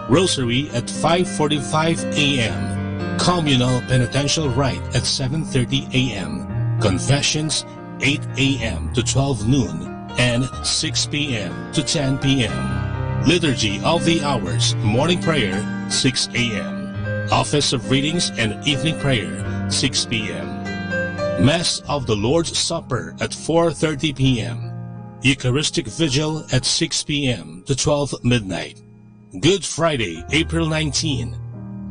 S20: Rosary at 5:45 a.m. Communal Penitential Rite at 7:30 a.m. Confessions 8 a.m. to 12 noon and 6 p.m. to 10 p.m. Liturgy of the Hours, Morning Prayer 6 a.m. Office of Readings and Evening Prayer 6 p.m. Mass of the Lord's Supper at 4:30 p.m. Eucharistic Vigil at 6 p.m. to 12 midnight. Good Friday, April 19.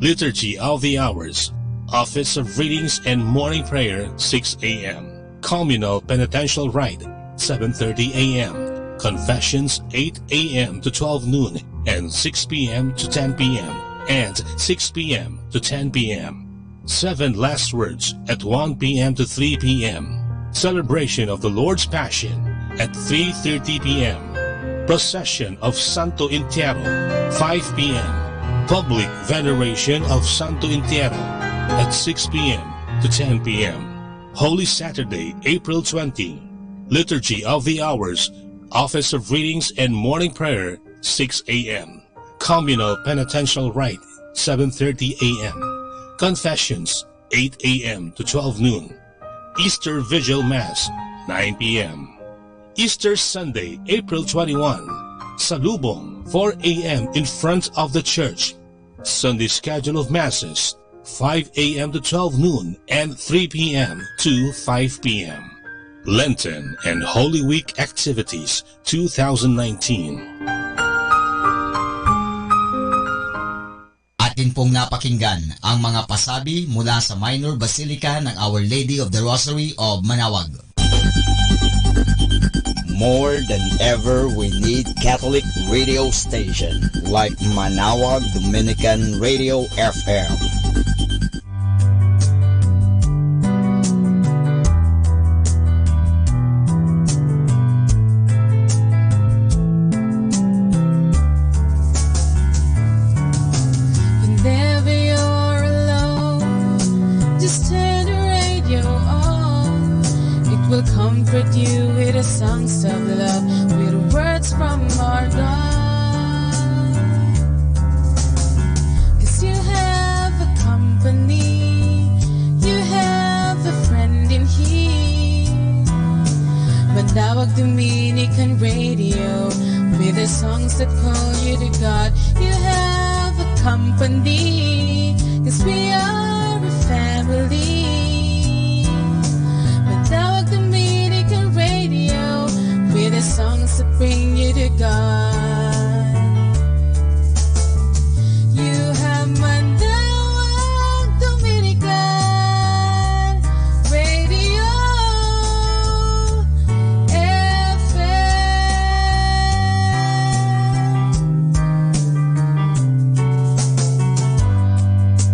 S20: Liturgy of the Hours, Office of Readings and Morning Prayer 6 a.m. Communal Penitential Rite 7:30 a.m. Confessions 8 a.m. to 12 noon and 6 p.m. to 10 p.m. and 6 p.m. to 10 p.m. 7 Last Words at 1 p.m. to 3 p.m. Celebration of the Lord's Passion at 3:30 p.m. Procession of Santo Entierro 5 p.m. Public Veneration of Santo Entierro at 6 p.m. to 10 p.m. Holy Saturday, April 20. Liturgy of the Hours, Office of Readings and Morning Prayer 6 a.m. Communal Penitential Rite 7:30 a.m. Confessions 8 a.m. to 12 noon. Easter Vigil Mass 9 p.m. Easter Sunday, April 21. Salubong 4 a.m. in front of the church. Sunday schedule of Masses 5 a.m. to 12 noon and 3 p.m. to 5 p.m. Lenten and Holy Week Activities 2019.
S8: Atin pong napakinggan ang mga pasabi mula sa Minor Basilica ng Our Lady of the Rosary of Manaoag.
S7: More than ever, we need Catholic radio station like Manaoag Dominican Radio FM.
S1: Whenever you're alone, just turn the radio on. It will comfort you with the songs of love, with words from our God. 'Cause you have a company, you have a friend in here. Manaoag Dominican Radio, with the songs that call you to God. You have a company, 'cause we are a family.